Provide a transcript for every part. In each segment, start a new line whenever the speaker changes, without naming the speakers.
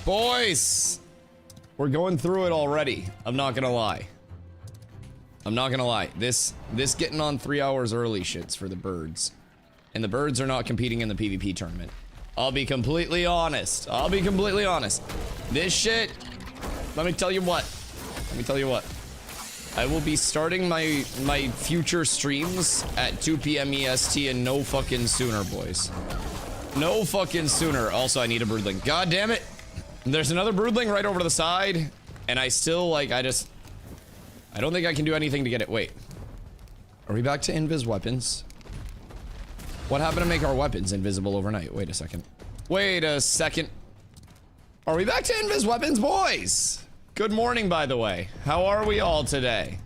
Boys, we're going through it already. I'm not gonna lie. This getting on 3 hours early shits for the birds. And the birds are not competing in the PvP tournament. I'll be completely honest. This shit, let me tell you what. I will be starting my future streams at 2 p.m. EST and no fucking sooner, boys. No fucking sooner. Also, I need a broodling. God damn it. There's another broodling right over to the side. And I still, like, I don't think I can do anything to get it. Wait. Are we back to invis weapons? What happened to make our weapons invisible overnight? Wait a second. Are we back to invis weapons, boys? Good morning, by the way. How are we all today?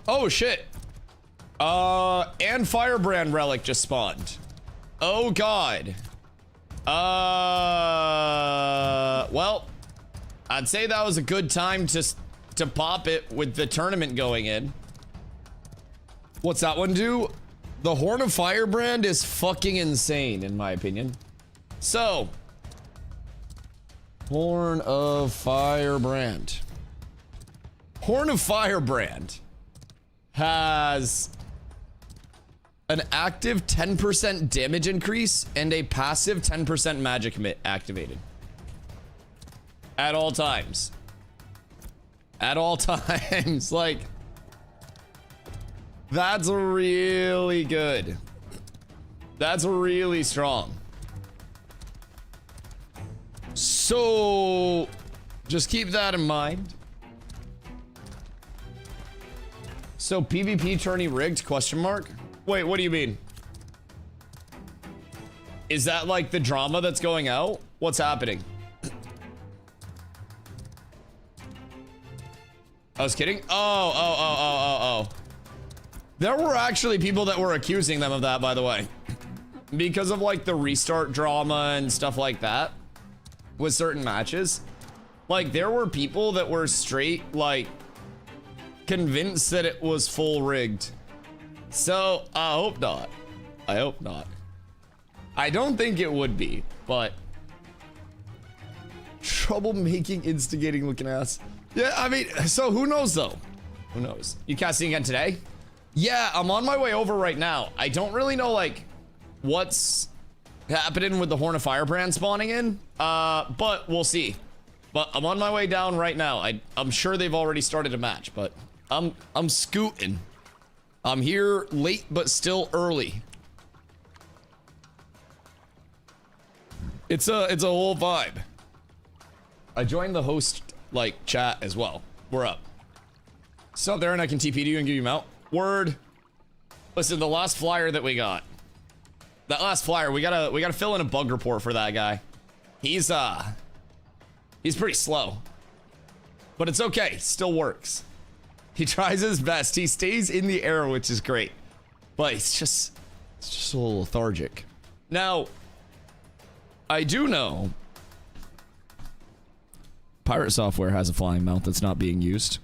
Oh, shit. And Firebrand Relic just spawned. Oh, God. Well, I'd say that was a good time to pop it with the tournament going in. What's that one do? The Horn of Firebrand is fucking insane, in my opinion. So, Horn of Firebrand. Horn of Firebrand has an active 10% damage increase and a passive 10% magic mitt activated. At all times. At all times. Like, that's really good. That's really strong. So, just keep that in mind. So, PvP tourney rigged, question mark? Wait, what do you mean? Is that like the drama that's going out? What's happening? I was kidding? Oh. There were actually people that were accusing them of that, by the way. Because of like the restart drama and stuff like that. With certain matches. Like, there were people that were straight, like, convinced that it was full rigged. So, I hope not. I hope not. I don't think it would be, but... Troublemaking, instigating looking ass. Yeah, I mean, so who knows, though? Who knows? You casting again today? Yeah, I'm on my way over right now. I don't really know, like, what's happening with the Horn of Firebrand spawning in. But we'll see. But I'm on my way down right now. I'm sure they've already started a match, but I'm scooting. I'm here late, but still early. It's a whole vibe. I joined the host, like, chat as well. We're up. So there, and I can TP to you and give you mount. Word. Listen, the last flyer that we got. That last flyer, we gotta fill in a bug report for that guy. He's pretty slow. But it's okay, still works. He tries his best. He stays in the air, which is great. But it's just a little lethargic. Now, I do know Pirate Software has a flying mount that's not being used.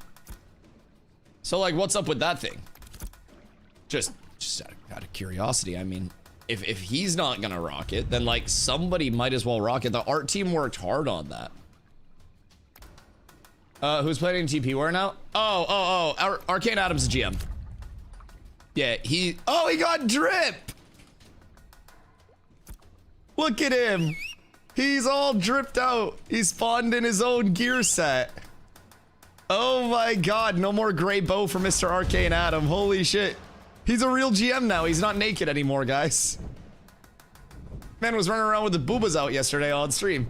So, like, what's up with that thing? Just out of curiosity, I mean, if he's not gonna rock it, then, like, somebody might as well rock it. The art team worked hard on that. Who's playing TP where now? Oh, Arcane Adams GM. Yeah, he got drip! Look at him! He's all dripped out. He spawned in his own gear set. Oh my god, no more gray bow for Mr. Arcane Adam. Holy shit. He's a real GM now. He's not naked anymore, guys. Man was running around with the boobas out yesterday on stream.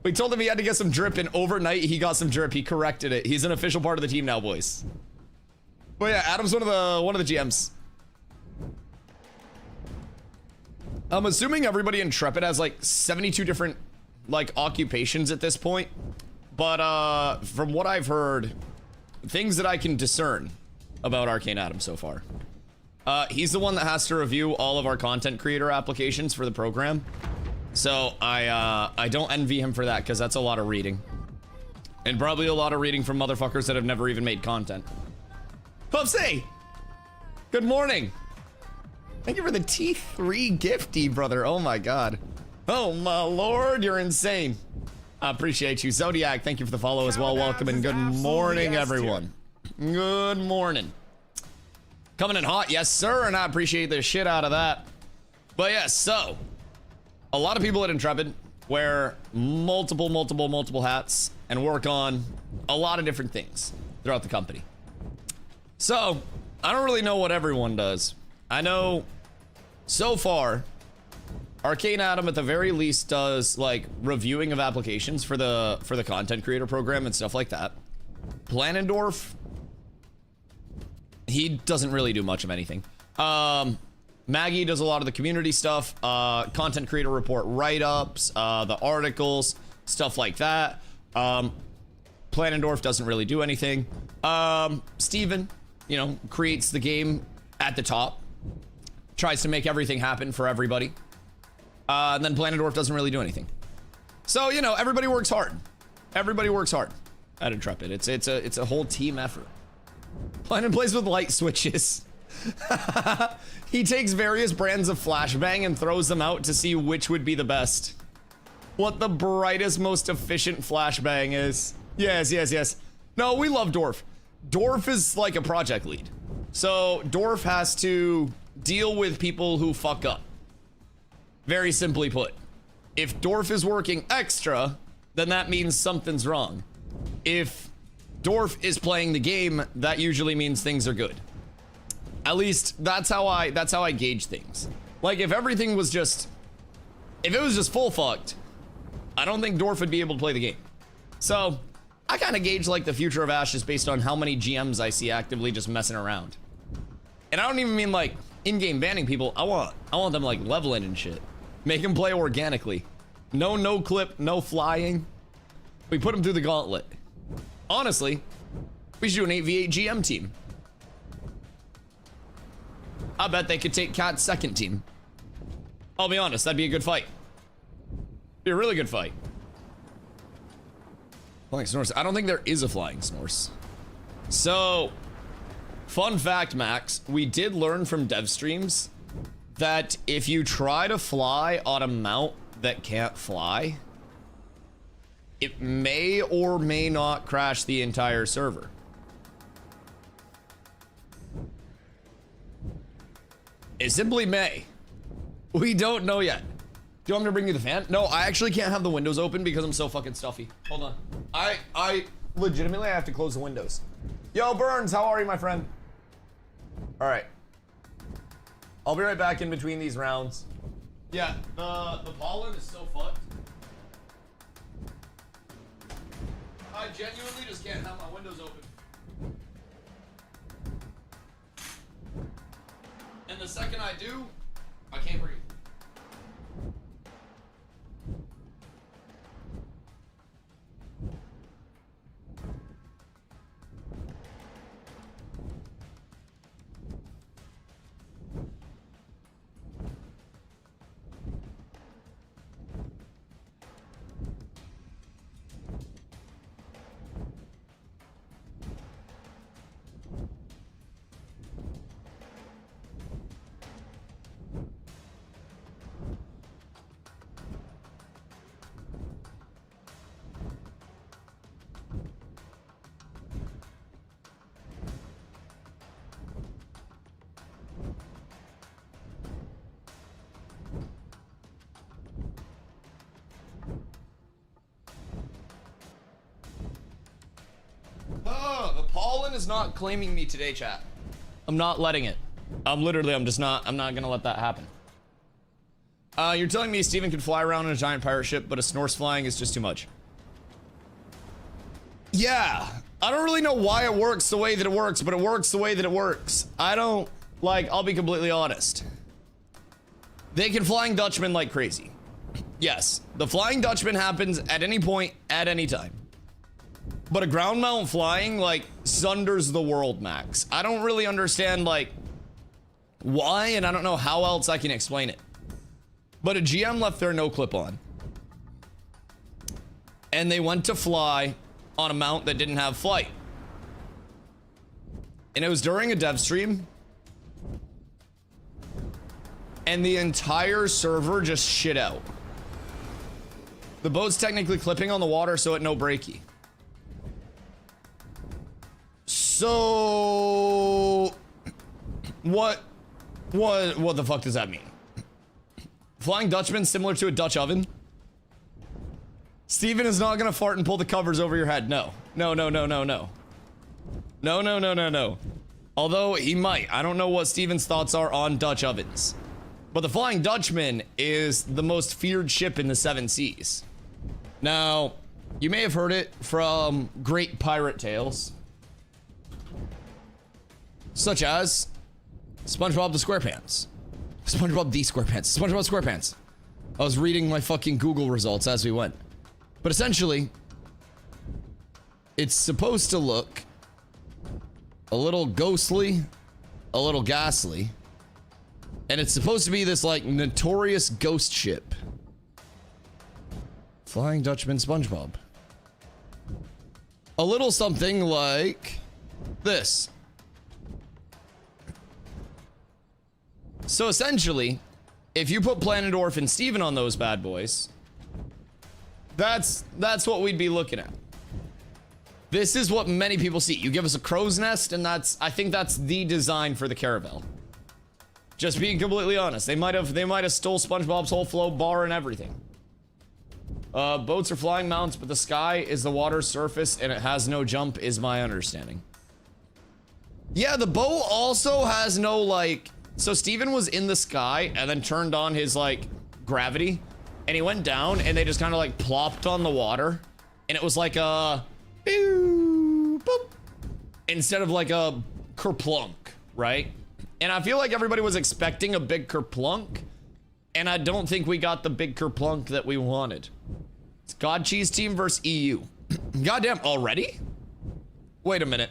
We told him he had to get some drip, and overnight he got some drip. He corrected it. He's an official part of the team now, boys. But yeah, Adam's one of the GMs. I'm assuming everybody in Intrepid has like 72 different like occupations at this point. But from what I've heard, things that I can discern about Arcane Adam so far. He's the one that has to review all of our content creator applications for the program. So I don't envy him for that, because that's a lot of reading. And probably a lot of reading from motherfuckers that have never even made content. Pupsy! Good morning! Thank you for the T3 gifty, brother. Oh my god. Oh my lord, you're insane. I appreciate you. Zodiac, thank you for the follow as well. Welcome and good morning, everyone. Good morning. Coming in hot, yes sir, and I appreciate the shit out of that. But yes, so a lot of people at Intrepid wear multiple hats and work on a lot of different things throughout the company. So I don't really know what everyone does. I know so far Arcane Adam at the very least does like reviewing of applications for the content creator program and stuff like that. Planendorf, he doesn't really do much of anything. Maggie does a lot of the community stuff, content creator report write-ups, the articles, stuff like that. Planendorf doesn't really do anything. Steven, you know, creates the game at the top, tries to make everything happen for everybody. And then Planendorf doesn't really do anything. So, you know, everybody works hard. Everybody works hard at Intrepid. It's a whole team effort. Planet plays with light switches. He takes various brands of flashbang and throws them out to see which would be the best. What the brightest, most efficient flashbang is. Yes. No, we love Dorf. Dorf is like a project lead. So Dorf has to deal with people who fuck up. Very simply put. If Dorf is working extra, then that means something's wrong. If Dorf is playing the game, that usually means things are good. At least that's how I gauge things. Like if everything was just, if it was just full fucked, I don't think Dorf would be able to play the game. So I kind of gauge like the future of Ashes based on how many GMs I see actively just messing around. And I don't even mean like in-game banning people. I want them like leveling and shit. Make them play organically. No clip, no flying. We put them through the gauntlet. Honestly, we should do an 8v8 GM team. I bet they could take Cat's second team. I'll be honest, that'd be a good fight. Be a really good fight. Flying Snorse. I don't think there is a Flying Snorse. So, fun fact, Max, we did learn from dev streams that if you try to fly on a mount that can't fly, it may or may not crash the entire server. It simply may. We don't know yet. Do you want me to bring you the fan? No, I actually can't have the windows open because I'm so fucking stuffy. Hold on. I legitimately have to close the windows. Yo, Burns, how are you, my friend? All right. I'll be right back in between these rounds. Yeah, the pollen is so fucked. I genuinely just can't have my windows open. And the second I do, I can't breathe. The pollen is not claiming me today, chat. I'm not letting it. I'm not gonna let that happen. You're telling me Steven could fly around in a giant pirate ship, but a Snorse flying is just too much. Yeah, I don't really know why it works the way that it works, but it works the way that it works. I don't, like, I'll be completely honest. They can Flying Dutchman like crazy. Yes, the Flying Dutchman happens at any point, at any time. But a ground mount flying, like, sunders the world, Max. I don't really understand, like, why, and I don't know how else I can explain it. But a GM left their no clip on. And they went to fly on a mount that didn't have flight. And it was during a dev stream. And the entire server just shit out. The boat's technically clipping on the water, so it no breaky. So what the fuck does that mean? Flying Dutchman similar to a Dutch oven? Steven is not gonna fart and pull the covers over your head. No. No, no, no, no, no. No, no, no, no, no. Although he might. I don't know what Steven's thoughts are on Dutch ovens. But the Flying Dutchman is the most feared ship in the 7 seas. Now, you may have heard it from great pirate tales. Such as SpongeBob the SquarePants. SpongeBob the SquarePants. SpongeBob SquarePants. I was reading my fucking Google results as we went. But essentially, it's supposed to look a little ghostly, a little ghastly, and it's supposed to be this like notorious ghost ship. Flying Dutchman SpongeBob. A little something like this. So essentially, if you put Planet Orph and Steven on those bad boys, that's what we'd be looking at. This is what many people see. You give us a crow's nest, and I think that's the design for the Caravel. Just being completely honest, they might have stole SpongeBob's whole flow bar and everything. Boats are flying mounts, but the sky is the water's surface, and it has no jump, is my understanding. Yeah, the boat also has no like. So Steven was in the sky and then turned on his like gravity, and he went down, and they just kind of like plopped on the water, and it was like a boop, instead of like a kerplunk, right? And I feel like everybody was expecting a big kerplunk, and I don't think we got the big kerplunk that we wanted. It's God Cheese Team versus EU. Goddamn, already? Wait a minute.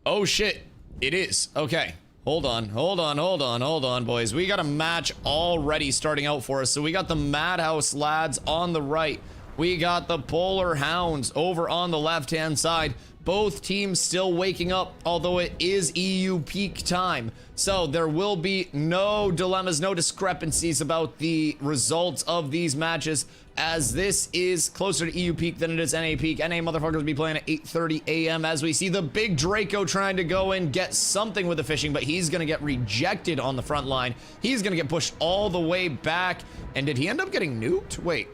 Oh shit, it is. Okay, hold on, boys. We got a match already starting out for us. So we got the Madhouse lads on the right. We got the Polar Hounds over on the left-hand side. Both teams still waking up, although it is EU peak time. So there will be no dilemmas, no discrepancies about the results of these matches, as this is closer to EU peak than it is NA peak. NA motherfuckers will be playing at 8:30 a.m. as we see the big Draco trying to go and get something with the fishing, but he's going to get rejected on the front line. He's going to get pushed all the way back. And did he end up getting nuked? Wait.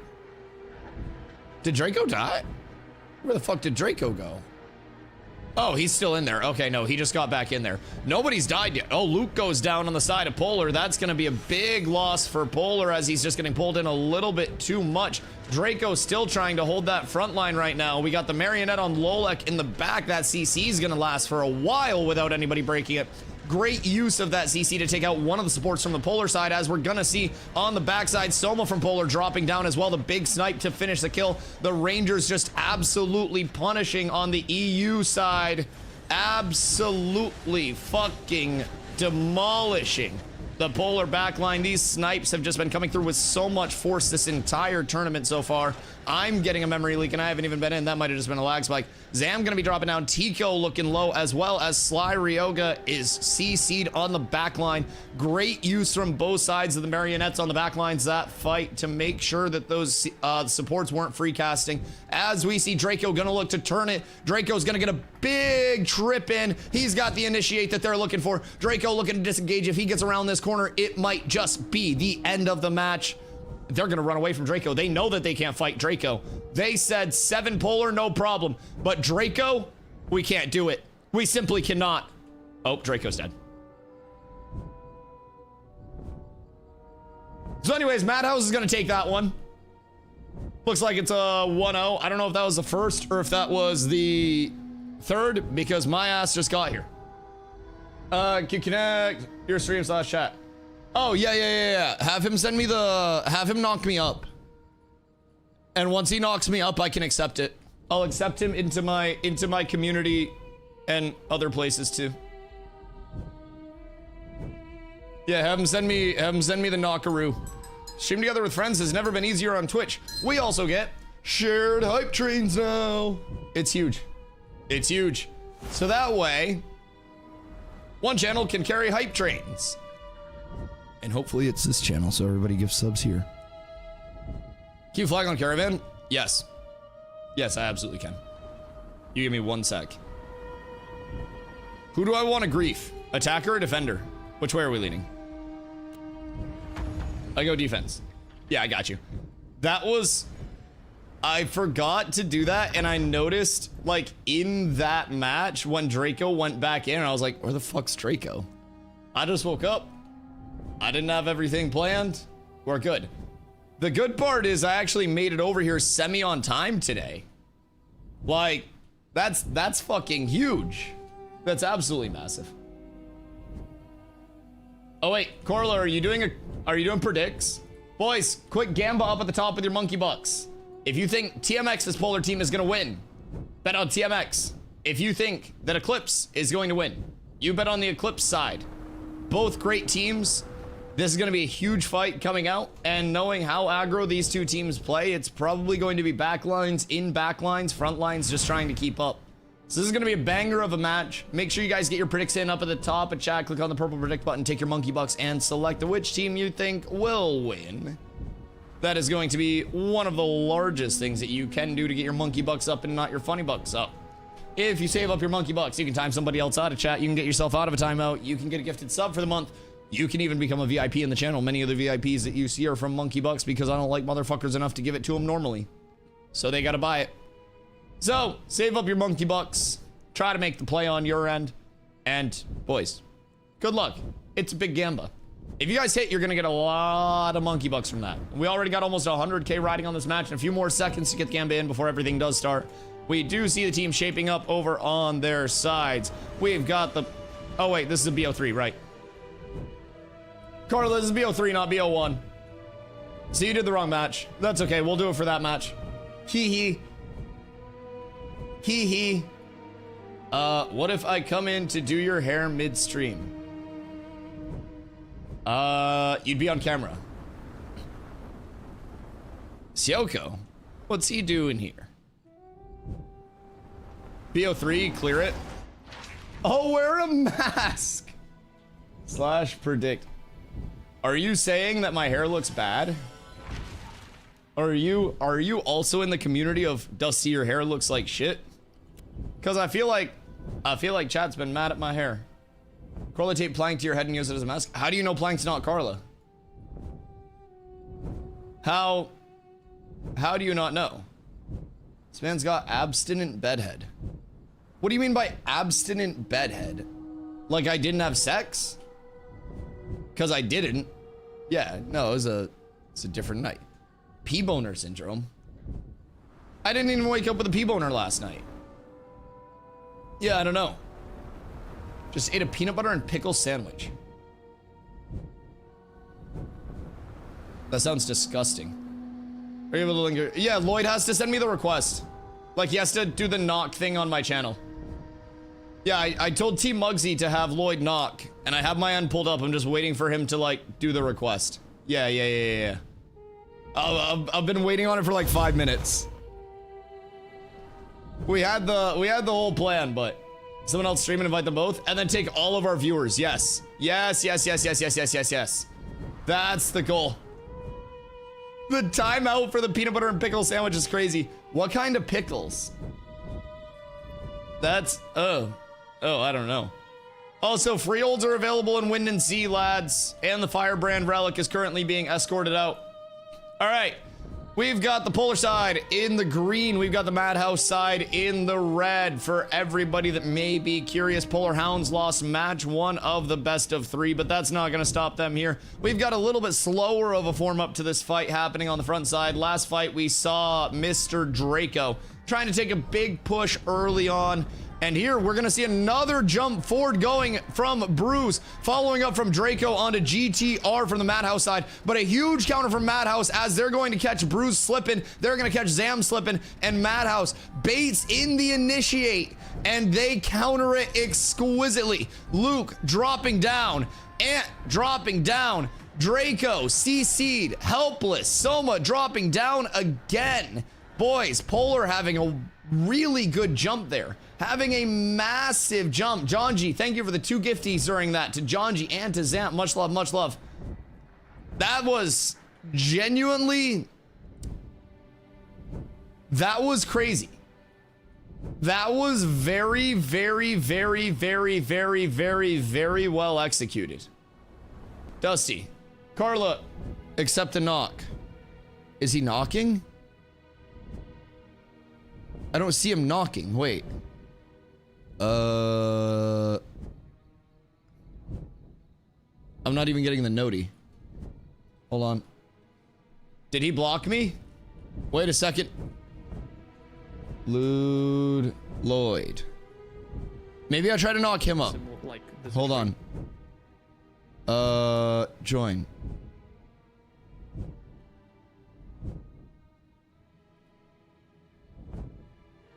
Did Draco die? Where the fuck did Draco go? Oh, he's still in there. Okay, no, he just got back in there. Nobody's died yet. Oh, Luke goes down on the side of Polar. That's going to be a big loss for Polar, as he's just getting pulled in a little bit too much. Draco still trying to hold that front line right now. We got the Marionette on Lolek in the back. That CC is going to last for a while without anybody breaking it. Great use of that CC to take out one of the supports from the Polar side, as we're gonna see on the backside Soma from Polar dropping down as well. The big snipe to finish the kill. The Rangers just absolutely punishing on the EU side. Absolutely fucking demolishing the Polar backline. These snipes have just been coming through with so much force this entire tournament so far. I'm getting a memory leak, and I haven't even been in. That might have just been a lag spike. Zam gonna be dropping down. Tico looking low, as well as Sly Ryoga is CC'd on the backline. Great use from both sides of the Marionettes on the backlines that fight to make sure that those supports weren't free casting. As we see Draco gonna look to turn it. Draco's gonna get a big trip in. He's got the initiate that they're looking for. Draco looking to disengage. If he gets around this corner, it might just be the end of the match. They're gonna run away from Draco. They know that they can't fight Draco. They said 7 Polar, no problem. But Draco, we can't do it. We simply cannot. Oh, Draco's dead. So anyways, Madhouse is gonna take that one. Looks like it's a 1-0. I don't know if that was the first or if that was the third, because my ass just got here. Can you connect your stream/chat? Oh, yeah. Have him send me have him knock me up. And once he knocks me up, I can accept it. I'll accept him into my community and other places too. Yeah, have him send me the knockaroo. Stream together with friends has never been easier on Twitch. We also get shared hype trains now. It's huge. It's huge. So that way, one channel can carry hype trains. And hopefully it's this channel, so everybody gives subs here. Can you flag on caravan? Yes. Yes, I absolutely can. You give me 1 sec. Who do I want to grief? Attacker or defender? Which way are we leaning? I go defense. Yeah, I got you. That was... I forgot to do that, and I noticed, like, in that match, when Draco went back in, I was like, where the fuck's Draco? I just woke up. I didn't have everything planned. We're good. The good part is I actually made it over here semi on time today. Like, that's fucking huge. That's absolutely massive. Oh wait, Corla, are you doing predicts? Boys, quick gamba up at the top with your monkey bucks. If you think TMX's polar team is gonna win, bet on TMX. If you think that Eclipse is going to win, you bet on the Eclipse side. Both great teams. This is gonna be a huge fight coming out, and knowing how aggro these two teams play, it's probably going to be backlines in backlines, front lines just trying to keep up. So this is gonna be a banger of a match. Make sure you guys get your predicts in up at the top of chat. Click on the purple predict button, take your monkey bucks, and select which team you think will win. That is going to be one of the largest things that you can do to get your monkey bucks up and not your funny bucks up. If you save up your monkey bucks, you can time somebody else out of chat. You can get yourself out of a timeout. You can get a gifted sub for the month. You can even become a VIP in the channel. Many of the VIPs that you see are from monkey bucks because I don't like motherfuckers enough to give it to them normally. So they gotta buy it. So, save up your monkey bucks. Try to make the play on your end. And, boys, good luck. It's a big gamba. If you guys hit, you're gonna get a lot of monkey bucks from that. We already got almost 100k riding on this match and a few more seconds to get the gamba in before everything does start. We do see the team shaping up over on their sides. We've got the... Oh, wait, this is a BO3, right? Carla, this is BO3, not BO1. So you did the wrong match. That's okay, we'll do it for that match. Hee hee. Hee hee. What if I come in to do your hair midstream? You'd be on camera. Sioko, what's he doing here? BO3, clear it. Oh, wear a mask. / predict. Are you saying that my hair looks bad? Are you also in the community of Dusty, your hair looks like shit? Because I feel like chat's been mad at my hair. Carla, tape plank to your head and use it as a mask. How do you know plank's not Carla? How do you not know? This man's got abstinent bedhead. What do you mean by abstinent bedhead? Like I didn't have sex? Because I didn't. Yeah, no, it's a different night. P-boner syndrome. I didn't even wake up with a P-boner last night. Yeah, I don't know. Just ate a peanut butter and pickle sandwich. That sounds disgusting. Are you able to linger? Yeah, Lloyd has to send me the request. Like, he has to do the knock thing on my channel. Yeah, I told Team Muggsy to have Lloyd knock, and I have my end pulled up. I'm just waiting for him to, like, do the request. Yeah. I've been waiting on it for, like, 5 minutes. We had the whole plan, but someone else stream and invite them both, and then take all of our viewers. Yes. Yes. That's the goal. The timeout for the peanut butter and pickle sandwich is crazy. What kind of pickles? That's, oh, I don't know. Also, freeholds are available in Wind and Sea, lads, and the Firebrand relic is currently being escorted out. All right. We've got the polar side in the green. We've got the Madhouse side in the red. For everybody that may be curious, Polar Hounds lost match 1 of the best of 3, but that's not going to stop them here. We've got a little bit slower of a form up to this fight happening on the front side. Last fight, we saw Mr. Draco trying to take a big push early on. And here we're going to see another jump forward going from Bruce, following up from Draco onto GTR from the Madhouse side. But a huge counter from Madhouse as they're going to catch Bruce slipping. They're going to catch Zam slipping, and Madhouse baits in the initiate, and they counter it exquisitely. Luke dropping down, Ant dropping down, Draco CC'd, helpless, Soma dropping down again. Boys, Polar having a really good jump there. Having a massive jump. Johnji, thank you for the 2 gifties during that. To Johnji and to Zamp, much love, much love. That was genuinely That was crazy. That was very, very, very, very, very, very, very well executed. Dusty. Carla, accept a knock. Is he knocking? I don't see him knocking. Wait. I'm not even getting the noti. Hold on. Did he block me? Wait a second. Lloyd. Maybe I try to knock him up. Hold on. Join.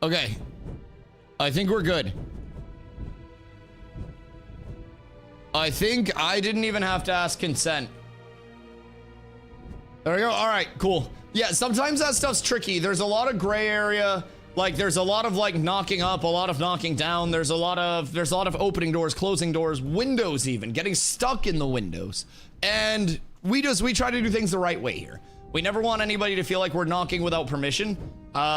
Okay. I think we're good. I think I didn't even have to ask consent. There we go. All right, cool. Yeah, sometimes that stuff's tricky. There's a lot of gray area. Like, there's a lot of like knocking up, a lot of knocking down. There's a lot of opening doors, closing doors, windows even, getting stuck in the windows. And we try to do things the right way here. We never want anybody to feel like we're knocking without permission.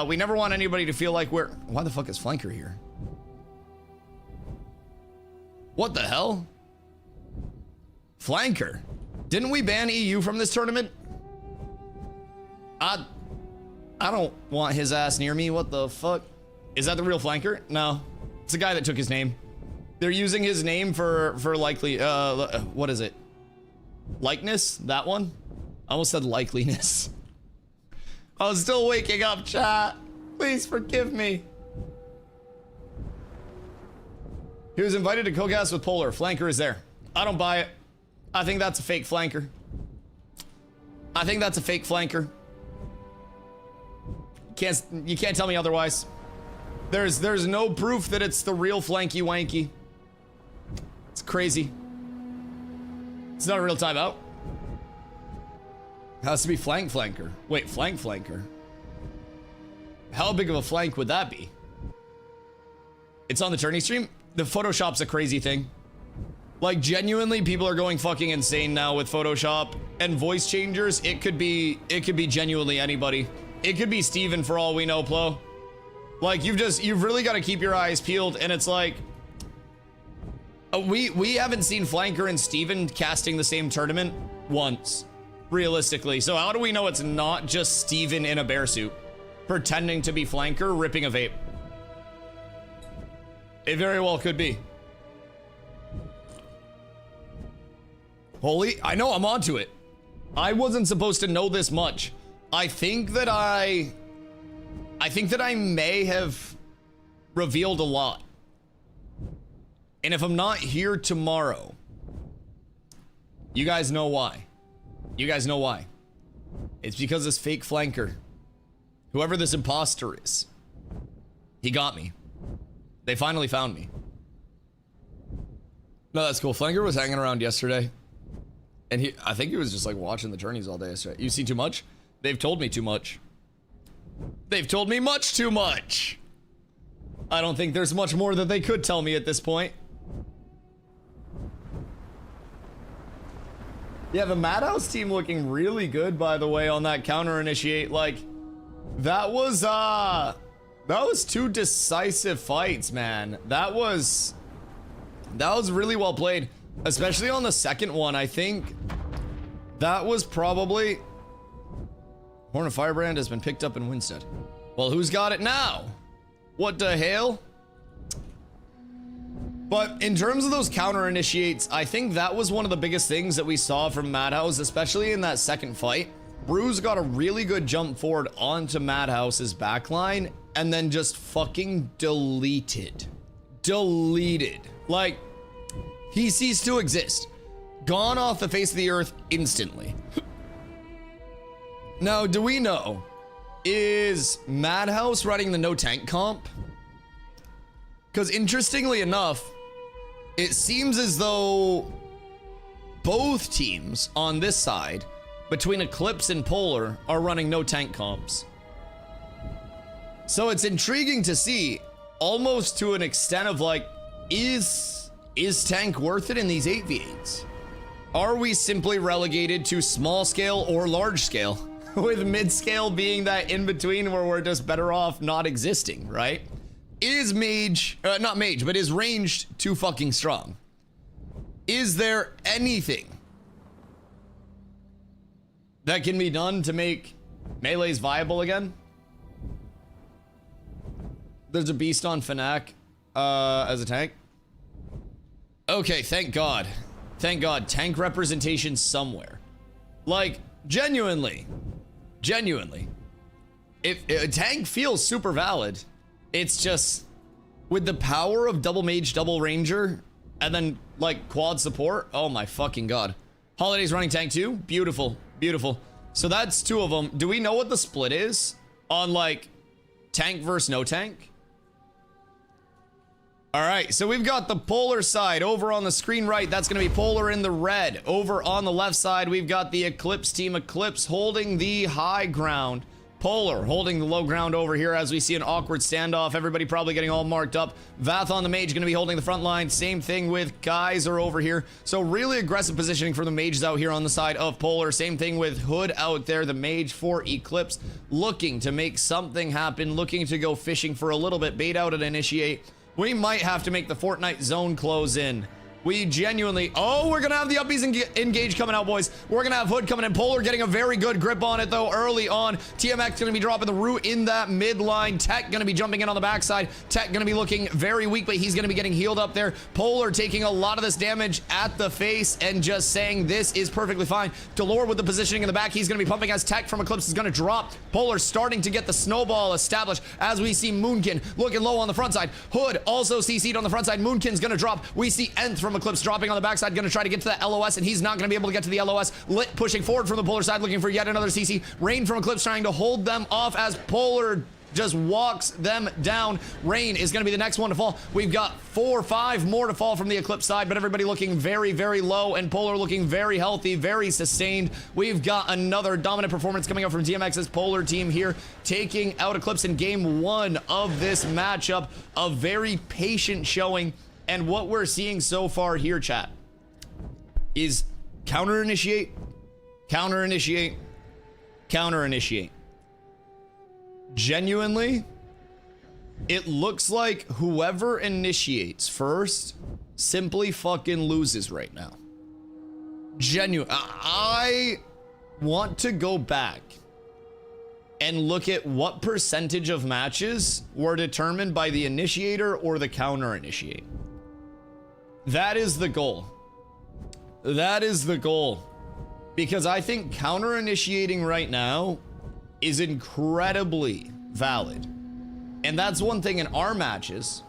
We never want anybody to feel like we're... Why the fuck is Flanker here? What the hell? Flanker? Didn't we ban EU from this tournament? I don't want his ass near me. What the fuck? Is that the real Flanker? No. It's the guy that took his name. They're using his name for likely... what is it? Likeness? That one? I almost said likeliness. I was still waking up, chat. Please forgive me. He was invited to co-gas with Polar. Flanker is there. I don't buy it. I think that's a fake Flanker. I think that's a fake Flanker. You can't tell me otherwise. There's no proof that it's the real Flanky Wanky. It's crazy. It's not a real timeout. Has to be flanker. Wait, flanker. How big of a flank would that be? It's on the tourney stream? The Photoshop's a crazy thing. Like, genuinely, people are going fucking insane now with Photoshop and voice changers. It could be genuinely anybody. It could be Steven for all we know, Plo. Like, you've really got to keep your eyes peeled, and it's like, we haven't seen Flanker and Steven casting the same tournament once, realistically. So how do we know it's not just Steven in a bear suit pretending to be Flanker ripping a vape? It very well could be. Holy, I know, I'm onto it. I wasn't supposed to know this much. I think that I may have revealed a lot. And if I'm not here tomorrow, you guys know why. You guys know why. It's because this fake Flanker, whoever this imposter is, he got me. They finally found me. No, that's cool. Flanker was hanging around yesterday. And I think he was just like watching the tourneys all day yesterday. You see too much? They've told me too much. They've told me much too much. I don't think there's much more that they could tell me at this point. Yeah, the Madhouse team looking really good, by the way, on that counter initiate. Like, that was two decisive fights, man. That was really well played, especially on the second one. I think that was probably... Horn of Firebrand has been picked up in Winstead. Well, who's got it now? What the hell? But in terms of those counter initiates, I think that was one of the biggest things that we saw from Madhouse, especially in that second fight. Bruce got a really good jump forward onto Madhouse's backline and then just fucking deleted. Like, he ceased to exist. Gone off the face of the earth instantly. Now, do we know, is Madhouse running the no tank comp? Because interestingly enough, it seems as though both teams on this side, between Eclipse and Polar, are running no tank comps. So it's intriguing to see, almost to an extent of like, is tank worth it in these 8v8s? Are we simply relegated to small scale or large scale? with mid-scale being that in-between where we're just better off not existing, right? Is mage, not mage, but is ranged too fucking strong? Is there anything that can be done to make melees viable again? There's a beast on Fnac as a tank. Okay, thank God. Thank God. Tank representation somewhere. Like, genuinely. If a tank feels super valid, it's just with the power of double mage, double ranger, and then like quad support. Oh my fucking God. Holiday's running tank too. Beautiful, beautiful. So that's two of them. Do we know what the split is on like tank versus no tank? All right, so we've got the polar side over on the screen right. That's going to be polar in the red. Over on the left side, we've got the Eclipse team. Eclipse holding the high ground. Polar holding the low ground over here as we see an awkward standoff. Everybody probably getting all marked up. Vath on the mage going to be holding the front line. Same thing with Kaiser over here. So really aggressive positioning for the mages out here on the side of Polar. Same thing with Hood out there. The mage for Eclipse looking to make something happen. Looking to go fishing for a little bit. Bait out and initiate. We might have to make the Fortnite zone close in. We genuinely... Oh, we're going to have the uppies engage coming out, boys. We're going to have Hood coming in. Polar getting a very good grip on it, though, early on. TMX going to be dropping the root in that midline. Tech going to be jumping in on the backside. Tech going to be looking very weak, but he's going to be getting healed up there. Polar taking a lot of this damage at the face and just saying this is perfectly fine. Delore with the positioning in the back. He's going to be pumping as Tech from Eclipse is going to drop. Polar starting to get the snowball established as we see Moonkin looking low on the front side. Hood also CC'd on the front side. Moonkin's going to drop. We see Nth from Eclipse dropping on the backside, going to try to get to that LOS, and he's not going to be able to get to the LOS. Lit pushing forward from the Polar side, looking for yet another CC. Rain from Eclipse trying to hold them off as Polar just walks them down. Rain is going to be the next one to fall. We've got 4 or 5 more to fall from the Eclipse side, but everybody looking very, very low, and Polar looking very healthy, very sustained. We've got another dominant performance coming up from DMX's Polar team here, taking out Eclipse in game 1 of this matchup. A very patient showing. And what we're seeing so far here, chat, is counter initiate, counter initiate, counter initiate. Genuinely, it looks like whoever initiates first simply fucking loses right now. I want to go back and look at what percentage of matches were determined by the initiator or the counter initiate. That is the goal. That is the goal. Because I think counter initiating right now is incredibly valid. And that's one thing in our matches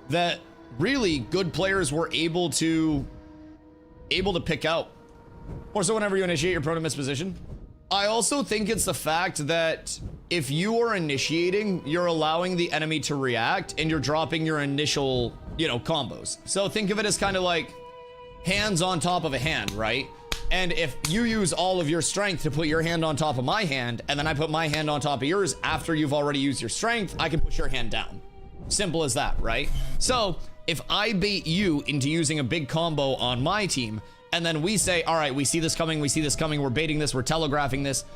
that really good players were able to pick out. Or so whenever you initiate your opponent misposition. I also think it's the fact that if you are initiating, you're allowing the enemy to react and you're dropping your initial, you know, combos. So think of it as kind of like hands on top of a hand, right? And if you use all of your strength to put your hand on top of my hand, and then I put my hand on top of yours after you've already used your strength, I can push your hand down. Simple as that, right? So if I bait you into using a big combo on my team, and then we say, all right, we see this coming, we're baiting this, we're telegraphing this,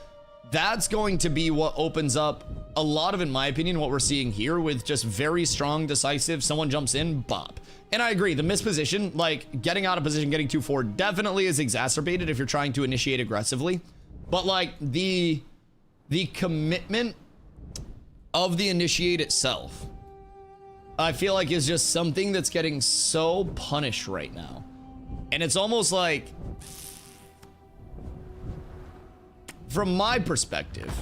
that's going to be what opens up a lot of, in my opinion, what we're seeing here with just very strong, decisive, someone jumps in, bop. And I agree, the misposition, like getting out of position, getting too forward, definitely is exacerbated if you're trying to initiate aggressively. But like the commitment of the initiate itself, I feel like is just something that's getting so punished right now. And it's almost like, from my perspective,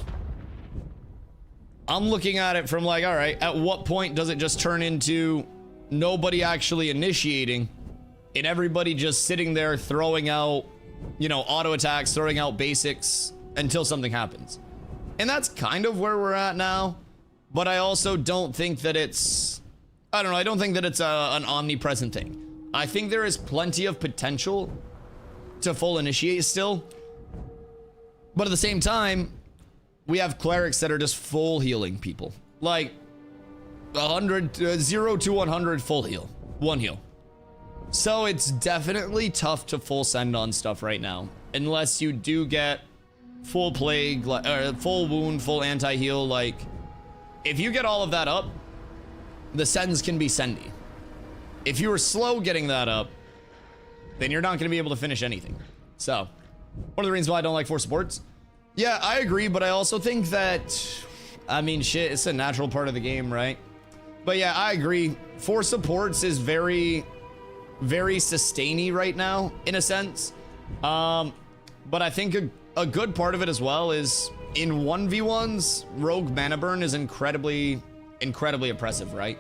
I'm looking at it from like, all right, at what point does it just turn into nobody actually initiating and everybody just sitting there throwing out, you know, auto attacks, throwing out basics until something happens? And that's kind of where we're at now. But I also don't think that it's, I don't know, I don't think that it's an omnipresent thing. I think there is plenty of potential to full initiate still. But at the same time, we have clerics that are just full healing people. Like 0 to 100 full heal. 1 heal. So it's definitely tough to full send on stuff right now. Unless you do get full plague, full wound, full anti-heal, like, if you get all of that up, the sends can be sendy. If you were slow getting that up, then you're not going to be able to finish anything. So, one of the reasons why I don't like 4 supports. Yeah, I agree, but I also think that, I mean, shit, it's a natural part of the game, right? But yeah, I agree. 4 supports is very, very sustainy right now, in a sense. But I think a good part of it as well is in 1v1s, rogue mana burn is incredibly oppressive, right?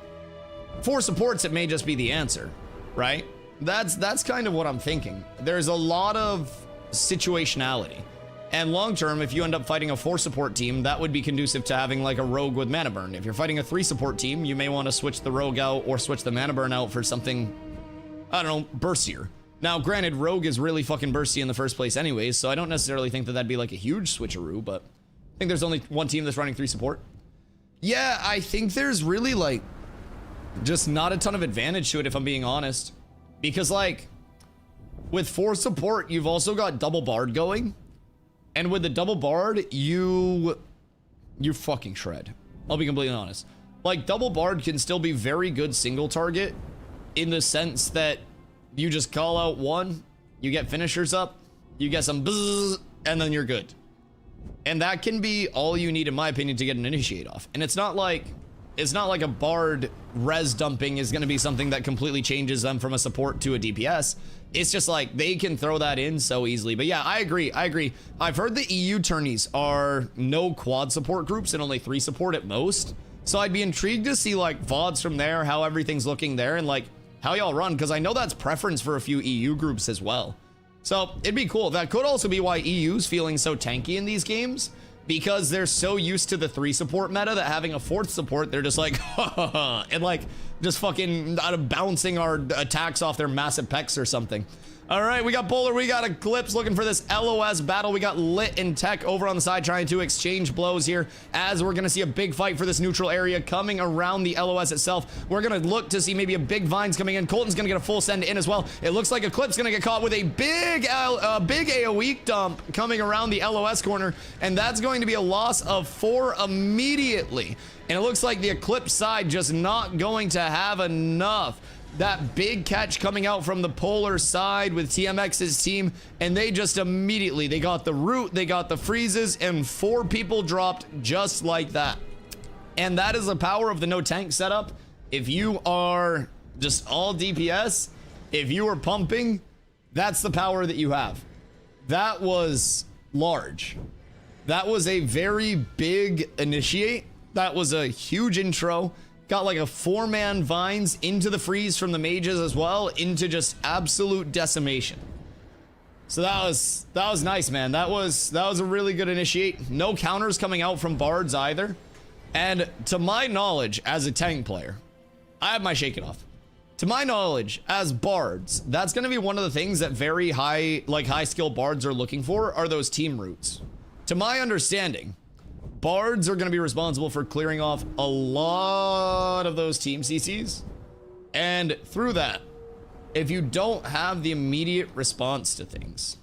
4 supports, it may just be the answer, right? That's kind of what I'm thinking. There's a lot of situationality. And long term, if you end up fighting a 4 support team, that would be conducive to having like a rogue with mana burn. If you're fighting a 3 support team, you may want to switch the rogue out or switch the mana burn out for something, I don't know, burstier. Now, granted, rogue is really fucking bursty in the first place anyways, so I don't necessarily think that that'd be like a huge switcheroo, but I think there's only one team that's running 3 support. Yeah, I think there's really like just not a ton of advantage to it, if I'm being honest. Because like with 4 support, you've also got double bard going. And with the double bard, you fucking shred. I'll be completely honest. Like, double bard can still be very good single target in the sense that you just call out 1, you get finishers up, you get some bzzz, and then you're good. And that can be all you need, in my opinion, to get an initiate off. And it's not like a bard res dumping is going to be something that completely changes them from a support to a DPS. It's just like they can throw that in so easily. But yeah, I agree. I've heard the EU tourneys are no quad support groups and only 3 support at most. So I'd be intrigued to see like VODs from there, how everything's looking there, and like how y'all run, because I know that's preference for a few EU groups as well. So it'd be cool. That could also be why EU's feeling so tanky in these games, because they're so used to the 3 support meta that having a 4th support, they're just like, and like just fucking bouncing our attacks off their massive pecs or something. All right, we got Bowler, we got Eclipse looking for this LOS battle. We got Lit and Tech over on the side trying to exchange blows here as we're going to see a big fight for this neutral area coming around the LOS itself. We're going to look to see maybe a big Vines coming in. Colton's going to get a full send in as well. It looks like Eclipse going to get caught with a big AoE dump coming around the LOS corner, and that's going to be a loss of 4 immediately. And it looks like the Eclipse side just not going to have enough. That big catch coming out from the Polar side with TMX's team, and they just immediately, they got the root, they got the freezes, and 4 people dropped just like that. And that is the power of the no tank setup. If you are just all DPS, if you are pumping, that's the power that you have. That was large. That was a very big initiate. That was a huge intro. Got like a 4-man Vines into the freeze from the mages as well, into just absolute decimation. So that was nice, man. That was a really good initiate. No counters coming out from bards either. And to my knowledge, as a tank player, I have my shake it off. To my knowledge, as bards, that's going to be one of the things that very high skill bards are looking for, are those team roots. To my understanding, bards are going to be responsible for clearing off a lot of those team CCs. And through that, if you don't have the immediate response to things,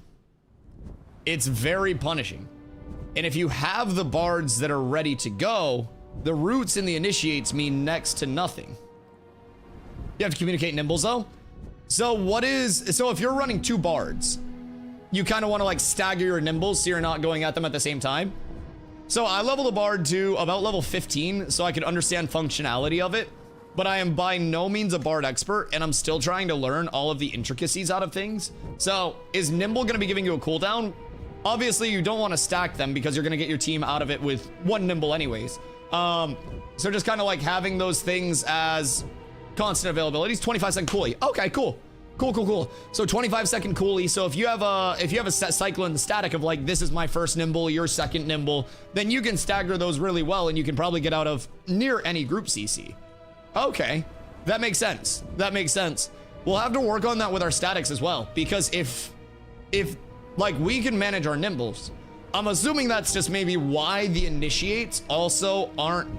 it's very punishing. And if you have the bards that are ready to go, the roots and the initiates mean next to nothing. You have to communicate nimbles though. So if you're running 2 bards, you kind of want to like stagger your nimbles so you're not going at them at the same time. So I leveled a bard to about level 15 so I could understand functionality of it, but I am by no means a bard expert, and I'm still trying to learn all of the intricacies out of things. So is nimble going to be giving you a cooldown? Obviously you don't want to stack them because you're going to get your team out of it with 1 nimble anyways. So just kind of like having those things as constant availabilities. 25-second coolie. Okay, cool. Cool. So 25-second coolie. So if you have a set cycle in the static of like, this is my first nimble, your second nimble, then you can stagger those really well, and you can probably get out of near any group CC. Okay, that makes sense. We'll have to work on that with our statics as well, because if like we can manage our nimbles, I'm assuming that's just maybe why the initiates also aren't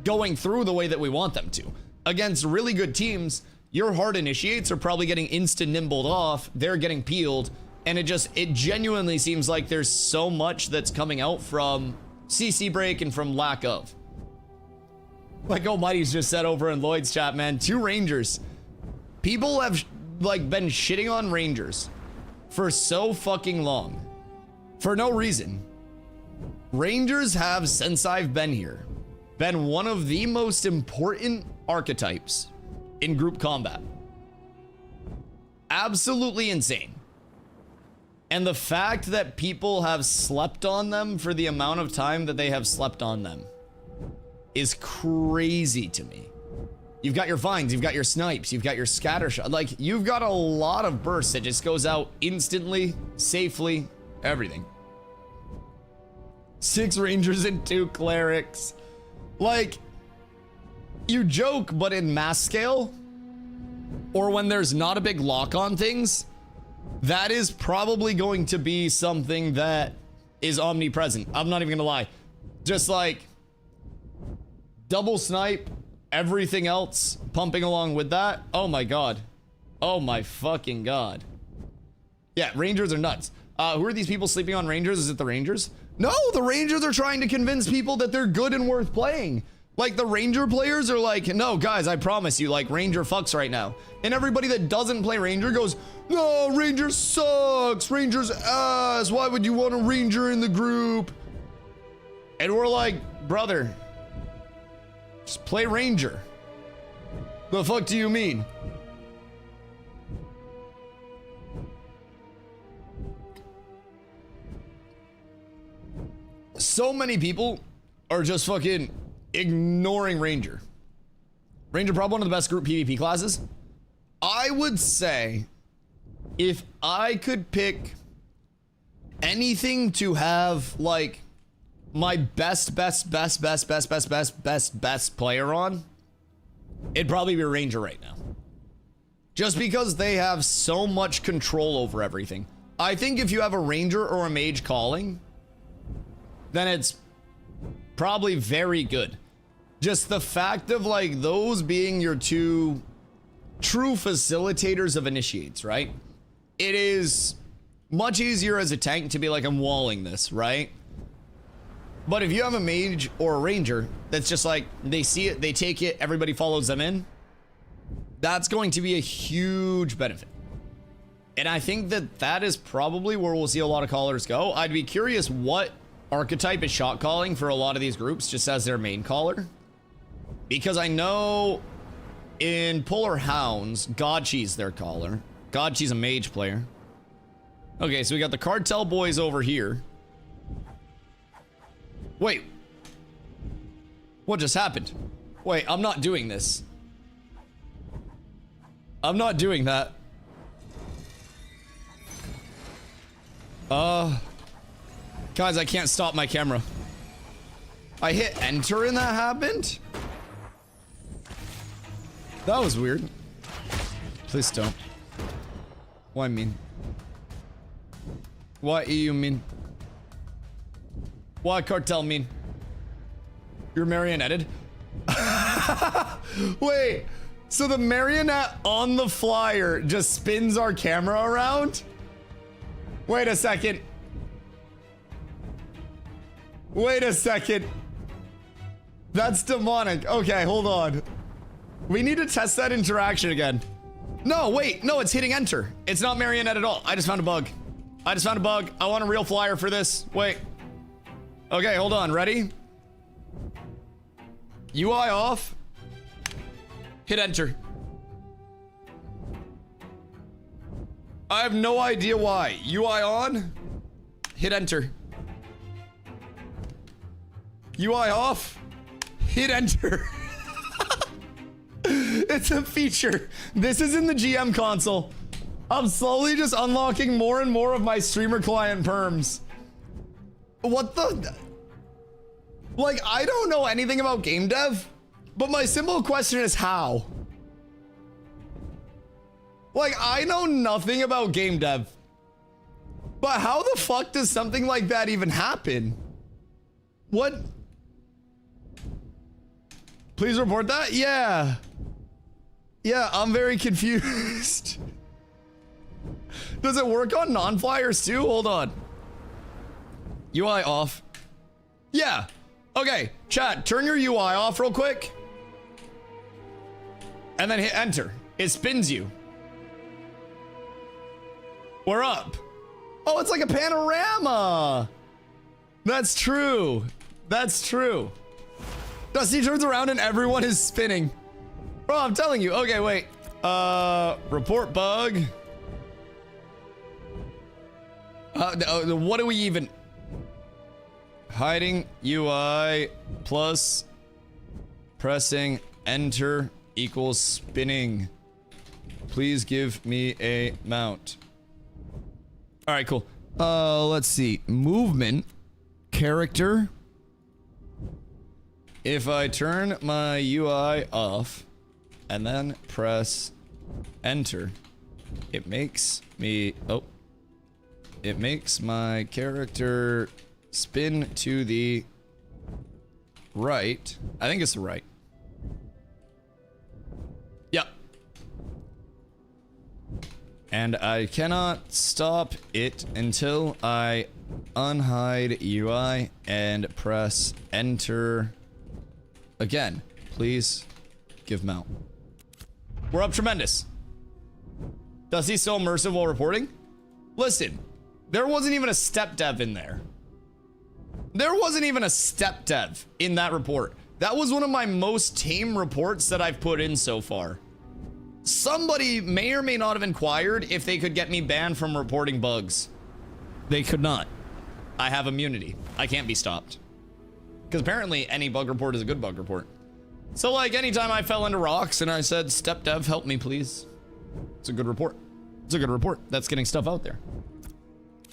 going through the way that we want them to. Against really good teams, your hard initiates are probably getting instant nimbled off, they're getting peeled, And it genuinely seems like there's so much that's coming out from CC break and from lack of. Like Almighty's just said over in Lloyd's chat, man, 2 Rangers. People have like been shitting on Rangers for so fucking long. For no reason. Rangers have, since I've been here, been one of the most important archetypes in group combat. Absolutely insane. And the fact that people have slept on them for the amount of time that they have slept on them is crazy to me. You've got your vines, you've got your snipes, you've got your scatter shot. Like, you've got a lot of bursts that just goes out instantly, safely, everything. 6 Rangers and 2 Clerics. Like, you joke, but in mass scale, or when there's not a big lock on things, that is probably going to be something that is omnipresent. I'm not even gonna lie. Just like, double snipe, everything else pumping along with that. Oh my god. Oh my fucking god. Yeah, Rangers are nuts. Who are these people sleeping on Rangers? Is it the Rangers? No, the Rangers are trying to convince people that they're good and worth playing. Like, the Ranger players are like, no, guys, I promise you, like, Ranger fucks right now. And everybody that doesn't play Ranger goes, no, Ranger sucks. Ranger's ass. Why would you want a Ranger in the group? And we're like, brother, just play Ranger. The fuck do you mean? So many people are just fucking ignoring Ranger. Ranger probably one of the best group PvP classes. I would say if I could pick anything to have like my best player on, it'd probably be Ranger right now. Just because they have so much control over everything. I think if you have a Ranger or a Mage calling, then it's probably very good. Just the fact of like those being your 2 true facilitators of initiates, right? It is much easier as a tank to be like, I'm walling this, right? But if you have a Mage or a Ranger that's just like, they see it, they take it, everybody follows them in, that's going to be a huge benefit. And I think that that is probably where we'll see a lot of callers go. I'd be curious what archetype is shot calling for a lot of these groups just as their main caller. Because I know in Polar Hounds, Godchi's their caller. Godchi's a Mage player. Okay, so we got the Cartel boys over here. Wait. What just happened? Wait, I'm not doing this. I'm not doing that. Guys, I can't stop my camera. I hit enter and that happened? That was weird. Please don't. Why mean? Why you mean? Why Cartel mean? You're marionetted? Wait, so the marionette on the flyer just spins our camera around? Wait a second. Wait a second. That's demonic. Okay, hold on. We need to test that interaction again. No, wait. No, it's hitting enter. It's not marionette at all. I just found a bug. I just found a bug. I want a real flyer for this. Wait. Okay, hold on. Ready? UI off. Hit enter. I have no idea why. UI on. Hit enter. UI off. Hit enter. It's a feature. This is in the GM console. I'm slowly just unlocking more and more of my streamer client perms. What the? Like, I don't know anything about game dev, but my simple question is how? Like, I know nothing about game dev, but how the fuck does something like that even happen? What? Please report that? Yeah. Yeah, I'm very confused. Does it work on non-flyers too? Hold on. UI off. Yeah. Okay, chat, turn your UI off real quick. And then hit enter. It spins you. We're up. Oh, it's like a panorama. That's true. That's true. Dusty turns around and everyone is spinning. Bro, I'm telling you. Okay, wait. Report bug. What do we even... Hiding UI plus pressing enter equals spinning. Please give me a mount. All right, cool. Let's see. Movement. Character. If I turn my UI off and then press enter, it makes me... Oh. It makes my character spin to the right. I think it's the right. Yep. And I cannot stop it until I unhide UI and press enter again. Please give mount. We're up tremendous. Does he still immersive while reporting? Listen, there wasn't even a step dev in there. There wasn't even a step dev in that report. That was one of my most tame reports that I've put in so far. Somebody may or may not have inquired if they could get me banned from reporting bugs. They could not. I have immunity. I can't be stopped. Because apparently any bug report is a good bug report. So like anytime I fell into rocks and I said, step dev, help me please. It's a good report. It's a good report. That's getting stuff out there.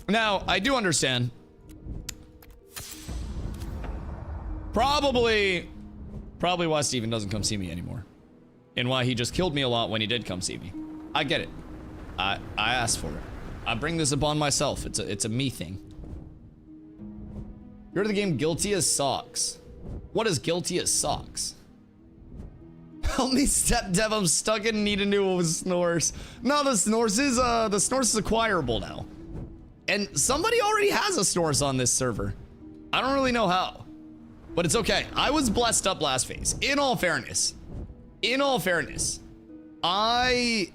Now, I do understand. Probably why Steven doesn't come see me anymore. And why he just killed me a lot when he did come see me. I get it. I asked for it. I bring this upon myself. It's a me thing. You're the game guilty as socks. What is guilty as socks? Help me, step dev. I'm stuck and need a new snores. No, the snores is acquirable now. And somebody already has a snores on this server. I don't really know how. But it's okay. I was blessed up last phase. In all fairness, I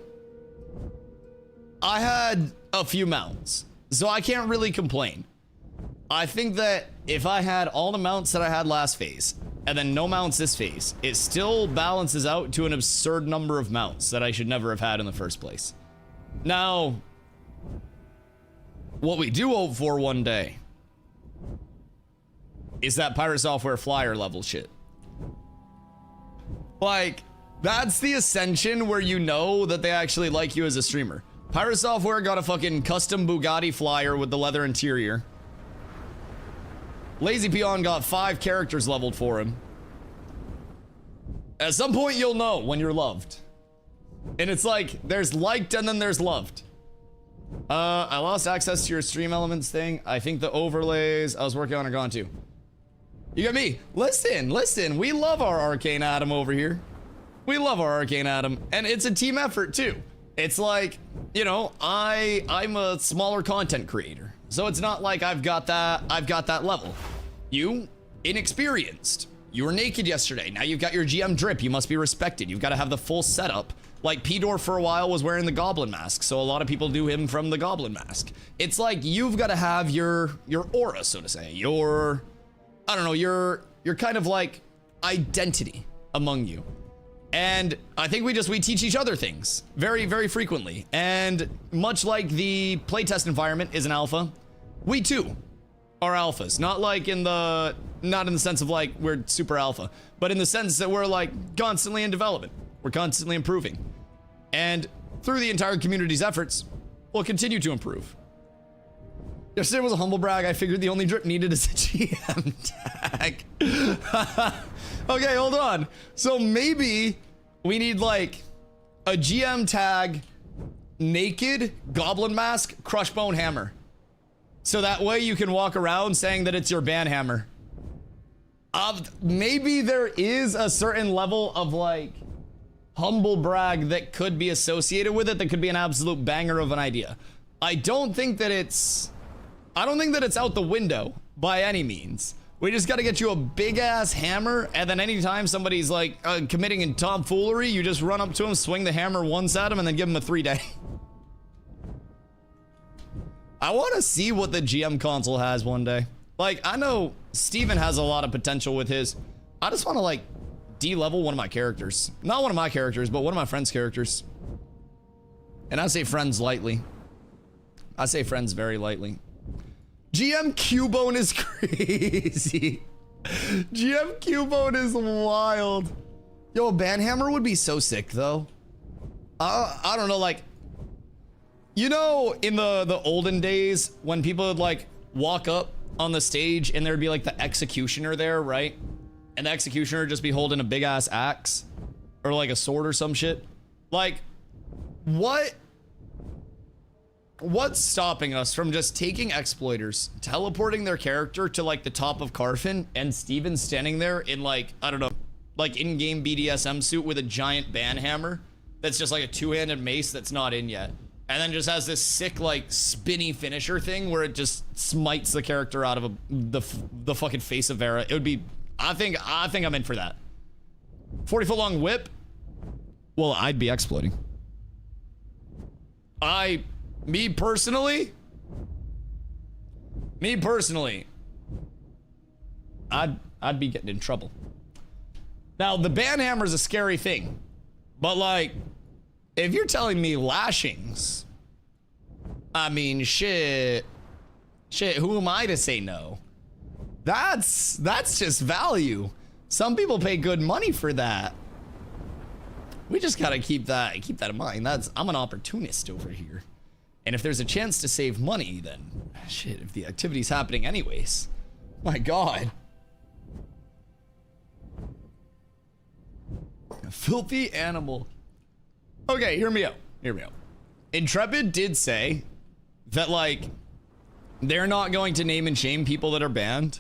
had a few mounts, so I can't really complain. I think that if I had all the mounts that I had last phase, and then no mounts this phase, it still balances out to an absurd number of mounts that I should never have had in the first place. Now, what we do hope for one day is that Pirate Software flyer level shit. Like, that's the ascension where you know that they actually like you as a streamer. Pirate Software got a fucking custom Bugatti flyer with the leather interior. Lazy Peon got 5 characters leveled for him. At some point you'll know when you're loved. And it's like, there's liked and then there's loved. I lost access to your stream elements thing. I think the overlays I was working on are gone too. You got me. Listen, we love our Arcane Atom over here. We love our Arcane Atom, and it's a team effort too. It's like, you know, I'm a smaller content creator, so it's not like I've got that level. You, inexperienced. You were naked yesterday. Now you've got your GM drip. You must be respected. You've got to have the full setup. Like P-Door for a while was wearing the Goblin mask, so a lot of people do him from the Goblin mask. It's like you've got to have your aura, so to say. Your, I don't know, your kind of like identity among you. And I think we teach each other things very, very frequently. And much like the playtest environment is an alpha, we too are alphas. Not in the sense of like we're super alpha, but in the sense that we're like constantly in development. We're constantly improving. And through the entire community's efforts, we'll continue to improve. Yesterday was a humble brag. I figured the only drip needed is a GM tag. Okay, hold on. So maybe we need like a GM tag, naked, goblin mask, crushbone hammer. So that way you can walk around saying that it's your ban hammer. Maybe there is a certain level of like humble brag that could be associated with it that could be an absolute banger of an idea. I don't think that it's out the window by any means. We just got to get you a big ass hammer, and then anytime somebody's like committing in tomfoolery, you just run up to him, swing the hammer once at him, and then give him a 3-day. I want to see what the GM console has one day. Like, I know Steven has a lot of potential with his. I just want to like de-level one of my characters. Not one of my characters, but one of my friends' characters. And I say friends lightly. I say friends very lightly. GM Cubone is crazy. GM Cubone is wild. Yo, a banhammer would be so sick though. I don't know, like, you know, in the olden days when people would like walk up on the stage and there'd be like the executioner there, right? And the executioner would just be holding a big ass axe or like a sword or some shit. Like, what's stopping us from just taking exploiters, teleporting their character to like the top of Carfin, and Steven standing there in like, I don't know, like in-game BDSM suit with a giant banhammer that's just like a two-handed mace that's not in yet, and then just has this sick like spinny finisher thing where it just smites the character out of the fucking face of Vera. It would be, I think I'm in for that. 40-foot long whip. Well, I'd be exploiting. Me personally, I'd be getting in trouble. Now, the banhammer is a scary thing, but like, if you're telling me lashings, I mean, shit, who am I to say no? That's just value. Some people pay good money for that. We just gotta keep that in mind. I'm an opportunist over here. And if there's a chance to save money, then shit, if the activity's happening anyways. My God. A filthy animal. Okay, hear me out. Intrepid did say that, like, they're not going to name and shame people that are banned.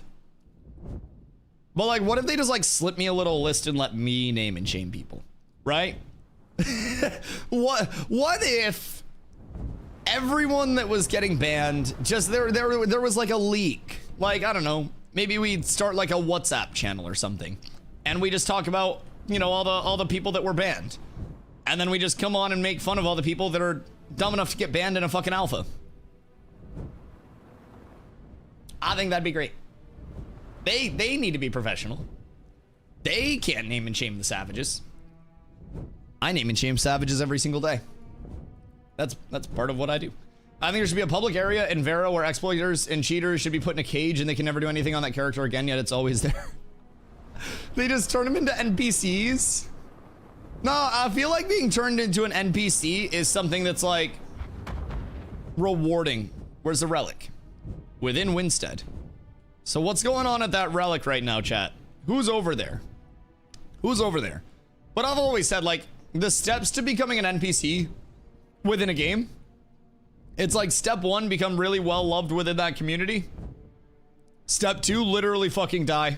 But, like, what if they just, like, slip me a little list and let me name and shame people? Right? What if everyone that was getting banned, just there was like a leak, like, I don't know, maybe we'd start like a WhatsApp channel or something, and we just talk about, you know, all the people that were banned, and then we just come on and make fun of all the people that are dumb enough to get banned in a fucking alpha. I think that'd be great. They need to be professional. They can't name and shame the savages. I name and shame savages every single day. That's part of what I do. I think there should be a public area in Vera where exploiters and cheaters should be put in a cage and they can never do anything on that character again, yet it's always there. They just turn them into NPCs. No, I feel like being turned into an NPC is something that's like rewarding. Where's the relic? Within Winstead. So what's going on at that relic right now, chat? Who's over there? Who's over there? But I've always said, like, the steps to becoming an NPC within a game, it's like step 1, become really well loved within that community. Step 2, literally fucking die.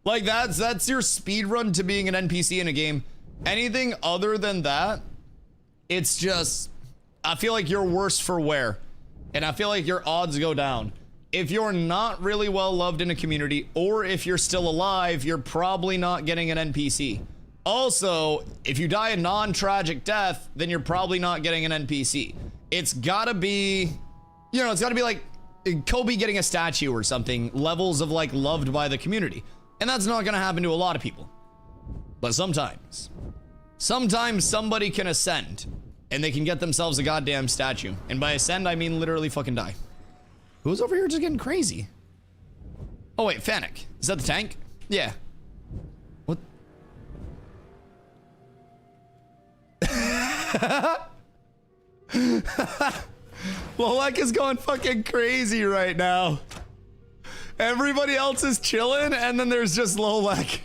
Like, that's your speed run to being an NPC in a game. Anything other than that, it's just, I feel like you're worse for wear, and I feel like your odds go down. If you're not really well loved in a community, or if you're still alive, you're probably not getting an NPC. Also, if you die a non-tragic death, then you're probably not getting an NPC. It's gotta be, you know, it's gotta be like Kobe getting a statue or something, levels of like loved by the community. And that's not gonna happen to a lot of people. But sometimes somebody can ascend and they can get themselves a goddamn statue. And by ascend, I mean literally fucking die. Who's over here just getting crazy? Oh wait, Fennec. Is that the tank? Yeah. What? Lolek is going fucking crazy right now. Everybody else is chilling, and then there's just Lolek.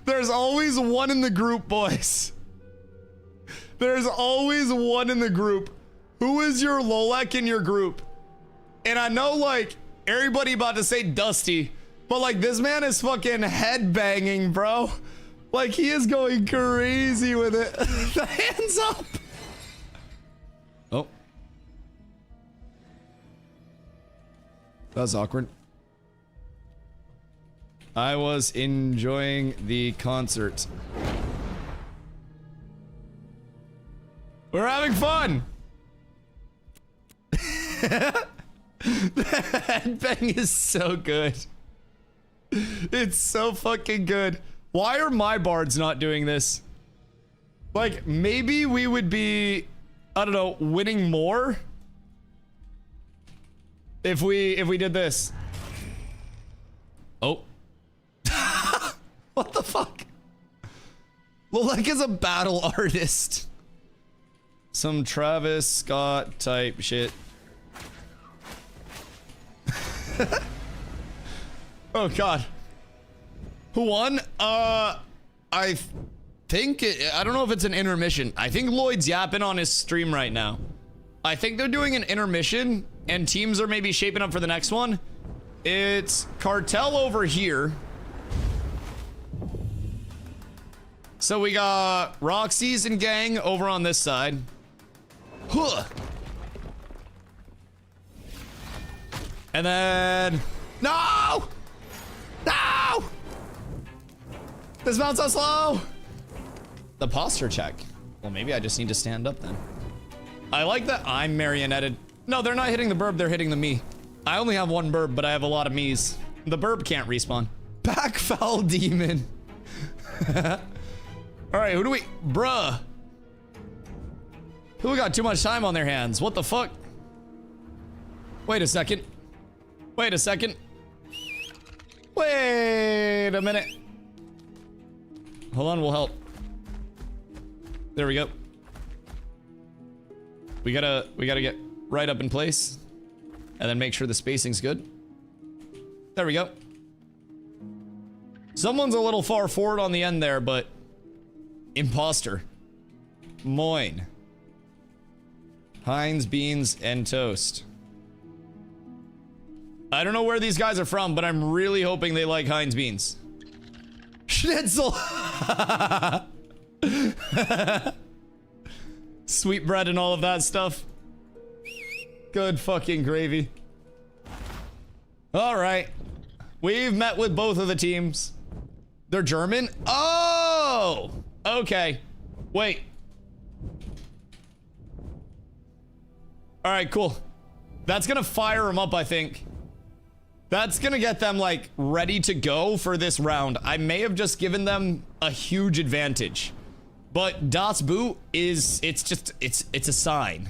There's always one in the group, boys. There's always one in the group. Who is your Lolek in your group? And I know, like, everybody about to say Dusty, but like, this man is fucking headbanging, bro. Like, he is going crazy with it. The hands up. Oh, That was awkward. I was enjoying the concert. We're having fun! The headbang is so good. It's so fucking good. Why are my bards not doing this? Like, maybe we would be, I don't know, winning more if we did this. Oh. What the fuck? Lolek is a battle artist. Some Travis Scott type shit. Oh god. Who won? I think I don't know if it's an intermission. I think Lloyd's yapping on his stream right now. I think they're doing an intermission and teams are maybe shaping up for the next one. It's Cartel over here. So we got Roxy's and gang over on this side. Huh. And then no! No! This mounts so slow. The posture check. Well, maybe I just need to stand up then. I like that I'm marionetted. No, they're not hitting the burb, they're hitting the me. I only have one burb, but I have a lot of me's. The burb can't respawn. Backfoul demon. Alright, who do we... Bruh. Who got too much time on their hands? What the fuck? Wait a second. Wait a second. Wait a minute. Hold on, we'll help. There we go. We gotta get right up in place. And then make sure the spacing's good. There we go. Someone's a little far forward on the end there, but... Imposter. Moin. Heinz, beans, and toast. I don't know where these guys are from, but I'm really hoping they like Heinz beans. Schnitzel! Sweet bread and all of that stuff. Good fucking gravy. Alright. We've met with both of the teams. They're German? Oh! Okay. Wait. Alright, cool. That's gonna fire them up, I think. That's gonna get them, like, ready to go for this round. I may have just given them a huge advantage. But Das Boot is, it's a sign.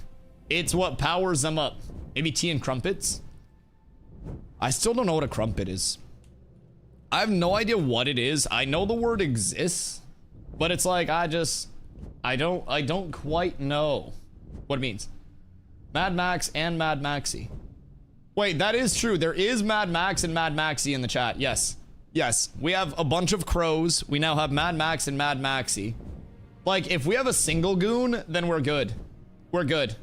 It's what powers them up. Maybe tea and crumpets? I still don't know what a crumpet is. I have no idea what it is. I know the word exists, but it's like, I don't quite know what it means. Mad Max and Mad Maxi. Wait, that is true. There is Mad Max and Mad Maxi in the chat. Yes. Yes. We have a bunch of crows. We now have Mad Max and Mad Maxi. Like, if we have a single goon, then we're good. We're good.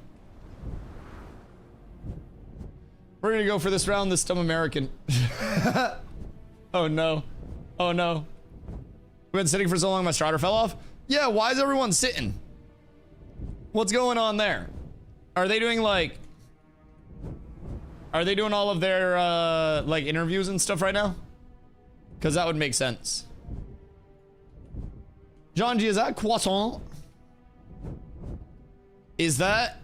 We're gonna go for this round, this dumb American. Oh no. Oh no. We've been sitting for so long, my strider fell off? Yeah, why is everyone sitting? What's going on there? Are they doing like... Are they doing all of their, like, interviews and stuff right now? Because that would make sense. John G, is that croissant? Is that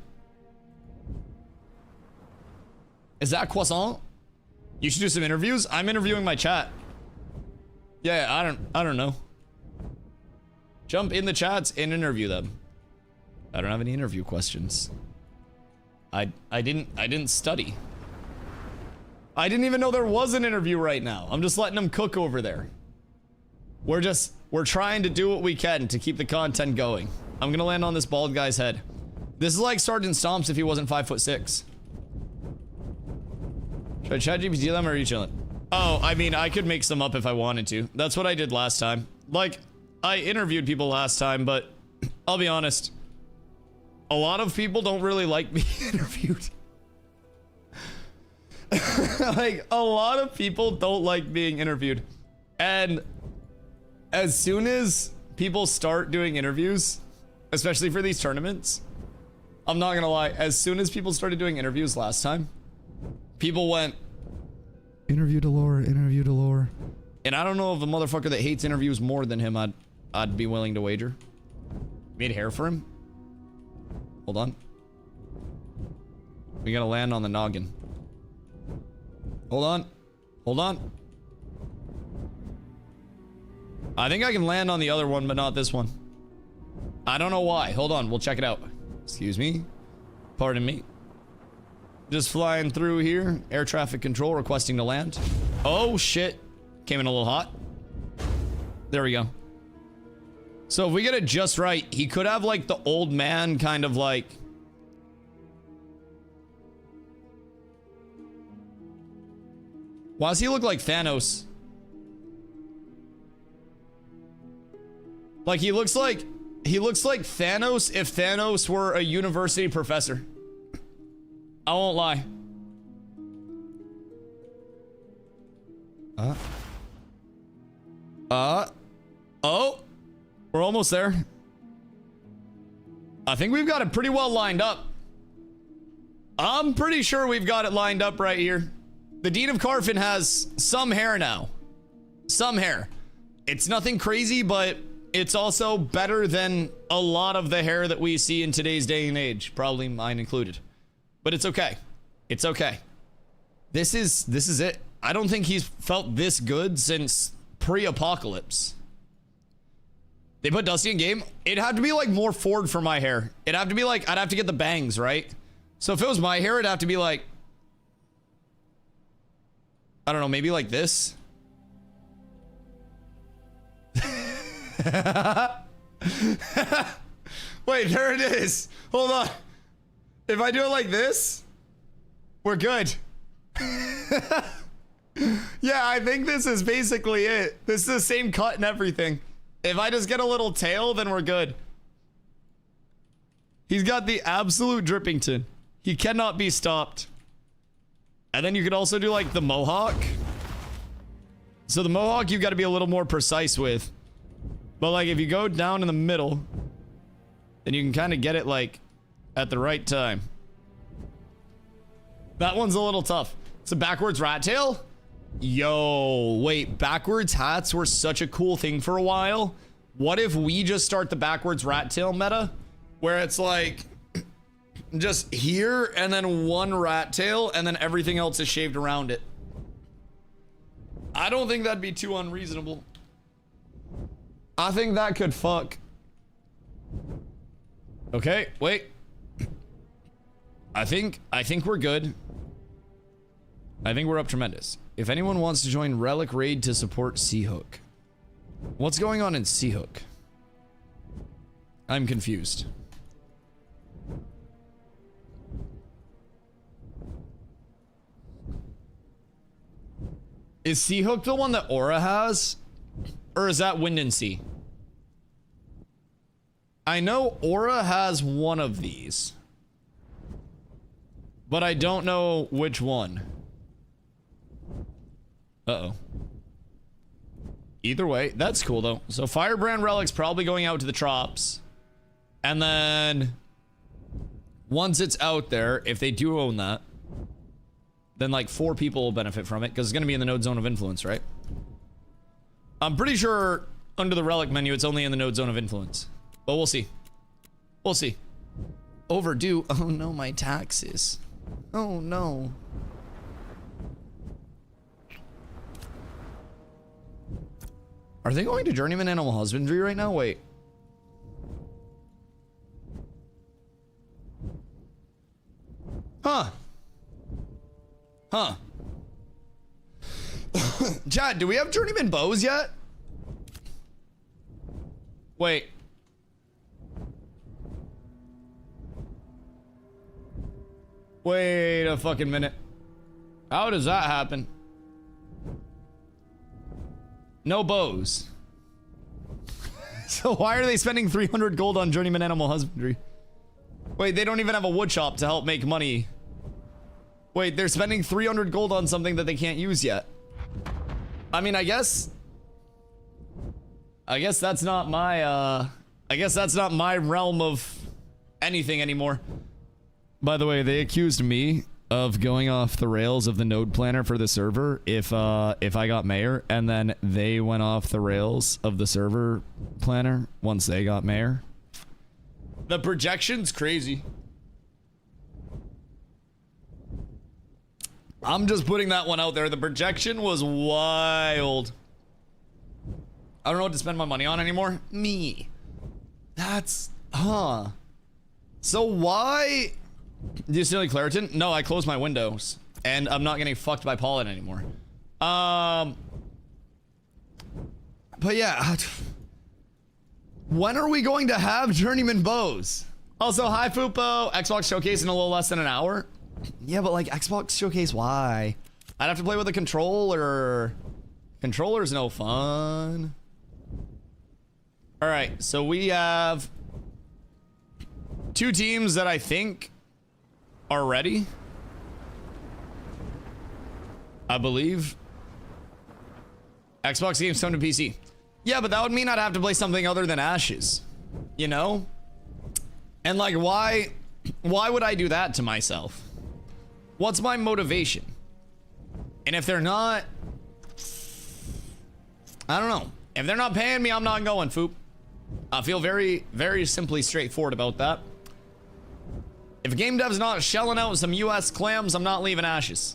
croissant? You should do some interviews. I'm interviewing my chat. Yeah, I don't know. Jump in the chats and interview them. I don't have any interview questions. I didn't study. I didn't even know there was an interview right now. I'm just letting them cook over there. We're trying to do what we can to keep the content going. I'm gonna land on this bald guy's head. This is like Sergeant Stomps if he wasn't 5'6". Should I chat GPT them or are you chilling? Oh, I mean, I could make some up if I wanted to. That's what I did last time. Like, I interviewed people last time, but I'll be honest. A lot of people don't really like being interviewed. Like, a lot of people don't like being interviewed. And as soon as people start doing interviews, especially for these tournaments, I'm not gonna lie, as soon as people started doing interviews last time, people went, Interview Delore, interview Delore. And I don't know if a motherfucker that hates interviews more than him, I'd be willing to wager. Made hair for him? Hold on. We gotta land on the noggin. Hold on. Hold on. I think I can land on the other one, but not this one. I don't know why. Hold on, we'll check it out. Excuse me. Pardon me. Just flying through here. Air traffic control requesting to land. Oh, shit. Came in a little hot. There we go. So if we get it just right, he could have like the old man kind of like... Why does he look like Thanos? Like he looks like Thanos if Thanos were a university professor. I won't lie. Oh, we're almost there. I think we've got it pretty well lined up. I'm pretty sure we've got it lined up right here. The Dean of Carfin has some hair now. Some hair. It's nothing crazy, but it's also better than a lot of the hair that we see in today's day and age. Probably mine included. But it's okay. It's okay. This is it. I don't think he's felt this good since pre-apocalypse. They put Dusty in game. It'd have to be like more forward for my hair. It'd have to be like, I'd have to get the bangs, right? So if it was my hair, it'd have to be like, I don't know, maybe like this. Wait, there it is. Hold on. If I do it like this, we're good. Yeah, I think this is basically it. This is the same cut and everything. If I just get a little tail, then we're good. He's got the absolute Drippington. He cannot be stopped. And then you could also do like the mohawk. So the mohawk you've got to be a little more precise with. But like if you go down in the middle, then you can kind of get it like at the right time. That one's a little tough. It's a backwards rat tail. Yo, wait, backwards hats were such a cool thing for a while. What if we just start the backwards rat tail meta? Where it's like just here and then one rat tail and then everything else is shaved around it. I don't think that'd be too unreasonable. I think that could fuck. Okay, wait. I think we're good. I think we're up tremendous. If anyone wants to join Relic Raid to support Seahook. What's going on in Seahook? I'm confused. Is Seahook the one that Aura has? Or is that Wind and Sea? I know Aura has one of these. But I don't know which one. Uh-oh. Either way, that's cool though. So Firebrand Relic's probably going out to the Trops. And then once it's out there, if they do own that, then like 4 people will benefit from it because it's going to be in the node zone of influence, right? I'm pretty sure under the relic menu, it's only in the node zone of influence. But we'll see. We'll see. Overdue. Oh no, my taxes. Oh no. Are they going to Journeyman Animal Husbandry right now? Wait. Huh. Huh. Chad, do we have Journeyman Bows yet? Wait. Wait a fucking minute. How does that happen? No bows. So why are they spending 300 gold on Journeyman Animal Husbandry? Wait, they don't even have a wood shop to help make money. Wait, they're spending 300 gold on something that they can't use yet. I mean, I guess that's not my, I guess that's not my realm of anything anymore. By the way, they accused me of going off the rails of the node planner for the server if I got mayor, and then they went off the rails of the server planner once they got mayor. The projection's crazy. I'm just putting that one out there. The projection was wild. I don't know what to spend my money on anymore. Me. That's... Huh. So why... Do you steal Claritin? No, I closed my windows. And I'm not getting fucked by pollen anymore. But yeah. When are we going to have Journeyman Bows? Also, hi Fupo. Xbox Showcase in a little less than an hour. Yeah, but like Xbox Showcase, why? I'd have to play with a controller. Controller's no fun. All right, so we have 2 teams that I think are ready. I believe. Xbox games come to PC. Yeah, but that would mean I'd have to play something other than Ashes. You know? And like, why would I do that to myself? What's my motivation? And if they're not, I don't know. If they're not paying me, I'm not going, Foop. I feel very, very simply straightforward about that. If a game dev's not shelling out some US clams, I'm not leaving Ashes.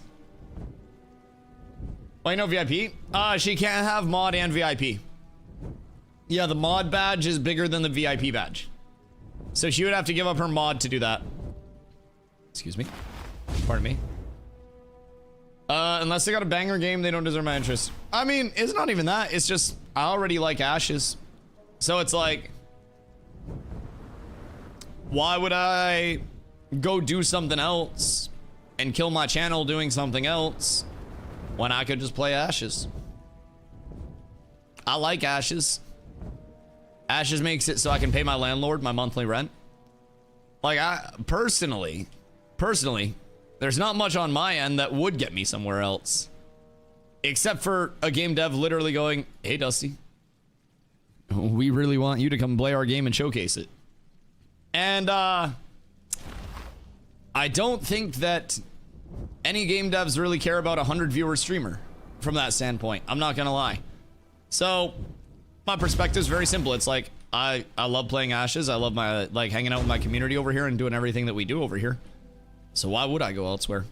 Why no VIP? She can't have mod and VIP. Yeah, the mod badge is bigger than the VIP badge. So she would have to give up her mod to do that. Excuse me. Pardon me. Unless they got a banger game, they don't deserve my interest. I mean, it's not even that. It's just, I already like Ashes. So it's like, why would I go do something else and kill my channel doing something else when I could just play Ashes? I like Ashes. Ashes makes it so I can pay my landlord my monthly rent. Like, I personally, there's not much on my end that would get me somewhere else. Except for a game dev literally going, hey, Dusty, we really want you to come play our game and showcase it. And, I don't think that any game devs really care about a 100 viewer streamer from that standpoint. I'm not gonna lie. So, my perspective is very simple. It's like, I love playing Ashes. I love my, like, hanging out with my community over here and doing everything that we do over here. So why would I go elsewhere?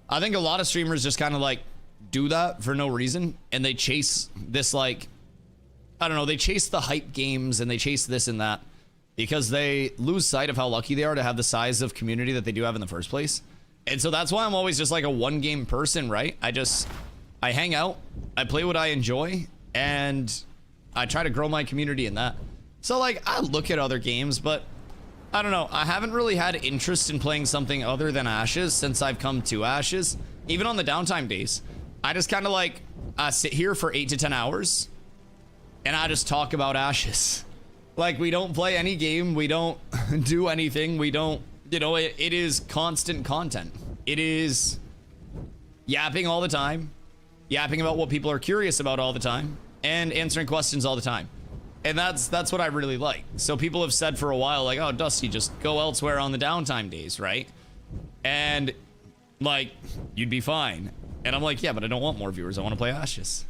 I think a lot of streamers just kind of like do that for no reason, and they chase this, like, I don't know, they chase the hype games and they chase this and that because they lose sight of how lucky they are to have the size of community that they do have in the first place. And so that's why I'm always just like a one game person, right? I hang out, I play what I enjoy, and I try to grow my community in that. So like, I look at other games, but I don't know. I haven't really had interest in playing something other than Ashes since I've come to Ashes. Even on the downtime days, I just kind of like sit here for 8 to 10 hours and I just talk about Ashes. Like, we don't play any game. We don't do anything. We don't, you know, it is constant content. It is yapping all the time, yapping about what people are curious about all the time, and answering questions all the time. And that's what I really like. So people have said for a while, like, oh, Dusty, just go elsewhere on the downtime days, right? And like, you'd be fine. And I'm like, yeah, but I don't want more viewers. I want to play Ashes.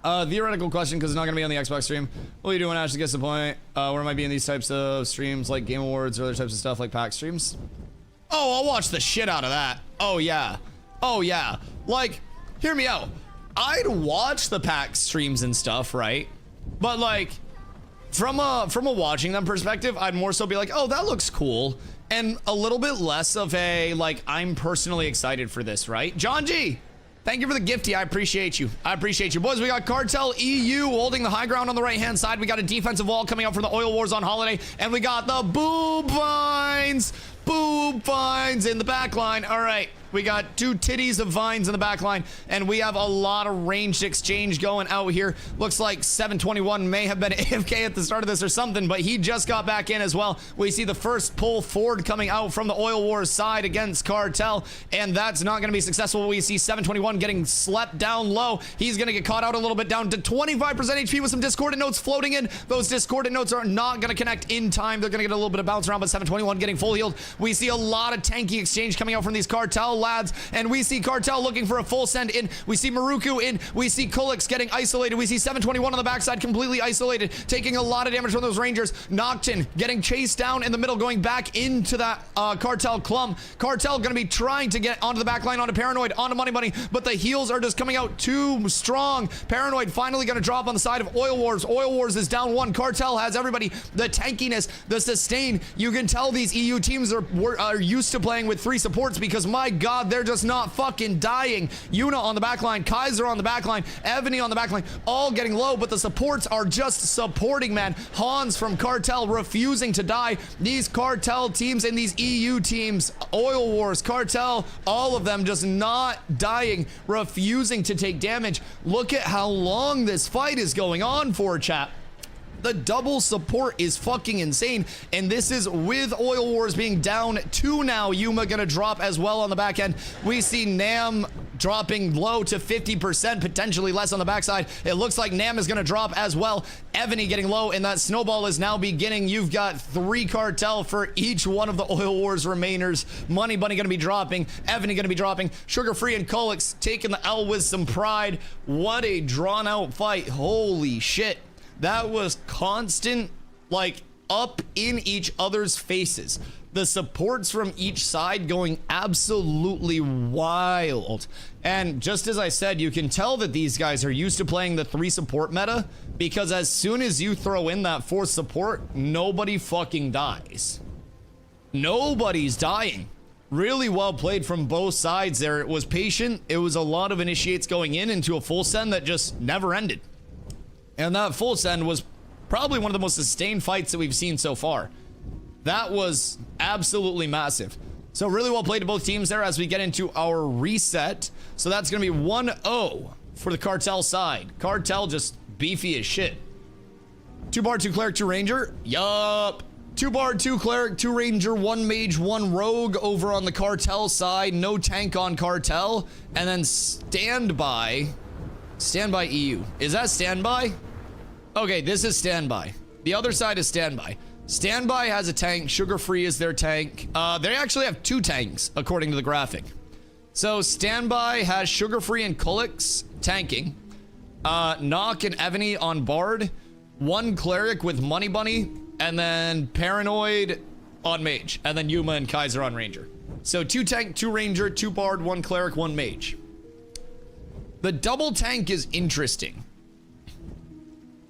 Theoretical question, because it's not going to be on the Xbox stream. What are you doing, Ashes? Gets the point. Where am I being these types of streams, like Game Awards or other types of stuff, like PAX streams? Oh, I'll watch the shit out of that. Oh, yeah. Oh, yeah. Like, hear me out. I'd watch the PAX streams and stuff, right? But like, from a watching them perspective, I'd more so be like, oh, that looks cool. And a little bit less of a, like, I'm personally excited for this, right? John G, thank you for the gifty. I appreciate you. I appreciate you. Boys, we got Cartel EU holding the high ground on the right-hand side. We got a defensive wall coming up from the Oil Wars on Holiday. And we got the boob vines in the back line. All right, We got two titties of vines in the back line, and we have a lot of ranged exchange going out here. Looks like 721 may have been AFK at the start of this or something, but he just got back in as well. We see the first pull forward coming out from the Oil Wars side against Cartel, and that's not going to be successful. We see 721 getting slept down low. He's going to get caught out a little bit, down to 25% HP with some discordant notes floating in. Those discordant notes are not going to connect in time. They're going to get a little bit of bounce around, but 721 getting full healed. We see a lot of tanky exchange coming out from these Cartel lads, and we see Cartel looking for a full send in. We see Maruku in. We see Kulix getting isolated. We see 721 on the backside completely isolated, taking a lot of damage from those Rangers. Nocton getting chased down in the middle, going back into that Cartel clump. Cartel going to be trying to get onto the back line, onto Paranoid, onto Money, but the heals are just coming out too strong. Paranoid finally going to drop on the side of Oil Wars. Oil Wars is down one. Cartel has everybody. The tankiness, the sustain. You can tell these EU teams are used to playing with three supports because, my God, they're just not fucking dying. Yuna on the back line, Kaiser on the back line, Ebony on the back line, all getting low, but the supports are just supporting, man. Hans from Cartel refusing to die. These Cartel teams and these EU teams, Oil Wars, Cartel, all of them just not dying, refusing to take damage. Look at how long this fight is going on for, chat. The double support is fucking insane, and this is with Oil Wars being down 2 now. Yuma gonna drop as well on the back end. We see Nam dropping low to 50%, potentially less on the backside. It looks like Nam is gonna drop as well. Ebony getting low, and that snowball is now beginning. You've got 3 Cartel for each one of the Oil Wars remainers. Money Bunny gonna be dropping, Ebony gonna be dropping, Sugar Free and Kulix taking the L with some pride. What a drawn out fight. Holy shit. That was constant, like, up in each other's faces. The supports from each side going absolutely wild. And just as I said, you can tell that these guys are used to playing the 3 support meta, because as soon as you throw in that 4th support, nobody fucking dies. Nobody's dying. Really well played from both sides there. It was patient. It was a lot of initiates going in into a full send that just never ended. And that full send was probably one of the most sustained fights that we've seen so far. That was absolutely massive. So really well played to both teams there as we get into our reset. So that's going to be 1-0 for the Cartel side. Cartel just beefy as shit. 2 Bard, 2 Cleric, 2 Ranger. Yup. 2 Bard, 2 Cleric, 2 Ranger, 1 Mage, 1 Rogue over on the Cartel side. No tank on Cartel. And then Standby EU. Is that Standby? Okay, this is Standby. The other side is Standby. Standby has a tank. Sugar Free is their tank. They actually have 2 tanks, according to the graphic. So Standby has Sugar Free and Kulix tanking. Nock and Ebony on Bard. 1 Cleric with Money Bunny. And then Paranoid on Mage. And then Yuma and Kaiser on Ranger. So 2 tank, 2 Ranger, 2 Bard, 1 Cleric, 1 Mage. The double tank is interesting.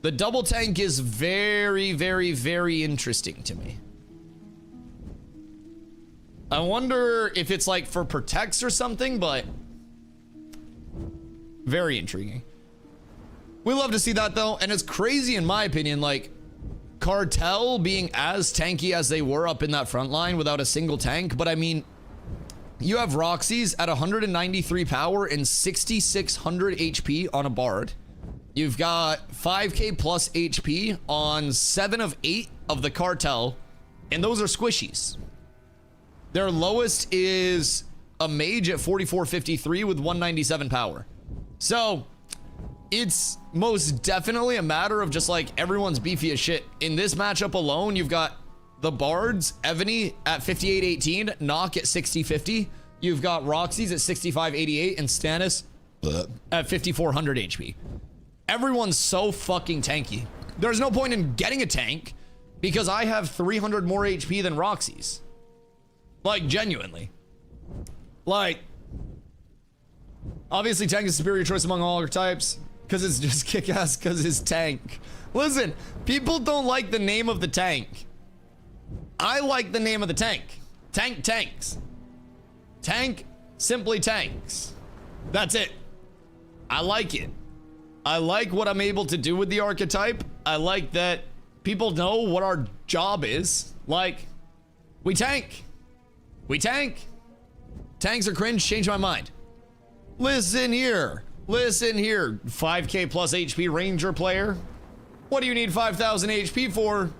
The double tank is very, very, very interesting to me. I wonder if it's like for protects or something, but very intriguing. We love to see that though, and it's crazy in my opinion, like Cartel being as tanky as they were up in that front line without a single tank, but I mean, you have Roxy's at 193 power and 6,600 HP on a Bard. You've got 5k plus HP on 7 of 8 of the Cartel, and those are squishies. Their lowest is a Mage at 4453 with 197 power. So it's most definitely a matter of just like everyone's beefy as shit. In this matchup alone, you've got the Bards, Ebony at 5818, Nock at 6050. You've got Roxy's at 6588 and Stannis at 5400 HP. Everyone's so fucking tanky. There's no point in getting a tank because I have 300 more HP than Roxy's. Like, genuinely. Like, obviously tank is superior choice among all archetypes because it's just kick-ass because it's tank. Listen, people don't like the name of the tank. I like the name of the tank. Tanks. Tank simply tanks. That's it. I like it. I like what I'm able to do with the archetype. I like that people know what our job is. Like, we tank. Tanks are cringe, change my mind. Listen here. Listen here, 5k plus HP ranger player. What do you need 5,000 HP for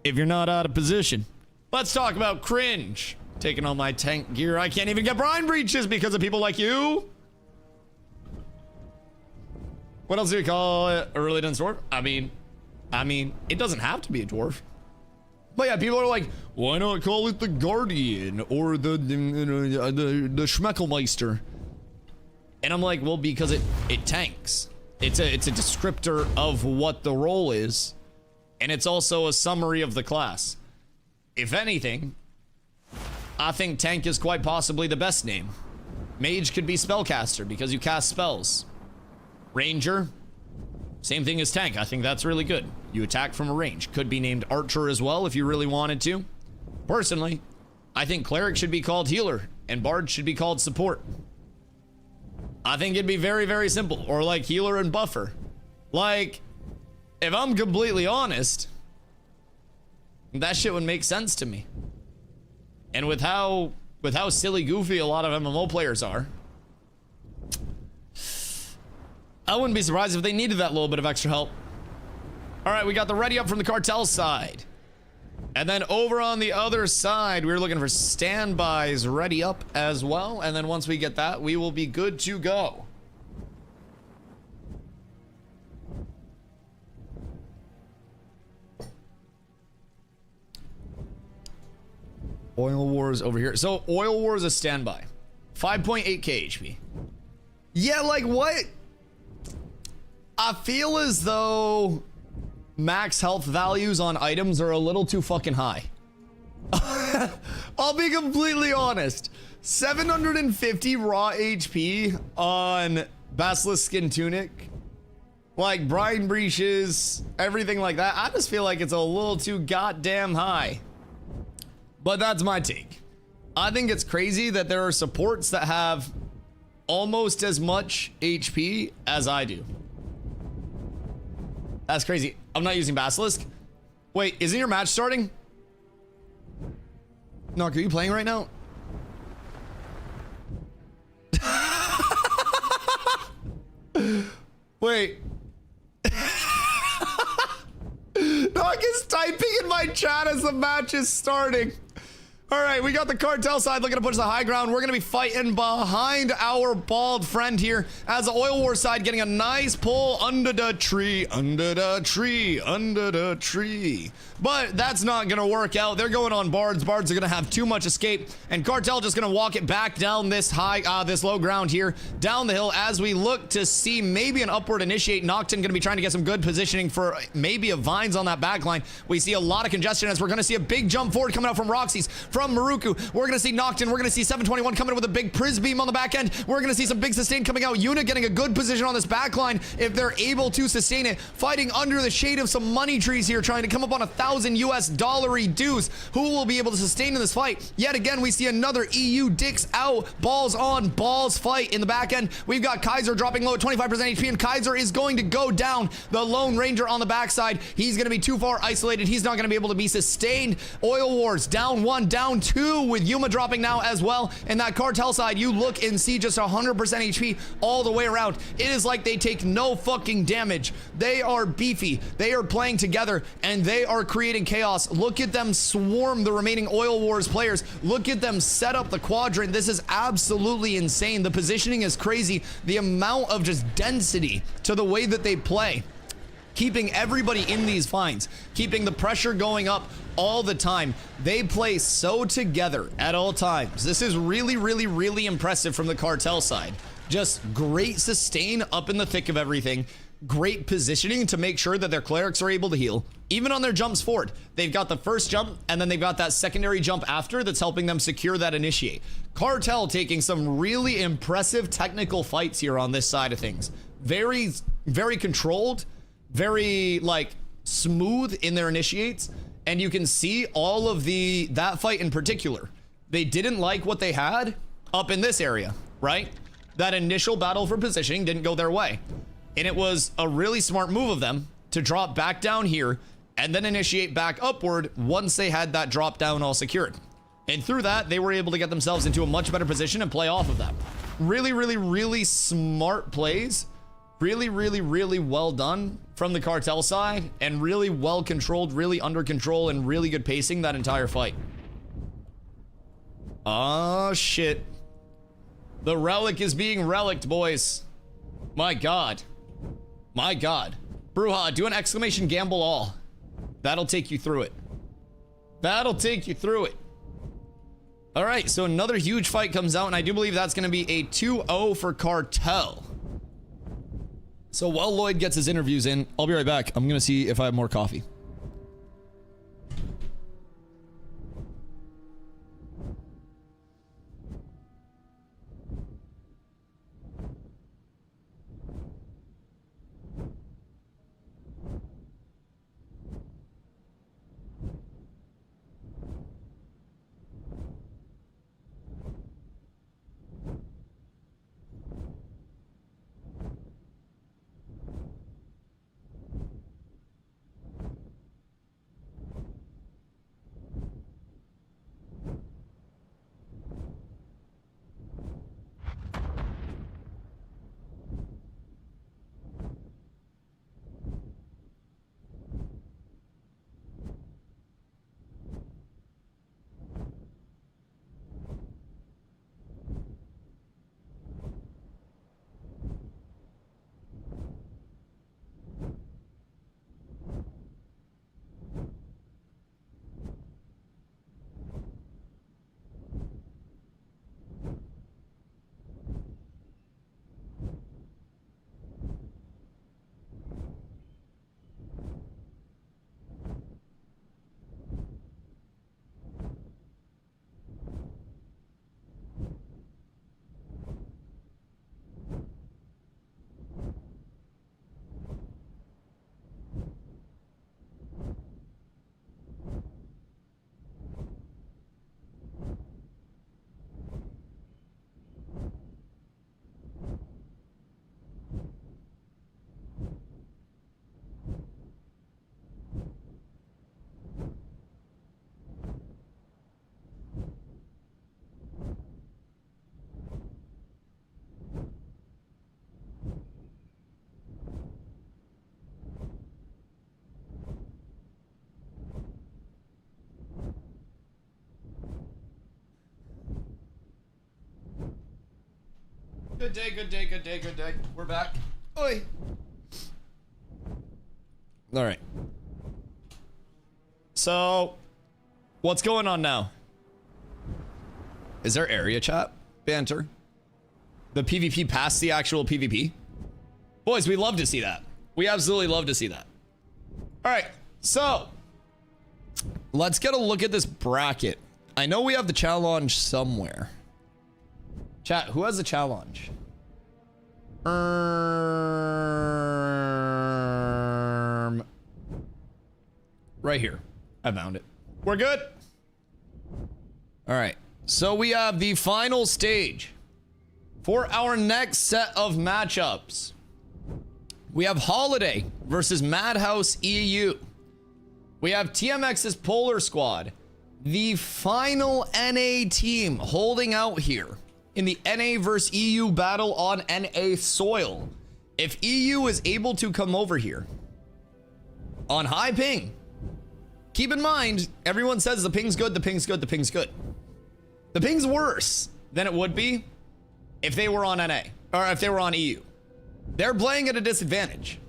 if you're not out of position? Let's talk about cringe. Taking all my tank gear. I can't even get brine breaches because of people like you. What else do we call it? A really dense dwarf? I mean, it doesn't have to be a dwarf. But yeah, people are like, why not call it the Guardian or the Schmeckelmeister? And I'm like, well, because it tanks. It's a descriptor of what the role is, and it's also a summary of the class. If anything, I think tank is quite possibly the best name. Mage could be spellcaster because you cast spells. Ranger, same thing as tank. I think that's really good. You attack from a range. Could be named archer as well if you really wanted to. Personally, I think cleric should be called healer and bard should be called support. I think it'd be very, very simple. Or like healer and buffer. Like, if I'm completely honest, that shit would make sense to me. And with how silly goofy a lot of MMO players are, I wouldn't be surprised if they needed that little bit of extra help. All right, we got the ready up from the cartel side. And then over on the other side, we're looking for standbys ready up as well. And then once we get that, we will be good to go. Oil Wars over here. So Oil Wars is standby. 5.8k HP. Yeah, like what? I feel as though max health values on items are a little too fucking high. I'll be completely honest. 750 raw HP on Basilisk Skin Tunic, like brine breaches, everything like that. I just feel like it's a little too goddamn high. But that's my take. I think it's crazy that there are supports that have almost as much HP as I do. That's crazy. I'm not using Basilisk. Wait, isn't your match starting? Knock, are you playing right now? Wait. Knock is typing in my chat as the match is starting. All right, we got the cartel side looking to push the high ground. We're going to be fighting behind our bald friend here as the Oil War side getting a nice pull under the tree, under the tree, under the tree. But that's not going to work out. They're going on bards. Bards are going to have too much escape, and cartel just going to walk it back down this this low ground here, down the hill as we look to see maybe an upward initiate. Nocton going to be trying to get some good positioning for maybe a Vines on that back line. We see a lot of congestion as we're going to see a big jump forward coming out from Roxy's, from Maruku. We're going to see Nocton. We're going to see 721 coming in with a big Priz beam on the back end. We're going to see some big sustain coming out. Yuna getting a good position on this back line if they're able to sustain it. Fighting under the shade of some money trees here, trying to come up on $1,000 US dollary dues. Who will be able to sustain in this fight? Yet again, we see another EU dicks out, balls on, balls fight in the back end. We've got Kaiser dropping low at 25% HP, and Kaiser is going to go down. The Lone Ranger on the backside, he's going to be too far isolated. He's not going to be able to be sustained. Oil Wars down 1, down 2 with Yuma dropping now as well. And that cartel side, you look and see just 100% HP all the way around. It is like they take no fucking damage. They are beefy. They are playing together, and they are creating chaos. Look at them swarm the remaining Oil Wars players. Look at them set up the quadrant. This is absolutely insane. The positioning is crazy. The amount of just density to the way that they play, keeping everybody in these finds, keeping the pressure going up all the time. They play so together at all times. This is really, really, really impressive from the cartel side. Just great sustain up in the thick of everything. Great positioning to make sure that their clerics are able to heal. Even on their jumps forward, they've got the first jump, and then they've got that secondary jump after that's helping them secure that initiate. Cartel taking some really impressive technical fights here on this side of things. Very, very controlled, very like smooth in their initiates, and you can see all of that fight in particular. They didn't like what they had up in this area, right? That initial battle for positioning didn't go their way. And it was a really smart move of them to drop back down here and then initiate back upward once they had that drop down all secured. And through that, they were able to get themselves into a much better position and play off of that. Really, really, really smart plays. Really, really, really well done from the cartel side, and really well controlled, really under control, and really good pacing that entire fight. Oh, shit. The relic is being relicked, boys. My God. My God. Bruja, do an exclamation gamble all. That'll take you through it. That'll take you through it. All right, so another huge fight comes out, and I do believe that's going to be a 2-0 for cartel. So while Lloyd gets his interviews in, I'll be right back. I'm going to see if I have more coffee. Good day, good day, good day, good day. We're back. Oi. All right. So, what's going on now? Is there area chat banter? The PvP past the actual PvP? Boys, we love to see that. We absolutely love to see that. All right, so let's get a look at this bracket. I know we have the challenge somewhere. Chat, who has the challenge? Right here. I found it. We're good. All right. So we have the final stage for our next set of matchups. We have Holiday versus Madhouse EU. We have TMX's Polar Squad, the final NA team holding out here in the NA versus EU battle on NA soil. If EU is able to come over here on high ping, keep in mind, everyone says the ping's good, the ping's good, the ping's good. The ping's worse than it would be if they were on NA, or if they were on EU. They're playing at a disadvantage,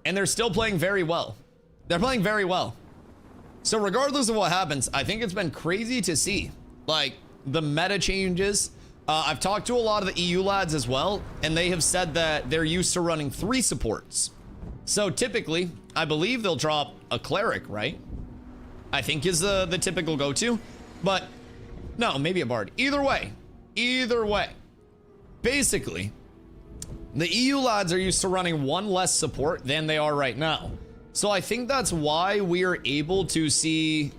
and they're still playing very well. They're playing very well. So regardless of what happens, I think it's been crazy to see, like, the meta changes. I've talked to a lot of the EU lads as well, and they have said that they're used to running 3 supports. So typically, I believe they'll drop a cleric, right? I think is the typical go-to, but no, maybe a bard. Either way, basically, the EU lads are used to running 1 less support than they are right now. So I think that's why we are able to see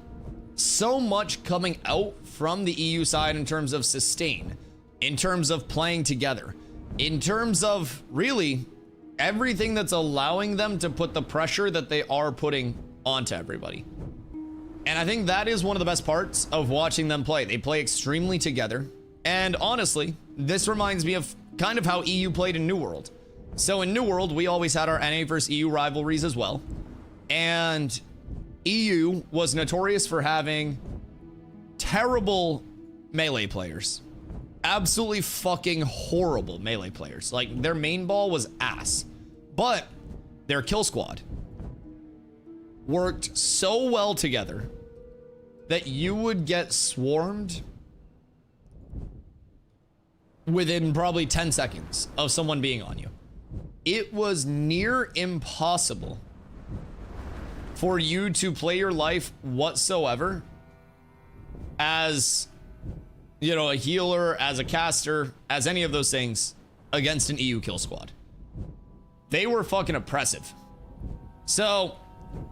so much coming out from the EU side in terms of sustain, in terms of playing together, in terms of really everything that's allowing them to put the pressure that they are putting onto everybody. And I think that is one of the best parts of watching them play. They play extremely together. And honestly, this reminds me of kind of how EU played in New World. So in New World, we always had our NA versus EU rivalries as well. And EU was notorious for having terrible melee players. Absolutely fucking horrible melee players. Like, their main ball was ass. But their kill squad worked so well together that you would get swarmed within probably 10 seconds of someone being on you. It was near impossible for you to play your life whatsoever as, you know, a healer, as a caster, as any of those things against an EU kill squad. They were fucking oppressive. So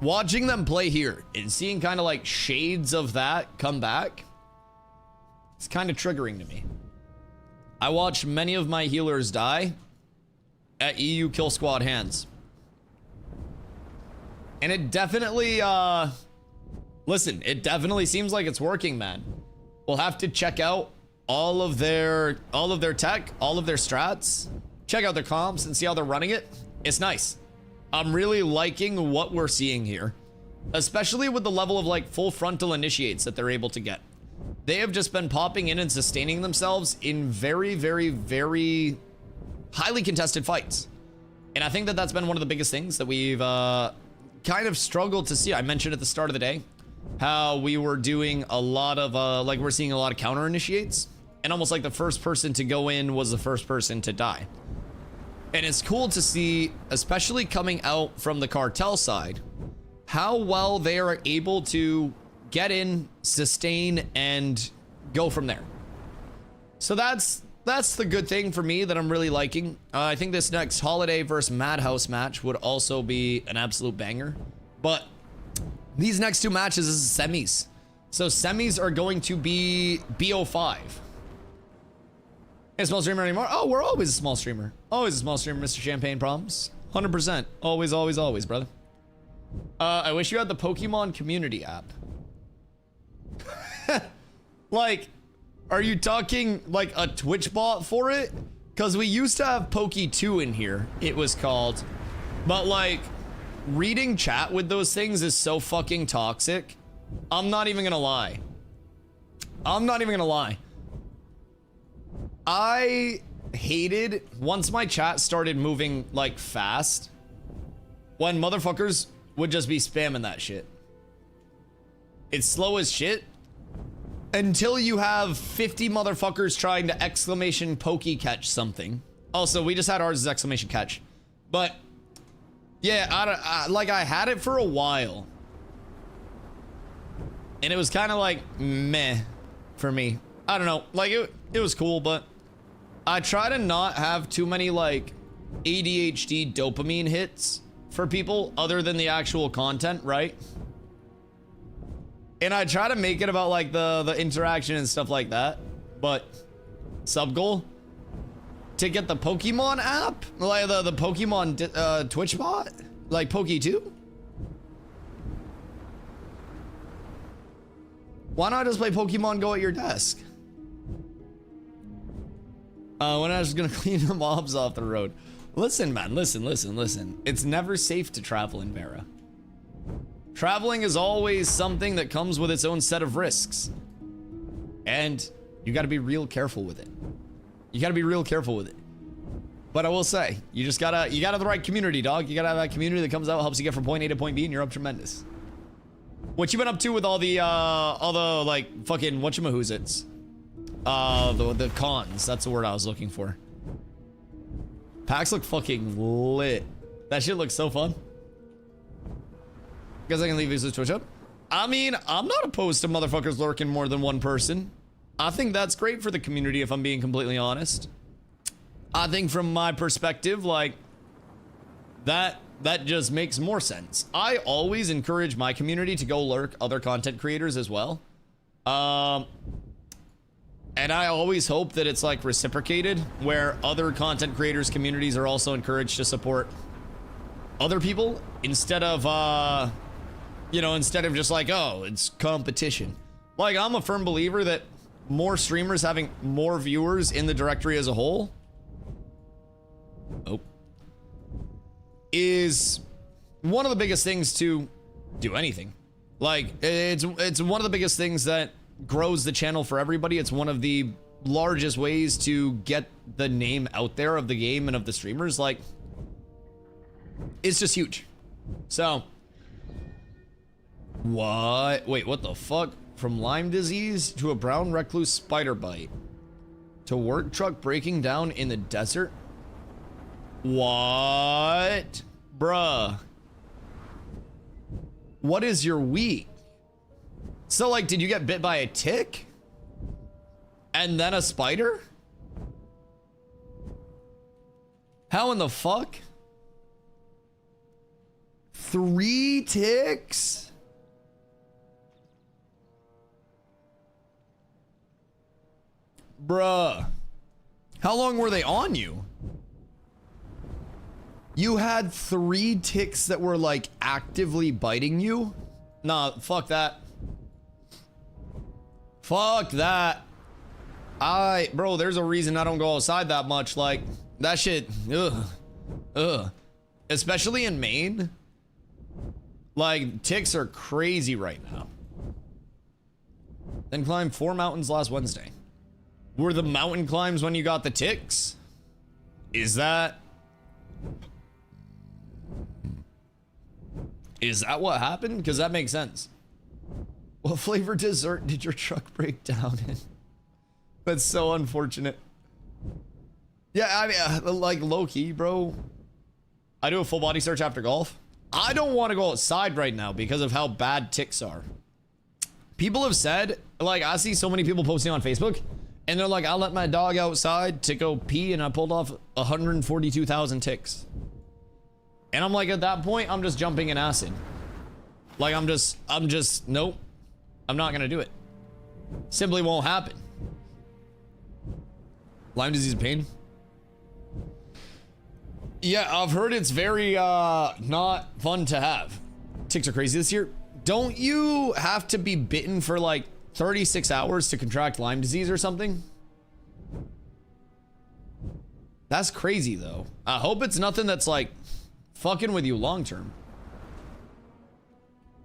watching them play here and seeing kind of like shades of that come back, it's kind of triggering to me. I watched many of my healers die at EU kill squad hands. And it definitely, listen, it definitely seems like it's working, man. We'll have to check out all of their tech, all of their strats, check out their comps and see how they're running it. It's nice. I'm really liking what we're seeing here, especially with the level of like full frontal initiates that they're able to get. They have just been popping in and sustaining themselves in very, very, very highly contested fights. And I think that that's been one of the biggest things that we've kind of struggled to see. I mentioned at the start of the day how we were doing a lot of like we're seeing a lot of counter initiates, and almost like the first person to go in was the first person to die. And it's cool to see, especially coming out from the cartel side, how well they are able to get in, sustain, and go from there. So that's the good thing for me that I'm really liking. I think this next Holiday versus Madhouse match would also be an absolute banger. But these next two matches is semis. So semis are going to be BO5. Hey, small streamer anymore? Oh, we're always a small streamer. Always a small streamer, Mr. Champagne Problems. 100%. Always, always, always, brother. I wish you had the Pokemon community app. Like, are you talking like a Twitch bot for it? Because we used to have Poke2 in here, it was called. But like, reading chat with those things is so fucking toxic. I'm not even gonna lie. I'm not even gonna lie. I hated once my chat started moving like fast, when motherfuckers would just be spamming that shit. It's slow as shit until you have 50 motherfuckers trying to exclamation poke catch something. Also, we just had ours as exclamation catch. But yeah, I had it for a while, and it was kind of like meh for me. I don't know, like it was cool, but I try to not have too many like ADHD dopamine hits for people other than the actual content, right? And I try to make it about like the interaction and stuff like that. But sub goal to get the Pokemon app, like the Pokemon Twitch bot, like Poke2. Why not just play Pokemon Go at your desk? When I was gonna clean the mobs off the road. Listen, man, listen. It's never safe to travel in Vera. Traveling is always something that comes with its own set of risks. And you gotta be real careful with it. You gotta be real careful with it. But I will say, you gotta have the right community, dog. You gotta have that community that comes out, helps you get from point A to point B, and you're up tremendous. What you been up to with all the like fucking whatchamahoozits? The cons, that's the word I was looking for. Packs look fucking lit. That shit looks so fun. Guess I can leave his Twitch up. I mean, I'm not opposed to motherfuckers lurking more than one person. I think that's great for the community, if I'm being completely honest. I think from my perspective, like, that just makes more sense. I always encourage my community to go lurk other content creators as well. And I always hope that it's like reciprocated, where other content creators' communities are also encouraged to support other people instead of You know, instead of just like, oh, it's competition. Like, I'm a firm believer that more streamers having more viewers in the directory as a whole is one of the biggest things to do anything. Like, it's one of the biggest things that grows the channel for everybody. It's one of the largest ways to get the name out there of the game and of the streamers. Like, it's just huge. So, what? Wait, what the fuck? From Lyme disease to a brown recluse spider bite to work truck breaking down in the desert? What? Bruh. What is your week? So, like, did you get bit by a tick? And then a spider? How in the fuck? 3 ticks? Bruh. How long were they on you? You had 3 ticks that were like actively biting you? Nah, fuck that. Fuck that. Bro, there's a reason I don't go outside that much. Like, that shit, ugh. Especially in Maine. Like, ticks are crazy right now. Then climbed 4 mountains last Wednesday. Were the mountain climbs when you got the ticks? Is that what happened? Because that makes sense. What flavor dessert did your truck break down in? That's so unfortunate. Yeah, I mean, like, low-key, bro. I do a full body search after golf. I don't want to go outside right now because of how bad ticks are. People have said, like, I see so many people posting on Facebook, and they're like, I let my dog outside to go pee, and I pulled off 142,000 ticks. And I'm like, at that point, I'm just jumping in acid. Like, I'm just, nope. I'm not gonna do it. Simply won't happen. Lyme disease pain? Yeah, I've heard it's very, not fun to have. Ticks are crazy this year. Don't you have to be bitten for, like, 36 hours to contract Lyme disease or something? That's crazy, though. I hope it's nothing that's, like, fucking with you long term.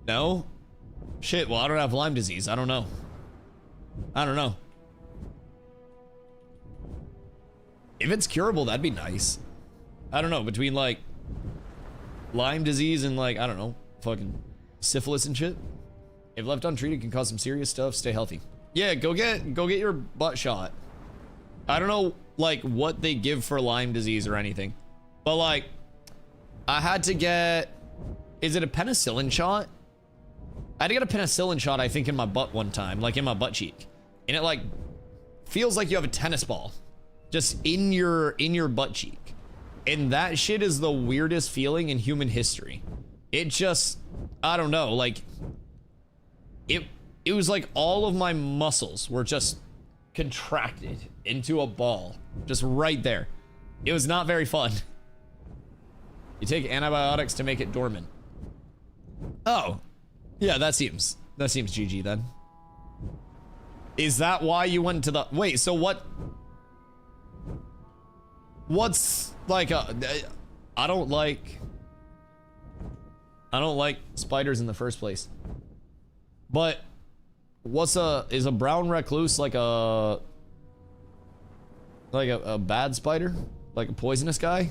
No? Shit, well, I don't have Lyme disease. I don't know. If it's curable, that'd be nice. I don't know, between, like, Lyme disease and, like, I don't know, fucking syphilis and shit. If left untreated, can cause some serious stuff. Stay healthy. Yeah, go get your butt shot. I don't know, like, what they give for Lyme disease or anything, but, like, I had to get, is it a penicillin shot? I had to get a penicillin shot, I think, in my butt one time, like in my butt cheek, and it, like, feels like you have a tennis ball just in your butt cheek, and that shit is the weirdest feeling in human history. It just, I don't know, like, it was like all of my muscles were just contracted into a ball, just right there. It was not very fun. You take antibiotics to make it dormant. Oh, yeah, that seems GG then. Is that why you went to the, wait, so what's like I don't like spiders in the first place. But is a brown recluse like a bad spider? Like a poisonous guy?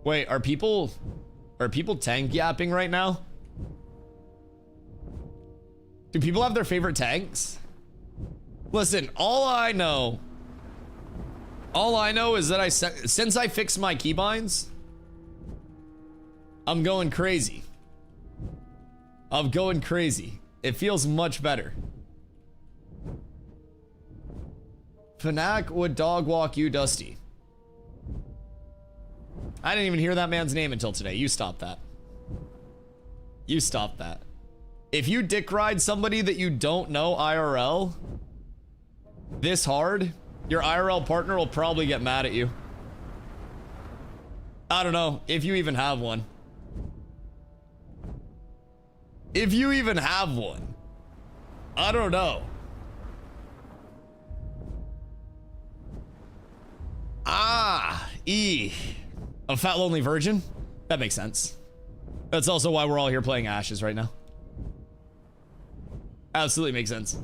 Wait, are people tank yapping right now? Do people have their favorite tanks? Listen, all I know is that since I fixed my keybinds, I'm going crazy. It feels much better. Fnac would dog walk you, Dusty. I didn't even hear that man's name until today. You stop that. If you dick ride somebody that you don't know IRL this hard, your IRL partner will probably get mad at you. I don't know if you even have one. If you even have one. I don't know. A fat lonely virgin? That makes sense. That's also why we're all here playing Ashes right now. Absolutely makes sense.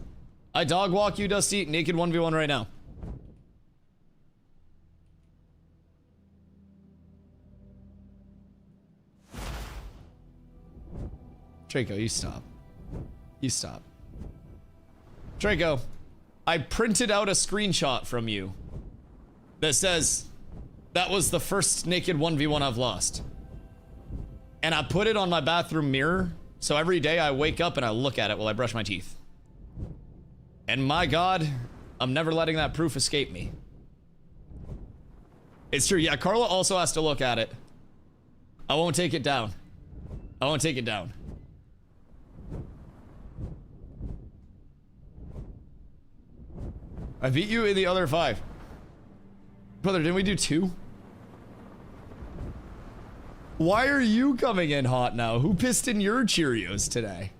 I dog walk you, Dusty. Naked 1v1 right now. Draco, you stop. You stop. Draco, I printed out a screenshot from you that says that was the first naked 1v1 I've lost. And I put it on my bathroom mirror, so every day I wake up and I look at it while I brush my teeth. And my God, I'm never letting that proof escape me. It's true, yeah, Carla also has to look at it. I won't take it down. I won't take it down. I beat you in the other 5. Brother, didn't we do 2? Why are you coming in hot now? Who pissed in your Cheerios today?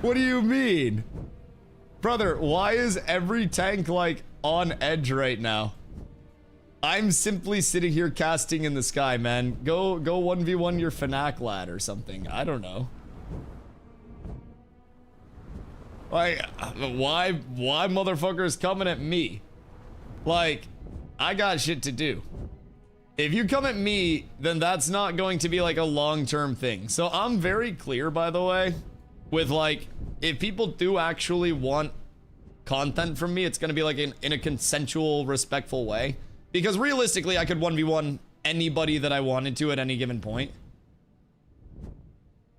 What do you mean? Brother, why is every tank like on edge right now? I'm simply sitting here casting in the sky, man. Go 1v1 your Fnac lad or something. I don't know. Like, why motherfuckers coming at me? Like, I got shit to do. If you come at me, then that's not going to be like a long-term thing. So I'm very clear, by the way, with like, if people do actually want content from me, it's gonna be like in a consensual, respectful way. Because realistically, I could 1v1 anybody that I wanted to at any given point.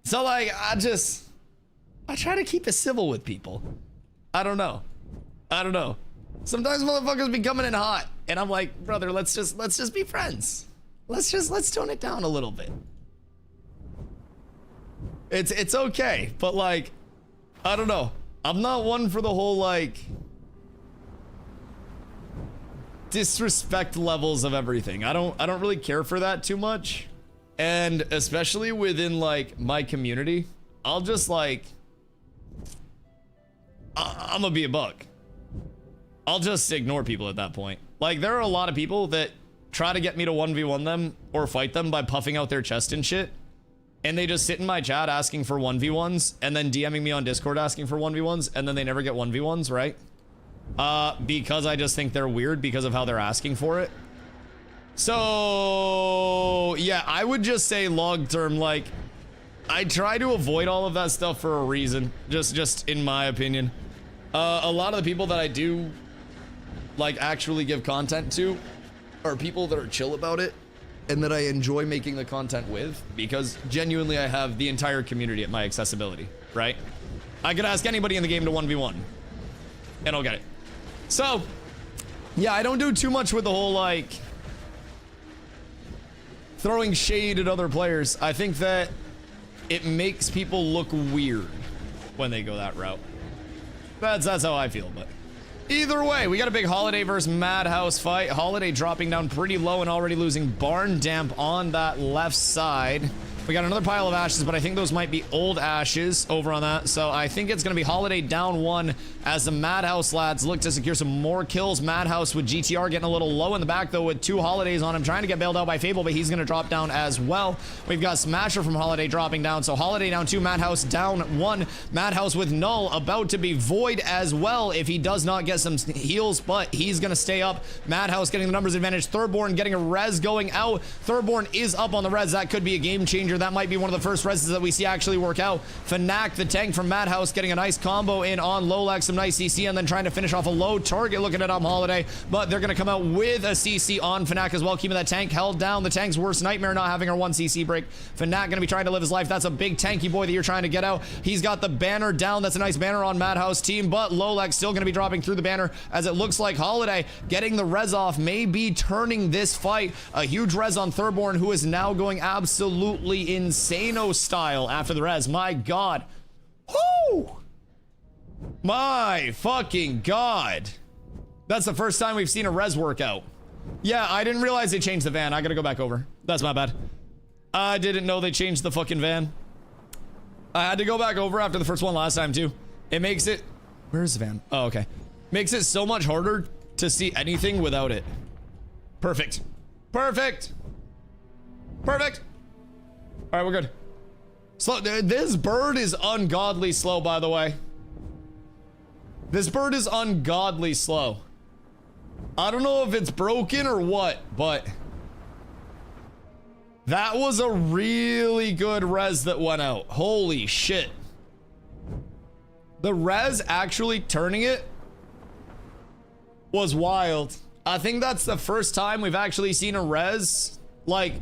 So like, I try to keep it civil with people. I don't know. Sometimes motherfuckers be coming in hot, and I'm like, brother, let's just be friends. Let's tone it down a little bit. It's okay, but like, I don't know. I'm not one for the whole like disrespect levels of everything. I don't really care for that too much. And especially within like my community, I'll just like I'm gonna be a buck. I'll just ignore people at that point. Like, there are a lot of people that try to get me to 1v1 them or fight them by puffing out their chest and shit. And they just sit in my chat asking for 1v1s and then DMing me on Discord asking for 1v1s, and then they never get 1v1s, right? Because I just think they're weird because of how they're asking for it. So, yeah, I would just say long term, like, I try to avoid all of that stuff for a reason, just in my opinion. A lot of the people that I do like actually give content to are people that are chill about it and that I enjoy making the content with, because genuinely I have the entire community at my accessibility, right? I could ask anybody in the game to 1v1 and I'll get it. So yeah, I don't do too much with the whole like throwing shade at other players. I think that it makes people look weird when they go that route. That's how I feel, but either way, we got a big Holiday versus Madhouse fight. Holiday dropping down pretty low and already losing Barn Damp on that left side. We got another pile of ashes, but I think those might be old ashes over on that. So I think it's going to be Holiday down 1 as the Madhouse lads look to secure some more kills. Madhouse with GTR getting a little low in the back, though, with 2 Holidays on him, trying to get bailed out by Fable, but he's going to drop down as well. We've got Smasher from Holiday dropping down. So Holiday down 2, Madhouse down 1. Madhouse with Null about to be Void as well if he does not get some heals, but he's going to stay up. Madhouse getting the numbers advantage. Thirdborn getting a res going out. Thirdborn is up on the res. That could be a game changer. That might be one of the first reses that we see actually work out. Fnac, the tank from Madhouse, getting a nice combo in on Lolac, some nice CC, and then trying to finish off a low target looking at Holiday, but they're going to come out with a CC on Fnac as well, keeping that tank held down. The tank's worst nightmare, not having her 1 CC break. Fnac going to be trying to live his life. That's a big tanky boy that you're trying to get out. He's got the banner down. That's a nice banner on Madhouse team, but Lolac still going to be dropping through the banner as it looks like Holiday getting the res off, may be turning this fight. A huge res on Thirdborn, who is now going absolutely insano style after the res. My God. Whoo! My fucking God. That's the first time we've seen a res workout. Yeah, I didn't realize they changed the van. I gotta go back over. That's my bad. I didn't know they changed the fucking van. I had to go back over after the first one last time too. It makes it... Where's the van? Oh, okay. Makes it so much harder to see anything without it. Perfect. Perfect. Perfect. All right, we're good. Slow. This bird is ungodly slow, by the way. This bird is ungodly slow. I don't know if it's broken or what, but that was a really good res that went out. Holy shit. The res actually turning it was wild. I think that's the first time we've actually seen a res like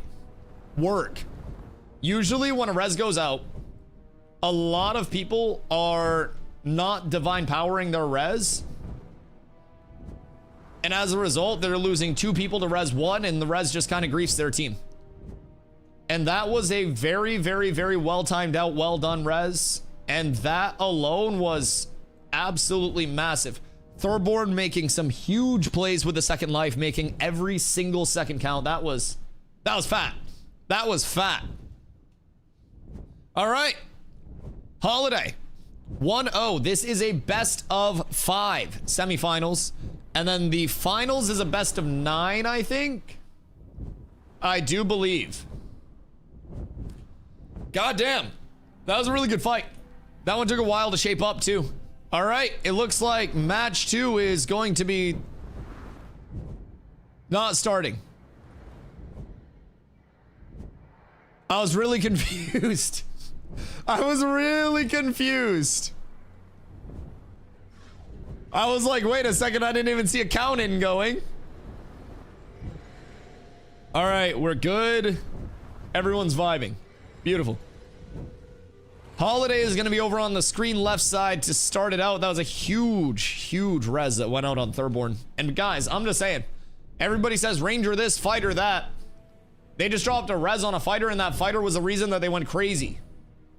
work. Usually when a res goes out, a lot of people are not divine powering their res. And as a result, they're losing 2 people to res 1, and the res just kind of griefs their team. And that was a very, very, very well timed out, well done res. And that alone was absolutely massive. Thorborn making some huge plays with the second life, making every single second count. That was fat. That was fat. All right. Holiday. 1-0. This is a best of 5 semifinals. And then the finals is a best of 9, I think. I do believe. God damn. That was a really good fight. That one took a while to shape up too. All right. It looks like match 2 is going to be not starting. I was really confused. I was really confused. I was like, wait a second, I didn't even see a count in going. All right, we're good. Everyone's vibing. Beautiful. Holiday is going to be over on the screen left side to start it out. That was a huge, huge res that went out on Thorborn. And guys, I'm just saying, everybody says Ranger this, fighter that. They just dropped a res on a fighter, and that fighter was the reason that they went crazy.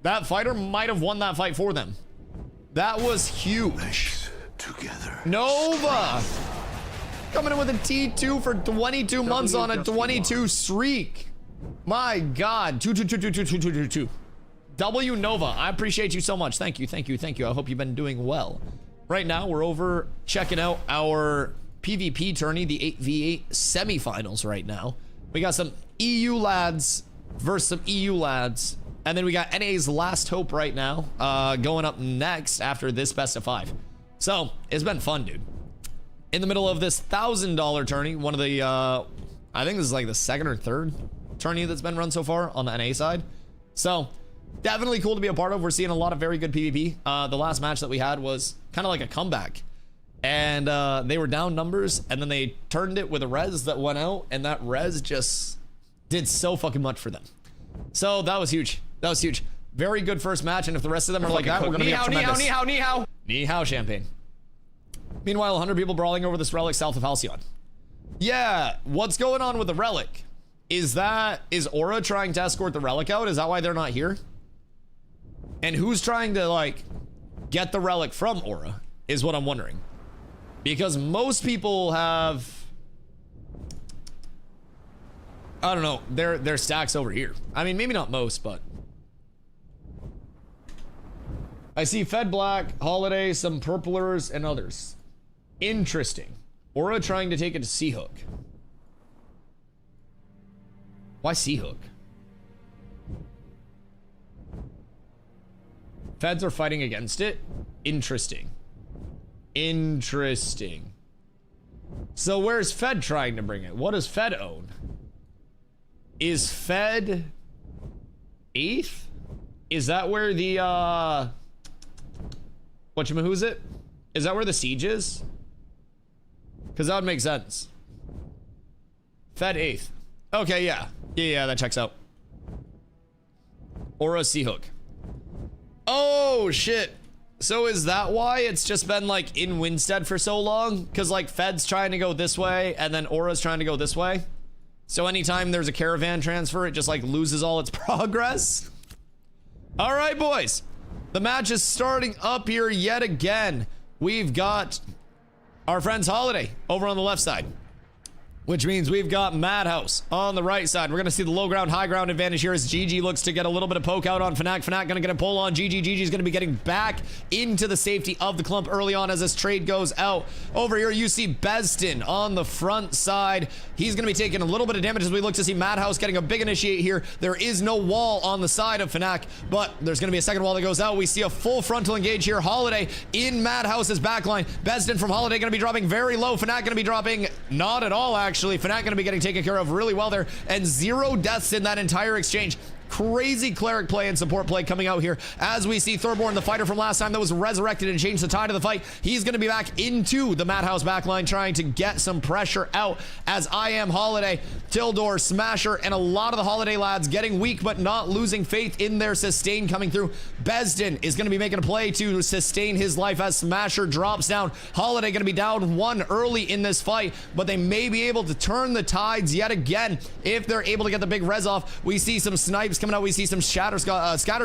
That fighter might have won that fight for them. That was huge. Together. Nova coming in with a T2 for 22 months on a 22 streak. My God. 2. W Nova, I appreciate you so much. Thank you, thank you, thank you. I hope you've been doing well. Right now, we're over checking out our PvP tourney, the 8v8 semifinals right now. We got some EU lads versus some EU lads. And then we got NA's Last Hope right now, going up next after this best of 5. So, it's been fun, dude. In the middle of this $1,000 tourney, one of the, I think this is like the 2nd or 3rd tourney that's been run so far on the NA side. So, definitely cool to be a part of. We're seeing a lot of very good PvP. The last match that we had was kind of like a comeback. And they were down numbers, and then they turned it with a res that went out, and that res just did so fucking much for them. So, that was huge. That was huge. Very good first match, and if the rest of them are like that, we're gonna be tremendous. Ni hao, champagne. Meanwhile, 100 people brawling over this relic south of Halcyon. Yeah, what's going on with the relic? Is Aura trying to escort the relic out? Is that why they're not here? And who's trying to, like, get the relic from Aura, is what I'm wondering. Because most people have... I don't know, their stacks over here. I mean, maybe not most, but... I see Fed Black, Holiday, some Purplers, and others. Interesting. Aura trying to take it to Seahook. Why Seahook? Feds are fighting against it? Interesting. Interesting. So where's Fed trying to bring it? What does Fed own? Is Fed 8th? Is that where the, who's it? Is that where the siege is? Because that would make sense. Fed 8th. Okay, yeah. Yeah, that checks out. Aura Seahook. Oh, shit. So is that why it's just been, like, in Winstead for so long? Because, like, Fed's trying to go this way, and then Aura's trying to go this way? So anytime there's a caravan transfer, it just, like, loses all its progress? All right, boys. The match is starting up here yet again. We've got our friends Holiday over on the left side. which means we've got Madhouse on the right side. We're going to see the low ground, high ground advantage here as GG looks to get a little bit of poke out on Fnac. Fnac going to get a pull on GG. GG's going to be getting back into the safety of the clump early on as this trade goes out. Over here, you see Beston on the front side. He's going to be taking a little bit of damage as we look to see Madhouse getting a big initiate here. There is no wall on the side of Fnac, but there's going to be a second wall that goes out. We see a full frontal engage here. Holiday in Madhouse's backline. Beston from Holiday going to be dropping very low. Fnac going to be dropping not at all, actually. Fnac going to be getting taken care of really well there, and 0 deaths in that entire exchange. Crazy cleric play and support play coming out here as we see Thurborn, the fighter from last time that was resurrected and changed the tide of the fight. He's going to be back into the Madhouse backline trying to get some pressure out as I am Holiday, Tildor, Smasher, and a lot of the Holiday lads getting weak but not losing faith in their sustain coming through. Besden is going to be making a play to sustain his life as Smasher drops down. Holiday going to be down 1 early in this fight, but they may be able to turn the tides yet again if they're able to get the big res off. We see some snipes coming out. We see some scatter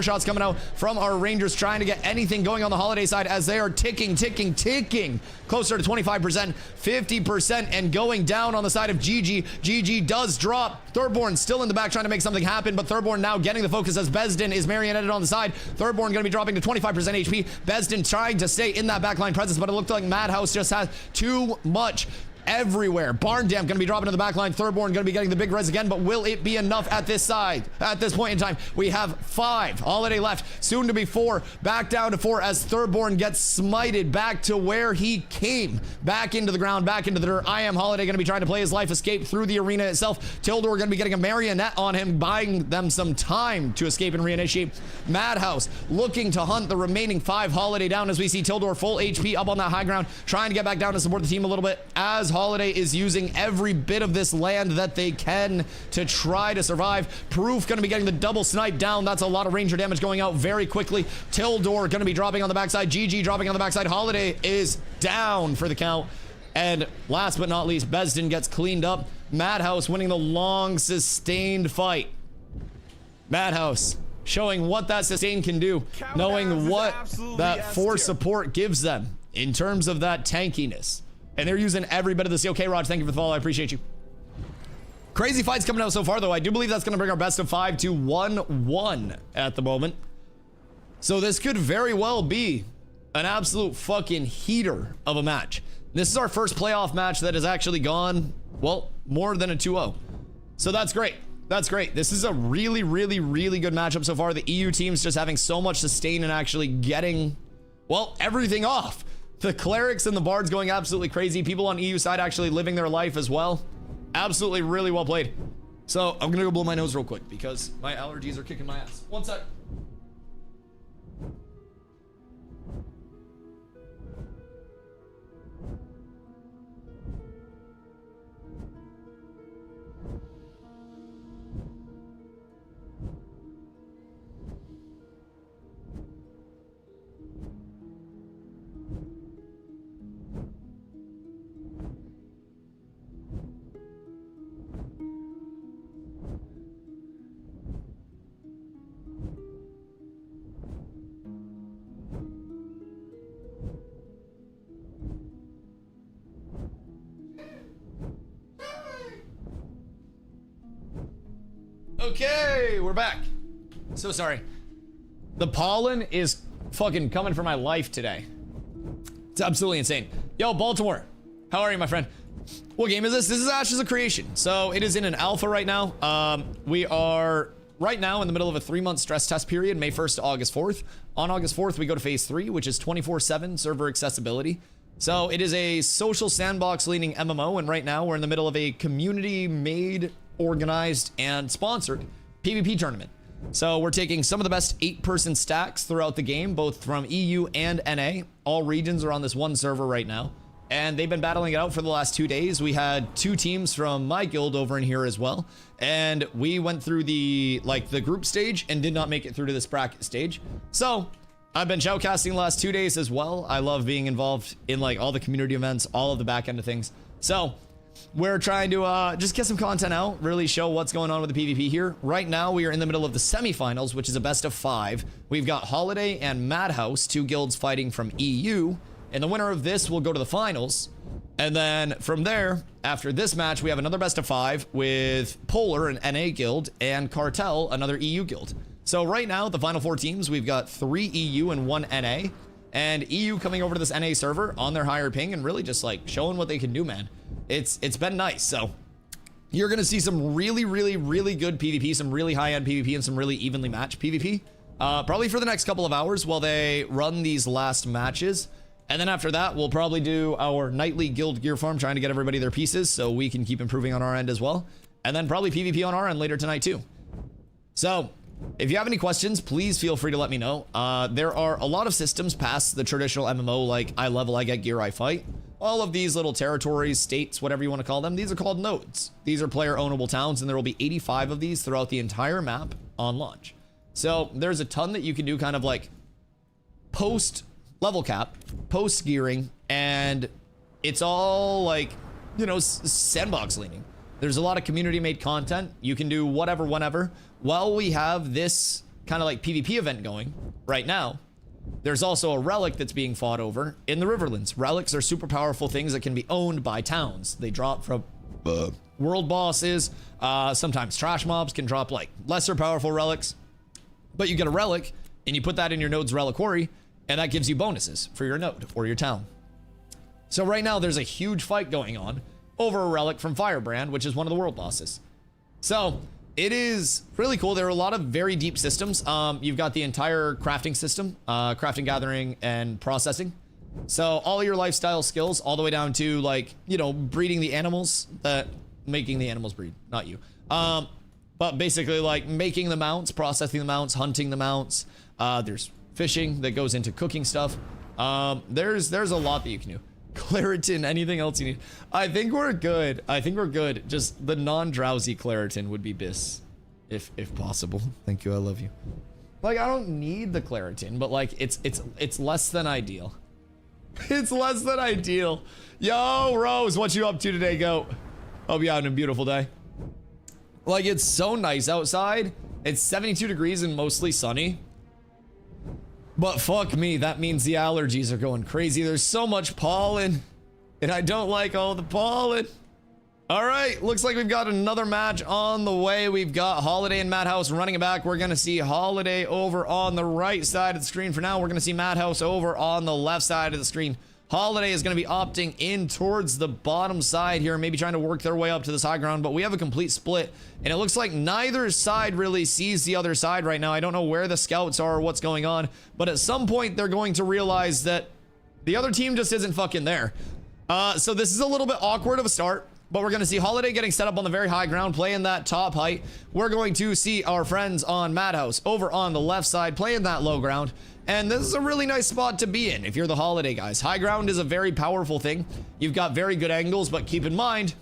shots coming out from our Rangers trying to get anything going on the Holiday side as they are ticking closer to 25%, 50%, and going down on the side of GG. GG does drop. Thurborn still in the back trying to make something happen, but Thurborn now getting the focus as Besden is marionetted on the side. Thurborn going to be dropping to 25% HP. Besden trying to stay in that backline presence, but it looked like Madhouse just has too much everywhere. Barn Dam going to be dropping to the back line. Thurborn going to be getting the big res again, but will it be enough at this side? At this point in time, we have 5 Holiday left, soon to be 4, back down to 4 as Thurborn gets smited back to where he came, back into the ground, back into the dirt. I am Holiday going to be trying to play his life escape through the arena itself. Tildor going to be getting a marionette on him, buying them some time to escape and reinitiate. Madhouse looking to hunt the remaining 5 Holiday down as we see Tildor full HP up on that high ground, trying to get back down to support the team a little bit as Holiday is using every bit of this land that they can to try to survive. Proof going to be getting the double snipe down. That's a lot of Ranger damage going out very quickly. Tildor going to be dropping on the backside. GG dropping on the backside. Holiday is down for the count. And last but not least, Besden gets cleaned up. Madhouse winning the long sustained fight. Madhouse showing what that sustain can do, knowing what that force support gives them in terms of that tankiness. And they're using every bit of this. Okay, Raj, thank you for the follow. I appreciate you. Crazy fights coming out so far, though. I do believe that's going to bring our best of 5 to 1-1 at the moment. So this could very well be an absolute fucking heater of a match. This is our first playoff match that has actually gone, well, more than a 2-0. So that's great. That's great. This is a really, really, really good matchup so far. The EU team's just having so much sustain and actually getting, well, everything off. The clerics and the bards going absolutely crazy. People on EU side actually living their life as well. Absolutely really well played. So I'm gonna go blow my nose real quick because my allergies are kicking my ass. One sec. Okay, we're back. So sorry. The pollen is fucking coming for my life today. It's absolutely insane. Yo, Baltimore. How are you, my friend? What game is this? This is Ashes of Creation. So it is in an alpha right now. We are right now in the middle of a 3-month stress test period, May 1st to August 4th. On August 4th, we go to phase 3, which is 24/7 server accessibility. So it is a social sandbox leaning MMO, and right now we're in the middle of a community made, organized, and sponsored PvP tournament. So we're taking some of the best 8-person stacks throughout the game, both from EU and NA. All regions are on this one server right now, and they've been battling it out for the last 2 days. We had 2 teams from my guild over in here as well, and we went through the group stage and did not make it through to this bracket stage. So I've been shoutcasting the last 2 days as well. I love being involved in like all the community events, all of the back end of things. So we're trying to just get some content out, really show what's going on with the PvP here. Right now, we are in the middle of the semifinals, which is a best of 5. We've got Holiday and Madhouse, 2 guilds fighting from EU, And the winner of this will go to the finals. And then from there, after this match, we have another best of 5 with Polar, an NA guild, and Cartel, another EU guild. So right now, the final 4 teams, we've got 3 EU and 1 NA. And EU coming over to this NA server on their higher ping and really just like showing what they can do, man. It's been nice. So you're going to see some really good PvP, some really high-end PvP, and some really evenly matched PvP. Probably for the next couple of hours while they run these last matches. And then after that, we'll probably do our nightly guild gear farm, trying to get everybody their pieces so we can keep improving on our end as well. And then probably PvP on our end later tonight too. So if you have any questions, please feel free to let me know. There are a lot of systems past the traditional MMO, like I level, I get gear, I fight. All of these little territories, states, whatever you want to call them, these are called nodes. These are player ownable towns, and there will be 85 of these throughout the entire map on launch. So there's a ton that you can do kind of like post level cap, post gearing, and it's all like, you know, sandbox leaning. There's a lot of community made content. You can do whatever, whenever. While we have this kind of like PvP event going right now, there's also a relic that's being fought over in the Riverlands. Relics are super powerful things that can be owned by towns. They drop from world bosses. Sometimes trash mobs can drop like lesser powerful relics. But you get a relic and you put that in your node's reliquary, and that gives you bonuses for your node or your town. So right now there's a huge fight going on over a relic from Firebrand, which is one of the world bosses. So it is really cool. There are a lot of very deep systems. You've got the entire crafting system, crafting, gathering, and processing. So all your lifestyle skills, all the way down to like, you know, breeding the animals, making the animals breed, not you. But basically like making the mounts, processing the mounts, hunting the mounts. There's fishing that goes into cooking stuff. There's a lot that you can do. Claritin, anything else you need? I think we're good. I think we're good. Just the non-drowsy Claritin would be bis, if possible. Thank you. I love you. Like, I don't need the Claritin, but like it's less than ideal. It's less than ideal. Yo, Rose, what you up to today, goat? Hope you're having a beautiful day. Like, it's so nice outside. It's 72 degrees and mostly sunny. But fuck me, that means the allergies are going crazy. There's so much pollen, and I don't like all the pollen. All right, looks like we've got another match on the way. We've got Holiday and Madhouse running it back. We're going to see Holiday over on the right side of the screen. For now, we're going to see Madhouse over on the left side of the screen. Holiday is going to be opting in towards the bottom side here, maybe trying to work their way up to this high ground, but we have a complete split, and it looks like neither side really sees the other side right now. I don't know where the scouts are or what's going on, but at some point they're going to realize that the other team just isn't fucking there. So this is a little bit awkward of a start, but we're going to see Holiday getting set up on the very high ground, playing that top height. We're going to see our friends on Madhouse over on the left side playing that low ground. And this is a really nice spot to be in if you're the Holiday guys. High ground is a very powerful thing. You've got very good angles, but keep in mind,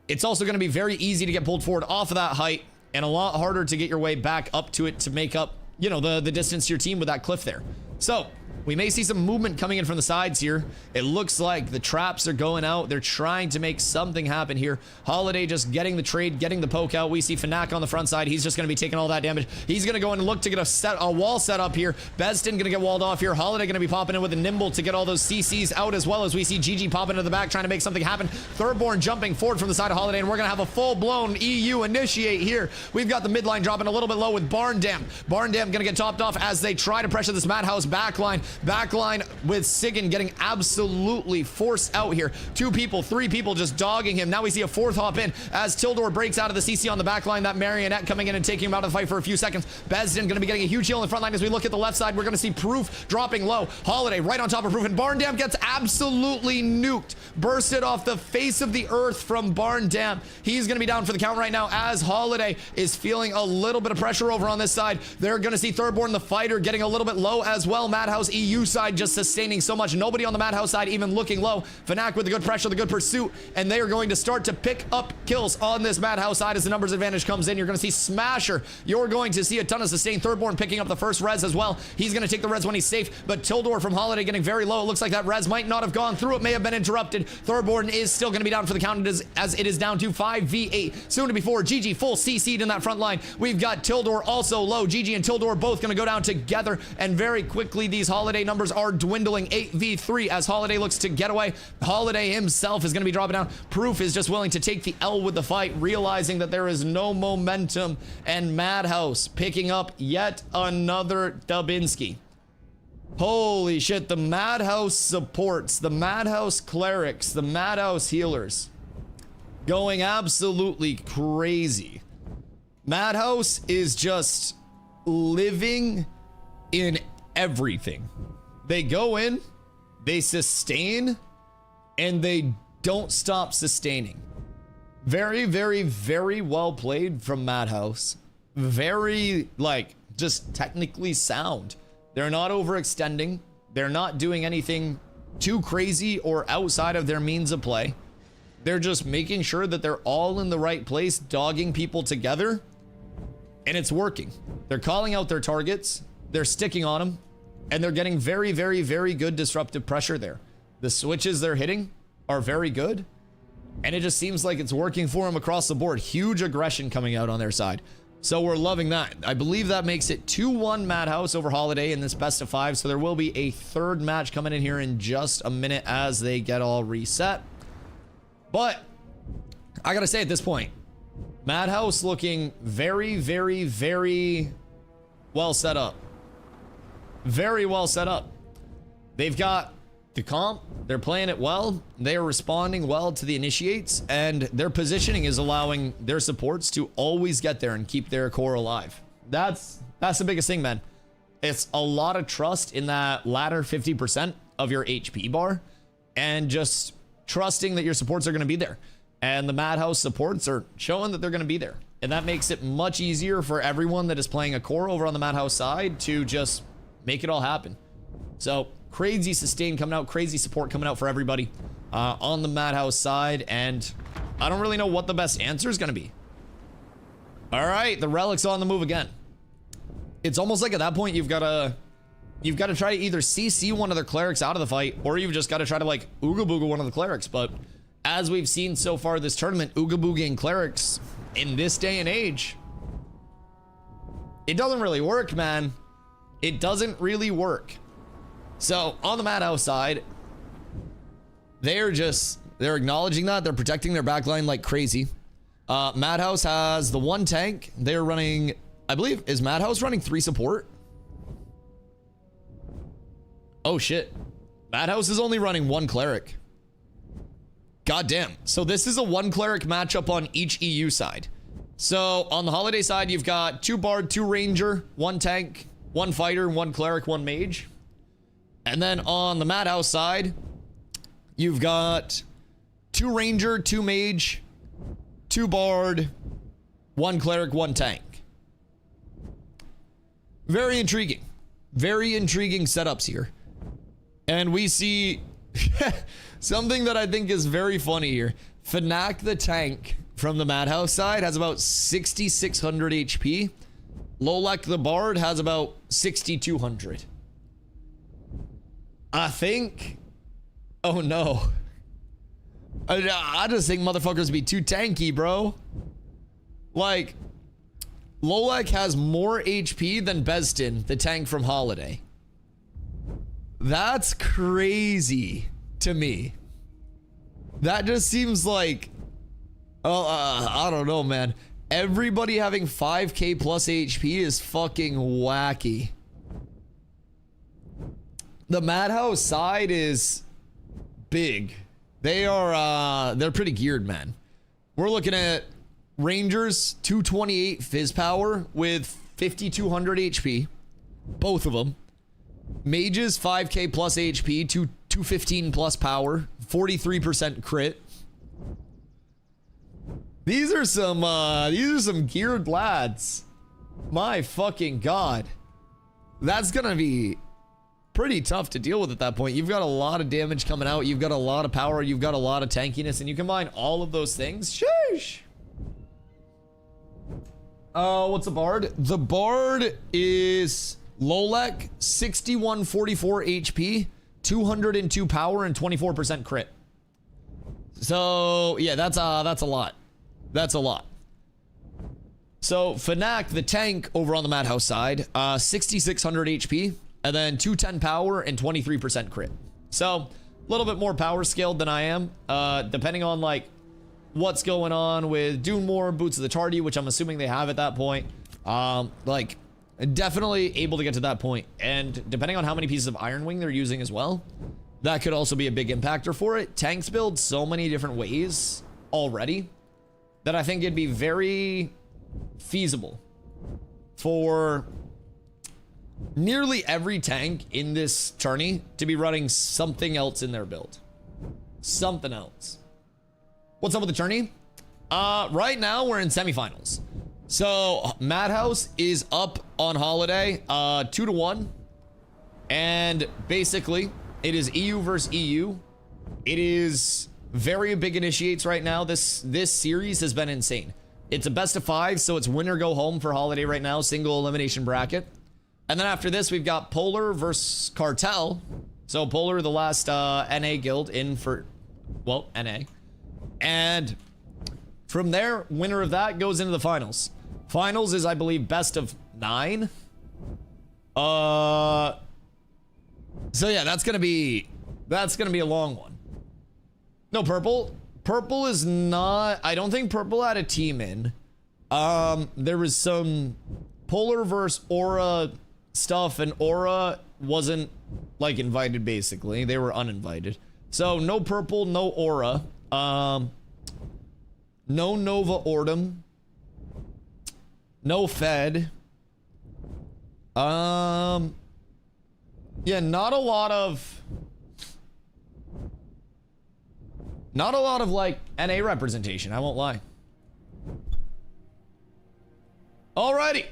it's also going to be very easy to get pulled forward off of that height and a lot harder to get your way back up to it to make up, you know, the distance to your team with that cliff there. So we may see some movement coming in from the sides here. It looks like the traps are going out. They're trying to make something happen here. Holiday just getting the trade, getting the poke out. We see Fnac on the front side. He's just going to be taking all that damage. He's going to go in and look to get a wall set up here. Beston going to get walled off here. Holiday going to be popping in with a nimble to get all those CCs out, as well as we see GG popping into the back trying to make something happen. Thirdborn jumping forward from the side of Holiday, and we're going to have a full-blown EU initiate here. We've got the midline dropping a little bit low with Barn Dam. Barn Dam going to get topped off as they try to pressure this Madhouse backline. Backline with Sigan getting absolutely forced out here. 2 people, 3 people just dogging him. Now we see a 4th hop in as Tildor breaks out of the CC on the backline. That Marionette coming in and taking him out of the fight for a few seconds. Besden going to be getting a huge heal in the front line. As we look at the left side, we're going to see Proof dropping low. Holiday right on top of Proof, and Barn Dam gets absolutely nuked. Bursted off the face of the earth from Barn Dam. He's going to be down for the count right now as Holiday is feeling a little bit of pressure over on this side. They're going to see Thirdborn the fighter getting a little bit low as well. Madhouse EU side just sustaining so much. Nobody on the Madhouse side even looking low. Fnac with the good pressure, the good pursuit, and they are going to start to pick up kills on this Madhouse side as the numbers advantage comes in. You're going to see Smasher. You're going to see a ton of sustain. Thirdborn picking up the first res as well. He's going to take the res when he's safe, but Tildor from Holiday getting very low. It looks like that res might not have gone through. It may have been interrupted. Thirdborn is still going to be down for the count as it is down to 5v8. Soon to be 4. GG full CC'd in that front line. We've got Tildor also low. GG and Tildor both going to go down together and very quickly quickly these Holiday numbers are dwindling. 8v3 as Holiday looks to get away. Holiday himself is going to be dropping down. Proof is just willing to take the L with the fight, realizing that there is no momentum, and Madhouse picking up yet another Dubinsky. Holy shit, the Madhouse supports, the Madhouse clerics, the Madhouse healers going absolutely crazy. Madhouse is just living in everything. They go in, they sustain, and they don't stop sustaining. Very, very, very well played from Madhouse. Very, like, just technically sound. They're not overextending. They're not doing anything too crazy or outside of their means of play. They're just making sure that they're all in the right place, dogging people together, and it's working. They're calling out their targets, they're sticking on them, and they're getting very, very, very good disruptive pressure there. The switches they're hitting are very good, and it just seems like it's working for them across the board. Huge aggression coming out on their side. So we're loving that. I believe that makes it 2-1 Madhouse over Holiday in this best of 5. So there will be a third match coming in here in just a minute as they get all reset. But I gotta say at this point, Madhouse looking very, very, very well set up. Very well set up. They've got the comp, they're playing it well, they are responding well to the initiates, and their positioning is allowing their supports to always get there and keep their core alive. That's the biggest thing, man. It's a lot of trust in that latter 50% of your HP bar, and just trusting that your supports are going to be there. And the Madhouse supports are showing that they're going to be there. And that makes it much easier for everyone that is playing a core over on the Madhouse side to just make it all happen. So crazy sustain coming out, crazy support coming out for everybody on the Madhouse side, and I don't really know what the best answer is going to be. All right, the Relic's on the move again. It's almost like at that point you've got to try to either CC one of their clerics out of the fight, or you've just got to try to like Ooga Booga one of the clerics. But as we've seen so far this tournament, Ooga Booging clerics in this day and age, it doesn't really work, man. It doesn't really work. So on the Madhouse side, they're acknowledging that. They're protecting their backline like crazy. Madhouse has the 1 tank. They're running, I believe, is Madhouse running 3 support? Oh shit. Madhouse is only running 1 cleric. God damn. So this is a 1 cleric matchup on each EU side. So on the Holiday side, you've got 2 bard, 2 ranger, 1 tank, 1 fighter, 1 cleric, 1 mage. And then on the Madhouse side, you've got 2 ranger, 2 mage, 2 bard, 1 cleric, 1 tank. Very intriguing. Very intriguing setups here. And we see something that I think is very funny here. Fnac the tank from the Madhouse side has about 6,600 HP. Lolek the bard has about 6,200. I think... Oh no. I just think motherfuckers be too tanky, bro. Like, Lolek has more HP than Beston, the tank from Holiday. That's crazy to me. That just seems like... I don't know, man. Everybody having 5k plus HP is fucking wacky. The Madhouse side is big. They are, they're pretty geared, man. We're looking at Rangers, 228 fizz power with 5,200 HP. Both of them. Mages, 5k plus HP, 215 plus power, 43% crit. These are some geared lads. My fucking god. That's gonna be pretty tough to deal with at that point. You've got a lot of damage coming out, you've got a lot of power, you've got a lot of tankiness, and you combine all of those things. Sheesh. What's the bard? The bard is Lolek, 6144 HP, 202 power, and 24% crit. So yeah, that's a lot. That's a lot. So Fnac, the tank over on the Madhouse side, 6,600 HP, and then 210 power and 23% crit. So a little bit more power scaled than I am, depending on like what's going on with doing more Boots of the Tardy, which I'm assuming they have at that point. Like definitely able to get to that point, and depending on how many pieces of Iron Wing they're using as well, that could also be a big impactor for it. Tanks build so many different ways already that I think it'd be very feasible for nearly every tank in this tourney to be running something else in their build. Something else. What's up with the tourney? Right now we're in semifinals. So Madhouse is up on Holiday, 2-1. And basically it is EU versus EU. It is very big initiates right now. This series has been insane. It's a best of 5, so it's winner go home for Holiday right now, single elimination bracket. And then after this, we've got Polar versus Cartel. So Polar, the last NA guild in for, well, NA. And from there, winner of that goes into the finals. Finals is, I believe, best of 9. So yeah, that's gonna be a long one. No, Purple. Purple is not, I don't think Purple had a team in. There was some Polar versus Aura stuff, and Aura wasn't like invited, basically. They were uninvited. So no Purple, no Aura. No Nova Ordum. No Fed. Yeah, not a lot of like NA representation, I won't lie. Alrighty.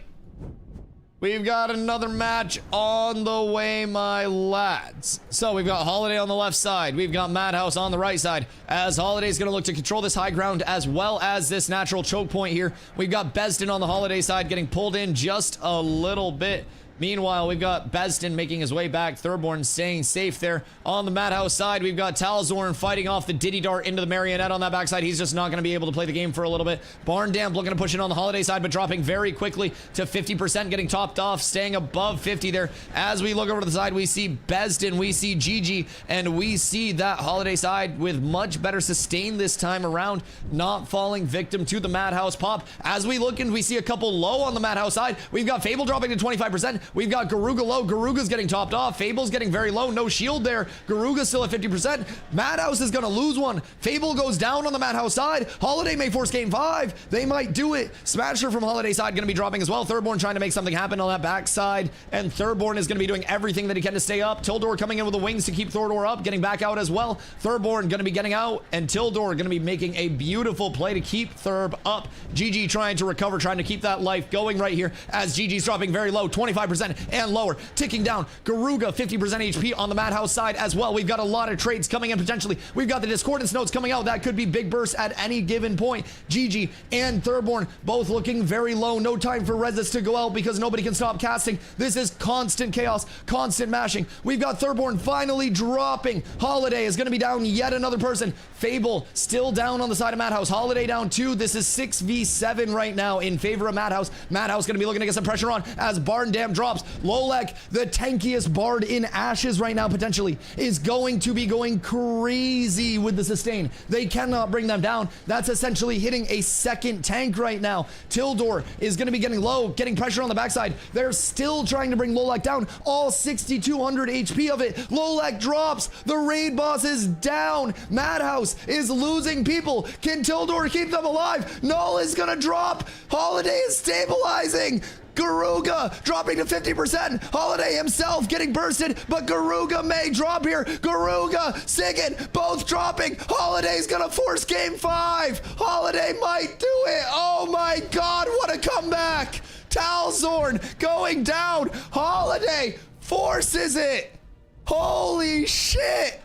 We've got another match on the way, my lads. So we've got Holiday on the left side. We've got Madhouse on the right side, as Holiday's going to look to control this high ground as well as this natural choke point here. We've got Besden on the Holiday side getting pulled in just a little bit. Meanwhile, we've got Besden making his way back. Thurborn staying safe there. On the Madhouse side, we've got Talzorn fighting off the Diddy Dart into the Marionette on that backside. He's just not going to be able to play the game for a little bit. Barndamp looking to push it on the Holiday side, but dropping very quickly to 50%, getting topped off, staying above 50 there. As we look over to the side, we see Besden, we see Gigi, and we see that Holiday side with much better sustain this time around, not falling victim to the Madhouse pop. As we look and we see a couple low on the Madhouse side, we've got Fable dropping to 25%. We've got Garuga low. Garuga's getting topped off. Fable's getting very low. No shield there. Garuga's still at 50%. Madhouse is going to lose one. Fable goes down on the Madhouse side. Holiday may force game 5. They might do it. Smasher from Holiday side going to be dropping as well. Thurborn trying to make something happen on that backside. And Thurborn is going to be doing everything that he can to stay up. Tildor coming in with the wings to keep Thordor up. Getting back out as well. Thurborn going to be getting out. And Tildor going to be making a beautiful play to keep Thurb up. GG trying to recover. Trying to keep that life going right here. As GG's dropping very low. 25%. And lower, ticking down. Garuga 50% HP on the Madhouse side as well. We've got a lot of trades coming in potentially. We've got the Discordance notes coming out. That could be big bursts at any given point. Gigi and Thurborn both looking very low. No time for Resis to go out because nobody can stop casting. This is constant chaos, constant mashing. We've got Thurborn finally dropping. Holiday is going to be down yet another person. Fable still down on the side of Madhouse. Holiday down 2. This is 6v7 right now in favor of Madhouse. Madhouse going to be looking to get some pressure on as Barndamp drops. Lolek, the tankiest bard in Ashes right now potentially, is going to be going crazy with the sustain. They cannot bring them down. That's essentially hitting a second tank right now. Tildor is going to be getting low, getting pressure on the backside. They're still trying to bring Lolek down. All 6,200 HP of it. Lolek drops. The raid boss is down. Madhouse is losing people. Can Tildor keep them alive? Null is going to drop. Holiday is stabilizing. Garuga dropping to 50%. Holiday himself getting bursted, but Garuga may drop here. Garuga, Sigurd, both dropping. Holiday's gonna force game 5. Holiday might do it. Oh my God, what a comeback. Talzorn going down. Holiday forces it. Holy shit.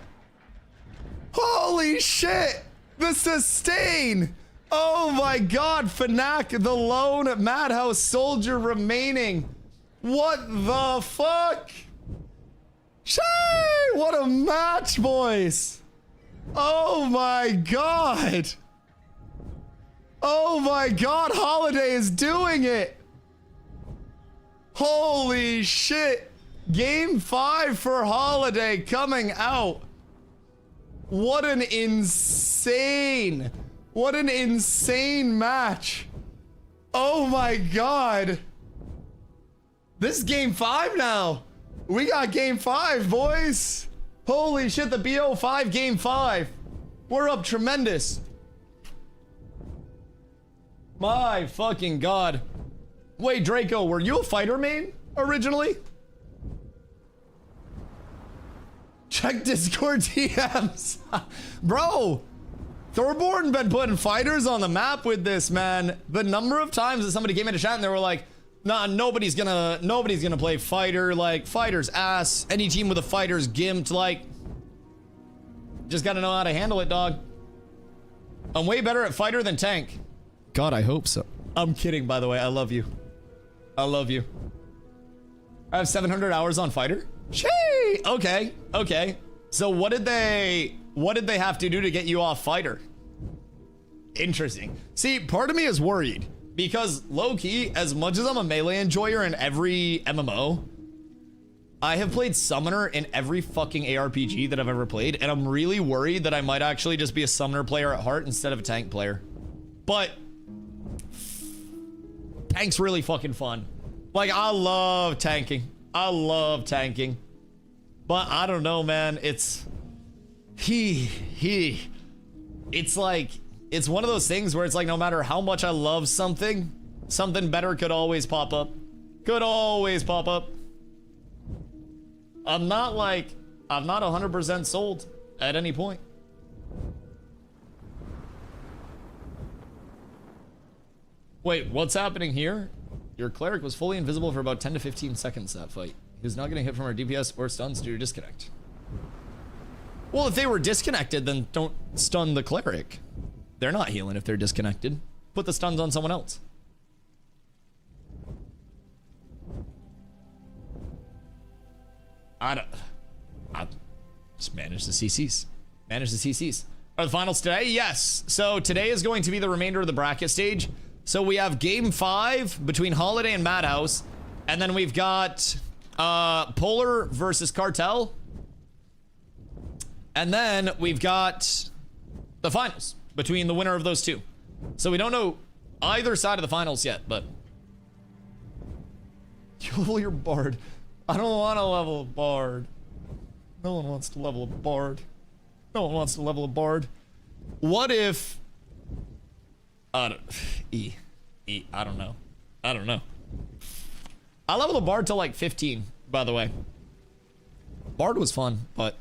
Holy shit. The sustain. Oh my God, Fnac, the lone Madhouse soldier remaining. What the fuck? Shay, what a match, boys. Oh my God. Oh my God, Holiday is doing it. Holy shit. Game 5 for Holiday coming out. What an insane match. Oh my God. This is game 5 now. We got game 5, boys. Holy shit, the BO5 game 5. We're up tremendous. My fucking God. Wait, Draco, were you a fighter main originally? Check Discord DMs. Bro, Thorborn been putting fighters on the map with this, man. The number of times that somebody came into chat and they were like, nah, nobody's gonna play fighter. Like, fighter's ass. Any team with a fighter's gimped. Like, just gotta know how to handle it, dog. I'm way better at fighter than tank. God, I hope so. I'm kidding, by the way. I love you. I love you. I have 700 hours on fighter. Shee! Okay, okay. So what did they have to do to get you off fighter? Interesting. See, part of me is worried because low-key, as much as I'm a melee enjoyer in every MMO, I have played summoner in every fucking ARPG that I've ever played, and I'm really worried that I might actually just be a summoner player at heart instead of a tank player. But tank's really fucking fun. Like, I love tanking. I love tanking. But I don't know, man. It's like, it's one of those things where it's like, no matter how much I love something, something better could always pop up. Could always pop up. I'm not 100% sold at any point. Wait, what's happening here? Your cleric was fully invisible for about 10 to 15 seconds that fight. He was not getting hit from our DPS or stuns due to disconnect. Well, if they were disconnected, then don't stun the cleric. They're not healing if they're disconnected. Put the stuns on someone else. I just manage the CCs. Manage the CCs. Are the finals today? Yes. So today is going to be the remainder of the bracket stage. So we have game 5 between Holiday and Madhouse. And then we've got Polar versus Cartel. And then we've got the finals between the winner of those two. So we don't know either side of the finals yet, but you level your bard. I don't want to level a bard. No one wants to level a bard. No one wants to level a bard. What if I don't know. I don't know. I leveled a bard till like 15, by the way. Bard was fun, but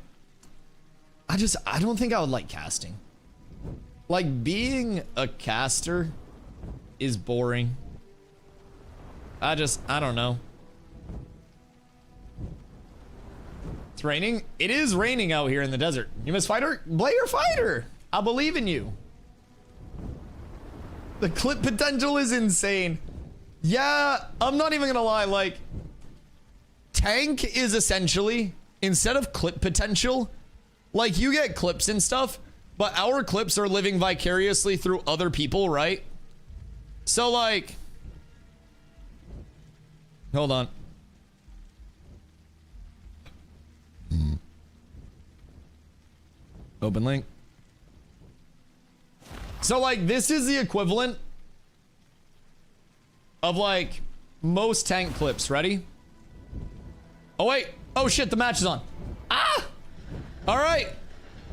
I don't think I would like casting. Like, being a caster is boring. I don't know. It's raining. It is raining out here in the desert. You miss fighter? Play your fighter. I believe in you. The clip potential is insane. Yeah, I'm not even gonna lie. Like, tank is essentially, instead of clip potential, like, you get clips and stuff, but our clips are living vicariously through other people, right? So, like, hold on. Open link. So, like, this is the equivalent of, like, most tank clips. Ready? Oh, wait. Oh, shit. The match is on. Ah! All right.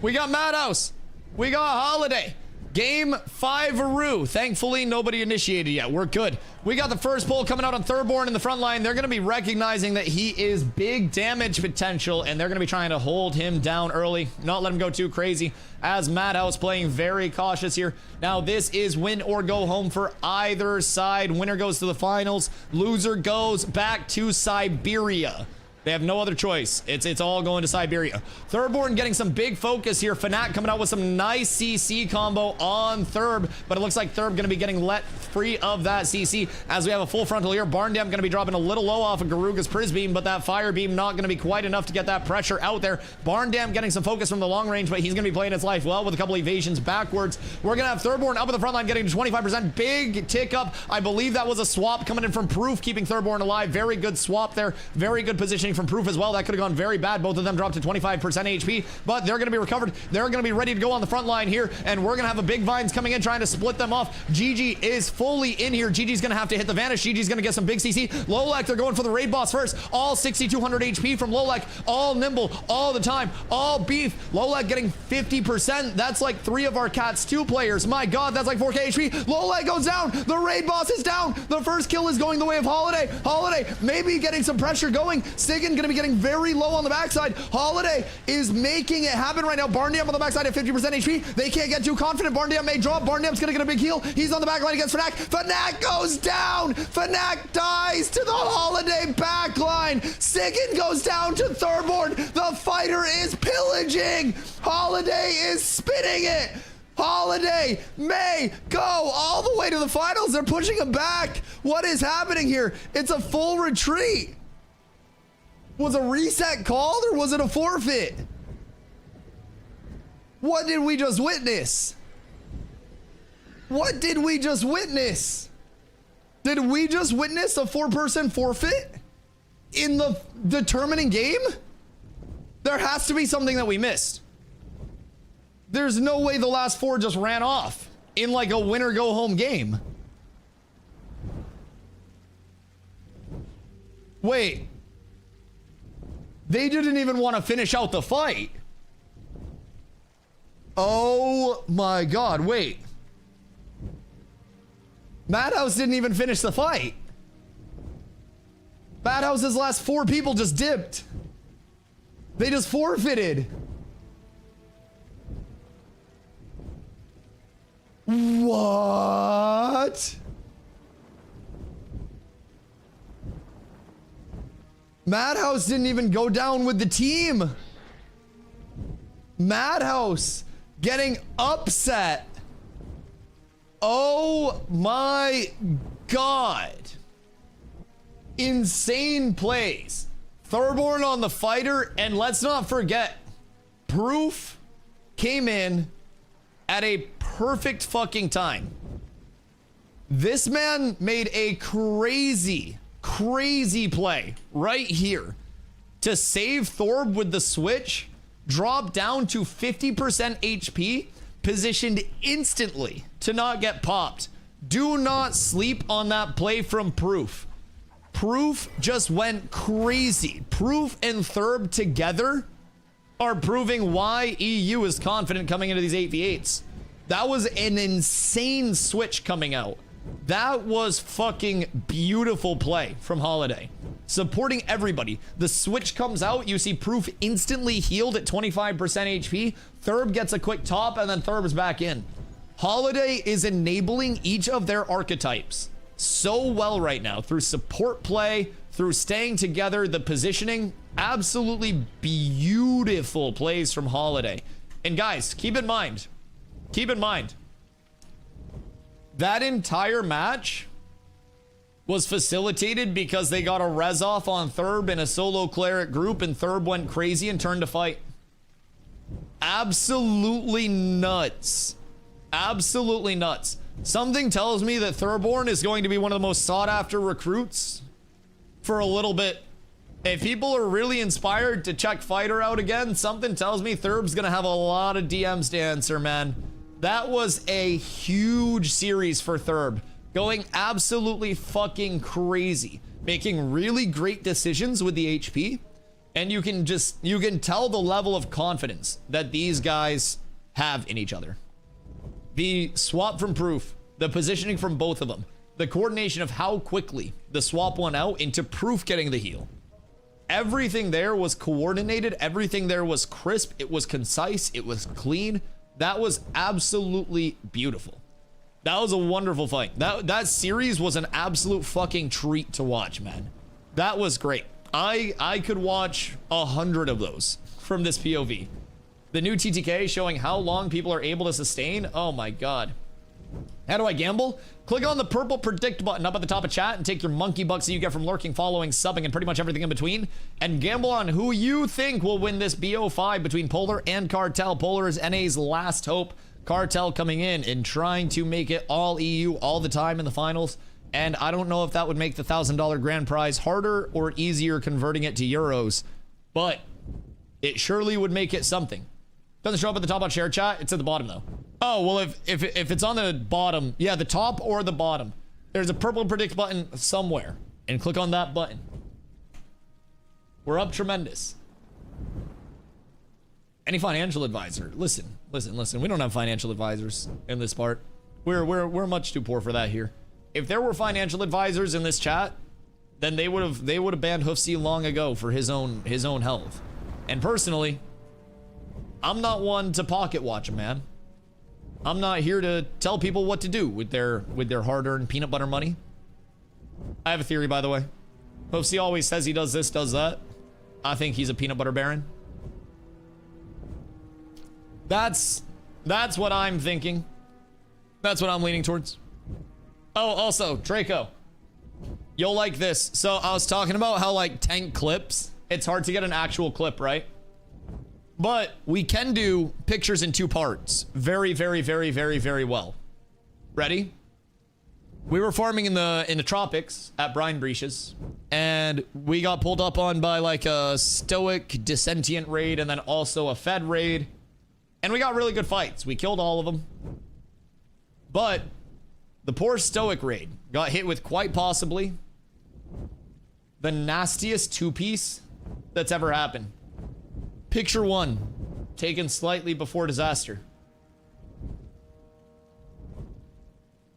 We got Madhouse. We got Holiday. Game 5-aroo. Thankfully, nobody initiated yet. We're good. We got the first pull coming out on Thurborn in the front line. They're going to be recognizing that he is big damage potential, and they're going to be trying to hold him down early, not let him go too crazy, as Madhouse playing very cautious here. Now, this is win or go home for either side. Winner goes to the finals. Loser goes back to Siberia. They have no other choice. It's all going to Siberia. Thurborn getting some big focus here. Fnatic coming out with some nice CC combo on Thurb, but it looks like Thurb going to be getting let free of that CC as we have a full frontal here. Barndam going to be dropping a little low off of Garuga's Prisbeam, but that Fire Beam not going to be quite enough to get that pressure out there. Barndam getting some focus from the long range, but he's going to be playing his life well with a couple evasions backwards. We're going to have Thurborn up in the front line getting to 25%. Big tick up. I believe that was a swap coming in from Proof, keeping Thurborn alive. Very good swap there. Very good positioning coming from Proof as well. That could have gone very bad. Both of them dropped to 25% HP, but they're going to be recovered. They're going to be ready to go on the front line here, and we're going to have a big Vines coming in, trying to split them off. GG is fully in here. GG's going to have to hit the Vanish. GG's going to get some big CC. Lolek, they're going for the raid boss first. All 6,200 HP from Lolek. All nimble, all the time, all beef. Lolek getting 50%. That's like 3 of our Cats 2 players. My God, that's like 4K HP. Lolek goes down. The raid boss is down. The first kill is going the way of Holiday. Holiday maybe getting some pressure going. Sigan going to be getting very low on the backside. Holiday is making it happen right now. Barndam on the backside at 50% HP. They can't get too confident. Barndam may drop. Barndam's going to get a big heal. He's on the back line against Fnac. Fnac goes down. Fnac dies to the Holiday back line. Sigan goes down to Thurborn. The fighter is pillaging. Holiday is spinning it. Holiday may go all the way to the finals. They're pushing him back. What is happening here? It's a full retreat. Was a reset called or was it a forfeit? What did we just witness? What did we just witness? Did we just witness a 4-person forfeit in the determining game? There has to be something that we missed. There's no way the last 4 just ran off in like a winner go home game. Wait. They didn't even want to finish out the fight. Oh my God, wait. Madhouse didn't even finish the fight. Madhouse's last 4 people just dipped. They just forfeited. What? Madhouse didn't even go down with the team. Madhouse getting upset. Oh my God. Insane plays. Thurborn on the fighter, and let's not forget, Proof came in at a perfect fucking time. This man made a crazy play right here to save Thorb with the switch, drop down to 50% HP, positioned instantly to not get popped. Do not sleep on that play from Proof. Proof just went crazy. Proof and Thurb together are proving why EU is confident coming into these 8v8s. That was an insane switch coming out. That was fucking beautiful play from Holiday. Supporting everybody. The switch comes out. You see Proof instantly healed at 25% HP. Thurb gets a quick top, and then Thurb is back in. Holiday is enabling each of their archetypes so well right now through support play, through staying together, the positioning. Absolutely beautiful plays from Holiday. And guys, keep in mind, that entire match was facilitated because they got a res off on Thurb in a solo cleric group, and Thurb went crazy and turned to fight. Absolutely nuts. Absolutely nuts. Something tells me that Thurborn is going to be one of the most sought after recruits for a little bit. If people are really inspired to check Fighter out again, something tells me Thurb's gonna have a lot of DMs to answer, man. That was a huge series for Thurb. Going absolutely fucking crazy. Making really great decisions with the HP. And you can tell the level of confidence that these guys have in each other. The swap from Proof, the positioning from both of them, the coordination of how quickly the swap went out into Proof getting the heal. Everything there was coordinated. Everything there was crisp. It was concise. It was clean. That was absolutely beautiful. That was a wonderful fight. That series was an absolute fucking treat to watch, man. That was great. I could watch 100 of those from this POV. The new TTK showing how long people are able to sustain. Oh my God. How do I gamble? Click on the purple predict button up at the top of chat and take your monkey bucks that you get from lurking, following, subbing, and pretty much everything in between, and gamble on who you think will win this BO5 between Polar and Cartel. Polar is NA's last hope. Cartel coming in and trying to make it all EU all the time in the finals. And I don't know if that would make the $1,000 grand prize harder or easier converting it to euros, but it surely would make it something. Doesn't show up at the top on share chat. It's at the bottom though. Oh, well, if it's on the bottom, yeah, the top or the bottom, there's a purple predict button somewhere, and click on that button. We're up tremendous. Any financial advisor? Listen. We don't have financial advisors in this part. We're much too poor for that here. If there were financial advisors in this chat, then they would have banned Hoofsy long ago for his own health. And personally, I'm not one to pocket watch a man. I'm not here to tell people what to do with their hard-earned peanut butter money. I have a theory, by the way. Hoofsy always says he does this, does that. I think he's a peanut butter baron. That's what I'm thinking. That's what I'm leaning towards. Oh, also, Draco, you'll like this. So I was talking about how like tank clips, it's hard to get an actual clip, right? But we can do pictures in 2 parts very well. Ready? We were farming in the tropics at Brine Breaches, and we got pulled up on by like a stoic dissentient raid and then also a fed raid. And we got really good fights. We killed all of them. But the poor stoic raid got hit with quite possibly the nastiest 2-piece that's ever happened. Picture 1, taken slightly before disaster.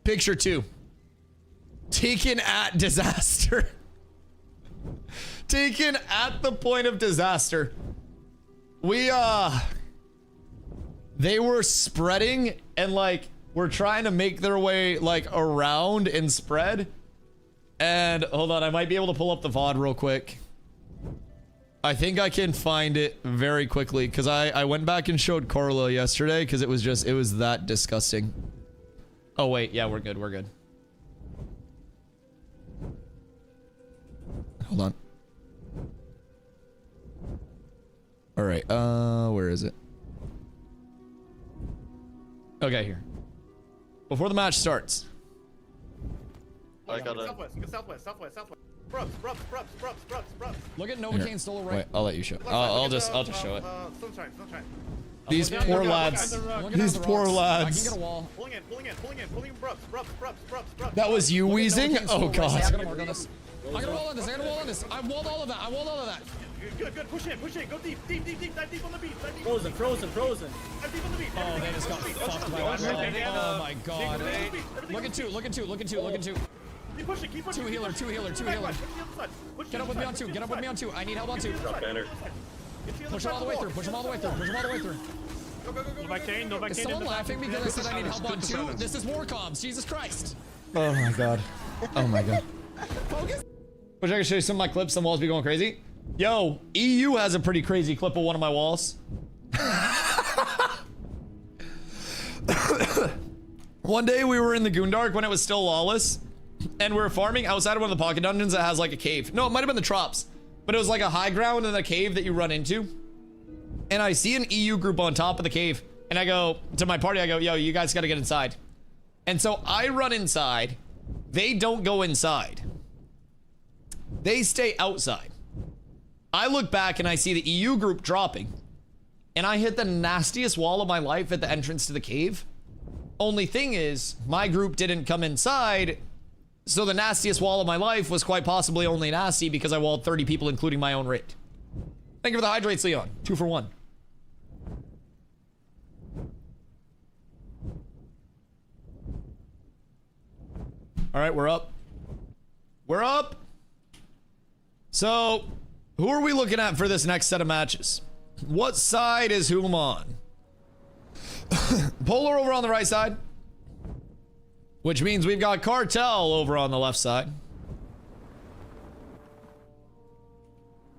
Picture 2, taken at disaster. Taken at the point of disaster. They were spreading and like were trying to make their way like around and spread. And hold on, I might be able to pull up the VOD real quick. I think I can find it very quickly because I went back and showed Carla yesterday because it was that disgusting. Oh wait, yeah, we're good. Hold on. All right, where is it? Okay, here. Before the match starts.
I got it.
Southwest. Brubs.
Look at Novocaine Solo right.
Wait, I'll let you show.
I'll just show it.
Sunshine.
These poor lads. These poor lads.
I can get a wall.
Pulling in. Brubs.
That was you wheezing? Oh god.
I got a wall on this. I walled all of that.
Good. Push in. Go deep. Dive deep on the beat.
Frozen.
Dive deep on the beat.
Oh, they just got fucked by one. Oh my god. Look at two.
Keep pushing.
Two healer. Get up with me on two. I need help on two.
Drop banner.
Push them all the way through.
Go. No back
Is someone laughing because I said I need help on two? This is war comms. Jesus Christ.
Oh my god. Focus. Wish I could show you some of my clips. Some walls be going crazy. Yo, EU has a pretty crazy clip of one of my walls. One day we were in the Goondark when it was still lawless, and we were farming outside of one of the pocket dungeons that has like a cave. No, it might have been the Trops, but it was like a high ground and a cave that you run into. And I see an EU group on top of the cave, and I go to my party, I go, yo, you guys gotta get inside. And so I run inside. They don't go inside. They stay outside. I look back and I see the EU group dropping, and I hit the nastiest wall of my life at the entrance to the cave. Only thing is, my group didn't come inside, so the nastiest wall of my life was quite possibly only nasty because I walled 30 people, including my own raid. Thank you for the hydrates, Leon. 2 for 1. All right, we're up. So, who are we looking at for this next set of matches? What side is whom on? Polar over on the right side, which means we've got Cartel over on the left side.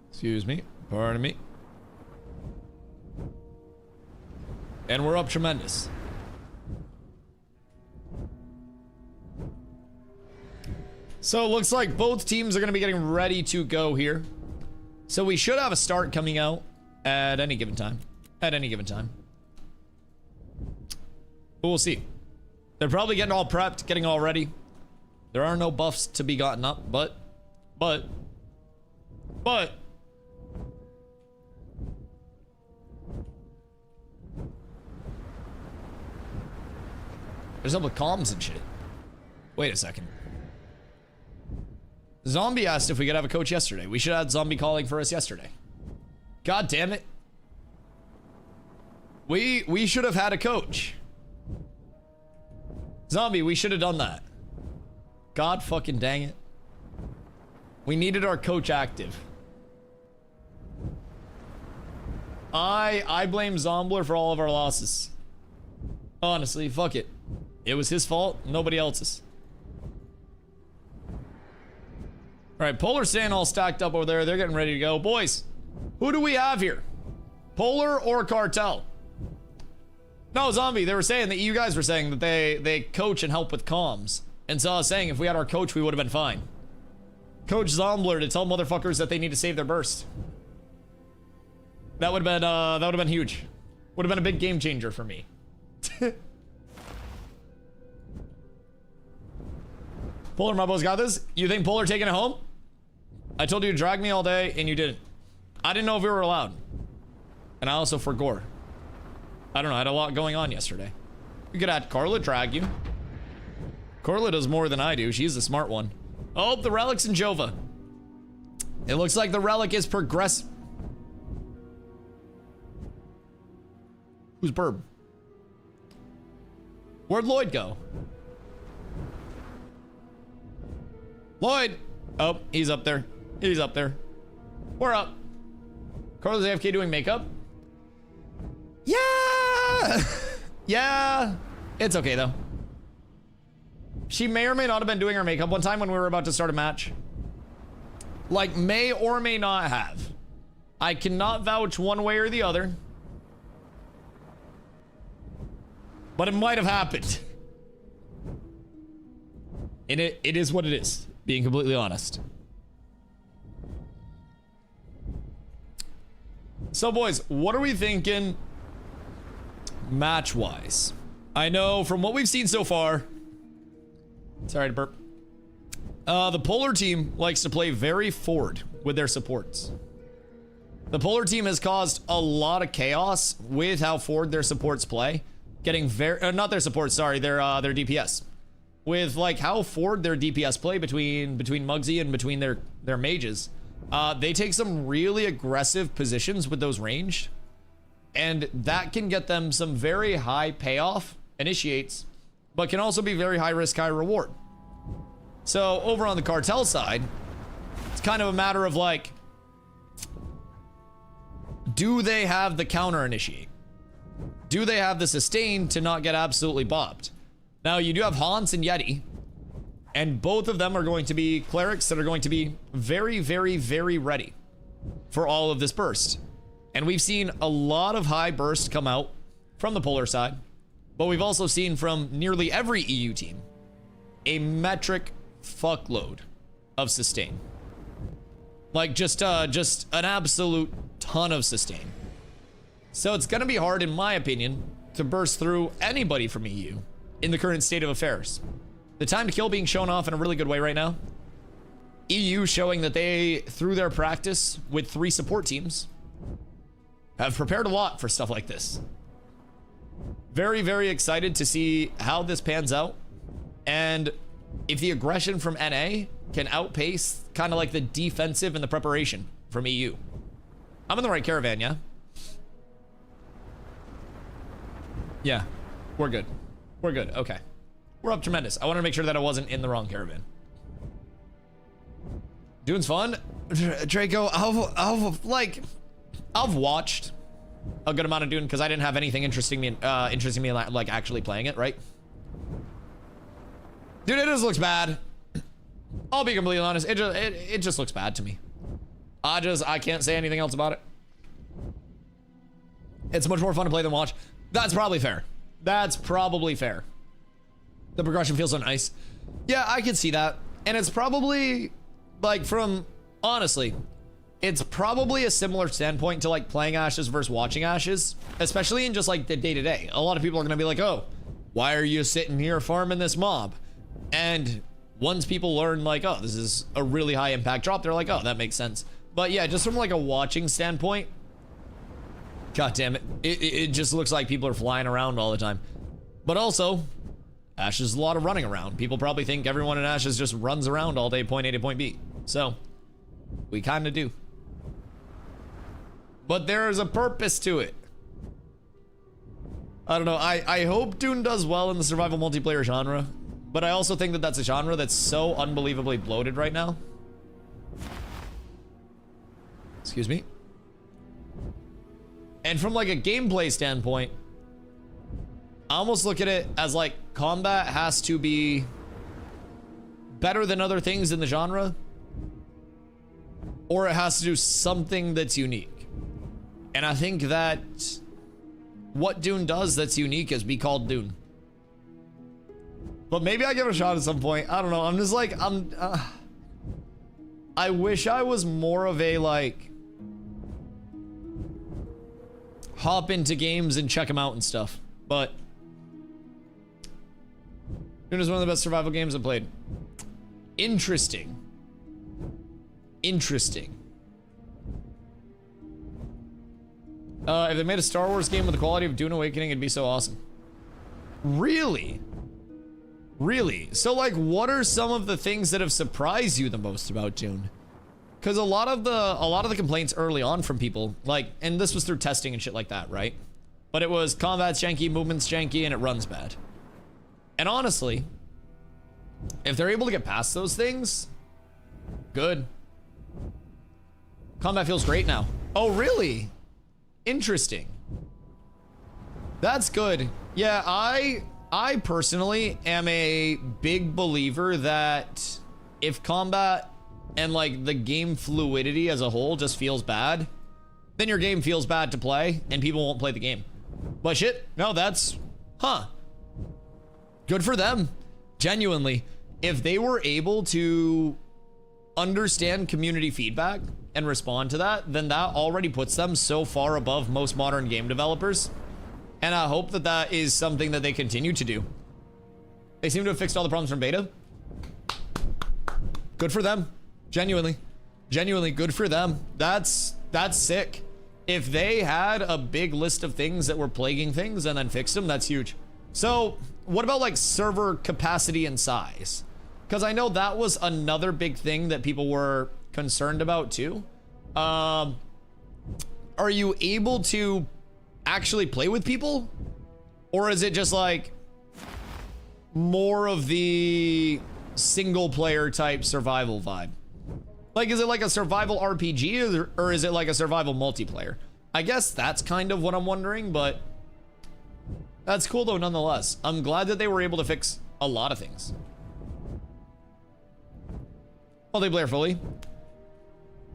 Excuse me, pardon me. And we're up tremendous. So it looks like both teams are going to be getting ready to go here. So we should have a start coming out at any given time. But we'll see. They're probably getting all prepped, getting all ready. There are no buffs to be gotten up, but. There's up with comms and shit. Wait a second. Zombie asked if we could have a coach yesterday. We should have had Zombie calling for us yesterday. God damn it. We should have had a coach. Zombie, we should have done that. God fucking dang it. We needed our coach active. I blame Zombler for all of our losses. Honestly, fuck it. It was his fault, nobody else's. Alright, Polar's staying all stacked up over there. They're getting ready to go. Boys, who do we have here? Polar or Cartel? No, Zombie, they were saying that you guys were saying that they coach and help with comms. And so I was saying if we had our coach, we would have been fine. Coach Zombler to tell motherfuckers that they need to save their burst. That would have been huge. Would have been a big game changer for me. Polar, my boys got this. You think Polar taking it home? I told you to drag me all day and you didn't. I didn't know if we were allowed. And I also forgot. I don't know, I had a lot going on yesterday. We could have Carla drag you. Carla does more than I do. She's the smart one. Oh, the relic's in Jova. It looks like the relic is progress. Who's Burb? Where'd Lloyd go? Lloyd! Oh, he's up there. He's up there. We're up. Carla's AFK doing makeup? Yeah! Yeah! It's okay, though. She may or may not have been doing her makeup one time when we were about to start a match. Like, may or may not have. I cannot vouch one way or the other. But it might have happened. And it is what it is, being completely honest. So, boys, what are we thinking match-wise? I know from what we've seen so far... Sorry to burp. The Polar team likes to play very forward with their supports. The Polar team has caused a lot of chaos with how forward their supports play. Getting very... not their supports, sorry, their DPS. With, like, how forward their DPS play between Muggsy and between their mages. They take some really aggressive positions with those ranged. And that can get them some very high payoff initiates, but can also be very high risk, high reward. So over on the Cartel side, it's kind of a matter of like, do they have the counter initiate? Do they have the sustain to not get absolutely bopped? Now you do have Hans and Yeti, and both of them are going to be clerics that are going to be very, very, very ready for all of this burst. And we've seen a lot of high burst come out from the Polar side, but we've also seen from nearly every EU team a metric fuckload of sustain. Like just an absolute ton of sustain. So it's gonna be hard, in my opinion, to burst through anybody from EU in the current state of affairs. The time to kill being shown off in a really good way right now. EU showing that they, through their practice with 3 support teams, have prepared a lot for stuff like this. Very, very excited to see how this pans out. And if the aggression from NA can outpace kind of like the defensive and the preparation from EU. I'm in the right caravan, yeah? Yeah, we're good. We're good, okay. We're up tremendous. I wanted to make sure that I wasn't in the wrong caravan. Doing's fun. Draco, I've watched a good amount of Dune because I didn't have anything interesting me in like actually playing it, right? Dude, it just looks bad. I'll be completely honest. It just looks bad to me. I can't say anything else about it. It's much more fun to play than watch. That's probably fair. That's probably fair. The progression feels so nice. Yeah, I can see that. And it's probably like honestly, it's probably a similar standpoint to like playing Ashes versus watching Ashes, especially in just like the day-to-day. A lot of people are gonna be like, oh, why are you sitting here farming this mob? And once people learn like, oh, this is a really high impact drop, they're like, oh, that makes sense. But yeah, just from like a watching standpoint, god damn it, it just looks like people are flying around all the time. But also, Ashes is a lot of running around. People probably think everyone in Ashes just runs around all day, point A to point B. So, we kind of do. But there is a purpose to it. I don't know, I hope Dune does well in the survival multiplayer genre, but I also think that that's a genre that's so unbelievably bloated right now. Excuse me. And from like a gameplay standpoint, I almost look at it as like combat has to be better than other things in the genre, or it has to do something that's unique. And I think that what Dune does that's unique is be called Dune. But maybe I give it a shot at some point. I don't know. I'm just like, I wish I was more of a like hop into games and check them out and stuff. But Dune is one of the best survival games I've played. Interesting. Interesting. If they made a Star Wars game with the quality of Dune Awakening, it'd be so awesome. Really? Really? So like, what are some of the things that have surprised you the most about Dune? Because a lot of the complaints early on from people, like, and this was through testing and shit like that, right? But it was combat's janky, movement's janky, and it runs bad. And honestly, if they're able to get past those things, good. Combat feels great now. Oh, really? Interesting. That's good. Yeah, I personally am a big believer that if combat and like the game fluidity as a whole just feels bad, then your game feels bad to play and people won't play the game. But shit, no, that's, good for them. Genuinely, if they were able to understand community feedback and respond to that, then that already puts them so far above most modern game developers. And I hope that that is something that they continue to do. They seem to have fixed all the problems from beta. Good for them. Genuinely. Genuinely good for them. That's sick. If they had a big list of things that were plaguing things and then fixed them, that's huge. So what about like server capacity and size? Because I know that was another big thing that people were concerned about too. Are you able to actually play with people? Or is it just like more of the single player type survival vibe? Like, is it like a survival RPG or is it like a survival multiplayer? I guess that's kind of what I'm wondering, but that's cool though nonetheless. I'm glad that they were able to fix a lot of things. Multiplayer fully.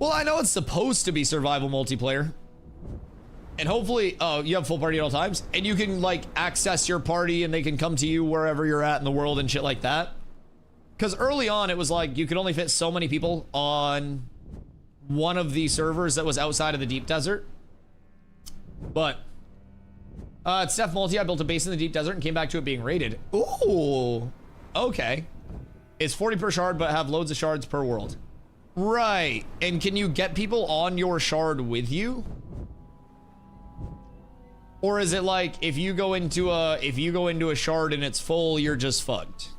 Well, I know it's supposed to be survival multiplayer. And hopefully, you have full party at all times. And you can, like, access your party and they can come to you wherever you're at in the world and shit like that. Because early on, it was like, you could only fit so many people on one of the servers that was outside of the deep desert. But, it's Def Multi. I built a base in the deep desert and came back to it being raided. Ooh, okay. It's 40 per shard, but have loads of shards per world. Right. And can you get people on your shard with you? Or is it like if you go into a shard and it's full, you're just fucked?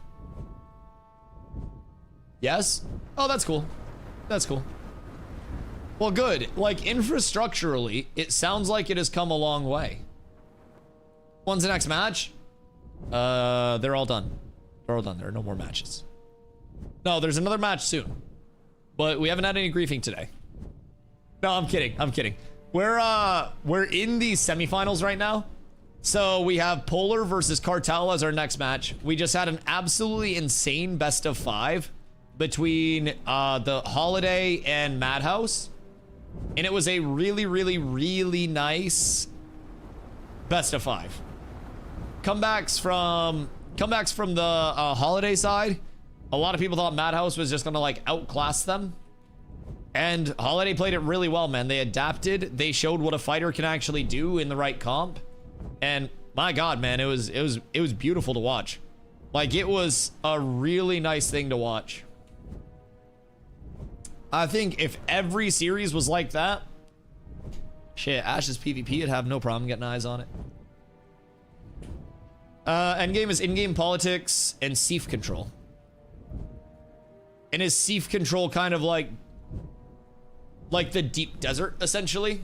Yes? Oh, that's cool. That's cool. Well, good. Like infrastructurally, it sounds like it has come a long way. When's the next match? They're all done. They're all done. There are no more matches. No, there's another match soon. But we haven't had any griefing today. No, I'm kidding. I'm kidding. We're in the semifinals right now. So we have Polar versus Cartel as our next match. We just had an absolutely insane best of 5 between the Holiday and Madhouse. And it was a really, really, really nice best of 5. Comebacks from the Holiday side. A lot of people thought Madhouse was just gonna like outclass them. And Holiday played it really well, man. They adapted. They showed what a fighter can actually do in the right comp. And my God, man, it was beautiful to watch. Like, it was a really nice thing to watch. I think if every series was like that, shit, Ash's PvP would have no problem getting eyes on it. Endgame is in-game politics and Sief control. And is Sief control kind of like the deep desert, essentially?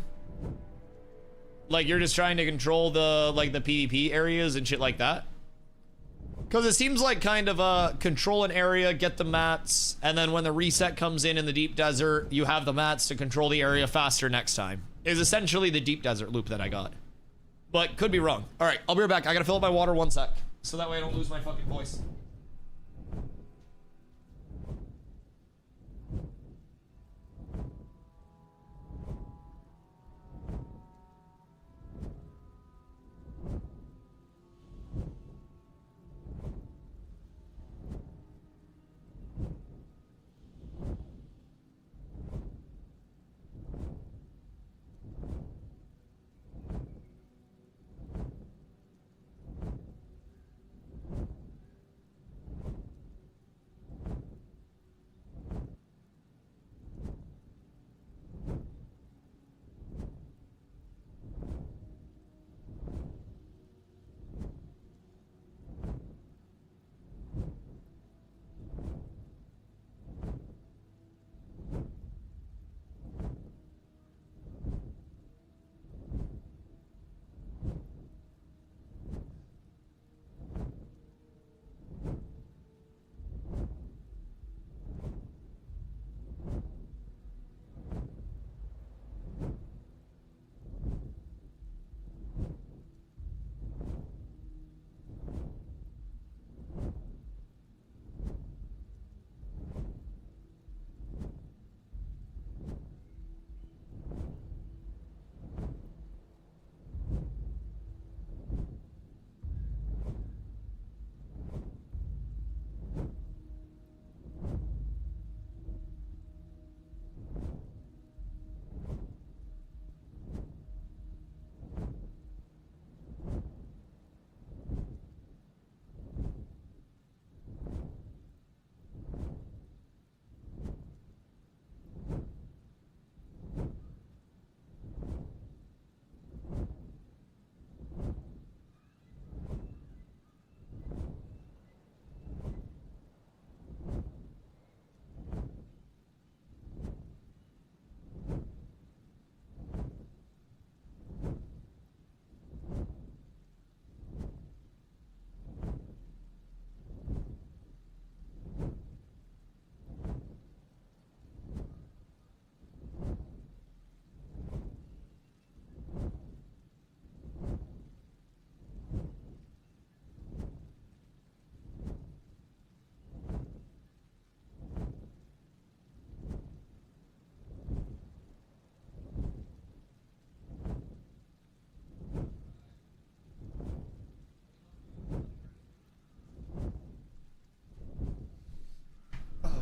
Like, you're just trying to control the, like, the PvP areas and shit like that? Because it seems like kind of control an area, get the mats, and then when the reset comes in the deep desert, you have the mats to control the area faster next time. Is essentially the deep desert loop that I got. But could be wrong. All right, I'll be right back. I gotta fill up my water 1 sec, so that way I don't lose my fucking voice.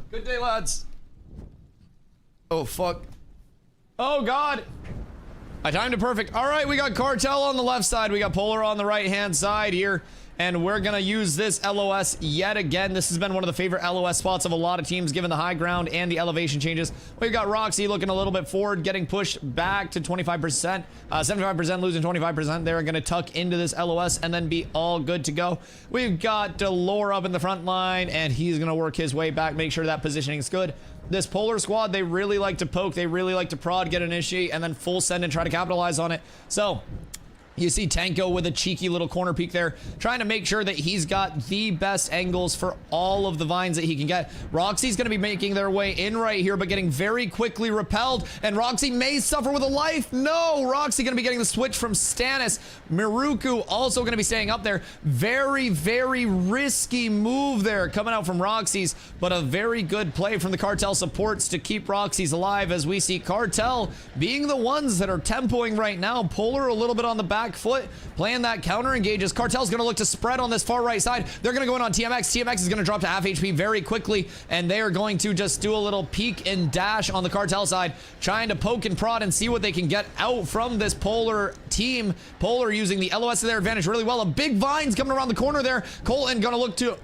Good day, lads. Oh, fuck. Oh, God. I timed it perfect. All right, we got Cartel on the left side. We got Polar on the right-hand side here. And we're going to use this LOS yet again. This has been one of the favorite LOS spots of a lot of teams, given the high ground and the elevation changes. We've got Roxy looking a little bit forward, getting pushed back to 25%. 75% losing 25%. They're going to tuck into this LOS and then be all good to go. We've got Delore up in the front line, and he's going to work his way back, make sure that positioning is good. This Polar squad, they really like to poke. They really like to prod, get initiate, and then full send and try to capitalize on it. So you see Tanko with a cheeky little corner peek there, trying to make sure that he's got the best angles for all of the vines that he can get. Roxy's going to be making their way in right here, but getting very quickly repelled, and Roxy may suffer with a life. No, Roxy going to be getting the switch from Stannis. Miruku also going to be staying up there. Very, very risky move there coming out from Roxy's, but a very good play from the Cartel supports to keep Roxy's alive, as we see Cartel being the ones that are tempoing right now. Polar a little bit on the back back foot, playing that counter engages. Cartel's going to look to spread on this far right side. They're going to go in on TMX. TMX is going to drop to half HP very quickly, and they are going to just do a little peek and dash on the Cartel side, trying to poke and prod and see what they can get out from this Polar team. Polar using the LOS to their advantage really well. A big Vine's coming around the corner there. Colton going to look to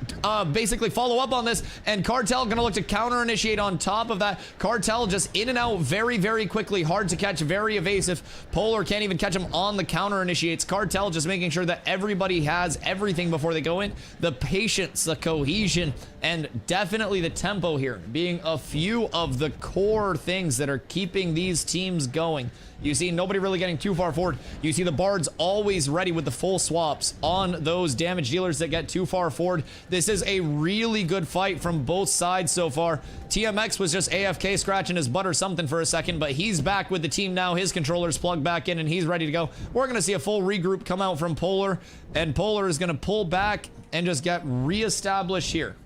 basically follow up on this, and Cartel going to look to counter initiate on top of that. Cartel just in and out very, very quickly. Hard to catch, very evasive. Polar can't even catch him on the counter initiates. Cartel just making sure that everybody has everything before they go in. The patience, the cohesion, and definitely the tempo here being a few of the core things that are keeping these teams going. You see nobody really getting too far forward. You see the Bards always ready with the full swaps on those damage dealers that get too far forward. This is a really good fight from both sides so far. TMX was just AFK scratching his butt or something for a second, but he's back with the team now. His controller's plugged back in and he's ready to go. We're going to see a full regroup come out from Polar, and Polar is going to pull back and just get reestablished here.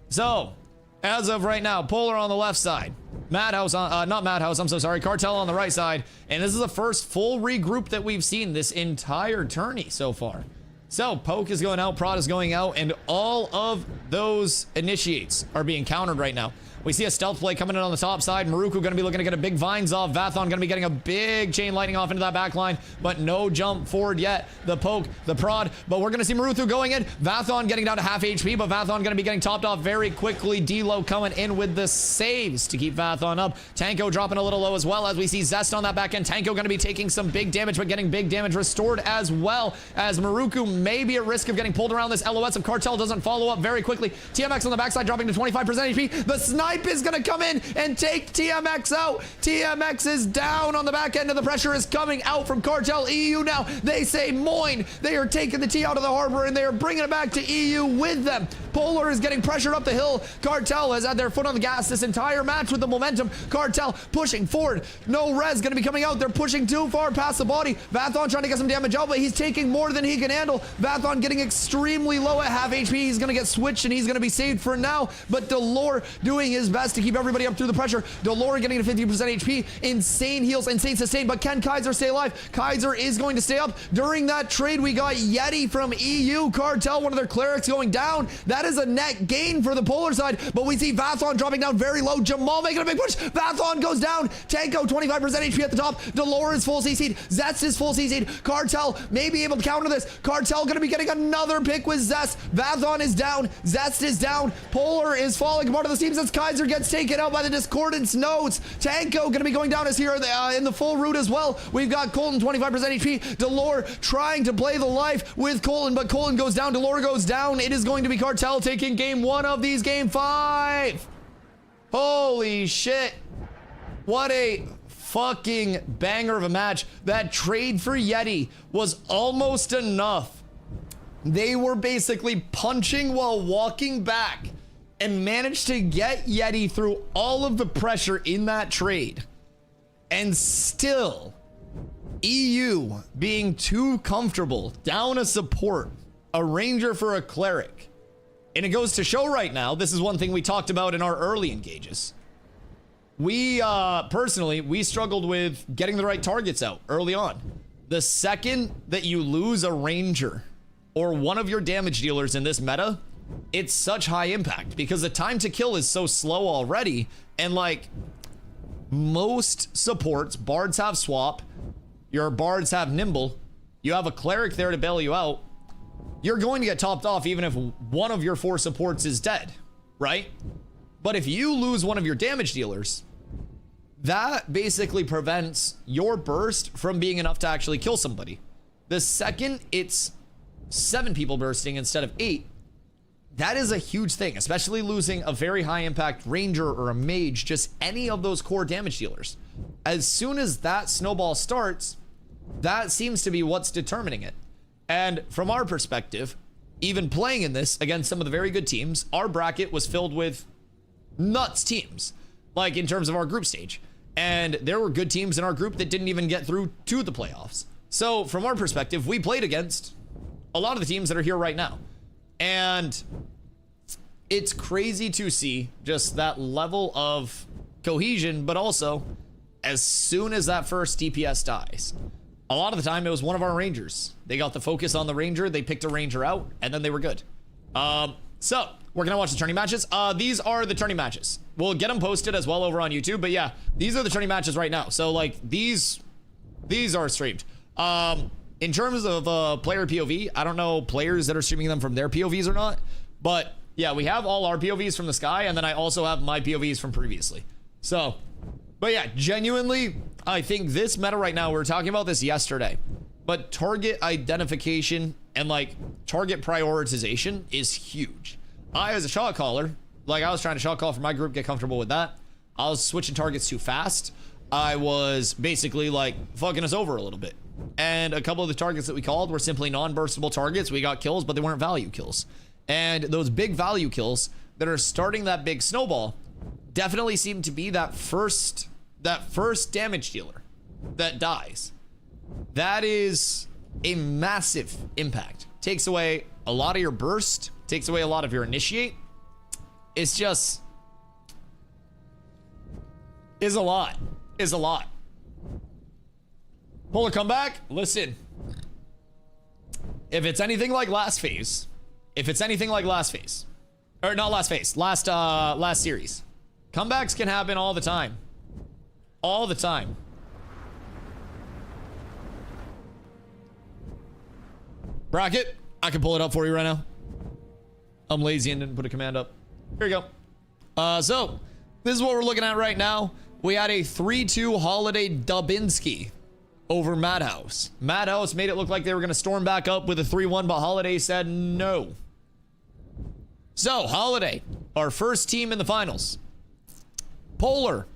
So, as of right now, Polar on the left side. Madhouse on, not Madhouse, I'm so sorry. Cartel on the right side. And this is the first full regroup that we've seen this entire tourney so far. So, Poke is going out, Prod is going out, and all of those initiates are being countered right now. We see a stealth play coming in on the top side. Maruku going to be looking to get a big Vines off. Vathon going to be getting a big chain lightning off into that back line, but no jump forward yet. The Poke, the Prod, but we're going to see Maruku going in. Vathon getting down to half HP, but Vathon going to be getting topped off very quickly. D-Lo coming in with the saves to keep Vathon up. Tanko dropping a little low as well as we see Zest on that back end. Tanko going to be taking some big damage, but getting big damage restored as well, as Maruku may be at risk of getting pulled around this LOS if Cartel doesn't follow up very quickly. TMX on the backside dropping to 25% HP. The snipe is going to come in and take TMX out. TMX is down on the back end, and the pressure is coming out from Cartel. EU now, they say Moin. They are taking the T out of the harbor and they are bringing it back to EU with them. Polar is getting pressured up the hill. Cartel has had their foot on the gas this entire match with the momentum. Cartel pushing forward. No res going to be coming out. They're pushing too far past the body. Vathon trying to get some damage out, but he's taking more than he can handle. Vathon getting extremely low at half HP. He's going to get switched and he's going to be saved for now, but Delore doing his best to keep everybody up through the pressure. Delore getting to 50% HP. Insane heals, insane sustain, but can Kaiser stay alive? Kaiser is going to stay up. During that trade, we got Yeti from EU. Cartel, one of their clerics going down. That is a net gain for the Polar side, but we see Vathon dropping down very low. Jamal making a big push. Vathon goes down. Tanko, 25% HP at the top. Delore is full CC'd. Zest is full CC'd. Cartel may be able to counter this. Cartel going to be getting another pick with Zest. Vathon is down. Zest is down. Polar is falling apart of the seams as Kaiser gets taken out by the Discordance nodes. Tanko going to be going down as here in the full route as well. We've got Colton, 25% HP. Delore trying to play the life with Colton, but Colton goes down. Delore goes down. It is going to be Cartel taking game 1 of these game 5. Holy shit. What a fucking banger of a match. That trade for Yeti was almost enough. They were basically punching while walking back and managed to get Yeti through all of the pressure in that trade. And still, EU being too comfortable down a support, a ranger for a cleric. And it goes to show right now, this is one thing we talked about in our early engages. We, personally, we struggled with getting the right targets out early on. The second that you lose a ranger or one of your damage dealers in this meta, it's such high impact because the time to kill is so slow already. And like most supports, bards have swap, your bards have nimble, you have a cleric there to bail you out, you're going to get topped off even if one of your 4 supports is dead, right? But if you lose one of your damage dealers, that basically prevents your burst from being enough to actually kill somebody. The second it's 7 people bursting instead of 8, that is a huge thing, especially losing a very high impact ranger or a mage, just any of those core damage dealers. As soon as that snowball starts, that seems to be what's determining it. And from our perspective, even playing in this against some of the very good teams, our bracket was filled with nuts teams, like in terms of our group stage. And there were good teams in our group that didn't even get through to the playoffs. So from our perspective, we played against a lot of the teams that are here right now. And it's crazy to see just that level of cohesion, but also as soon as that first DPS dies, A lot of the time, it was one of our rangers. They got the focus on the ranger. They picked a ranger out, and then they were good. So we're gonna watch the tourney matches. These are the tourney matches. We'll get them posted as well over on YouTube. But yeah, these are the tourney matches right now. So like these are streamed. In terms of player POV, I don't know players that are streaming them from their POVs or not. But yeah, we have all our POVs from the sky, and then I also have my POVs from previously. So, but yeah, genuinely, I think this meta right now, we were talking about this yesterday, but target identification and like target prioritization is huge. I, as a shot caller, like I was trying to shot call for my group, get comfortable with that. I was switching targets too fast. I was basically like fucking us over a little bit. And a couple of the targets that we called were simply non-burstable targets. We got kills, but they weren't value kills. And those big value kills that are starting that big snowball definitely seem to be that first damage dealer that dies. That is a massive impact. Takes away a lot of your burst, takes away a lot of your initiate. It's just is a lot. Polar comeback. Listen, if it's anything like last phase, or not last phase, last series, comebacks can happen all the time. Bracket, I can pull it up for you right now. I'm lazy and didn't put a command up. Here you go. So this is what we're looking at right now. We had a 3-2 Holiday Dubinsky over Madhouse. Madhouse made it look like they were going to storm back up with a 3-1, but Holiday said no. So Holiday, our first team in the finals. Polar,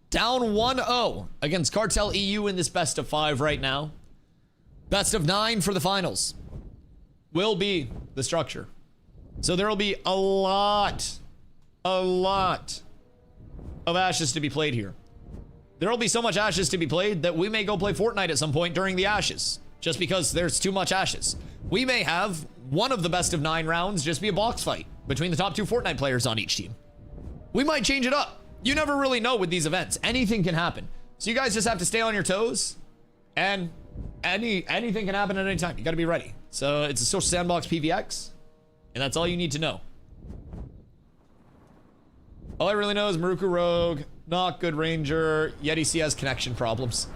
down 1-0 against Cartel EU in this best of 5 right now. Best of 9 for the finals will be the structure. So there will be a lot of ashes to be played here. There will be so much ashes to be played that we may go play Fortnite at some point during the ashes, just because there's too much ashes. We may have one of the best of 9 rounds just be a box fight between the top 2 Fortnite players on each team. We might change it up. You never really know with these events. Anything can happen. So you guys just have to stay on your toes, and anything can happen at any time. You got to be ready. So it's a social sandbox PVX, and that's all you need to know. All I really know is Maruku Rogue, not good Ranger, Yeti C has connection problems.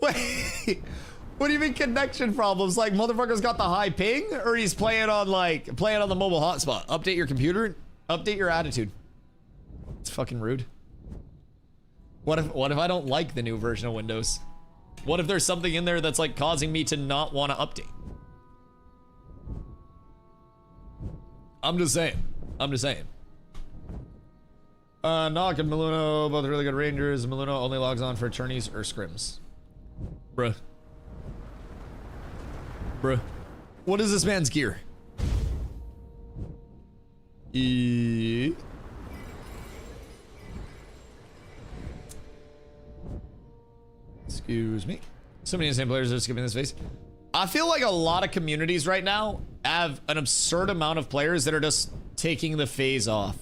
Wait, what do you mean connection problems? Like motherfucker's got the high ping, or he's playing on the mobile hotspot? Update your computer, update your attitude. It's fucking rude. What if I don't like the new version of Windows? What if there's something in there that's like causing me to not want to update? I'm just saying. Nock and Maluno, both really good rangers. Maluno only logs on for tourneys or scrims. Bruh. What is this man's gear? Excuse me. So many insane players are skipping this phase. I feel like a lot of communities right now have an absurd amount of players that are just taking the phase off.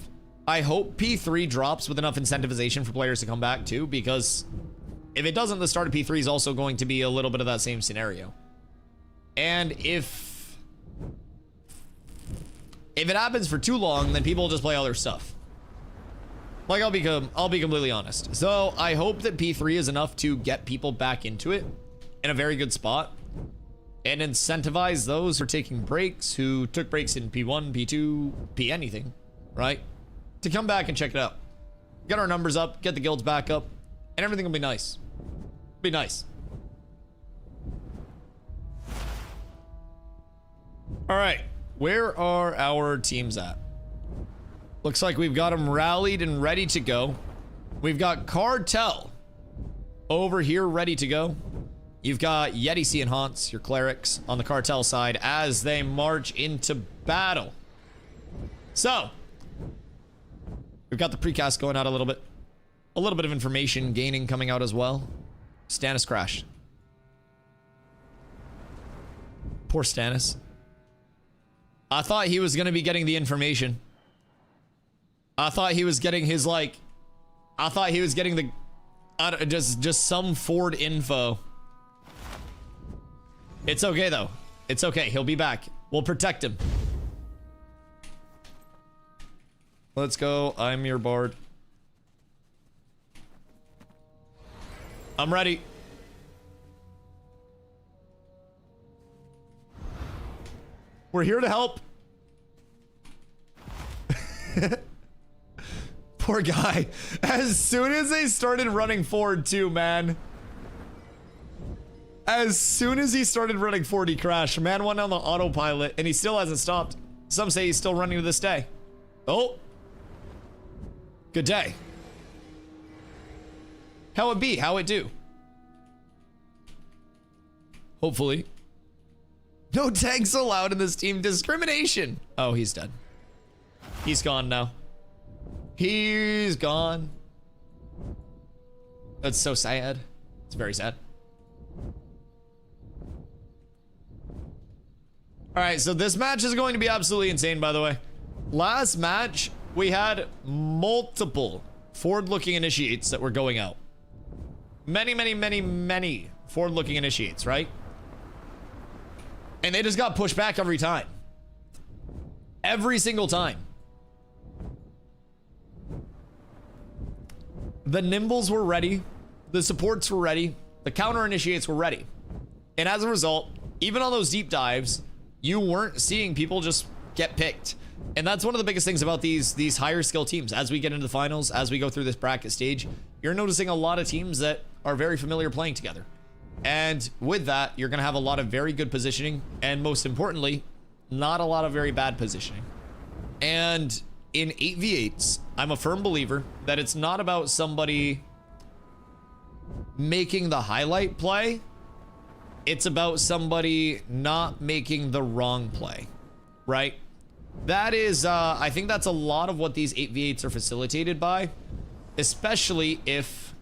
I hope P3 drops with enough incentivization for players to come back too, because if it doesn't, the start of P3 is also going to be a little bit of that same scenario. And if it happens for too long, then people will just play other stuff. Like I'll be completely honest. So I hope that P3 is enough to get people back into it in a very good spot and incentivize those who are taking breaks, who took breaks in P1, P2, P anything, right? To come back and check it out. Get our numbers up, get the guilds back up, and everything will be nice. Be nice. All right, where are our teams at? Looks like we've got them rallied and ready to go. We've got Cartel over here ready to go. You've got Yeti C and Haunts, your clerics, on the Cartel side as they march into battle. So, we've got the precast going out a little bit. A little bit of information gaining coming out as well. Stannis crashed. Poor Stannis. I thought he was going to be getting the information. I thought he was getting his, like... I thought he was getting the... just some Ford info. It's okay, though. It's okay. He'll be back. We'll protect him. Let's go. I'm your bard. I'm ready. We're here to help. Poor guy. As soon as they started running forward too, man. As soon as he started running forward, he crashed. Man went on the autopilot and he still hasn't stopped. Some say he's still running to this day. Oh. Good day. How it be? How it do? Hopefully. No tanks allowed in this team. Discrimination. Oh, he's done. He's gone now. He's gone. That's so sad. It's very sad. All right, so this match is going to be absolutely insane, by the way. Last match, we had multiple forward-looking initiates that were going out. Many forward-looking initiates, right? And they just got pushed back every time. Every single time. The nimbles were ready. The supports were ready. The counter initiates were ready. And as a result, even on those deep dives, you weren't seeing people just get picked. And that's one of the biggest things about these higher skill teams. As we get into the finals, as we go through this bracket stage, you're noticing a lot of teams that are very familiar playing together. And with that, you're going to have a lot of very good positioning. And most importantly, not a lot of very bad positioning. And in 8v8s, I'm a firm believer that it's not about somebody making the highlight play. It's about somebody not making the wrong play, right? That is, I think that's a lot of what these 8v8s are facilitated by, especially if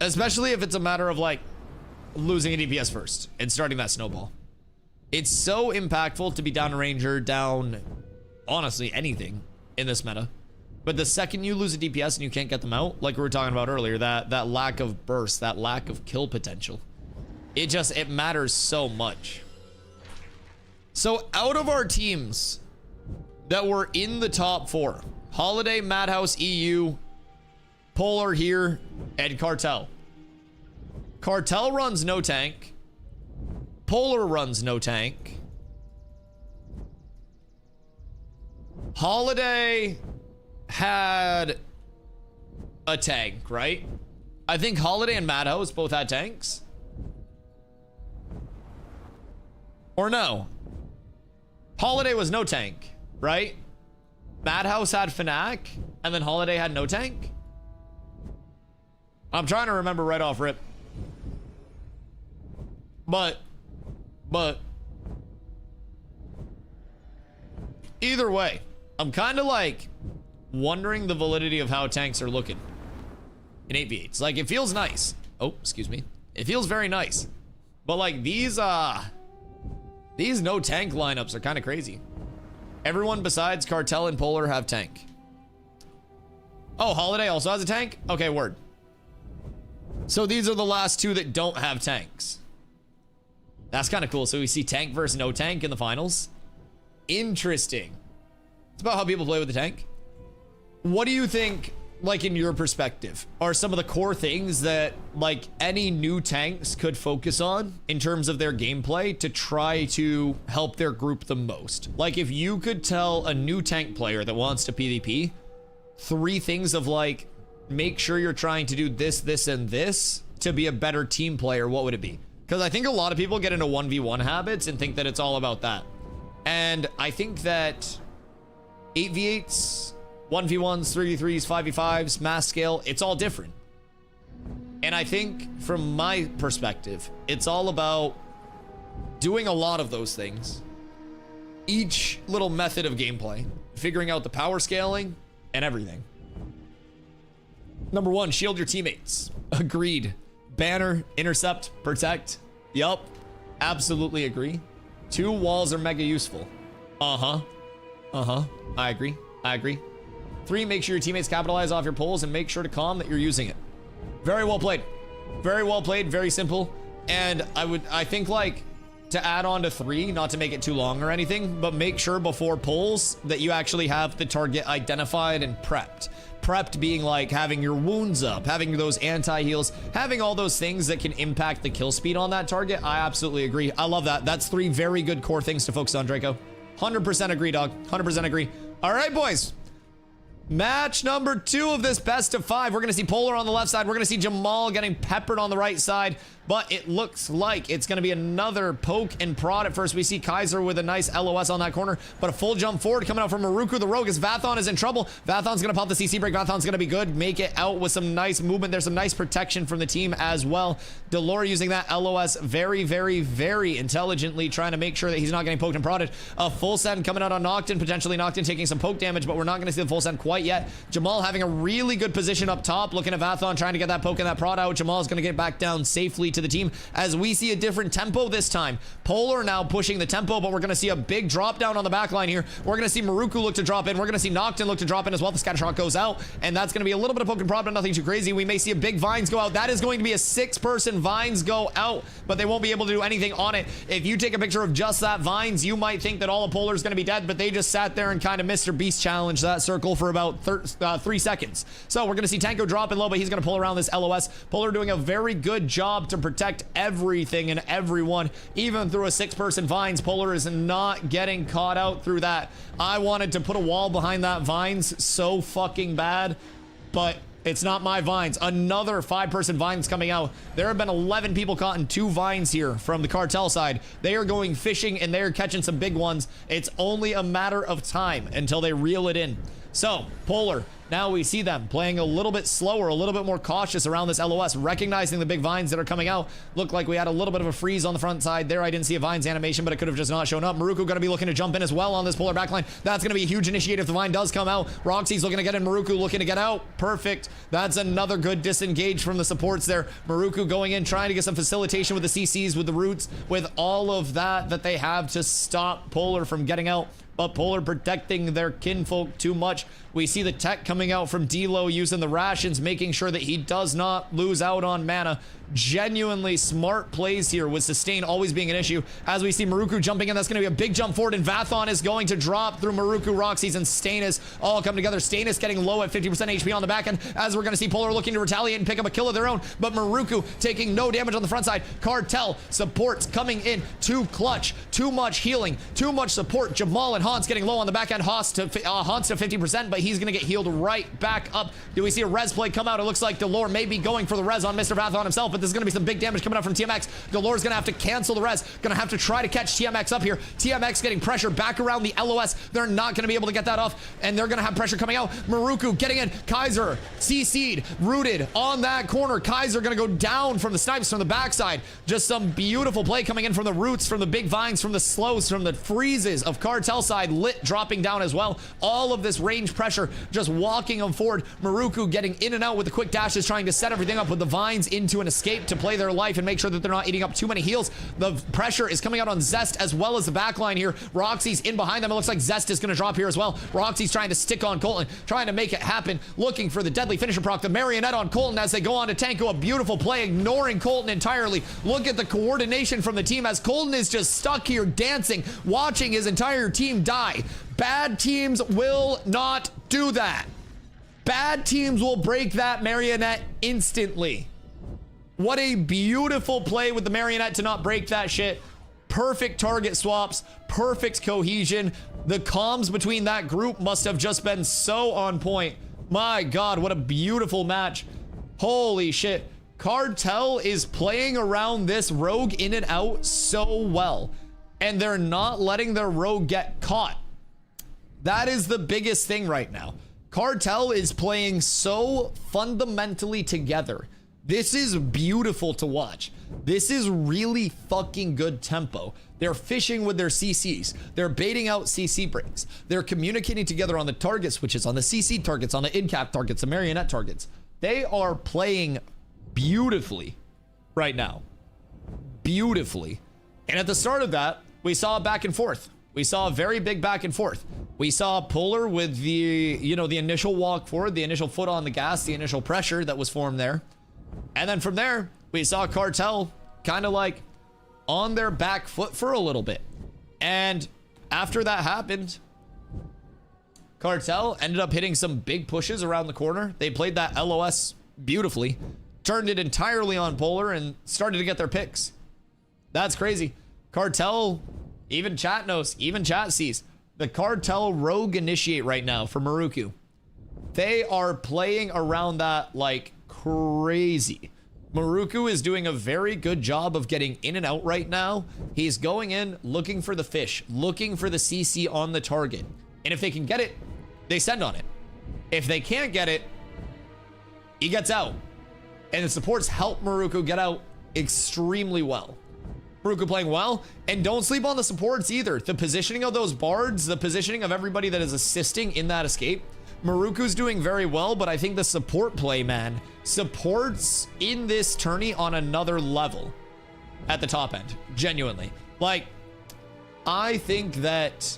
it's a matter of like losing a DPS first and starting that snowball. It's so impactful to be down a ranger, down honestly anything in this meta. But the second you lose a DPS and you can't get them out, like we were talking about earlier, that lack of burst, that lack of kill potential, it matters so much. So out of our teams that were in the top 4, Holiday, Madhouse, EU, Polar here, and Cartel. Cartel runs no tank. Polar runs no tank. Holiday had a tank, right? I think Holiday and Madhouse both had tanks. Or no. Holiday was no tank, right? Madhouse had Fnac, and then Holiday had no tank. I'm trying to remember right off rip. But either way, I'm kind of like wondering the validity of how tanks are looking in 8v8s. Like, it feels nice. Oh, excuse me. It feels very nice. But like these no tank lineups are kind of crazy. Everyone besides Cartel and Polar have tank. Oh, Holiday also has a tank? Okay, word. So these are the last two that don't have tanks. That's kind of cool. So we see tank versus no tank in the finals. Interesting. It's about how people play with the tank. What do you think, like in your perspective, are some of the core things that like any new tanks could focus on in terms of their gameplay to try to help their group the most? Like if you could tell a new tank player that wants to PvP 3 things of like, make sure you're trying to do this, this, and this to be a better team player, what would it be? Because I think a lot of people get into 1v1 habits and think that it's all about that. And I think that 8v8s, 1v1s, 3v3s, 5v5s, mass scale, it's all different. And I think from my perspective, it's all about doing a lot of those things. Each little method of gameplay, figuring out the power scaling and everything. Number 1, shield your teammates. Agreed. Banner, intercept, protect. Yup. Absolutely agree. 2, walls are mega useful. I agree. 3, make sure your teammates capitalize off your pulls and make sure to calm that you're using it. Very well played. Very well played, very simple. And I think like to add on to 3, not to make it too long or anything, but make sure before pulls that you actually have the target identified and prepped. Prepped being like having your wounds up, having those anti-heals, having all those things that can impact the kill speed on that target. I absolutely agree. I love that. That's 3 very good core things to focus on, Draco. 100% agree, dog. 100% agree. All right, boys. Match number 2 of this best of 5. We're going to see Polar on the left side. We're going to see Jamal getting peppered on the right side. But it looks like it's going to be another poke and prod at first. We see Kaiser with a nice LOS on that corner. But a full jump forward coming out from Maruku the Rogue as Vathon is in trouble. Vathon's going to pop the CC break. Vathon's going to be good. Make it out with some nice movement. There's some nice protection from the team as well. Delore using that LOS very, very, very intelligently, trying to make sure that he's not getting poked and prodded. A full send coming out on Noctin. Potentially Noctin taking some poke damage, but we're not going to see the full send quite yet. Jamal having a really good position up top, looking at Vathon, trying to get that poke and that prod out. Jamal's going to get back down safely to the team as we see a different tempo this time. Polar now pushing the tempo, but we're going to see a big drop down on the back line here. We're going to see Maruku look to drop in. We're going to see Noctin look to drop in as well. The scatter shot goes out, and that's going to be a little bit of poke and prod, but nothing too crazy. We may see a big Vines go out. That is going to be a 6-person Vines go out, but they won't be able to do anything on it. If you take a picture of just that Vines, you might think that all of Polar is going to be dead, but they just sat there and kind of Mr. Beast challenged that circle for about 3 seconds. So we're going to see Tanko dropping low, but he's going to pull around this LOS. Polar doing a very good job to protect everything and everyone, even through a 6-person Vines. Polar is not getting caught out through that. I wanted to put a wall behind that Vines so fucking bad, but it's not my Vines. Another 5-person Vines coming out. There have been 11 people caught in 2 Vines here from the cartel side. They are going fishing and they're catching some big ones. It's only a matter of time until they reel it in. So, Polar, now we see them playing a little bit slower, a little bit more cautious around this LOS, recognizing the big Vines that are coming out. Looked like we had a little bit of a freeze on the front side there. I didn't see a Vines animation, but it could have just not shown up. Maruku going to be looking to jump in as well on this Polar backline. That's going to be a huge initiate if the Vine does come out. Roxy's looking to get in. Maruku looking to get out. Perfect. That's another good disengage from the supports there. Maruku going in, trying to get some facilitation with the CCs, with the roots, with all of that they have to stop Polar from getting out. But Polar protecting their kinfolk too much. We see the tech coming out from D-Lo using the rations, making sure that he does not lose out on mana. Genuinely smart plays here with sustain always being an issue. As we see Maruku jumping in, that's going to be a big jump forward, and Vathon is going to drop through Maruku, Roxy's, and Stainus all come together. Stainus getting low at 50% HP on the back end, as we're going to see Polar looking to retaliate and pick up a kill of their own, but Maruku taking no damage on the front side. Cartel supports coming in too clutch, too much healing, too much support. Jamal and Hans getting low on the back end. Hans to 50%, but he's going to get healed right back up. Do we see a res play come out? It looks like Delore may be going for the res on Mr. Vathon himself, but there's going to be some big damage coming out from TMX. Delore's going to have to cancel the res. Going to have to try to catch TMX up here. TMX getting pressure back around the LOS. They're not going to be able to get that off, and they're going to have pressure coming out. Maruku getting in. Kaiser CC'd, rooted on that corner. Kaiser going to go down from the snipes from the backside. Just some beautiful play coming in from the roots, from the big Vines, from the slows, from the freezes of Cartel side. Lit dropping down as well. All of this range pressure just walking them forward. Maruku getting in and out with the quick dashes, trying to set everything up with the Vines into an escape to play their life and make sure that they're not eating up too many heals. The pressure is coming out on Zest as well as the backline here. Roxy's in behind them. It looks like Zest is going to drop here as well. Roxy's trying to stick on Colton, trying to make it happen, looking for the deadly finisher proc. The marionette on Colton as they go on to Tanko. A beautiful play, ignoring Colton entirely. Look at the coordination from the team as Colton is just stuck here dancing, watching his entire team die. Bad teams will not do that. Bad teams will break that marionette instantly. What a beautiful play with the marionette to not break that shit. Perfect target swaps, perfect cohesion. The comms between that group must have just been so on point. My God, what a beautiful match. Holy shit. Cartel is playing around this rogue in and out so well, and they're not letting their rogue get caught. That is the biggest thing right now. Cartel is playing so fundamentally together. This is beautiful to watch. This is really fucking good tempo. They're fishing with their CCs. They're baiting out CC breaks. They're communicating together on the target switches, on the CC targets, on the in-cap targets, the marionette targets. They are playing beautifully right now. Beautifully. And at the start of that, we saw a back and forth. We saw a very big back and forth. We saw Polar with the, the initial walk forward, the initial foot on the gas, the initial pressure that was formed there. And then from there, we saw Cartel kind of like on their back foot for a little bit. And after that happened, Cartel ended up hitting some big pushes around the corner. They played that LOS beautifully, turned it entirely on Polar, and started to get their picks. That's crazy. Cartel, even chat knows, even chat sees, the Cartel rogue initiate right now for Maruku. They are playing around that like crazy. Maruku is doing a very good job of getting in and out right now. He's going in, looking for the fish, looking for the CC on the target. And if they can get it, they send on it. If they can't get it, he gets out. And the supports help Maruku get out extremely well. Maruku playing well, and don't sleep on the supports either. The positioning of those bards, the positioning of everybody that is assisting in that escape, Maruku's doing very well, but I think the support play, man, supports in this tourney on another level at the top end, genuinely. Like, I think that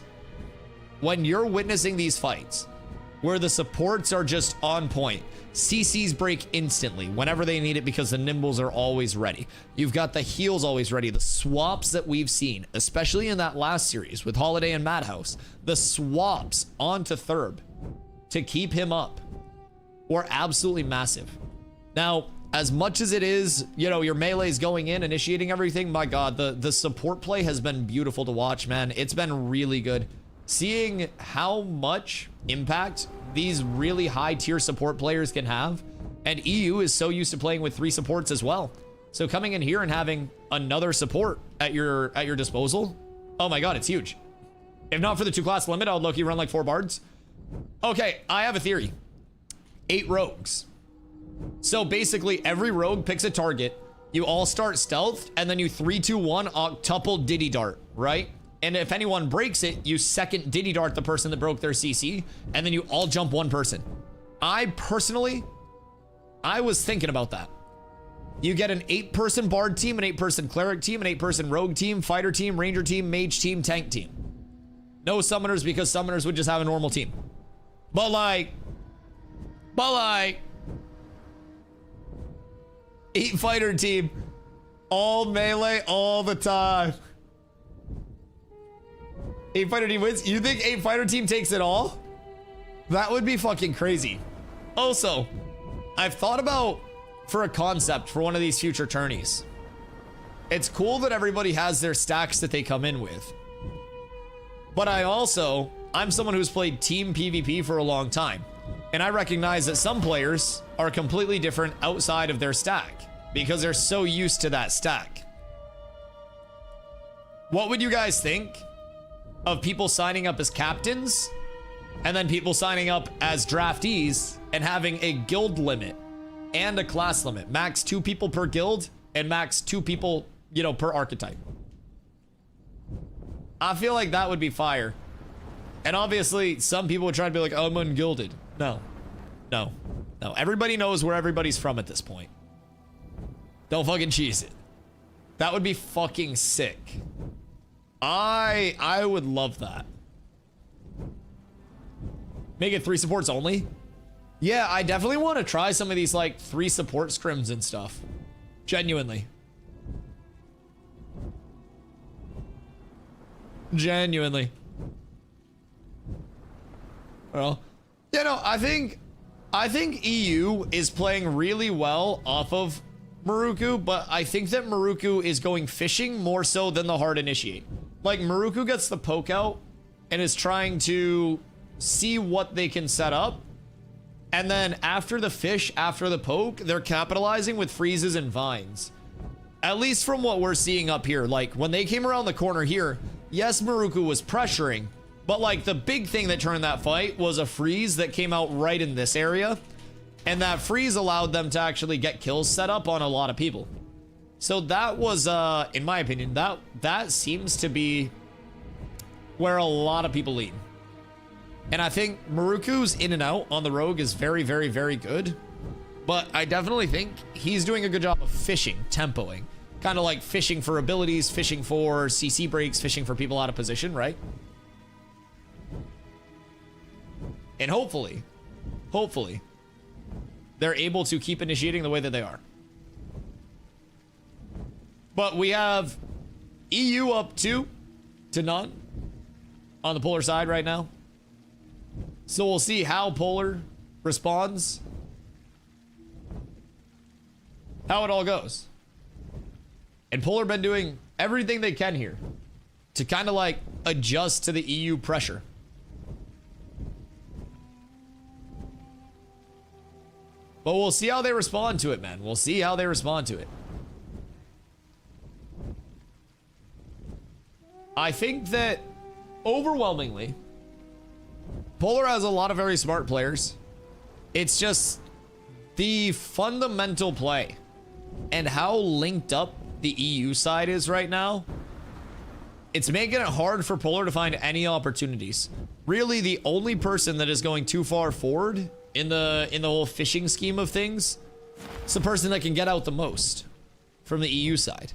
when you're witnessing these fights where the supports are just on point, CCs break instantly whenever they need it because the nimbles are always ready. You've got the heals always ready. The swaps that we've seen, especially in that last series with Holiday and Madhouse, the swaps onto Thurb to keep him up were absolutely massive. Now, as much as it is, you know, your melee's going in, initiating everything, my God, the support play has been beautiful to watch, man. It's been really good. Seeing how much impact these really high tier support players can have, and EU is so used to playing with 3 supports as well. So coming in here and having another support at your disposal, oh my God, it's huge. If not for the 2-class limit, I would low-key run like 4 bards. Okay, I have a theory. 8 rogues. So basically every rogue picks a target, you all start stealth, and then you 3-2-1 octuple Diddy Dart, right? And if anyone breaks it, you second Diddy Dart the person that broke their CC, and then you all jump one person. I personally was thinking about that. You get an 8-person bard team, an 8-person cleric team, an 8-person rogue team, fighter team, ranger team, mage team, tank team. No summoners because summoners would just have a normal team. But like 8 fighter team, all melee all the time. 8 fighter team wins. You think 8 fighter team takes it all? That would be fucking crazy. Also, I've thought about for a concept for one of these future tourneys. It's cool that everybody has their stacks that they come in with. But I'm someone who's played team PvP for a long time. And I recognize that some players are completely different outside of their stack because they're so used to that stack. What would you guys think of people signing up as captains and then people signing up as draftees and having a guild limit and a class limit? Max 2 people per guild and max 2 people, you know, per archetype. I feel like that would be fire. And obviously some people would try to be like, oh, I'm ungilded. No. Everybody knows where everybody's from at this point. Don't fucking cheese it. That would be fucking sick. I would love that. Make it 3 supports only? Yeah, I definitely want to try some of these like 3 support scrims and stuff. Genuinely. Well, you know, I think EU is playing really well off of Maruku, but I think that Maruku is going fishing more so than the hard initiate. Like, Maruku gets the poke out and is trying to see what they can set up. And then after the fish, after the poke, they're capitalizing with freezes and vines. At least from what we're seeing up here. Like, when they came around the corner here, yes, Maruku was pressuring, but like the big thing that turned that fight was a freeze that came out right in this area. And that freeze allowed them to actually get kills set up on a lot of people. So that was, in my opinion, that seems to be where a lot of people lean. And I think Maruku's in and out on the rogue is very, very, very good. But I definitely think he's doing a good job of fishing, tempoing. Kind of like fishing for abilities, fishing for CC breaks, fishing for people out of position, right? And hopefully, they're able to keep initiating the way that they are. But we have EU up 2 to none on the Polar side right now. So we'll see how Polar responds. How it all goes. And Polar been doing everything they can here to kind of like adjust to the EU pressure. But we'll see how they respond to it, man. We'll see how they respond to it. I think that overwhelmingly, Polar has a lot of very smart players. It's just the fundamental play and how linked up the EU side is right now. It's making it hard for Polar to find any opportunities. Really, the only person that is going too far forward in the whole fishing scheme of things is the person that can get out the most from the EU side.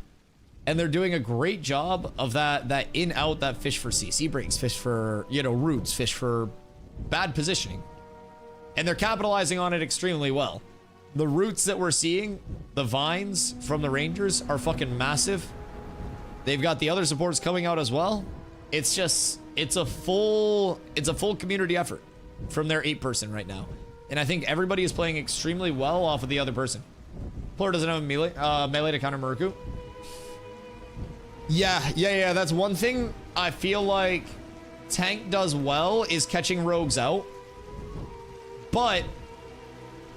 And they're doing a great job of that in out, that fish for CC breaks, fish for, you know, roots, fish for bad positioning. And they're capitalizing on it extremely well. The roots that we're seeing, the vines from the Rangers are fucking massive. They've got the other supports coming out as well. It's just, it's a full community effort from their 8-person right now. And I think everybody is playing extremely well off of the other person. Polar doesn't have a melee to counter Maruku. Yeah, that's one thing I feel like Tank does well is catching rogues out. But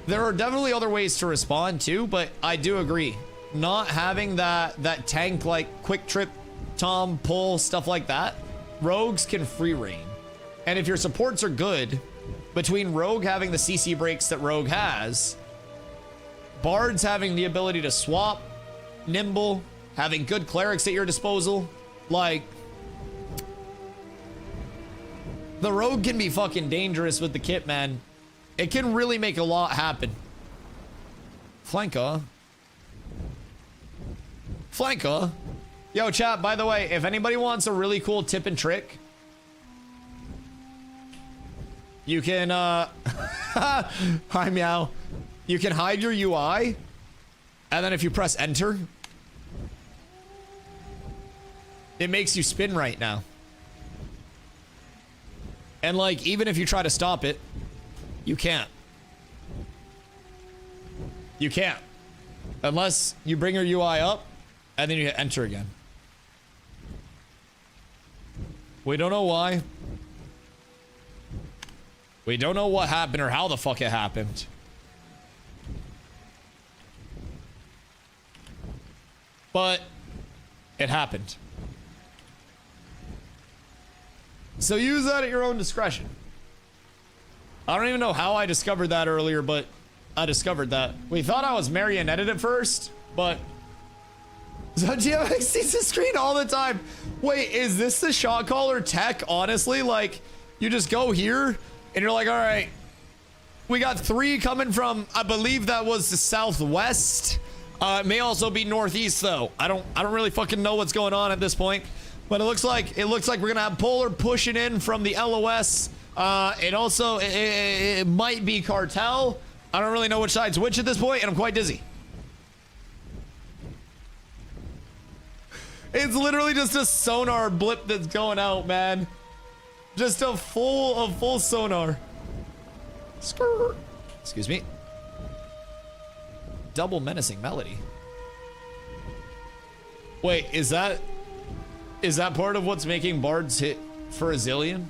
there are definitely other ways to respond too, but I do agree. Not having that tank like quick trip, tom, pull, stuff like that, rogues can free reign. And if your supports are good, between Rogue having the CC breaks that Rogue has, Bards having the ability to swap, nimble, having good clerics at your disposal, like, the Rogue can be fucking dangerous with the kit, man. It can really make a lot happen. Flanker. Yo, chat, by the way, if anybody wants a really cool tip and trick, you can, hi, meow. You can hide your UI, and then if you press enter, it makes you spin right now. And, like, even if you try to stop it, you can't. You can't. Unless you bring your UI up, and then you hit enter again. We don't know why. We don't know what happened or how the fuck it happened. But it happened. So use that at your own discretion. I don't even know how I discovered that earlier, but I discovered that. We thought I was marionetted at first, but GMX sees the screen all the time. Wait, is this the shot caller tech? Honestly, like, you just go here and you're like, all right, we got 3 coming from, I believe that was the southwest. It may also be northeast though. I don't really fucking know what's going on at this point, but it looks like we're gonna have Polar pushing in from the LOS. It might be Cartel. I don't really know which side's which at this point, and I'm quite dizzy. It's literally just a sonar blip that's going out, man. Just a full sonar. Skirt. Excuse me. Double menacing melody. Wait, is that part of what's making Bards hit for a zillion?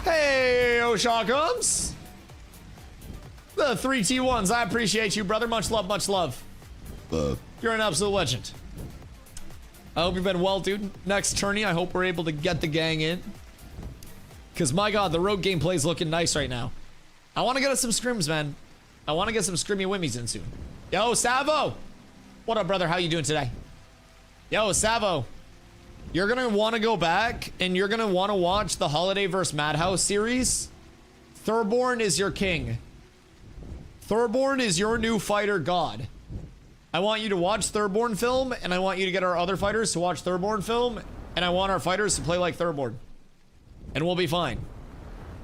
Hey, Oshakums. The 3 T1s. I appreciate you, brother. Much love, much love. You're an absolute legend. I hope you've been well, dude. Next tourney, I hope we're able to get the gang in. Because, my God, the rogue gameplay is looking nice right now. I want to get us some scrims, man. I want to get some scrimmy wimmies in soon. Yo, Savo! What up, brother? How you doing today? Yo, Savo. You're going to want to go back, and you're going to want to watch the Holiday vs. Madhouse series. Thurborn is your king. Thurborn is your new fighter god. I want you to watch Thurborn film, and I want you to get our other fighters to watch Thurborn film, and I want our fighters to play like Thurborn. And we'll be fine.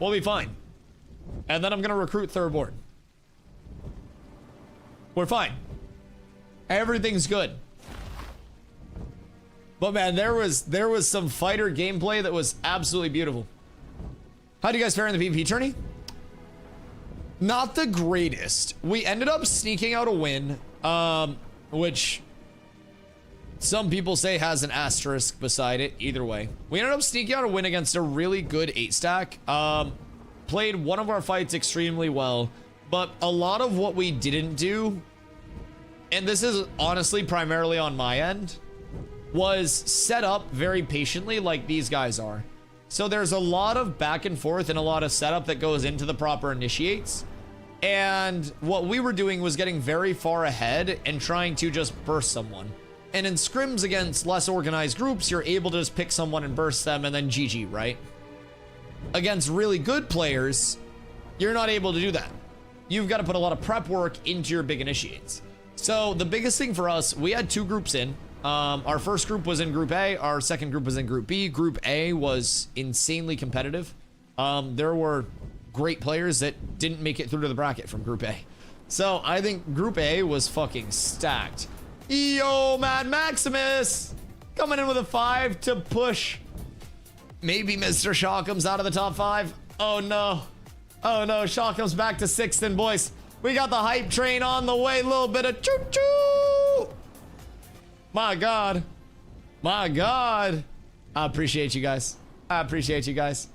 We'll be fine. And then I'm gonna recruit Thurborn. We're fine. Everything's good. But man, there was some fighter gameplay that was absolutely beautiful. How do you guys fare in the PvP tourney? Not the greatest. We ended up sneaking out a win, which some people say has an asterisk beside it. Either way, we ended up sneaking out a win against a really good 8-stack. Played one of our fights extremely well, but a lot of what we didn't do, and this is honestly primarily on my end, was set up very patiently like these guys are. So there's a lot of back and forth and a lot of setup that goes into the proper initiates. And what we were doing was getting very far ahead and trying to just burst someone. And in scrims against less organized groups, you're able to just pick someone and burst them and then GG, right? Against really good players, you're not able to do that. You've got to put a lot of prep work into your big initiates. So the biggest thing for us, we had 2 groups in. Our first group was in Group A. Our second group was in Group B. Group A was insanely competitive. There were great players that didn't make it through to the bracket from Group A. So I think Group A was fucking stacked. Yo, Mad Maximus! Coming in with a 5 to push. Maybe Mr. Shawcome's out of the top 5. Oh no. Oh no, Shawcome's back to 6th, and boys, we got the hype train on the way. A little bit of choo-choo! My God. My God. I appreciate you guys. I appreciate you guys.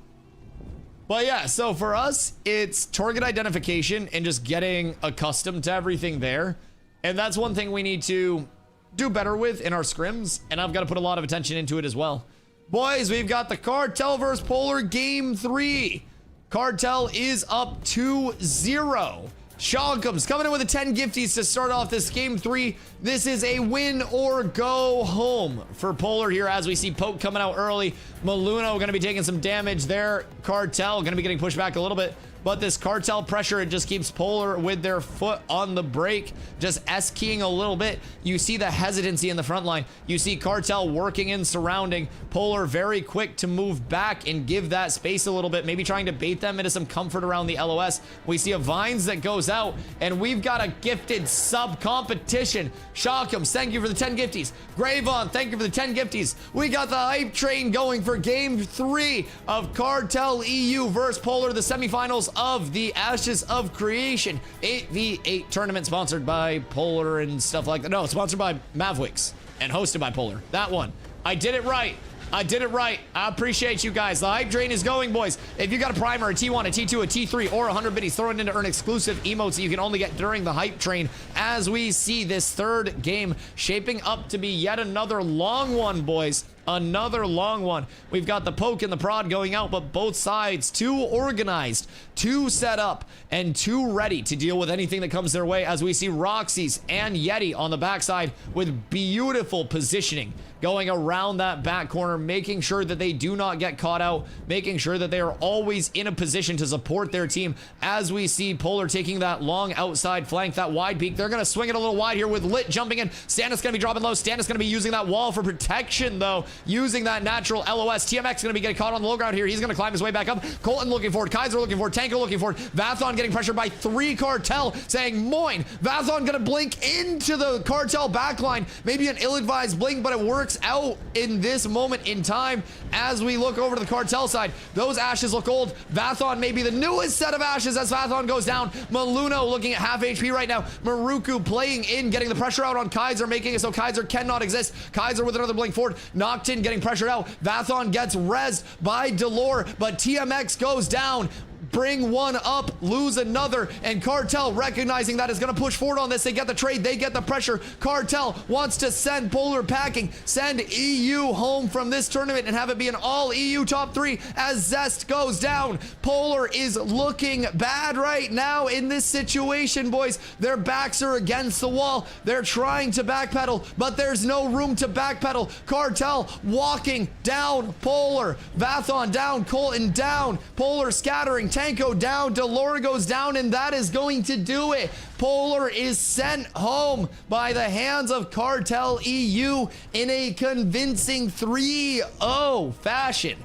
But yeah, so for us, it's target identification and just getting accustomed to everything there. And that's one thing we need to do better with in our scrims. And I've got to put a lot of attention into it as well. Boys, we've got the Cartel versus Polar Game 3. Cartel is up 2-0. Shawcome's coming in with a 10 gifties to start off this game 3. This is a win or go home for Polar here, as we see Poke coming out early. Maluno going to be taking some damage there. Cartel going to be getting pushed back a little bit. But this Cartel pressure, it just keeps Polar with their foot on the brake, just S-keying a little bit. You see the hesitancy in the front line. You see Cartel working in surrounding. Polar very quick to move back and give that space a little bit, maybe trying to bait them into some comfort around the LOS. We see a Vines that goes out, and we've got a gifted sub competition. Shawcomes, thank you for the 10 gifties. Gravon, thank you for the 10 gifties. We got the hype train going for game 3 of Cartel EU versus Polar, the semifinals of the Ashes of Creation 8v8 tournament, sponsored by Polar and stuff like that. No, sponsored by Mavwix and hosted by Polar. That one. I did it right. I did it right. I appreciate you guys. The hype train is going, boys. If you got a primer, a T1, a T2, a T3, or 100 biddies, throw it in to earn exclusive emotes that you can only get during the hype train, as we see this third game shaping up to be yet another long one, boys. Another long one. We've got the Poke and the Prod going out, but both sides too organized, too set up, and too ready to deal with anything that comes their way, as we see Roxy's and Yeti on the backside with beautiful positioning going around that back corner, making sure that they do not get caught out, making sure that they are always in a position to support their team, as we see Polar taking that long outside flank, that wide peak. They're going to swing it a little wide here with Lit jumping in. Stannis going to be dropping low. Stannis going to be using that wall for protection, though, using that natural LOS. TMX going to be getting caught on the low ground here. He's going to climb his way back up. Colton looking forward. Kaiser looking forward. Tanko looking forward. Vathon getting pressured by 3 Cartel, saying Moin. Vathon going to blink into the Cartel backline. Maybe an ill-advised blink, but it works out in this moment in time. As we look over to the Cartel side, those ashes look old. Vathon may be the newest set of ashes as Vathon goes down. Maluno looking at half HP right now. Maruku playing in, getting the pressure out on Kaiser, making it so Kaiser cannot exist. Kaiser with another blink forward. Noctin getting pressured out. Vathon gets rezzed by Delore, but TMX goes down. Bring one up, lose another, and Cartel, recognizing that, is going to push forward on this. They get the trade, they get the pressure. Cartel wants to send Polar packing, send EU home from this tournament and have it be an all EU top 3 as Zest goes down. Polar is looking bad right now in this situation, boys. Their backs are against the wall. They're trying to backpedal, but there's no room to backpedal. Cartel walking down Polar. Vathon down, Colton down, Polar scattering, Tanko down, Delora goes down, and that is going to do it. Polar is sent home by the hands of Cartel EU in a convincing 3-0 fashion.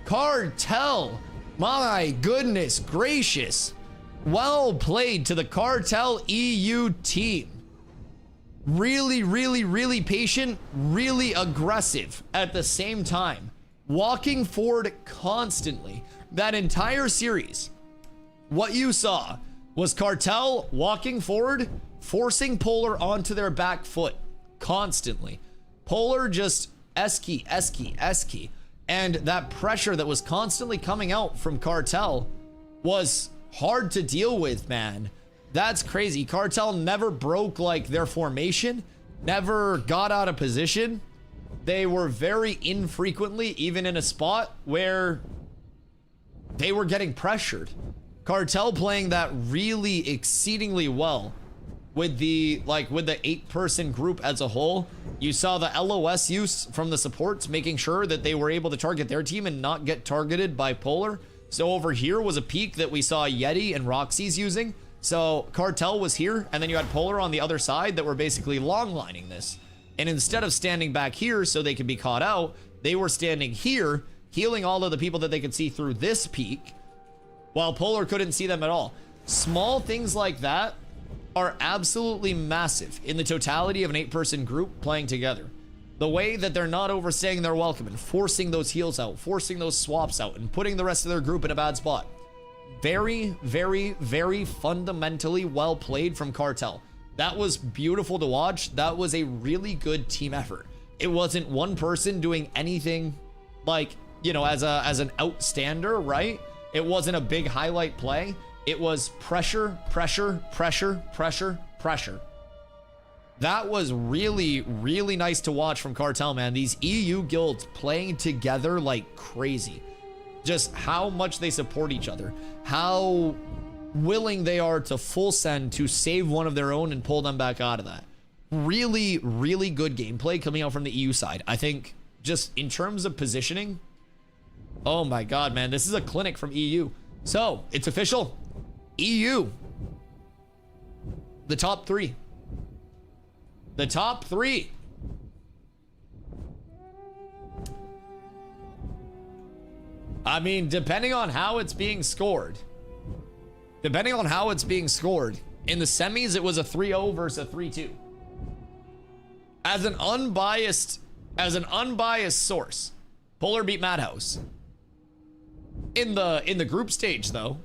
Cartel, my goodness gracious. Well played to the Cartel EU team. Really, really, really patient, really aggressive at the same time. Walking forward constantly. That entire series, what you saw was Cartel walking forward, forcing Polar onto their back foot constantly. Polar just S-key, S-key, S-key. And that pressure that was constantly coming out from Cartel was hard to deal with, man. That's crazy. Cartel never broke like their formation, never got out of position. They were very infrequently even in a spot where they were getting pressured. Cartel playing that really exceedingly well with the 8-person group as a whole. You saw the LOS use from the supports, making sure that they were able to target their team and not get targeted by Polar. So over here was a peak that we saw Yeti and Roxy's using. So Cartel was here, and then you had Polar on the other side that were basically long lining this. And instead of standing back here so they could be caught out, they were standing here, healing all of the people that they could see through this peak, while Polar couldn't see them at all. Small things like that are absolutely massive in the totality of an 8-person group playing together. The way that they're not overstaying their welcome and forcing those heals out, forcing those swaps out, and putting the rest of their group in a bad spot. Very, very, very fundamentally well played from Cartel. That was beautiful to watch. That was a really good team effort. It wasn't one person doing anything like, you know, as an outstander, right? It wasn't a big highlight play. It was pressure, pressure, pressure, pressure, pressure. That was really, really nice to watch from Cartel, man. These EU guilds playing together like crazy. Just how much they support each other, how willing they are to full send to save one of their own and pull them back out of that. Really, really good gameplay coming out from the EU side. I think just in terms of positioning, oh my God, man, this is a clinic from EU. So it's official. EU, the top 3. The top 3. I mean, depending on how it's being scored, in the semis, it was a 3-0 versus a 3-2. As an unbiased source, Polar beat Madhouse. In the group stage, though,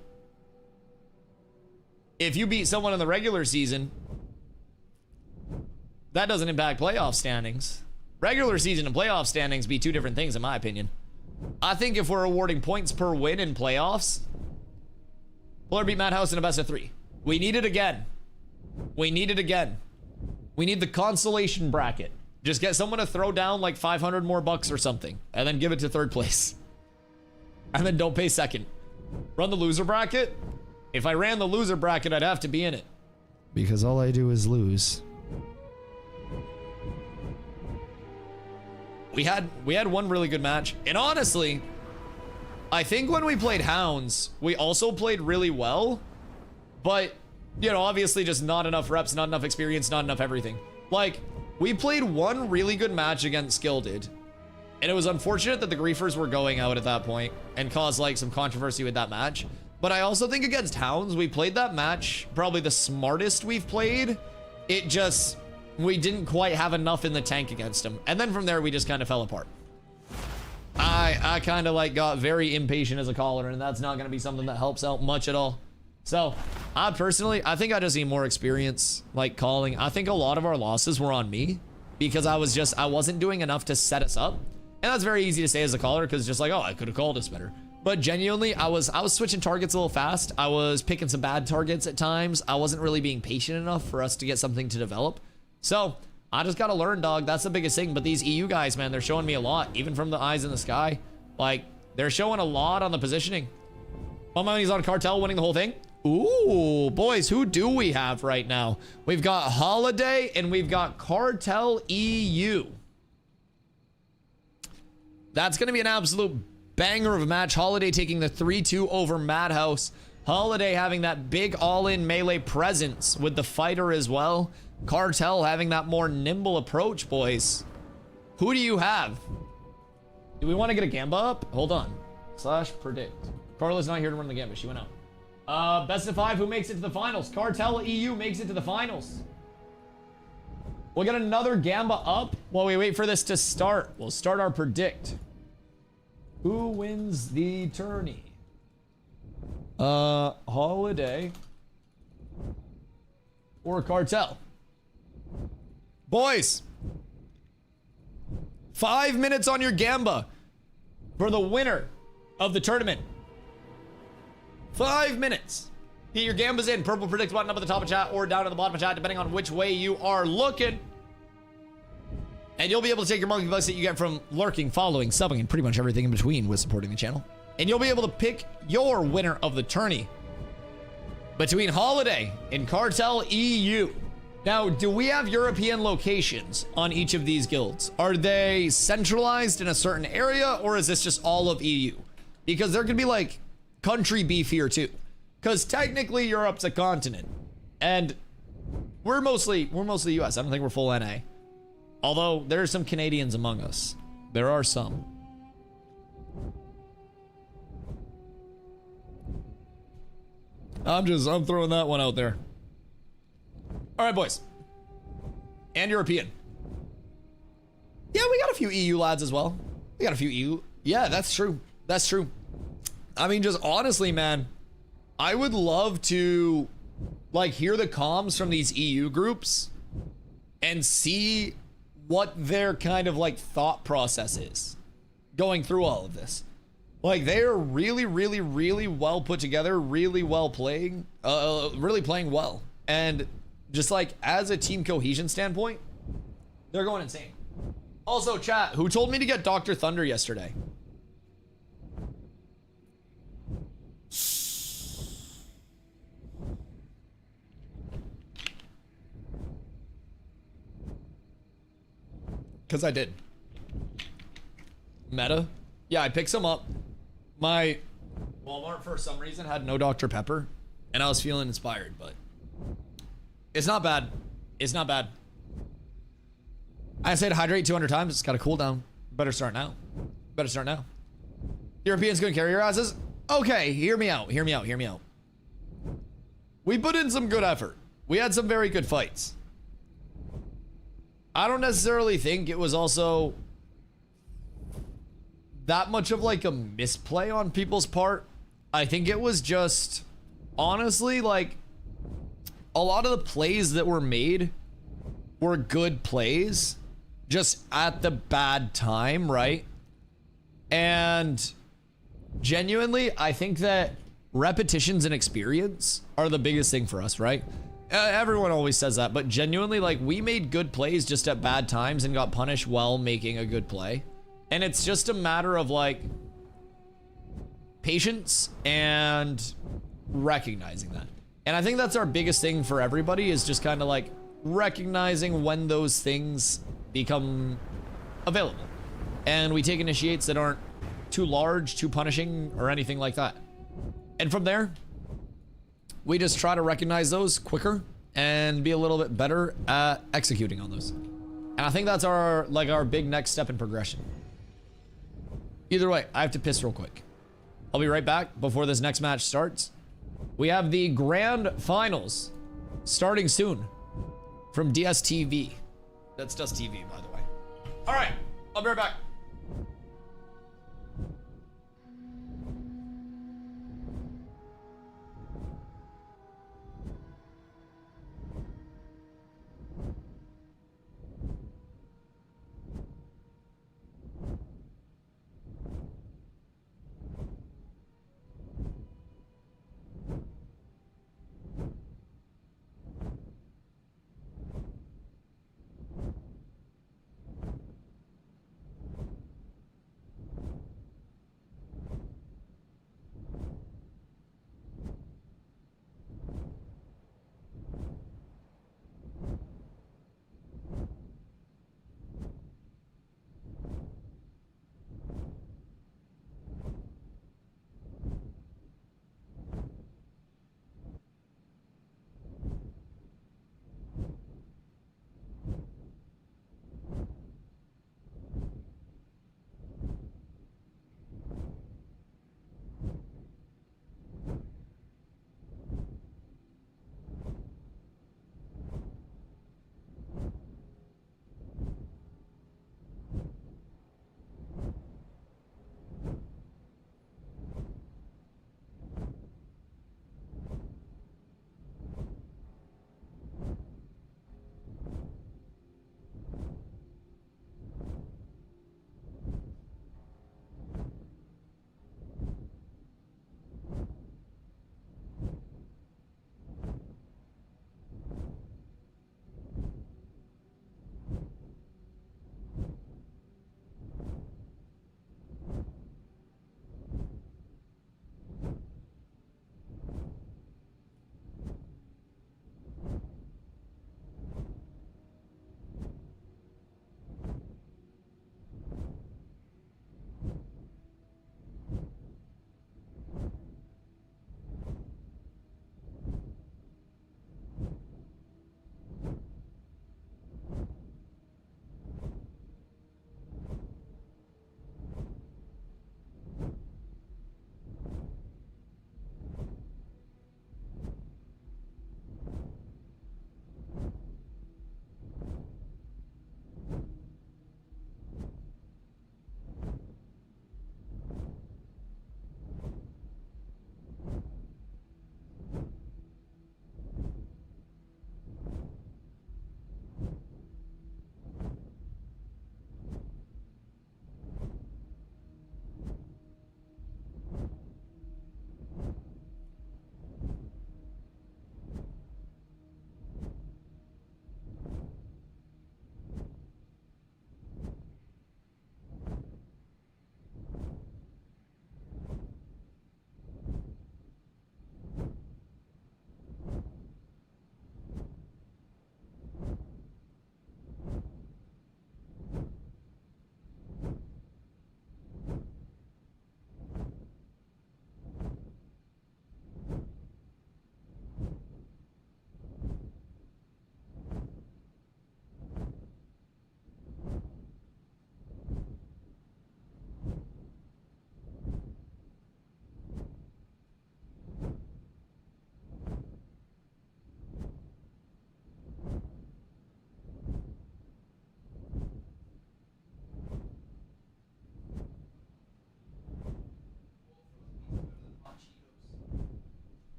if you beat someone in the regular season, that doesn't impact playoff standings. Regular season and playoff standings be two different things, in my opinion. I think if we're awarding points per win in playoffs, Polar beat Madhouse in a best of 3. We need it again. We need it again. We need the consolation bracket. Just get someone to throw down like 500 more bucks or something, and then give it to 3rd place. And then don't pay 2nd. Run the loser bracket. If I ran the loser bracket, I'd have to be in it. Because all I do is lose. We had one really good match. And honestly, I think when we played Hounds, we also played really well. But, you know, obviously just not enough reps, not enough experience, not enough everything. Like, we played one really good match against Skilded. And it was unfortunate that the Griefers were going out at that point and caused like some controversy with that match. But I also think against Hounds, we played that match probably the smartest we've played. It just, we didn't quite have enough in the tank against them. And then from there, we just kind of fell apart. I kind of like got very impatient as a caller, and that's not going to be something that helps out much at all. So I personally, I think I just need more experience like calling. I think a lot of our losses were on me because I wasn't doing enough to set us up. And that's very easy to say as a caller because just like, oh, I could have called us better. But genuinely, I was switching targets a little fast. I was picking some bad targets at times. I wasn't really being patient enough for us to get something to develop. So I just got to learn, dog. That's the biggest thing. But these EU guys, man, they're showing me a lot, even from the eyes in the sky. Like, they're showing a lot on the positioning. My money's on Cartel winning the whole thing. Ooh, boys, who do we have right now? We've got Holiday and we've got Cartel EU. That's going to be an absolute banger of a match. Holiday taking the 3-2 over Madhouse. Holiday having that big all-in melee presence with the fighter as well. Cartel having that more nimble approach, boys. Who do you have? Do we want to get a Gamba up? Hold on. / predict. Carla's not here to run the Gamba. She went out. Best of 5. Who makes it to the finals? Cartel EU makes it to the finals. We'll get another Gamba up while we wait for this to start. We'll start our predict. Who wins the tourney? Holiday or Cartel? Boys, 5 minutes on your Gamba for the winner of the tournament. 5 minutes. Get your Gambas in. Purple predict button up at the top of chat or down at the bottom of chat, depending on which way you are looking. And you'll be able to take your monkey bucks that you get from lurking, following, subbing, and pretty much everything in between with supporting the channel. And you'll be able to pick your winner of the tourney between Holiday and Cartel EU. Now, do we have European locations on each of these guilds? Are they centralized in a certain area, or is this just all of EU? Because there could be like country beef here too. Because technically Europe's a continent, and we're mostly US. I don't think we're full NA. Although there are some Canadians among us. There are some. I'm throwing that one out there. All right, boys. And European. Yeah, we got a few EU lads as well. We got a few EU. Yeah, that's true. That's true. I mean, just honestly, man, I would love to like hear the comms from these EU groups and see what their kind of like thought process is going through all of this. Like, they are really, really, really well put together, really well playing, really playing well. And just like as a team cohesion standpoint, they're going insane. Also, chat, who told me to get Dr. Thunder yesterday? Because I did. Meta? Yeah, I picked some up. My Walmart, for some reason, had no Dr. Pepper, and I was feeling inspired, but it's not bad. It's not bad. I said hydrate 200 times. It's got a cooldown. Better start now. Better start now. Europeans gonna carry your asses? Okay, hear me out. Hear me out. Hear me out. We put in some good effort. We had some very good fights. I don't necessarily think it was also that much of like a misplay on people's part. I think it was just honestly like a lot of the plays that were made were good plays just at the bad time, right? And genuinely, I think that repetitions and experience are the biggest thing for us, right? Everyone always says that, but genuinely, like, we made good plays just at bad times and got punished while making a good play. And it's just a matter of like patience and recognizing that. And I think that's our biggest thing for everybody, is just kind of like recognizing when those things become available. And we take initiates that aren't too large, too punishing, or anything like that. And from there, we just try to recognize those quicker and be a little bit better at executing on those. And I think that's our big next step in progression. Either way, I have to piss real quick. I'll be right back before this next match starts. We have the grand finals starting soon from DSTV. That's DustyWhy, by the way. All right, I'll be right back.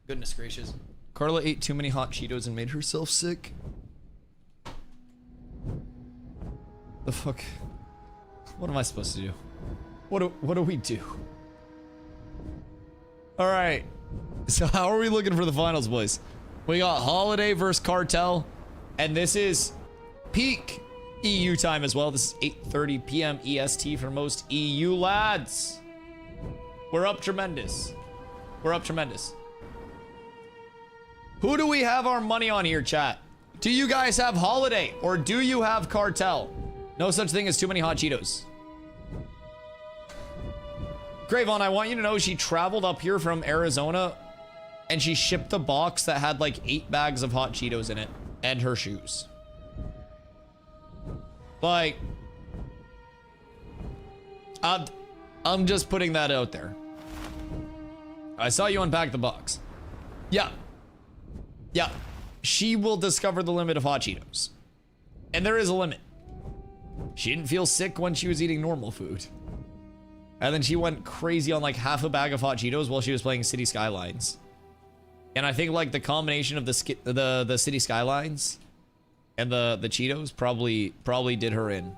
Goodness gracious.
Carla ate too many hot Cheetos and made herself sick. The fuck? What am I supposed to do? What do we do? All right. So how are we looking for the finals, boys? We got Holiday versus Cartel, and this is peak EU time as well. This is 8:30 p.m. EST for most EU lads. We're up tremendous. We're up tremendous. Who do we have our money on here, chat? Do you guys have Holiday or do you have Cartel? No such thing as too many hot Cheetos. Gravon, I want you to know she traveled up here from Arizona and she shipped the box that had like 8 bags of hot Cheetos in it and her shoes. Like, I'm just putting that out there. I saw you unpack the box. Yeah. Yeah. She will discover the limit of hot Cheetos. And there is a limit. She didn't feel sick when she was eating normal food. And then she went crazy on like half a bag of hot Cheetos while she was playing City Skylines. And I think like the combination of the City Skylines and the Cheetos probably did her in.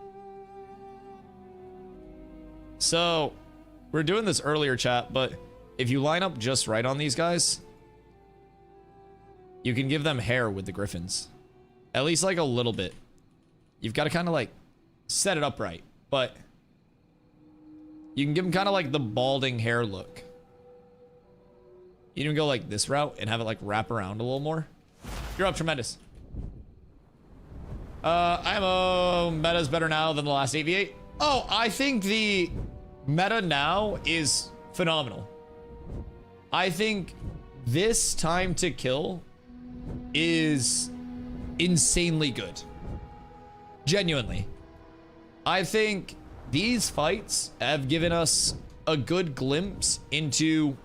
So we're doing this earlier, chat, but if you line up just right on these guys, you can give them hair with the Griffins. At least like a little bit. You've got to kind of like set it up right, but you can give them kind of like the balding hair look. You can go like this route and have it like wrap around a little more. You're up tremendous. Meta's better now than the last 8v8. Oh, I think the meta now is phenomenal. I think this time to kill is insanely good. Genuinely. I think these fights have given us a good glimpse into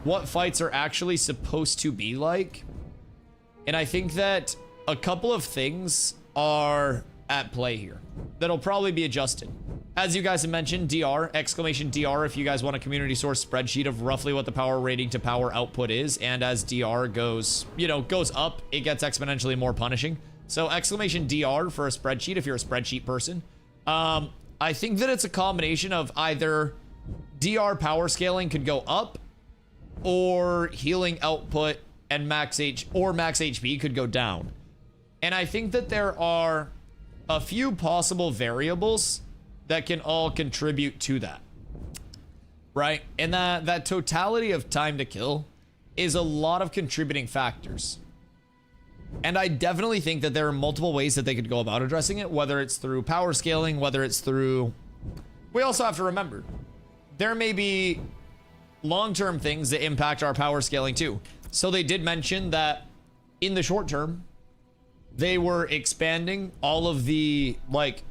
what fights are actually supposed to be like. And I think that a couple of things are at play here that'll probably be adjusted. As you guys have mentioned, DR, exclamation DR, if you guys want a community source spreadsheet of roughly what the power rating to power output is. And as DR goes, goes up, it gets exponentially more punishing. So exclamation DR for a spreadsheet if you're a spreadsheet person. I think that it's a combination of either DR power scaling could go up or healing output and max HP could go down. And I think that there are a few possible variables that can all contribute to that. Right? And that totality of time to kill is a lot of contributing factors. And I definitely think that there are multiple ways that they could go about addressing it, whether it's through power scaling, whether it's through... We also have to remember, there may be long-term things that impact our power scaling too. So they did mention that in the short term, they were expanding all of the like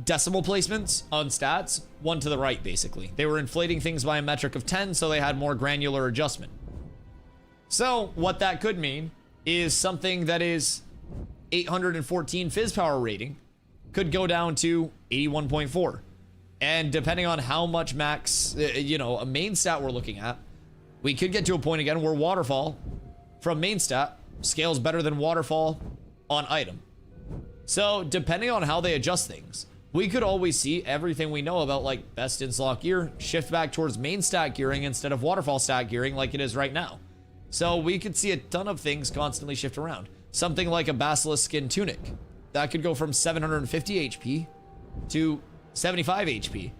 decimal placements on stats, one to the right basically. They were inflating things by a metric of 10, so they had more granular adjustment. So what that could mean is something that is 814 fizz power rating could go down to 81.4. And depending on how much max, a main stat we're looking at, we could get to a point again where waterfall from main stat scales better than waterfall on item. So depending on how they adjust things, we could always see everything we know about like best in slot gear shift back towards main stat gearing instead of waterfall stat gearing like it is right now. So we could see a ton of things constantly shift around. Something like a basilisk skin tunic that could go from 750 HP to 75 HP.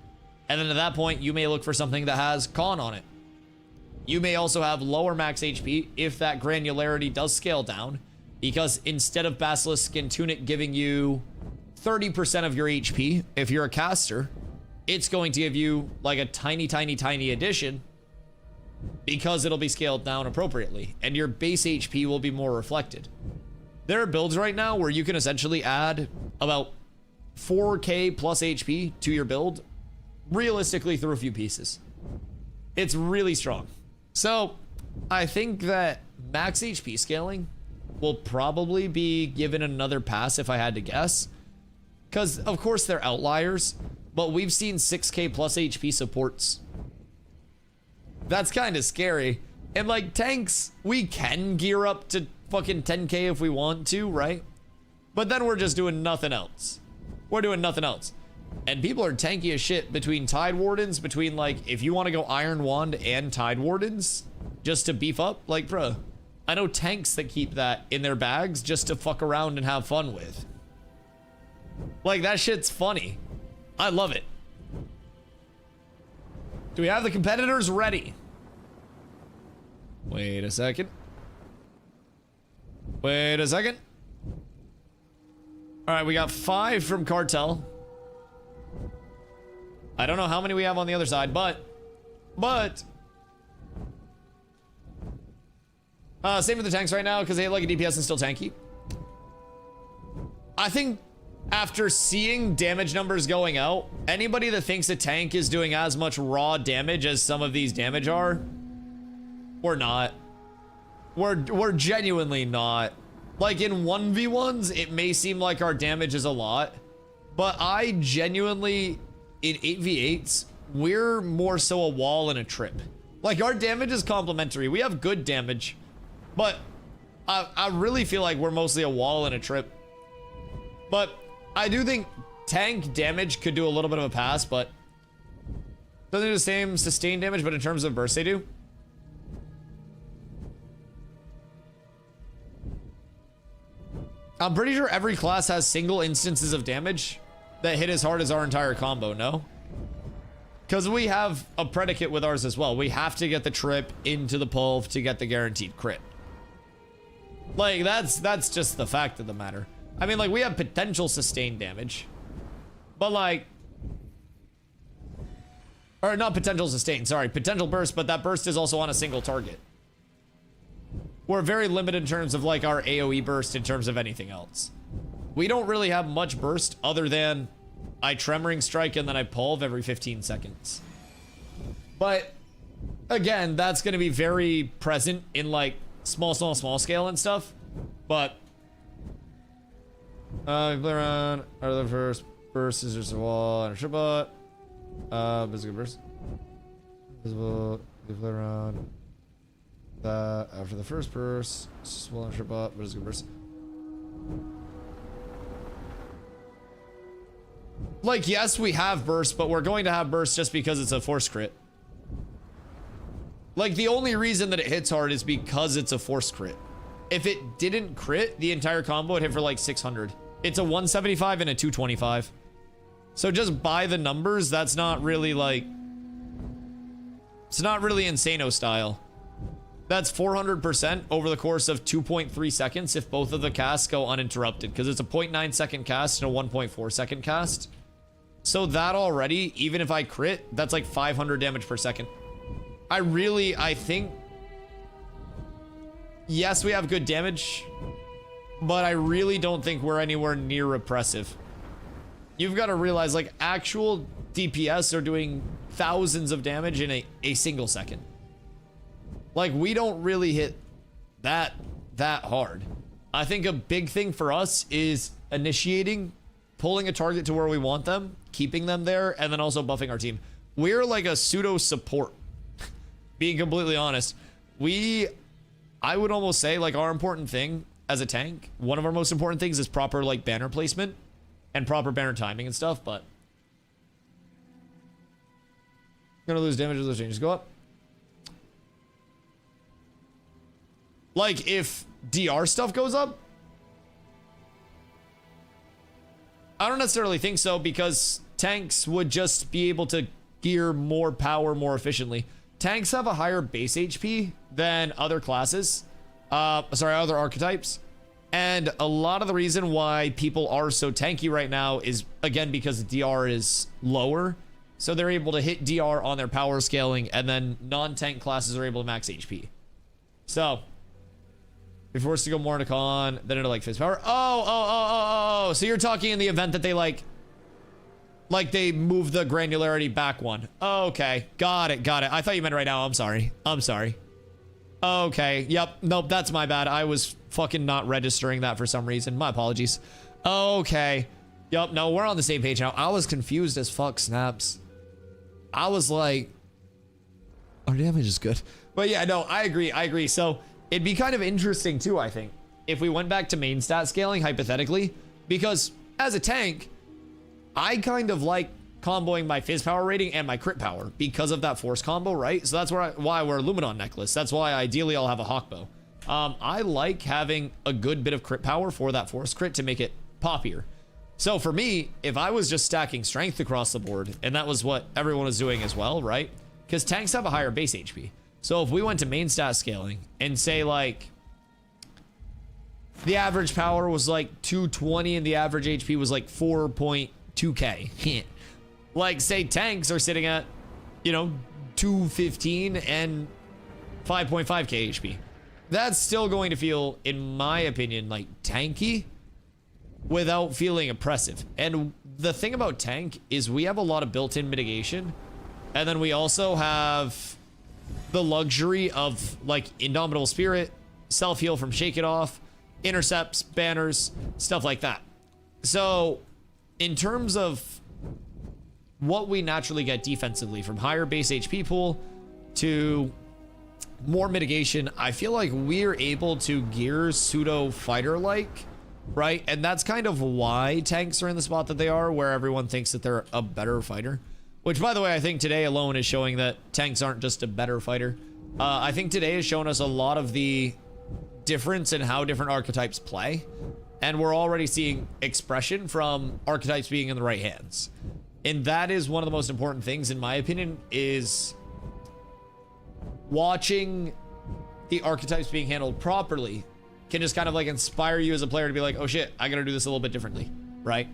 And then at that point, you may look for something that has con on it. You may also have lower max HP if that granularity does scale down, because instead of basilisk skin tunic giving you 30% of your HP, if you're a caster, it's going to give you like a tiny addition because it'll be scaled down appropriately and your base HP will be more reflected. There are builds right now where you can essentially add about 4k plus HP to your build realistically through a few pieces. It's really strong. So I think that max HP scaling will probably be given another pass if I had to guess, because of course they're outliers, but we've seen 6k plus HP supports. That's kind of scary And like tanks, we can gear up to fucking 10k if we want to, right? But then we're just doing nothing else. We're doing nothing else. And people are tanky as shit between Tide Wardens, between like, if you want to go Iron Wand and Tide Wardens, just to beef up, like, bruh. I know tanks that keep that in their bags just to fuck around and have fun with. Like, that shit's funny. I love it. Do we have the competitors ready? Wait a second. Wait a second. All right, we got 5 from Cartel. I don't know how many we have on the other side, but same with the tanks right now because they hit like a DPS and still tanky. I think after seeing damage numbers going out, anybody that thinks a tank is doing as much raw damage as some of these damage are, we're not. We're genuinely not. Like in 1v1s, it may seem like our damage is a lot, but I genuinely, in 8v8s, we're more so a wall and a trip. Like our damage is complementary. We have good damage, but I really feel like we're mostly a wall and a trip. But I do think tank damage could do a little bit of a pass, but doesn't do the same sustained damage, but in terms of burst they do. I'm pretty sure every class has single instances of damage that hit as hard as our entire combo, no? Because we have a predicate with ours as well. We have to get the trip into the pulve to get the guaranteed crit. Like, that's just the fact of the matter. I mean, like, we have potential sustained damage. But, like... Or, not potential sustained, sorry. Potential burst, but that burst is also on a single target. We're very limited in terms of, like, our AoE burst in terms of anything else. We don't really have much burst other than I Tremoring Strike and then I pulve every 15 seconds. But, again, that's going to be very present in, like, small scale and stuff. But... play around. Out of the first burst is just a wall and a trip bot. Visible burst. Visible. You play around. That after the first burst, it's just a wall and a trip bot. But it's a good burst. Like, yes, we have burst, but we're going to have burst just because it's a force crit. Like, the only reason that it hits hard is because it's a force crit. If it didn't crit, the entire combo would hit for like 600. It's a 175 and a 225. So just by the numbers, that's not really like... It's not really Insano style. That's 400% over the course of 2.3 seconds if both of the casts go uninterrupted. Because it's a 0.9 second cast and a 1.4 second cast. So that already, even if I crit, that's like 500 damage per second. I think... Yes, we have good damage, but I really don't think we're anywhere near repressive. You've got to realize, like, actual DPS are doing thousands of damage in a single second. Like, we don't really hit that hard. I think a big thing for us is initiating, pulling a target to where we want them, keeping them there, and then also buffing our team. We're like a pseudo support. Being completely honest, I would almost say, like, our important thing as a tank, one of our most important things is proper, like, banner placement and proper banner timing and stuff, but gonna lose damage as those changes go up. Like, if DR stuff goes up, I don't necessarily think so, because tanks would just be able to gear more power more efficiently. Tanks have a higher base HP than other classes. Other archetypes. And a lot of the reason why people are so tanky right now is, again, because DR is lower. So they're able to hit DR on their power scaling, and then non-tank classes are able to max HP. So, if we're forced to go more into con, then into, like, fist power. Oh. So you're talking in the event that they, like they move the granularity back one. Okay, got it. I thought you meant right now. I'm sorry. Okay, yep, nope, that's my bad. I was fucking not registering that for some reason. My apologies. Okay, yep, no, we're on the same page now. I was confused as fuck, snaps. I was like, Our damage is good. But yeah, no, I agree. So it'd be kind of interesting too, I think, if we went back to main stat scaling, hypothetically, because as a tank, I kind of like comboing my fizz power rating and my crit power because of that force combo, right? So that's why we're Luminon necklace. That's why ideally I'll have a hawk bow. I like having a good bit of crit power for that force crit to make it poppier. So for me, if I was just stacking strength across the board, and that was what everyone was doing as well, right? Because tanks have a higher base HP. So if we went to main stat scaling and say like the average power was like 220 and the average HP was like 4.2k. Like say tanks are sitting at, you know, 215 and 5.5k HP. That's still going to feel, in my opinion, like tanky without feeling oppressive. And the thing about tank is we have a lot of built-in mitigation. And then we also have the luxury of like Indomitable Spirit, self-heal from Shake It Off, intercepts, banners, stuff like that. So in terms of what we naturally get defensively from higher base HP pool to more mitigation, I feel like we're able to gear pseudo fighter-like, right? And that's kind of why tanks are in the spot that they are, where everyone thinks that they're a better fighter. Which, by the way, I think today alone is showing that tanks aren't just a better fighter. I think today has shown us a lot of the difference in how different archetypes play. And we're already seeing expression from archetypes being in the right hands. And that is one of the most important things, in my opinion, is watching the archetypes being handled properly can just kind of like inspire you as a player to be like, oh shit, I gotta do this a little bit differently, right?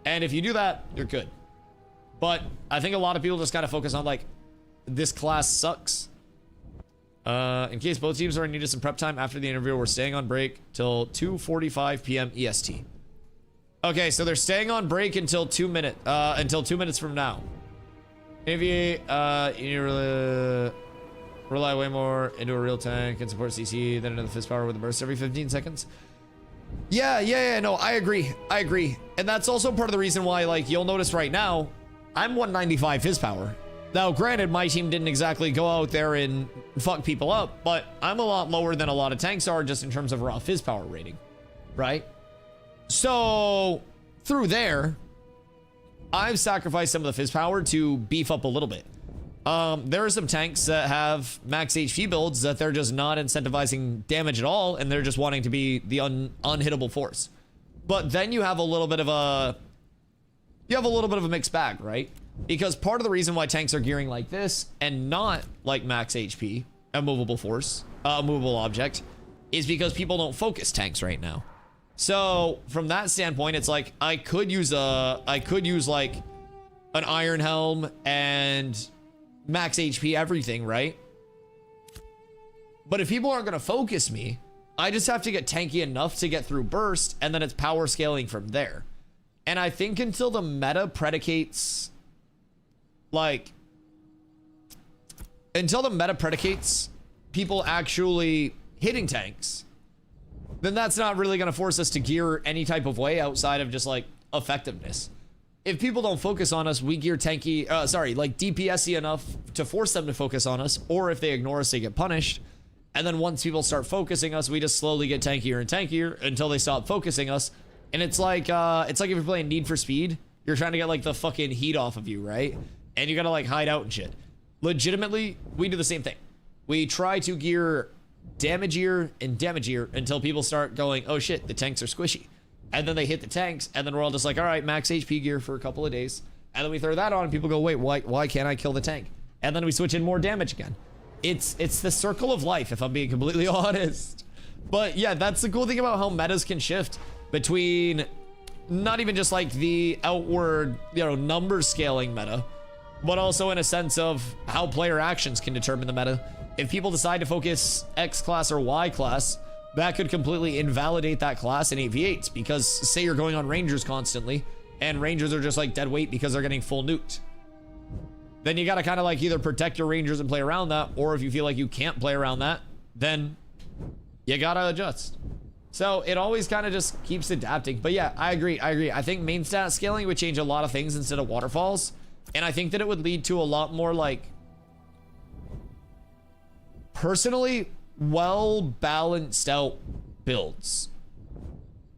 And if you do that, you're good. But I think a lot of people just kind of focus on like, this class sucks. In case both teams are in need of some prep time after the interview, we're staying on break till 2:45 p.m. EST. Okay, so they're staying on break until 2 minutes from now. Maybe you rely way more into a real tank and support CC than into the fizz power with a burst every 15 seconds. Yeah, no, I agree. And that's also part of the reason why, like, you'll notice right now, I'm 195 fizz power. Now, granted, my team didn't exactly go out there and fuck people up, but I'm a lot lower than a lot of tanks are just in terms of raw fizz power rating, right? So, through there, I've sacrificed some of the fizz power to beef up a little bit. There are some tanks that have max HP builds that they're just not incentivizing damage at all, and they're just wanting to be the unhittable force. But then you have a little bit of a mixed bag, right? Because part of the reason why tanks are gearing like this and not like max HP, a movable force, a movable object, is because people don't focus tanks right now. So from that standpoint, it's like I could use like an iron helm and max HP everything, right? But if people aren't going to focus me, I just have to get tanky enough to get through burst, and then it's power scaling from there. And I think until the meta predicates people actually hitting tanks, then that's not really going to force us to gear any type of way outside of just like effectiveness. If people don't focus on us, we gear tanky, like DPS-y enough to force them to focus on us, or if they ignore us, they get punished. And then once people start focusing us, we just slowly get tankier and tankier until they stop focusing us. And it's like if you're playing Need for Speed, you're trying to get like the fucking heat off of you, right? And you gotta like hide out and shit. Legitimately, we do the same thing. We try to gear damagier and damagier until people start going, oh shit, the tanks are squishy. And then they hit the tanks, and then we're all just like, all right, max HP gear for a couple of days. And then we throw that on, and people go, wait, why can't I kill the tank? And then we switch in more damage again. It's the circle of life, if I'm being completely honest. But yeah, that's the cool thing about how metas can shift between not even just like the outward, number scaling meta, but also in a sense of how player actions can determine the meta. If people decide to focus X class or Y class, that could completely invalidate that class in 8v8s, because say you're going on Rangers constantly, and Rangers are just like dead weight because they're getting full nuked. Then you gotta kind of like either protect your Rangers and play around that, or if you feel like you can't play around that, then you gotta adjust. So it always kind of just keeps adapting. But yeah, I agree. I think main stat scaling would change a lot of things instead of waterfalls. And I think that it would lead to a lot more like personally, well balanced out builds.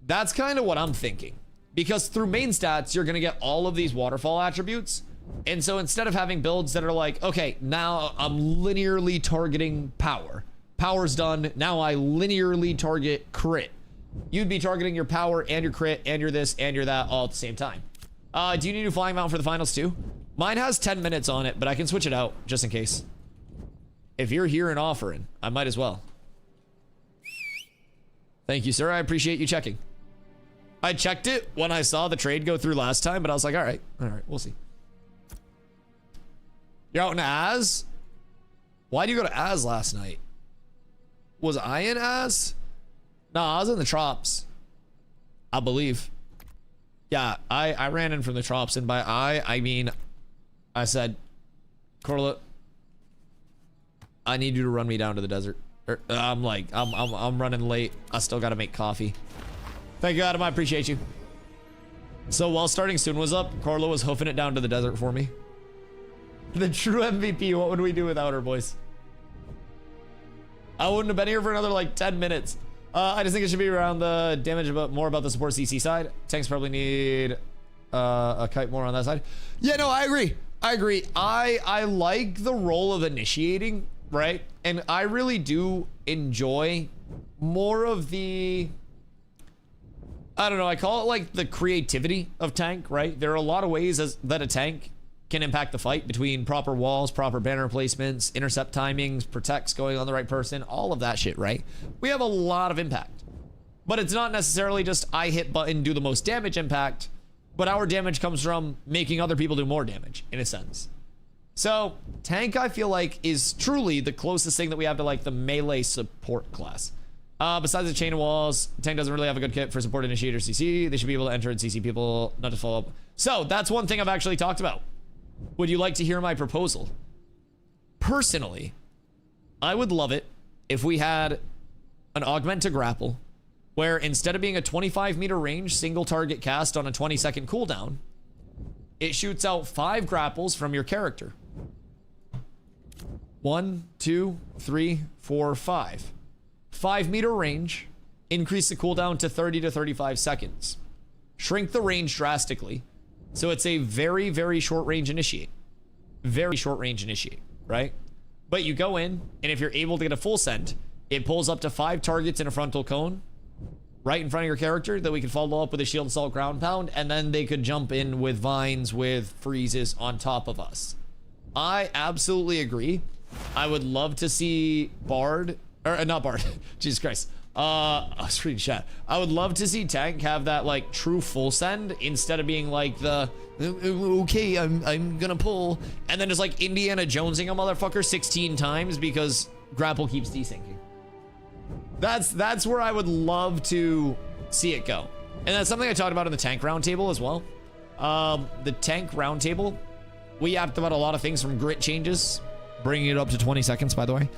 That's kind of what I'm thinking. Because through main stats, you're going to get all of these waterfall attributes. And so instead of having builds that are like, okay, now I'm linearly targeting power. Power's done. Now I linearly target crit. You'd be targeting your power and your crit and your this and your that all at the same time. Do you need a flying mount for the finals too? Mine has 10 minutes on it, but I can switch it out just in case. If you're here and offering, I might as well. Thank you, sir. I appreciate you checking. I checked it when I saw the trade go through last time, but I was like, all right, we'll see. You're out in Az? Why did you go to Az last night? Was I in Az? No, I was in the Trops, I believe. Yeah, I ran in from the Trops, and by I mean, I said, Corla, I need you to run me down to the desert. I'm like, I'm running late. I still got to make coffee. Thank you, Adam. I appreciate you. So while starting soon was up, Corla was hoofing it down to the desert for me. The true MVP. What would we do without her, boys? I wouldn't have been here for another like 10 minutes. I just think it should be around the damage, but more about the support CC side. Tanks probably need a kite more on that side. Yeah, no, I agree. I like the role of initiating, right? And I really do enjoy more of the, I don't know, I call it like the creativity of tank, right? There are a lot of ways that a tank can impact the fight, between proper walls, proper banner placements, intercept timings, protects going on the right person, all of that shit, right? We have a lot of impact. But it's not necessarily just I hit button, do the most damage impact, but our damage comes from making other people do more damage, in a sense. So, tank, I feel like, is truly the closest thing that we have to like the melee support class. Besides the chain of walls, tank doesn't really have a good kit for support initiator CC. They should be able to enter and CC people, not to follow up. So, that's one thing I've actually talked about. Would you like to hear my proposal? Personally, I would love it if we had an augment to grapple, where instead of being a 25-meter range single target cast on a 20-second cooldown, it shoots out 5 grapples from your character. 1, 2, 3, 4, 5. 5-meter range, increase the cooldown to 30 to 35 seconds. Shrink the range drastically. So it's a very, very short range initiate. Very short range initiate, right? But you go in, and if you're able to get a full send, it pulls up to 5 targets in a frontal cone right in front of your character that we could follow up with a shield assault ground pound, and then they could jump in with vines, with freezes on top of us. I absolutely agree. I would love to see Bard, or not Bard, Jesus Christ. I was reading chat. I would love to see tank have that like true full send instead of being like the okay, I'm gonna pull and then just like Indiana Jonesing a motherfucker 16 times because grapple keeps desyncing. That's where I would love to see it go. And that's something I talked about in the tank roundtable as well. The tank roundtable, we asked about a lot of things from grit changes, bringing it up to 20 seconds, by the way.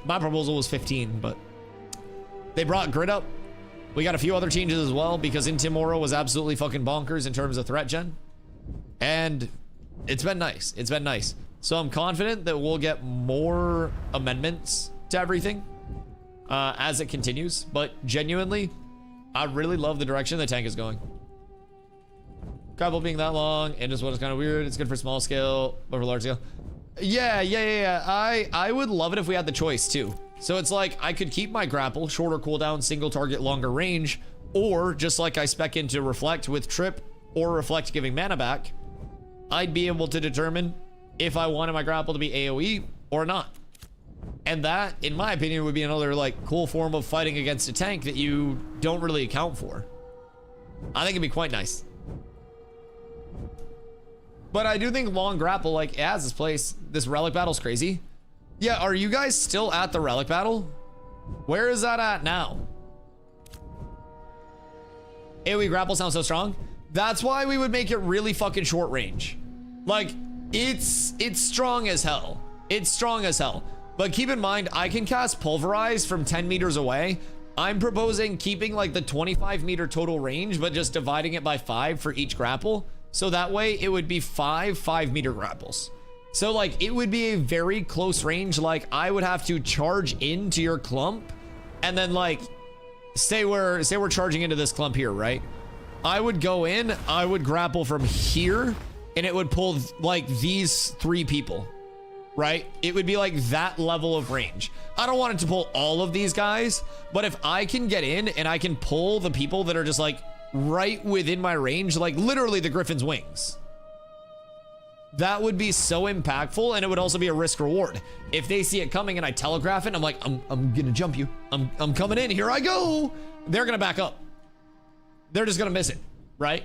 My proposal was 15, but they brought grit up. We got a few other changes as well because Intimora was absolutely fucking bonkers in terms of threat gen. And it's been nice. It's been nice. So I'm confident that we'll get more amendments to everything as it continues. But genuinely, I really love the direction the tank is going. Grapple being that long and just what is kind of weird. It's good for small scale, but for large scale. Yeah. I would love it if we had the choice too. So it's like I could keep my grapple, shorter cooldown, single target, longer range, or just like I spec into reflect with trip or reflect giving mana back, I'd be able to determine if I wanted my grapple to be AoE or not. And that, in my opinion, would be another like cool form of fighting against a tank that you don't really account for. I think it'd be quite nice. But I do think long grapple like has its place. This relic battle's crazy. Yeah, are you guys still at the relic battle? Where is that at now? AoE grapple sounds so strong. That's why we would make it really fucking short range. Like, it's strong as hell. It's strong as hell. But keep in mind, I can cast Pulverize from 10 meters away. I'm proposing keeping like the 25 meter total range, but just dividing it by 5 for each grapple. So that way it would be 5 5-meter grapples. So like it would be a very close range. Like I would have to charge into your clump and then like say we're charging into this clump here, right? I would go in, I would grapple from here and it would pull like these 3 people, right? It would be like that level of range. I don't want it to pull all of these guys, but if I can get in and I can pull the people that are just like right within my range, like literally the Griffin's wings, that would be so impactful. And it would also be a risk reward. If they see it coming and I telegraph it, I'm like, I'm gonna jump you. I'm coming in, here I go. They're gonna back up. They're just gonna miss it, right?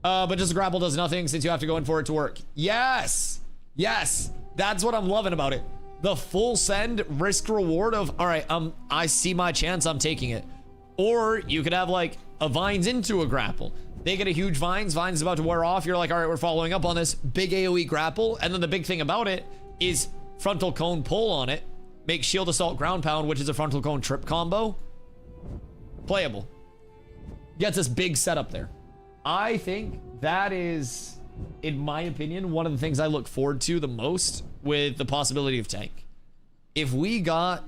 But just grapple does nothing since you have to go in for it to work. Yes, yes, that's what I'm loving about it. The full send risk reward of, all right, I see my chance, I'm taking it. Or you could have like a vines into a grapple. They get a huge vine's about to wear off. You're like, all right, we're following up on this big AoE grapple. And then the big thing about it is frontal cone pull on it. Make shield assault ground pound, which is a frontal cone trip combo. Playable. Gets this big setup there. I think that is, in my opinion, one of the things I look forward to the most with the possibility of tank. If we got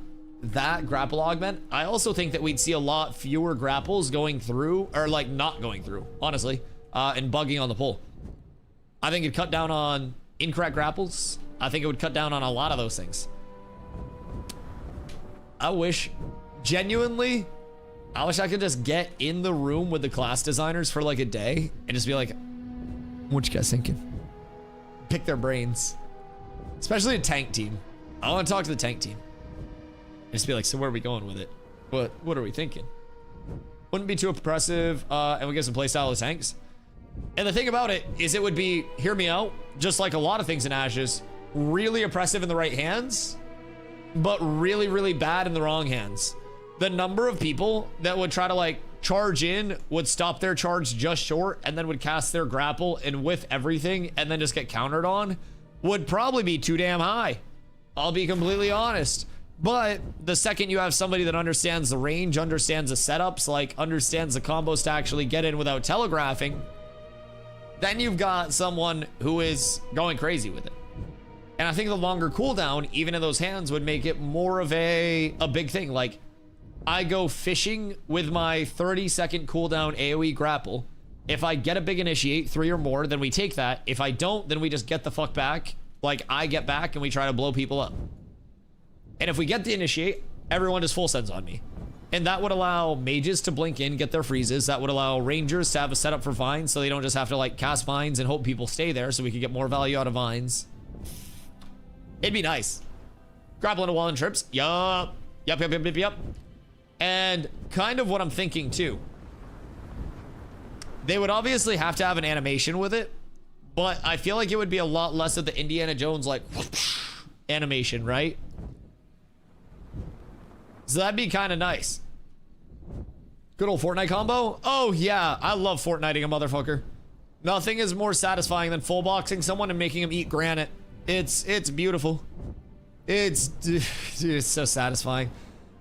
that grapple augment, I also think that we'd see a lot fewer grapples going through, or like not going through, honestly, and bugging on the pull. I think it'd cut down on incorrect grapples. I think it would cut down on a lot of those things. I wish, genuinely, I wish I could just get in the room with the class designers for like a day and just be like, what you guys thinking? Pick their brains. Especially a tank team. I want to talk to the tank team. And just be like, so where are we going with it? What are we thinking? Wouldn't be too oppressive, and we get some playstyle of tanks. And the thing about it is it would be, hear me out, just like a lot of things in Ashes, really oppressive in the right hands, but really, really bad in the wrong hands. The number of people that would try to like charge in, would stop their charge just short, and then would cast their grapple and whiff everything, and then just get countered on, would probably be too damn high. I'll be completely honest. But the second you have somebody that understands the range, understands the setups, like understands the combos to actually get in without telegraphing, then you've got someone who is going crazy with it. And I think the longer cooldown, even in those hands, would make it more of a big thing. Like, I go fishing with my 30-second cooldown AoE grapple. If I get a big initiate, 3 or more, then we take that. If I don't, then we just get the fuck back. Like, I get back and we try to blow people up. And if we get the initiate, everyone just full sends on me. And that would allow mages to blink in, get their freezes. That would allow rangers to have a setup for vines so they don't just have to like cast vines and hope people stay there so we could get more value out of vines. It'd be nice. Grapple into wall and trips. Yup. Yup. And kind of what I'm thinking too. They would obviously have to have an animation with it, but I feel like it would be a lot less of the Indiana Jones like animation, right? So that'd be kind of nice. Good old Fortnite combo. Oh yeah, I love Fortniting a motherfucker. Nothing is more satisfying than full boxing someone and making them eat granite. It's beautiful. It's so satisfying.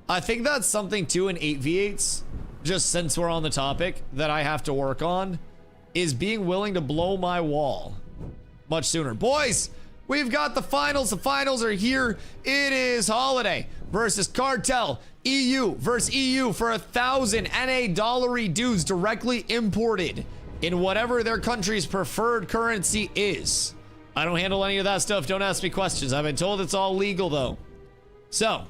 I think that's something too in 8v8s, just since we're on the topic, that I have to work on, is being willing to blow my wall much sooner. Boys, we've got the finals. The finals are here. It is Holiday versus Cartel. EU versus EU for 1,000 NA dollary dues directly imported in whatever their country's preferred currency is. I don't handle any of that stuff. Don't ask me questions. I've been told it's all legal though. So,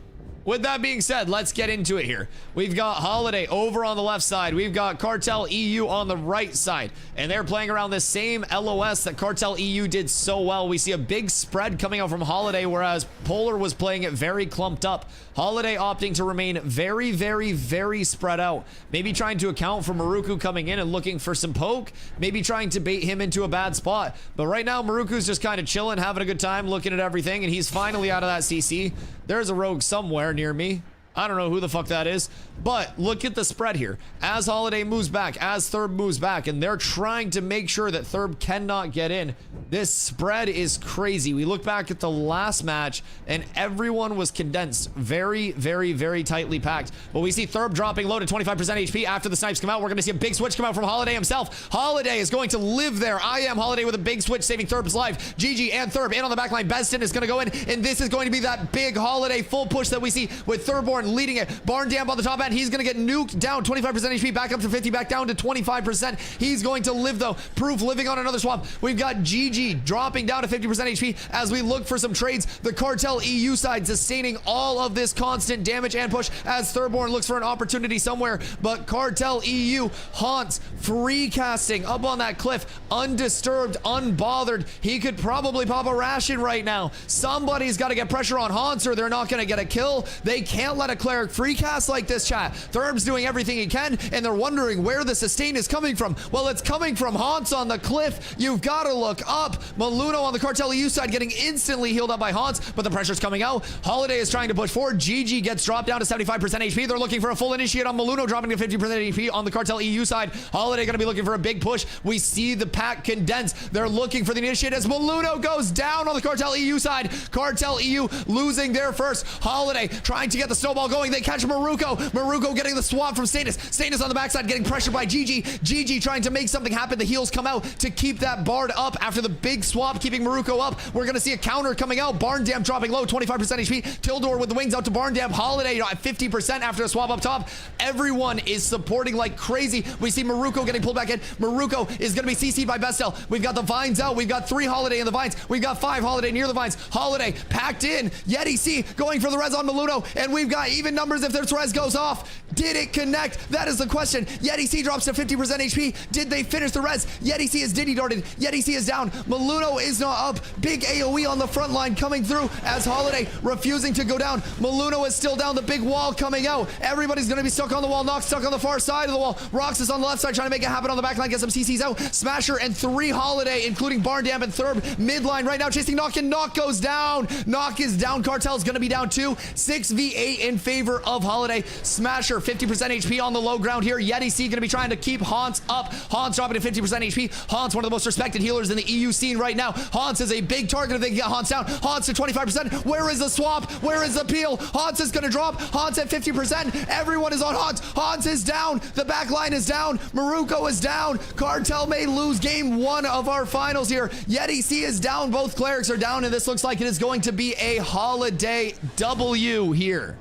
with that being said, let's get into it here. We've got Holiday over on the left side. We've got Cartel EU on the right side. And they're playing around the same LOS that Cartel EU did so well. We see a big spread coming out from Holiday, whereas Polar was playing it very clumped up. Holiday opting to remain very, very, very spread out. Maybe trying to account for Maruku coming in and looking for some poke. Maybe trying to bait him into a bad spot. But right now, Maruku's just kind of chilling, having a good time, looking at everything, and he's finally out of that CC. There's a rogue somewhere near me. I don't know who the fuck that is, but look at the spread here. As Holiday moves back, as Thurb moves back, and they're trying to make sure that Thurb cannot get in. This spread is crazy. We look back at the last match, and everyone was condensed. Very, very, very tightly packed. But we see Thurb dropping low to 25% HP after the snipes come out. We're going to see a big switch come out from Holiday himself. Holiday is going to live there. I am Holiday with a big switch, saving Thurb's life. GG and Thurb in on the backline. Beston is going to go in, and this is going to be that big Holiday full push that we see with Thurborn leading it. Barn Damp on the top end. He's going to get nuked down 25% HP, back up to 50, back down to 25%. He's going to live though. Proof living on another swap. We've got GG dropping down to 50% HP as we look for some trades. The Cartel EU side sustaining all of this constant damage and push as Thurborn looks for an opportunity somewhere. But Cartel EU haunts free casting up on that cliff, undisturbed, unbothered. He could probably pop a ration right now. Somebody's got to get pressure on Haunts or they're not going to get a kill. They can't let a cleric free cast like this, chat. Thurb's doing everything he can, and they're wondering where the sustain is coming from. Well, it's coming from Haunts on the cliff. You've got to look up. Maluno on the Cartel EU side getting instantly healed up by Haunts, but the pressure's coming out. Holiday is trying to push forward. GG gets dropped down to 75% HP. They're looking for a full initiate on Maluno, dropping to 50% HP on the Cartel EU side. Holiday going to be looking for a big push. We see the pack condense. They're looking for the initiate as Maluno goes down on the Cartel EU side. Cartel EU losing their first. Holiday trying to get the snowball going. They catch Maruko. Maruko getting the swap from Status. Status on the backside getting pressured by GG. GG trying to make something happen. The heals come out to keep that Bard up after the big swap, keeping Maruko up. We're going to see a counter coming out. Barn Damp dropping low, 25% HP. Tildor with the wings out to Barn Damp. Holiday at 50% after the swap up top. Everyone is supporting like crazy. We see Maruko getting pulled back in. Maruko is going to be CC'd by Bestel. We've got the Vines out. We've got 3 Holiday in the Vines. We've got 5 Holiday near the Vines. Holiday packed in. Yeti C going for the res on Maluno. And we've got even numbers if this res goes off. Did it connect? That is the question. Yeti C drops to 50% HP. Did they finish the res? Yeti C is Diddy darted. Yeti C is down. Maluno is not up. Big AoE on the front line coming through as Holiday refusing to go down. Maluno is still down. The big wall coming out. Everybody's going to be stuck on the wall. Nox stuck on the far side of the wall. Roxas on the left side trying to make it happen on the back line. Get some CCs out. Smasher and 3 Holiday, including Barn Damp and Thurb midline right now chasing Nock, and Nock goes down. Nock is down. Cartel's going to be down too. 6v8 in favor of Holiday. Smasher 50% HP on the low ground here. Yeti C going to be trying to keep Haunts up. Haunts dropping to 50% HP. Haunts one of the most respected healers in the EU scene right now. Haunts is a big target if they can get Haunts down. Haunts to 25%. Where is the swap? Where is the peel? Haunts is going to drop. Haunts at 50%. Everyone is on Haunts. Haunts is down. The back line is down. Maruko is down. Cartel may lose game 1 of our finals here. Yeti C is down. Both clerics are down, and this looks like it is going to be a Holiday W here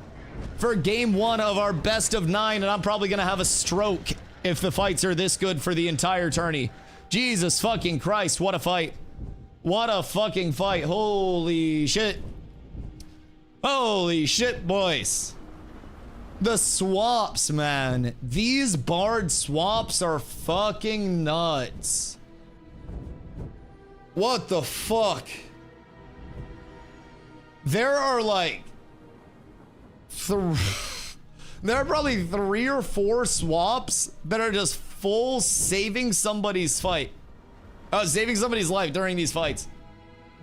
for game 1 of our best of 9, and I'm probably going to have a stroke if the fights are this good for the entire tourney. Jesus fucking Christ, what a fight. What a fucking fight. Holy shit. Holy shit, boys. The swaps, man. These Bard swaps are fucking nuts. What the fuck? There are like... there are probably 3 or 4 swaps that are just full saving somebody's fight. Saving somebody's life during these fights.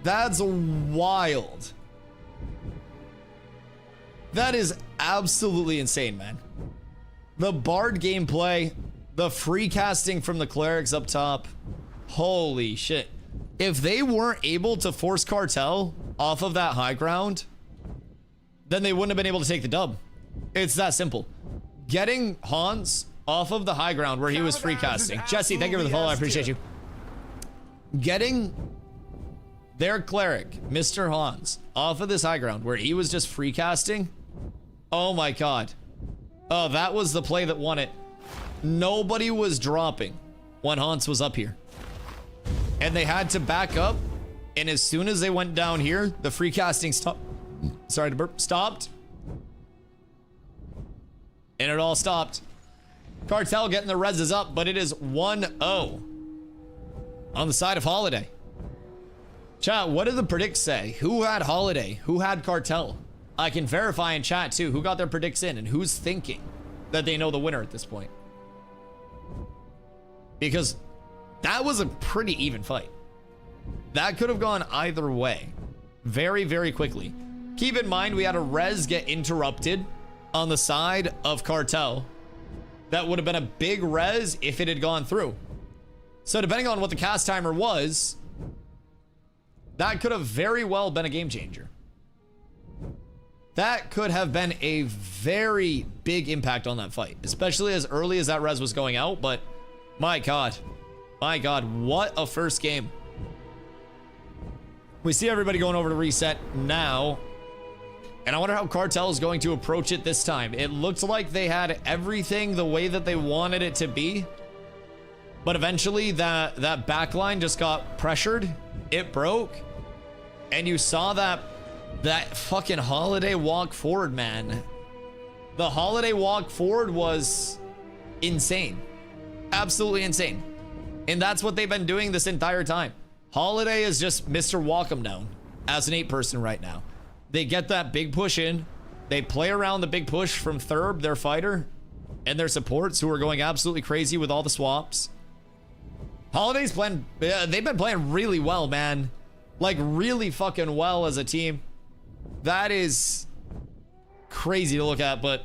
That's wild. That is absolutely insane, man. The Bard gameplay, the free casting from the clerics up top. Holy shit. If they weren't able to force Cartel off of that high ground, then they wouldn't have been able to take the dub. It's that simple. Getting Hans off of the high ground where he was free casting. Jesse, thank you for the follow. I appreciate you. Getting their cleric, Mr. Hans, off of this high ground where he was just free casting. Oh my god. Oh, that was the play that won it. Nobody was dropping when Hans was up here. And they had to back up. And as soon as they went down here, the free casting stopped. Sorry to burp. Stopped. And it all stopped. Cartel getting the reses up, but it is 1-0 on the side of Holiday. Chat, what did the predicts say? Who had Holiday? Who had Cartel? I can verify in chat too who got their predicts in and who's thinking that they know the winner at this point. Because that was a pretty even fight. That could have gone either way very, very quickly. Keep in mind, we had a res get interrupted on the side of Cartel that would have been a big res if it had gone through. So depending on what the cast timer was, that could have very well been a game changer. That could have been a very big impact on that fight, especially as early as that res was going out. But my God, what a first game. We see everybody going over to reset now. And I wonder how Cartel is going to approach it this time. It looked like they had everything the way that they wanted it to be. But eventually that backline just got pressured. It broke. And you saw that fucking holiday walk forward, man. The holiday walk forward was insane. Absolutely insane. And that's what they've been doing this entire time. Holiday is just Mr. Walk-em down as an 8-person right now. They get that big push in. They play around the big push from Thurb, their fighter, and their supports who are going absolutely crazy with all the swaps. Holiday's playing, they've been playing really well, man. Like really fucking well as a team. That is crazy to look at, but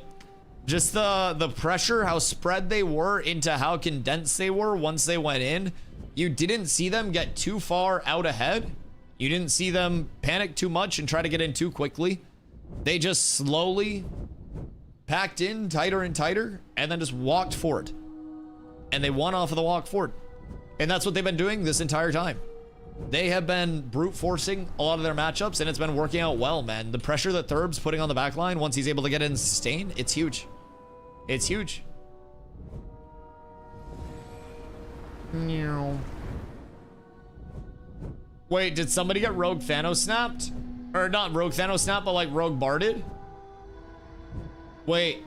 just the pressure, how spread they were into how condensed they were once they went in. You didn't see them get too far out ahead. You didn't see them panic too much and try to get in too quickly. They just slowly packed in tighter and tighter and then just walked forward. And they won off of the walk forward. And that's what they've been doing this entire time. They have been brute forcing a lot of their matchups and it's been working out well, man. The pressure that Thurb's putting on the back line once he's able to get in and sustain, it's huge. It's huge. Wait, did somebody get Rogue Thanos snapped? Or not Rogue Thanos snapped, but like Rogue Barded? Wait.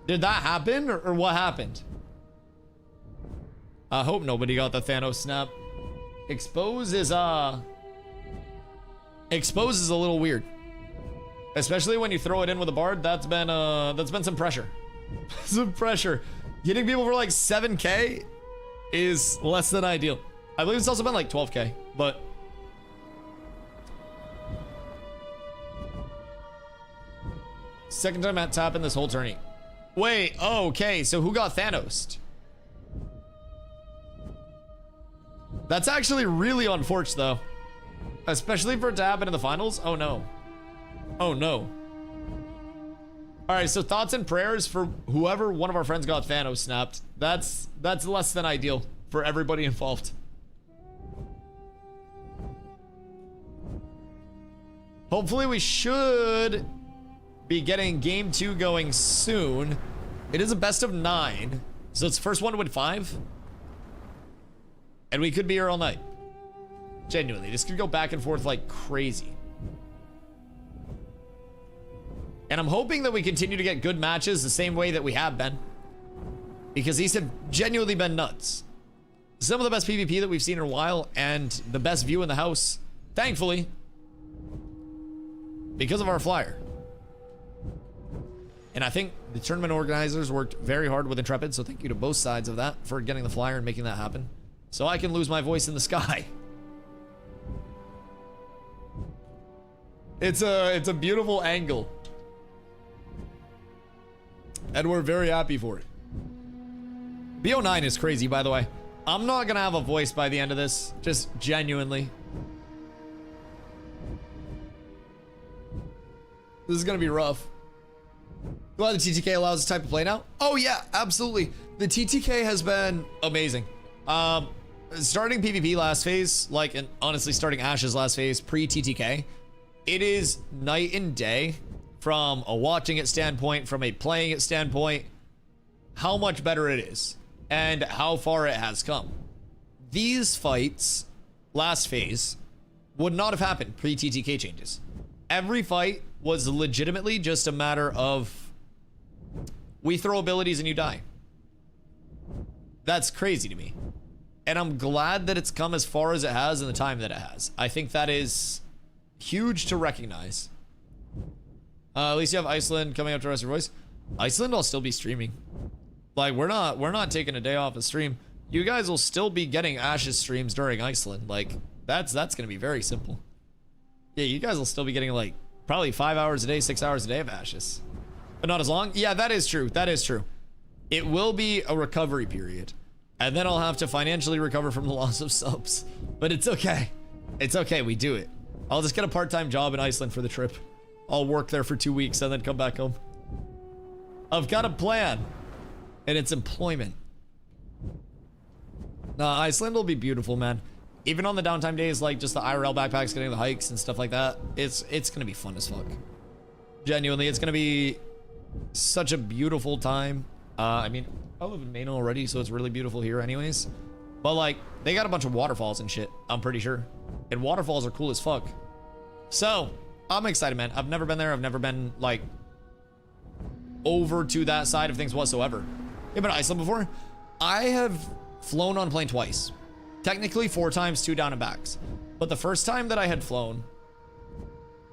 Did that happen or what happened? I hope nobody got the Thanos snap. Expose is a little weird. Especially when you throw it in with a Bard, that's been some pressure. Some pressure. Getting people for like 7K is less than ideal. I believe it's also been like 12K, but second time at tap in this whole tourney. Wait, oh, okay, so who got Thanos? That's actually really unfortunate though. Especially for it to happen in the finals. Oh no. Oh no. Alright, so thoughts and prayers for whoever one of our friends got Thanos snapped. That's less than ideal for everybody involved. Hopefully we should be getting game 2 going soon. It is a best of 9. So it's the first one to win 5. And we could be here all night. Genuinely, this could go back and forth like crazy. And I'm hoping that we continue to get good matches the same way that we have been. Because these have genuinely been nuts. Some of the best PvP that we've seen in a while and the best view in the house, thankfully, because of our flyer. And I think the tournament organizers worked very hard with Intrepid, so thank you to both sides of that for getting the flyer and making that happen. So I can lose my voice in the sky. It's a beautiful angle. And we're very happy for it. BO9 is crazy, by the way. I'm not gonna have a voice by the end of this. Just genuinely. This is gonna be rough. Glad the TTK allows this type of play now. Oh yeah, absolutely. The TTK has been amazing. Starting PvP last phase, like, and honestly starting Ash's last phase, pre-TTK, it is night and day from a watching it standpoint, from a playing it standpoint, how much better it is and how far it has come. These fights last phase would not have happened pre-TTK changes. Every fight was legitimately just a matter of we throw abilities and you die. That's crazy to me. And I'm glad that it's come as far as it has in the time that it has. I think that is huge to recognize. At least you have Iceland coming up to rest your voice. Iceland will still be streaming. Like we're not taking a day off of stream. You guys will still be getting Ash's streams during Iceland. Like that's gonna be very simple. Yeah, you guys will still be getting like probably 5 hours a day, 6 hours a day of ashes. But not as long. Yeah, that is true. That is true. It will be a recovery period. And then I'll have to financially recover from the loss of subs. But it's okay. It's okay. We do it. I'll just get a part-time job in Iceland for the trip. I'll work there for 2 weeks and then come back home. I've got a plan. And it's employment. Nah, Iceland will be beautiful, man. Even on the downtime days, like just the IRL backpacks, getting the hikes and stuff like that. It's gonna be fun as fuck. Genuinely, it's gonna be such a beautiful time. I mean, I live in Maine already, so it's really beautiful here anyways. But like, they got a bunch of waterfalls and shit, I'm pretty sure. And waterfalls are cool as fuck. So, I'm excited, man. I've never been there. I've never been, like, over to that side of things whatsoever. You been to Iceland before? I have flown on a plane twice. Technically 4 times, 2 down and backs. But the first time that I had flown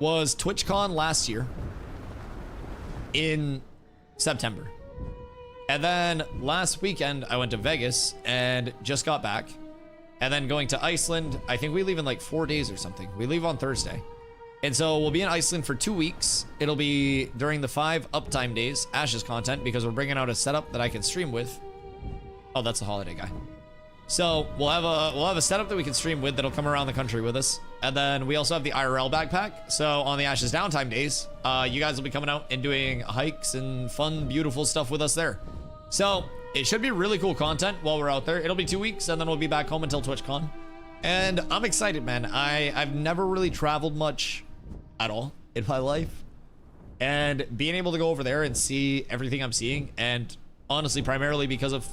was TwitchCon last year in September. And then last weekend, I went to Vegas and just got back. And then going to Iceland, I think we leave in like 4 days or something. We leave on Thursday. And so we'll be in Iceland for 2 weeks. It'll be during the 5 uptime days, Ashes content, because we're bringing out a setup that I can stream with. Oh, that's the holiday guy. So we'll have a setup that we can stream with that'll come around the country with us. And then we also have the IRL backpack. So on the Ashes downtime days, you guys will be coming out and doing hikes and fun, beautiful stuff with us there. So it should be really cool content while we're out there. It'll be 2 weeks and then we'll be back home until TwitchCon. And I'm excited, man. I've never really traveled much at all in my life. And being able to go over there and see everything I'm seeing, and honestly, primarily because of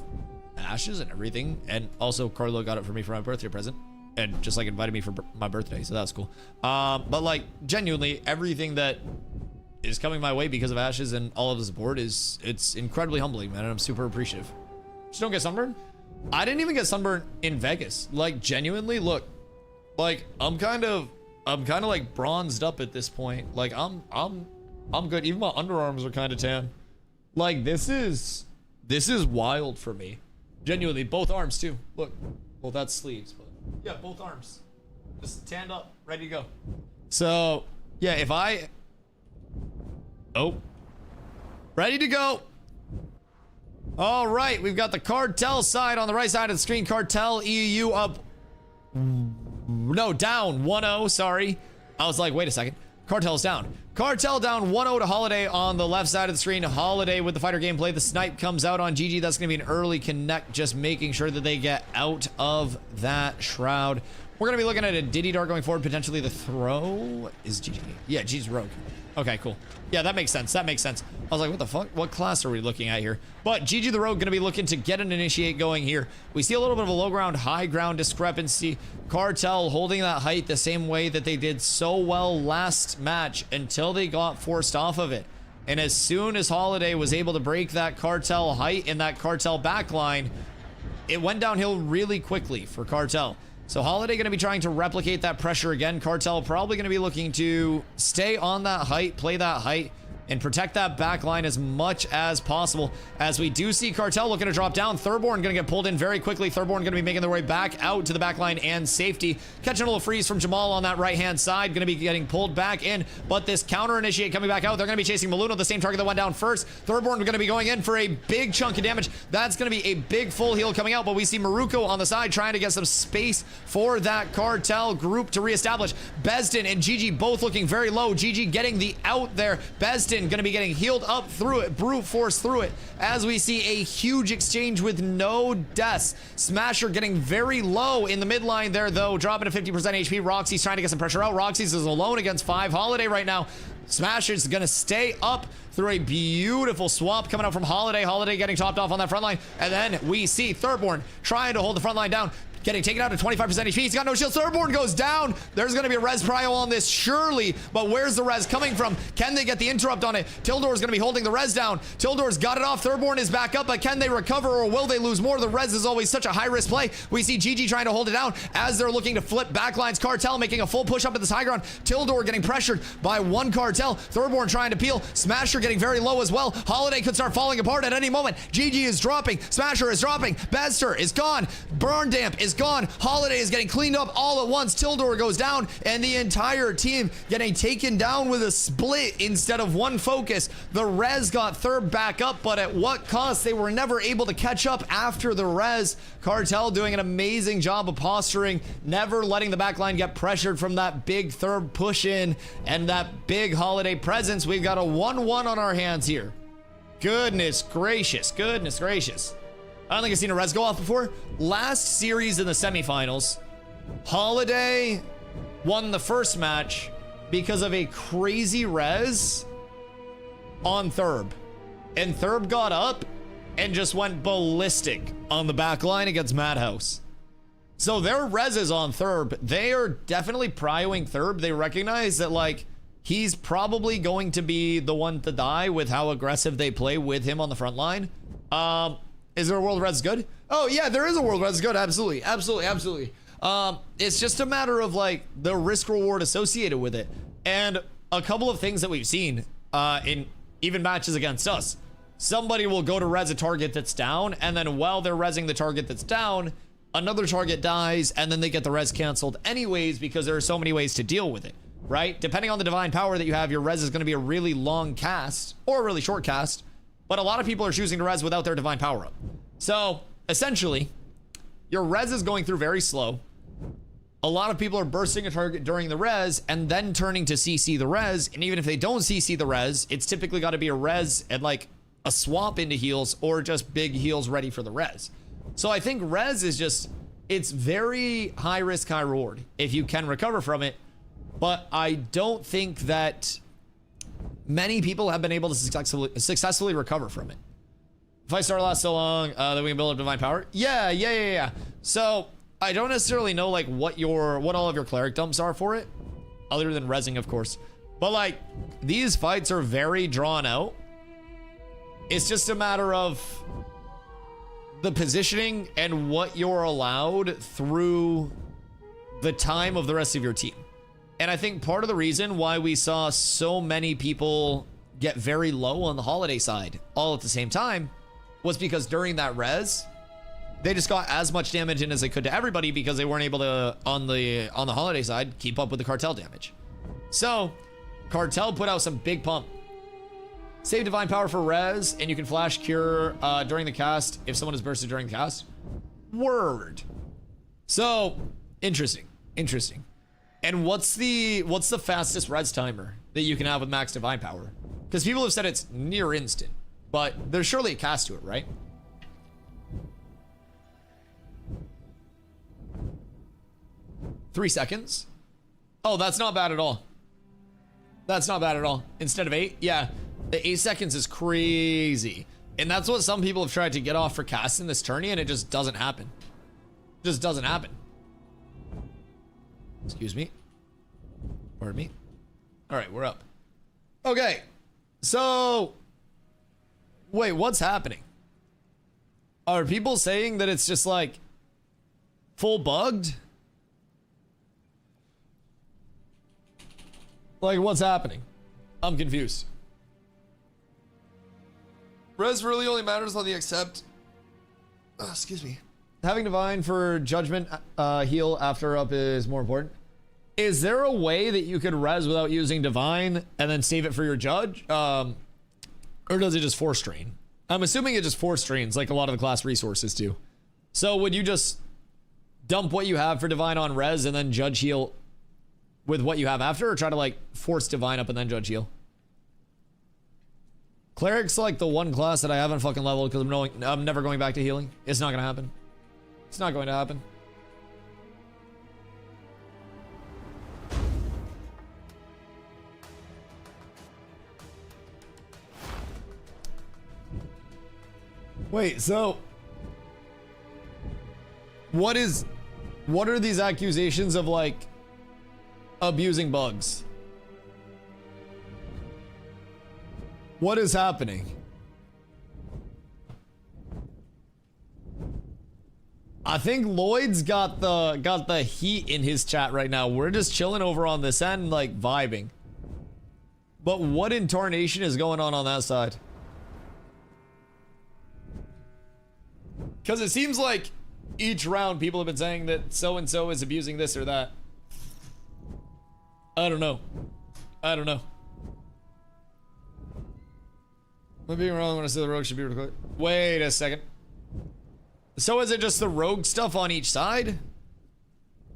Ashes and everything, and also Carlo got it for me for my birthday present and just like invited me for my birthday, so that was cool. But like genuinely everything that is coming my way because of Ashes and all of the support it's incredibly humbling, man, and I'm super appreciative. Just don't get sunburned. I didn't even get sunburned in Vegas. Like genuinely, look, like I'm kind of like bronzed up at this point. Like I'm good. Even my underarms are kind of tan. Like this is wild for me. Genuinely, both arms too. Look, well that's sleeves, but yeah, both arms, just tanned up, ready to go. So yeah, ready to go. All right, we've got the cartel side on the right side of the screen. Cartel EU up, no, down 1-0. Sorry, I was like, wait a second. Cartel's down. Cartel down 1-0 to Holiday on the left side of the screen. Holiday with the fighter gameplay. The snipe comes out on GG. That's going to be an early connect, just making sure that they get out of that shroud. We're going to be looking at a Diddy dart going forward. Potentially the throw is GG. Yeah, GG's rogue. Okay, cool. Yeah, that makes sense. That makes sense. I was like, what the fuck? What class are we looking at here? But GG the Rogue going to be looking to get an initiate going here. We see a little bit of a low ground, high ground discrepancy. Cartel holding that height the same way that they did so well last match until they got forced off of it. And as soon as Holiday was able to break that Cartel height in that Cartel backline, it went downhill really quickly for Cartel. So Holiday going to be trying to replicate that pressure again. Cartel probably going to be looking to stay on that height, play that height, and protect that back line as much as possible. As we do see Cartel looking to drop down. Thurborn going to get pulled in very quickly. Thurborn going to be making their way back out to the back line and safety. Catching a little freeze from Jamal on that right-hand side. Going to be getting pulled back in, but this counter initiate coming back out. They're going to be chasing Maluno, the same target that went down first. Thurborn going to be going in for a big chunk of damage. That's going to be a big full heal coming out, but we see Maruko on the side trying to get some space for that Cartel group to reestablish. Besden and GG both looking very low. GG getting the out there. Besden going to be getting healed up through it, brute force through it, as we see a huge exchange with no deaths. Smasher getting very low in the midline there, though, dropping to 50% HP. Roxy's trying to get some pressure out. Roxy's is alone against 5 Holiday right now. Smasher's gonna stay up through a beautiful swap coming out from Holiday. Holiday getting topped off on that front line, and then we see Thurborn trying to hold the front line down. Getting taken out to 25% HP. He's got no shield. Thurborn goes down. There's going to be a res prio on this, surely. But where's the res coming from? Can they get the interrupt on it? Tildor's going to be holding the res down. Tildor's got it off. Thurborn is back up, but can they recover or will they lose more? The res is always such a high-risk play. We see GG trying to hold it down as they're looking to flip backlines. Cartel making a full push up at this high ground. Tildor getting pressured by one Cartel. Thurborn trying to peel. Smasher getting very low as well. Holiday could start falling apart at any moment. GG is dropping. Smasher is dropping. Badster is gone. Burn Damp is is gone. Holiday is getting cleaned up all at once. Tildor goes down, and the entire team getting taken down with a split instead of one focus. The res got third back up, but at what cost? They were never able to catch up after the res. Cartel doing an amazing job of posturing, never letting the backline get pressured from that big third push in and that big Holiday presence. We've got a 1-1 on our hands here. Goodness gracious, goodness gracious. I don't think I've seen a res go off before. Last series in the semifinals, Holiday won the first match because of a crazy res on Thurb. And Thurb got up and just went ballistic on the back line against Madhouse. So their res is on Thurb. They are definitely prioing Thurb. They recognize that, like, he's probably going to be the one to die with how aggressive they play with him on the front line. Is there a world res good? Oh yeah, there is a world res good. Absolutely, absolutely, absolutely. It's just a matter of like the risk reward associated with it. And a couple of things that we've seen in even matches against us. Somebody will go to res a target that's down, and then while they're resing the target that's down, another target dies, and then they get the res canceled anyways because there are so many ways to deal with it, right? Depending on the divine power that you have, your res is going to be a really long cast or a really short cast, but a lot of people are choosing to res without their divine power up. So essentially, your res is going through very slow. A lot of people are bursting a target during the res and then turning to CC the res, and even if they don't CC the res, it's typically got to be a res and like a swap into heals or just big heals ready for the res. So I think res is just, it's very high risk, high reward if you can recover from it. But I don't think that many people have been able to successfully recover from it. If I start last so long, then we can build up divine power. Yeah. So I don't necessarily know like what all of your cleric dumps are for it, other than resing, of course. But like these fights are very drawn out. It's just a matter of the positioning and what you're allowed through the time of the rest of your team. And I think part of the reason why we saw so many people get very low on the Holiday side all at the same time was because during that res, they just got as much damage in as they could to everybody because they weren't able to, on the Holiday side, keep up with the Cartel damage. So Cartel put out some big pump. Save divine power for res, and you can flash cure during the cast if someone is bursted during the cast. Word. So interesting. And what's the fastest res timer that you can have with max divine power? Because people have said it's near instant, but there's surely a cast to it, right? $3 seconds. Oh, that's not bad at all. That's not bad at all. Instead of 8, yeah. The 8 seconds is crazy. And that's what some people have tried to get off for casting this tourney, and it just doesn't happen. Just doesn't happen. Excuse me. Pardon me. All right, we're up. Okay. So, wait, what's happening? Are people saying that it's just like full bugged? Like, what's happening? I'm confused. Res really only matters on the accept. Excuse me. Having divine for judgment heal after up is more important. Is there a way that you could res without using divine and then save it for your judge? Or does it just force strain? I'm assuming it just force strains like a lot of the class resources do. So would you just dump what you have for divine on res and then judge heal with what you have after, or try to like force divine up and then judge heal? Cleric's like the one class that I haven't fucking leveled because I'm never going back to healing. It's not gonna happen. It's not going to happen. Wait, so what are these accusations of like abusing bugs? What is happening? I think Lloyd's got the heat in his chat right now. We're just chilling over on this end, like vibing. But what in tarnation is going on that side? Because it seems like each round people have been saying that so-and-so is abusing this or that. I don't know. I don't know. I'm being wrong when I say the rogue should be recorded. Wait a second. So is it just the rogue stuff on each side?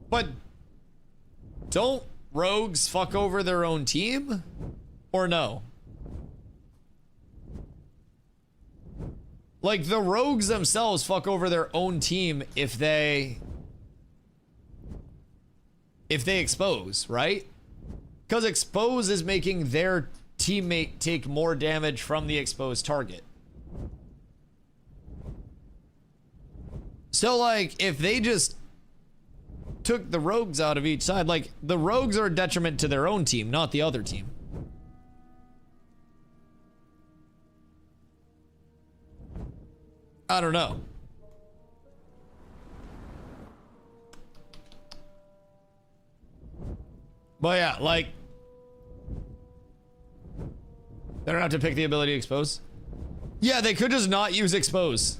But don't rogues fuck over their own team? Or no? Like, the rogues themselves fuck over their own team if they expose, right? Because expose is making their teammate take more damage from the exposed target. So, like, if they just took the rogues out of each side, like, the rogues are a detriment to their own team, not the other team. I don't know. But yeah, like, they don't have to pick the ability to expose. Yeah, they could just not use expose.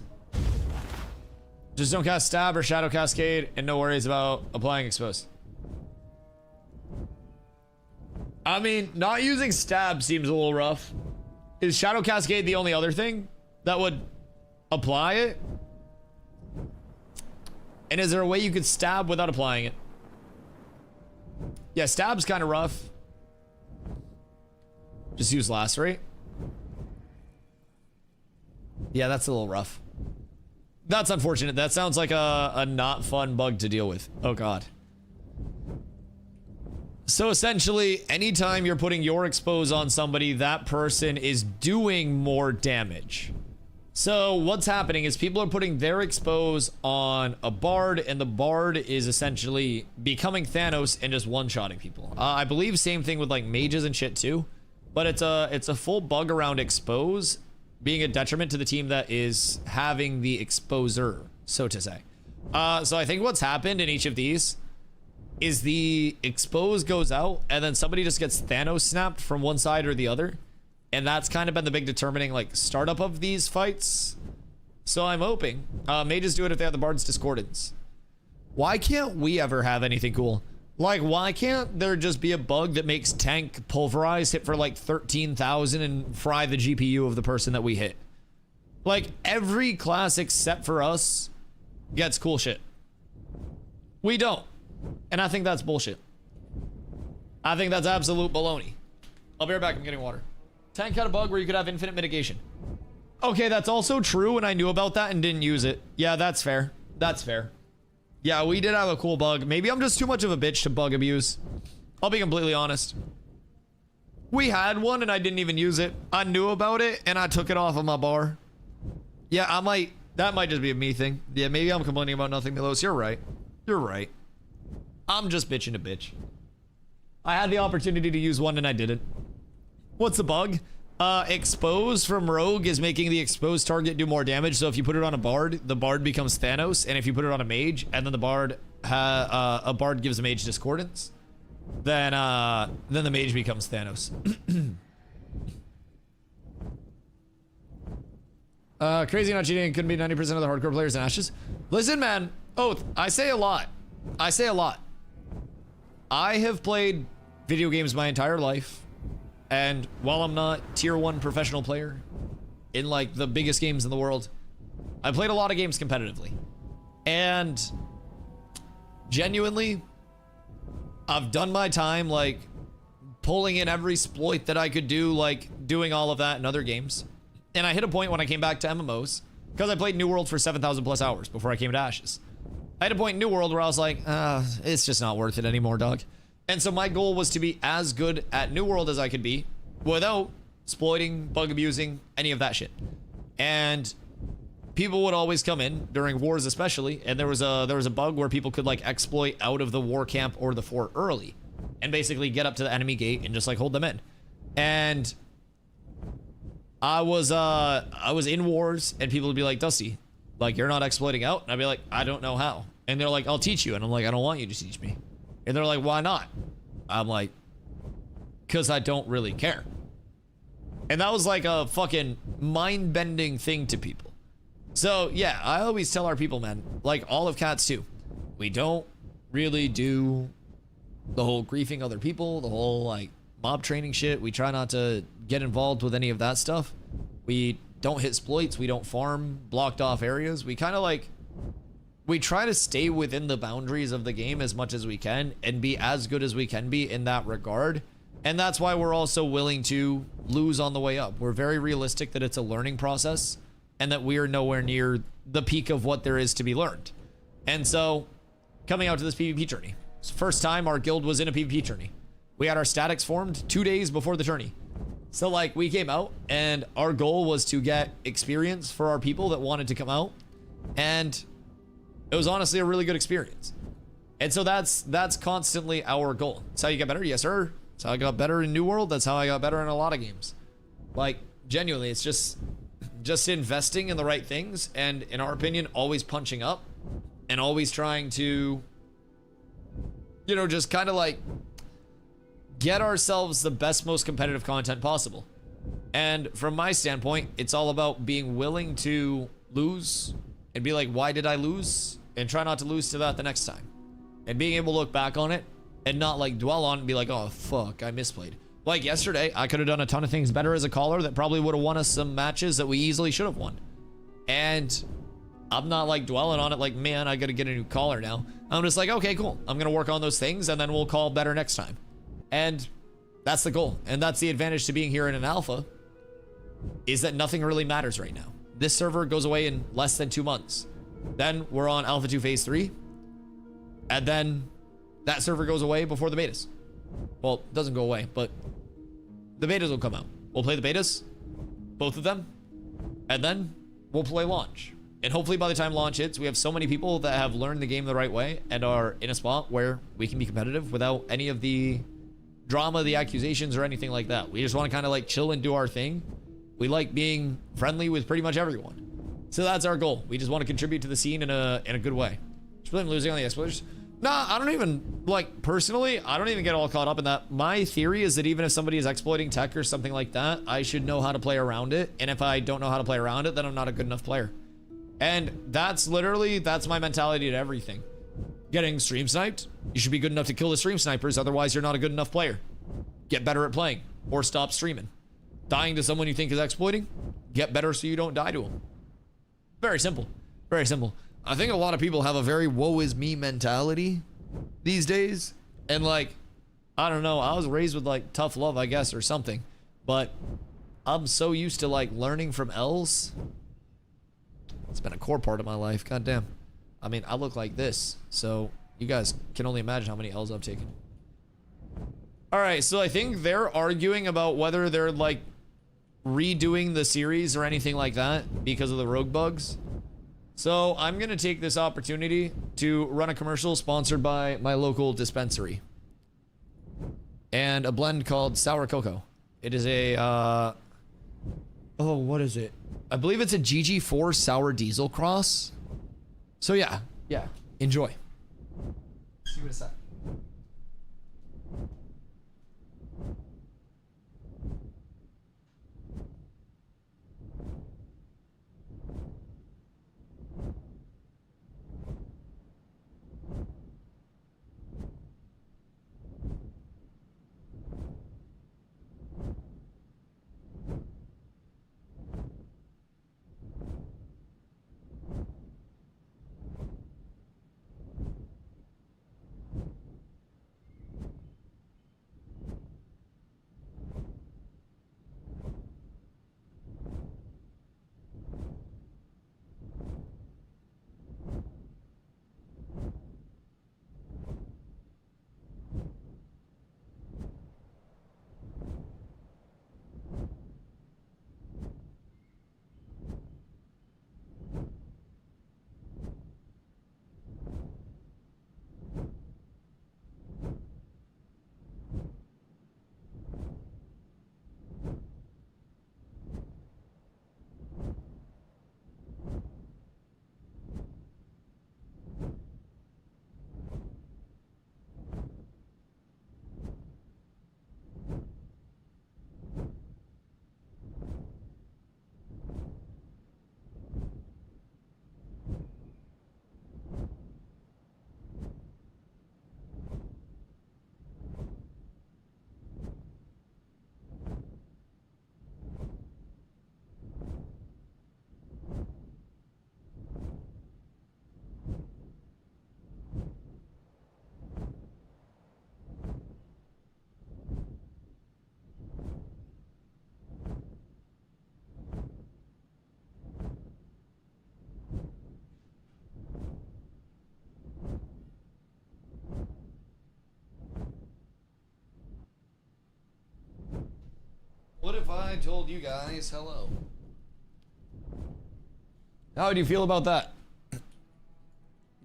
Just don't cast stab or shadow cascade and no worries about applying expose. I mean, not using stab seems a little rough. Is shadow cascade the only other thing that would apply it? And is there a way you could stab without applying it? Yeah, stab's kind of rough. Just use lacerate. Yeah, that's a little rough. That's unfortunate. That sounds like a not fun bug to deal with. Oh god. So essentially, anytime you're putting your expose on somebody, that person is doing more damage. So what's happening is people are putting their expose on a bard, and the bard is essentially becoming Thanos and just one-shotting people. I believe same thing with like mages and shit too, but it's a full bug around expose being a detriment to the team that is having the exposer, so to say. So I think what's happened in each of these is the expose goes out and then somebody just gets Thanos snapped from one side or the other. And that's kind of been the big determining like startup of these fights. So I'm hoping mages do it if they have the Bard's Discordance. Why can't we ever have anything cool? Like, why can't there just be a bug that makes tank pulverize hit for like 13,000 and fry the GPU of the person that we hit? Like, every class except for us gets cool shit. We don't. And I think that's bullshit. I think that's absolute baloney. I'll be right back. I'm getting water. Tank had a bug where you could have infinite mitigation. Okay, that's also true, and I knew about that and didn't use it. Yeah, that's fair. That's fair. Yeah, we did have a cool bug. Maybe I'm just too much of a bitch to bug abuse. I'll be completely honest. We had one and I didn't even use it. I knew about it and I took it off of my bar. Yeah, that might just be a me thing. Yeah, maybe I'm complaining about nothing, Milos. You're right. You're right. I'm just bitching a bitch. I had the opportunity to use one and I didn't. What's the bug? Expose from rogue is making the exposed target do more damage. So if you put it on a bard, the bard becomes Thanos, and if you put it on a mage and then the bard a bard gives a mage discordance, then the mage becomes Thanos. Crazy not cheating couldn't be 90% of the hardcore players in Ashes. Listen, man, Oath, I say a lot. I say a lot. I have played video games my entire life. And while I'm not tier 1 professional player in like the biggest games in the world, I played a lot of games competitively. And genuinely, I've done my time like pulling in every exploit that I could do, like doing all of that in other games. And I hit a point when I came back to MMOs, because I played New World for 7,000 plus hours before I came to Ashes. I had a point in New World where I was like, it's just not worth it anymore, dog. And so my goal was to be as good at New World as I could be without exploiting, bug abusing, any of that shit. And people would always come in during wars, especially, and there was a bug where people could like exploit out of the war camp or the fort early and basically get up to the enemy gate and just like hold them in. And I was in wars and people would be like, Dusty, like you're not exploiting out? And I'd be like, I don't know how. And they're like, I'll teach you. And I'm like, I don't want you to teach me. And they're like, why not? I'm like, because I don't really care. And that was like a fucking mind-bending thing to people. So yeah, I always tell our people, man, like all of cats too, we don't really do the whole griefing other people, the whole like mob training shit. We try not to get involved with any of that stuff. We don't hit exploits. We don't farm blocked off areas. We kind of like, we try to stay within the boundaries of the game as much as we can and be as good as we can be in that regard. And that's why we're also willing to lose on the way up. We're very realistic that it's a learning process and that we are nowhere near the peak of what there is to be learned. And so coming out to this PvP tourney, it's the first time our guild was in a PvP tourney. We had our statics formed 2 days before the tourney. So like we came out and our goal was to get experience for our people that wanted to come out. And it was honestly a really good experience. And so that's constantly our goal. That's how you get better. Yes, sir. That's how I got better in New World. That's how I got better in a lot of games. Like genuinely, it's just investing in the right things. And in our opinion, always punching up and always trying to, you know, just kind of like get ourselves the best, most competitive content possible. And from my standpoint, it's all about being willing to lose and be like, why did I lose? And try not to lose to that the next time. And being able to look back on it and not like dwell on it and be like, oh fuck, I misplayed. Like yesterday, I could have done a ton of things better as a caller that probably would have won us some matches that we easily should have won. And I'm not like dwelling on it like, man, I gotta get a new caller now. I'm just like, okay, cool. I'm gonna work on those things and then we'll call better next time. And that's the goal. And that's the advantage to being here in an alpha, is that nothing really matters right now. This server goes away in less than 2 months. Then we're on Alpha 2 Phase 3. And then that server goes away before the betas. Well, it doesn't go away, but the betas will come out. We'll play the betas, both of them, and then we'll play launch. And hopefully by the time launch hits, we have so many people that have learned the game the right way and are in a spot where we can be competitive without any of the drama, the accusations, or anything like that. We just want to kind of like chill and do our thing. We like being friendly with pretty much everyone. So that's our goal. We just want to contribute to the scene in a good way. Just blame losing on the exploiters. Nah, I don't even, like, personally, I don't even get all caught up in that. My theory is that even if somebody is exploiting tech or something like that, I should know how to play around it. And if I don't know how to play around it, then I'm not a good enough player. And that's literally, that's my mentality to everything. Getting stream sniped, you should be good enough to kill the stream snipers, otherwise you're not a good enough player. Get better at playing, or stop streaming. Dying to someone you think is exploiting, get better so you don't die to them. Very simple. Very simple. I think a lot of people have a very woe is me mentality these days. And like, I don't know, I was raised with like tough love, I guess, or something. But I'm so used to like learning from L's. It's been a core part of my life, goddamn. I mean, I look like this, so you guys can only imagine how many L's I've taken. All right, so I think they're arguing about whether they're like redoing the series or anything like that because of the rogue bugs. So I'm gonna take this opportunity to run a commercial sponsored by my local dispensary and a blend called Sour Cocoa. It is a oh, what is it? I believe it's a GG4 Sour Diesel Cross. So yeah, enjoy. See what it's at. I told you guys hello. How do you feel about that?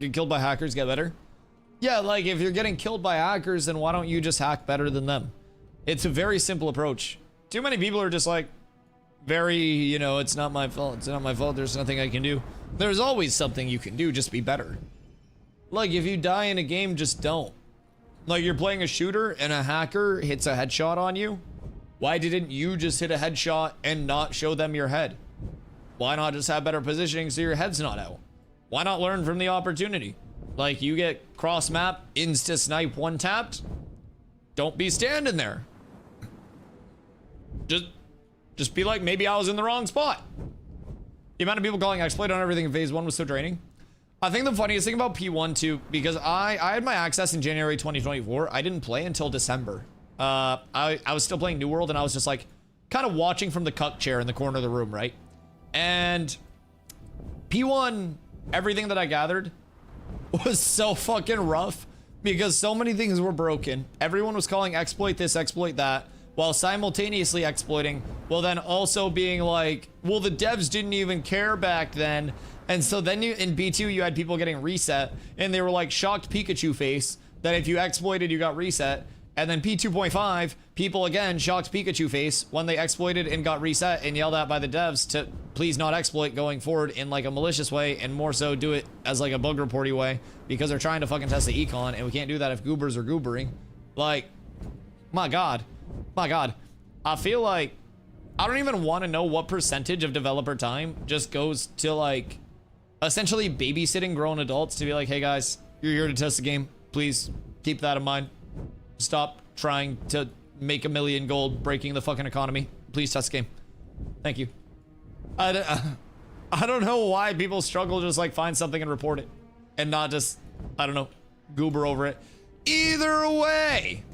Get killed by hackers, get better? Yeah, like if you're getting killed by hackers, then why don't you just hack better than them? It's a very simple approach. Too many people are just like, very, you know, it's not my fault, it's not my fault, there's nothing I can do. There's always something you can do, just be better. Like, if you die in a game, just don't. Like, you're playing a shooter and a hacker hits a headshot on you. Why didn't you just hit a headshot and not show them your head? Why not just have better positioning so your head's not out? Why not learn from the opportunity? Like, you get cross map, insta snipe, one tapped. Don't be standing there. Just be like, maybe I was in the wrong spot. The amount of people calling exploit on everything in phase 1 was so draining. I think the funniest thing about P1 too, because I had my access in January 2024. I didn't play until December. I was still playing New World, and I was just like kind of watching from the cuck chair in the corner of the room, right? And P1, everything that I gathered was so fucking rough because so many things were broken. Everyone was calling exploit this, exploit that, while simultaneously exploiting, while then also being like, well, the devs didn't even care back then. And so then you, in B2, you had people getting reset, and they were like shocked Pikachu face that if you exploited, you got reset. And then P2.5, people again shocked Pikachu face when they exploited and got reset and yelled at by the devs to please not exploit going forward in like a malicious way, and more so do it as like a bug reporty way, because they're trying to fucking test the econ, and we can't do that if goobers are goobering. Like, my god. My god. I feel like I don't even want to know what percentage of developer time just goes to like essentially babysitting grown adults to be like, hey guys, you're here to test the game. Please keep that in mind. Stop trying to make $1 million gold breaking the fucking economy. Please test the game. Thank you. I don't know why people struggle to just like find something and report it and not just, I don't know, goober over it. Either way.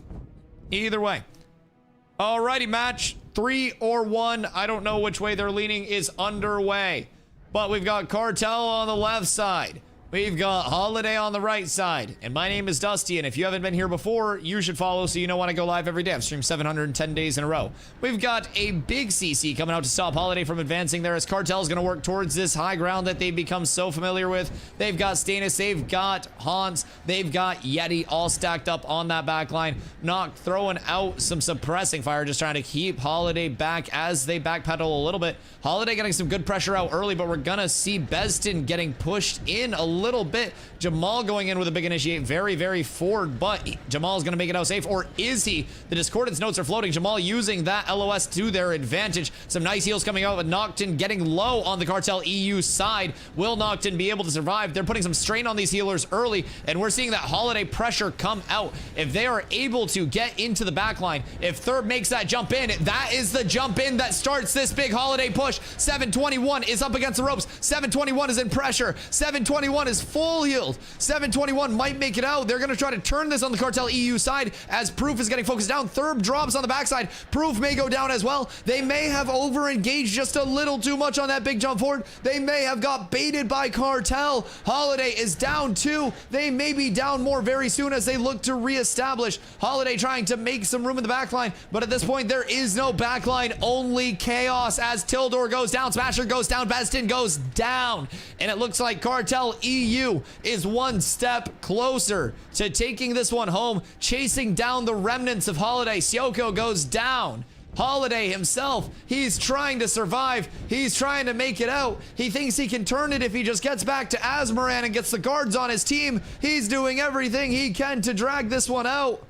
Alrighty, match 3 or 1. I don't know which way they're leaning is underway. But we've got Cartel on the left side. We've got Holiday on the right side. And my name is Dusty, and if you haven't been here before, you should follow so you know when I go live every day. I've streamed 710 days in a row. We've got a big CC coming out to stop Holiday from advancing there, as Cartel's going to work towards this high ground that they've become so familiar with. They've got Stannis, they've got Hans, they've got Yeti all stacked up on that back line. Noct throwing out some suppressing fire, just trying to keep Holiday back as they backpedal a little bit. Holiday getting some good pressure out early, but we're going to see Beston getting pushed in a little bit. Jamal going in with a big initiate, very forward, but Jamal's gonna make it out safe, or is he? The discordance notes are floating. Jamal using that LOS to their advantage. Some nice heals coming out with Nocton getting low on the Cartel EU side. Will Nocton be able to survive? They're putting some strain on these healers early, and we're seeing that Holiday pressure come out. If they are able to get into the backline, if Thurb makes that jump in, that is the jump in that starts this big Holiday push. 721 is up against the ropes. 721 is in pressure. 721 is full healed. 721 might make it out. They're going to try to turn this on the Cartel EU side as Proof is getting focused down. Thurb drops on the backside. Proof may go down as well. They may have over-engaged just a little too much on that big jump forward. They may have got baited by Cartel. Holiday is down 2. They may be down more very soon as they look to reestablish. Holiday trying to make some room in the backline, but at this point there is no backline, only chaos as Tildor goes down, Smasher goes down, Beston goes down, and it looks like Cartel EU is one step closer to taking this one home, chasing down the remnants of Holiday. Syoko goes down. Holiday himself, he's trying to survive. He's trying to make it out. He thinks he can turn it if he just gets back to Azmoran and gets the guards on his team. He's doing everything he can to drag this one out.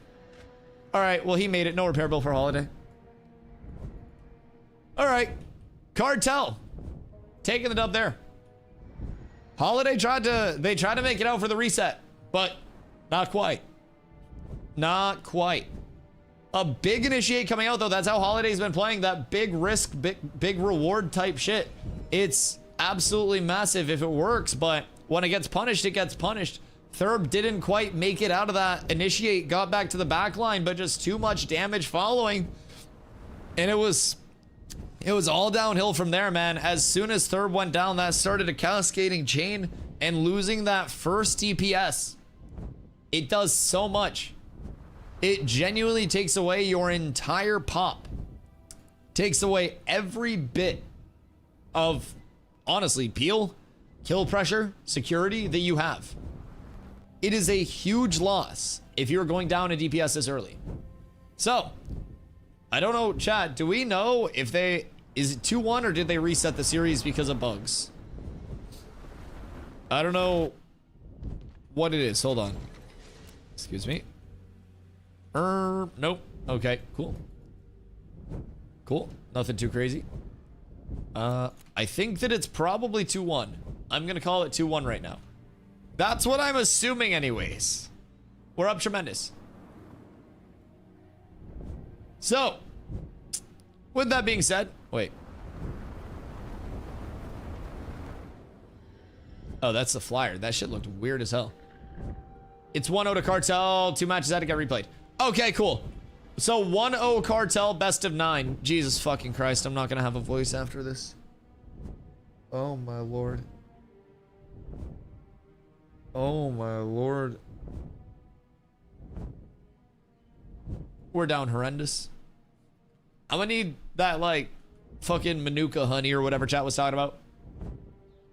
All right, well, he made it. No repair bill for Holiday. All right, Cartel taking the dub there. Holiday tried to make it out for the reset, but not quite. Not quite. A big initiate coming out though. That's how Holiday's been playing, that big risk, big reward type shit. It's absolutely massive if it works, but when it gets punished, it gets punished. Thurb didn't quite make it out of that initiate, got back to the back line, but just too much damage following. And it was all downhill from there, man. As soon as Thurb went down, that started a cascading chain, and losing that first DPS, it does so much. It genuinely takes away your entire pop. takes away every bit of, honestly, peel, kill pressure, security that you have. It is a huge loss if you're going down a DPS this early. So, I don't know, chat, do we know if is it 2-1 or did they reset the series because of bugs? I don't know what it is. Hold on. Excuse me. Nope. Okay, cool. Cool. Nothing too crazy. I think that it's probably 2-1. I'm gonna call it 2-1 right now. That's what I'm assuming anyways. We're up tremendous. So, with that being said, wait. Oh, that's the flyer. That shit looked weird as hell. It's 1-0 to Cartel. 2 matches had to get replayed. Okay, cool. So 1-0 Cartel, best of 9. Jesus fucking Christ, I'm not gonna have a voice after this. Oh my lord. Oh my lord. We're down horrendous. I'm gonna need that, like, fucking Manuka honey or whatever chat was talking about.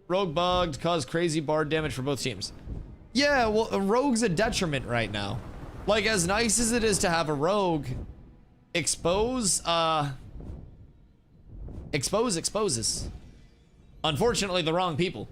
Rogue bugged, caused crazy bard damage for both teams. Yeah, well, a rogue's a detriment right now. Like, as nice as it is to have a rogue, exposes. Unfortunately, the wrong people.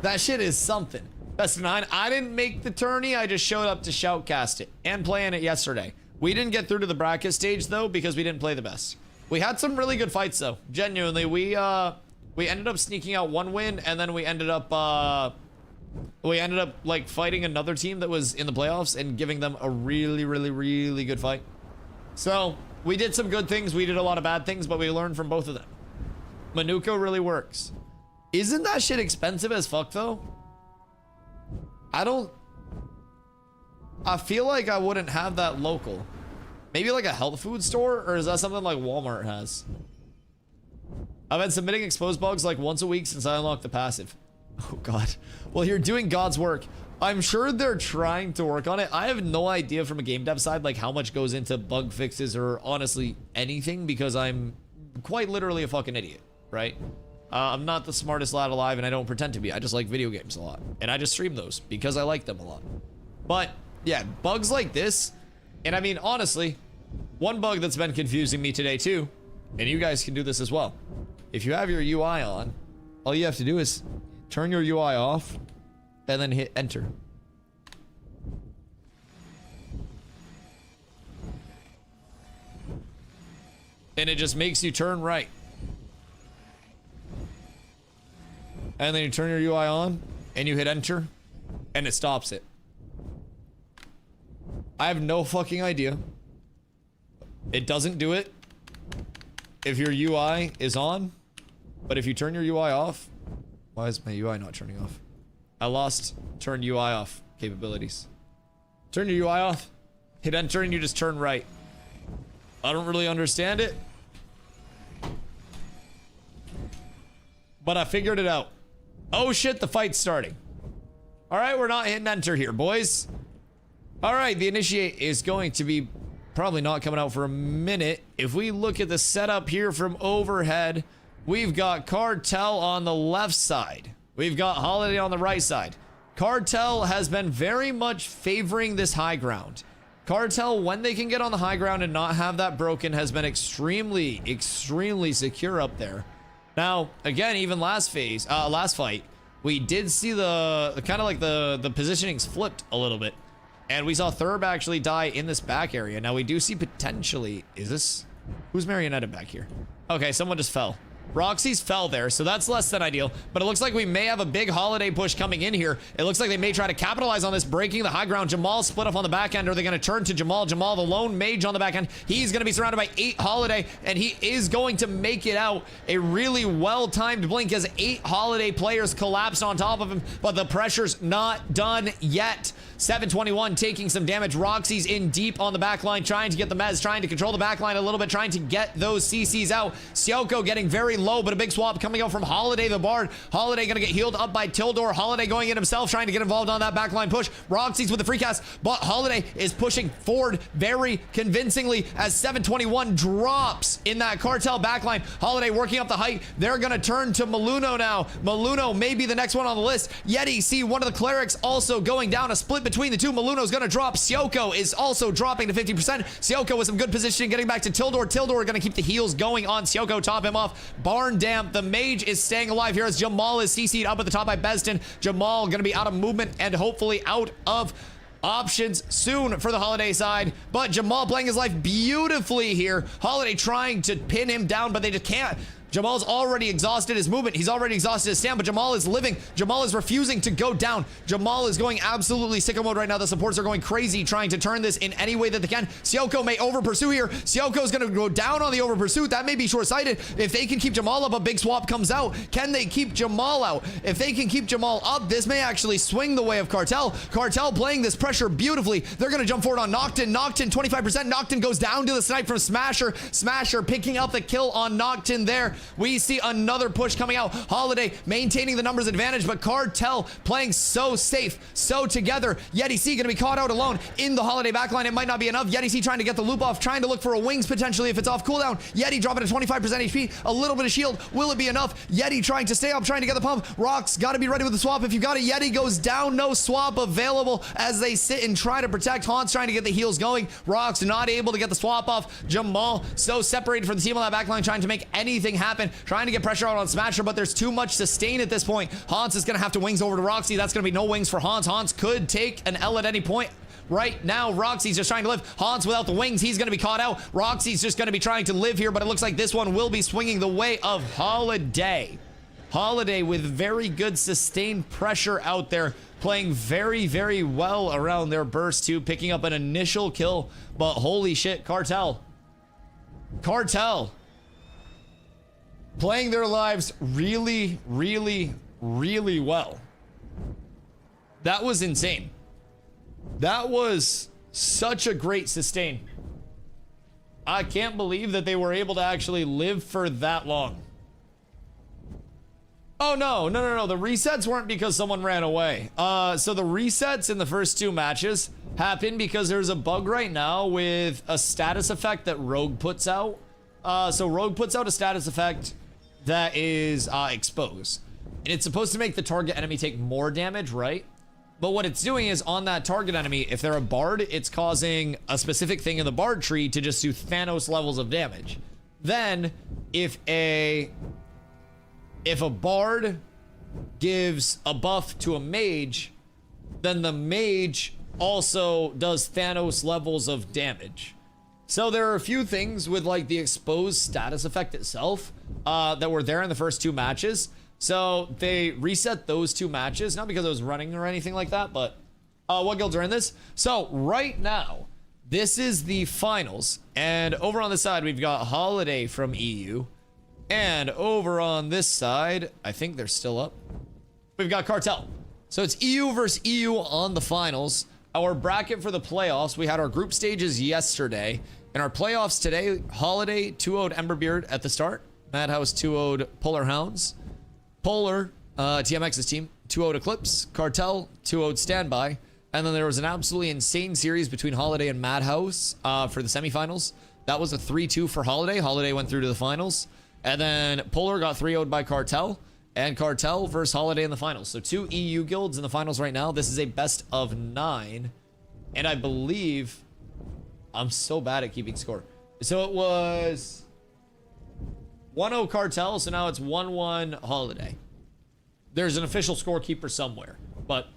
That shit is something. Best of 9. I didn't make the tourney, I just showed up to shoutcast it and play in it yesterday. We didn't get through to the bracket stage though because we didn't play the best. We had some really good fights though. Genuinely, we ended up sneaking out 1 win, and then we ended up like fighting another team that was in the playoffs and giving them a really good fight. So we did some good things, we did a lot of bad things, but we learned from both of them. Manuka really works. Isn't that shit expensive as fuck though? I feel like I wouldn't have that local. Maybe like a health food store, or is that something like Walmart has? I've been submitting exposed bugs like once a week since I unlocked the passive. Oh god. Well, you're doing God's work. I'm sure they're trying to work on it. I have no idea from a game dev side like how much goes into bug fixes or honestly anything, because I'm quite literally a fucking idiot, right? I'm not the smartest lad alive, and I don't pretend to be. I just like video games a lot, and I just stream those because I like them a lot. But yeah, bugs like this, and I mean honestly, one bug that's been confusing me today too, and you guys can do this as well. If you have your UI on, all you have to do is turn your UI off and then hit enter. And it just makes you turn right. And then you turn your UI on and you hit enter and it stops it. I have no fucking idea. It doesn't do it if your UI is on, but if you turn your UI off, why is my UI not turning off? I lost turn UI off capabilities. Turn your UI off, hit enter, and you just turn right. I don't really understand it, but I figured it out. Oh shit, the fight's starting. All right, we're not hitting enter here, boys. All right, the initiate is going to be probably not coming out for a minute. If we look at the setup here from overhead, we've got Cartel on the left side. We've got Holiday on the right side. Cartel has been very much favoring this high ground. Cartel, when they can get on the high ground and not have that broken, has been extremely secure up there. Now, again, even last fight, we did see the kind of like the positionings flipped a little bit. And we saw Thurb actually die in this back area. Now we do see potentially, who's marionetted back here? Okay, someone just fell. Roxy's fell there, so that's less than ideal, but it looks like we may have a big Holiday push coming in here. It looks like they may try to capitalize on this, breaking the high ground. Jamal split off on the back end. Are they going to turn to Jamal? Jamal, the lone mage on the back end. He's going to be surrounded by 8 Holiday, and he is going to make it out. A really well-timed blink as 8 Holiday players collapsed on top of him, but the pressure's not done yet. 721 taking some damage. Roxy's in deep on the back line, trying to get the mez, trying to control the back line a little bit, trying to get those CCs out. Sioko getting very
very low, but a big swap coming out from Holiday the Bard. Holiday gonna get healed up by Tildor. Holiday going in himself, trying to get involved on that backline push. Roxy's with the free cast, but Holiday is pushing forward very convincingly as 721 drops in that Cartel backline. Holiday working up the height. They're gonna turn to Maluno now. Maluno may be the next one on the list. Yeti see one of the clerics also going down. A split between the two. Maluno's gonna drop. Sioko is also dropping to 50%. Sioko with some good positioning, getting back to Tildor. Tildor gonna keep the heals going on Sioko, top him off. Barn Damp, the mage is staying alive here as Jamal is CC'd up at the top by Beston. Jamal gonna be out of movement and hopefully out of options soon for the Holiday side, but Jamal playing his life beautifully here. Holiday trying to pin him down, but they just can't. Jamal's already exhausted his movement. He's already exhausted his stand, but Jamal is living. Jamal is refusing to go down. Jamal is going absolutely sicko mode right now. The supports are going crazy, trying to turn this in any way that they can. Sioko may over pursue here. Sioko's going to go down on the over pursuit. That may be short-sighted. If they can keep Jamal up, a big swap comes out. Can they keep Jamal out? If they can keep Jamal up, this may actually swing the way of Cartel. Cartel playing this pressure beautifully. They're going to jump forward on Noctin. Noctin, 25%. Noctin goes down to the snipe from Smasher. Smasher picking up the kill on Noctin there. We see another push coming out. Holiday maintaining the numbers advantage, but Cartel playing so safe, so together. Yeti C gonna be caught out alone in the Holiday backline. It might not be enough. Yeti C trying to get the loop off, trying to look for a wings potentially if it's off cooldown. Yeti dropping to 25% HP, a little bit of shield. Will it be enough? Yeti trying to stay up, trying to get the pump. Rock's gotta be ready with the swap. If you got it, Yeti goes down, no swap available as they sit and try to protect. Hans trying to get the heals going. Rock's not able to get the swap off. Jamal so separated from the team on that backline, trying to make anything happen. Trying to get pressure out on Smasher, but there's too much sustain at this point. Hans is going to have to wings over to Roxy. That's going to be no wings for Hans. Hans could take an L at any point. Right now, Roxy's just trying to live. Hans without the wings, he's going to be caught out. Roxy's just going to be trying to live here, but it looks like this one will be swinging the way of Holiday. Holiday with very good sustained pressure out there, playing very, very well around their burst too, picking up an initial kill, but holy shit, Cartel playing their lives really, really, really well. That was insane. That was such a great sustain. I can't believe that they were able to actually live for that long. Oh, no. The resets weren't because someone ran away. So the resets in the first two matches happened because there's a bug right now with a status effect that Rogue puts out. So Rogue puts out a status effect that is exposed, and it's supposed to make the target enemy take more damage, right? But what it's doing is on that target enemy, if they're a bard, it's causing a specific thing in the bard tree to just do Thanos levels of damage. Then if a bard gives a buff to a mage, then the mage also does Thanos levels of damage. So there are a few things with like the exposed status effect itself that were there in the first two matches. So they reset those two matches, not because I was running or anything like that, but what guilds are in this? So right now, this is the finals. And over on this side, we've got Holiday from EU. And over on this side, I think they're still up. We've got Cartel. So it's EU versus EU on the finals. Our bracket for the playoffs, we had our group stages yesterday. In our playoffs today, Holiday 2-0'd Emberbeard at the start. Madhouse 2-0'd Polar Hounds. Polar, TMX's team, 2-0'd Eclipse. Cartel 2-0'd Standby. And then there was an absolutely insane series between Holiday and Madhouse for the semifinals. That was a 3-2 for Holiday. Holiday went through to the finals. And then Polar got 3-0'd by Cartel. And Cartel versus Holiday in the finals. So two EU guilds in the finals right now. This is a best of 9. And I believe... I'm so bad at keeping score. So it was 1-0 Cartel, so now it's 1-1 Holiday. There's an official scorekeeper somewhere, but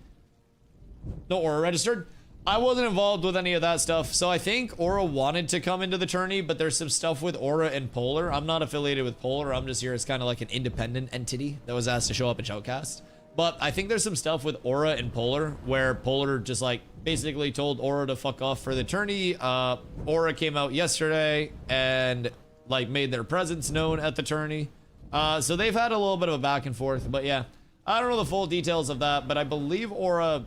no Aura registered. I wasn't involved with any of that stuff, so I think Aura wanted to come into the tourney, but there's some stuff with Aura and Polar. I'm not affiliated with Polar. I'm just here as kind of like an independent entity that was asked to show up at Shoutcast. But I think there's some stuff with Aura and Polar where Polar just like basically told Aura to fuck off for the tourney. Aura came out yesterday and like made their presence known at the tourney. So they've had a little bit of a back and forth, but yeah, I don't know the full details of that, but I believe Aura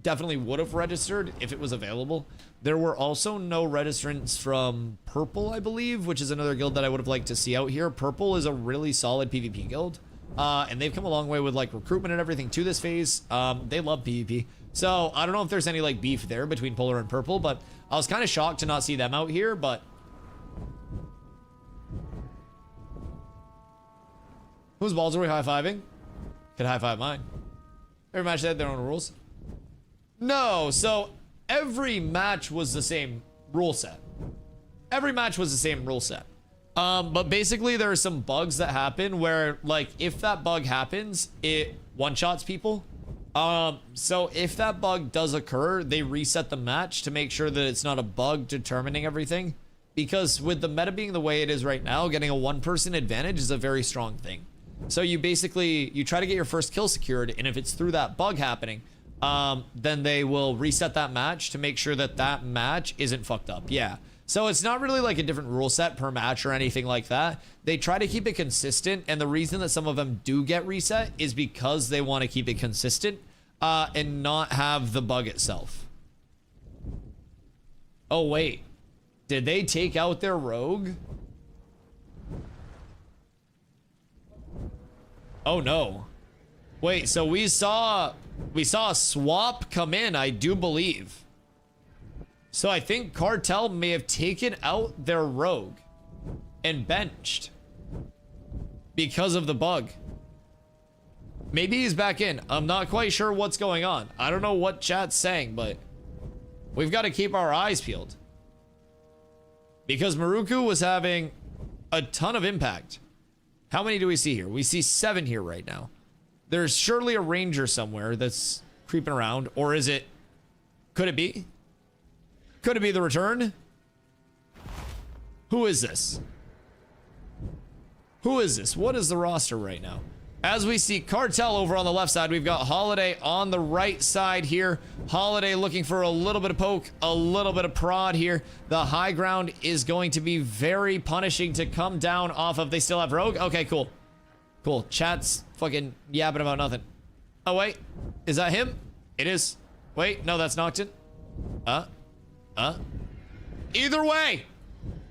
definitely would have registered if it was available. There were also no registrants from Purple, I believe, which is another guild that I would have liked to see out here. Purple is a really solid PvP guild, and they've come a long way with like recruitment and everything to this phase. They love PvP. So I don't know if there's any like beef there between Polar and Purple, but I was kind of shocked to not see them out here, but whose balls are we high-fiving? Could high-five mine. Every match had their own rules. No, so every match was the same rule set. Every match was the same rule set. But basically there are some bugs that happen where, like, if that bug happens, it one-shots people. So if that bug does occur, they reset the match to make sure that it's not a bug determining everything. Because with the meta being the way it is right now, getting a one-person advantage is a very strong thing. So you basically, you try to get your first kill secured, and if it's through that bug happening, then they will reset that match to make sure that that match isn't fucked up. Yeah. So it's not really like a different rule set per match or anything like that. They try to keep it consistent, and the reason that some of them do get reset is because they want to keep it consistent and not have the bug itself. Oh, wait. Did they take out their rogue? Oh no. Wait, so we saw a swap come in, I do believe. So I think Cartel may have taken out their rogue and benched because of the bug. Maybe he's back in. I'm not quite sure what's going on. I don't know what chat's saying, but we've got to keep our eyes peeled. Because Maruku was having a ton of impact. How many do we see here? We see 7 here right now. There's surely a ranger somewhere that's creeping around. Or is it... Could it be? Could it be the return? Who is this? Who is this? What is the roster right now? As we see Cartel over on the left side, we've got Holiday on the right side here. Holiday looking for a little bit of poke, a little bit of prod here. The high ground is going to be very punishing to come down off of. They still have Rogue? Okay, cool. Cool. Chat's fucking yapping about nothing. Oh, wait. Is that him? It is. Wait, no, that's Noctin. Either way,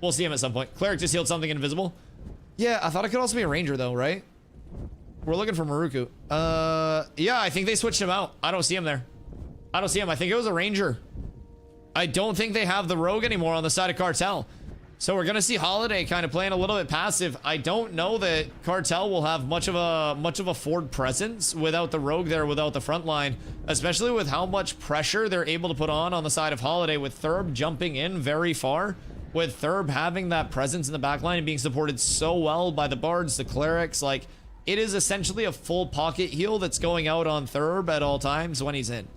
we'll see him at some point. Cleric just healed something invisible. Yeah, I thought it could also be a ranger though, right? We're looking for Maruku. Yeah, I think they switched him out. I don't see him there. I don't see him. I think it was a ranger. I don't think they have the rogue anymore on the side of Cartel. So we're gonna see Holiday kind of playing a little bit passive. I don't know that Cartel will have much of a forward presence without the rogue there, without the front line, especially with how much pressure they're able to put on the side of Holiday, with Thurb jumping in very far, with Thurb having that presence in the back line and being supported so well by the bards, the clerics. Like, it is essentially a full pocket heal that's going out on Thurb at all times when he's in.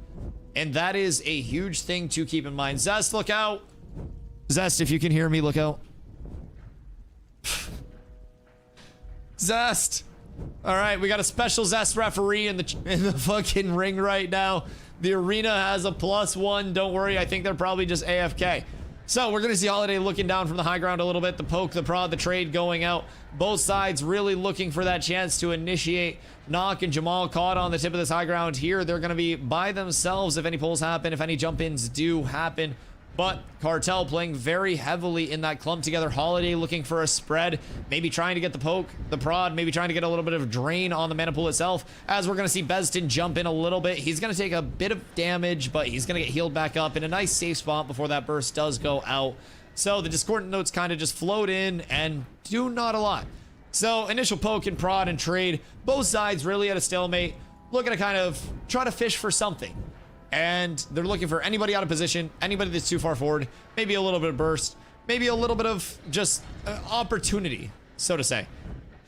And that is a huge thing to keep in mind. Zest, look out! Zest, if you can hear me, look out. Zest! Alright, we got a special Zest referee in the fucking ring right now. The arena has a +1. Don't worry, I think they're probably just AFK. So we're going to see Holiday looking down from the high ground a little bit. The poke, the prod, the trade going out. Both sides really looking for that chance to initiate. Knock and Jamal caught on the tip of this high ground here. They're going to be by themselves if any pulls happen, if any jump-ins do happen. But Cartel playing very heavily in that clump together. Holiday looking for a spread, maybe trying to get the poke, the prod, maybe trying to get a little bit of drain on the mana pool itself. As we're going to see Beston jump in a little bit. He's going to take a bit of damage, but he's going to get healed back up in a nice safe spot before that burst does go out. So the discordant notes kind of just float in and do not a lot. So initial poke and prod and trade, both sides really at a stalemate, looking to kind of try to fish for something. And they're looking for anybody out of position, anybody that's too far forward, maybe a little bit of burst, maybe a little bit of just opportunity, so to say.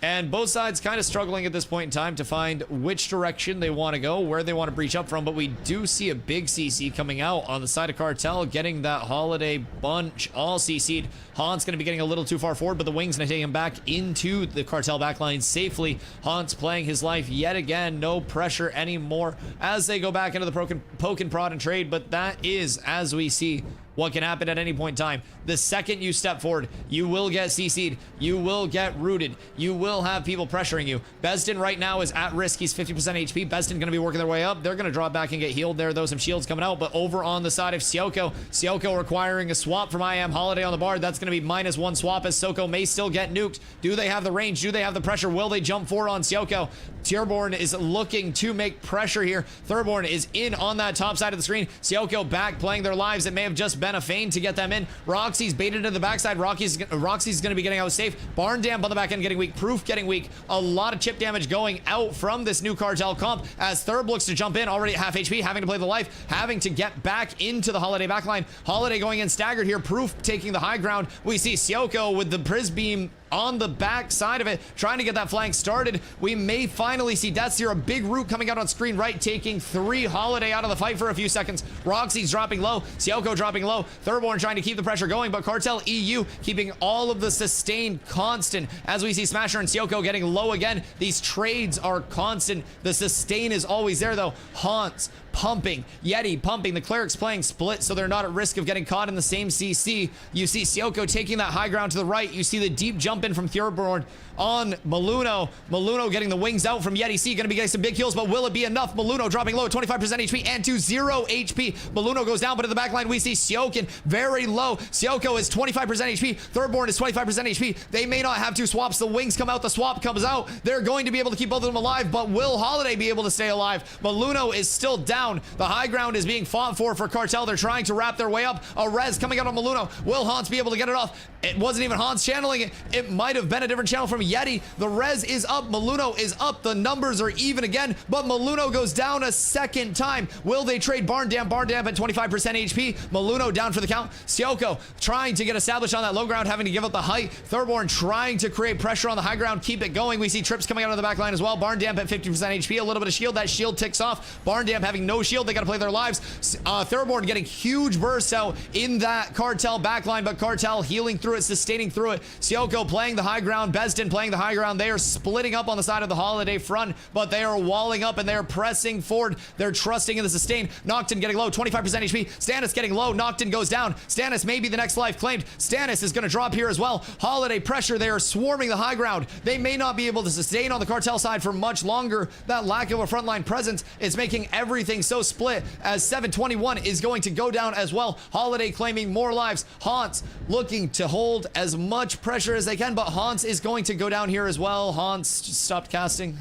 And both sides kind of struggling at this point in time to find which direction they want to go, where they want to breach up from. But we do see a big CC coming out on the side of Cartel, getting that Holiday bunch all CC'd. Haunt's going to be getting a little too far forward, but the wing's going to take him back into the Cartel backline safely. Haunt's playing his life yet again. No pressure anymore as they go back into the poke and prod and trade. But that is, as we see, what can happen at any point in time. The second you step forward, you will get CC'd. You will get rooted. You will have people pressuring you. Beston right now is at risk. He's 50% HP. Beston going to be working their way up. They're going to drop back and get healed there, though. Some shields coming out. But over on the side of Sioko requiring a swap from IM Holiday on the Bard. That's going to be -1 swap as Soko may still get nuked. Do they have the range? Do they have the pressure? Will they jump forward on Sioko? Tierborn is looking to make pressure here. Thurborn is in on that top side of the screen. Sioko back playing their lives. It may have just been a feint to get them in. Roxy's baited to the backside. Roxy's going to be getting out safe. Barn Damp on the back end getting weak. Proof getting weak. A lot of chip damage going out from this new Cartel comp as Thurb looks to jump in already at half HP, having to play the life, having to get back into the Holiday backline. Holiday going in staggered here. Proof taking the high ground. We see Sioko with the Priz Beam on the back side of it, trying to get that flank started. We may finally see Death's here, a big root coming out on screen right, taking 3 Holiday out of the fight for a few seconds. Roxy's dropping low, Sioko dropping low, Thurborn trying to keep the pressure going, but Cartel EU keeping all of the sustain constant as we see Smasher and Sioko getting low again. These trades are constant. The sustain is always there though. Haunts pumping, Yeti pumping, the clerics playing split so they're not at risk of getting caught in the same CC. You see Sioko taking that high ground to the right. You see the deep jump in from Thurborn on Maluno. Maluno getting the wings out from Yeti C, gonna be getting some big kills, but will it be enough? Maluno dropping low, 25% HP and to 0 HP. Maluno goes down, but in the back line we see Sioken very low. Sioko is 25% HP, Thurborn is 25% HP. They may not have 2 swaps. The wings come out, the swap comes out. They're going to be able to keep both of them alive, but will Holiday be able to stay alive? Maluno is still down. The high ground is being fought for Cartel. They're trying to wrap their way up. A res coming out on Maluno. Will Hans be able to get it off? It wasn't even Hans channeling it. It might have been a different channel from Yeti. The res is up. Maluno is up. The numbers are even again, but Maluno goes down a second time. Will they trade Barn Damp? Barn Damp at 25% HP. Maluno down for the count. Sioko trying to get established on that low ground, having to give up the height. Thurborn trying to create pressure on the high ground, keep it going. We see Trips coming out of the back line as well. Barn Damp at 50% HP. A little bit of shield. That shield ticks off. Barn Damp having no shield. They got to play their lives. Thurborn getting huge bursts out in that Cartel backline, but Cartel healing through it, sustaining through it. Sioko playing the high ground. Beston playing the high ground. They are splitting up on the side of the Holiday front, but they are walling up and they are pressing forward. They're trusting in the sustain. Nocton getting low, 25% HP. Stannis getting low. Nocton goes down. Stannis may be the next life claimed. Stannis is going to drop here as well. Holiday pressure. They are swarming the high ground. They may not be able to sustain on the Cartel side for much longer. That lack of a frontline presence is making everything so split as 721 is going to go down as well. Holiday claiming more lives. Haunts looking to hold as much pressure as they can, but Haunts is going to go down here as well. Haunts just stopped casting.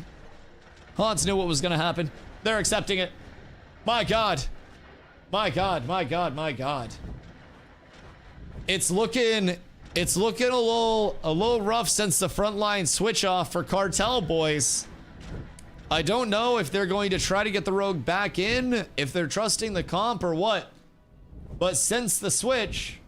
Haunts knew what was going to happen. They're accepting it. My God. My God, my God, my God. It's looking a little rough since the frontline switch off for Cartel boys. I don't know if they're going to try to get the rogue back in, if they're trusting the comp or what. But since the switch,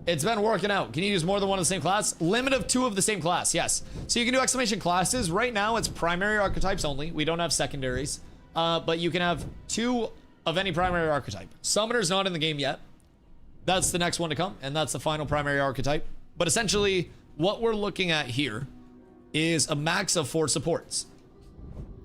it's been working out. Can you use more than one of the same class? Limit of 2 of the same class, yes. So you can do exclamation classes. Right now, it's primary archetypes only. We don't have secondaries. But you can have 2 of any primary archetype. Summoner's not in the game yet. That's the next one to come, and that's the final primary archetype. But essentially, what we're looking at here is a max of 4 supports.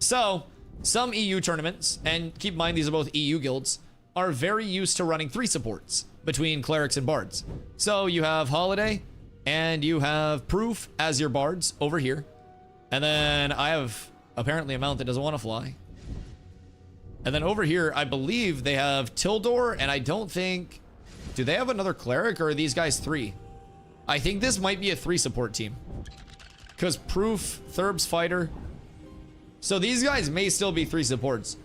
So, some EU tournaments, and keep in mind these are both EU guilds, are very used to running 3 supports between clerics and bards. So you have Holiday and you have Proof as your bards over here. And then I have apparently a mount that doesn't want to fly. And then over here, I believe they have Tildor, and I don't think... Do they have another cleric, or are these guys 3? I think this might be a 3 support team. Because Proof, Thurb's fighter. So these guys may still be 3 supports.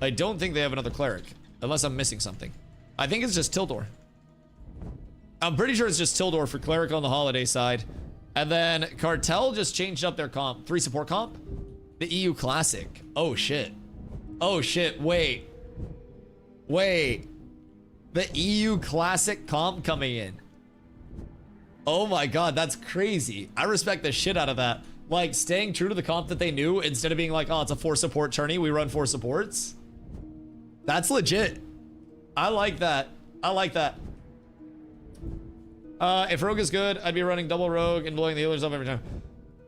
I don't think they have another cleric. Unless I'm missing something. I think it's just Tildor. I'm pretty sure it's just Tildor for cleric on the Holiday side. And then Cartel just changed up their comp. 3 support comp? The EU Classic. Oh shit. Oh shit, wait. Wait. The EU Classic comp coming in. Oh my God, that's crazy. I respect the shit out of that. Like, staying true to the comp that they knew instead of being like, oh, it's a 4 support tourney, we run 4 supports. That's legit. I like that. I like that. If Rogue is good, I'd be running double Rogue and blowing the healers up every time.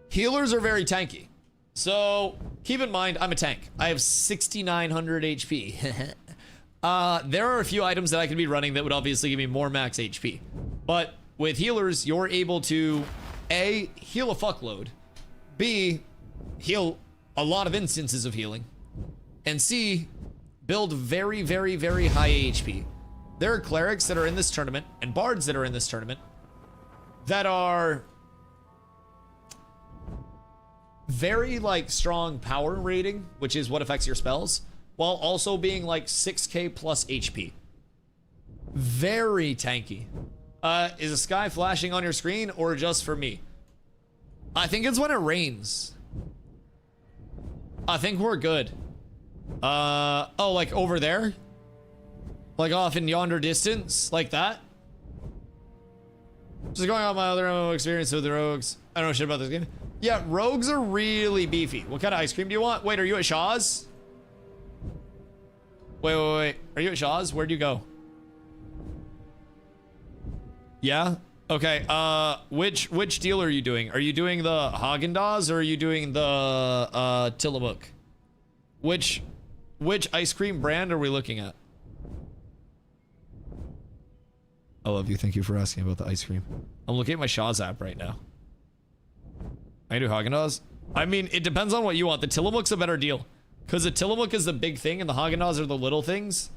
Healers are very tanky. So, keep in mind, I'm a tank. I have 6,900 HP. There are a few items that I could be running that would obviously give me more max HP. But with healers, you're able to A, heal a fuckload, B, heal a lot of instances of healing, and C, build very, very, very high HP. There are clerics that are in this tournament and bards that are in this tournament that are very like strong power rating, which is what affects your spells, while also being like 6k plus HP. Very tanky. Is a sky flashing on your screen or just for me? I think it's when it rains. I think we're good. Oh, like over there? Like off in yonder distance? Like that? Just going off my other MMO experience with the rogues. I don't know shit about this game. Yeah, rogues are really beefy. What kind of ice cream do you want? Wait, are you at Shaw's? Wait. Are you at Shaw's? Where'd you go? Yeah? Okay, which deal are you doing? Are you doing the Haagen-Dazs or are you doing the, Tillamook? Which ice cream brand are we looking at? I love you. Thank you for asking about the ice cream. I'm looking at my Shaw's app right now. I do Haagen-Dazs? I mean, it depends on what you want. The Tillamook's a better deal. Because the Tillamook is the big thing and the Haagen-Dazs are the little things.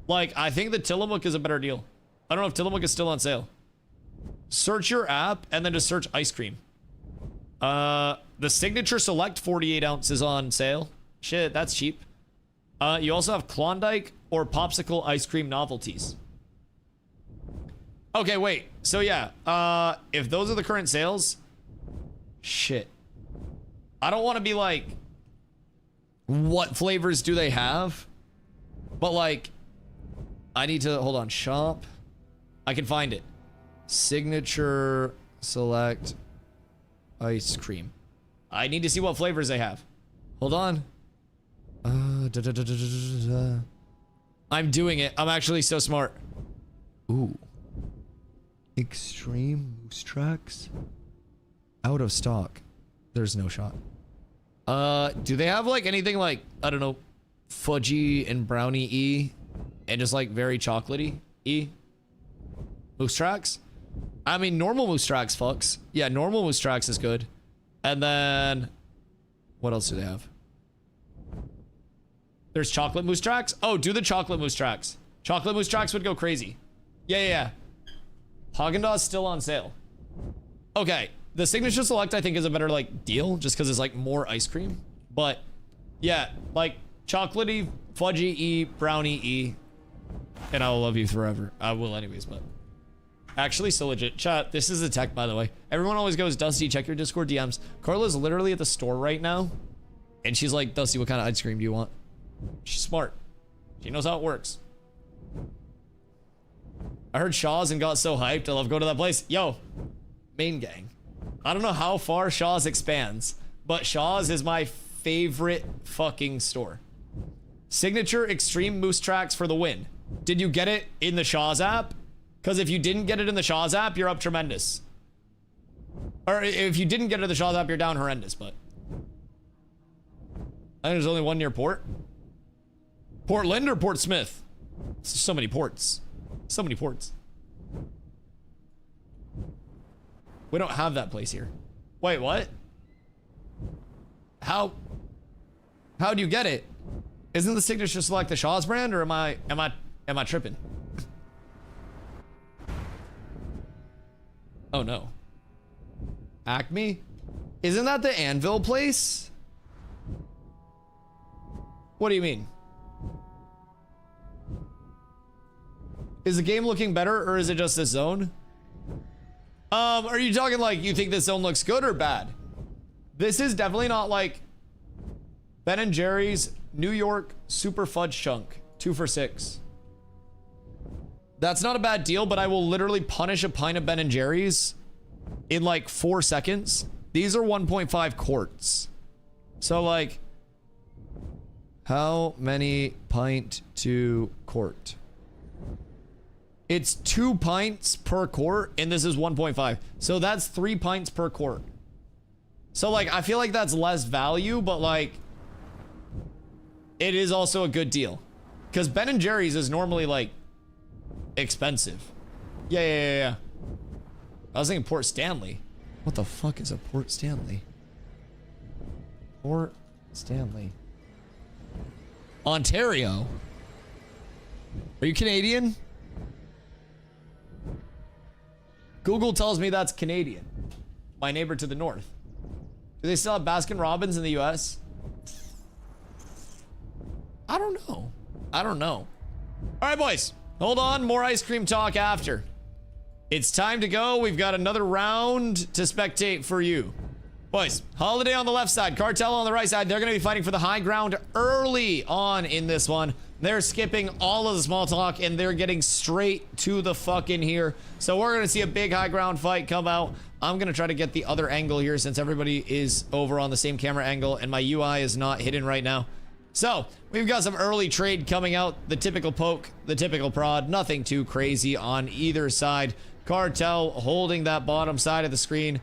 Like, I think the Tillamook is a better deal. I don't know if Tillamook is still on sale. Search your app and then just search ice cream. The Signature Select 48 ounces on sale. Shit, that's cheap. You also have Klondike or Popsicle ice cream novelties. Okay, wait. So yeah, if those are the current sales, shit. I don't want to be like, what flavors do they have? But like, I need to, hold on, shop. I can find it. Signature Select ice cream. I need to see what flavors they have. Hold on. I'm doing it. I'm actually so smart. Ooh. Extreme Moose Tracks. Out of stock. There's no shot. Do they have like anything like, I don't know, fudgy and brownie-y and just like very chocolatey-y? Moose Tracks? I mean, normal Moose Tracks fucks. Yeah, normal Moose Tracks is good. And then, what else do they have? There's chocolate Moose Tracks? Oh, do the chocolate Moose Tracks. Chocolate Moose Tracks would go crazy. Yeah. Haagen-Dazs still on sale. Okay, the Signature Select I think is a better like deal just because it's like more ice cream. But yeah, like chocolatey, fudgy-y, brownie-y, and I will love you forever. I will anyways, but actually so legit. Chat, this is a tech by the way. Everyone always goes, Dusty, check your Discord DMs. Carla's literally at the store right now and she's like, Dusty, what kind of ice cream do you want? She's smart. She knows how it works. I heard Shaw's and got so hyped. I love going to that place. Yo, main gang. I don't know how far Shaw's expands, but Shaw's is my favorite fucking store. Signature Extreme Moose Tracks for the win. Did you get it in the Shaw's app? Because if you didn't get it in the Shaw's app, you're up tremendous. Or if you didn't get it in the Shaw's app, you're down horrendous, but I think there's only one near Port. Portland or Port Smith? So many ports. So many ports. We don't have that place here. Wait, what? How do you get it? Isn't the Signature Select the Shaw's brand, or am I tripping? Oh no. Acme? Isn't that the Anvil place? What do you mean? Is the game looking better or is it just this zone? Are you talking like you think this zone looks good or bad? This is definitely not like Ben & Jerry's New York Super Fudge Chunk 2 for $6. That's not a bad deal, but I will literally punish a pint of Ben & Jerry's in like 4 seconds. These are 1.5 quarts. So like, how many pint to quart? It's 2 pints per quart, and this is 1.5. So that's 3 pints per quart. So like, I feel like that's less value, but like, it is also a good deal. Because Ben & Jerry's is normally, like, expensive. Yeah. I was thinking Port Stanley. What the fuck is a Port Stanley? Port Stanley. Ontario? Are you Canadian? Google tells me that's Canadian. My neighbor to the north. Do they still have Baskin Robbins in the US? I don't know. All right, boys. Hold on. More ice cream talk after. It's time to go. We've got another round to spectate for you. Boys, Holiday on the left side, Cartel on the right side. They're going to be fighting for the high ground early on in this one. They're skipping all of the small talk and they're getting straight to the fucking here. So we're going to see a big high ground fight come out. I'm going to try to get the other angle here since everybody is over on the same camera angle and my UI is not hidden right now. So we've got some early trade coming out. The typical poke, the typical prod, nothing too crazy on either side. Cartel holding that bottom side of the screen.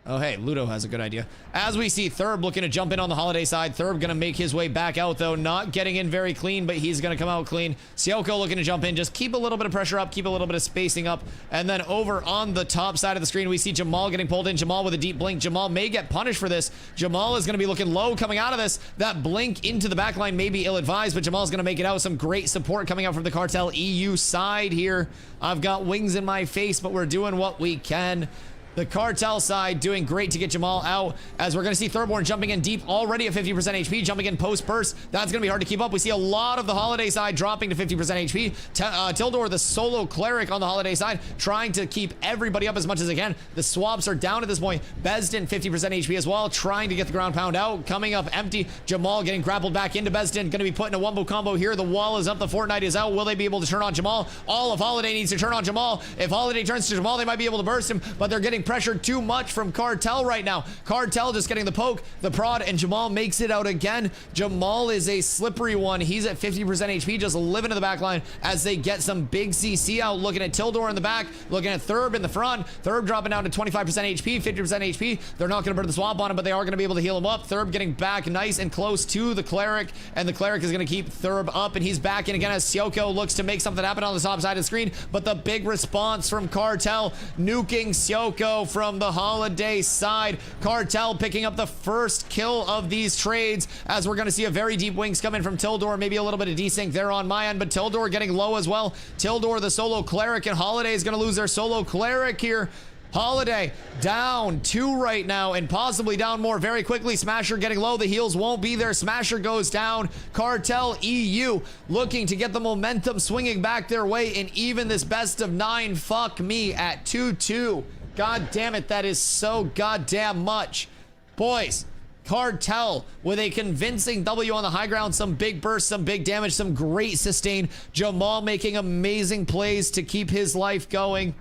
Oh, hey, Ludo has a good idea. As we see Thurb looking to jump in on the Holiday side. Thurb gonna make his way back out, though. Not getting in very clean, but he's gonna come out clean. Sioko looking to jump in. Just keep a little bit of pressure up. Keep a little bit of spacing up. And then over on the top side of the screen, we see Jamal getting pulled in. Jamal with a deep blink. Jamal may get punished for this. Jamal is gonna be looking low coming out of this. That blink into the backline may be ill-advised, but Jamal's gonna make it out. Some great support coming out from the Cartel EU side here. I've got wings in my face, but we're doing what we can. The Cartel side doing great to get Jamal out as we're going to see Thurborn jumping in deep already at 50% HP, jumping in post burst. That's going to be hard to keep up. We see a lot of the Holiday side dropping to 50% HP. Tildor, the solo cleric on the Holiday side, trying to keep everybody up as much as they can. The swaps are down at this point. Bezdin, 50% HP as well, trying to get the ground pound out. Coming up empty. Jamal getting grappled back into Bezdin. Going to be put in a wombo combo here. The wall is up. The Fortnite is out. Will they be able to turn on Jamal? All of Holiday needs to turn on Jamal. If Holiday turns to Jamal, they might be able to burst him, but they're getting pressured too much from Cartel right now. Cartel just getting the poke, the prod, and Jamal makes it out again. Jamal is a slippery one. He's at 50% HP, just living in the back line as they get some big CC out. Looking at Tildor in the back, looking at Thurb in the front. Thurb dropping down to 25% HP, 50% HP. They're not going to burn the swamp on him, but they are going to be able to heal him up. Thurb getting back nice and close to the Cleric, and the Cleric is going to keep Thurb up, and he's back in again as Sioko looks to make something happen on the top side of the screen, but the big response from Cartel, nuking Sioko from the Holiday side. Cartel picking up the first kill of these trades as we're going to see a very deep wings come in from Tildor. Maybe a little bit of desync there on my end, but Tildor getting low as well. Tildor, the solo cleric, and Holiday is going to lose their solo cleric here. Holiday down 2 right now and possibly down more very quickly. Smasher getting low. The heals won't be there. Smasher goes down. Cartel EU looking to get the momentum swinging back their way in even this best of 9. Fuck me at 2-2. God damn it, that is so goddamn much. Boys, Cartel with a convincing W on the high ground. Some big bursts, some big damage, some great sustain. Jamal making amazing plays to keep his life going.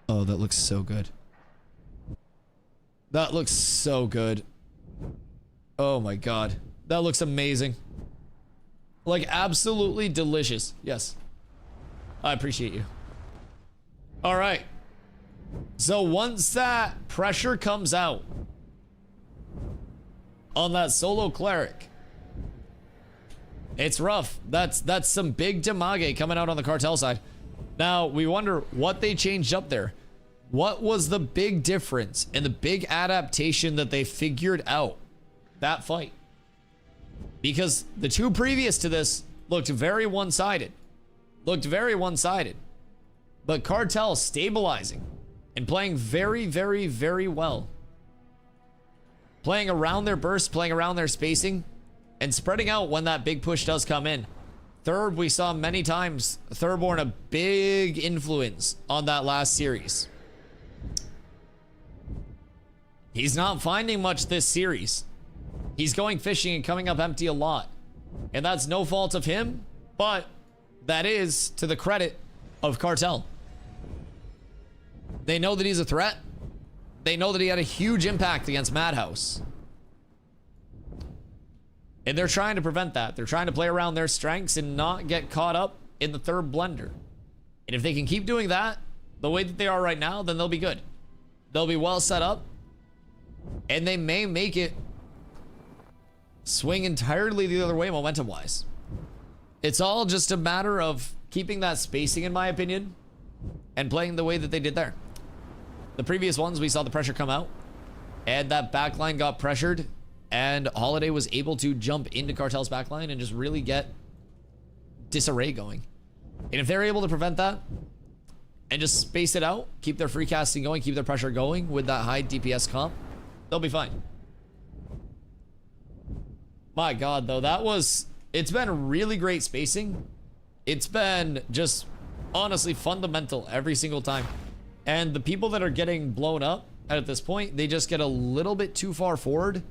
Oh, that looks so good. That looks so good. Oh my god. That looks amazing. Like, absolutely delicious. Yes. I appreciate you. All right. So once that pressure comes out on that solo cleric, it's rough. That's some big damage coming out on the Cartel side. Now we wonder what they changed up there. What was the big difference and the big adaptation that they figured out that fight? Because the 2 previous to this looked very one-sided. But Cartel stabilizing and playing very, very, very well. Playing around their burst, playing around their spacing, and spreading out when that big push does come in. Thurb, we saw many times. Thurborn, a big influence on that last series. He's not finding much this series. He's going fishing and coming up empty a lot. And that's no fault of him, but that is to the credit of Cartel. They know that he's a threat. They know that he had a huge impact against Madhouse. And they're trying to prevent that. They're trying to play around their strengths and not get caught up in the third blender. And if they can keep doing that the way that they are right now, then they'll be good. They'll be well set up. And they may make it swing entirely the other way momentum-wise. It's all just a matter of keeping that spacing, in my opinion, and playing the way that they did there. The previous ones, we saw the pressure come out, and that backline got pressured, and Holiday was able to jump into Cartel's backline and just really get disarray going. And if they're able to prevent that and just space it out, keep their free casting going, keep their pressure going with that high DPS comp, they'll be fine. My God, though, it's been really great spacing. It's been just honestly fundamental every single time. And the people that are getting blown up at this point, they just get a little bit too far forward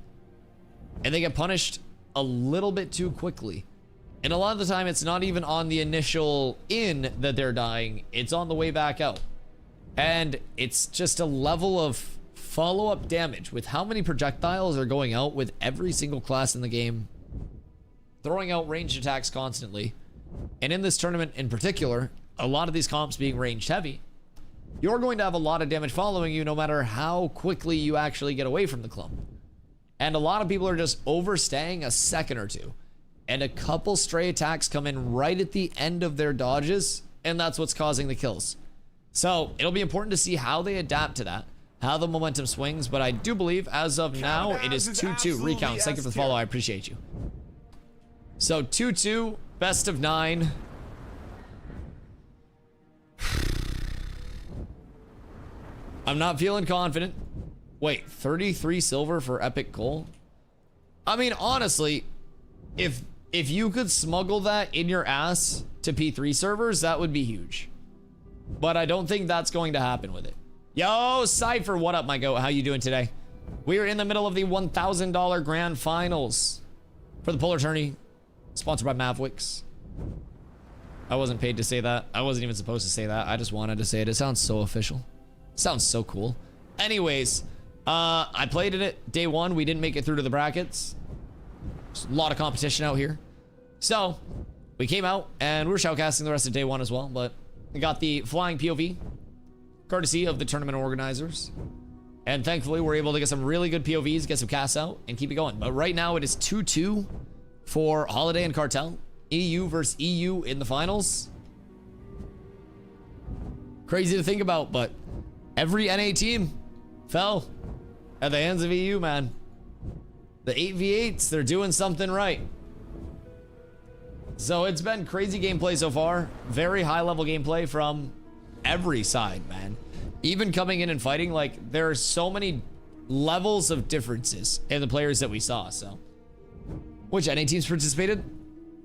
and they get punished a little bit too quickly. And a lot of the time, it's not even on the initial in that they're dying. It's on the way back out. And it's just a level of follow-up damage with how many projectiles are going out with every single class in the game, throwing out ranged attacks constantly. And in this tournament in particular, a lot of these comps being ranged heavy, you're going to have a lot of damage following you no matter how quickly you actually get away from the clump. And a lot of people are just overstaying a second or two. And a couple stray attacks come in right at the end of their dodges, and that's what's causing the kills. So it'll be important to see how they adapt to that, how the momentum swings, but I do believe as of now it is 2-2. Recounts, thank you for the follow, I appreciate you. So 2-2, best of 9. I'm not feeling confident. Wait, 33 silver for Epic Goal? I mean, honestly, if you could smuggle that in your ass to P3 servers, that would be huge. But I don't think that's going to happen with it. Yo, Cypher, what up, my goat? How you doing today? We are in the middle of the $1,000 grand finals for the Polar Tourney, sponsored by Mavwix. I wasn't paid to say that. I wasn't even supposed to say that. I just wanted to say it. It sounds so official. Sounds so cool. Anyways, I played in it day one. We didn't make it through to the brackets. There's a lot of competition out here. So we came out and we were shoutcasting the rest of day one as well, but we got the flying POV courtesy of the tournament organizers. And thankfully we're able to get some really good POVs, get some casts out and keep it going. But right now it is 2-2 for Holiday and Cartel. EU versus EU in the finals. Crazy to think about, but every NA team fell at the hands of EU, man. The 8v8s, they're doing something right. So it's been crazy gameplay so far. Very high level gameplay from every side, man. Even coming in and fighting, like, there are so many levels of differences in the players that we saw, so. Which NA teams participated?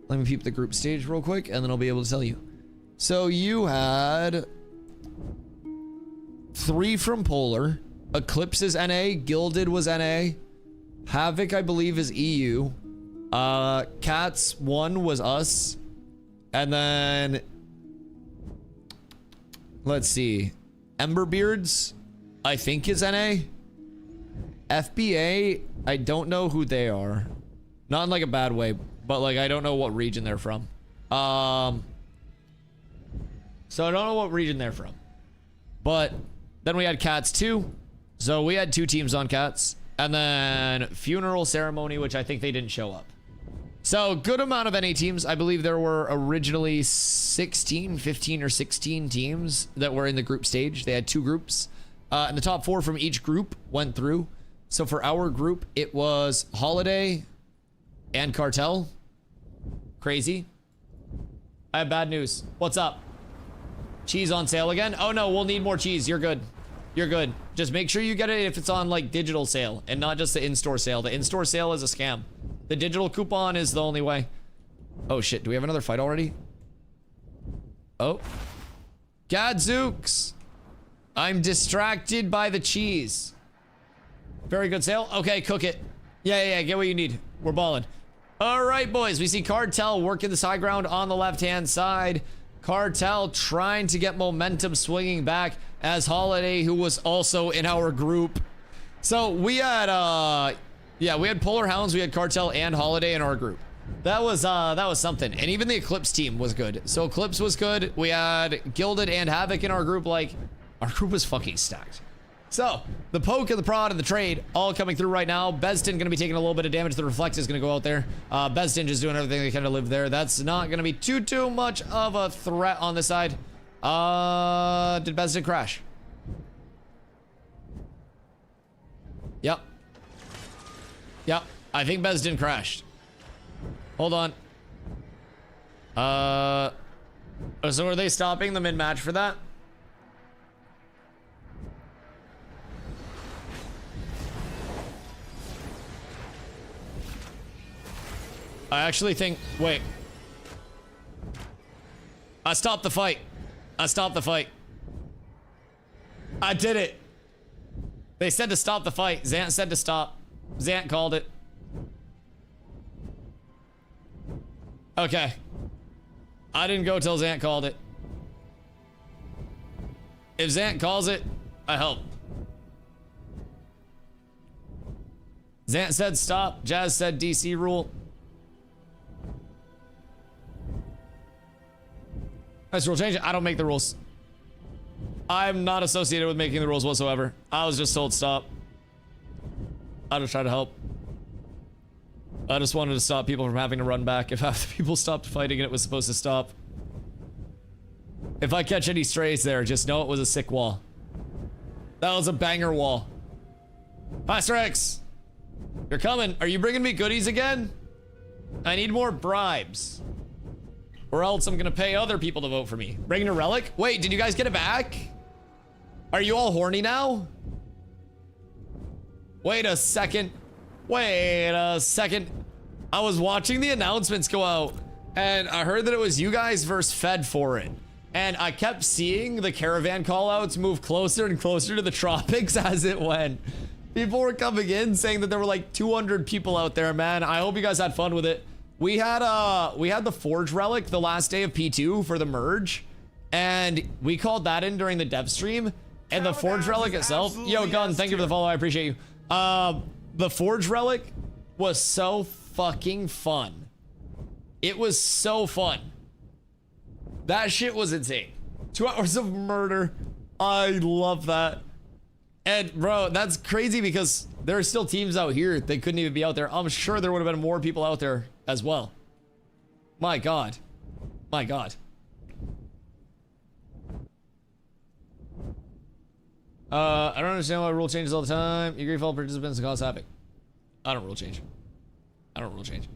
Let me peep the group stage real quick, and then I'll be able to tell you. So you had 3 from Polar. Eclipse is NA. Gilded was NA. Havoc, I believe, is EU. Cats 1 was us. And then... let's see. Emberbeards, I think, is NA. FBA, I don't know who they are. Not in, like, a bad way, but, like, I don't know what region they're from. So I don't know what region they're from. But then we had Cats 2. So we had 2 teams on Cats. And then Funeral Ceremony, which I think they didn't show up. So good amount of NA teams. I believe there were originally 15 or 16 teams that were in the group stage. They had 2 groups. And the top 4 from each group went through. So for our group, it was Holiday and Cartel. Crazy. I have bad news. What's up? Cheese on sale again? Oh no, we'll need more cheese. You're good. You're good. Just make sure you get it if it's on, like, digital sale and not just the in-store sale. The in-store sale is a scam. The digital coupon is the only way. Oh shit, do we have another fight already? Oh. Gadzooks. I'm distracted by the cheese. Very good sale. Okay, cook it. Yeah, get what you need. We're balling. All right, boys. We see Cartel working this high ground on the left-hand side. Cartel trying to get momentum swinging back as Holiday, who was also in our group. So we had, we had Polar Hounds, we had Cartel and Holiday in our group. That was something. And even the Eclipse team was good. So Eclipse was good. We had Gilded and Havoc in our group. Like, our group was fucking stacked. So, the poke and the prod and the trade all coming through right now. Beston going to be taking a little bit of damage. The reflect is going to go out there. Beston just doing everything they can to live there. That's not going to be too much of a threat on this side. Did Beston crash? Yep. Yep. I think Beston crashed. Hold on. So are they stopping the mid-match for that? I actually think, wait. I stopped the fight. I stopped the fight. I did it. They said to stop the fight. Zant said to stop. Zant called it. Okay. I didn't go till Zant called it. If Zant calls it, I help. Zant said stop. Jazz said DC rule. That's rule change. I don't make the rules. I'm not associated with making the rules whatsoever. I was just told stop. I just tried to help. I just wanted to stop people from having to run back if half the people stopped fighting and it was supposed to stop. If I catch any strays there, just know it was a sick wall. That was a banger wall. Pastor X, you're coming. Are you bringing me goodies again? I need more bribes. Or else I'm gonna pay other people to vote for me. Bringing a relic? Wait, did you guys get it back? Are you all horny now? Wait a second. Wait a second. I was watching the announcements go out and I heard that it was you guys versus Fed for it. And I kept seeing the caravan callouts move closer and closer to the tropics as it went. People were coming in saying that there were like 200 people out there, man. I hope you guys had fun with it. We had the Forge relic the last day of P2 for the merge, and we called that in during the dev stream. And the Forge relic itself, yo Gun, thank you for the follow, I appreciate you. The Forge relic was so fucking fun. It was so fun. That shit was insane. 2 hours of murder. I love that. And bro, that's crazy because there are still teams out here that couldn't even be out there. I'm sure there would have been more people out there as well. My God. My God. I don't understand why rule changes all the time. You agree fellow participants to cause havoc. I don't rule change. I don't rule change.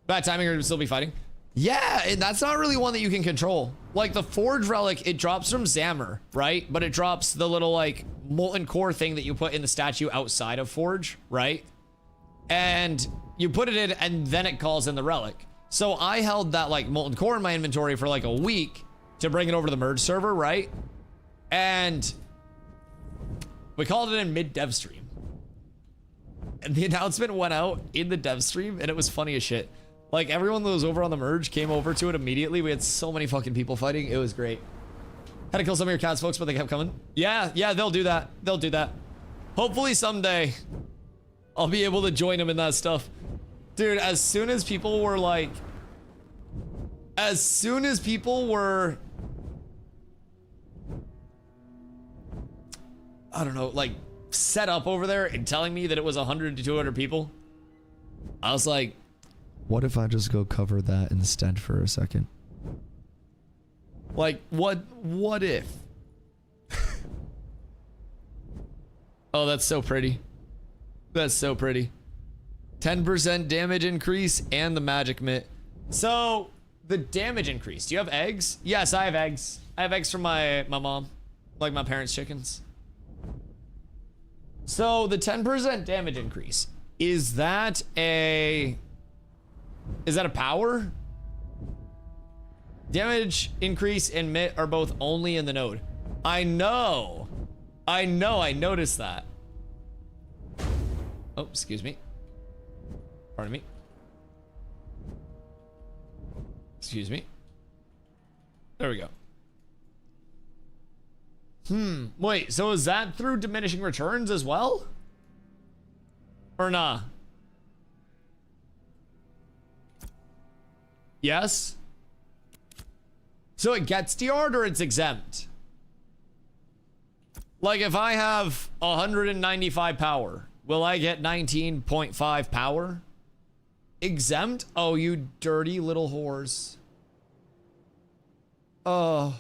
Bad timing or to still be fighting. Yeah, and that's not really one that you can control. Like the Forge relic, it drops from Zammer, right? But it drops the little like molten core thing that you put in the statue outside of Forge, right? And you put it in and then it calls in the relic. So I held that like molten core in my inventory for like a week to bring it over to the merge server, right? And we called it in mid dev stream. And the announcement went out in the dev stream and it was funny as shit. Like everyone that was over on the merge came over to it immediately. We had so many fucking people fighting. It was great. Had to kill some of your cats folks, but they kept coming. Yeah, they'll do that. They'll do that. Hopefully someday I'll be able to join them in that stuff. Dude, as soon as people were like, I don't know, like set up over there and telling me that it was 100 to 200 people, I was like, what if I just go cover that instead for a second? Like, what if? Oh, that's so pretty. That's so pretty. 10% damage increase and the magic mitt. So, the damage increase. Do you have eggs? Yes, I have eggs. I have eggs from my mom. Like my parents' chickens. So, the 10% damage increase. Is that a power? Damage increase and mitt are both only in the node. I know, I noticed that. Oh, excuse me. Pardon me. Excuse me. There we go. Wait, so is that through diminishing returns as well? Or nah? Yes? So it gets DR'd or it's exempt? Like, if I have 195 power, will I get 19.5 power? Exempt? Oh, you dirty little whores. Oh.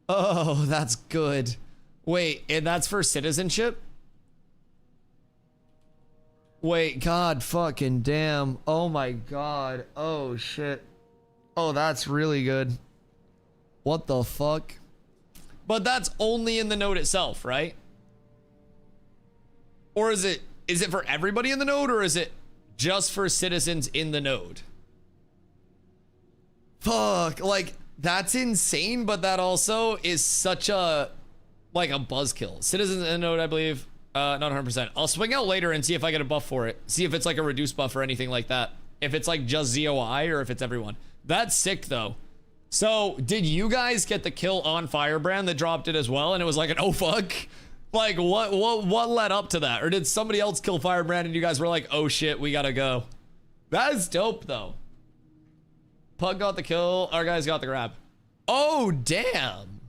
Oh, that's good. Wait, and that's for citizenship? Wait, god fucking damn. Oh my god. Oh shit. Oh, that's really good. What the fuck? But that's only in the node itself, right? Or is it for everybody in the node, or is it just for citizens in the node? Fuck, like, that's insane, but that also is such a, like, a buzzkill. Citizens in the node, I believe, not 100%. I'll swing out later and see if I get a buff for it. See if it's like a reduced buff or anything like that. If it's like just ZOI or if it's everyone. That's sick though. So, did you guys get the kill on Firebrand that dropped it as well? And it was like an oh fuck? Like, what led up to that? Or did somebody else kill Firebrand and you guys were like, oh shit, we gotta go? That is dope though. Pug got the kill, our guys got the grab. Oh, damn.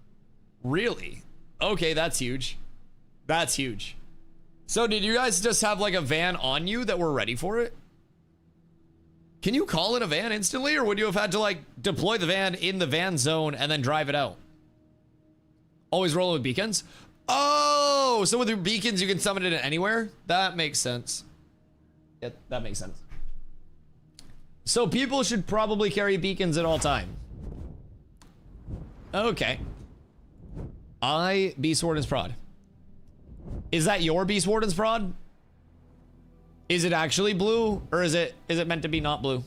Really? Okay, that's huge. That's huge. So did you guys just have like a van on you that were ready for it? Can you call in a van instantly, or would you have had to like deploy the van in the van zone and then drive it out? Always rolling with beacons? Oh, so with your beacons you can summon it anywhere? That makes sense. Yeah, that makes sense. So people should probably carry beacons at all time. Okay. Beast Warden's prod. Is that your Beast Warden's prod? Is it actually blue, or is it meant to be not blue?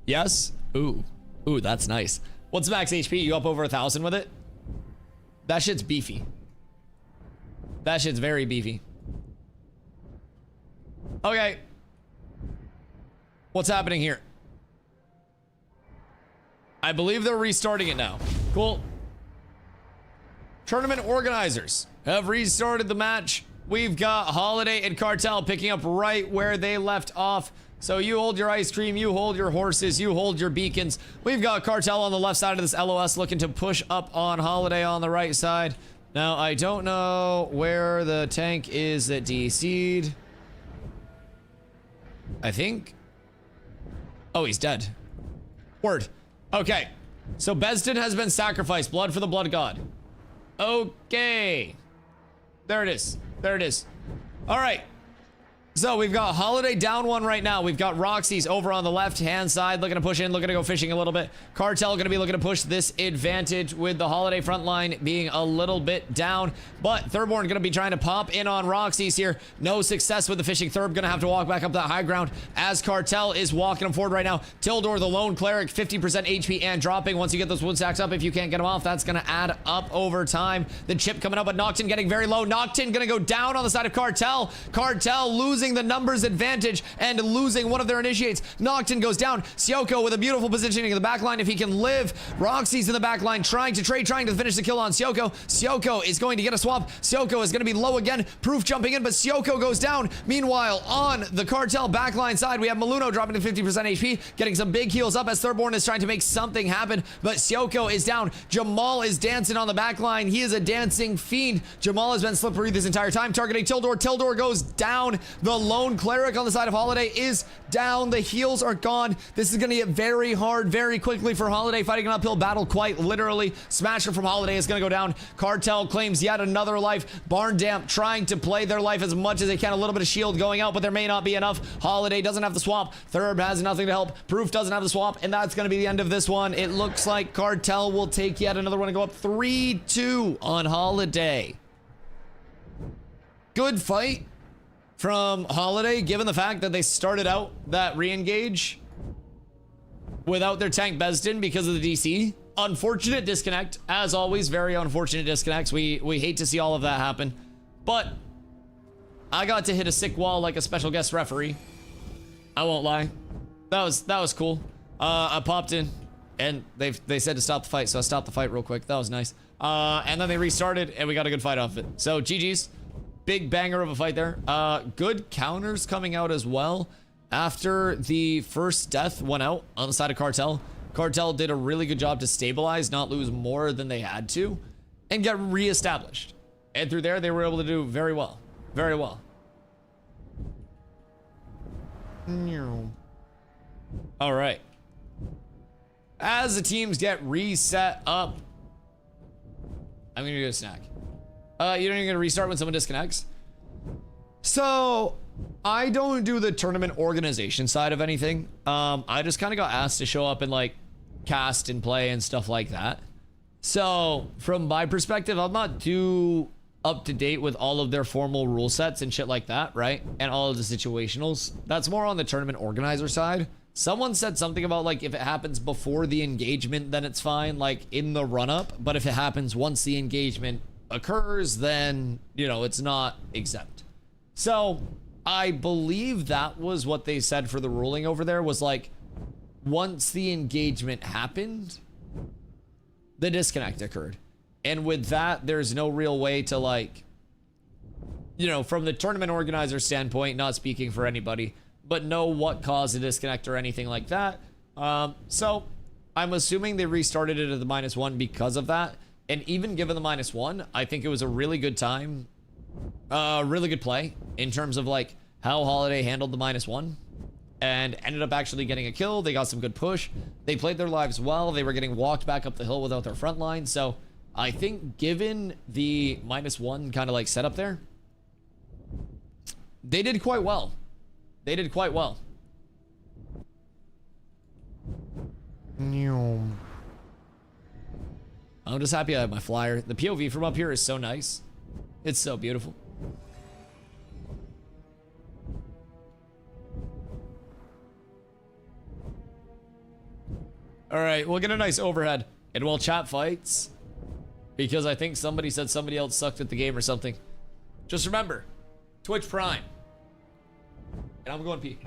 Yes? Ooh, that's nice. What's max HP? You up over 1,000 with it? That shit's beefy. That shit's very beefy. Okay. What's happening here? I believe they're restarting it now. Cool. Tournament organizers have restarted the match. We've got Holiday and Cartel picking up right where they left off. So you hold your ice cream, you hold your horses, you hold your beacons. We've got Cartel on the left side of this LOS looking to push up on Holiday on the right side. Now, I don't know where the tank is that DC'd. I think. Oh, he's dead. Word. Okay. So Besden has been sacrificed. Blood for the blood god. Okay. There it is. There it is. All right. So we've got Holiday down one right now. We've got Roxy's over on the left-hand side, looking to push in, looking to go fishing a little bit. Cartel going to be looking to push this advantage with the Holiday front line being a little bit down. But Thirdborn going to be trying to pop in on Roxy's here. No success with the fishing. Thurb going to have to walk back up that high ground as Cartel is walking him forward right now. Tildor, the lone cleric, 50% HP and dropping. Once you get those wound stacks up, if you can't get them off, that's going to add up over time. The chip coming up, but Noctin getting very low. Noctin going to go down on the side of Cartel. Cartel losing the numbers advantage and losing one of their initiates. Noctin goes down. Sioko with a beautiful positioning in the back line if he can live. Roxy's in the back line trying to trade, trying to finish the kill on Sioko. Sioko is going to get a swap. Sioko is going to be low again. Proof jumping in, but Sioko goes down. Meanwhile, on the Cartel backline side, we have Maluno dropping to 50% HP, getting some big heals up as Thirdborn is trying to make something happen, but Sioko is down. Jamal is dancing on the backline. He is a dancing fiend. Jamal has been slippery this entire time, targeting Tildor. Tildor goes down. The lone cleric on the side of Holiday is down. The heals are gone. This is going to get very hard very quickly for Holiday, fighting an uphill battle quite literally. Smasher from Holiday is going to go down. Cartel claims yet another life. Barn Damp trying to play their life as much as they can. A little bit of shield going out, but there may not be enough. Holiday doesn't have the swap. Thurb has nothing to help. Proof doesn't have the swap, and that's going to be the end of this one. It looks like Cartel will take yet another one and go up 3-2 on Holiday. Good fight from Holiday, given the fact that they started out that re-engage without their tank Besden because of the DC. Unfortunate disconnect, as always. Very unfortunate disconnects. We hate to see all of that happen, but I got to hit a sick wall like a special guest referee. I won't lie. That was cool. I popped in and they said to stop the fight, so I stopped the fight real quick. That was nice. And then they restarted and we got a good fight off it. So GG's. Big banger of a fight there. Good counters coming out as well. After the first death went out on the side of Cartel, Cartel did a really good job to stabilize, not lose more than they had to, and get reestablished. And through there, they were able to do very well. Very well. All right. As the teams get reset up, I'm gonna do a snack. You don't even gonna restart when someone disconnects? So, I don't do the tournament organization side of anything. I just kind of got asked to show up and like cast and play and stuff like that. So, from my perspective, I'm not too up to date with all of their formal rule sets and shit like that, right? And all of the situationals. That's more on the tournament organizer side. Someone said something about like if it happens before the engagement, then it's fine, like in the run up. But if it happens once the engagement occurs, then, you know, it's not exempt. So I believe that was what they said for the ruling over there, was like once the engagement happened, the disconnect occurred. And with that, there's no real way to like, you know, from the tournament organizer standpoint, not speaking for anybody, but know what caused the disconnect or anything like that. So I'm assuming they restarted it at the -1 because of that. And even given the -1, I think it was a really good time, really good play in terms of like how Holiday handled the -1 and ended up actually getting a kill. They got some good push. They played their lives well. They were getting walked back up the hill without their front line. So I think given the -1 kind of like setup there, they did quite well. They did quite well. I'm just happy I have my flyer. The POV from up here is so nice. It's so beautiful. All right, we'll get a nice overhead. And while chat fights, because I think somebody said somebody else sucked at the game or something. Just remember, Twitch Prime. And I'm going pee.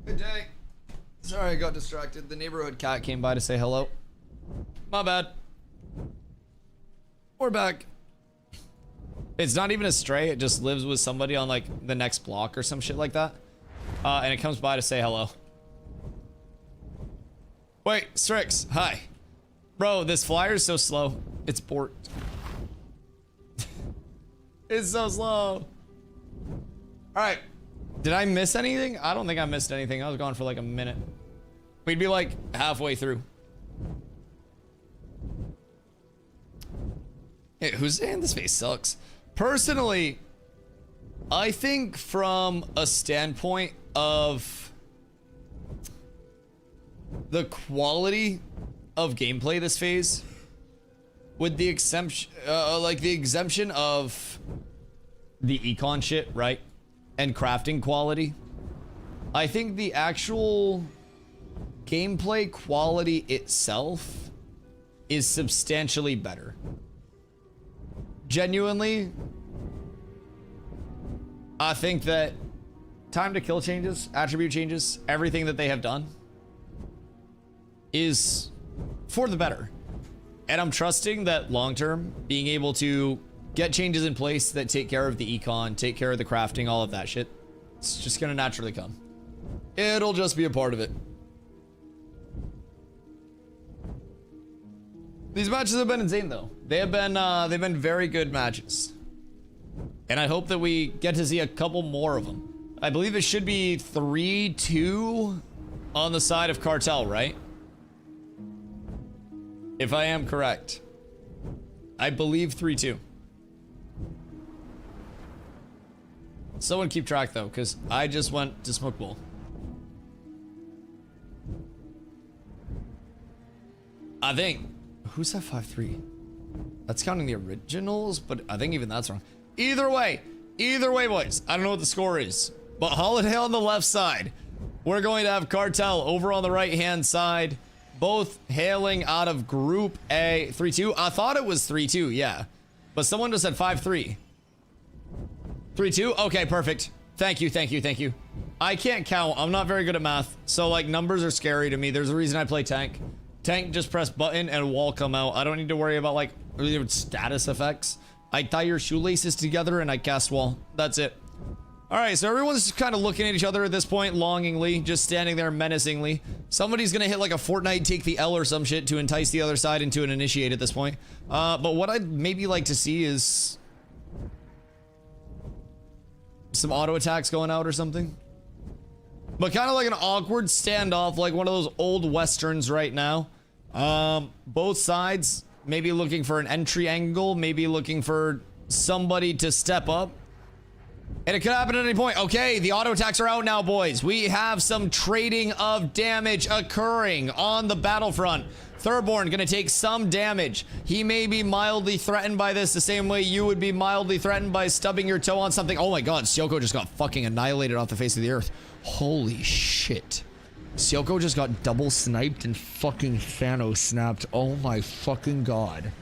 Good day. Sorry, I got distracted. The neighborhood cat came by to say hello. My bad. We're back. It's not even a stray. It just lives with somebody on like the next block or some shit like that. And it comes by to say hello. Wait, Strix, hi. Bro, this flyer is so slow. It's borked. It's so slow. Alright. Did I miss anything? I don't think I missed anything. I was gone for like a minute. We'd be like halfway through. Hey, who's saying this face sucks? Personally, I think from a standpoint of the quality of gameplay this phase, with the exemption, of the econ shit, right? And crafting quality, I think the actual gameplay quality itself is substantially better. Genuinely, I think that time to kill changes, attribute changes, everything that they have done is for the better. And I'm trusting that long term, being able to get changes in place that take care of the econ, take care of the crafting, all of that shit, it's just gonna naturally come. It'll just be a part of it. These matches have been insane though. They've been very good matches. And I hope that we get to see a couple more of them. I believe it should be 3-2 on the side of Cartel, right? If I am correct. I believe 3-2. Someone keep track though, because I just went to smoke bowl. I think. Who's that 5-3? That's counting the originals, but I think even that's wrong. Either way, boys. I don't know what the score is, but Holiday on the left side. We're going to have Cartel over on the right-hand side. Both hailing out of Group A. 3-2. I thought it was 3-2, yeah. But someone just said 5-3. 3-2? Okay, perfect. Thank you. I can't count. I'm not very good at math. So, like, numbers are scary to me. There's a reason I play tank. Tank, just press button and wall come out. I don't need to worry about, like, status effects. I tie your shoelaces together and I cast wall. That's it. Alright, so everyone's just kind of looking at each other at this point, longingly, just standing there menacingly. Somebody's gonna hit like a Fortnite take the L or some shit to entice the other side into an initiate at this point. But what I'd maybe like to see is some auto attacks going out or something. But kind of like an awkward standoff, like one of those old westerns right now. Both sides maybe looking for an entry angle, maybe looking for somebody to step up. And it could happen at any point. Okay, the auto attacks are out now, boys. We have some trading of damage occurring on the battlefront. Thurborn gonna take some damage. He may be mildly threatened by this the same way you would be mildly threatened by stubbing your toe on something. Oh my god, Sioko just got fucking annihilated off the face of the earth. Holy shit. Sioko just got double sniped and fucking Thanos snapped. Oh my fucking god.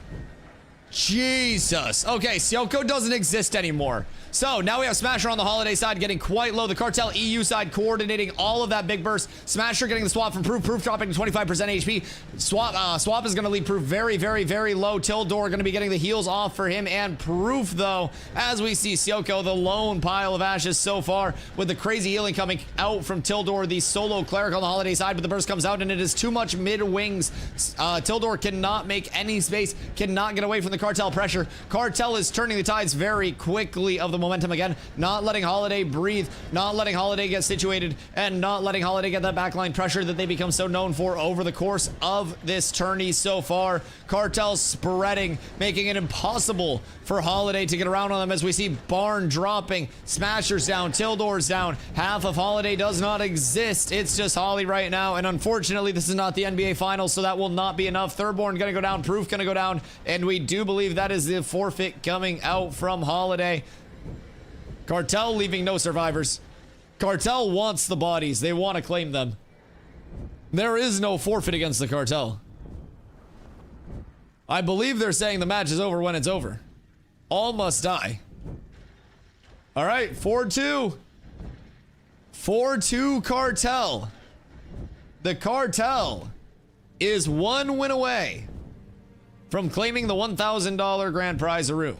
Jesus. Okay, Sioko doesn't exist anymore. So now we have Smasher on the Holiday side getting quite low. The Cartel EU side coordinating all of that big burst. Smasher getting the swap from Proof. Proof dropping to 25% HP. Swap is going to leave Proof very, very, very low. Tildor going to be getting the heals off for him and Proof, though, as we see Sioko, the lone pile of ashes so far, with the crazy healing coming out from Tildor, the solo cleric on the Holiday side, but the burst comes out and it is too much mid-wings. Tildor cannot make any space, cannot get away from the Cartel pressure. Cartel is turning the tides very quickly of the momentum again, not letting Holiday breathe, not letting Holiday get situated, and not letting Holiday get that backline pressure that they become so known for over the course of this tourney so far. Cartel spreading, making it impossible for Holiday to get around on them as we see Barn dropping, Smashers down, Tildor's down, half of Holiday does not exist. It's just Holly right now, and unfortunately this is not the NBA Finals, so that will not be enough. Thurborn gonna go down, Proof gonna go down, and we do believe that is the forfeit coming out from Holiday. Cartel leaving no survivors. Cartel wants the bodies. They want to claim them. There is no forfeit against the Cartel. I believe they're saying the match is over when it's over. All must die. All right, 4-2.
4-2 cartel. The cartel is 1 win away from claiming the $1,000 grand prize-a-roo.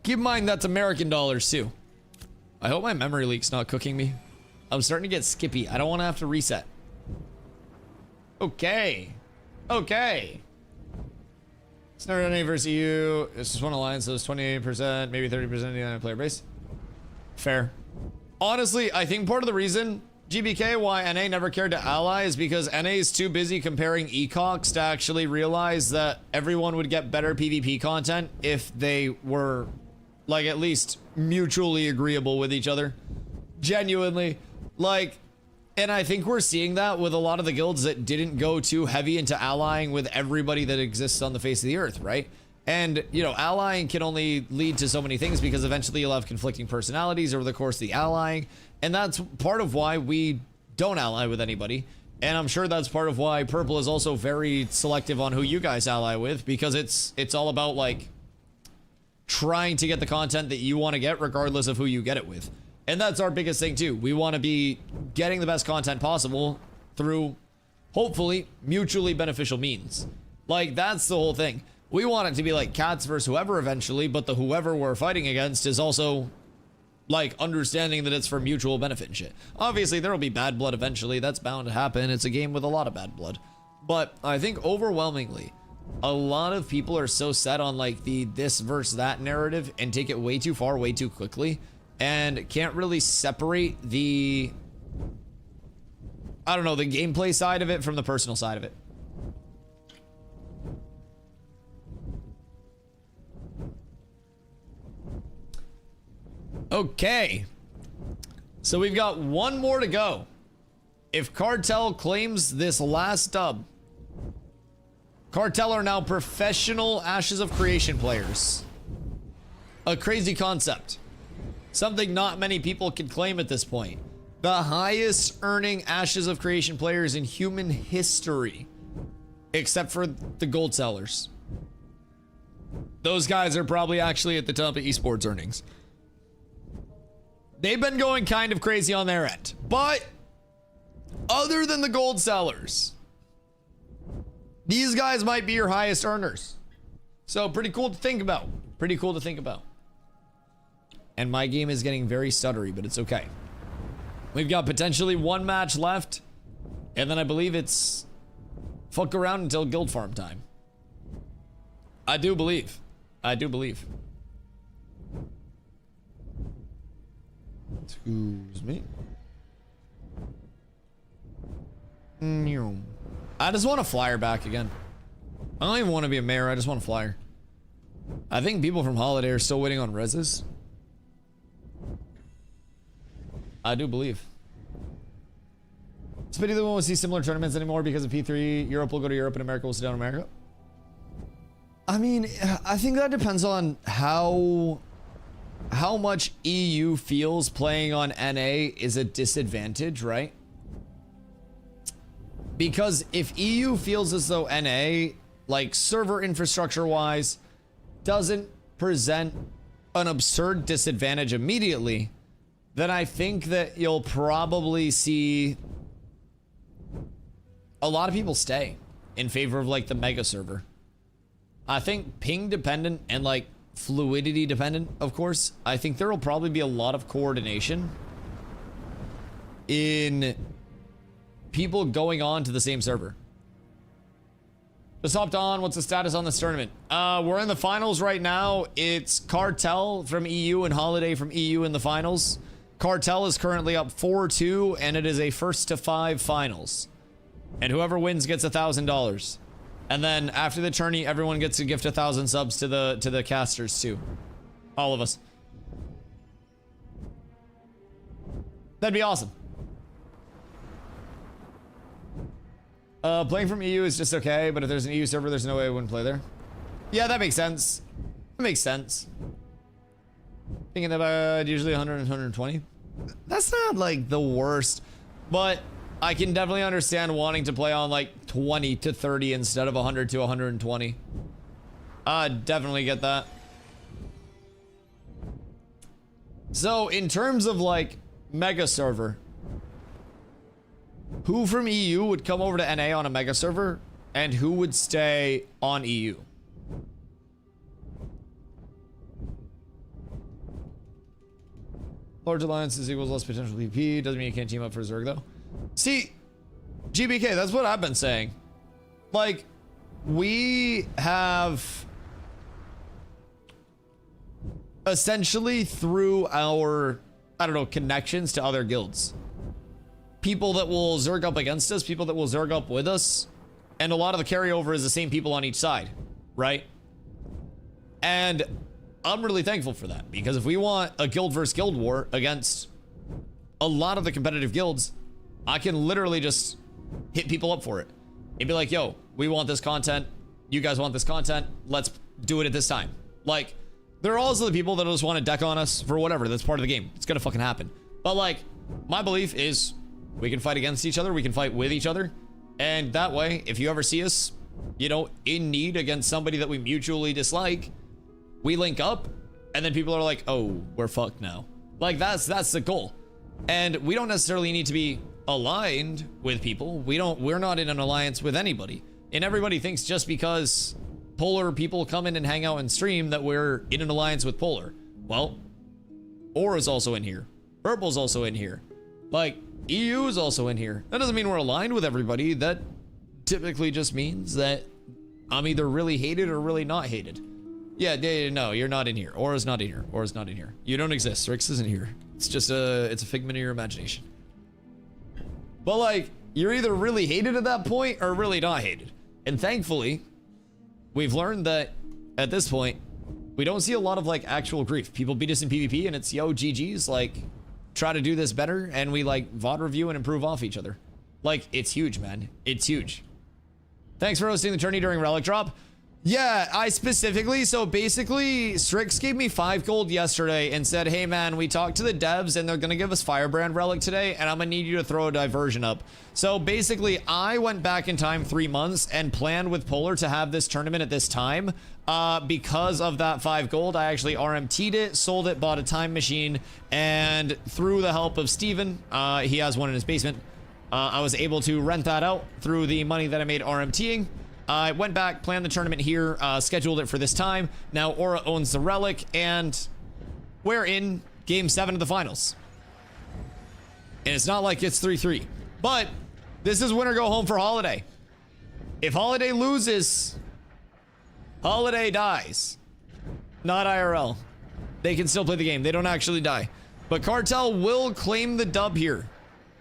Keep in mind that's American dollars too. I hope my memory leak's not cooking me. I'm starting to get skippy. I don't want to have to reset. Okay. Okay. It's never done versus EU. It's just one alliance, so it's 28%, maybe 30% of the United player base. Fair. Honestly, I think part of the reason GBK why NA never cared to ally is because NA is too busy comparing ecocs to actually realize that everyone would get better PvP content if they were like at least mutually agreeable with each other. Genuinely. Like, and I think we're seeing that with a lot of the guilds that didn't go too heavy into allying with everybody that exists on the face of the earth, right? And, you know, allying can only lead to so many things because eventually you'll have conflicting personalities over the course of the allying. And that's part of why we don't ally with anybody. And I'm sure that's part of why Purple is also very selective on who you guys ally with, because it's all about, like, trying to get the content that you want to get regardless of who you get it with. And that's our biggest thing too. We want to be getting the best content possible through, hopefully, mutually beneficial means. Like, that's the whole thing. We want it to be like cats versus whoever eventually, but the whoever we're fighting against is also, like, understanding that it's for mutual benefit and shit. Obviously, there will be bad blood eventually. That's bound to happen. It's a game with a lot of bad blood. But I think overwhelmingly, a lot of people are so set on, like, the this versus that narrative and take it way too far, way too quickly, and can't really separate the, I don't know, the gameplay side of it from the personal side of it. Okay. So we've got one more to go. If Cartel claims this last dub, Cartel are now professional Ashes of Creation players. A crazy concept. Something not many people can claim at this point. The highest earning Ashes of Creation players in human history. Except for the gold sellers. Those guys are probably actually at the top of esports earnings. They've been going kind of crazy on their end. But other than the gold sellers, these guys might be your highest earners. So pretty cool to think about. Pretty cool to think about. And my game is getting very stuttery, but it's okay. We've got potentially one match left. And then I believe it's fuck around until guild farm time. I do believe. I do believe. Excuse me. I just want a flyer back again. I don't even want to be a mayor. I just want a flyer. I think people from Holiday are still waiting on reses. I do believe. It's a pity that we won't see similar tournaments anymore because of P3. Europe will go to Europe and America will sit down in America. I mean, I think that depends on how much EU feels playing on NA is a disadvantage, right? Because if EU feels as though NA, like server infrastructure wise, doesn't present an absurd disadvantage immediately, then I think that you'll probably see a lot of people stay in favor of like the mega server. I think ping dependent and like fluidity dependent, of course. I think there will probably be a lot of coordination in people going on to the same server. Just hopped on. What's the status on this tournament? We're in the finals right now. It's Cartel from EU and Holiday from EU in the finals. Cartel is currently up 4-2, and it is a first to 5 finals. And whoever wins gets $1,000. And then after the tourney, everyone gets to gift 1,000 subs to the casters too. All of us. That'd be awesome. Playing from EU is just okay, but if there's an EU server, there's no way I wouldn't play there. Yeah, that makes sense. That makes sense. Thinking about usually 100 and 120. That's not like the worst, but I can definitely understand wanting to play on like 20 to 30 instead of 100 to 120. I definitely get that. So in terms of like mega server. Who from EU would come over to NA on a mega server, and who would stay on EU? Large alliances equals less potential VP. Doesn't mean you can't team up for Zerg though. See, GBK, that's what I've been saying. Like, we have essentially through our, I don't know, connections to other guilds, people that will Zerg up against us, people that will Zerg up with us, and a lot of the carryover is the same people on each side, right? And I'm really thankful for that, because if we want a guild versus guild war against a lot of the competitive guilds, I can literally just hit people up for it. It'd be like, yo, we want this content. You guys want this content. Let's do it at this time. Like, there are also the people that just want to deck on us for whatever. That's part of the game. It's gonna fucking happen. But like, my belief is we can fight against each other. We can fight with each other. And that way, if you ever see us, you know, in need against somebody that we mutually dislike, we link up, and then people are like, oh, we're fucked now. Like, that's the goal. And we don't necessarily need to be aligned with people. We're not in an alliance with anybody. And everybody thinks just because Polar people come in and hang out and stream that we're in an alliance with Polar. Well, Aura's also in here. Purple's also in here. Like, EU is also in here. That doesn't mean we're aligned with everybody. That typically just means that I'm either really hated or really not hated. Yeah, no, you're not in here. Aura's not in here. Aura's not in here. You don't exist. Rix isn't here. It's just it's a figment of your imagination. But like, you're either really hated at that point or really not hated. And thankfully, we've learned that at this point, we don't see a lot of like actual grief. People beat us in PvP and it's, yo, GG's, like, try to do this better, and we like VOD review and improve off each other. Like, it's huge, man. It's huge. Thanks for hosting the tourney during Relic Drop. Yeah, I specifically, so basically, Strix gave me 5 gold yesterday and said, hey man, we talked to the devs and they're gonna give us Firebrand Relic today, and I'm gonna need you to throw a diversion up. So basically, I went back in time 3 months and planned with Polar to have this tournament at this time. Because of that 5 gold, I actually RMT'd it, sold it, bought a time machine, and through the help of Steven, he has one in his basement, I was able to rent that out through the money that I made RMTing. I went back, planned the tournament here, scheduled it for this time. Now Aura owns the relic, and we're in game 7 of the finals. And it's not like it's 3-3. But this is win or go home for Holiday. If Holiday loses, Holiday dies. Not IRL. They can still play the game. They don't actually die. But Cartel will claim the dub here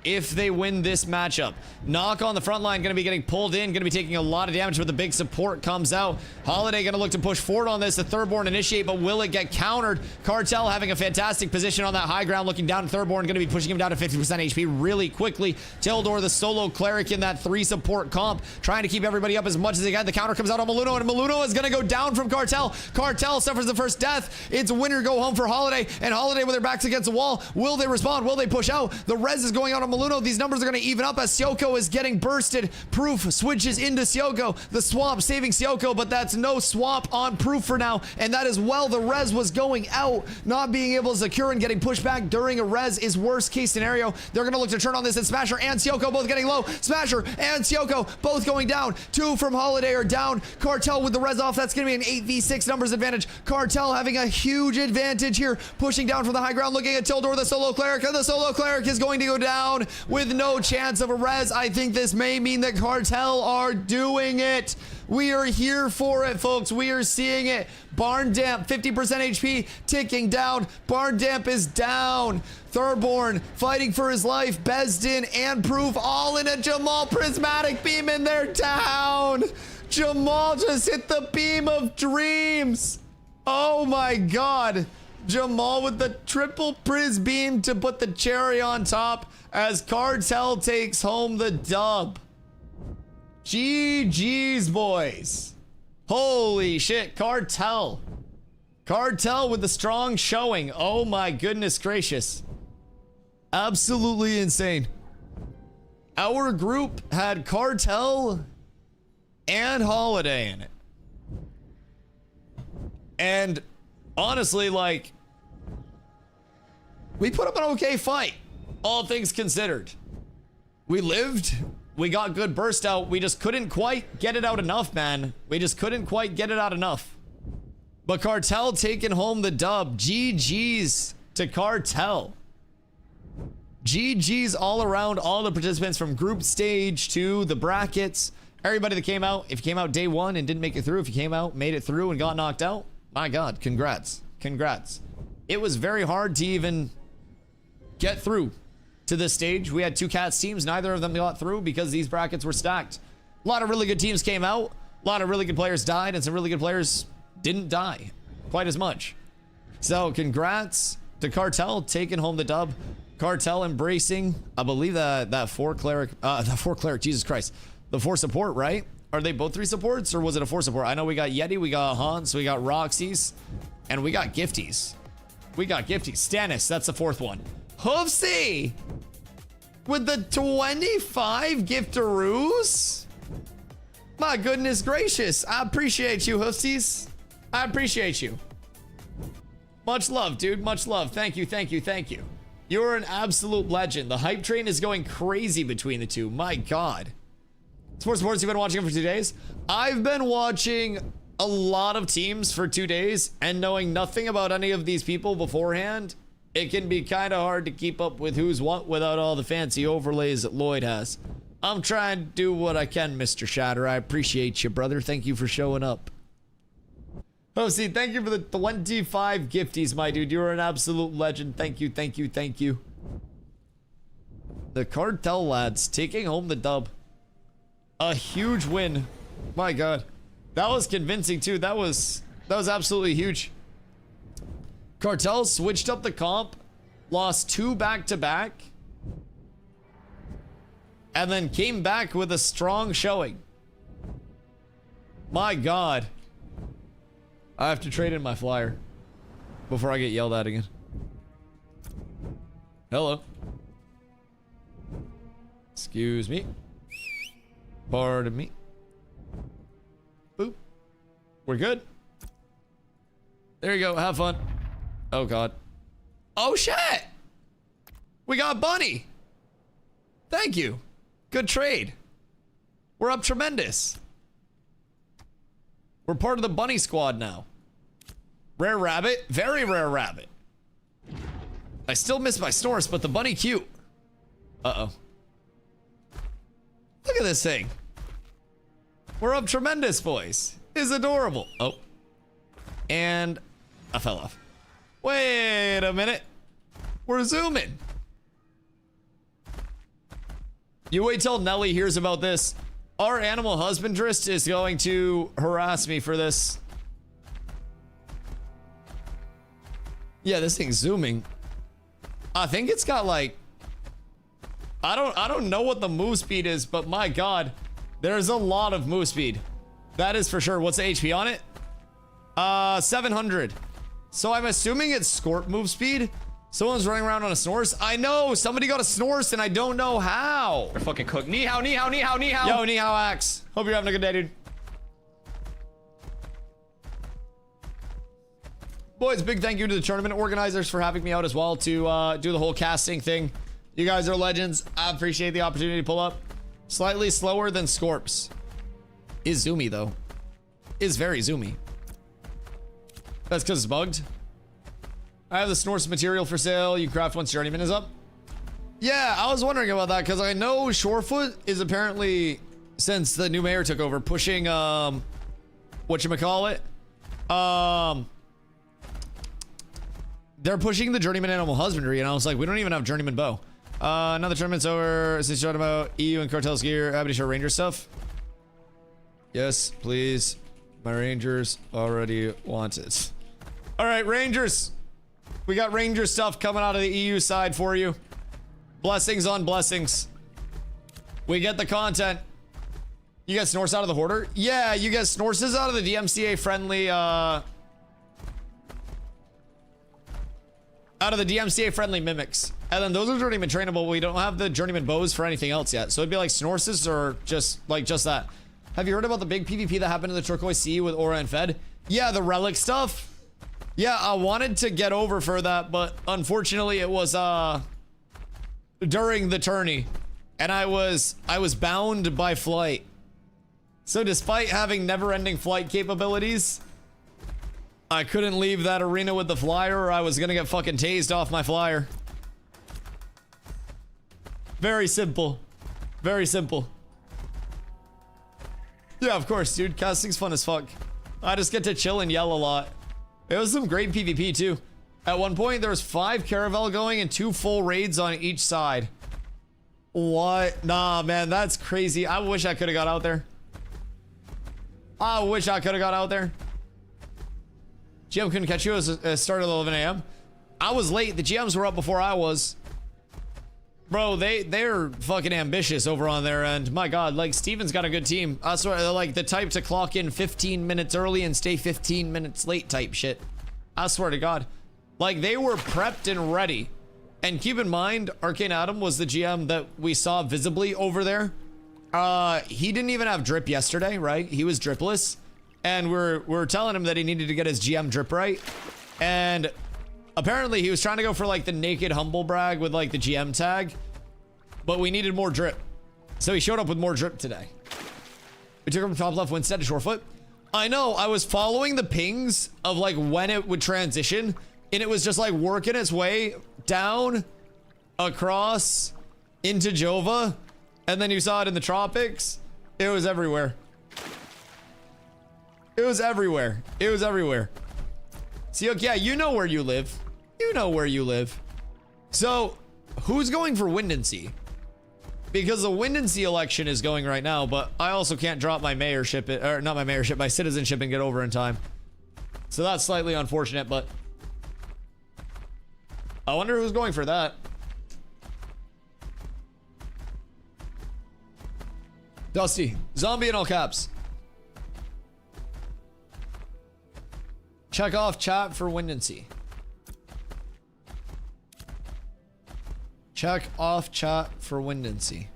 if they win this matchup. Knock on the front line, gonna be getting pulled in, gonna be taking a lot of damage, but the big support comes out. Holiday gonna look to push forward on this. The Thirdborn initiate, but will it get countered? Cartel having a fantastic position on that high ground, looking down. Thirdborn gonna be pushing him down to 50% HP really quickly. Tildor, the solo cleric in that 3 support comp, trying to keep everybody up as much as they can. The counter comes out on Maluno, and Maluno is gonna go down from Cartel. Cartel suffers the first death. It's winner go home for Holiday, and Holiday with their backs against the wall. Will they respond? Will they push out? The res is going out on Maluno. These numbers are going to even up as Sioko is getting bursted. Proof switches into Sioko. The swamp saving Sioko, but that's no swamp on Proof for now. And that is, well, the res was going out. Not being able to secure and getting pushed back during a res is worst case scenario. They're going to look to turn on this, and Smasher and Sioko both getting low. Smasher and Sioko both going down. 2 from Holiday are down. Cartel with the res off. That's going to be an 8v6 numbers advantage. Cartel having a huge advantage here. Pushing down from the high ground, looking at Tildor, the solo cleric, and the solo cleric is going to go down with no chance of a res. I think this may mean that Cartel are doing it. We are here for it, folks. We are seeing it. Barn Damp, 50% HP, ticking down. Barn Damp is down. Thirdborn fighting for his life. Bezdin and Proof all in a Jamal prismatic beam, and they're down. Jamal just hit the beam of dreams. Oh my God. Jamal with the triple Priz beam to put the cherry on top as Cartel takes home the dub. GG's, boys. Holy shit, Cartel. Cartel with the strong showing. Oh my goodness gracious. Absolutely insane. Our group had Cartel and Holiday in it. And honestly, like, we put up an okay fight.
All things considered. We lived. We got good burst out. We just couldn't quite get it out enough, man. We just couldn't quite get it out enough. But Cartel taking home the dub. GG's to Cartel. GG's all around, all the participants from group stage to the brackets. Everybody that came out. If you came out day one and didn't make it through, if you came out, made it through and got knocked out, my God, congrats. Congrats. It was very hard to even get through to this stage. We had two Cats teams. Neither of them got through because these brackets were stacked. A lot of really good teams came out. A lot of really good players died, and some really good players didn't die quite as much. So congrats to Cartel taking home the dub. Cartel embracing, I believe that 4 cleric, Jesus Christ, the 4 support, right? Are they both 3 supports, or was it a 4 support? I know we got Yeti, we got Hans, we got Roxy's, and we got Gifties. We got Gifties. Stannis, that's the 4th one. Hoofsy with the 25 giftaroos. My goodness gracious. I appreciate you, Hoofsies. I appreciate you. Much love, dude. Much love. Thank you, thank you, thank you. You're an absolute legend. The hype train is going crazy between the two. My God. Sports, you've been watching it for 2 days? I've been watching a lot of teams for 2 days, and knowing nothing about any of these people beforehand, it can be kind of hard to keep up with who's what without all the fancy overlays that Lloyd has. I'm trying to do what I can, Mr. Shatter. I appreciate you, brother. Thank you for showing up. Oh, see, thank you for the 25 gifties, my dude. You're an absolute legend. Thank you, thank you, thank you. The Cartel lads taking home the dub. A huge win. My God. That was convincing, too. That was absolutely huge. Cartel switched up the comp, lost 2 back-to-back, and then came back with a strong showing. My God. I have to trade in my flyer before I get yelled at again. Hello. Excuse me. Pardon me. Boop. We're good. There you go. Have fun. Oh, God. Oh, shit. We got Bunny. Thank you. Good trade. We're up tremendous. We're part of the Bunny squad now. Rare rabbit. Very rare rabbit. I still miss my Snorse, but the Bunny cute. Uh-oh. Look at this thing. We're up tremendous, boys. It's adorable. Oh. And I fell off. Wait a minute. We're zooming. You wait till Nelly hears about this. Our animal husbandrist is going to harass me for this. Yeah, this thing's zooming. I think it's got like, I don't know what the move speed is, but my God, there's a lot of move speed. That is for sure. What's the HP on it? 700. So I'm assuming it's Scorp move speed. Someone's running around on a Snorse. I know, somebody got a Snorse and I don't know how.
We're fucking cooked. Ni hao, ni hao, ni hao, ni hao.
Yo, ni hao, Axe. Hope you're having a good day, dude. Boys, big thank you to the tournament organizers for having me out as well to do the whole casting thing. You guys are legends. I appreciate the opportunity to pull up. Slightly slower than Scorps. Is zoomy though. Is very zoomy. That's because it's bugged. I have the Snorse material for sale. You craft once Journeyman is up. Yeah, I was wondering about that because I know Shorefoot is apparently, since the new mayor took over, pushing whatchamacallit? They're pushing the Journeyman Animal Husbandry, and I was like, we don't even have Journeyman Bow. Another tournament's over. Since you're talking about EU and Cartel's gear, happy to show Ranger stuff. Yes, please. My Rangers already want it. All right, Rangers. We got Ranger stuff coming out of the EU side for you. Blessings on blessings. We get the content. You get Snorse out of the Hoarder? Yeah, you get Snorses out of the DMCA friendly, out of the DMCA friendly mimics. And then those are journeyman trainable. We don't have the journeyman bows for anything else yet. So it'd be like Snorses or just that. Have you heard about the big PvP that happened in the Turquoise Sea with Aura and Fed? Yeah, the relic stuff. Yeah, I wanted to get over for that, but unfortunately it was
during the tourney, and I was bound by flight. So despite having never-ending flight capabilities, I couldn't leave that arena with the flyer or I was gonna get fucking tased off my flyer. Very simple. Very simple. Yeah, of course, dude. Casting's fun as fuck. I just get to chill and yell a lot. It was some great PvP too. At one point, there was 5 caravel going and 2 full raids on each side. What? Nah, man, that's crazy. I wish I could have got out there. I wish I could have got out there. GM couldn't catch you as it started at 11 a.m. I was late. The GMs were up before I was. Bro, they're fucking ambitious over on their end. My God, like Steven's got a good team. I swear, they're like the type to clock in 15 minutes early and stay 15 minutes late type shit. I swear to God. Like they were prepped and ready. And keep in mind, Arcane Adam was the GM that we saw visibly over there. He didn't even have drip yesterday, right? He was dripless. And we're telling him that he needed to get his GM drip right. And apparently he was trying to go for like the naked humble brag with like the GM tag. But we needed more drip. So he showed up with more drip today. We took him from top left Winstead to Shorefoot. I know, I was following the pings of like when it would transition. And it was just like working its way down, across, into Jova. And then you saw it in the tropics. It was everywhere. It was everywhere. It was everywhere. See, okay, yeah, you know where you live. You know where you live. So, who's going for Windansea? Because the Windansea election is going right now, but I also can't drop my mayorship, or not my mayorship, my citizenship and get over in time. So that's slightly unfortunate, but I wonder who's going for that. Dusty, zombie in all caps. Check off chat for Windansea. Check off chat for Windansea.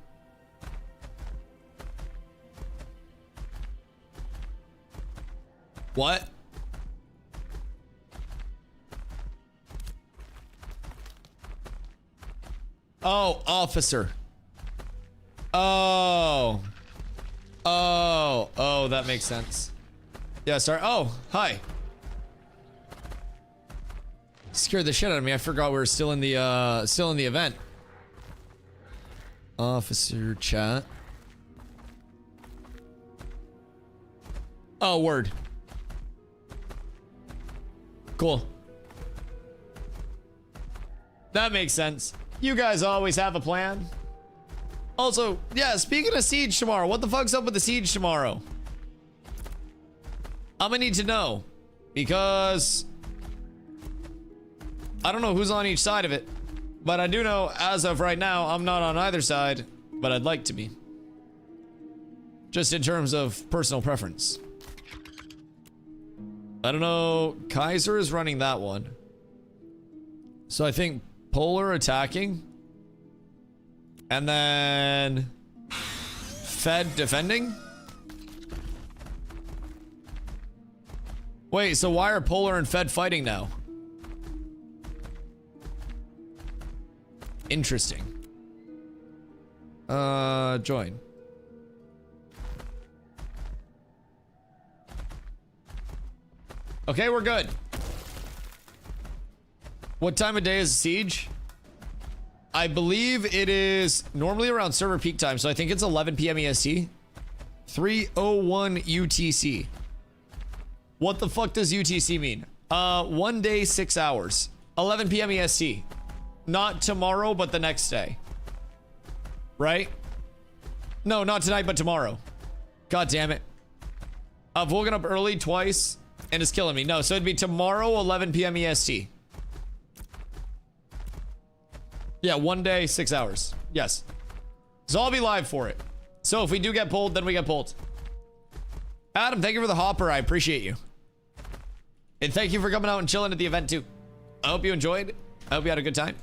What? Oh, officer. Oh. Oh, that makes sense. Yeah, sorry. Oh, hi. Scared the shit out of me. I forgot we were still in the event. Officer chat. Oh, word. Cool. That makes sense. You guys always have a plan. Also, yeah, speaking of siege tomorrow, what the fuck's up with the siege tomorrow? I'm gonna need to know, because I don't know who's on each side of it, but I do know as of right now, I'm not on either side, but I'd like to be. Just in terms of personal preference. I don't know, Kaiser is running that one. So I think Polar attacking. And then Fed defending. Wait, so why are Polar and Fed fighting now? Interesting. Join. Okay, we're good. What time of day is siege? I believe it is normally around server peak time, so I think it's 11 p.m. EST. 3:01 UTC. What the fuck does UTC mean? 1 day, 6 hours. 11 p.m. EST. Not tomorrow, but the next day. Right? No, not tonight, but tomorrow. God damn it. I've woken up early twice, and it's killing me. No, so it'd be tomorrow, 11 p.m. EST. Yeah, 1 day, 6 hours. Yes. So I'll be live for it. So if we do get pulled, then we get pulled. Adam, thank you for the hopper. I appreciate you. And thank you for coming out and chilling at the event too. I hope you enjoyed. I hope you had a good time.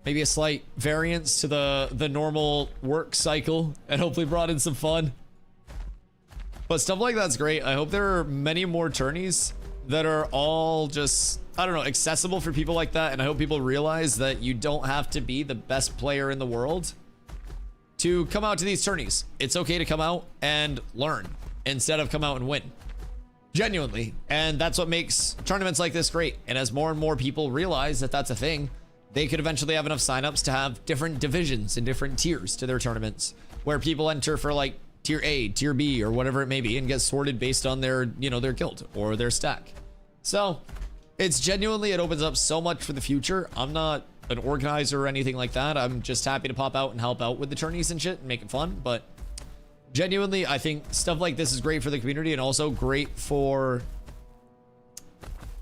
Maybe a slight variance to the normal work cycle and hopefully brought in some fun. But stuff like that's great. I hope there are many more tourneys that are all just I don't know, accessible for people like that. And I hope people realize that you don't have to be the best player in the world to come out to these tourneys. It's okay to come out and learn instead of come out and win. Genuinely. And that's what makes tournaments like this great. And as more and more people realize that that's a thing, they could eventually have enough signups to have different divisions and different tiers to their tournaments where people enter for like tier A, tier B, or whatever it may be, and get sorted based on their, you know, their guild or their stack. So it's genuinely, it opens up so much for the future. I'm not an organizer or anything like that. I'm just happy to pop out and help out with the tourneys and shit and make it fun. But genuinely, I think stuff like this is great for the community and also great for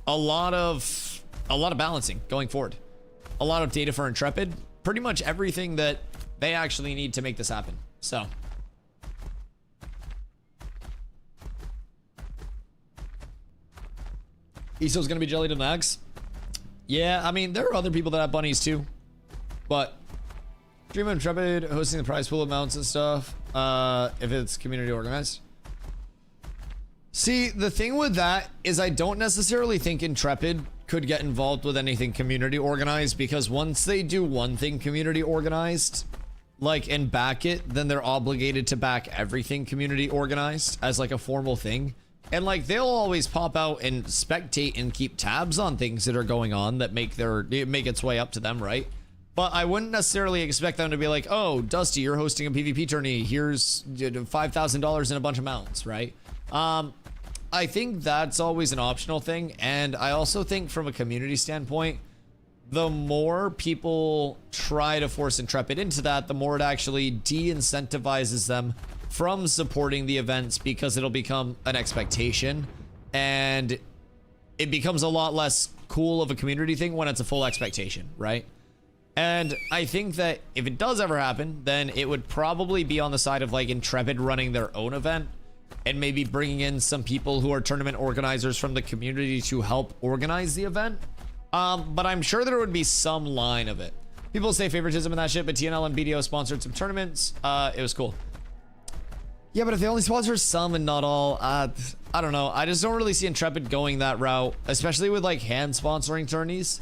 a lot of balancing going forward. A lot of data for Intrepid, pretty much everything that they actually need to make this happen. So Iso's gonna be jelly to max. Yeah, I mean, there are other people that have bunnies too, but Dream of Intrepid hosting the prize pool amounts and stuff, if it's community organized. See, the thing with that is I don't necessarily think Intrepid could get involved with anything community organized, because once they do one thing community organized, like, and back it, then they're obligated to back everything community organized as like a formal thing. And like, they'll always pop out and spectate and keep tabs on things that are going on that make its way up to them, right? But I wouldn't necessarily expect them to be like, oh, Dusty, you're hosting a PvP tourney, here's $5,000 and a bunch of mounts, right? I think that's always an optional thing. And I also think from a community standpoint, the more people try to force Intrepid into that, the more it actually de-incentivizes them from supporting the events, because it'll become an expectation and it becomes a lot less cool of a community thing when it's a full expectation, right? And I think that if it does ever happen, then it would probably be on the side of like Intrepid running their own event and maybe bringing in some people who are tournament organizers from the community to help organize the event. But I'm sure there would be some line of it. People say favoritism and that shit, but TNL and BDO sponsored some tournaments. It was cool. Yeah, but if they only sponsor some and not all, I don't know. I just don't really see Intrepid going that route, especially with like hand sponsoring tourneys.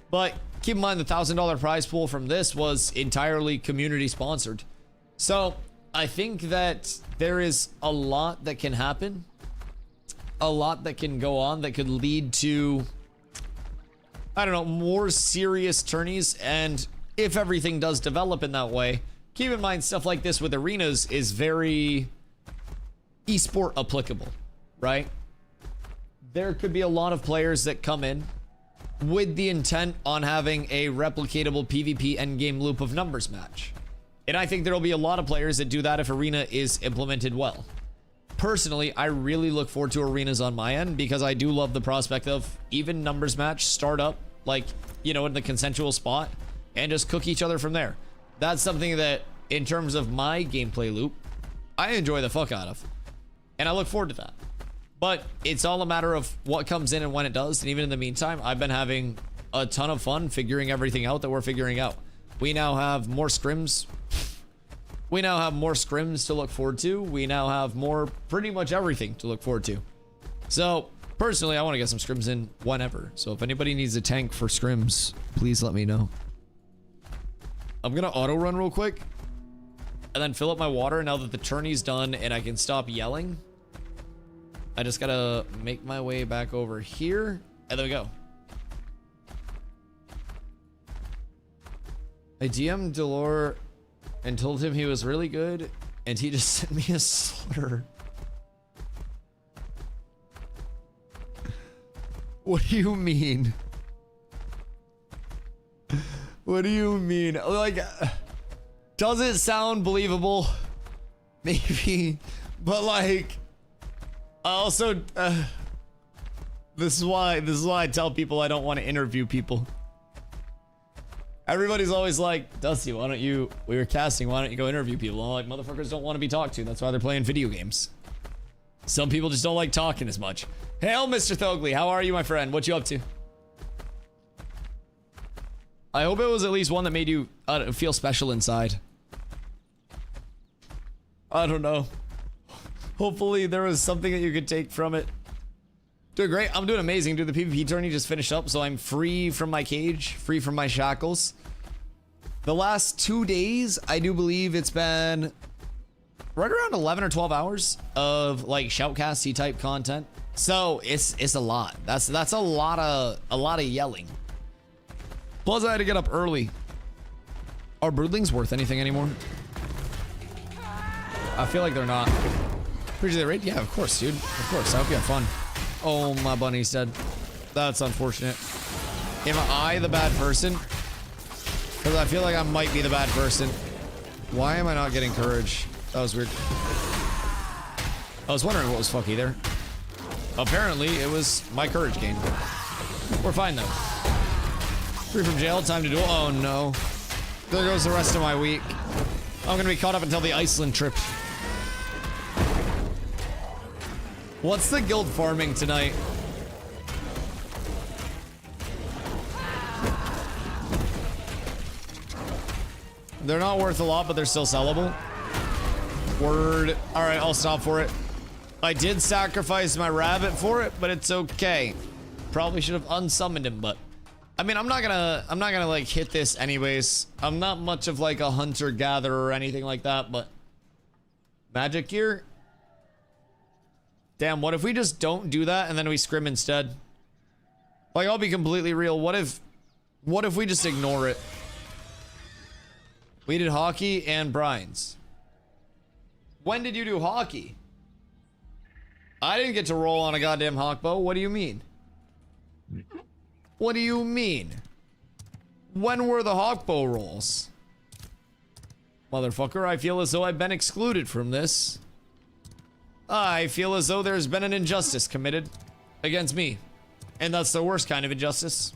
But keep in mind, the $1,000 prize pool from this was entirely community sponsored. So I think that there is a lot that can happen, a lot that can go on that could lead to, I don't know, more serious tourneys. And if everything does develop in that way, keep in mind stuff like this with arenas is very esport applicable, right? There could be a lot of players that come in with the intent on having a replicatable PvP endgame loop of numbers match. And I think there'll be a lot of players that do that if arena is implemented well. Personally, I really look forward to arenas on my end, because I do love the prospect of even numbers match start up, like, you know, in the consensual spot and just cook each other from there. That's something that, in terms of my gameplay loop, I enjoy the fuck out of. And I look forward to that. But it's all a matter of what comes in and when it does. And even in the meantime, I've been having a ton of fun figuring everything out that we're figuring out. We now have more scrims. We now have more scrims to look forward to. We now have more, pretty much everything to look forward to. So personally, I want to get some scrims in whenever. So if anybody needs a tank for scrims, please let me know. I'm gonna auto run real quick and then fill up my water now that the tourney's done and I can stop yelling. I just gotta make my way back over here, and there we go. I DM'd Delore and told him he was really good, and he just sent me a slur. What do you mean? What do you mean? Like, does it sound believable? Maybe, but like, also, this is why I tell people I don't want to interview people. Everybody's always like, Dusty, why don't you, we were casting, why don't you go interview people? I'm like, motherfuckers don't want to be talked to. That's why they're playing video games. Some people just don't like talking as much. Hail, Mr. Thogley. How are you, my friend? What you up to? I hope it was at least one that made you feel special inside. I don't know. Hopefully there was something that you could take from it. Doing great. I'm doing amazing. Dude, the PvP tourney just finished up, so I'm free from my cage, free from my shackles. The last 2 days, I do believe it's been right around 11 or 12 hours of like shoutcasty type content. So it's a lot. That's a lot of yelling. Plus, I had to get up early. Are broodlings worth anything anymore? I feel like they're not. Appreciate the raid? Yeah, of course, dude. Of course. I hope you have fun. Oh, my bunny's dead. That's unfortunate. Am I the bad person? Because I feel like I might be the bad person. Why am I not getting courage? That was weird. I was wondering what was fucky there. Apparently, it was my courage gain. We're fine, though. Free from jail, time to duel. Oh, no. There goes the rest of my week. I'm gonna be caught up until the Iceland trip. What's the guild farming tonight? They're not worth a lot, but they're still sellable. Word. All right, I'll stop for it. I did sacrifice my rabbit for it, but it's okay. Probably should have unsummoned him, but I mean, I'm not gonna like hit this anyways. I'm not much of like a hunter-gatherer or anything like that, but magic gear. Damn, what if we just don't do that and then we scrim instead? Like, I'll be completely real. What if we just ignore it? We did hockey and brines. When did you do hockey? I didn't get to roll on a goddamn hawkbow. What do you mean? What do you mean? When were the hawkbow rolls? Motherfucker, I feel as though I've been excluded from this. I feel as though there's been an injustice committed against me. And that's the worst kind of injustice.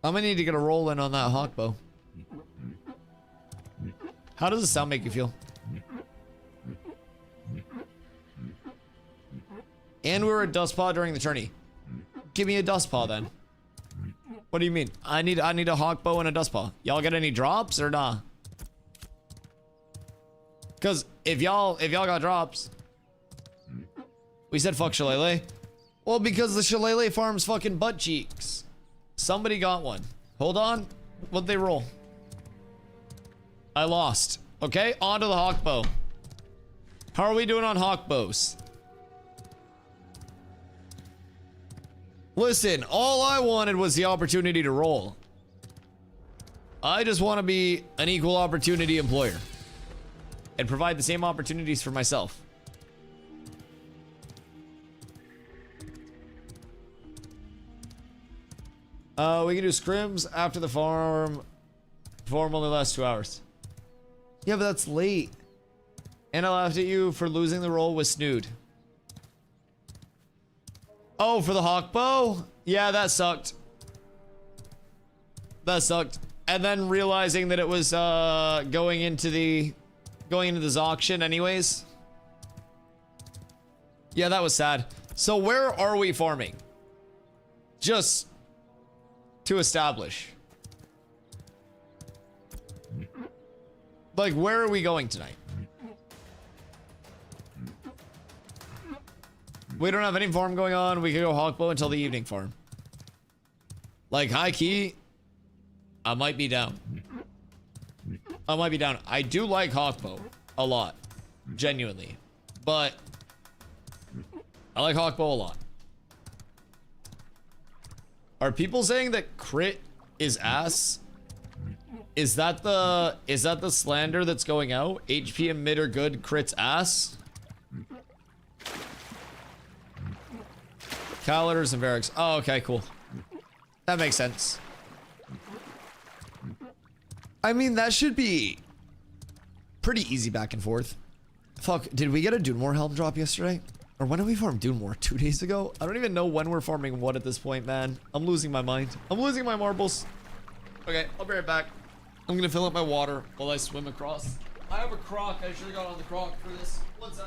I'm gonna need to get a roll in on that hawkbow. How does the sound make you feel? And we were at Dustpaw during the tourney. Give me a Dustpaw then. What do you mean? I need a hawkbow and a Dustpaw. Y'all get any drops or nah? Cause if y'all got drops, we said fuck Shillelagh. Well, because the Shillelagh farm's fucking butt cheeks. Somebody got one. Hold on. What'd they roll? I lost. Okay, on to the hawkbow. How are we doing on hawkbows? Listen, all I wanted was the opportunity to roll. I just want to be an equal opportunity employer and provide the same opportunities for myself. We can do scrims after the farm. Farm only lasts 2 hours. Yeah, but that's late. And I laughed at you for losing the roll with Snood. Oh, for the hawkbow? Yeah, that sucked. That sucked. And then realizing that it was going into this auction anyways. Yeah, that was sad. So where are we farming? Just to establish. Like, where are we going tonight? We don't have any farm going on. We could go hawkbow until the evening farm. Like, high key, I might be down. I might be down. I do like hawkbow a lot. Genuinely. But I like hawkbow a lot. Are people saying that crit is ass? Is that the slander that's going out? HP and mid are good, crit's ass? Calidars and Varix. Oh, okay, cool. That makes sense. I mean, that should be pretty easy back and forth. Fuck, did we get a Dunmore helm drop yesterday? Or when did we farm Dunmore? 2 days ago? I don't even know when we're farming what at this point, man. I'm losing my mind. I'm losing my marbles. Okay, I'll be right back. I'm gonna fill up my water while I swim across. I have a croc. I should have got on the croc for this. 1 sec.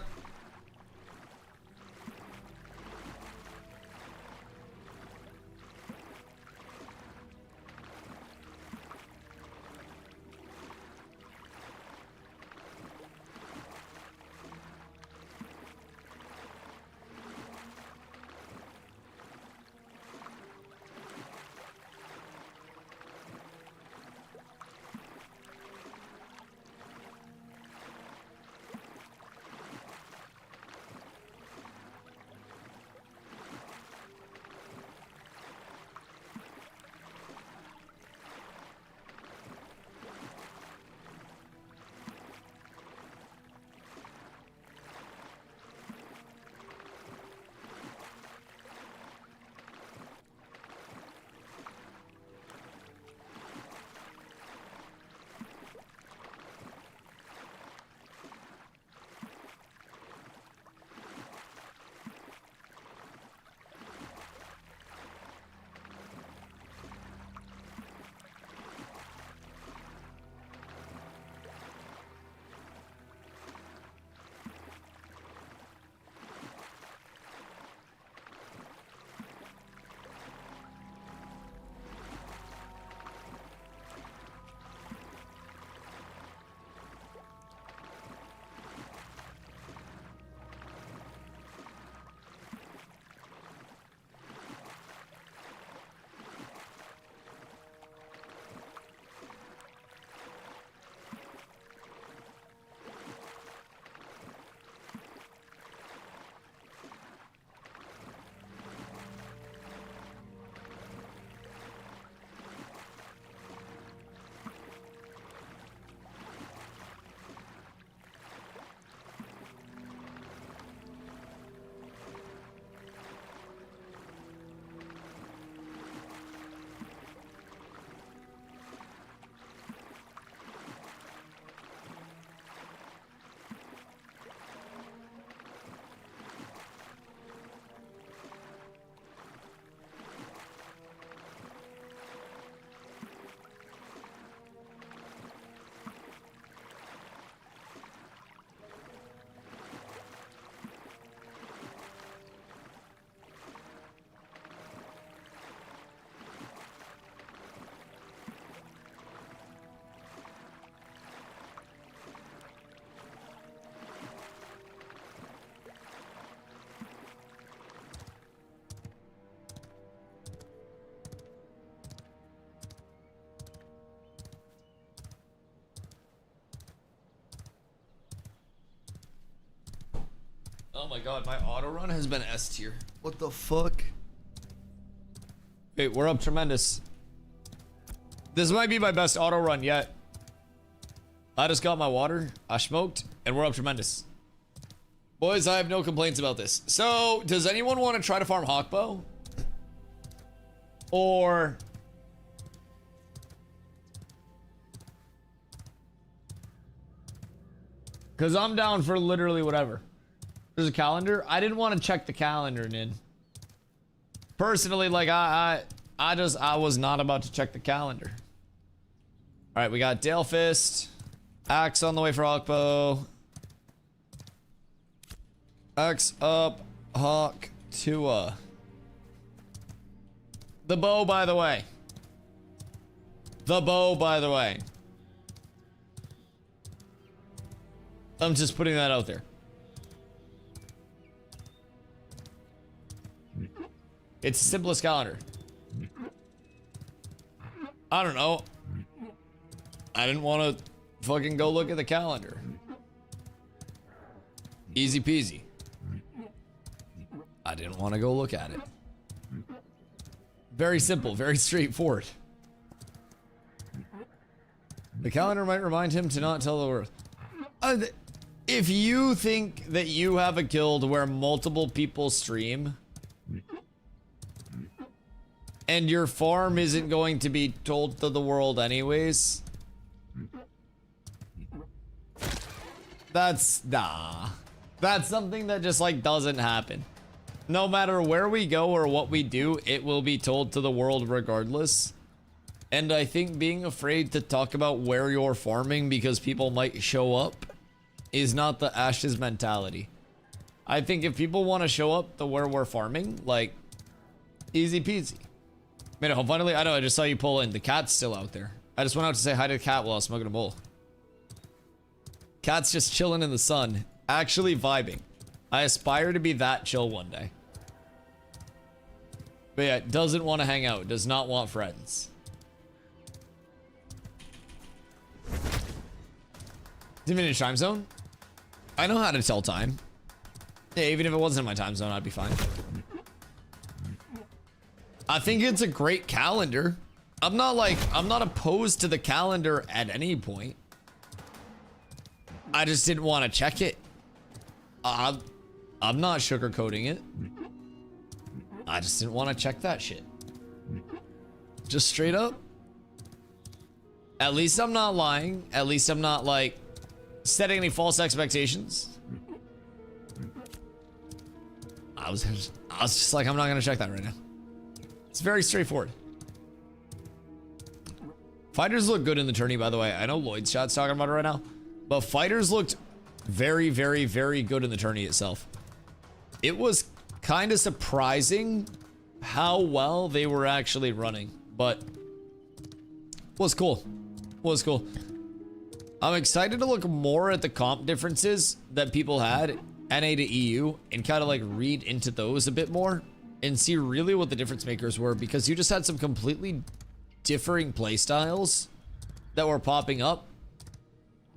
Oh my god, my auto run has been S tier. What the fuck? Wait, we're up tremendous. This might be my best auto run yet. I just got my water, I smoked, and we're up tremendous. Boys, I have no complaints about this. So, does anyone want to try to farm Hawkbow? Or... Because I'm down for literally whatever. There's a calendar. I didn't want to check the calendar, Nin. Personally, like, I was not about to check the calendar. All right, we got Dale Fist. Axe on the way for Hawkbow. Axe up. Hawk. Tua. The bow, by the way. The bow, by the way. I'm just putting that out there. It's the simplest calendar. I don't know. I didn't want to fucking go look at the calendar. Easy peasy. I didn't want to go look at it. Very simple, very straightforward. The calendar might remind him to not tell the world. If you think that you have a guild where multiple people stream and your farm isn't going to be told to the world anyways, that's something that just like doesn't happen. No matter where we go or what we do, it will be told to the world regardless. And I think being afraid to talk about where you're farming because people might show up is not the Ashes mentality. I think if people want to show up to where we're farming, like, easy peasy. Man, finally, I know, I just saw you pull in. The cat's still out there. I just went out to say hi to the cat while I was smoking a bowl. Cat's just chilling in the sun, actually vibing. I aspire to be that chill one day. But yeah, doesn't want to hang out, does not want friends. Diminished time zone? I know how to tell time. Yeah, even if it wasn't in my time zone, I'd be fine. I think it's a great calendar. I'm not opposed to the calendar at any point. I just didn't want to check it. I'm not sugarcoating it. I just didn't want to check that shit. Just straight up. At least I'm not lying. At least I'm not like setting any false expectations. I was just like, I'm not gonna check that right now. It's very straightforward. Fighters look good in the tourney, by the way. I know Lloyd's chat's talking about it right now, but fighters looked very, very, very good in the tourney itself. It was kind of surprising how well they were actually running, but was cool. Was cool. I'm excited to look more at the comp differences that people had, NA to EU, and kind of like read into those a bit more and see really what the difference makers were, because you just had some completely differing play styles that were popping up.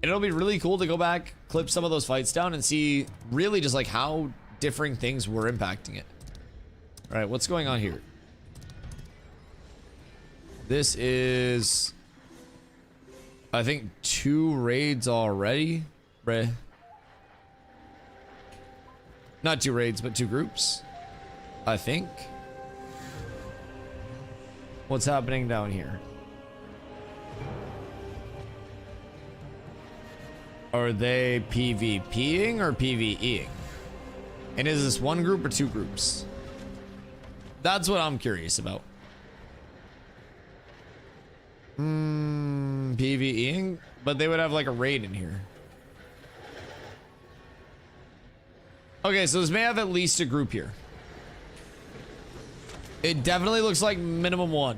And it'll be really cool to go back, clip some of those fights down, and see really just like how differing things were impacting it. All right, what's going on here? This is, I think, 2 raids already. Not 2 raids, but 2 groups, I think. What's happening down here? Are they PvPing or PvEing? And is this 1 group or 2 groups? That's what I'm curious about. PvEing? But they would have like a raid in here. Okay, so this may have at least a group here. It definitely looks like minimum 1.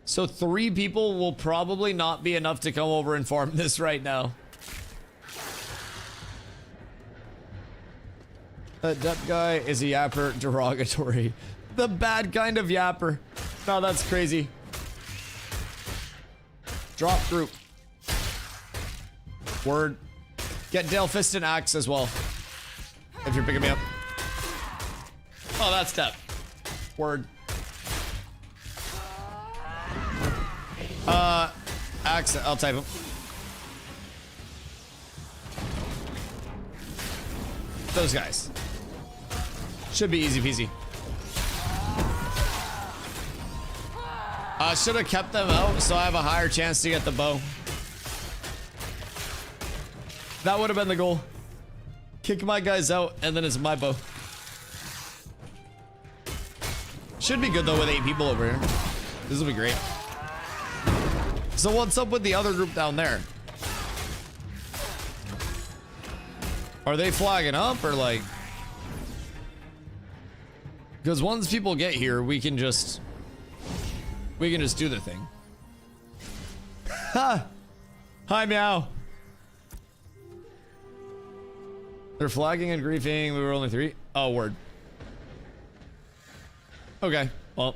So 3 people will probably not be enough to come over and farm this right now. That guy is a yapper, derogatory. The bad kind of yapper. No, that's crazy. Drop group. Word. Get Dale Fist and Axe as well.
if you're picking me up. Oh, that's step. Word. Accent. I'll type him. Those guys. Should be easy peasy. Should have kept them out so I have a higher chance to get the bow. That would have been the goal. Kick my guys out and then it's my bow. Should be good though with 8 people over here. This will be great. So what's up with the other group down there? Are they flagging up or like? Because once people get here, we can just do the thing. Ha! Hi, meow. They're flagging and griefing. We were only 3. Oh, word. Okay. Well,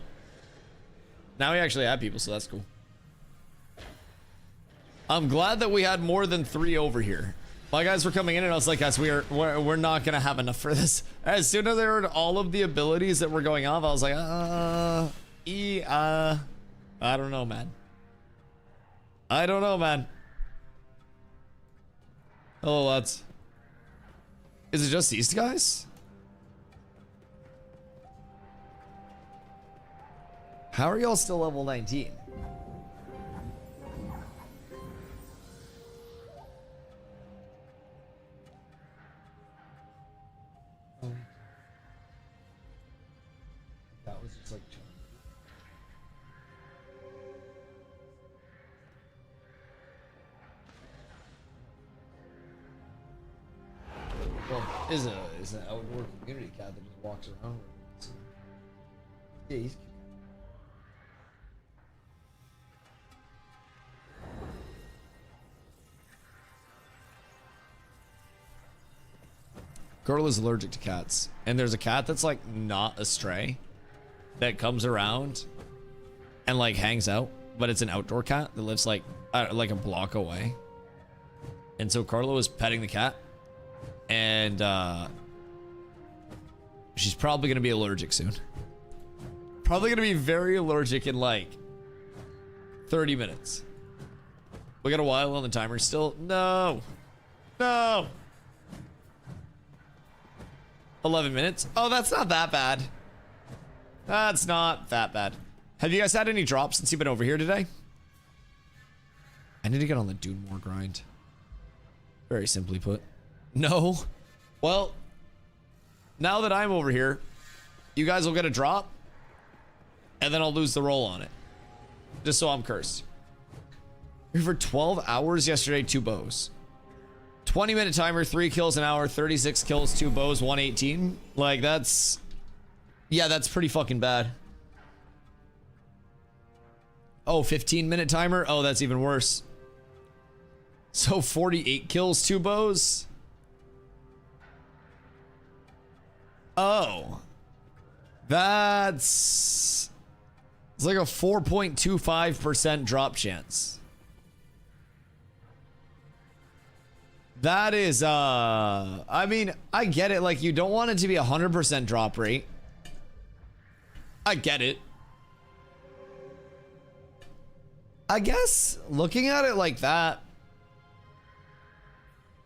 now we actually have people, so that's cool. I'm glad that we had more than 3 over here. My guys were coming in and I was like, guys, we're not gonna have enough for this. As soon as I heard all of the abilities that were going off, I was like, I don't know, man. I don't know, man. Hello, lads. Is it just these guys? How are y'all still level 19? That was just like... Well, is an outdoor community cat that just walks around. Yeah, he's... Girl is allergic to cats, and there's a cat that's like not a stray that comes around and like hangs out, but it's an outdoor cat that lives like a block away. And so Carla was petting the cat, and she's probably gonna be allergic soon. Probably gonna be very allergic in like 30 minutes. We got a while on the timer still. No. 11 minutes. Oh, that's not that bad. That's not that bad. Have you guys had any drops since you've been over here today? I need to get on the Dune More grind. Very simply put. No. Well, now that I'm over here, you guys will get a drop, and then I'll lose the roll on it. Just so I'm cursed. Here for 12 hours yesterday, 2 bows. 20-minute timer, 3 kills an hour, 36 kills, 2 bows, 118. Like, that's... Yeah, that's pretty fucking bad. Oh, 15-minute timer? Oh, that's even worse. So 48 kills, 2 bows? Oh. That's... It's like a 4.25% drop chance. That is, I mean, I get it. Like, you don't want it to be 100% drop rate. I get it. I guess, looking at it like that,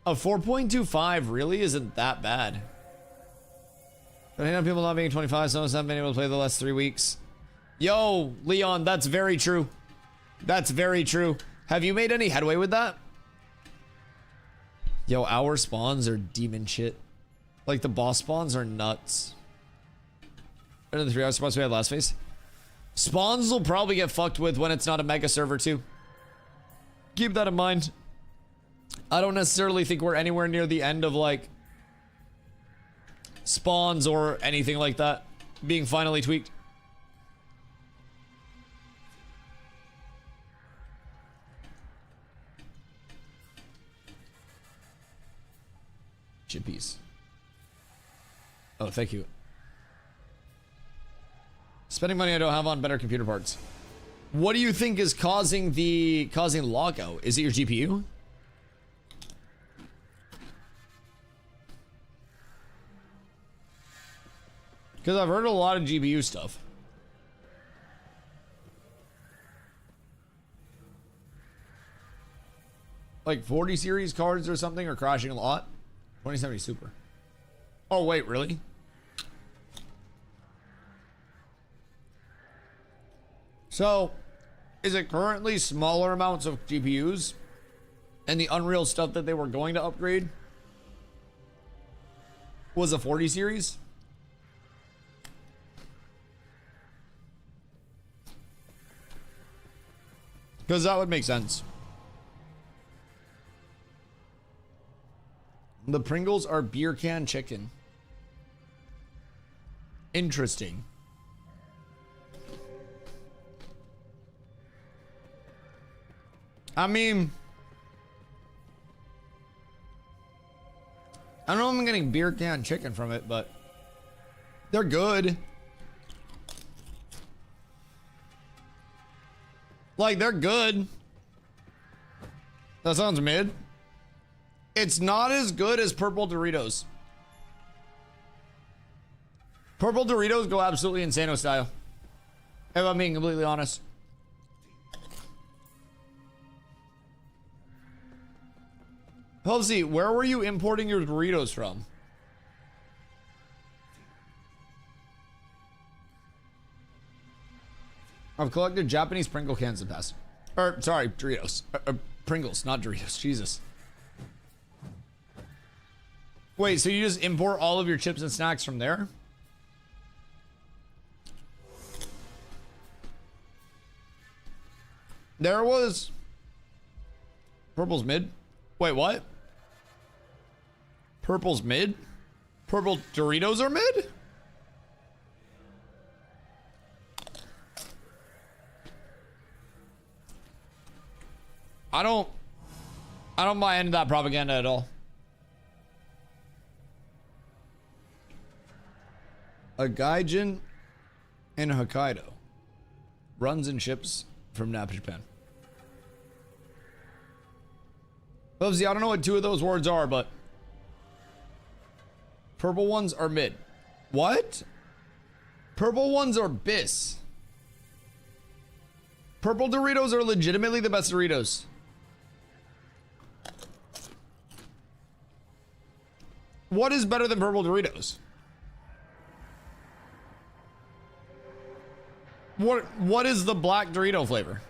a 4.25 really isn't that bad. But I know people not being 25, so not been able to play the last 3 weeks. Yo, Leon, that's very true. That's very true. Have you made any headway with that? Yo, our spawns are demon shit. Like, the boss spawns are nuts. Better than the 3-hour spawns we had last phase. Spawns will probably get fucked with when it's not a mega server, too. Keep that in mind. I don't necessarily think we're anywhere near the end of, like, spawns or anything like that being finally tweaked. Chippies. Oh, thank you. Spending money I don't have on better computer parts. What do you think is causing lockout? Is it your GPU?
Because I've heard a lot of GPU stuff. Like 40 series cards or something are crashing a lot. 2070 Super. Oh, wait, really? So, is it currently smaller amounts of GPUs and the Unreal stuff that they were going to upgrade was a 40 series? Because that would make sense. The Pringles are beer can chicken. Interesting. I mean, I don't know if I'm getting beer can chicken from it, but they're good. Like, they're good. That sounds mid. It's not as good as purple Doritos. Purple Doritos go absolutely insano style, if I'm being completely honest. Hubsy, where were you importing your Doritos from? I've collected Japanese Pringle cans in the past. Or, sorry, Doritos. Pringles, not Doritos. Jesus. Wait, so you just import all of your chips and snacks from there? There was... Purple's mid? Wait, what? Purple's mid? Purple Doritos are mid? I don't buy into that propaganda at all. A gaijin in Hokkaido runs and ships from Napa, Japan. Bubsy, I don't know what two of those words are, but purple ones are mid. What? Purple ones are bis. Purple Doritos are legitimately the best Doritos. What is better than purple Doritos? What is the black Dorito flavor?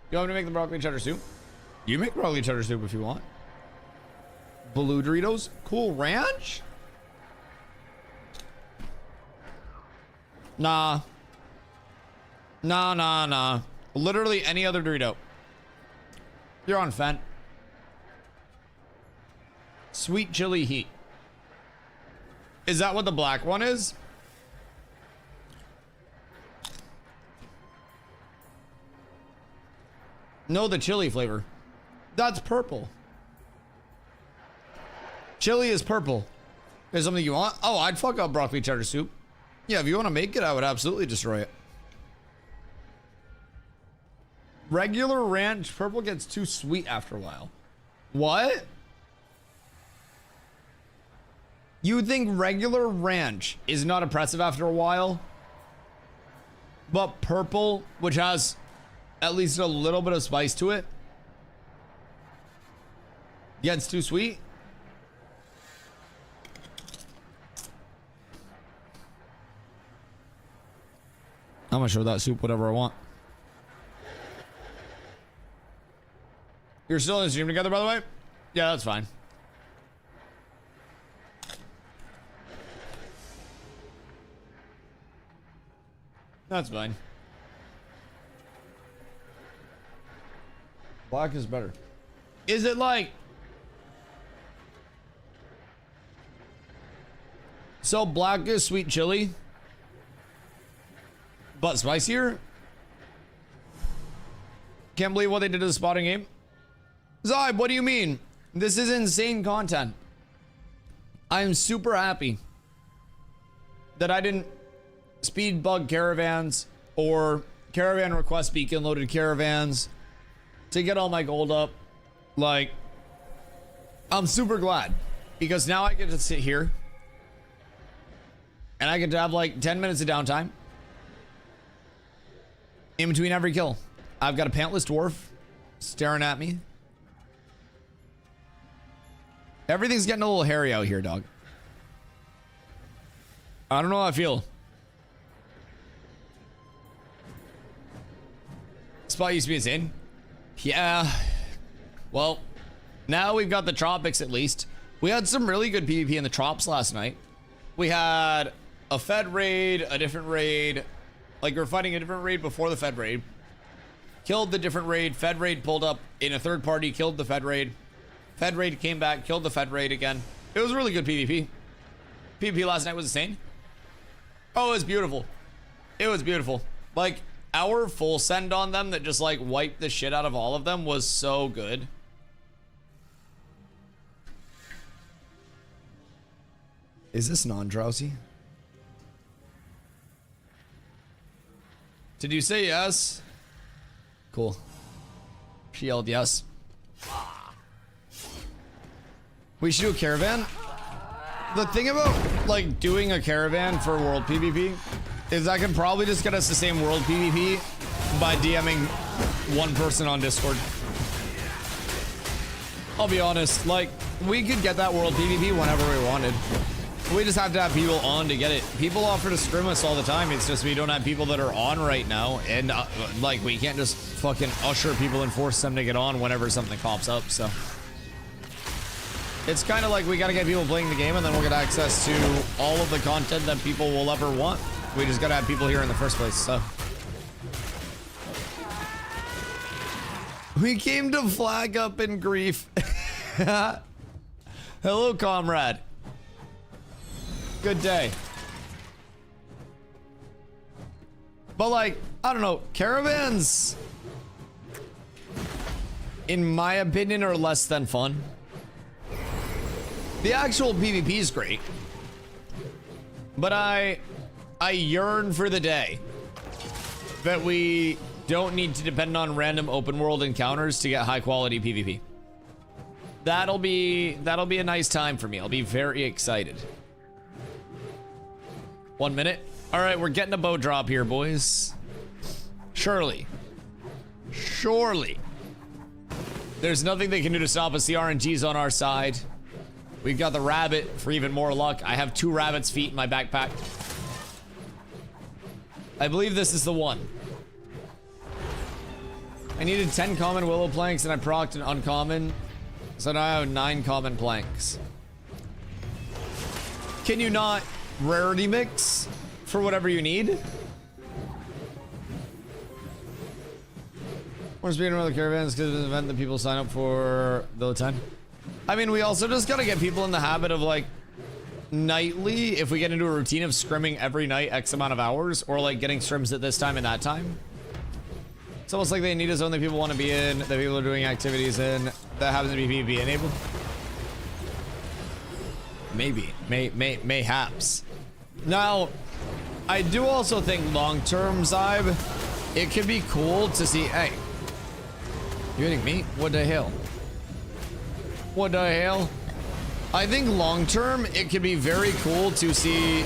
You want me to make the broccoli cheddar soup? You make broccoli cheddar soup if you want. Blue Doritos? Cool Ranch? Nah. Nah. Literally any other Dorito. You're on Fent. Sweet chili heat. Is that what the black one is? No, the chili flavor. That's purple. Chili is purple. Is something you want? Oh, I'd fuck up broccoli cheddar soup. Yeah, if you want to make it, I would absolutely destroy it. Regular ranch purple gets too sweet after a while. What? You think regular ranch is not oppressive after a while? But purple, which has at least a little bit of spice to it, gets too sweet? I'm gonna show that soup whatever I want. You're still in the stream together, by the way? Yeah, that's fine. That's fine. Black is better. Is it like... So black is sweet chili, but spicier? Can't believe what they did to the spotting game. Zybe, what do you mean? This is insane content. I am super happy that I didn't speed bug caravans or caravan request beacon loaded caravans to get all my gold up. Like, I'm super glad because now I get to sit here
And I get to have like 10 minutes of downtime in between every kill. I've got a pantless dwarf staring at me. Everything's getting a little hairy out here, dog. I don't know how I feel. Spot used to be insane. Yeah. Well, now we've got the tropics at least. We had some really good PvP in the trops last night. We had a Fed raid, a different raid. Like, we were fighting a different raid before the Fed raid. Killed the different raid. Fed raid pulled up in a third party, killed the Fed raid. Fed raid came back, killed the Fed raid again. It was really good PvP. PvP last night was insane. Oh, it was beautiful. It was beautiful. Like, our full send on them that just like wiped the shit out of all of them was so good. Is this non-drowsy? Did you say yes? Cool. She yelled yes. We should do a caravan. The thing about like doing a caravan for world PvP is I can probably just get us the same world PvP by DMing one person on Discord. I'll be honest, like we could get that world PvP whenever we wanted. We just have to have people on to get it. People offer to scrim us all the time. It's just we don't have people that are on right now, and like we can't just fucking usher people and force them to get on whenever something pops up. So it's kind of like we got to get people playing the game, and then we'll get access to all of the content that people will ever want. We just got to have people here in the first place. So we came to flag up in grief. Hello, comrade. Good day. But like, I don't know, caravans, in my opinion, are less than fun. The actual PvP is great, but I yearn for the day that we don't need to depend on random open world encounters to get high quality PvP. That'll be a nice time for me. I'll be very excited. 1 minute. All right, we're getting a bow drop here, boys. Surely. There's nothing they can do to stop us. The RNG's on our side. We've got the rabbit for even more luck. I have 2 rabbit's feet in my backpack. I believe this is the one. I needed 10 common willow planks and I procced an uncommon. So now I have 9 common planks. Can you not rarity mix for whatever you need? We're speaking about the caravans because it's an event that people sign up for the time. I mean, we also just gotta get people in the habit of like nightly, if we get into a routine of scrimming every night X amount of hours, or like getting scrims at this time and that time. It's almost like they need a zone that people want to be in, that people are doing activities in, that happens to be PvP enabled. Maybe, mayhaps. Now, I do also think long-term, Zybe, it could be cool to see, hey, you hitting me? What the hell? What the hell? I think long-term, it could be very cool to see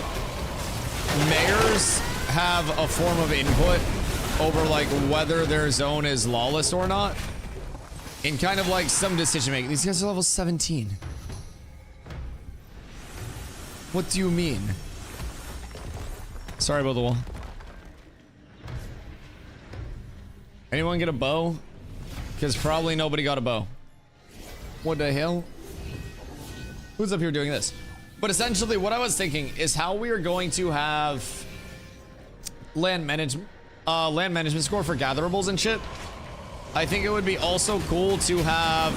mayors have a form of input over like whether their zone is lawless or not. In kind of like some decision making. These guys are level 17. What do you mean? Sorry about the wall. Anyone get a bow? Because probably nobody got a bow. What the hell? Who's up here doing this? But essentially what I was thinking is how we are going to have land management score for gatherables and shit. I think it would be also cool to have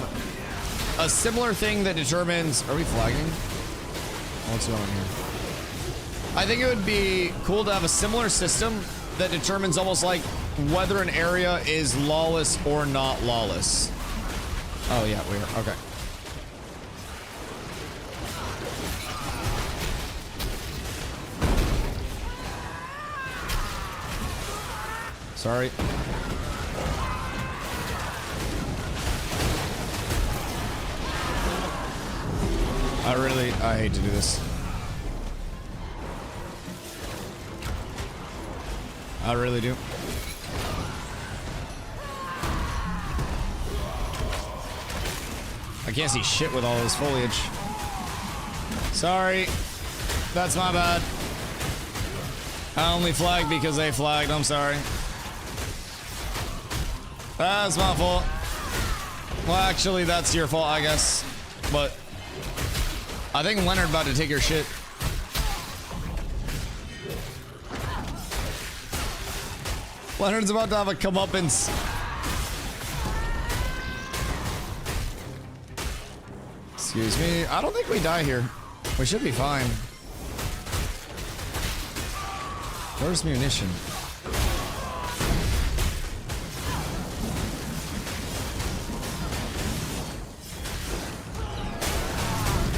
a similar thing that determines... Are we flagging? What's going on here? I think it would be cool to have a similar system that determines almost like whether an area is lawless or not lawless. Oh yeah, we are. Okay. Sorry. I hate to do this.
I really do. I can't see shit with all this foliage. Sorry. That's my bad. I only flagged because they flagged. I'm sorry. That's my fault. Well, actually, that's your fault, I guess. But I think Leonard about to take your shit. Leonard's about to have a comeuppance. Excuse me. I don't think we die here. We should be fine. Where's munition?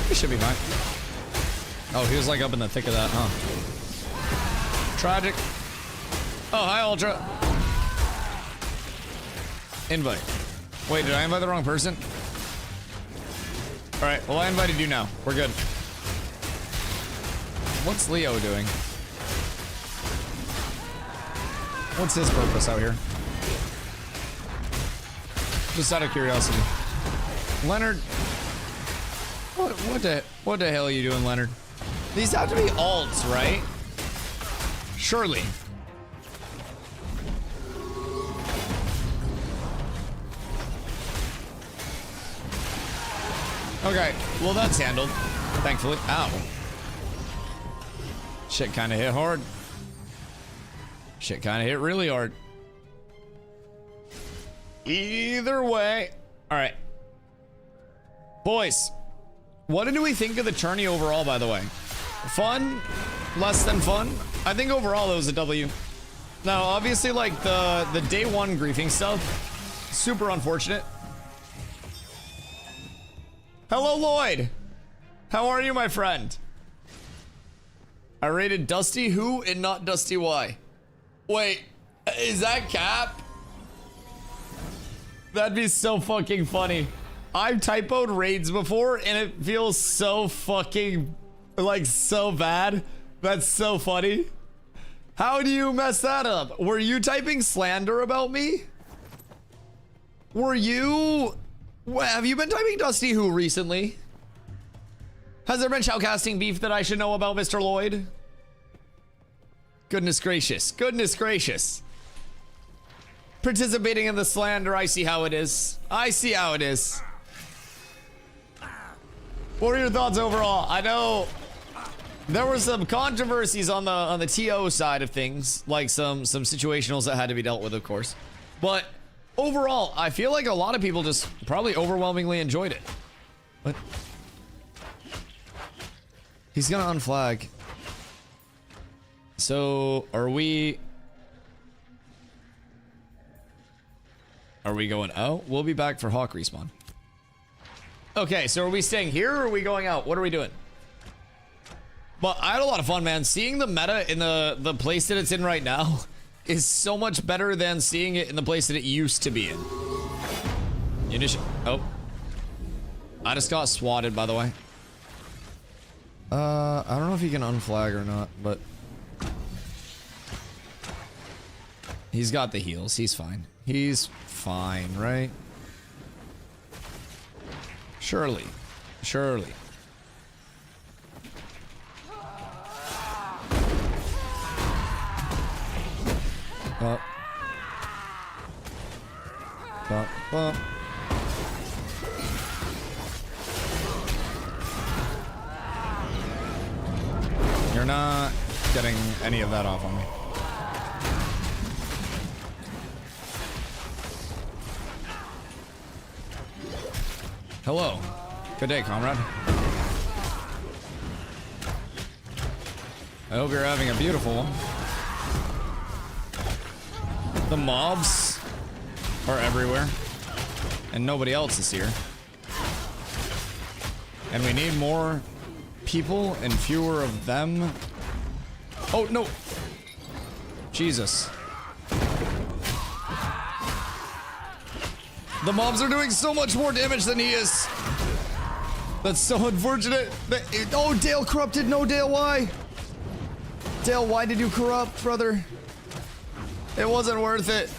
We should be fine. Oh, he was like up in the thick of that, huh? Tragic. Oh, hi, Ultra. Invite. Wait, did I invite the wrong person? All right, well, I invited you now. We're good. What's Leo doing? What's his purpose out here? Just out of curiosity. Leonard. What the hell are you doing, Leonard? These have to be alts, right? Surely. Okay, well that's handled, thankfully. Ow. Shit kind of hit hard. Shit kind of hit really hard. Either way. All right. Boys, what did we think of the tourney overall, by the way? Fun? Less than fun? I think overall it was a W. Now, obviously, like, the day one griefing stuff, super unfortunate. Hello, Lloyd. How are you, my friend? I rated Dusty Who and not DustyWhy. Wait, is that cap? That'd be so fucking funny. I've typoed raids before and it feels so fucking, like, so bad. That's so funny. How do you mess that up? Were you typing slander about me? Were you... Have you been typing Dusty Who recently? Has there been shoutcasting beef that I should know about, Mr. Lloyd? Goodness gracious. Goodness gracious. Participating in the slander, I see how it is. I see how it is. What are your thoughts overall? I know there were some controversies on the TO side of things, like some situationals that had to be dealt with, of course. But overall, I feel like a lot of people just probably overwhelmingly enjoyed it. What? He's gonna unflag. So, are we going out? We'll be back for Hawk respawn. Okay, so are we staying here or are we going out? What are we doing? But I had a lot of fun, man. Seeing the meta in the place that it's in right now is so much better than seeing it in the place that it used to be in. Oh. I just got swatted, by the way. I don't know if he can unflag or not, but he's got the heals. He's fine. He's fine, right? Surely. Surely. Bop. Bop, bop. You're not getting any of that off on me. Hello. Good day, comrade. I hope you're having a beautiful one. The mobs are everywhere, and nobody else is here. And we need more people and fewer of them. Oh, no. Jesus. The mobs are doing so much more damage than he is. That's so unfortunate. Oh, Dale corrupted. No, Dale, why? Dale, why did you corrupt, brother? It wasn't worth it.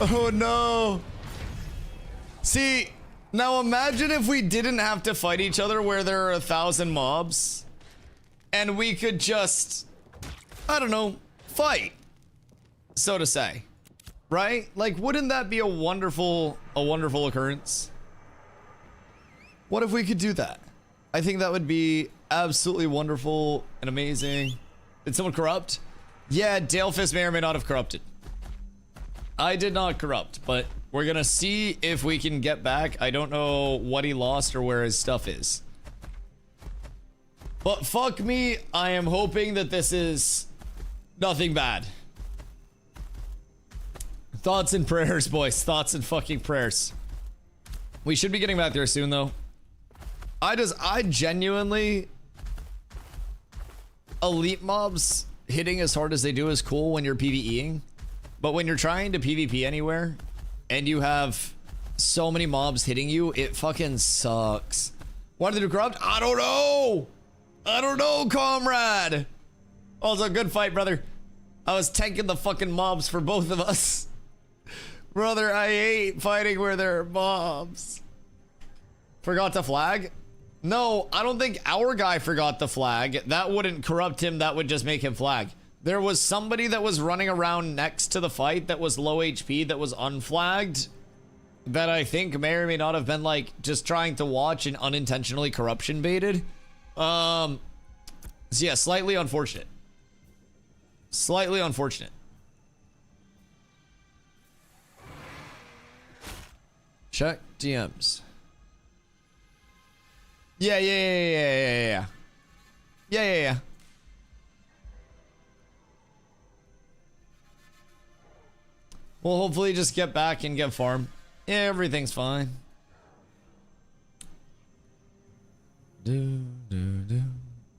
Oh no. See, now imagine if we didn't have to fight each other where there are 1,000 mobs and we could just, I don't know, fight, so to say, right? Like, wouldn't that be a wonderful occurrence? What if we could do that? I think that would be absolutely wonderful and amazing. Did someone corrupt? Yeah, Dalefist may or may not have corrupted. I did not corrupt, but we're gonna see if we can get back. I don't know what he lost or where his stuff is. But fuck me, I am hoping that this is nothing bad. Thoughts and prayers, boys. Thoughts and fucking prayers. We should be getting back there soon, though. I genuinely... Elite mobs hitting as hard as they do is cool when you're PvEing. But when you're trying to PvP anywhere, and you have so many mobs hitting you, it fucking sucks. Why did they do corrupt? I don't know! I don't know, comrade! Also, good fight, brother. I was tanking the fucking mobs for both of us. Brother, I hate fighting where there are mobs. Forgot to flag? No, I don't think our guy forgot the flag. That wouldn't corrupt him, that would just make him flag. There was somebody that was running around next to the fight that was low HP that was unflagged. That I think may or may not have been like just trying to watch and unintentionally corruption baited. So yeah, slightly unfortunate. Slightly unfortunate. Check DMs. Yeah. We'll hopefully just get back and get farm. Yeah, everything's fine.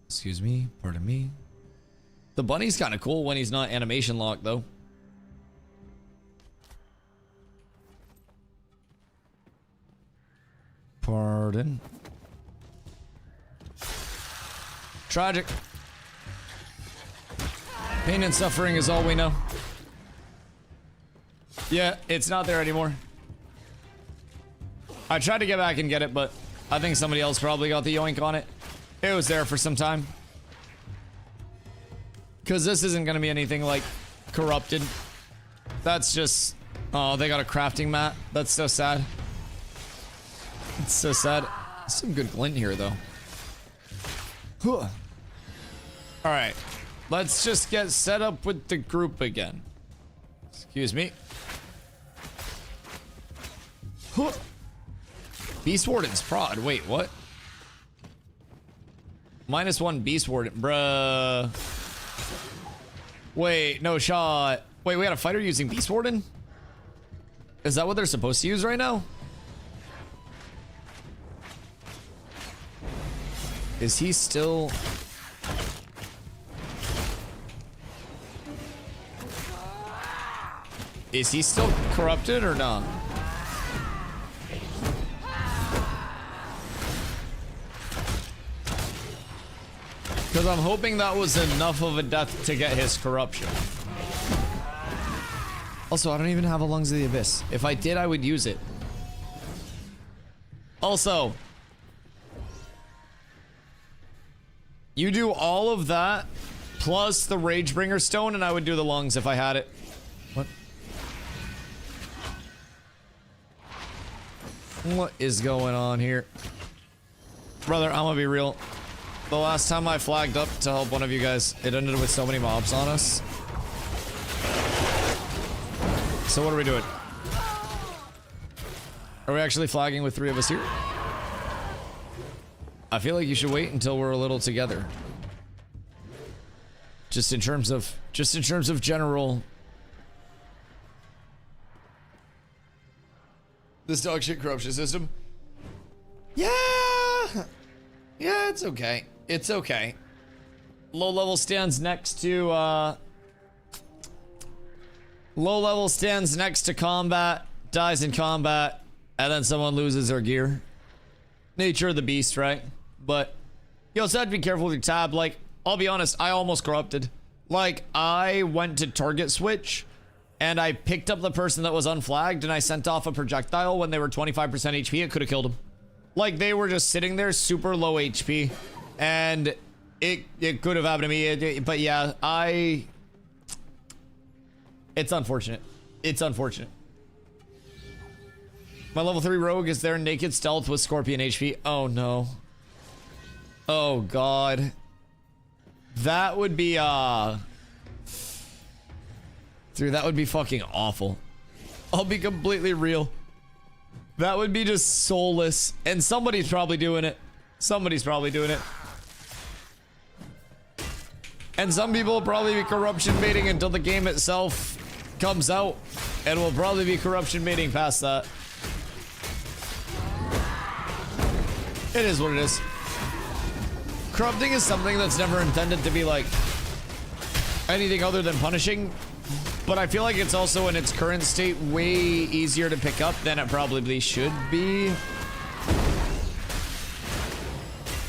Excuse me, pardon me. The bunny's kind of cool when he's not animation locked, though. Pardon. Tragic. Pain and suffering is all we know. Yeah, it's not there anymore. I tried to get back and get it, but I think somebody else probably got the yoink on it. It was there for some time. Because this isn't going to be anything like corrupted. That's just... Oh, they got a crafting mat. That's so sad. It's so sad. Some good glint here, though. Alright. Let's just get set up with the group again. Excuse me. Beast Warden's prod. Wait, what? -1 Beast Warden. Bruh. Wait, no shot. Wait, we got a fighter using Beast Warden? Is that what they're supposed to use right now? Is he still... Is he still corrupted or not? Because I'm hoping that was enough of a death to get his corruption. Also, I don't even have a Lungs of the Abyss. If I did, I would use it. Also, you do all of that plus the Ragebringer Stone, and I would do the Lungs if I had it. What? What is going on here? Brother, I'm gonna be real. The last time I flagged up to help one of you guys, it ended with so many mobs on us. So what are we doing? Are we actually flagging with 3 of us here? I feel like you should wait until we're a little together. Just in terms of general. This dog shit corruption system. Yeah, it's okay. It's okay. Low level stands next to combat, dies in combat, and then someone loses their gear. Nature of the beast, right? But you also have to be careful with your tab. Like, I'll be honest, I almost corrupted.
Like, I went to target switch and I picked up the person that was unflagged and I sent off a projectile when they were 25% HP. It could have killed them. Like, they were just sitting there super low HP and it could have happened to me. But yeah, it's unfortunate. It's unfortunate. My level 3 rogue is there naked stealth with scorpion HP. Oh no. Oh god. That would be dude, that would be fucking awful. I'll be completely real. That would be just soulless. And somebody's probably doing it. Somebody's probably doing it. And some people will probably be corruption baiting until the game itself comes out. And will probably be corruption baiting past that. It is what it is. Corrupting is something that's never intended to be like anything other than punishing. But I feel like it's also in its current state way easier to pick up than it probably should be.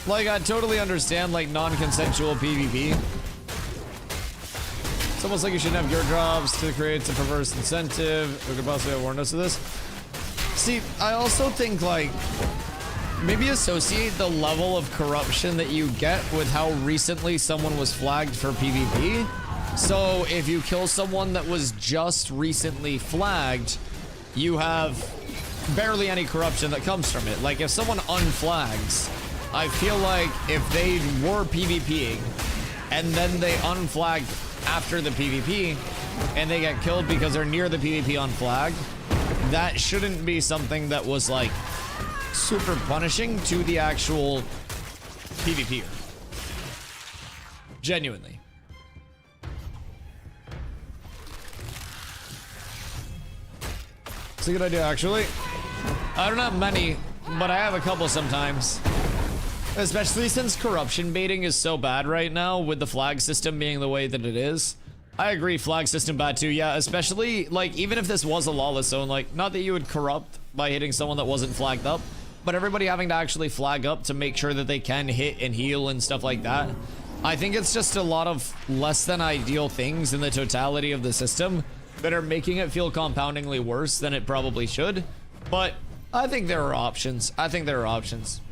Like, I totally understand like non-consensual PvP. It's almost like you shouldn't have gear drops to create a perverse incentive. We could possibly have warned us of this. See, I also think like maybe associate the level of corruption that you get with how recently someone was flagged for PvP. So if you kill someone that was just recently flagged, you have barely any corruption that comes from it. Like if someone unflags, I feel like if they were PvPing and then they unflagged after the PvP and they get killed because they're near the PvP unflagged, that shouldn't be something that was like super punishing to the actual PvPer. Genuinely. It's a good idea, actually. I don't have many, but I have a couple sometimes. Especially since corruption baiting is so bad right now with the flag system being the way that it is. I agree, flag system bad too, yeah, especially, like, even if this was a lawless zone, like, not that you would corrupt by hitting someone that wasn't flagged up, but everybody having to actually flag up to make sure that they can hit and heal and stuff like that. I think it's just a lot of less than ideal things in the totality of the system that are making it feel compoundingly worse than it probably should. But I think there are options. I think there are options.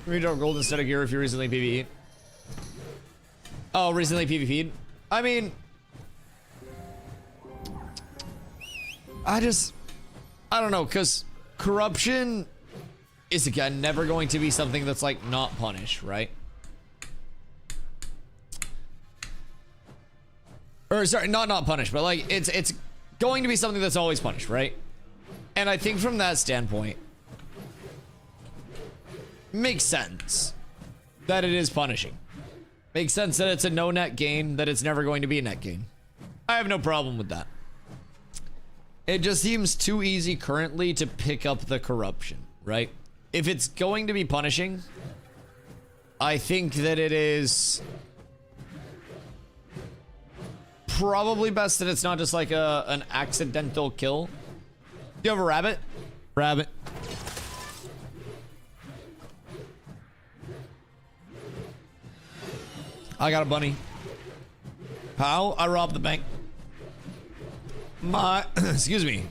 Redrop gold instead of gear if you recently PvP'd. Oh, recently PvP'd? I mean, I don't know, because corruption is again never going to be something that's like not punished, right? Or sorry, not punished, but like it's going to be something that's always punished, right? And I think from that standpoint, makes sense that it is punishing. Makes sense that it's a no net gain, that it's never going to be a net gain. I have no problem with that. It just seems too easy currently to pick up the corruption, right? If it's going to be punishing, I think that it is probably best that it's not just like an accidental kill. Do you have a rabbit? Rabbit. I got a bunny. How? I robbed the bank. My, excuse me.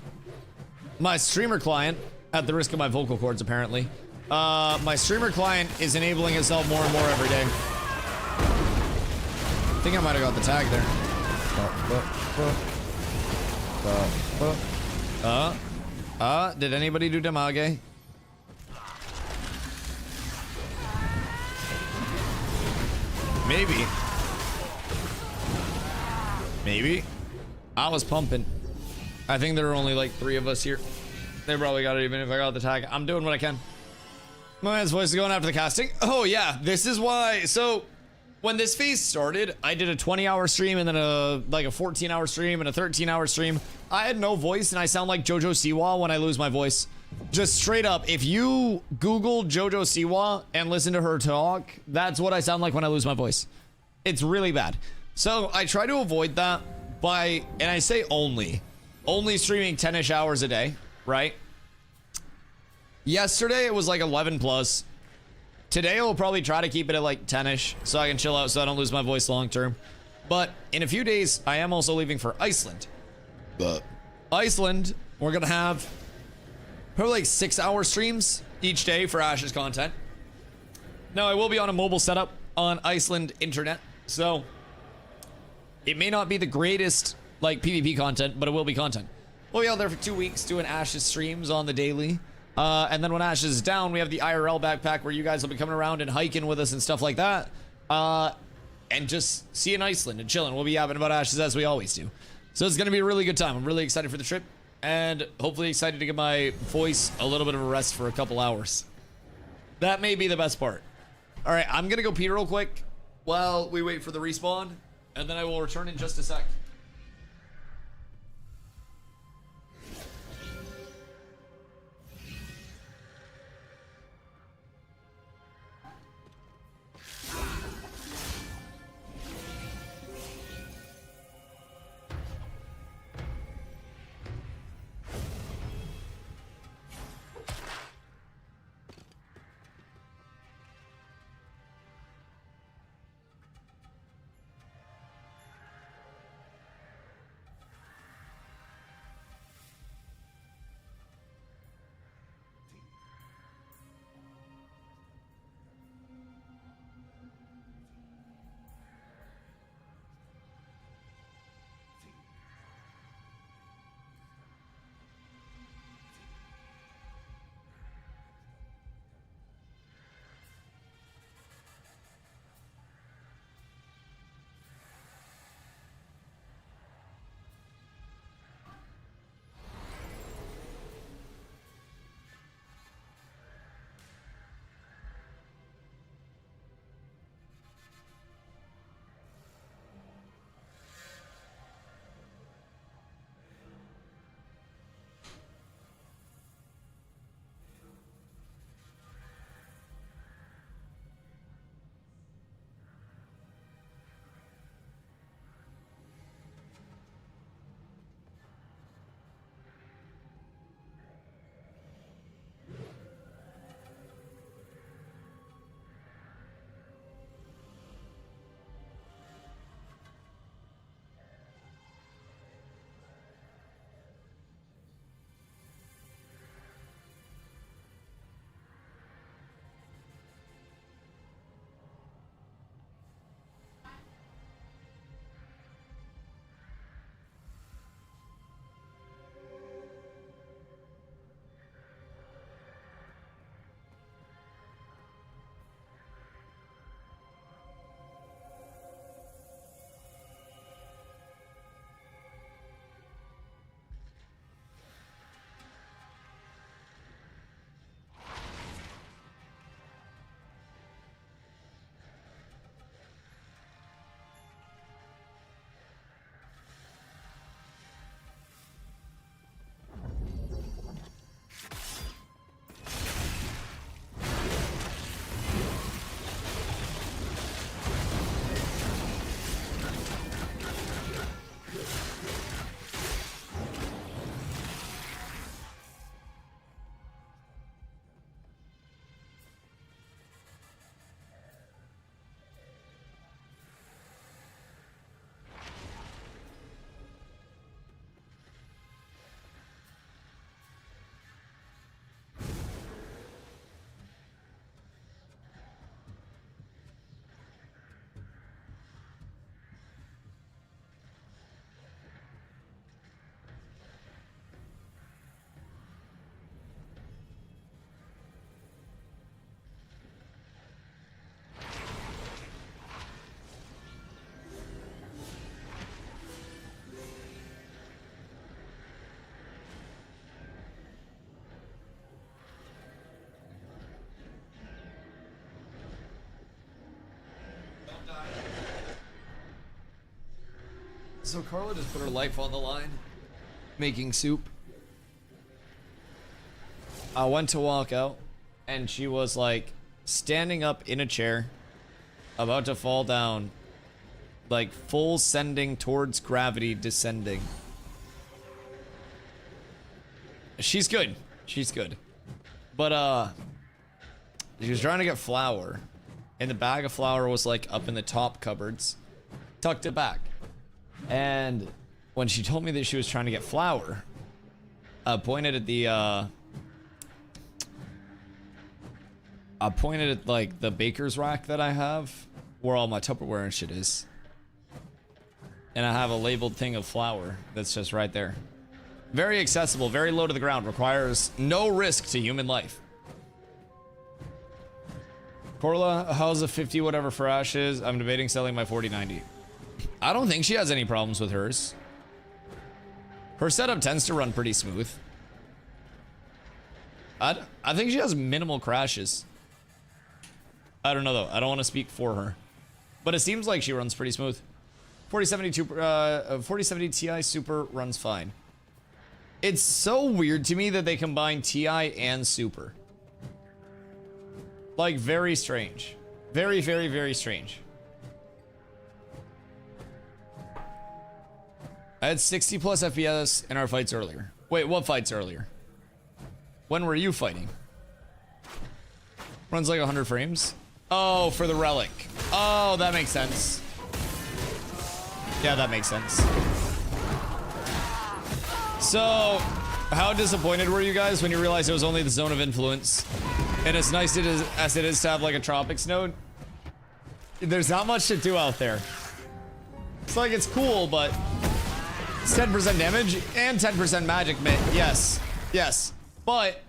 My streamer client, at the risk of my vocal cords apparently, my streamer client is enabling itself more and more every day. I think I might have got the tag there. Did anybody do damage? Maybe. Maybe. I was pumping. I think there are only like 3 of us here. They probably got it even if I got the tag. I'm doing what I can. My man's voice is going after the casting. Oh yeah, this is why. So when this phase started, I did a 20-hour stream and then a 14-hour stream and a 13-hour stream. I had no voice and I sound like JoJo Siwa when I lose my voice. Just straight up, if you Google JoJo Siwa and listen to her talk, that's what I sound like when I lose my voice. It's really bad. So I try to avoid that by, and I say only streaming 10-ish hours a day, right? Yesterday it was like 11 plus. Today I'll probably try to keep it at like 10-ish so I can chill out so I don't lose my voice long term. But in a few days, I am also leaving for Iceland. Iceland, we're gonna have probably like 6-hour streams each day for Ash's content. Now, I will be on a mobile setup on Iceland internet, so it may not be the greatest like PvP content, but it will be content. We'll be out there for 2 weeks doing Ash's streams on the daily. And then when Ash is down, we have the IRL backpack where you guys will be coming around and hiking with us and stuff like that. And just seeing Iceland and chilling. We'll be yapping about Ashes as we always do. So it's going to be a really good time. I'm really excited for the trip and hopefully excited to give my voice a little bit of a rest for a couple hours. That may be the best part. All right, I'm going to go pee real quick while we wait for the respawn, and then I will return in just a sec. So Carla just put her life on the line, making soup. I went to walk out, and she was like standing up in a chair, about to fall down, like full sending towards gravity, descending. She's good. She's good. But, she was trying to get flour, and the bag of flour was like up in the top cupboards. tucked it back. And when she told me that she was trying to get flour, I pointed at the like the baker's rack that I have where all my Tupperware and shit is. And I have a labeled thing of flour that's just right there. Very accessible, very low to the ground, requires no risk to human life. Corla, how's a 50 whatever for ashes? I'm debating selling my 4090. I don't think she has any problems with hers. Her setup tends to run pretty smooth. I think she has minimal crashes. I don't know though. I don't want to speak for her. But it seems like she runs pretty smooth. 4070 Ti Super runs fine. It's so weird to me that they combine Ti and Super. Like, very strange. Very, very, very strange. I had 60 plus FPS in our fights earlier. Wait, what fights earlier? When were you fighting? Runs like 100 frames? Oh, for the relic. Oh, that makes sense. Yeah, that makes sense. So, how disappointed were you guys when you realized it was only the zone of influence? And as nice as it is to have like a tropics node, there's not much to do out there. It's like, it's cool, but it's 10% damage and 10% magic, yes, yes. But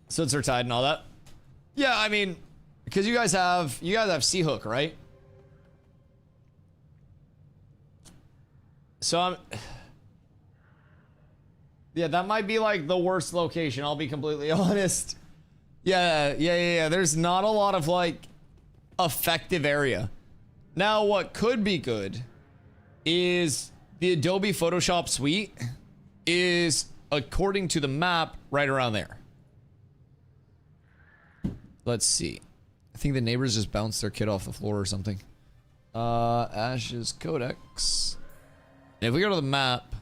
suits are tied and all that. Yeah, I mean, because you guys have Sea Hook, right? So yeah, that might be like the worst location, I'll be completely honest. Yeah. There's not a lot of like effective area. Now, what could be good is the Adobe Photoshop suite is, according to the map, right around there. Let's see. I think the neighbors just bounced their kid off the floor or something. Ash's Codex. If we go to the map,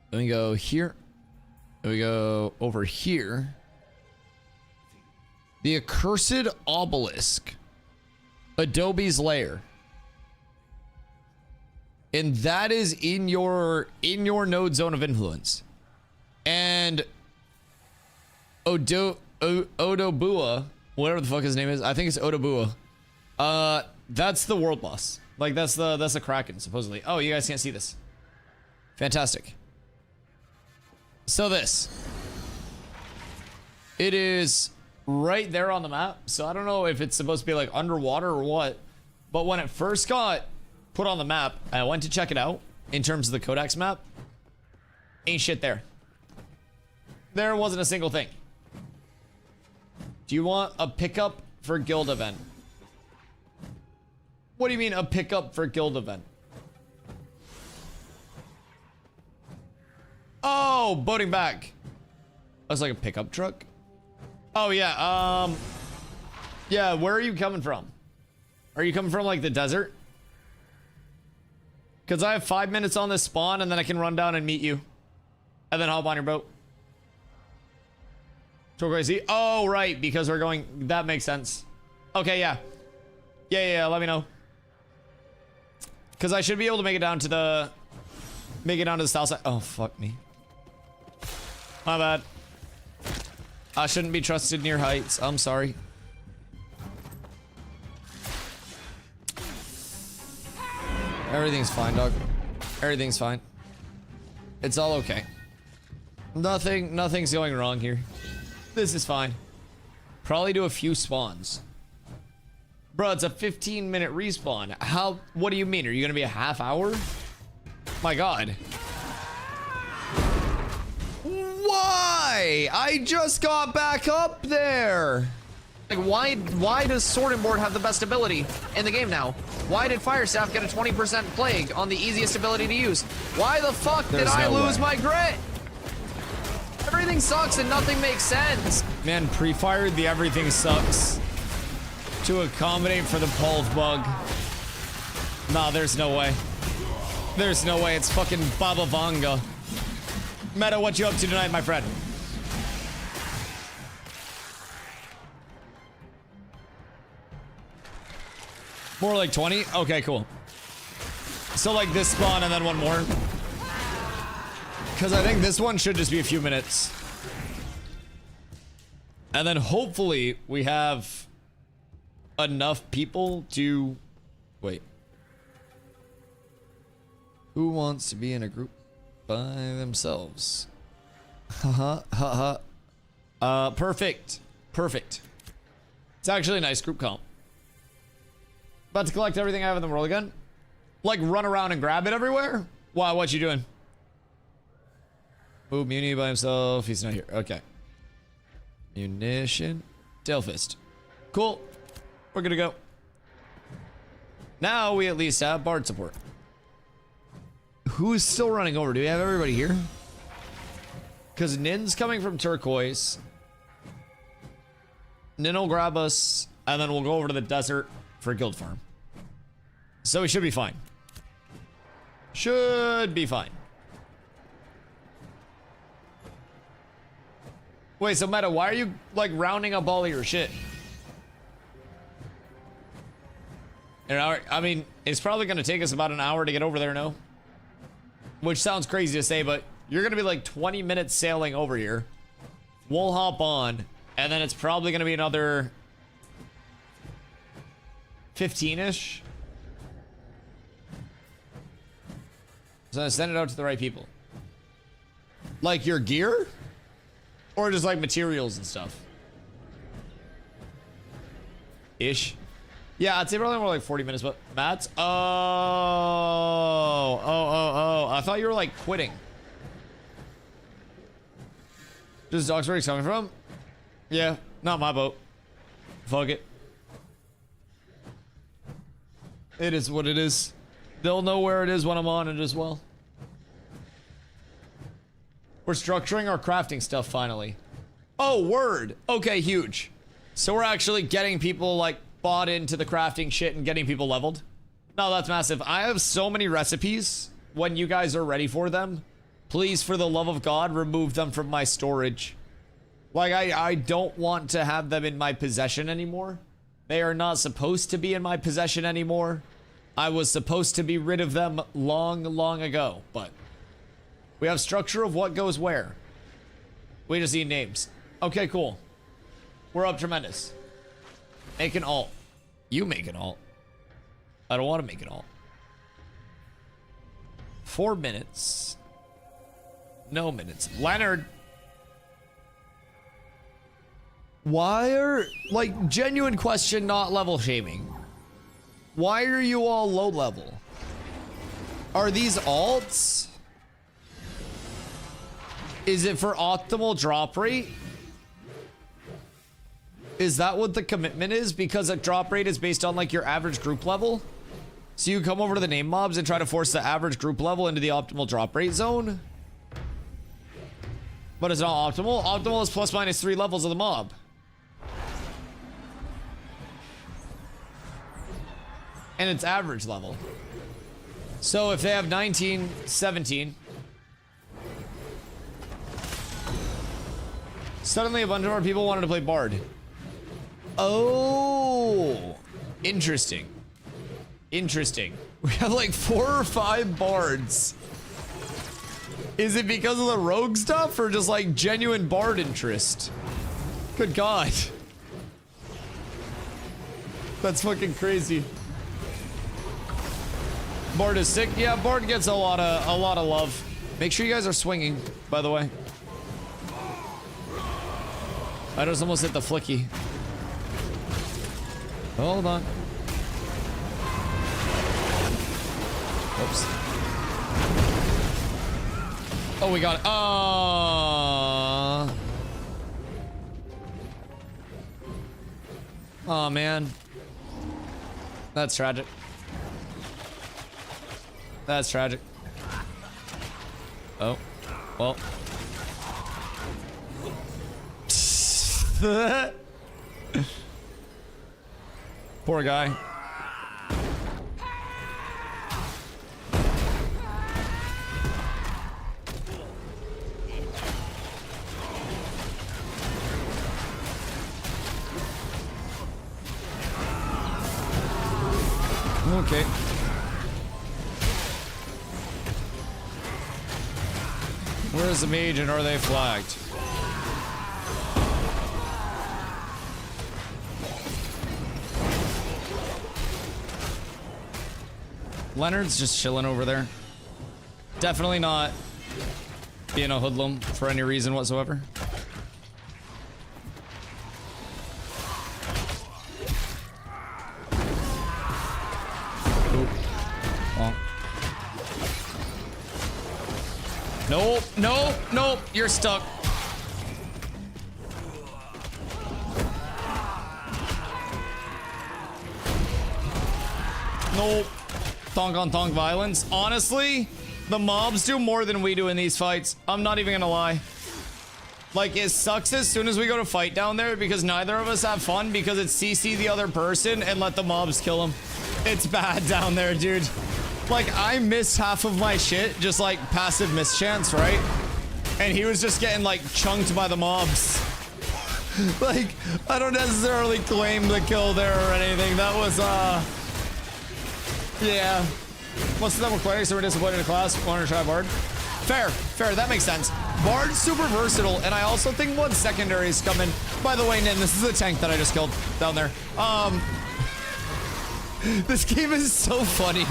then we go here, then we go over here. The Accursed Obelisk, Adobe's lair, and that is in your node zone of influence. And Odobua, whatever the fuck his name is, I think it's Odobua. That's the world boss. Like, that's the Kraken, supposedly. Oh, you guys can't see this. Fantastic. So it is right there on the map. So I don't know if it's supposed to be like underwater or what, but when it first got put on the map, I went to check it out in terms of the Codex map. Ain't shit there. There wasn't a single thing. Do you want a pickup for guild event? What do you mean a pickup for guild event? Oh, boating back. That's like a pickup truck. Oh yeah, yeah, where are you coming from? Are you coming from like the desert? Because I have 5 minutes on this spawn and then I can run down and meet you. And then hop on your boat. Crazy. Oh, right, because we're going, that makes sense. Okay, yeah. Yeah, let me know. Because I should be able to make it down to the south side. Oh, fuck me. My bad. I shouldn't be trusted near heights. I'm sorry. Everything's fine, dog. Everything's fine. It's all okay. Nothing's going wrong here. This is fine. Probably do a few spawns. Bro, it's a 15-minute respawn. What do you mean? Are you gonna be a half hour? My god. Why? I just got back up there. Like, why does Sword and Board have the best ability in the game now? Why did Firestaff get a 20% plague on the easiest ability to use? Why the fuck did I lose my grit? Everything sucks and nothing makes sense. Man, pre-fired the everything sucks to accommodate for the pulse bug. Nah, there's no way. There's no way. It's fucking Baba Vanga. Meta, what you up to tonight, my friend?
More like 20? Okay, cool. So like this spawn and then one more. Because I think this one should just be a few minutes. And then hopefully we have enough people to... Wait. Who wants to be in a group by themselves? Haha, haha. Perfect. Perfect. It's actually a nice group comp. About to collect everything I have in the world again. Like run around and grab it everywhere? Wow, what you doing? Ooh, Muni by himself. He's not here. Okay. Munition. Tailfist. Cool. We're gonna go. Now we at least have Bard support. Who is still running over? Do we have everybody here? Because Nin's coming from Turquoise. Nin will grab us, and then we'll go over to the desert for Guild Farm. So we should be fine. Should be fine. Wait, so Meta, why are you, like, rounding up all of your shit? An hour? I mean, it's probably going to take us about an hour to get over there, no? Which sounds crazy to say, but you're going to be, like, 20 minutes sailing over here. We'll hop on, and then it's probably going to be another 15-ish. So send it out to the right people. Like your gear? Or just like materials and stuff? Ish. Yeah, I'd say probably more like 40 minutes, but Matt's? Oh. I thought you were like quitting. Does Doc's where he's coming from? Yeah, not my boat. Fuck it. It is what it is. They'll know where it is when I'm on it as well. We're structuring our crafting stuff finally. Oh, word. Okay, huge. So we're actually getting people like bought into the crafting shit and getting people leveled. No, that's massive. I have so many recipes. When you guys are ready for them, please, for the love of God, remove them from my storage. Like, I don't want to have them in my possession anymore. They are not supposed to be in my possession anymore. I was supposed to be rid of them long, long ago, but we have structure of what goes where. We just need names. Okay, cool. We're up tremendous. Make an alt. You make an alt. I don't want to make an alt. 4 minutes. No minutes. Leonard. Why are, like, genuine question, not level shaming. Why are you all low level? Are these alts? Is it for optimal drop rate? Is that what the commitment is? Because a drop rate is based on like your average group level? So you come over to the name mobs and try to force the average group level into the optimal drop rate zone? But it's not optimal. Optimal is plus minus 3 levels of the mob. And it's average level. So if they have 19, 17. Suddenly a bunch of our people wanted to play Bard. Oh, interesting. Interesting. We have like 4 or 5 Bards. Is it because of the rogue stuff or just like genuine Bard interest? Good God. That's fucking crazy. Bard is sick. Yeah, Bard gets a lot of love. Make sure you guys are swinging, by the way. I just almost hit the flicky. Hold on. Oops. Oh, we got it. Oh, man. That's tragic. That's tragic. Oh. Well. Poor guy.
Okay. Where's the mage and are they flagged? Leonard's just chilling over there. Definitely not being a hoodlum for any reason whatsoever. Oop. Bonk. Nope, nope, nope, you're stuck. Nope. Thonk on thonk violence. Honestly, the mobs do more than we do in these fights. I'm not even gonna lie. Like, it sucks as soon as we go to fight down there because neither of us have fun because it's CC the other person and let the mobs kill him. It's bad down there, dude. Like, I missed half of my shit, just like passive mischance, right? And he was just getting like chunked by the mobs. Like, I don't necessarily claim the kill there or anything. That was, yeah. Most of them were clerics, so we're disappointed in class. Want to try Bard? Fair, fair, that makes sense. Bard's super versatile, and I also think one secondary is coming. By the way, Nin, this is a tank that I just killed down there. This game is so funny.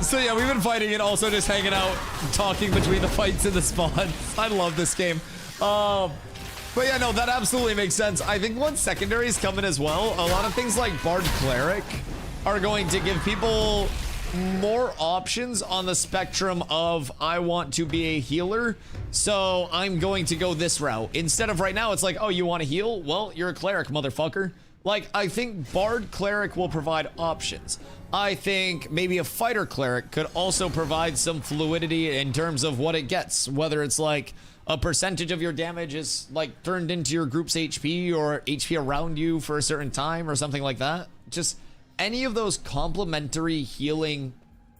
So yeah, we've been fighting and also just hanging out, talking between the fights and the spawns. I love this game. But yeah, no, that absolutely makes sense. I think one secondary is coming as well. A lot of things like Bard Cleric are going to give people more options on the spectrum of I want to be a healer, so I'm going to go this route. Instead of right now, it's like, oh, you want to heal? Well, you're a cleric, motherfucker. Like, I think Bard Cleric will provide options. I think maybe a fighter cleric could also provide some fluidity in terms of what it gets, whether it's like a percentage of your damage is like turned into your group's HP or HP around you for a certain time or something like that. Just any of those complementary healing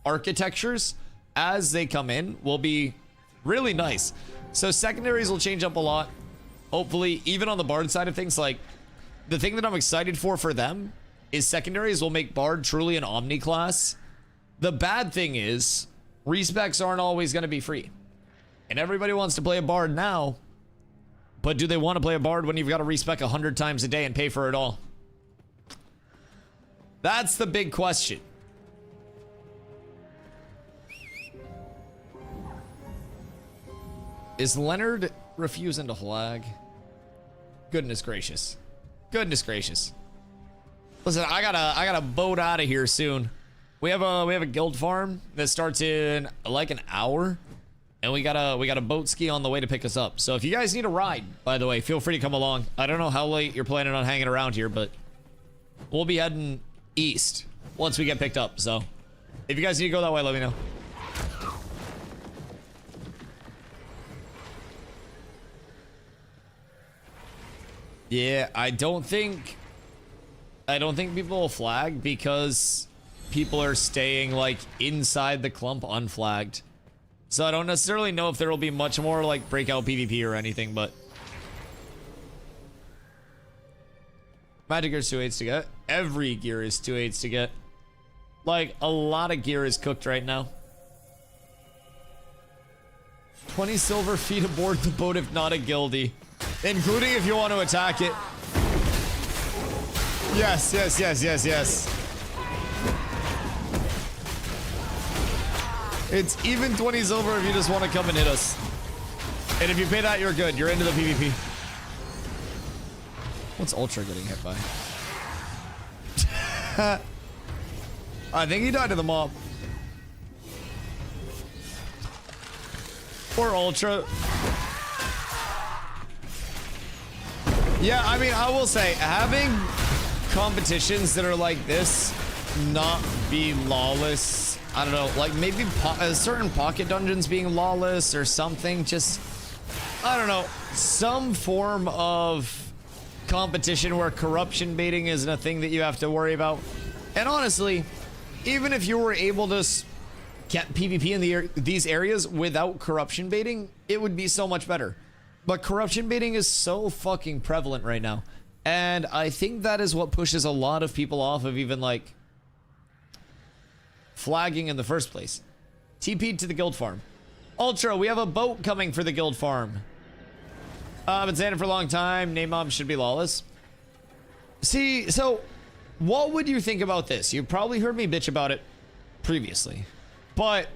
architectures as they come in will be really nice. So secondaries will change up a lot. Hopefully, even on the Bard side of things, like the thing that I'm excited for them is secondaries will make Bard truly an Omni class. The bad thing is respecs aren't always going to be free. And everybody wants to play a Bard now, but do they want to play a Bard when you've got to respec 100 times a day and pay for it all? That's the big question. Is Leonard refusing to flag? Goodness gracious. Goodness gracious. Listen, I gotta boat out of here soon. We have a guild farm that starts in like an hour, and we got a boat ski on the way to pick us up. So if you guys need a ride, by the way, feel free to come along. I don't know how late you're planning on hanging around here, but we'll be heading east once we get picked up. So if you guys need to go that way, let me know. Yeah, I don't think people will flag because people are staying like inside the clump unflagged. So I don't necessarily know if there will be much more like breakout PvP or anything, but magic gear is 2/8 to get. Every gear is 2/8 to get. Like, a lot of gear is cooked right now. 20 silver feet aboard the boat if not a guildie. Including if you want to attack it. Yes, yes, yes, yes, yes. It's even 20 silver if you just want to come and hit us. And if you pay that, you're good. You're into the PvP. What's Ultra getting hit by? I think he died to the mob. Poor Ultra. Yeah, I mean, I will say, having competitions that are like this not be lawless, I don't know, like maybe certain pocket dungeons being lawless or something, just, I don't know, some form of competition where corruption baiting isn't a thing that you have to worry about. And honestly, even if you were able to get PvP in these areas without corruption baiting, it would be so much better. But corruption baiting is so fucking prevalent right now. And I think that is what pushes a lot of people off of even like flagging in the first place. TP'd to the guild farm. Ultra, we have a boat coming for the guild farm. I've been saying it for a long time. Name mob should be lawless. See, so what would you think about this? You probably heard me bitch about it previously, but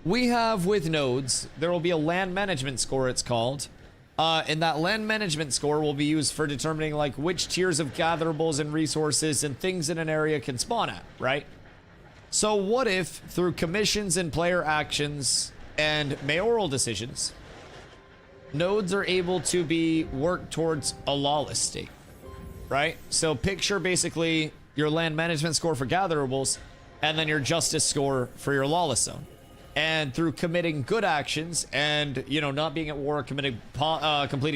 we have with nodes, there will be a land management score, it's called. And that land management score will be used for determining like which tiers of gatherables and resources and things in an area can spawn at, right? So what if through commissions and player actions and mayoral decisions, nodes are able to be worked towards a lawless state, right? So picture basically your land management score for gatherables and then your justice score for your lawless zone. And through committing good actions and, you know, not being at war, completing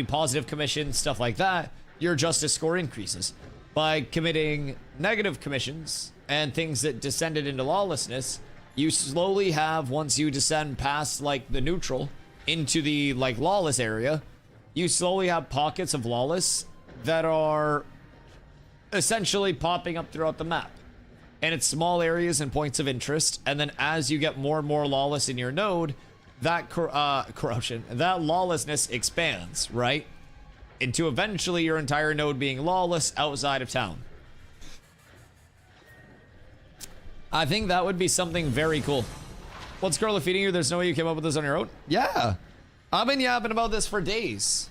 positive commissions, stuff like that, your justice score increases. By committing negative commissions and things that descended into lawlessness, you slowly have, once you descend past like the neutral into the like lawless area, you slowly have pockets of lawless that are essentially popping up throughout the map. And it's small areas and points of interest. And then as you get more and more lawless in your node, that corruption, that lawlessness expands, right? Into eventually your entire node being lawless outside of town. I think that would be something very cool. What's Carla feeding you? There's no way you came up with this on your own? Yeah. I've been yapping about this for days.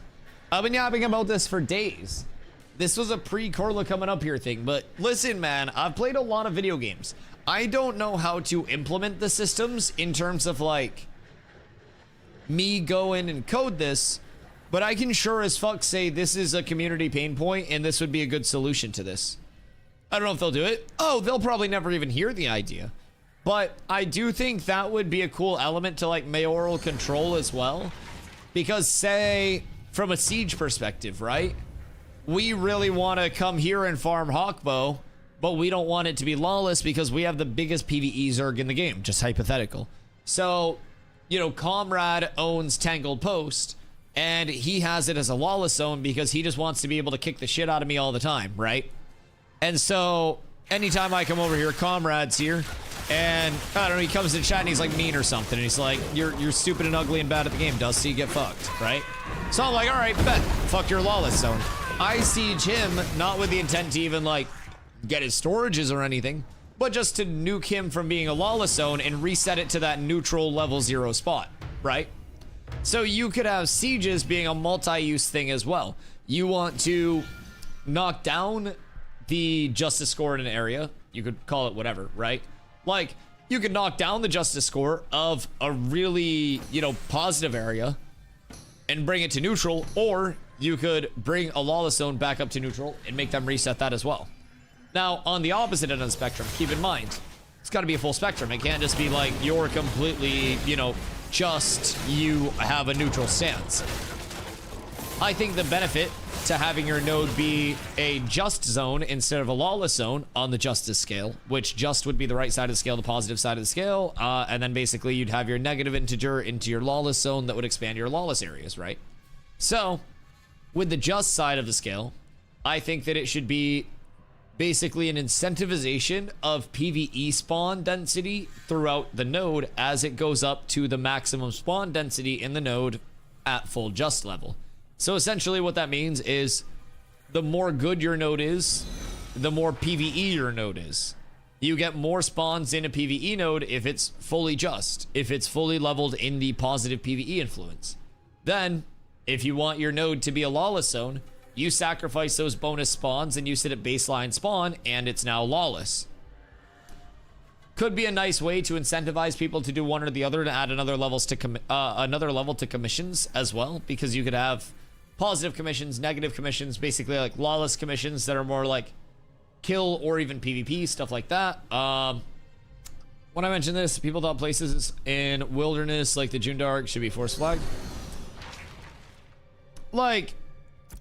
This was a pre-Corla coming up here thing, but listen, man, I've played a lot of video games. I don't know how to implement the systems in terms of like me go in and code this, but I can sure as fuck say this is a community pain point and this would be a good solution to this. I don't know if they'll do it. Oh, they'll probably never even hear the idea. But I do think that would be a cool element to like mayoral control as well. Because say, from a siege perspective, right? We really want to come here and farm Hawkbow, but we don't want it to be lawless because we have the biggest PvE Zerg in the game, just hypothetical. So, you know, Comrade owns Tangled Post, and he has it as a lawless zone because he just wants to be able to kick the shit out of me all the time, right? And so, anytime I come over here, Comrade's here, and, I don't know, he comes in chat and he's like mean or something, and he's like, you're stupid and ugly and bad at the game, Dusty, get fucked, right? So I'm like, alright, bet, fuck your lawless zone. I siege him, not with the intent to even, like, get his storages or anything, but just to nuke him from being a lawless zone and reset it to that neutral level 0 spot, right? So you could have sieges being a multi-use thing as well. You want to knock down the justice score in an area, you could call it whatever, right? Like, you could knock down the justice score of a really, you know, positive area and bring it to neutral, or you could bring a lawless zone back up to neutral and make them reset that as well. Now, on the opposite end of the spectrum, keep in mind, it's got to be a full spectrum. It can't just be like you're completely, you know, just you have a neutral stance. I think the benefit to having your node be a just zone instead of a lawless zone on the justice scale, which just would be the right side of the scale, the positive side of the scale, and then basically you'd have your negative integer into your lawless zone that would expand your lawless areas, right? So, with the just side of the scale, I think that it should be basically an incentivization of PvE spawn density throughout the node as it goes up to the maximum spawn density in the node at full just level. So essentially what that means is the more good your node is, the more PvE your node is. You get more spawns in a PvE node if it's fully just, if it's fully leveled in the positive PvE influence. Then, if you want your node to be a lawless zone, you sacrifice those bonus spawns and you sit at baseline spawn and it's now lawless. Could be a nice way to incentivize people to do one or the other, to add another level to commissions as well, because you could have positive commissions, negative commissions, basically like lawless commissions that are more like kill or even PvP, stuff like that. When I mentioned this, people thought places in wilderness like the Jundark should be force flagged. Like,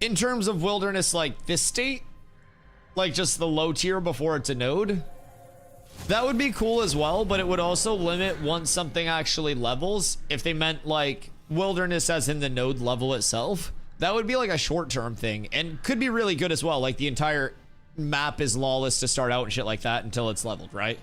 in terms of wilderness like this state, like just the low tier before it's a node, that would be cool as well, but it would also limit once something actually levels. If they meant like wilderness as in the node level itself, that would be like a short-term thing and could be really good as well. Like the entire map is lawless to start out and shit like that until it's leveled, right?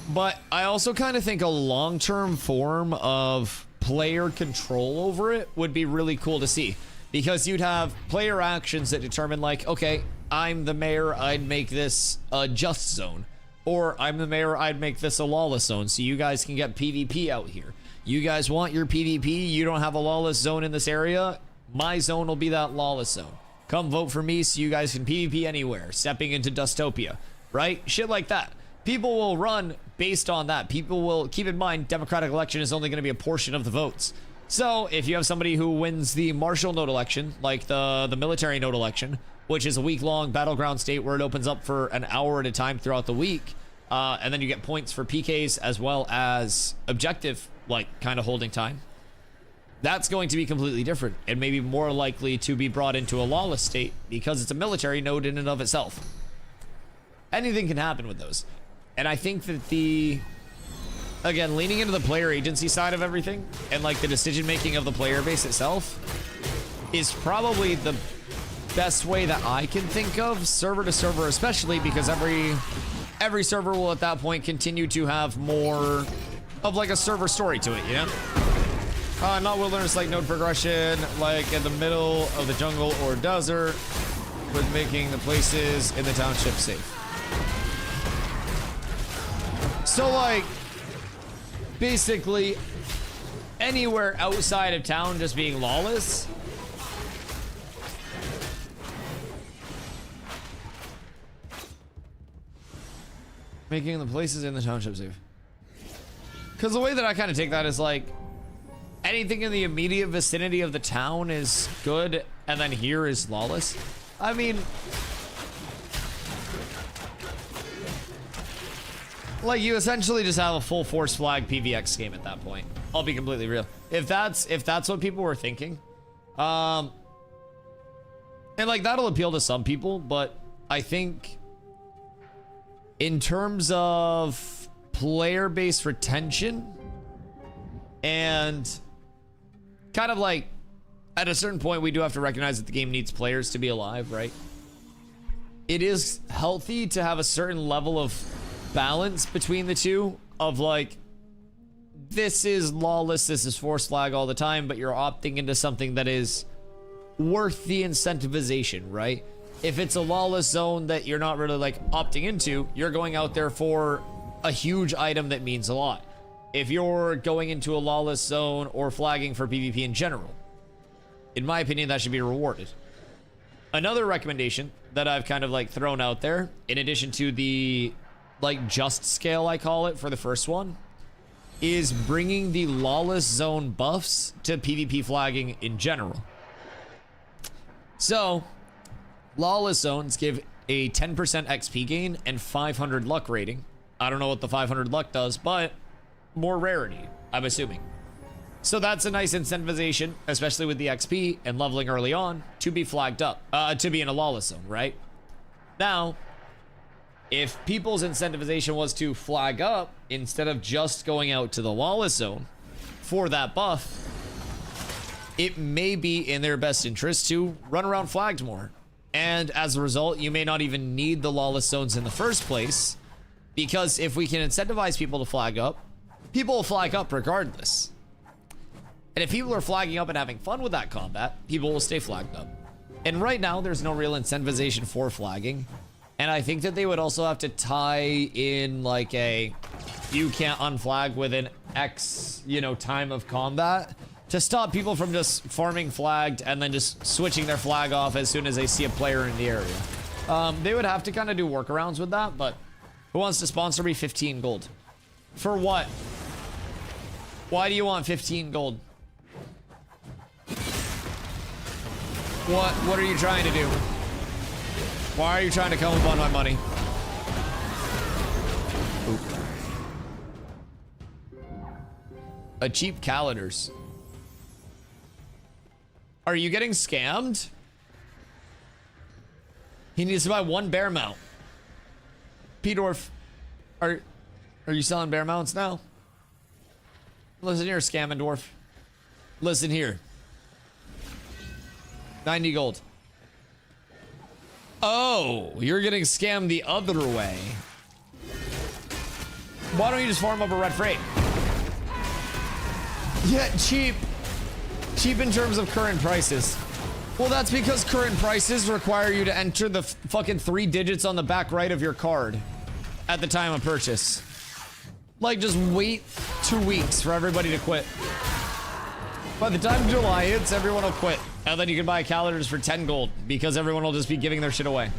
But I also kind of think a long-term form of player control over it would be really cool to see. Because you'd have player actions that determine like, okay, I'm the mayor, I'd make this a just zone. Or I'm the mayor, I'd make this a lawless zone so you guys can get PvP out here. You guys want your PvP, you don't have a lawless zone in this area, my zone will be that lawless zone. Come vote for me so you guys can PvP anywhere, stepping into Dystopia, right? Shit like that. People will run based on that. People will, keep in mind, democratic election is only going to be a portion of the votes. So if you have somebody who wins the martial node election, like the military node election, which is a week-long battleground state where it opens up for an hour at a time throughout the week, and then you get points for PKs as well as objective, like, kind of holding time. That's going to be completely different and maybe more likely to be brought into a lawless state because it's a military node in and of itself. Anything can happen with those. And I think that again, leaning into the player agency side of everything and like the decision making of the player base itself is probably the best way that I can think of, server to server, especially because every server will at that point continue to have more of like a server story to it, you know? Not wilderness like node progression, like in the middle of the jungle or desert, with making the places in the township safe. So like, basically, anywhere outside of town just being lawless. Making the places in the township safe. Because the way that I kind of take that is like, anything in the immediate vicinity of the town is good, and then here is lawless. I mean, like you essentially just have a full force flag PVX game at that point. I'll be completely real. If that's what people were thinking, and like that'll appeal to some people, but I think in terms of player base retention and kind of like at a certain point we do have to recognize that the game needs players to be alive, right? It is healthy to have a certain level of balance between the two of like, this is lawless, this is force flag all the time, but you're opting into something that is worth the incentivization, right? If it's a lawless zone that you're not really like opting into, you're going out there for a huge item that means a lot. If you're going into a lawless zone or flagging for PvP in general, in my opinion, that should be rewarded. Another recommendation that I've kind of like thrown out there, in addition to the like just scale, I call it, for the first one, is bringing the lawless zone buffs to PvP flagging in general. So, lawless zones give a 10% XP gain and 500 luck rating. I don't know what the 500 luck does, but more rarity, I'm assuming. So that's a nice incentivization, especially with the XP and leveling early on, to be flagged up, to be in a lawless zone, right? Now, if people's incentivization was to flag up instead of just going out to the lawless zone for that buff, it may be in their best interest to run around flagged more. And as a result, you may not even need the lawless zones in the first place, because if we can incentivize people to flag up, people will flag up regardless. And if people are flagging up and having fun with that combat, people will stay flagged up. And right now, there's no real incentivization for flagging. And I think that they would also have to tie in like a, you can't unflag within X, you know, time of combat to stop people from just farming flagged and then just switching their flag off as soon as they see a player in the area. They would have to kind of do workarounds with that, but who wants to sponsor me 15 gold? For what? Why do you want 15 gold? What are you trying to do? Why are you trying to come up on my money? Oop. A cheap calendars. Are you getting scammed? He needs to buy one bear mount. P-Dwarf, are you selling bear mounts now? Listen here, scamming dwarf. Listen here. 90 gold. Oh, you're getting scammed the other way. Why don't you just farm up a red freight? Yeah, cheap. Cheap in terms of current prices. Well, that's because current prices require you to enter the fucking 3 digits on the back right of your card at the time of purchase. Like, just wait 2 weeks for everybody to quit. By the time July hits, everyone will quit. And then you can buy calendars for 10 gold because everyone will just be giving their shit away.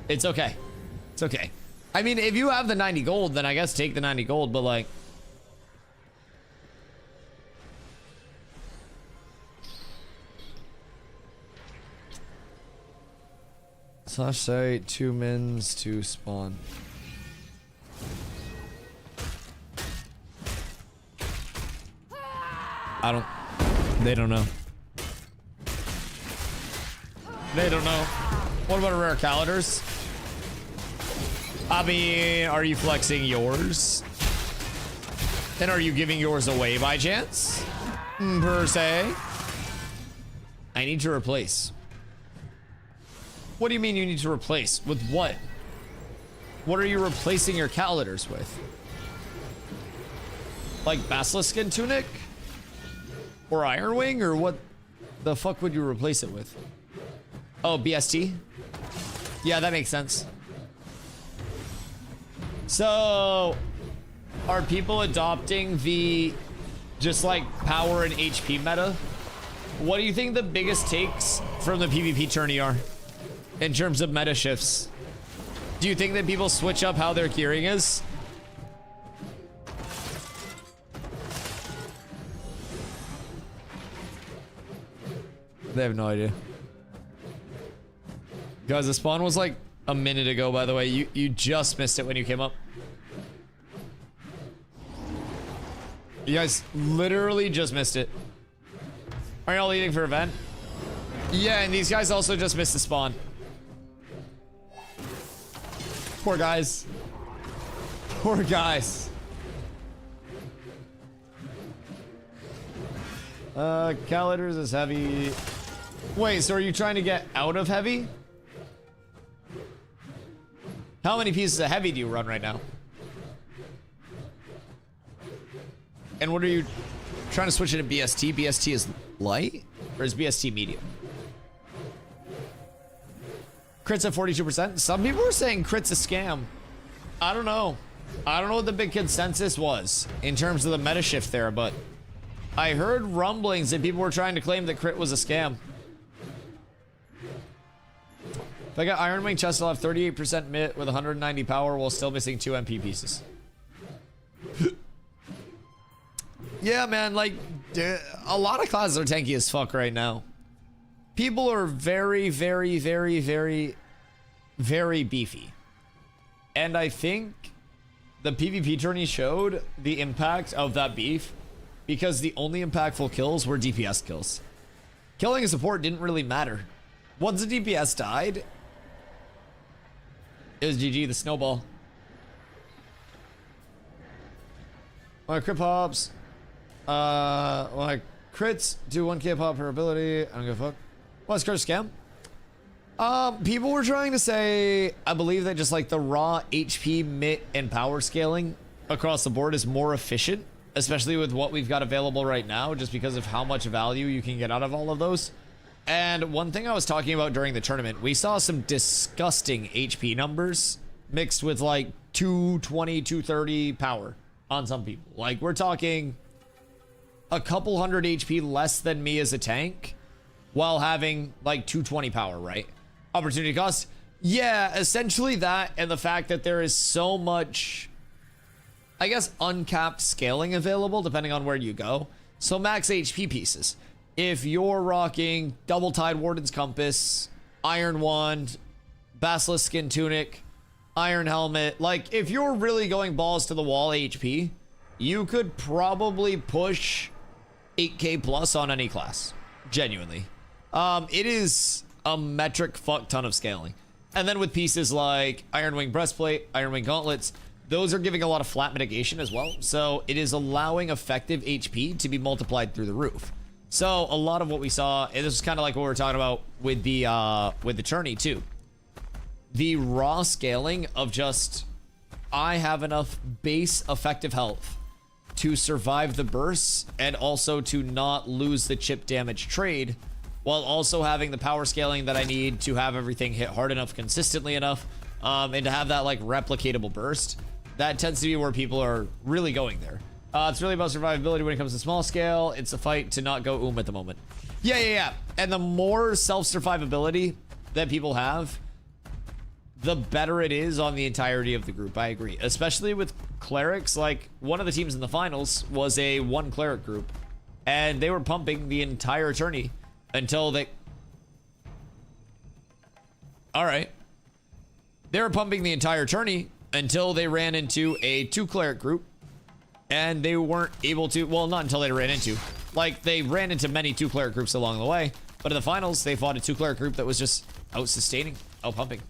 It's okay. It's okay. I mean, if you have the 90 gold, then I guess take the 90 gold, but like... Slash say 2 mins to spawn. They don't know. They don't know. What about a rare calendars? I mean, are you flexing yours? And are you giving yours away by chance? Per se. I need to replace. What do you mean you need to replace? With what? What are you replacing your calendars with? Like Basilisk Skin Tunic? Or Iron Wing? Or what the fuck would you replace it with? Oh, BST? Yeah, that makes sense. So, are people adopting the just like power and HP meta? What do you think the biggest takes from the PvP tourney are in terms of meta shifts? Do you think that people switch up how their gearing is? They have no idea. Guys, the spawn was like a minute ago, by the way. You just missed it when you came up. You guys literally just missed it. Are y'all leaving for event? Yeah, and these guys also just missed the spawn. Poor guys. Poor guys. Calendars is heavy. Wait, so are you trying to get out of heavy? How many pieces of heavy do you run right now? And what are you trying to switch it to BST? BST is light? Or is BST medium? Crits at 42%. Some people were saying crits a scam. I don't know. I don't know what the big consensus was in terms of the meta shift there, but I heard rumblings that people were trying to claim that crit was a scam. If I got Iron Wing chest, I'll have 38% mit with 190 power while still missing 2 MP pieces. Yeah, man, like, a lot of classes are tanky as fuck right now. People are very, very, very, very, very beefy. And I think the PvP tourney showed the impact of that beef because the only impactful kills were DPS kills. Killing a support didn't really matter. Once the DPS died, it was GG, the snowball. My crit pops. My crits do 1k pop per ability. I don't give a fuck. What's crit scam? People were trying to say, I believe that just like the raw HP, mit, and power scaling across the board is more efficient, especially with what we've got available right now, just because of how much value you can get out of all of those. And one thing I was talking about during the tournament, we saw some disgusting HP numbers mixed with like 220, 230 power on some people. Like, we're talking a couple hundred HP less than me as a tank while having like 220 power, right? Opportunity cost? Yeah, essentially that, and the fact that there is so much, I guess, uncapped scaling available depending on where you go. So max HP pieces. If you're rocking Double Tide Warden's Compass, Iron Wand, Basilisk Skin Tunic, Iron Helmet, like if you're really going balls to the wall HP, you could probably push 8k plus on any class. Genuinely. It is a metric fuck ton of scaling. And then with pieces like Iron Wing Breastplate, Iron Wing Gauntlets, those are giving a lot of flat mitigation as well. So it is allowing effective HP to be multiplied through the roof. So a lot of what we saw, and this is kind of like what we were talking about with the tourney too. The raw scaling of just I have enough base effective health to survive the bursts and also to not lose the chip damage trade, while also having the power scaling that I need to have everything hit hard enough consistently enough, and to have that like replicatable burst. That tends to be where people are really going there. It's really about survivability when it comes to small scale. It's a fight to not go at the moment. Yeah. And the more self-survivability that people have, the better it is on the entirety of the group. I agree. Especially with clerics. Like, one of the teams in the finals was a 1 cleric group, and they were pumping the entire tourney until they... Alright. They were pumping the entire tourney until they ran into a 2 cleric group, and they weren't able to... Well, not until they ran into... Like, they ran into many 2 cleric groups along the way, but in the finals, they fought a 2 cleric group that was just out-sustaining, out-pumping.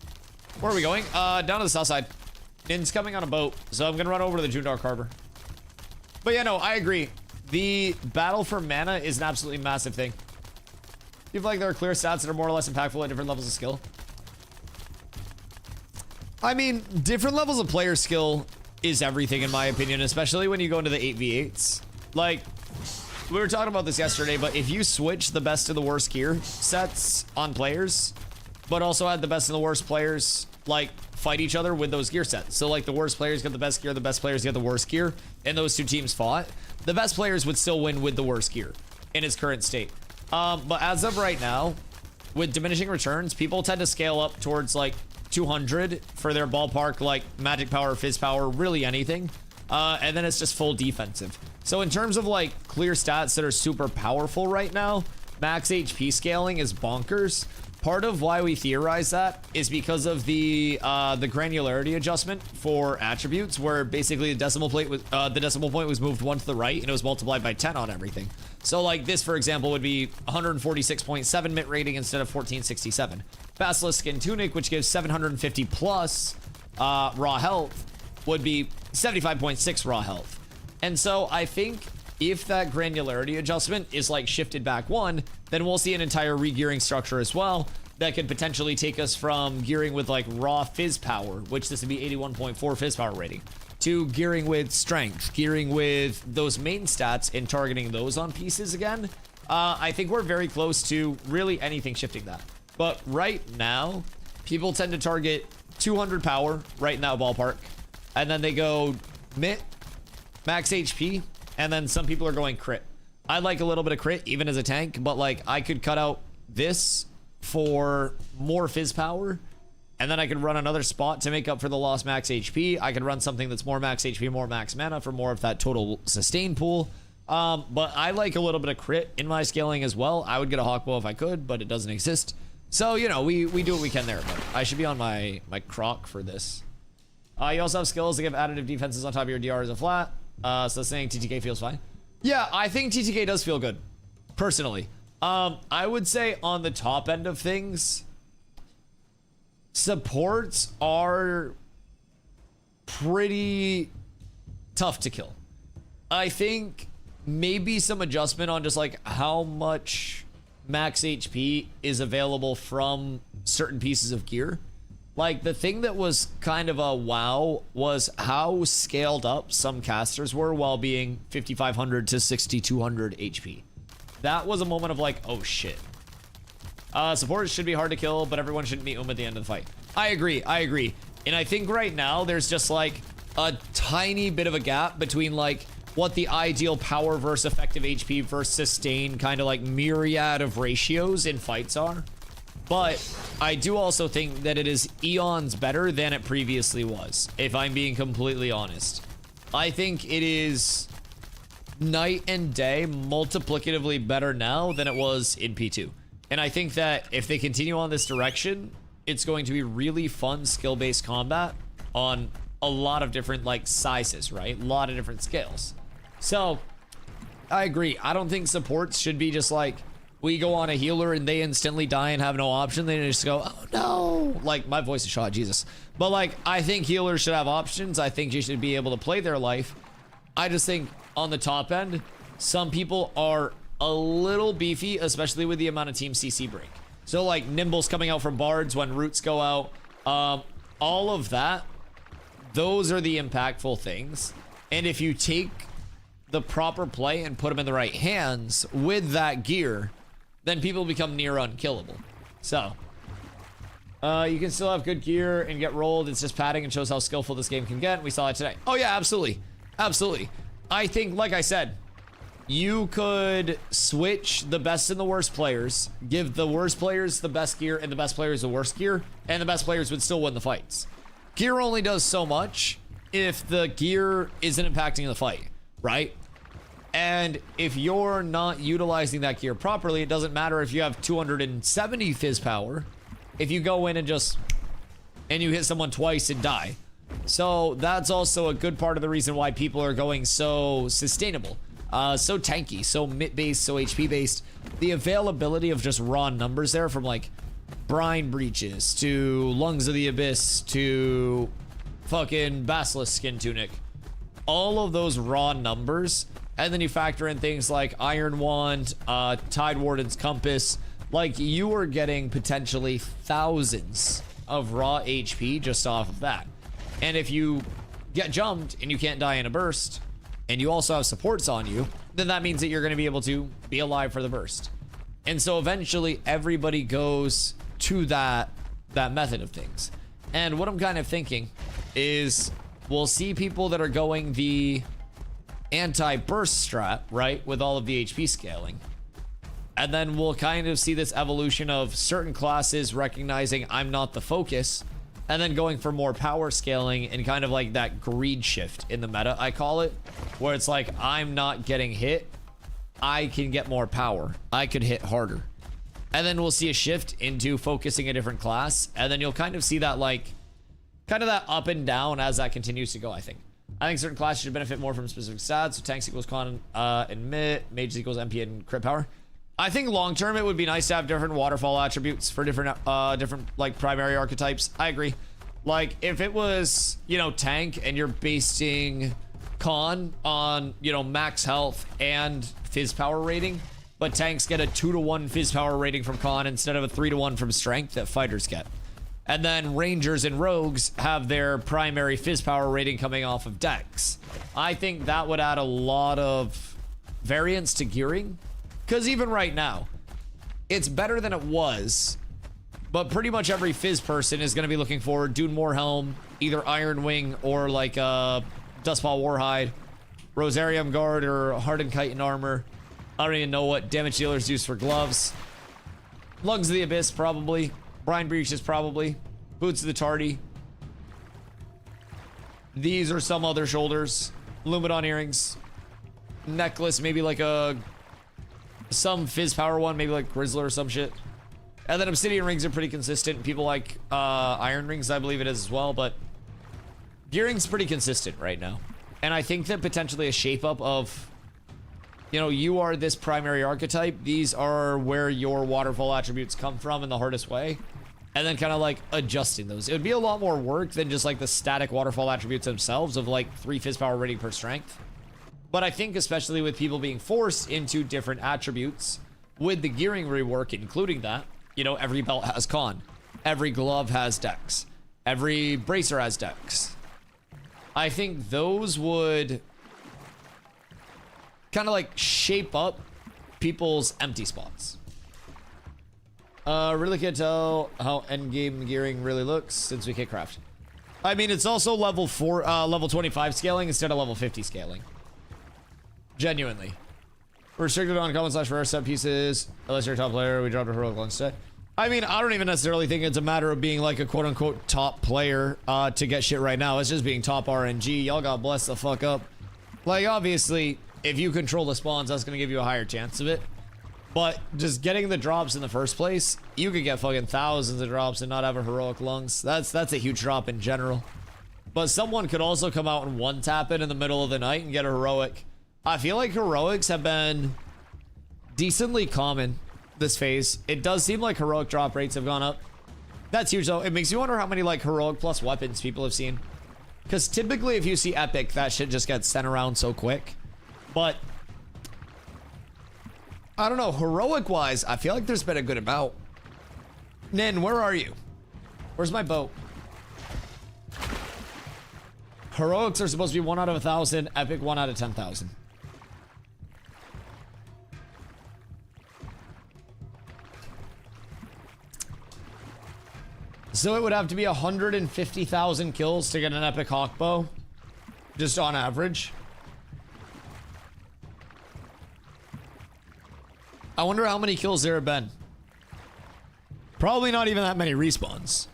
Where are we going? Down to the south side. Nin's coming on a boat, so I'm gonna run over to the Jundark Harbor. But yeah, no, I agree. The battle for mana is an absolutely massive thing. You feel like there are clear stats that are more or less impactful at different levels of skill? I mean, different levels of player skill is everything in my opinion, especially when you go into the 8v8s. Like, we were talking about this yesterday, but if you switch the best and the worst gear sets on players, but also had the best and the worst players, like, fight each other with those gear sets. So, like, the worst players get the best gear, the best players get the worst gear, and those 2 teams fought. The best players would still win with the worst gear in its current state. But as of right now, with diminishing returns, people tend to scale up towards, like, 200 for their ballpark, like, magic power, fizz power, really anything. And then it's just full defensive. So in terms of, like, clear stats that are super powerful right now, max HP scaling is bonkers. Part of why we theorize that is because of the granularity adjustment for attributes, where basically the decimal point was moved 1 to the right and it was multiplied by 10 on everything. So like this, for example, would be 146.7 mit rating instead of 1467. Basilisk Skin Tunic, which gives 750 plus raw health, would be 75.6 raw health. And so I think if that granularity adjustment is like shifted back 1, then we'll see an entire re-gearing structure as well that could potentially take us from gearing with like raw fizz power, which this would be 81.4 fizz power rating, to gearing with strength, gearing with those main stats and targeting those on pieces again. I think we're very close to really anything shifting that. But right now, people tend to target 200 power right in that ballpark, and then they go mit, max HP, and then some people are going crit. I like a little bit of crit even as a tank, but like I could cut out this for more fizz power, and then I could run another spot to make up for the lost max HP. I could run something that's more max HP, more max mana for more of that total sustain pool. But I like a little bit of crit in my scaling as well. I would get a Hawkbow if I could, but it doesn't exist. So, you know, we do what we can there, but I should be on my croc for this. You also have skills that give additive defenses on top of your DR as a flat. So saying TTK feels fine. Yeah, I think TTK does feel good, personally. I would say on the top end of things, supports are pretty tough to kill. I think maybe some adjustment on just like how much max HP is available from certain pieces of gear. Like, the thing that was kind of a wow was how scaled up some casters were while being 5,500 to 6,200 HP. That was a moment of like, oh shit. Supporters should be hard to kill, but everyone shouldn't meet at the end of the fight. I agree. And I think right now there's just like a tiny bit of a gap between like what the ideal power versus effective HP versus sustain kind of like myriad of ratios in fights are. But I do also think that it is eons better than it previously was, if I'm being completely honest. I think it is night and day multiplicatively better now than it was in P2. And I think that if they continue on this direction, it's going to be really fun skill-based combat on a lot of different like sizes, right? A lot of different scales. So I agree. I don't think supports should be just like, we go on a healer and they instantly die and have no option. They just go, oh no. Like, my voice is shot, Jesus. But like, I think healers should have options. I think you should be able to play their life. I just think on the top end, some people are a little beefy, especially with the amount of team CC break. So like Nimbles coming out from Bards when Roots go out, all of that, those are the impactful things. And if you take the proper play and put them in the right hands with that gear, then people become near unkillable. So, you can still have good gear and get rolled. It's just padding and shows how skillful this game can get. We saw it today. Oh yeah, absolutely. Absolutely. I think, like I said, you could switch the best and the worst players, give the worst players the best gear and the best players the worst gear, and the best players would still win the fights. Gear only does so much if the gear isn't impacting the fight, right? And if you're not utilizing that gear properly, it doesn't matter if you have 270 fizz power. If you go in and you hit someone twice and die. So that's also a good part of the reason why people are going so sustainable, so tanky, so MIT based, so HP based. The availability of just raw numbers there, from like brine breaches to lungs of the abyss to fucking basilisk skin tunic, all of those raw numbers. And then you factor in things like Iron Wand, Tide Warden's Compass. Like, you are getting potentially thousands of raw HP just off of that. And if you get jumped and you can't die in a burst, and you also have supports on you, then that means that you're going to be able to be alive for the burst. And so eventually everybody goes to that method of things. And what I'm kind of thinking is we'll see people that are going the anti-burst strat, right, with all of the HP scaling. And then we'll kind of see this evolution of certain classes recognizing I'm not the focus, and then going for more power scaling and kind of like that greed shift in the meta, I call it, where it's like, I'm not getting hit, I can get more power, I could hit harder. And then we'll see a shift into focusing a different class, and then you'll kind of see that, like, kind of that up and down as that continues to go, I think. I think certain classes should benefit more from specific stats, so tanks equals con and mages equals MP and crit power. I think long term it would be nice to have different waterfall attributes for different like primary archetypes. I agree. Like, if it was, you know, tank and you're basing con on, you know, max health and fizz power rating, but tanks get a 2-to-1 fizz power rating from con instead of a 3-to-1 from strength that fighters get. And then rangers and rogues have their primary fizz power rating coming off of dex. I think that would add a lot of variance to gearing. Because even right now, it's better than it was, but pretty much every fizz person is going to be looking for Dune Moorhelm, either Iron Wing or like Dustfall Warhide, Rosarium Guard or Hardened Chitin Armor. I don't even know what damage dealers use for gloves. Lungs of the Abyss, probably. Brine Breaches, probably. Boots of the Tardy. These are some other shoulders. Lumidon earrings. Necklace, maybe like some fizz power one, maybe like Grizzler or some shit. And then obsidian rings are pretty consistent. People like iron rings, I believe it is as well, but gearing's pretty consistent right now. And I think that potentially a shape up of, you know, you are this primary archetype, these are where your waterfall attributes come from in the hardest way, and then kind of like adjusting those. It would be a lot more work than just like the static waterfall attributes themselves of like 3 fizz power rating per strength. But I think especially with people being forced into different attributes with the gearing rework, including that, you know, every belt has con, every glove has dex, every bracer has dex. I think those would kind of like shape up people's empty spots. Really can't tell how endgame gearing really looks since we can't craft. I mean, it's also level 25 scaling instead of level 50 scaling. Genuinely. Restricted on common / rare set pieces. Unless you're a top player, we dropped a heroic lunch set. I mean, I don't even necessarily think it's a matter of being like a quote unquote top player to get shit right now. It's just being top RNG. Y'all got blessed the fuck up. Like, obviously, if you control the spawns, that's gonna give you a higher chance of it. But just getting the drops in the first place, you could get fucking thousands of drops and not have a heroic lungs. That's a huge drop in general. But someone could also come out and one tap it in the middle of the night and get a heroic. I feel like heroics have been decently common this phase. It does seem like heroic drop rates have gone up. That's huge though. It makes you wonder how many like heroic plus weapons people have seen. Because typically if you see epic, that shit just gets sent around so quick. But I don't know, heroic wise, I feel like there's been a good amount. Nin, where are you? Where's my boat? Heroics are supposed to be 1 out of 1,000. Epic 1 out of 10,000. So it would have to be 150,000 kills to get an epic hawk bow. Just on average. I wonder how many kills there have been. Probably not even that many respawns.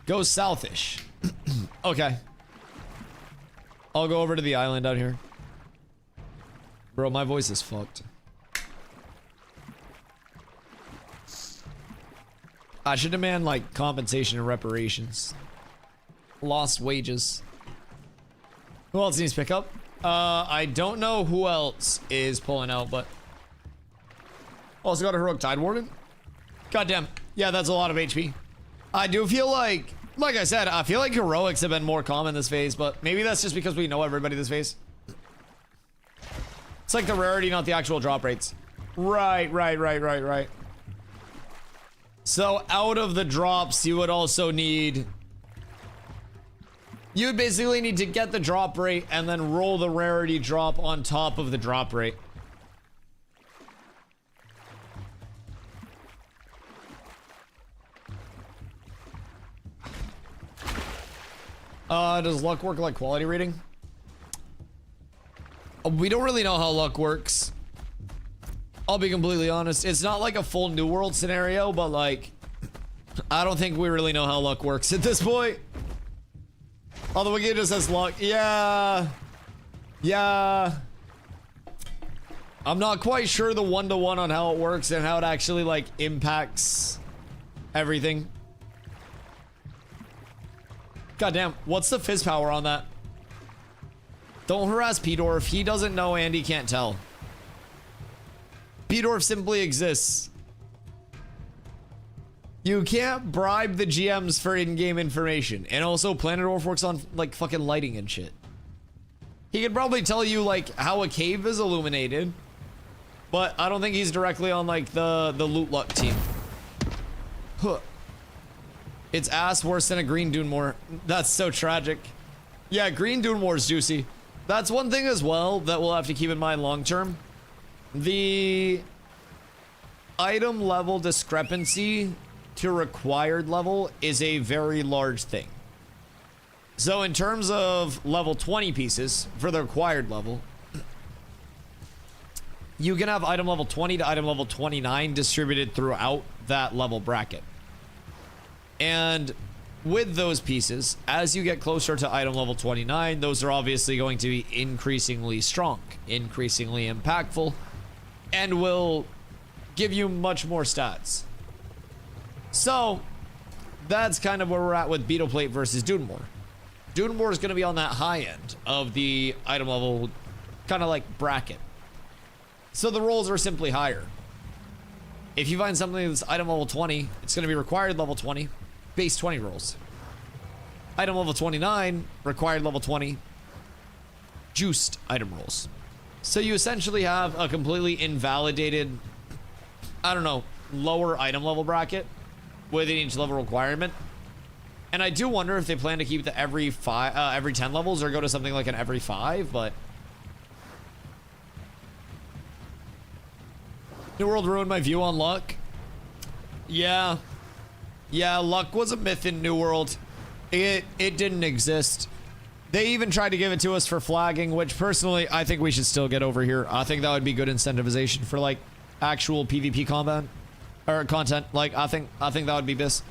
Go southish. Okay. I'll go over to the island out here. Bro, my voice is fucked. I should demand like compensation and reparations. Lost wages. Who else needs pickup? I don't know who else is pulling out, but also got a heroic Tide Warden. Goddamn. Yeah, that's a lot of HP. I do feel like I said, I feel like heroics have been more common this phase, but maybe that's just because we know everybody this phase. It's like the rarity, not the actual drop rates. Right. So out of the drops, you would also need... You would basically need to get the drop rate and then roll the rarity drop on top of the drop rate. Does luck work like quality rating? We don't really know how luck works. I'll be completely honest. It's not like a full New World scenario, but like, I don't think we really know how luck works at this point. Although it just says luck. Yeah. I'm not quite sure the one-to-one on how it works and how it actually like impacts everything. Goddamn, what's the fizz power on that? Don't harass P-Dorf. He doesn't know and he can't tell. P-Dorf simply exists. You can't bribe the GMs for in-game information. And also, Planetdorf works on, like, fucking lighting and shit. He could probably tell you, like, how a cave is illuminated. But I don't think he's directly on, like, the loot luck team. Huh. It's ass worse than a green Dune Moor. That's so tragic. Yeah, green Dune Moor is juicy. That's one thing as well that we'll have to keep in mind long term. The item level discrepancy to required level is a very large thing. So in terms of level 20 pieces for the required level, you can have item level 20 to item level 29 distributed throughout that level bracket. And with those pieces, as you get closer to item level 29, those are obviously going to be increasingly strong, increasingly impactful, and will give you much more stats. So, that's kind of where we're at with Beetle Plate versus Dune Moor. Dune Moor is going to be on that high end of the item level, kind of like bracket. So the rolls are simply higher. If you find something that's item level 20, it's going to be required level 20, base 20 rolls. Item level 29, required level 20, juiced item rolls. So you essentially have a completely invalidated, I don't know, lower item level bracket within each level requirement. And I do wonder if they plan to keep the every 10 levels or go to something like an every 5, but New World ruined my view on luck. Yeah, luck was a myth in New World. It didn't exist. They even tried to give it to us for flagging, which personally I think we should still get over here. I think that would be good incentivization for like actual PvP combat or content. Like I think that would be this.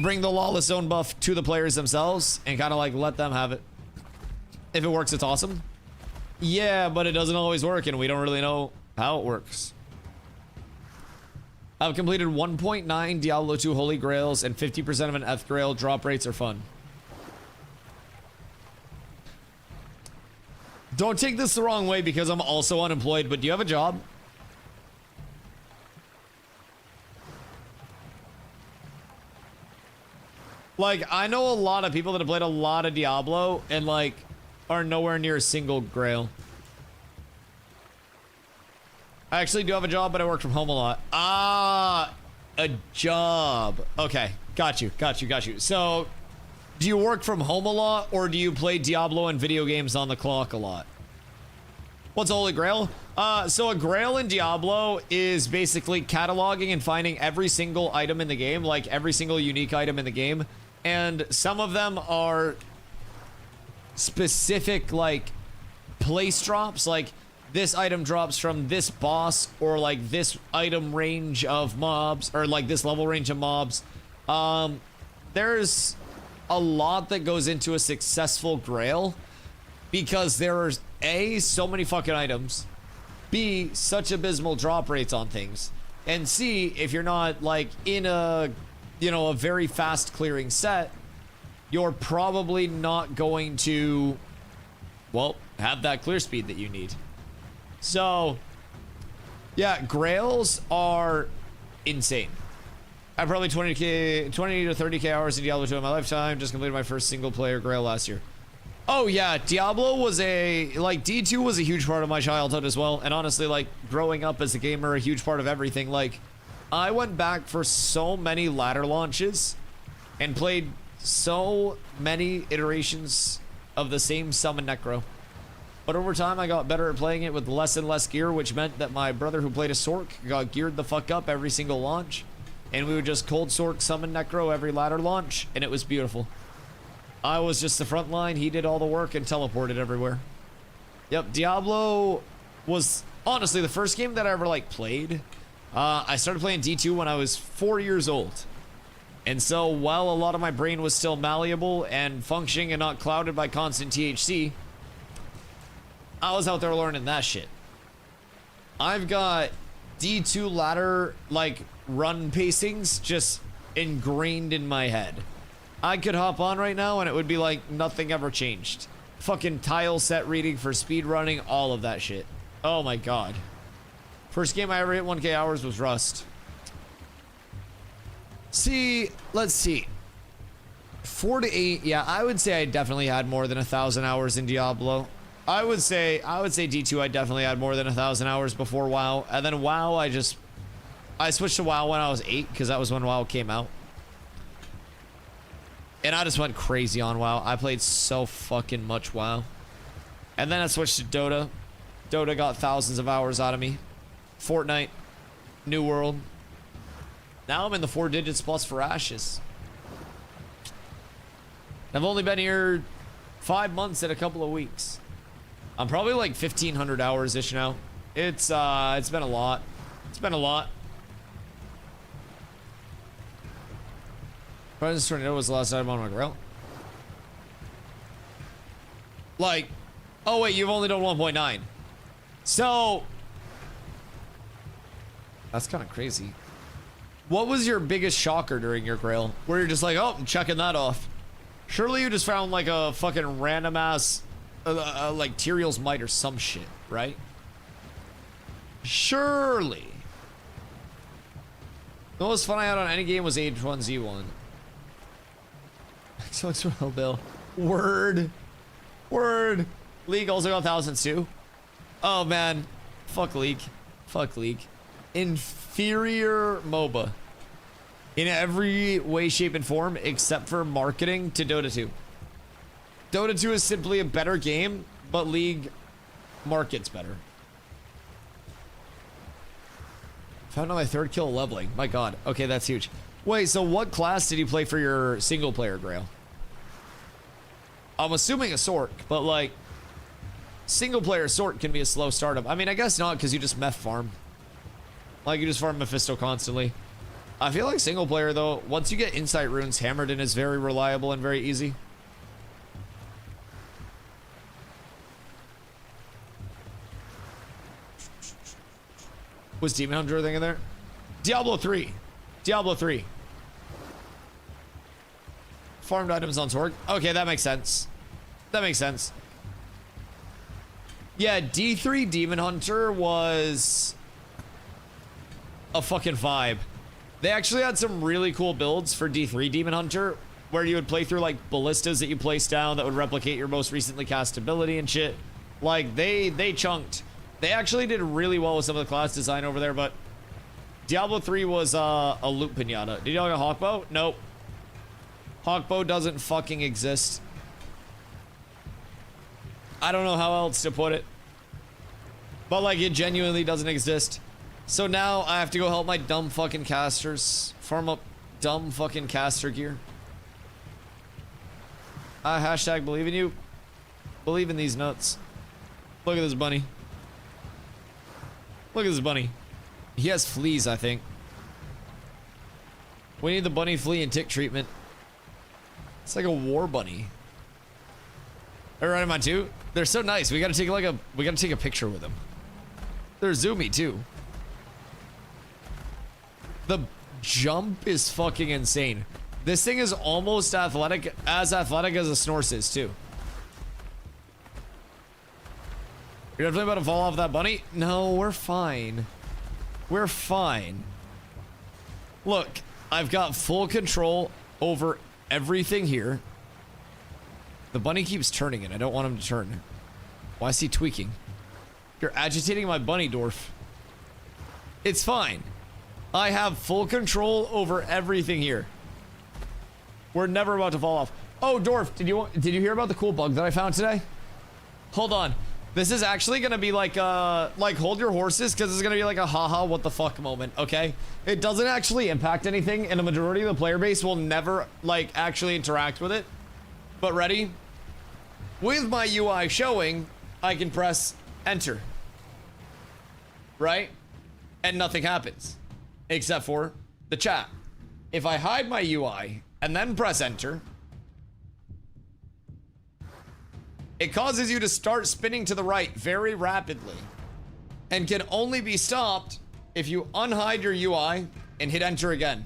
Bring the lawless zone buff to the players themselves and kind of like let them have it. If it works, it's awesome. Yeah, but it doesn't always work and we don't really know how it works. I've completed 1.9 Diablo 2 Holy Grails and 50% of an Eth Grail. Drop rates are fun. Don't take this the wrong way because I'm also unemployed, but do you have a job? Like, I know a lot of people that have played a lot of Diablo and like are nowhere near a single Grail. I actually do have a job, but I work from home a lot. Ah, a job. Okay, got you. So, Do you work from home a lot, or do you play Diablo and video games on the clock a lot? What's a Holy Grail? So a Grail in Diablo is basically cataloging and finding every single item in the game, like every single unique item in the game. And some of them are specific, like, place drops, like this item drops from this boss, or like this item range of mobs, or like this level range of mobs. There's a lot that goes into a successful Grail, because there are A, so many fucking items, B, such abysmal drop rates on things, and C, if you're not like in a, you know, a very fast clearing set, you're probably not going to, well, have that clear speed that you need. So yeah, Grails are insane. I probably 20 to 30k hours in Diablo 2 in my lifetime. Just completed my first single player Grail last year. Oh yeah, Diablo was like D2 was a huge part of my childhood as well. And honestly, like growing up as a gamer, a huge part of everything. Like I went back for so many ladder launches and played so many iterations of the same summon Necro. But over time, I got better at playing it with less and less gear, which meant that my brother who played a Sork got geared the fuck up every single launch. And we would just cold Sork summon Necro every ladder launch, and it was beautiful. I was just the front line, he did all the work and teleported everywhere. Yep, Diablo was honestly the first game that I ever like played. I started playing D2 when I was 4 years old. And so while a lot of my brain was still malleable and functioning and not clouded by constant THC, I was out there learning that shit. I've got D2 ladder, like, run pacings just ingrained in my head. I could hop on right now and it would be like nothing ever changed. Fucking tile set reading for speed running, all of that shit. Oh my god. First game I ever hit 1k hours was Rust. See, let's see. 4 to 8, yeah, I would say I definitely had more than 1,000 hours in Diablo. I would say D2 I definitely had more than 1,000 hours before WoW. And then WoW, I switched to WoW when I was 8, because that was when WoW came out. And I just went crazy on WoW. I played so fucking much WoW. And then I switched to Dota. Dota got thousands of hours out of me. Fortnite. New World. Now I'm in the 4 digits plus for Ashes. I've only been here 5 months and a couple of weeks. I'm probably like 1,500 hours-ish now. It's been a lot. It's been a lot. President's Tornado was the last time on my grill. Like, oh wait, you've only done 1.9. So, that's kind of crazy. What was your biggest shocker during your grail? Where you're just like, oh, I'm checking that off. Surely you just found like a fucking random ass, like Tyrael's Might or some shit, right? Surely. The most fun I had on any game was H1Z1. So it's real, Bill. Word. Word. League also got thousands too. Oh man. Fuck League. Fuck League. Inferior MOBA. In every way, shape, and form except for marketing to Dota 2. Dota 2 is simply a better game, but League markets better. Found out my 3rd kill leveling. My god. Okay, that's huge. Wait, so what class did you play for your single player grail? I'm assuming a Sork, but like single player Sork can be a slow startup. I mean, I guess not, because you just meth farm. Like you just farm Mephisto constantly. I feel like single player though, once you get insight runes hammered in, is very reliable and very easy. Was Demon Hunter a thing in there? Diablo 3. Diablo 3. Farmed items on Sork. Okay, that makes sense. That makes sense. Yeah, D3 Demon Hunter was a fucking vibe. They actually had some really cool builds for D3 Demon Hunter, where you would play through like ballistas that you place down that would replicate your most recently cast ability and shit. Like they chunked. They actually did really well with some of the class design over there, but Diablo 3 was a loot pinata. Did y'all get Hawkbow? Nope. Hawkbow doesn't fucking exist. I don't know how else to put it. But like it genuinely doesn't exist. So now I have to go help my dumb fucking casters farm up dumb fucking caster gear. Hashtag believe in you. Believe in these nuts. Look at this bunny. Look at this bunny. He has fleas, I think. We need the bunny flea and tick treatment. It's like a war bunny. Alright, am I too? They're so nice. We gotta take a picture with them. They're zoomy too. The jump is fucking insane. This thing is almost athletic as a Snorse is too. You're definitely about to fall off that bunny? No, we're fine. We're fine. Look, I've got full control over everything here. The bunny keeps turning it. I don't want him to turn. Why is he tweaking? You're agitating my bunny, Dwarf. It's fine. I have full control over everything here. We're never about to fall off. Oh, Dwarf, did you hear about the cool bug that I found today? Hold on. This is actually gonna be like hold your horses, because it's gonna be like a haha what the fuck moment, okay? It doesn't actually impact anything, and a majority of the player base will never like actually interact with it. But ready? With my UI showing, I can press enter. Right? And nothing happens. Except for the chat. If I hide my UI and then press enter, it causes you to start spinning to the right very rapidly and can only be stopped if you unhide your UI and hit enter again.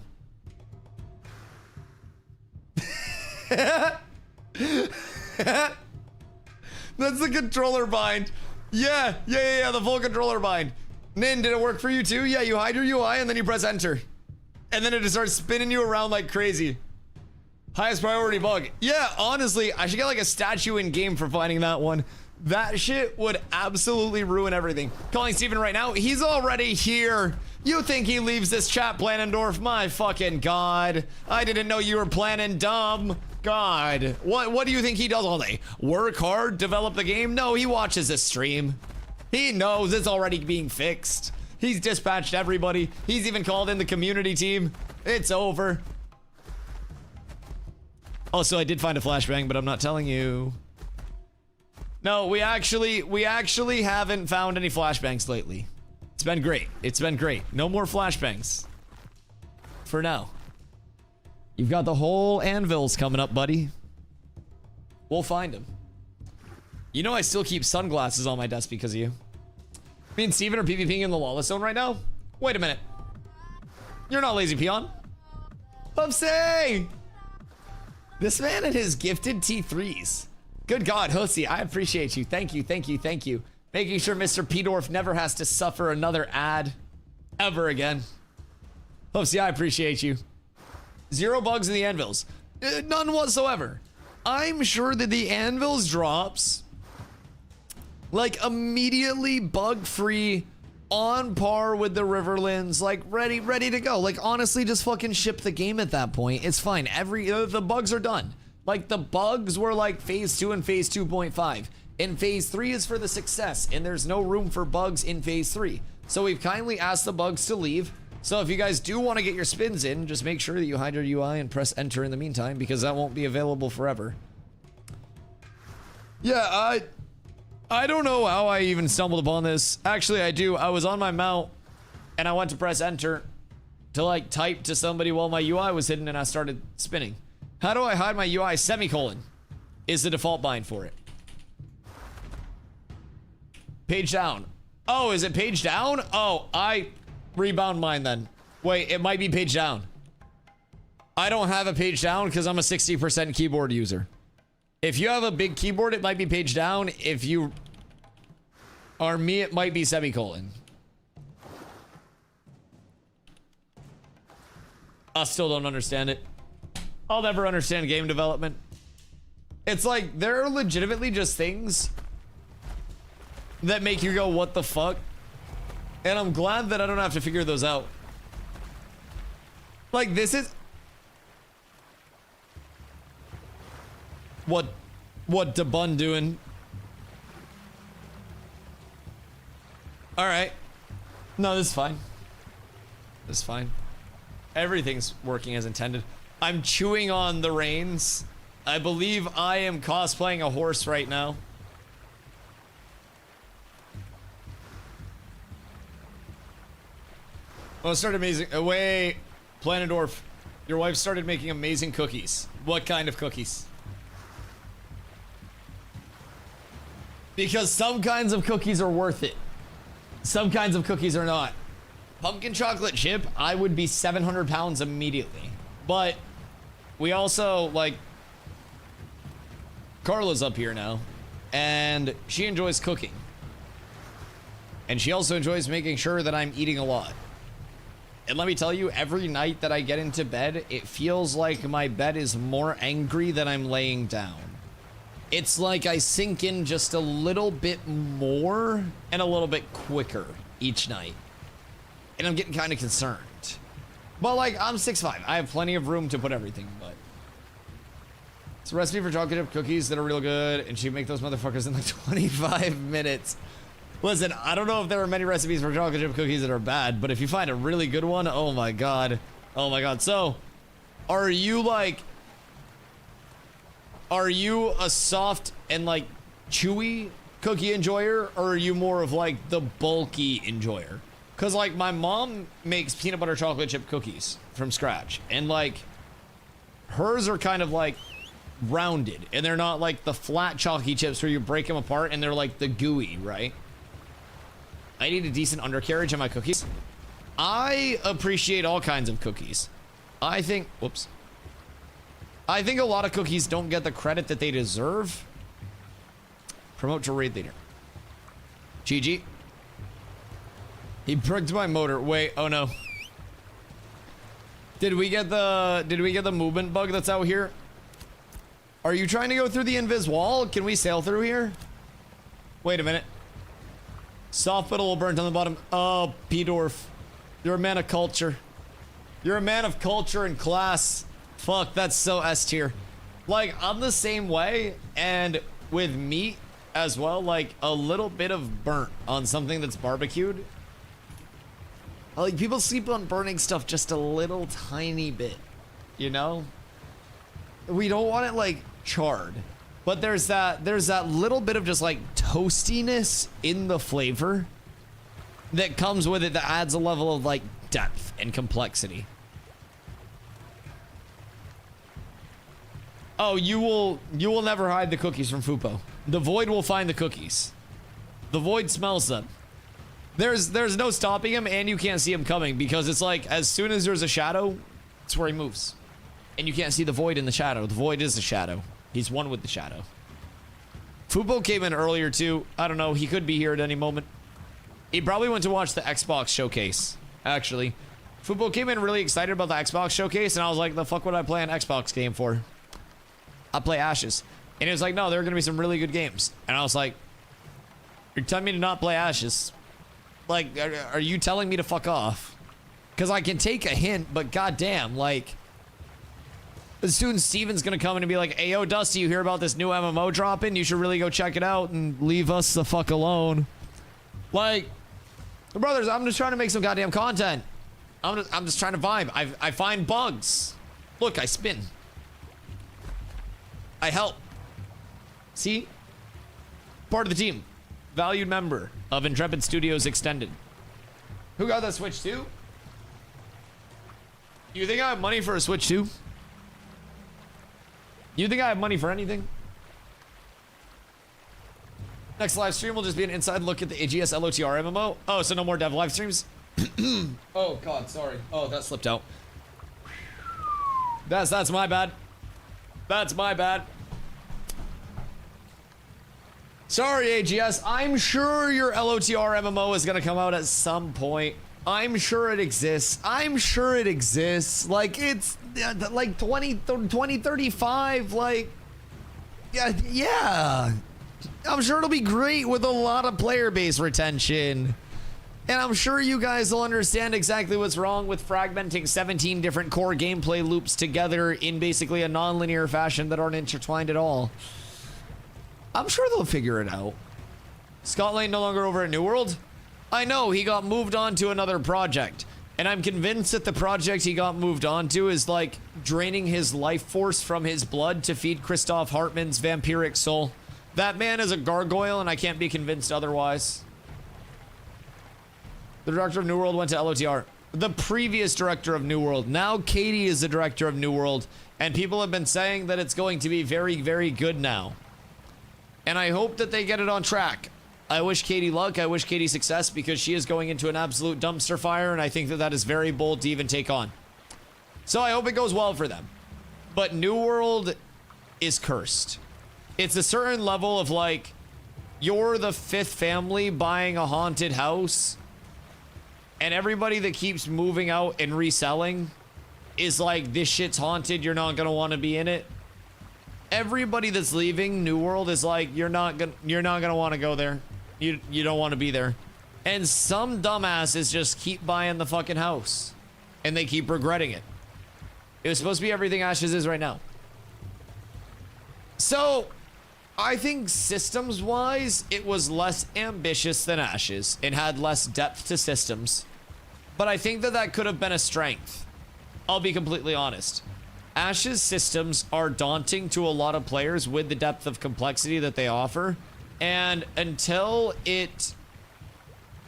That's the controller bind. Yeah, the full controller bind. Nin, did it work for you too? Yeah, you hide your UI and then you press enter. And then it just starts spinning you around like crazy. Highest priority bug. Yeah, honestly, I should get like a statue in game for finding that one. That shit would absolutely ruin everything. Calling Steven right now. He's already here. You think he leaves this chat Planendorf? My fucking god. I didn't know you were planning dumb. God. What do you think he does all day? Work hard, develop the game? No, he watches this stream. He knows it's already being fixed. He's dispatched everybody. He's even called in the community team. It's over. Also, I did find a flashbang, but I'm not telling you. No, we actually haven't found any flashbangs lately. It's been great. It's been great. No more flashbangs. For now. You've got the whole anvils coming up, buddy. We'll find them. You know I still keep sunglasses on my desk because of you. Me and Steven are PvPing in the lawless zone right now? Wait a minute. You're not Lazy Peon. Bubsy! This man and his gifted T3s. Good God, Hussy, I appreciate you. Thank you, thank you, thank you. Making sure Mr. P-Dorf never has to suffer another ad ever again. Hussy, I appreciate you. 0 bugs in the anvils. None whatsoever. I'm sure that the anvils drops like immediately bug-free, on par with the Riverlands, like ready to go. Like honestly, just fucking ship the game at that point. It's fine. The bugs are done. Like the bugs were like phase 2 and phase 2.5. And phase 3 is for the success, and there's no room for bugs in phase 3. So we've kindly asked the bugs to leave. So if you guys do want to get your spins in, just make sure that you hide your UI and press enter in the meantime, because that won't be available forever. Yeah, I don't know how I even stumbled upon this. Actually, I do. I was on my mount and I went to press enter to like type to somebody while my UI was hidden and I started spinning. How do I hide my UI? Semicolon is the default bind for it. Page down. Oh, is it page down? Oh, I rebound mine then. Wait, it might be page down. I don't have a page down because I'm a 60% keyboard user. If you have a big keyboard, it might be page down. If you are me, it might be semicolon. I still don't understand it. I'll never understand game development. It's like, there are legitimately just things that make you go, what the fuck? And I'm glad that I don't have to figure those out. Like, this is... What the bun doing? All right. No, this is fine. This is fine. Everything's working as intended. I'm chewing on the reins. I believe I am cosplaying a horse right now. Oh, started amazing. Wait, Planadorf. Your wife started making amazing cookies. What kind of cookies? Because some kinds of cookies are worth it. Some kinds of cookies are not. Pumpkin chocolate chip, I would be 700 pounds immediately. But we also, like, Carla's up here now, and she enjoys cooking. And she also enjoys making sure that I'm eating a lot. And let me tell you, every night that I get into bed, it feels like my bed is more angry than I'm laying down. It's like I sink in just a little bit more and a little bit quicker each night. And I'm getting kind of concerned. But like, I'm 6'5". I have plenty of room to put everything, but... It's a recipe for chocolate chip cookies that are real good, and she'd make those motherfuckers in like 25 minutes. Listen, I don't know if there are many recipes for chocolate chip cookies that are bad, but if you find a really good one, oh my god. Oh my god. So, are you like... Are you a soft and like chewy cookie enjoyer, or are you more of like the bulky enjoyer? Because like my mom makes peanut butter chocolate chip cookies from scratch, and like hers are kind of like rounded, and they're not like the flat chalky chips where you break them apart and they're like the gooey, right? I need a decent undercarriage in my cookies. I appreciate all kinds of cookies. I think, whoops. I think a lot of cookies don't get the credit that they deserve. Promote to raid leader. GG. He pricked my motor. Wait, oh no. Did we get the movement bug that's out here? Are you trying to go through the invis wall? Can we sail through here? Wait a minute. Soft pedal will burn on the bottom. Oh, P-Dorf. You're a man of culture. You're a man of culture and class. Fuck, that's so S tier. Like, I'm the same way, and with meat as well, like, a little bit of burnt on something that's barbecued. Like, people sleep on burning stuff just a little tiny bit, you know? We don't want it, like, charred. But there's that little bit of just, like, toastiness in the flavor that comes with it that adds a level of, like, depth and complexity. Oh, you will never hide the cookies from Fupo. The Void will find the cookies. The Void smells them. There's no stopping him, and you can't see him coming, because it's like, as soon as there's a shadow, it's where he moves. And you can't see the Void in the shadow. The Void is the shadow. He's one with the shadow. Fupo came in earlier too. I don't know, he could be here at any moment. He probably went to watch the Xbox showcase, actually. Fupo came in really excited about the Xbox showcase, and I was like, the fuck would I play an Xbox game for? I play Ashes. And he was like, no, there are gonna be some really good games. And I was like, you're telling me to not play Ashes? Like, are you telling me to fuck off? Because I can take a hint, but goddamn, like, soon Steven's gonna come in and be like, hey, yo, Dusty, you hear about this new MMO dropping? You should really go check it out and leave us the fuck alone. Like, brothers, I'm just trying to make some goddamn content. I'm just trying to vibe. I find bugs. Look, I spin. I help. See? Part of the team. Valued member of Intrepid Studios Extended. Who got that Switch 2? You think I have money for a Switch 2? You think I have money for anything? Next live stream will just be an inside look at the AGS LOTR MMO. Oh, so no more dev live streams? Oh, God, sorry. Oh, that slipped out. That's my bad. That's my bad. Sorry, AGS. I'm sure your LOTR MMO is gonna come out at some point. I'm sure it exists. I'm sure it exists. Like, it's like 2035. Like, yeah. I'm sure it'll be great with a lot of player base retention. And I'm sure you guys will understand exactly what's wrong with fragmenting 17 different core gameplay loops together in basically a non-linear fashion that aren't intertwined at all. I'm sure they'll figure it out. Scott Lane no longer over at New World? I know, he got moved on to another project. And I'm convinced that the project he got moved on to is like draining his life force from his blood to feed Christoph Hartmann's vampiric soul. That man is a gargoyle and I can't be convinced otherwise. The director of New World went to LOTR. The previous director of New World. Now Katie is the director of New World. And people have been saying that it's going to be very, very good now. And I hope that they get it on track. I wish Katie luck. I wish Katie success because she is going into an absolute dumpster fire. And I think that that is very bold to even take on. So I hope it goes well for them. But New World is cursed. It's a certain level of like, you're the fifth family buying a haunted house. And everybody that keeps moving out and reselling is like, this shit's haunted. You're not going to want to be in it. Everybody that's leaving New World is like, you're not going to want to go there. You don't want to be there. And some dumbasses just keep buying the fucking house. And they keep regretting it. It was supposed to be everything Ashes is right now. So, I think systems-wise, it was less ambitious than Ashes. It had less depth to systems. But I think that that could have been a strength. I'll be completely honest. Ashes systems are daunting to a lot of players with the depth of complexity that they offer. And until it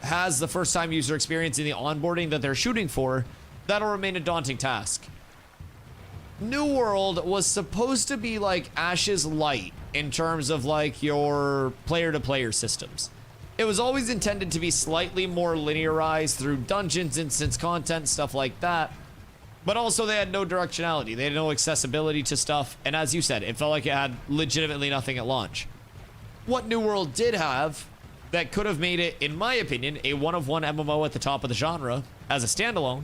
has the first-time user experience in the onboarding that they're shooting for, that'll remain a daunting task. New World was supposed to be like Ashes Light in terms of like your player-to-player systems. It was always intended to be slightly more linearized through dungeons, instance content, stuff like that. But also they had no directionality. They had no accessibility to stuff. And as you said, it felt like it had legitimately nothing at launch. What New World did have that could have made it, in my opinion, a one-of-one MMO at the top of the genre as a standalone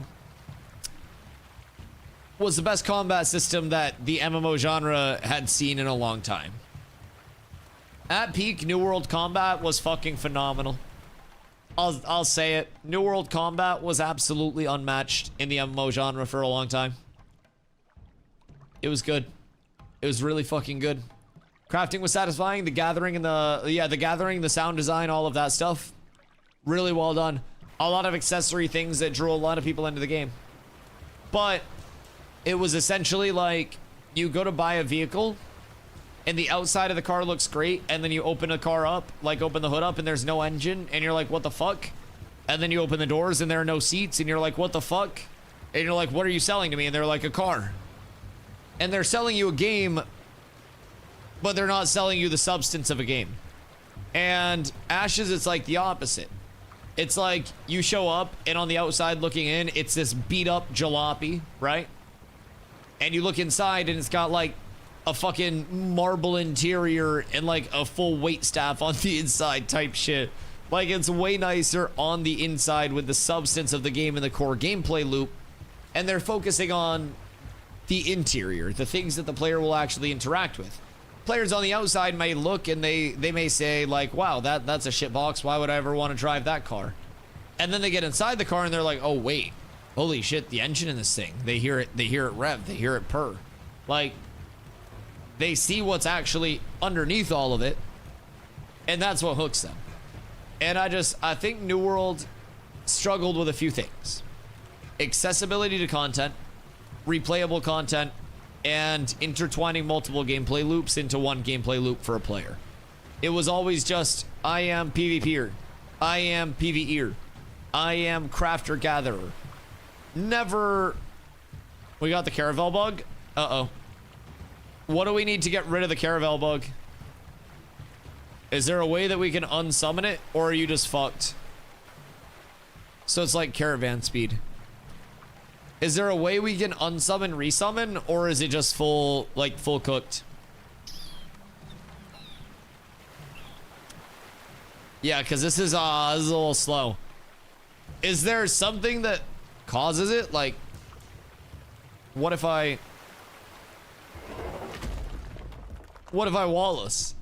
was the best combat system that the MMO genre had seen in a long time. At peak, New World combat was fucking phenomenal. I'll say it. New World combat was absolutely unmatched in the MMO genre for a long time. It was good. It was really fucking good. Crafting was satisfying. The gathering and the gathering, the sound design, all of that stuff. Really well done. A lot of accessory things that drew a lot of people into the game. But it was essentially like you go to buy a vehicle and the outside of the car looks great, and then you open a car up, like open the hood up and there's no engine, and you're like, what the fuck? And then you open the doors and there are no seats, and you're like, what the fuck? And you're like, what are you selling to me? And they're like, a car. And they're selling you a game, but they're not selling you the substance of a game. And Ashes, it's like the opposite. It's like you show up and on the outside looking in, it's this beat up jalopy, right? And you look inside and it's got like a fucking marble interior and like a full wait staff on the inside type shit. Like it's way nicer on the inside with the substance of the game and the core gameplay loop. And they're focusing on the interior, the things that the player will actually interact with. Players on the outside may look and they may say like, wow, that's a shit box. Why would I ever want to drive that car? And then they get inside the car and they're like, oh wait, holy shit, the engine in this thing. They hear it rev, they hear it purr. Like, they see what's actually underneath all of it, and that's what hooks them. And I think New World struggled with a few things. Accessibility to content, replayable content, and intertwining multiple gameplay loops into one gameplay loop for a player. It was always just, I am PvPer, I am PvEer, I am crafter gatherer. Never. We got the caravel bug. Uh-oh. What do we need to get rid of the caravel bug? Is there a way that we can unsummon it, or are you just fucked? So it's like caravan speed. Is there a way we can unsummon, resummon, or is it just full cooked? Yeah, because this is a little slow. Is there something that causes it? Like, what if I Wallace?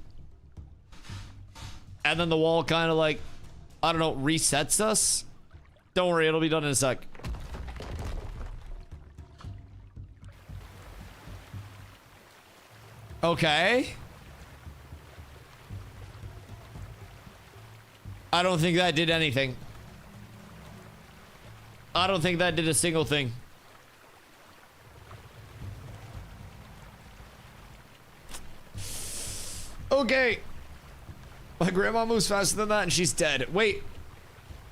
And then the wall kind of like, I don't know, resets us? Don't worry, it'll be done in a sec. Okay. I don't think that did anything. I don't think that did a single thing. Okay. My grandma moves faster than that and she's dead. Wait.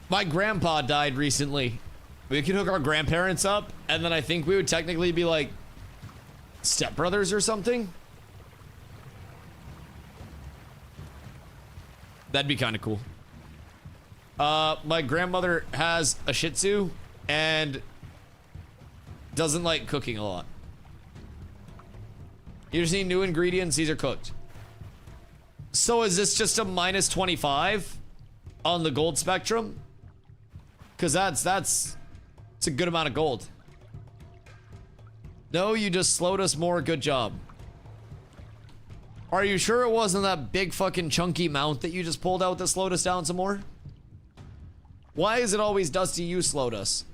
My grandpa died recently. We could hook our grandparents up and then I think we would technically be like stepbrothers or something. That'd be kind of cool. My grandmother has a Shih Tzu and doesn't like cooking a lot. You just need new ingredients, these are cooked. So is this just a minus 25 on the gold spectrum? Because that's it's a good amount of gold. No, you just slowed us more, good job. Are you sure it wasn't that big fucking chunky mount that you just pulled out that slowed us down some more? Why is it always Dusty you slowed us?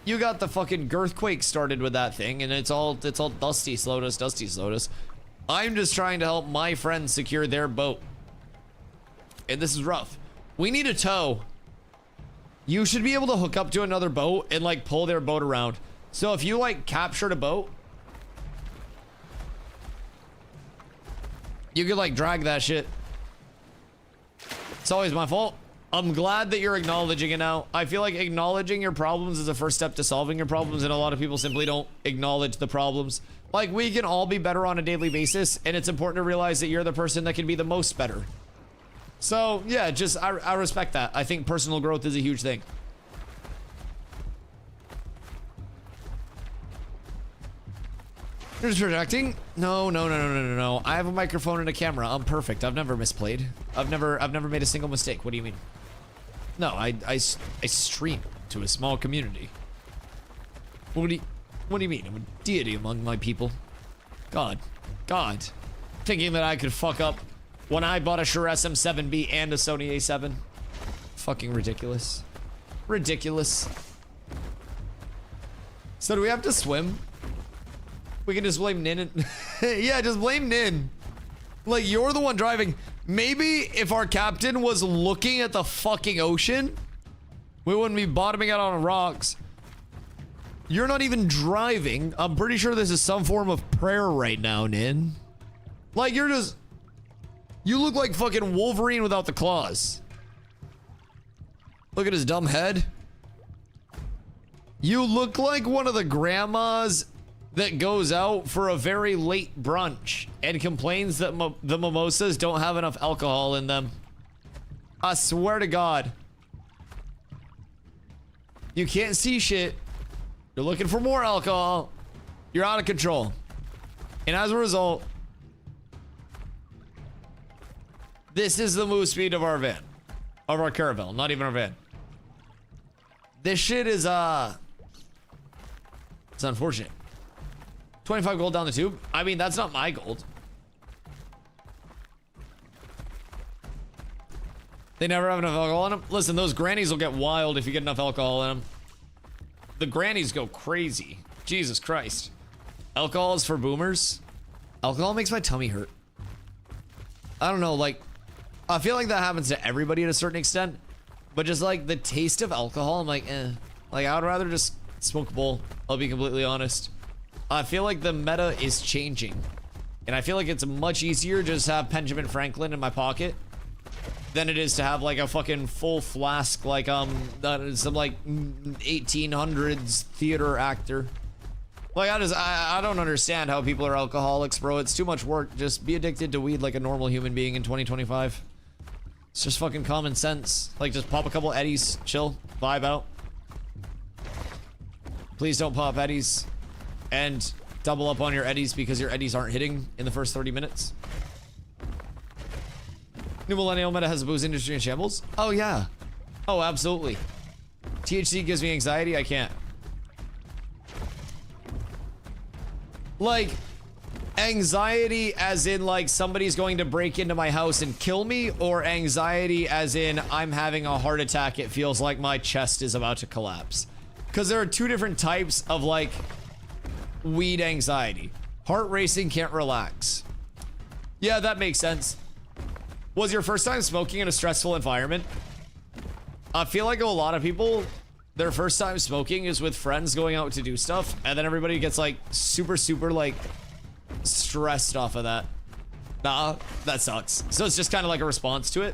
You got the fucking girthquake started with that thing and it's all Dusty slowed us, Dusty slowed us. I'm just trying to help my friends secure their boat. And this is rough. We need a tow. You should be able to hook up to another boat and like pull their boat around. So if you like captured a boat, you could like drag that shit. It's always my fault. I'm glad that you're acknowledging it now. I feel like acknowledging your problems is the first step to solving your problems, and a lot of people simply don't acknowledge the problems. Like, we can all be better on a daily basis, and it's important to realize that you're the person that can be the most better. So, yeah, just, I respect that. I think personal growth is a huge thing. You're just projecting? No. I have a microphone and a camera. I'm perfect. I've never misplayed. I've never made a single mistake. What do you mean? No, I stream to a small community. What do you mean? I'm a deity among my people. God. Thinking that I could fuck up when I bought a Shure SM7B and a Sony A7. Fucking ridiculous. Ridiculous. So do we have to swim? We can just blame Nin and yeah, just blame Nin. Like, you're the one driving. Maybe if our captain was looking at the fucking ocean, we wouldn't be bottoming out on rocks. You're not even driving. I'm pretty sure this is some form of prayer right now, Nin. Like, you look like fucking Wolverine without the claws. Look at his dumb head. You look like one of the grandmas that goes out for a very late brunch and complains that the mimosas don't have enough alcohol in them. I swear to God. You can't see shit. You're looking for more alcohol. You're out of control. And as a result, this is the move speed of our van. Of our caravel, not even our van. This shit is, it's unfortunate. 25 gold down the tube? I mean, that's not my gold. They never have enough alcohol in them? Listen, those grannies will get wild if you get enough alcohol in them. The grannies go crazy. Jesus Christ. Alcohol is for boomers? Alcohol makes my tummy hurt. I don't know, like, I feel like that happens to everybody at a certain extent. But just like the taste of alcohol, I'm like, eh. Like, I would rather just smoke a bowl. I'll be completely honest. I feel like the meta is changing. And I feel like it's much easier to just have Benjamin Franklin in my pocket than it is to have like a fucking full flask like some like 1800s theater actor. Like, I don't understand how people are alcoholics, bro. It's too much work. Just be addicted to weed like a normal human being in 2025. It's just fucking common sense. Like, just pop a couple eddies, chill, vibe out. Please don't pop eddies and double up on your eddies because your eddies aren't hitting in the first 30 minutes. New millennial meta has a booze industry in shambles? Oh yeah. Oh, absolutely. THC gives me anxiety, I can't. Like, Anxiety as in like somebody's going to break into my house and kill me, or anxiety as in I'm having a heart attack, it feels like my chest is about to collapse? Because there are two different types of like weed anxiety. Heart racing, can't relax. Yeah, that makes sense. Was your first time smoking in a stressful environment? I feel like a lot of people, their first time smoking is with friends going out to do stuff, and then everybody gets like super like stressed off of that. Nah, that sucks. So it's just kind of like a response to it.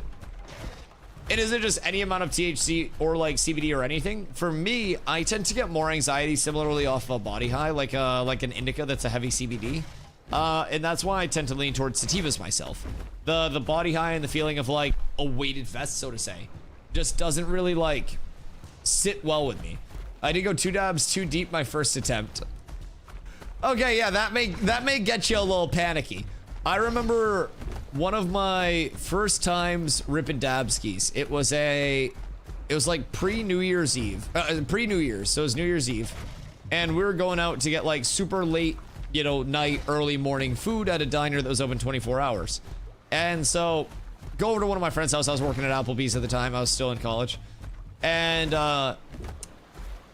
It isn't just any amount of THC or like CBD or anything. For me, I tend to get more anxiety similarly off a body high, like an indica that's a heavy CBD. And that's why I tend to lean towards sativas myself. The body high and the feeling of like a weighted vest, so to say, just doesn't really like sit well with me. I did go 2 dabs too deep my first attempt. Okay, yeah, that may get you a little panicky. I remember one of my first times ripping dab skis. It was like pre-New Year's Eve, pre-New Year's, so it was New Year's Eve, and we were going out to get like super late, you know, night, early morning food at a diner that was open 24 hours. And so go over to one of my friend's house. I was working at Applebee's at the time. I was still in college, and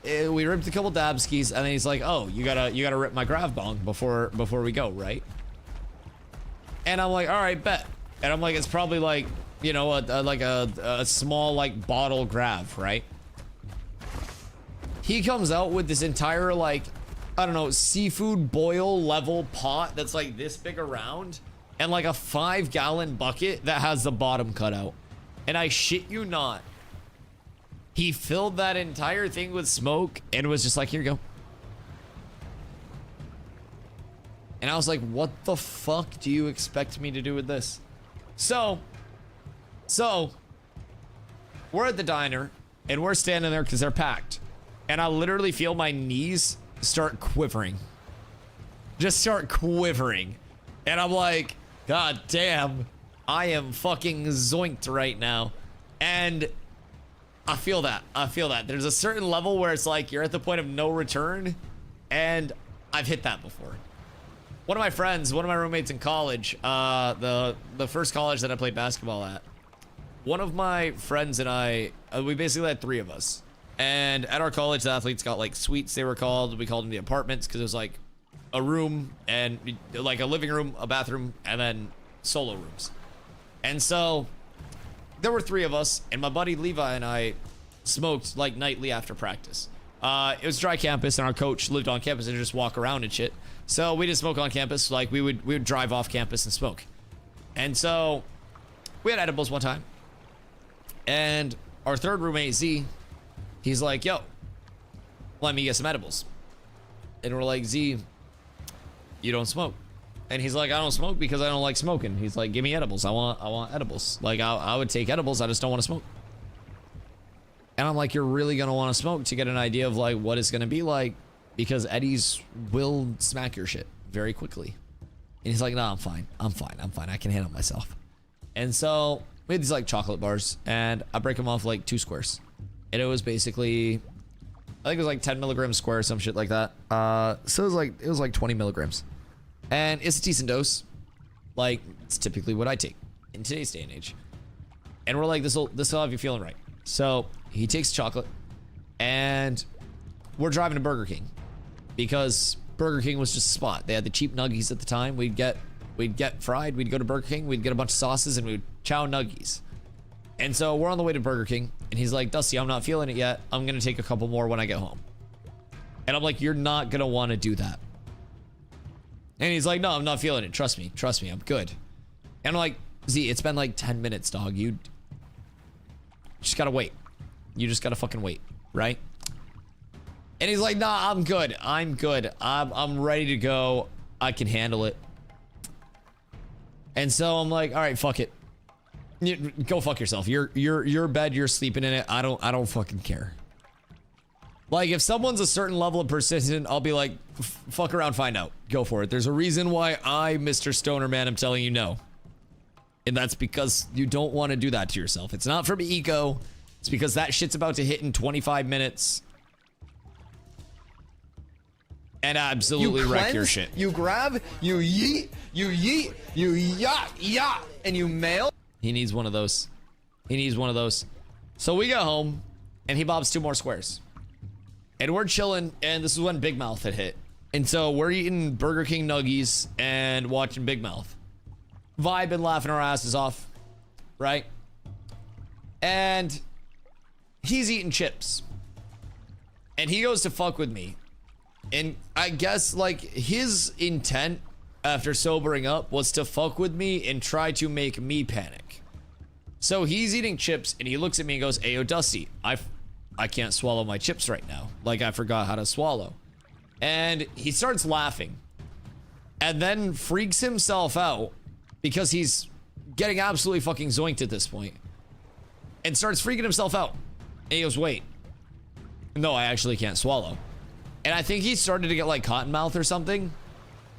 we ripped a couple dab skis, and then he's like, "Oh, you gotta rip my grav bong before we go, right?" And I'm like, "All right, bet." And I'm like, "It's probably like, you know, a small like bottle grav, right?" He comes out with this entire like, I don't know, seafood boil level pot that's like this big around, and like a 5-gallon bucket that has the bottom cut out. And I shit you not, he filled that entire thing with smoke and was just like, "Here you go." And I was like, what the fuck do you expect me to do with this? So we're at the diner and we're standing there because they're packed. And I literally feel my knees start quivering. Just start quivering. And I'm like, God damn, I am fucking zoinked right now. And I feel that. There's a certain level where it's like you're at the point of no return, and I've hit that before. One of my friends, one of my roommates in college, the first college that I played basketball at, one of my friends and I, we basically had 3 of us. And at our college, the athletes got like suites, they were called. We called them the apartments because it was like a room and like a living room, a bathroom, and then solo rooms. And so there were 3 of us, and my buddy Levi and I smoked like nightly after practice. It was dry campus, and our coach lived on campus and just walk around and shit. So we didn't smoke on campus. Like we would drive off campus and smoke. And so we had edibles one time, and our third roommate Z, he's like, "Yo, let me get some edibles." And we're like, "Z, you don't smoke." And he's like, "I don't smoke because I don't like smoking." He's like, "Give me edibles. I want edibles. Like I would take edibles. I just don't want to smoke." And I'm like, "You're really gonna want to smoke to get an idea of like what it's gonna be like, because Eddies will smack your shit very quickly." And he's like, "No, I'm fine. I can handle myself." And so we had these like chocolate bars, and I break them off like 2 squares. And it was basically, I think it was like 10 milligrams square or some shit like that. So it was like 20 milligrams. And it's a decent dose. Like, it's typically what I take in today's day and age. And we're like, this'll have you feeling right. So he takes chocolate, and we're driving to Burger King because Burger King was just a spot. They had the cheap nuggies at the time. We'd get fried, we'd go to Burger King, we'd get a bunch of sauces, and we'd chow nuggies. And so we're on the way to Burger King, and he's like, "Dusty, I'm not feeling it yet. I'm gonna take a couple more when I get home." And I'm like, "You're not gonna want to do that." And he's like, "No, I'm not feeling it. Trust me, I'm good." And I'm like, "Z, it's been like 10 minutes, dog. You just gotta wait. You just gotta fucking wait, right?" And he's like, "Nah, I'm good. I'm ready to go. I can handle it." And so I'm like, "All right, fuck it. Go fuck yourself. Your bed, you're sleeping in it. I don't fucking care." Like, if someone's a certain level of persistent, I'll be like, "Fuck around, find out. Go for it. There's a reason why I, Mr. Stoner Man, am telling you no. And that's because you don't want to do that to yourself. It's not from ego. It's because that shit's about to hit in 25 minutes.
and absolutely wreck your shit.
You grab, you yeet, you yacht, and you mail.
He needs one of those. He needs one of those. So we go home, and he bobs 2 more squares. And we're chilling, and this is when Big Mouth had hit. And so we're eating Burger King nuggies and watching Big Mouth. Vibing, laughing our asses off, right? And he's eating chips. And he goes to fuck with me. And I guess, like, his intent after sobering up was to fuck with me and try to make me panic. So he's eating chips, and he looks at me and goes, "Ayo, Dusty, I can't swallow my chips right now. Like, I forgot how to swallow." And he starts laughing. And then freaks himself out because he's getting absolutely fucking zoinked at this point. And starts freaking himself out. And he goes, "Wait. No, I actually can't swallow." And I think he started to get like cotton mouth or something.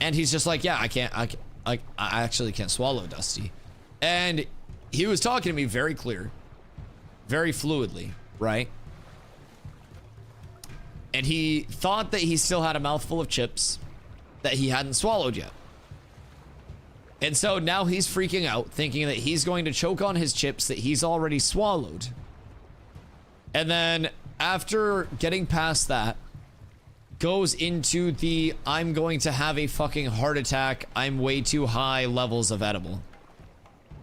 And he's just like, "Yeah, I actually can't swallow, Dusty." And he was talking to me very clear, very fluidly, right? And he thought that he still had a mouthful of chips that he hadn't swallowed yet. And so now he's freaking out, thinking that he's going to choke on his chips that he's already swallowed. And then after getting past that, goes into the "I'm going to have a fucking heart attack, I'm way too high" levels of edible.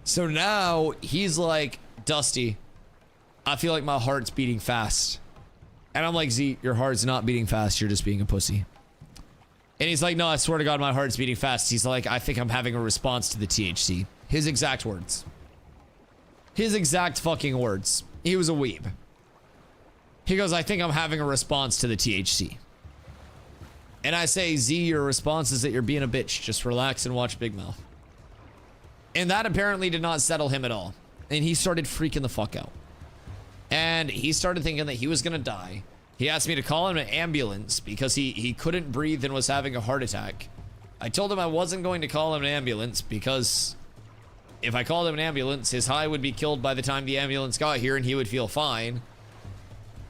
So now he's like, "Dusty, I feel like my heart's beating fast." And I'm like, "Z, your heart's not beating fast, you're just being a pussy." And he's like, "No, I swear to God, my heart's beating fast." He's like, "I think I'm having a response to the THC." His exact words. His exact fucking words. He was a weeb. He goes, "I think I'm having a response to the THC." And I say, "Z, your response is that you're being a bitch. Just relax and watch Big Mouth." And that apparently did not settle him at all. And he started freaking the fuck out. And he started thinking that he was gonna die. He asked me to call him an ambulance because he couldn't breathe and was having a heart attack. I told him I wasn't going to call him an ambulance because if I called him an ambulance, his high would be killed by the time the ambulance got here and he would feel fine.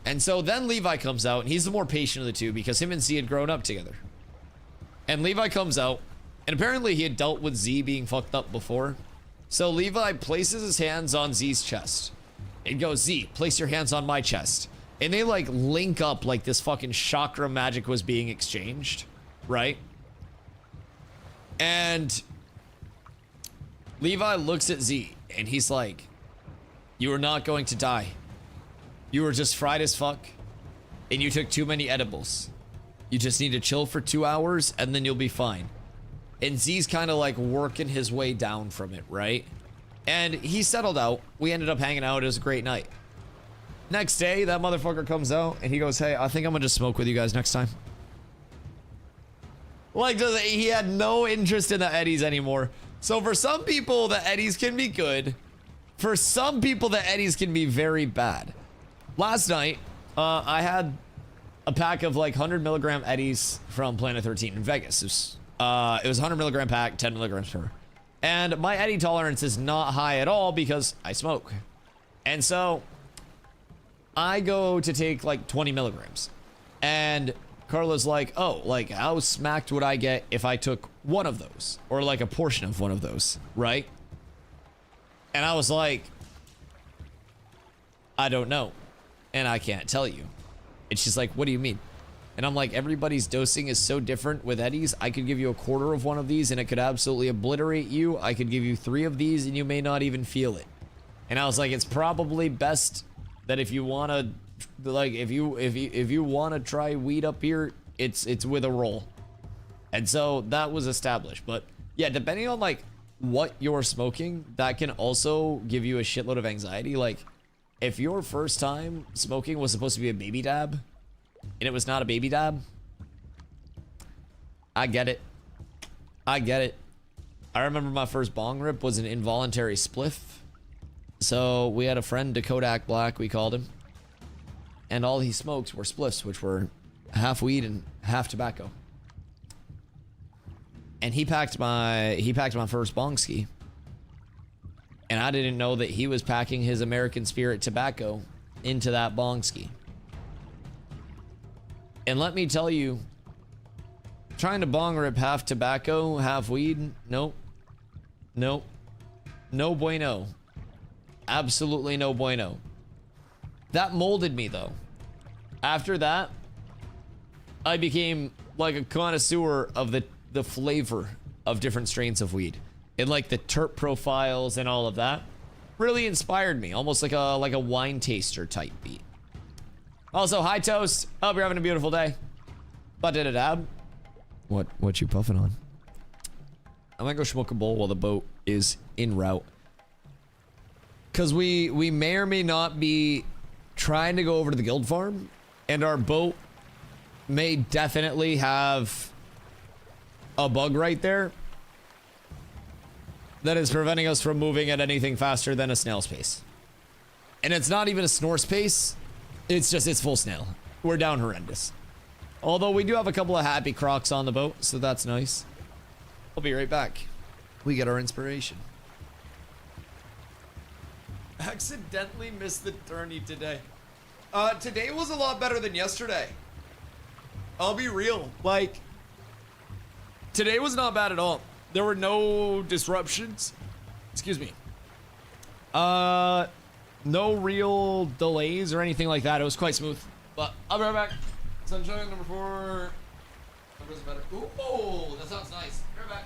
And so then Levi comes out, and he's the more patient of the two because him and Z had grown up together. And Levi comes out, and apparently he had dealt with Z being fucked up before. So Levi places his hands on Z's chest and goes, "Z, place your hands on my chest." And they like link up like this fucking chakra magic was being exchanged, right? And Levi looks at Z and he's like, "You are not going to die. You were just fried as fuck and you took too many edibles. You just need to chill for 2 hours and then you'll be fine." And Z's kind of like working his way down from it, right? And he settled out. We ended up hanging out. It was a great night. Next day, that motherfucker comes out and he goes, "Hey, I think I'm gonna just smoke with you guys next time." Like, he had no interest in the Eddies anymore. So for some people, the Eddies can be good. For some people, the Eddies can be very bad. Last night, I had a pack of like 100 milligram Eddies from Planet 13 in Vegas. It was a 100 milligram pack, 10 milligrams per. And my Eddie tolerance is not high at all because I smoke. And so I go to take like 20 milligrams. And Carla's like, "Oh, like how smacked would I get if I took one of those? Or like a portion of one of those, right?" And I was like, "I don't know. And I can't tell you." And she's like, "What do you mean?" And I'm like, "Everybody's dosing is so different with Eddies. I could give you a quarter of one of these and it could absolutely obliterate you. I could give you 3 of these and you may not even feel it." And I was like, "It's probably best that if you want to, like, if you want to try weed up here, it's with a roll." And so that was established. But yeah, depending on like what you're smoking, that can also give you a shitload of anxiety. Like, if your first time smoking was supposed to be a baby dab and it was not a baby dab, I get it. I get it. I remember my first bong rip was an involuntary spliff. So we had a friend, Kodak Black, we called him. And all he smoked were spliffs, which were half weed and half tobacco. And he packed my first bong ski. And I didn't know that he was packing his American Spirit tobacco into that bong ski. And let me tell you,
Trying to bong rip half tobacco, half weed. Nope. Nope. No bueno. Absolutely no bueno. That molded me though. After that, I became like a connoisseur of the flavor of different strains of weed. And like the terp profiles and all of that. Really inspired me. Almost like a wine taster type beat. Also, hi Toast. Hope you're having a beautiful day. But did a dab. What you puffing on? I'm gonna go smoke a bowl while the boat is en route. Cause we may or may not be trying to go over to the guild farm, and our boat may definitely have a bug right there that is preventing us from moving at anything faster than a snail's pace. And it's not even a snore's pace, it's full snail. We're down horrendous. Although we do have a couple of happy crocs on the boat, so that's nice. I'll be right back. We get our inspiration. Accidentally missed the tourney today. Today was a lot better than yesterday. I'll be real. Like, today was not bad at all. There were no disruptions. Excuse me. No real delays or anything like that. It was quite smooth. But I'll be right back. Sunshine number 4. Numbers better. Ooh, that sounds nice. Be right back.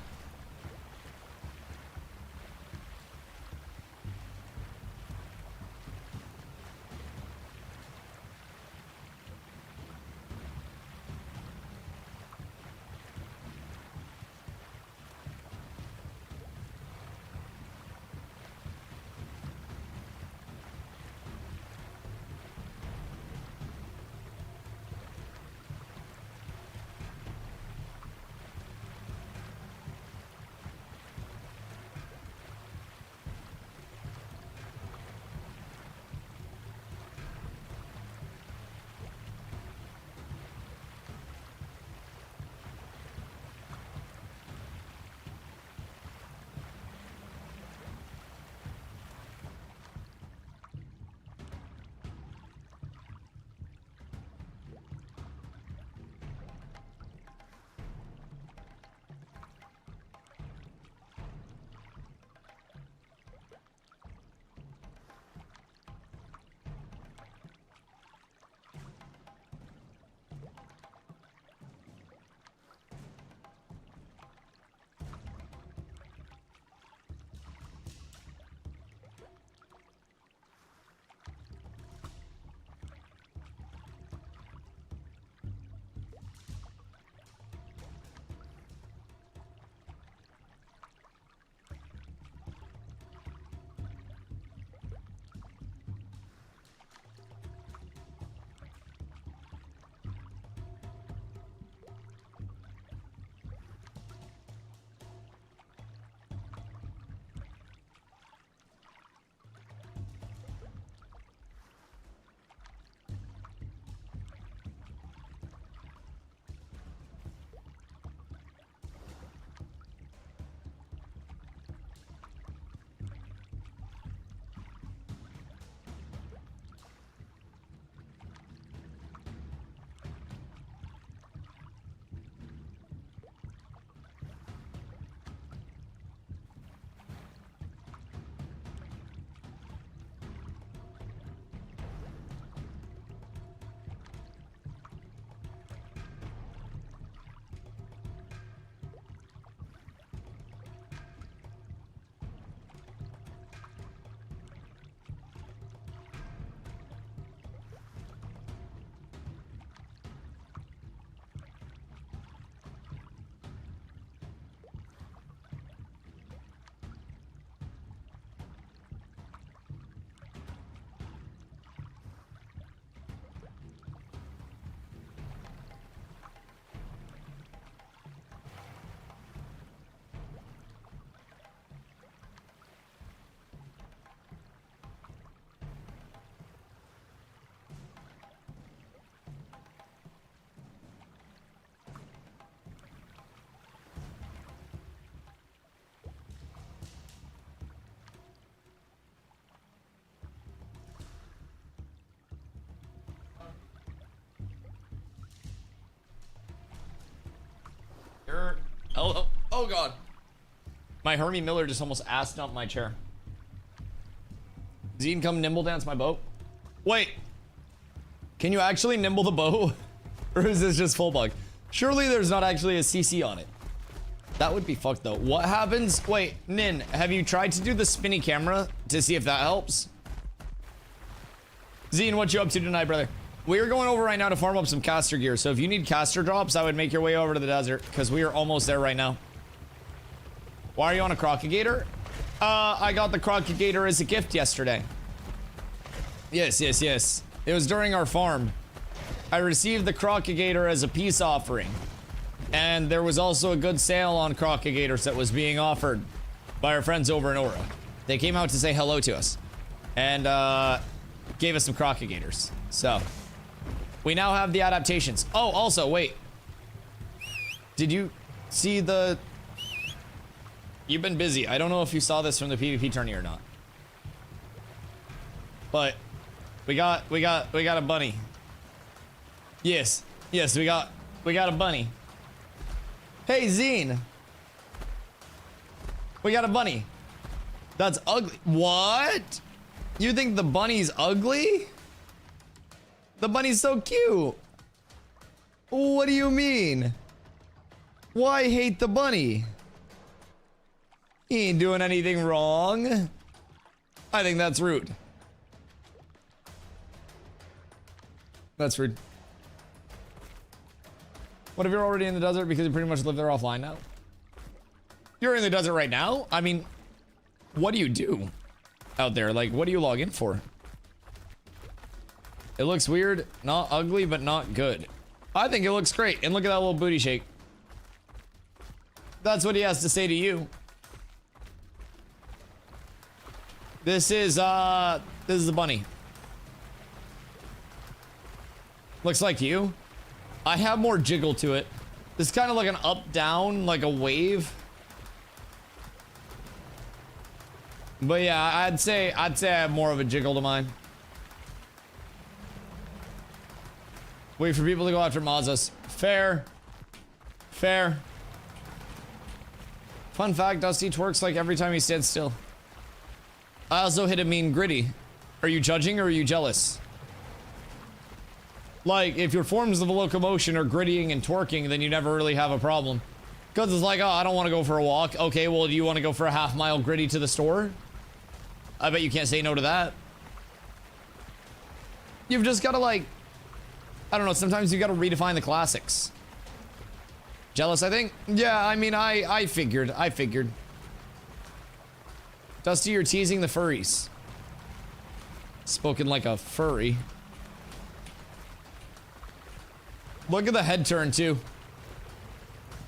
Oh god.
My Hermie Miller just almost assed up my chair. Zine, come nimble dance my boat. Wait. Can you actually nimble the boat? Or is this just full bug? Surely there's not actually a CC on it. That would be fucked though. What happens? Wait, Nin, have you tried to do the spinny camera to see if that helps? Zine, what you up to tonight, brother? We're going over right now to farm up some caster gear. So if you need caster drops, I would make your way over to the desert because we are almost there right now. Why are you on a Crocagator? I got the Crocagator as a gift yesterday. Yes. It was during our farm. I received the Crocagator as a peace offering. And there was also a good sale on Crocagators that was being offered by our friends over in Aura. They came out to say hello to us. And gave us some Crocagators. So, we now have the adaptations. Oh, also, wait. Did you see the... You've been busy. I don't know if you saw this from the PvP tourney or not. But we got a bunny. Yes, we got a bunny. Hey Zine. We got a bunny. That's ugly. What? You think the bunny's ugly? The bunny's so cute. What do you mean? Why hate the bunny? He ain't doing anything wrong. I think that's rude. That's rude. What if you're already in the desert because you pretty much live there offline now? You're in the desert right now? I mean, what do you do out there? Like, what do you log in for? It looks weird, not ugly, but not good. I think it looks great. And look at that little booty shake. That's what he has to say to you. This is the bunny. Looks like you. I have more jiggle to it. It's kind of like an up down, like a wave. But yeah, I'd say I have more of a jiggle to mine. Wait for people to go after Mazas. Fair. Fun fact, Dusty twerks like every time he stands still. I also hit a mean gritty. Are you judging or are you jealous? Like, if your forms of locomotion are grittying and twerking, then you never really have a problem. Because it's like, oh, I don't want to go for a walk. Okay, well, do you want to go for a half-mile gritty to the store? I bet you can't say no to that. You've just got to, like, I don't know, sometimes you got to redefine the classics. Jealous, I think? Yeah, I mean, I figured. Dusty, you're teasing the furries. Spoken like a furry. Look at the head turn, too.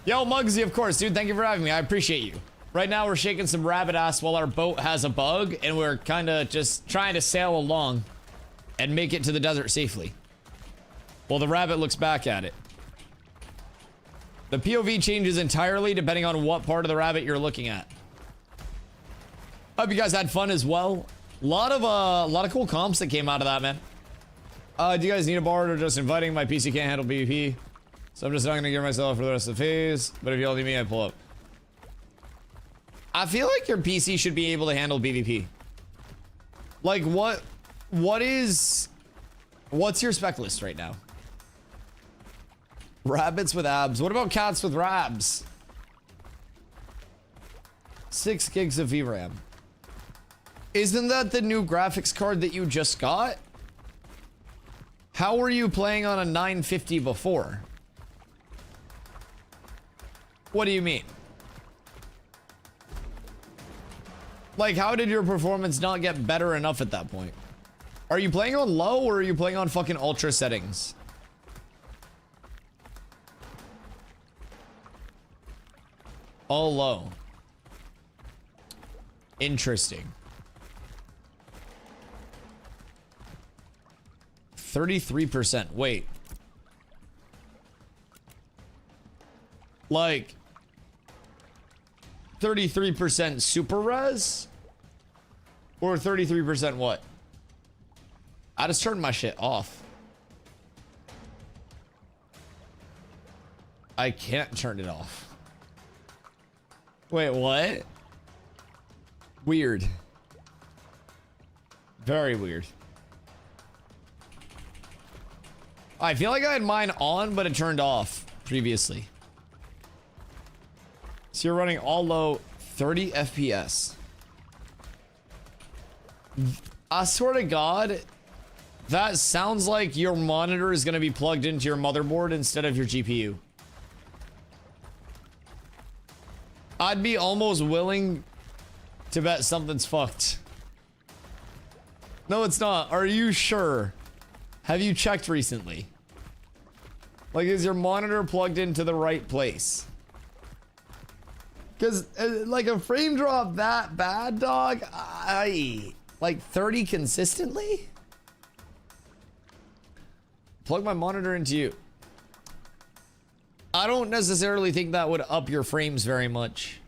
Yo, Muggsy, of course, dude. Thank you for having me. I appreciate you. Right now, we're shaking some rabbit ass while our boat has a bug, and we're kind of just trying to sail along and make it to the desert safely. Well, the rabbit looks back at it. The POV changes entirely depending on what part of the rabbit you're looking at. Hope you guys had fun as well. A lot of cool comps that came out of that, man. Do you guys need a bard or just inviting? My PC can't handle PvP, so I'm just not gonna give myself for the rest of the phase. But if you all need me, I pull up. I feel like your PC should be able to handle PvP. Like what's your spec list right now? Rabbits with abs. What about cats with rabs? 6 gigs of VRAM. Isn't that the new graphics card that you just got? How were you playing on a 950 before? What do you mean? Like, how did your performance not get better enough at that point? Are you playing on low or are you playing on fucking ultra settings? All low. Interesting. 33%. Wait. Like 33% super res? Or 33% what? I just turned my shit off. I can't turn it off. Wait, what? Weird. Very weird. I feel like I had mine on, but it turned off previously. So you're running all low, 30 FPS. I swear to God, that sounds like your monitor is going to be plugged into your motherboard instead of your GPU. I'd be almost willing to bet something's fucked. No, it's not. Are you sure? Have you checked recently? Like, is your monitor plugged into the right place? Because, like, a frame drop that bad, dog, like 30 consistently? Plug my monitor into you. I don't necessarily think that would up your frames very much.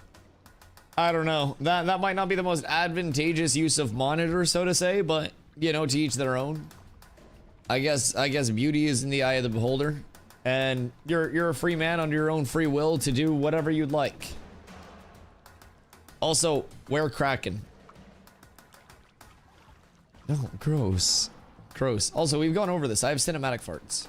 I don't know. That might not be the most advantageous use of monitor, so to say, but, you know, to each their own. I guess beauty is in the eye of the beholder, and you're a free man under your own free will to do whatever you'd like. Also, wear Kraken. No, gross. Gross. Also, we've gone over this. I have cinematic farts.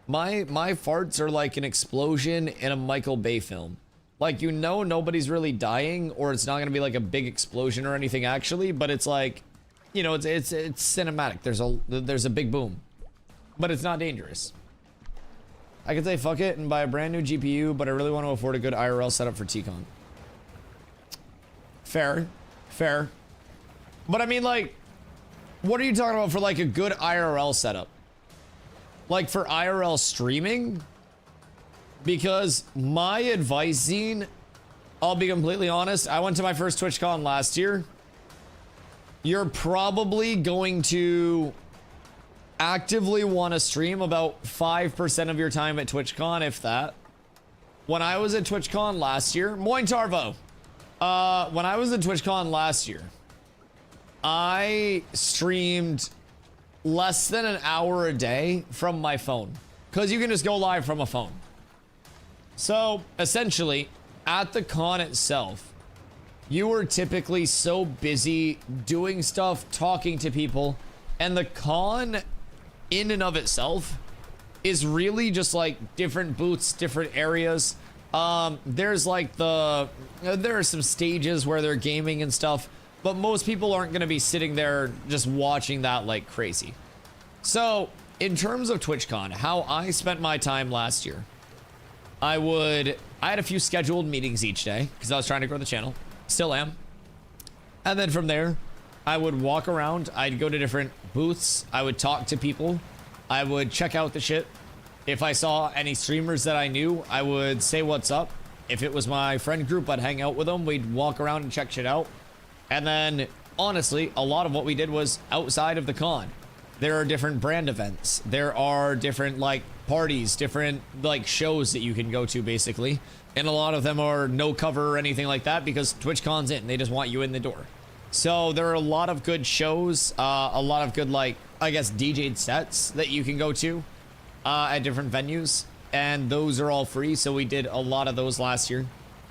My farts are like an explosion in a Michael Bay film. Like, you know, nobody's really dying, or it's not gonna be like a big explosion or anything actually, but it's like, you know, it's cinematic. There's a big boom, but it's not dangerous. I could say fuck it and buy a brand new GPU, but I really want to afford a good IRL setup for TCon. Fair, fair. But I mean, like, what are you talking about for like a good IRL setup? Like for IRL streaming? Because my advice, Zine, I'll be completely honest, I went to my first TwitchCon last year. You're probably going to actively want to stream about 5% of your time at TwitchCon, if that. When I was at TwitchCon last year, Moin Tarvo. When I was at TwitchCon last year, I streamed less than an hour a day from my phone, because you can just go live from a phone. So essentially, at the con itself, you were typically so busy doing stuff, talking to people, and the con in and of itself is really just like different booths, different areas. There's like there are some stages where they're gaming and stuff, but most people aren't going to be sitting there just watching that like crazy. So in terms of TwitchCon, how I spent my time last year, I had a few scheduled meetings each day because I was trying to grow the channel. Still am. And then from there, I would walk around. I'd go to different booths. I would talk to people. I would check out the shit. If I saw any streamers that I knew, I would say what's up. If it was my friend group, I'd hang out with them. We'd walk around and check shit out. And then, honestly, a lot of what we did was outside of the con. There are different brand events. There are different, like, parties, different, like, shows that you can go to, basically. And a lot of them are no cover or anything like that because TwitchCon's in. They just want you in the door. So there are a lot of good shows, a lot of good, like, I guess, DJ'd sets that you can go to at different venues. And those are all free, so we did a lot of those last year.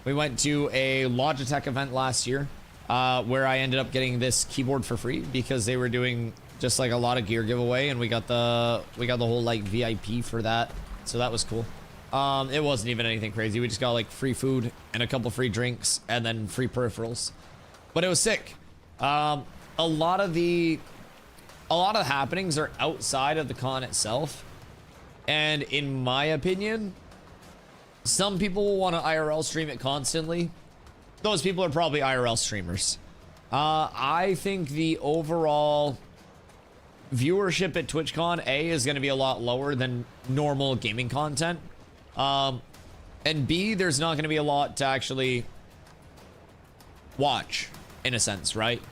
We went to a Logitech event last year where I ended up getting this keyboard for free because they were doing just like a lot of gear giveaway, and we got the whole like VIP for that, so that was cool. It wasn't even anything crazy. We just got like free food and a couple free drinks and then free peripherals, but it was sick. A lot of the happenings are outside of the con itself, and in my opinion, some people will want to IRL stream it constantly. Those people are probably IRL streamers. I think the overall viewership at TwitchCon is going to be a lot lower than normal gaming content, and B, there's not going to be a lot to actually watch in a sense, right?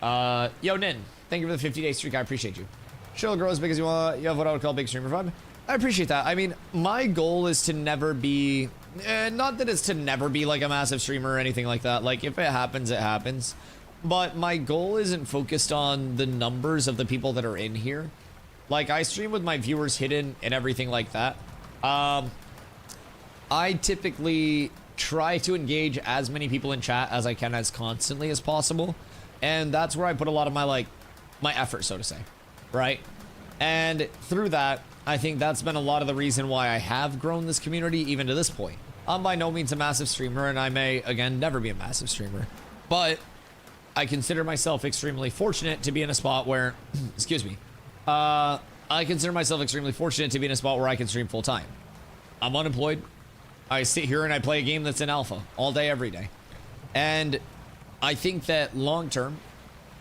Yo Nin, thank you for the 50-day streak. I appreciate you. Show grows because you have what I would call big streamer vibe. I appreciate that. I mean, my goal is to never be, not that it's to never be like a massive streamer or anything like that. Like, if it happens, it happens. But my goal isn't focused on the numbers of the people that are in here. Like, I stream with my viewers hidden and everything like that. I typically try to engage as many people in chat as I can as constantly as possible. And that's where I put a lot of my, like, my effort, so to say, right? And through that, I think that's been a lot of the reason why I have grown this community even to this point. I'm by no means a massive streamer, and I may, again, never be a massive streamer. But I consider myself extremely fortunate to be in a spot where, excuse me, I consider myself extremely fortunate to be in a spot where I can stream full time. I'm unemployed. I sit here and I play a game that's in alpha all day, every day. And I think that long term,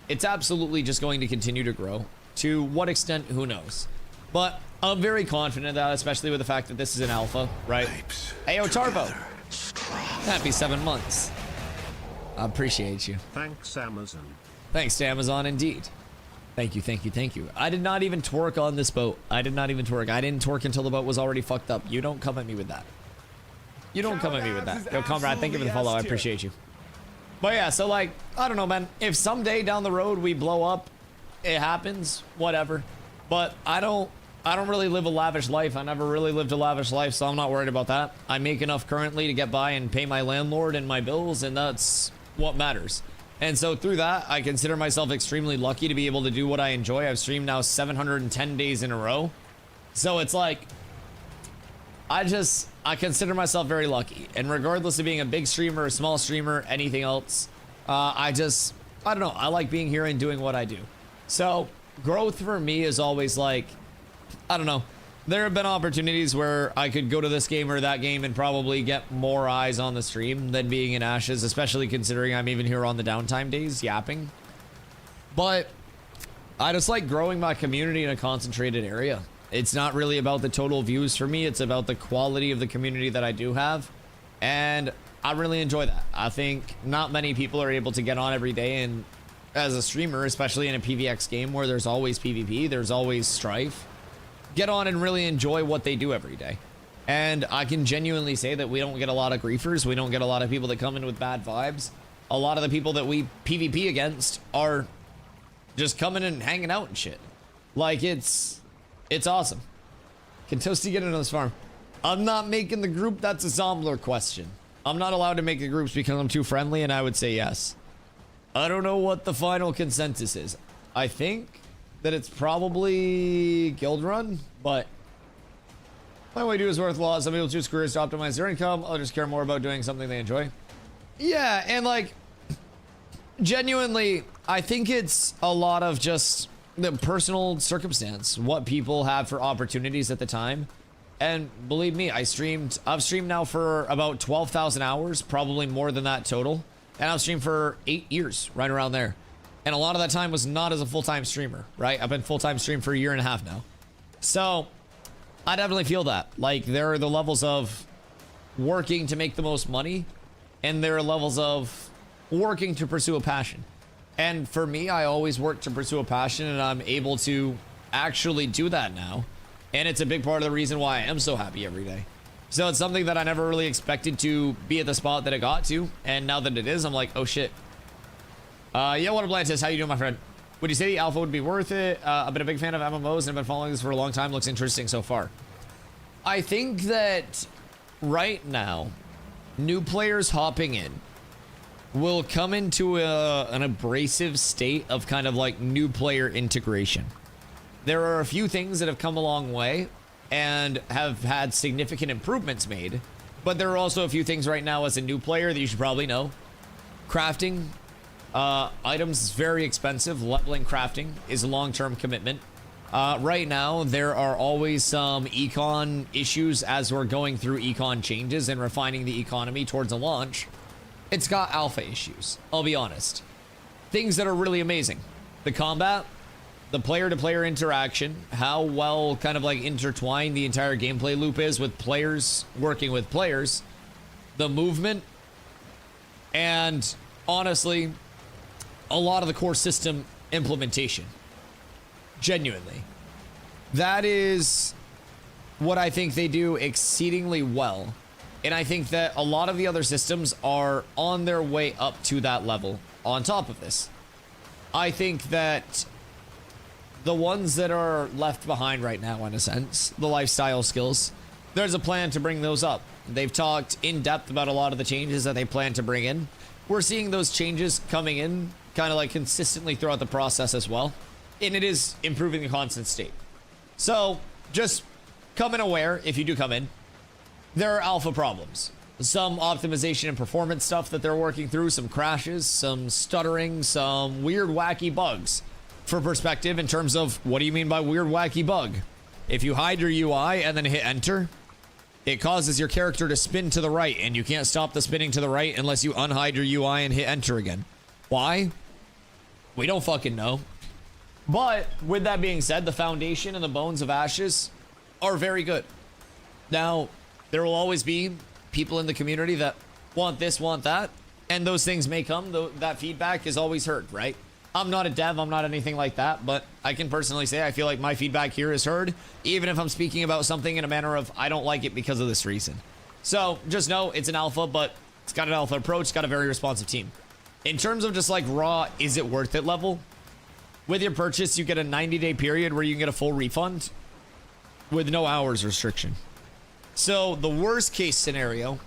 it's absolutely just going to continue to grow. To what extent, who knows? But I'm very confident that, especially with the fact that this is an alpha, right? Ayo, Tarbo. Happy 7 months. I appreciate you.
Thanks, Amazon.
Thanks to Amazon, indeed. Thank you, thank you, thank you. I did not even twerk on this boat. I did not even twerk. I didn't twerk until the boat was already fucked up. You don't come at me with that. You don't come at me with that. Yo, comrade, thank you for the follow. I appreciate you. But yeah, so like, I don't know, man. If someday down the road we blow up, it happens, whatever. But I don't really live a lavish life. I never really lived a lavish life, so I'm not worried about that. I make enough currently to get by and pay my landlord and my bills, and that's what matters. And so through that, I consider myself extremely lucky to be able to do what I enjoy. I've streamed now 710 days in a row. So it's like, I consider myself very lucky. And regardless of being a big streamer, a small streamer, anything else, I don't know. I like being here and doing what I do. So growth for me is always like, I don't know. There have been opportunities where I could go to this game or that game and probably get more eyes on the stream than being in Ashes, especially considering I'm even here on the downtime days yapping. But I just like growing my community in a concentrated area. It's not really about the total views for me. It's about the quality of the community that I do have. And I really enjoy that. I think not many people are able to get on every day and as a streamer, especially in a PvX game where there's always PvP, there's always strife, get on and really enjoy what they do every day. And I can genuinely say that we don't get a lot of griefers. We don't get a lot of people that come in with bad vibes. A lot of the people that we PvP against are just coming and hanging out and shit. Like, it's awesome. Can Toasty get into this farm? I'm not making the group. That's a Zombler question. I'm not allowed to make the groups because I'm too friendly, and I would say yes. I don't know what the final consensus is. I think that it's probably guild run, but my way to do is worth a lot. Some people choose careers to optimize their income. Others care more about doing something they enjoy. Yeah, and like, genuinely, I think it's a lot of just the personal circumstance, what people have for opportunities at the time. And believe me, I've streamed now for about 12,000 hours, probably more than that total. And I've streamed for 8 years, right around there. And a lot of that time was not as a full-time streamer, right? I've been full-time stream for 1.5 years now. So I definitely feel that. Like, there are the levels of working to make the most money, and there are levels of working to pursue a passion. And for me, I always work to pursue a passion, and I'm able to actually do that now. And it's a big part of the reason why I am so happy every day. So it's something that I never really expected to be at the spot that it got to. And now that it is, I'm like, oh shit. Yeah, what up, Blantis? How you doing, my friend? Would you say the alpha would be worth it? I've been a big fan of MMOs and I've been following this for a long time. Looks interesting so far. I think that right now, new players hopping in will come into an abrasive state of kind of like new player integration. There are a few things that have come a long way and have had significant improvements made, but there are also a few things right now as a new player that you should probably know. Crafting items is very expensive. Leveling crafting is a long-term commitment. Right now, there are always some econ issues as we're going through econ changes and refining the economy towards a launch. It's got alpha issues, I'll be honest. Things that are really amazing. The combat, the player-to-player interaction, how well kind of like intertwined the entire gameplay loop is with players working with players, the movement, and honestly, a lot of the core system implementation. Genuinely. That is what I think they do exceedingly well. And I think that a lot of the other systems are on their way up to that level on top of this. I think that the ones that are left behind right now, in a sense, the lifestyle skills, there's a plan to bring those up. They've talked in depth about a lot of the changes that they plan to bring in. We're seeing those changes coming in kind of like consistently throughout the process as well. And it is improving the constant state. So just come in aware, if you do come in, there are alpha problems. Some optimization and performance stuff that they're working through, some crashes, some stuttering, some weird wacky bugs. For perspective, in terms of what do you mean by weird wacky bug? If you hide your UI and then hit enter, it causes your character to spin to the right, and you can't stop the spinning to the right unless you unhide your UI and hit enter again. Why? We don't fucking know. But with that being said, the foundation and the bones of Ashes are very good. Now, there will always be people in the community that want this, want that, and those things may come, though that feedback is always heard, right? I'm not a dev, I'm not anything like that, but I can personally say I feel like my feedback here is heard, even if I'm speaking about something in a manner of I don't like it because of this reason. So just know it's an alpha, but it's got an alpha approach, it's got a very responsive team. In terms of just like raw, is it worth it level? With your purchase, you get a 90-day period where you can get a full refund with no hours restriction. So the worst case scenario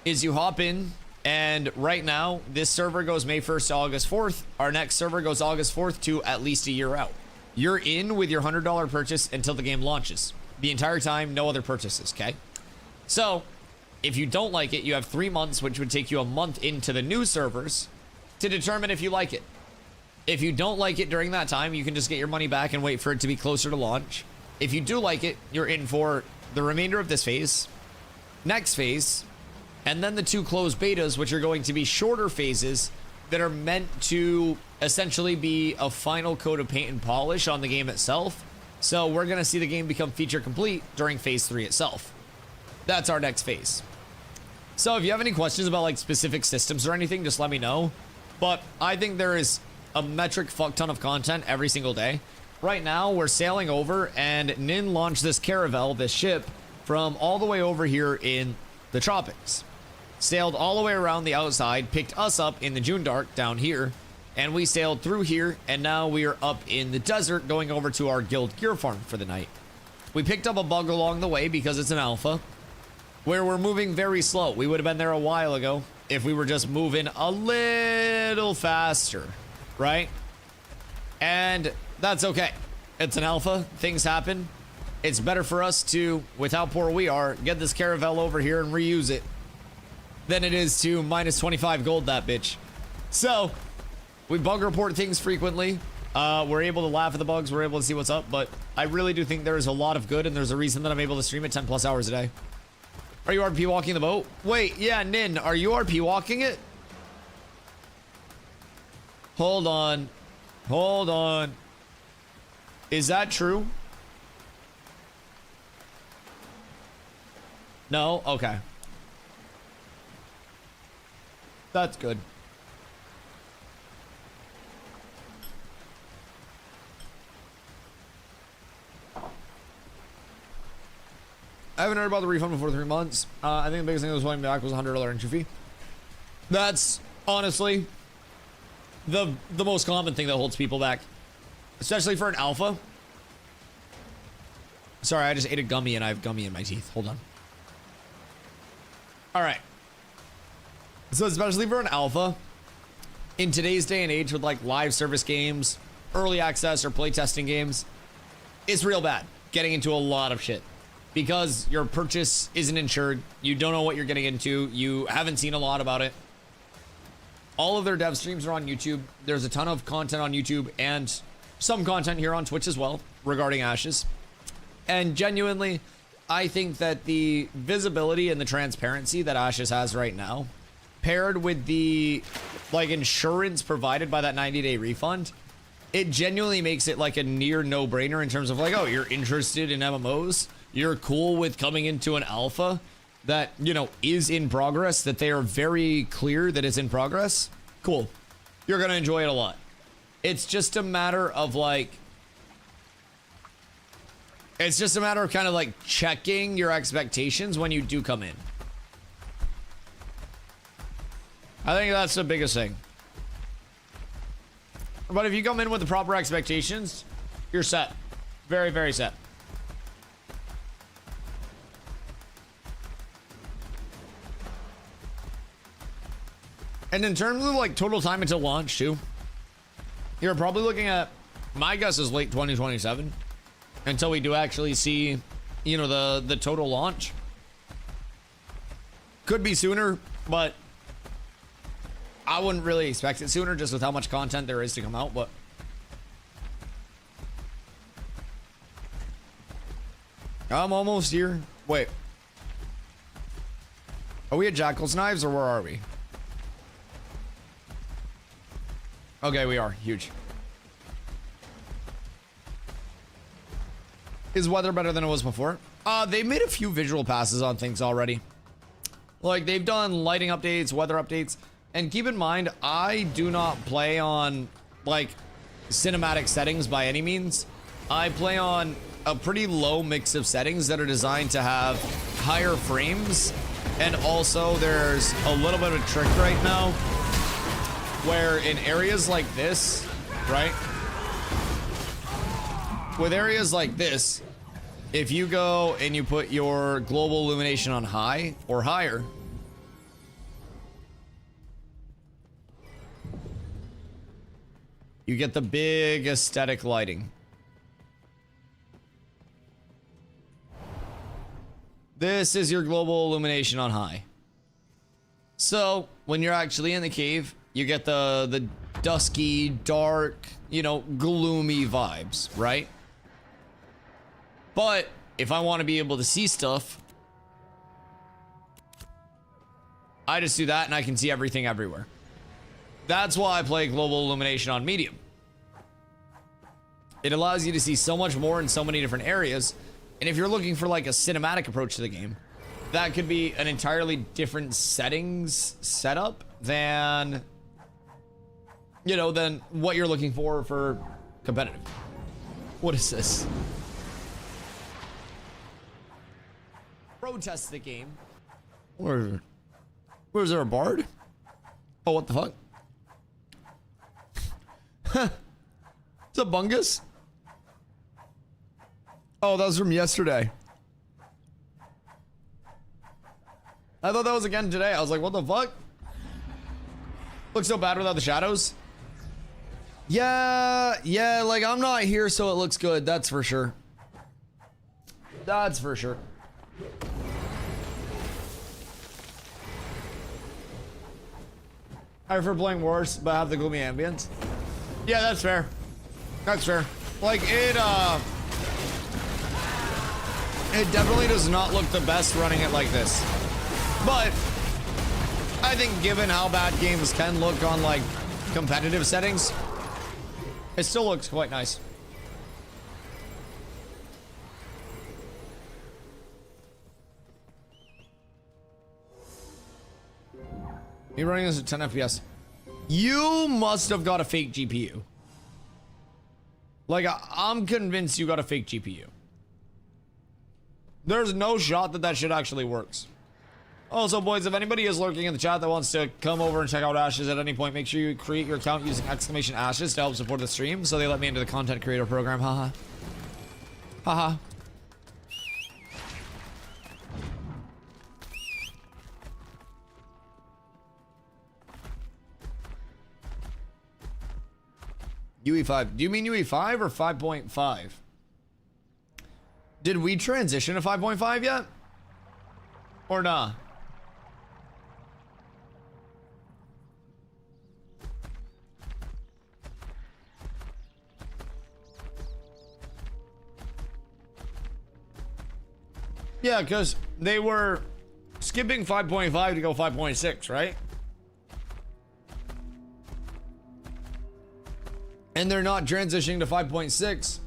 is you hop in, and right now this server goes May 1st to August 4th. Our next server goes August 4th to at least a year out. You're in with your $100 purchase until the game launches. The entire time, no other purchases, okay? So if you don't like it, you have 3 months, which would take you a month into the new servers to determine if you like it. If you don't like it during that time, you can just get your money back and wait for it to be closer to launch. If you do like it, you're in for the remainder of this phase, next phase, and then the 2 closed betas, which are going to be shorter phases that are meant to essentially be a final coat of paint and polish on the game itself. So we're going to see the game become feature complete during phase 3 itself. That's our next phase. So if you have any questions about like specific systems or anything, just let me know. But I think there is a metric fuck ton of content every single day. Right now, we're sailing over, and Nin launched this caravel, this ship, from all the way over here in the tropics. Sailed all the way around the outside, picked us up in the June Dark down here, and we sailed through here, and now we are up in the desert going over to our guild gear farm for the night. We picked up a bug along the way because it's an alpha, where we're moving very slow. We would have been there a while ago if we were just moving a little faster, right? And that's okay. It's an alpha. Things happen. It's better for us to, with how poor we are, get this caravel over here and reuse it than it is to minus 25 gold that bitch. So we bug report things frequently. We're able to laugh at the bugs. We're able to see what's up. But I really do think there is a lot of good, and there's a reason that I'm able to stream it 10 plus hours a day. Are you RP walking the boat? Wait, yeah, Nin, are you RP walking it? Hold on. Hold on. Is that true? No? Okay. That's good. I haven't heard about the refund before 3 months. I think the biggest thing that was holding me back was a $100 entry fee. That's honestly the most common thing that holds people back. Especially for an alpha. Sorry, I just ate a gummy and I have gummy in my teeth. Hold on. All right. So especially for an alpha, in today's day and age with like live service games, early access or playtesting games, it's real bad getting into a lot of shit. Because your purchase isn't insured, you don't know what you're getting into, you haven't seen a lot about it. All of their dev streams are on YouTube. There's a ton of content on YouTube and some content here on Twitch as well regarding Ashes. And genuinely, I think that the visibility and the transparency that Ashes has right now, paired with the like insurance provided by that 90-day refund, it genuinely makes it like a near no-brainer in terms of like, oh, you're interested in MMOs, you're cool with coming into an alpha that, you know, is in progress, that they are very clear that it's in progress. Cool. You're gonna enjoy it a lot. It's just a matter of like, it's just a matter of kind of like checking your expectations when you do come in. I think that's the biggest thing. But if you come in with the proper expectations, you're set. Very, very set. And in terms of like total time until launch too, you're probably looking at, my guess is late 2027 until we do actually see, you know, the total launch. Could be sooner, but I wouldn't really expect it sooner just with how much content there is to come out, but I'm almost here. Wait. Are we at Jackal's Knives or where are we? Okay, we are. Huge. Is weather better than it was before? They made a few visual passes on things already. Like, they've done lighting updates, weather updates. And keep in mind, I do not play on, like, cinematic settings by any means. I play on a pretty low mix of settings that are designed to have higher frames. And also, there's a little bit of a trick right now where in areas like this, right? With areas like this, if you go and you put your global illumination on high or higher, you get the big aesthetic lighting. This is your global illumination on high. So when you're actually in the cave, you get the dusky, dark, you know, gloomy vibes, right? But if I want to be able to see stuff, I just do that and I can see everything everywhere. That's why I play global illumination on medium. It allows you to see so much more in so many different areas. And if you're looking for like a cinematic approach to the game, that could be an entirely different settings setup than, you know, than what you're looking for competitive. What is this? Protest the game. Where's there a bard? Oh, what the fuck? It's a bungus. Oh, that was from yesterday. I thought that was again today. I was like, what the fuck? Looks so bad without the shadows. Yeah, like I'm not here, so it looks good. That's for sure. That's for sure. I prefer playing worse, but have the gloomy ambience. Yeah, that's fair. That's fair. Like it definitely does not look the best running it like this. But I think given how bad games can look on like competitive settings, it still looks quite nice. You're running this at 10 FPS. You must have got a fake GPU. Like, I'm convinced you got a fake GPU. There's no shot that shit actually works. Also, boys, if anybody is lurking in the chat that wants to come over and check out Ashes at any point, make sure you create your account using !Ashes to help support the stream, so they let me into the content creator program. Haha. Haha. UE5. Do you mean UE5 or 5.5? Did we transition to 5.5 yet? Or nah? Yeah, because they were skipping 5.5 to go 5.6, right? And they're not transitioning to 5.6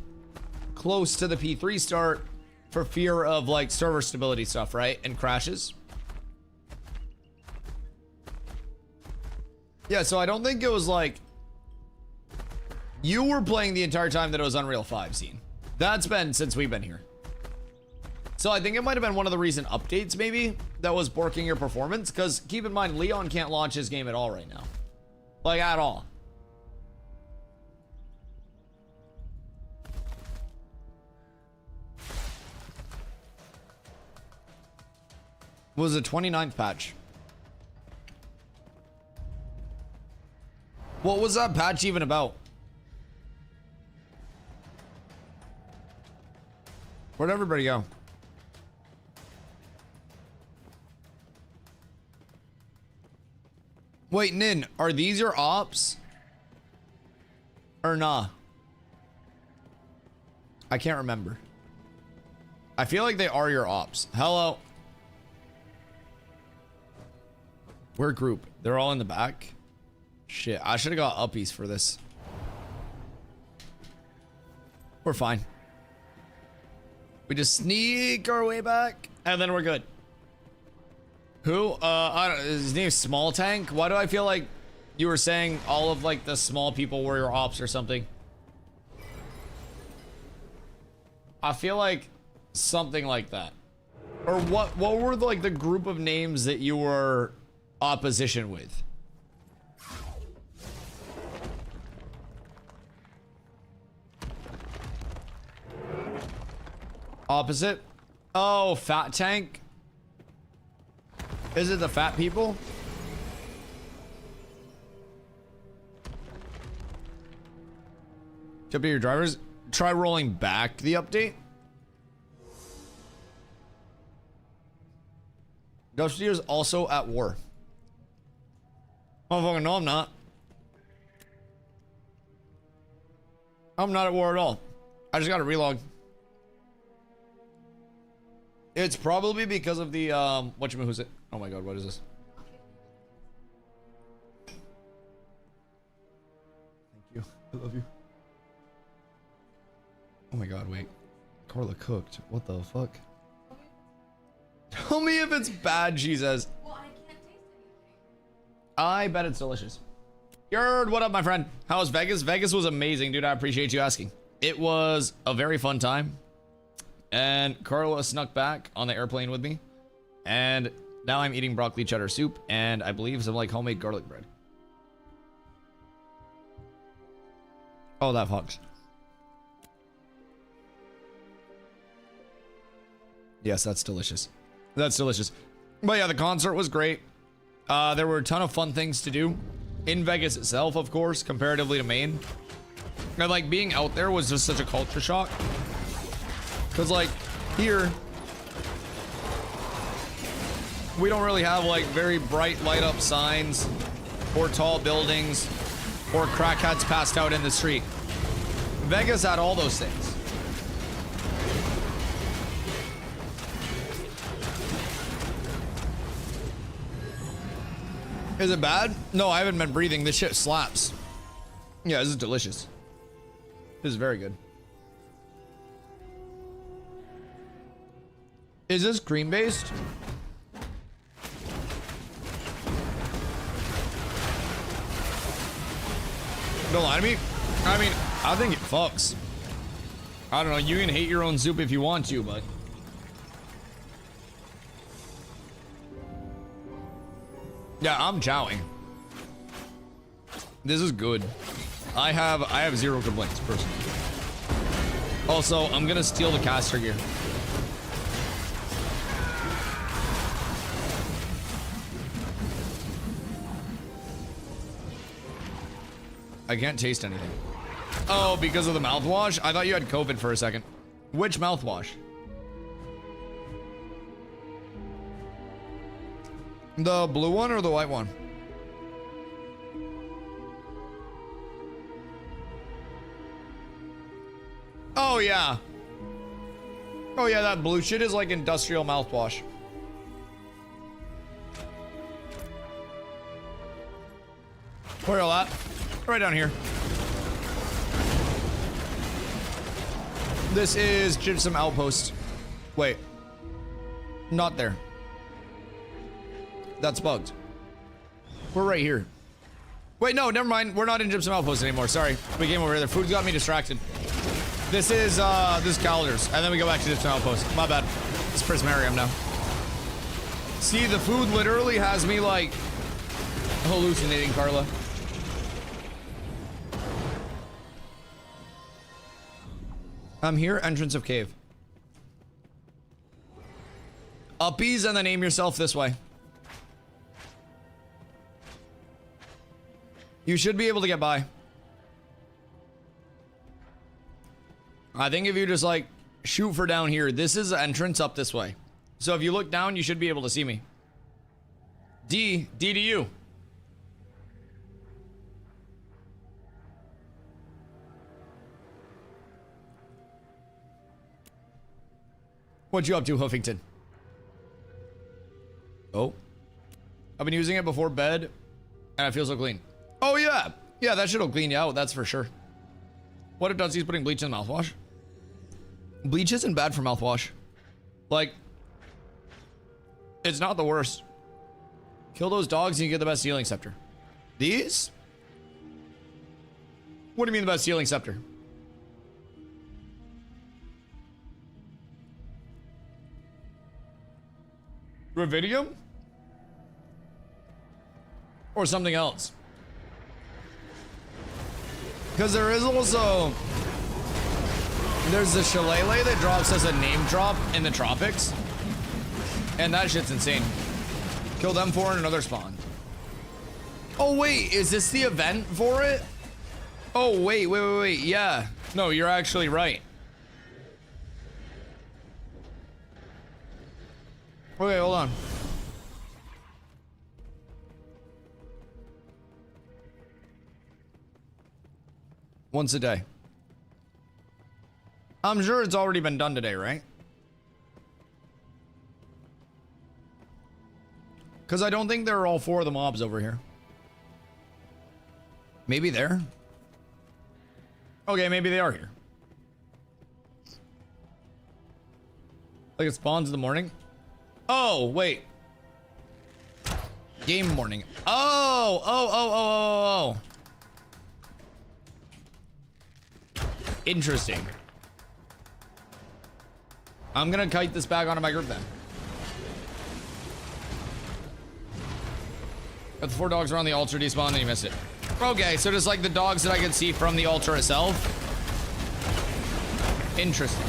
close to the P3 start for fear of like server stability stuff, right? And crashes. Yeah, so I don't think it was like you were playing the entire time that it was Unreal 5 scene. That's been since we've been here. So I think it might have been one of the recent updates maybe that was borking your performance, because keep in mind Leon can't launch his game at all right now. Like at all. Was the 29th patch.
What was that patch even about? Where'd everybody go? Wait, Nin, are these your ops? Or nah? I can't remember. I feel like they are your ops. Hello. We're a group. They're all in the back. Shit, I should have got uppies for this. We're fine. We just sneak our way back, and then we're good. Who? I don't. His name's Small Tank. Why do I feel like you were saying all of like the small people were your ops or something? I feel like something like that. Or what? What were like the group of names that you were opposition with? Opposite? Oh, Fat Tank? Is it the fat people? Tip to your drivers, try rolling back the update. Dusty is also at war. Oh, fucking no, I'm not. I'm not at war at all. I just got to relog. It's probably because of the who's it? Oh my god, what is this? Thank you. I love you. Oh my god, wait. Carla cooked. What the fuck? Tell me if it's bad, she says.
Well, I can't taste anything.
I bet it's delicious. Yerd, what up, my friend? How was Vegas? Vegas was amazing, dude. I appreciate you asking. It was a very fun time. And Carla snuck back on the airplane with me. And now I'm eating broccoli cheddar soup and I believe some like homemade garlic bread. Oh, that fucks. Yes, that's delicious. That's delicious. But yeah, the concert was great. There were a ton of fun things to do in Vegas itself, of course, comparatively to Maine. And like being out there was just such a culture shock. Cause like here, we don't really have like very bright light up signs or tall buildings or crackheads passed out in the street. Vegas had all those things. Is it bad? No, I haven't been breathing. This shit slaps. Yeah, this is delicious. This is very good. Is this cream based? Don't lie to me. I mean, I think it fucks. I don't know. You can hate your own soup if you want to, but yeah, I'm chowing. This is good. I have zero complaints personally. Also, I'm gonna steal the caster gear. I can't taste anything. Oh, because of the mouthwash? I thought you had COVID for a second. Which mouthwash? The blue one or the white one? Oh, yeah. Oh, yeah, that blue shit is like industrial mouthwash. Where are you at? Right down here. This is Gypsum Outpost. Wait. Not there. That's bugged. We're right here. Wait, no, never mind. We're not in Gypsum Outpost anymore. Sorry. We came over here. The food got me distracted. This is Calder's. And then we go back to Gypsum Outpost. My bad. It's Prismarium now. See, the food literally has me, like, hallucinating, Carla. I'm here, entrance of cave. Uppies and then aim yourself this way. You should be able to get by. I think if you just like shoot for down here, this is the entrance up this way. So if you look down, you should be able to see me. D to you. What you up to, Huffington? Oh. I've been using it before bed, and it feels so clean. Oh, yeah. Yeah, that shit'll clean you out, that's for sure. What if Dusty's putting bleach in mouthwash? Bleach isn't bad for mouthwash. Like, it's not the worst. Kill those dogs and you get the best healing scepter. These? What do you mean the best healing scepter? Ravidium? Or something else? Because there is also... There's the shillelagh that drops as a name drop in the tropics. And that shit's insane. Kill them for another spawn. Oh, wait. Is this the event for it? Oh, wait. Yeah. No, you're actually right. Okay, hold on. Once a day. I'm sure it's already been done today, right? Because I don't think there are all 4 of the mobs over here. Maybe there? Okay, maybe they are here. Like it spawns in the morning? Oh, wait. Game morning. Oh. Interesting. I'm gonna kite this back onto my group then. Got the 4 dogs around the altar despawn, then you missed it. Okay, so just like the dogs that I can see from the altar itself. Interesting.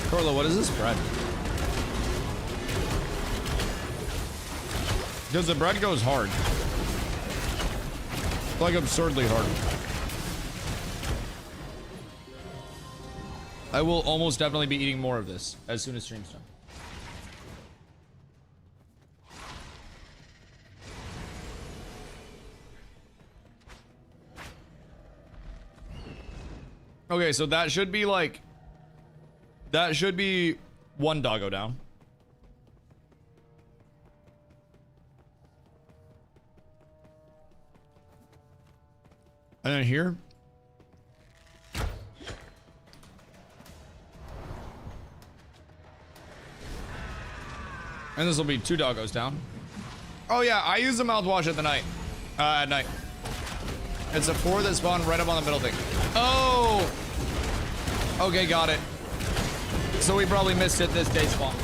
Corlo, what is this bread? Because the bread goes hard. Like absurdly hard. I will almost definitely be eating more of this as soon as stream's done. Okay, so that should be like... That should be 1 doggo down. And then here. And this will be 2 doggos down. Oh yeah, I use the mouthwash at night. It's a 4 that spawn right up on the middle thing. Oh! Okay, got it. So we probably missed it this day spawn.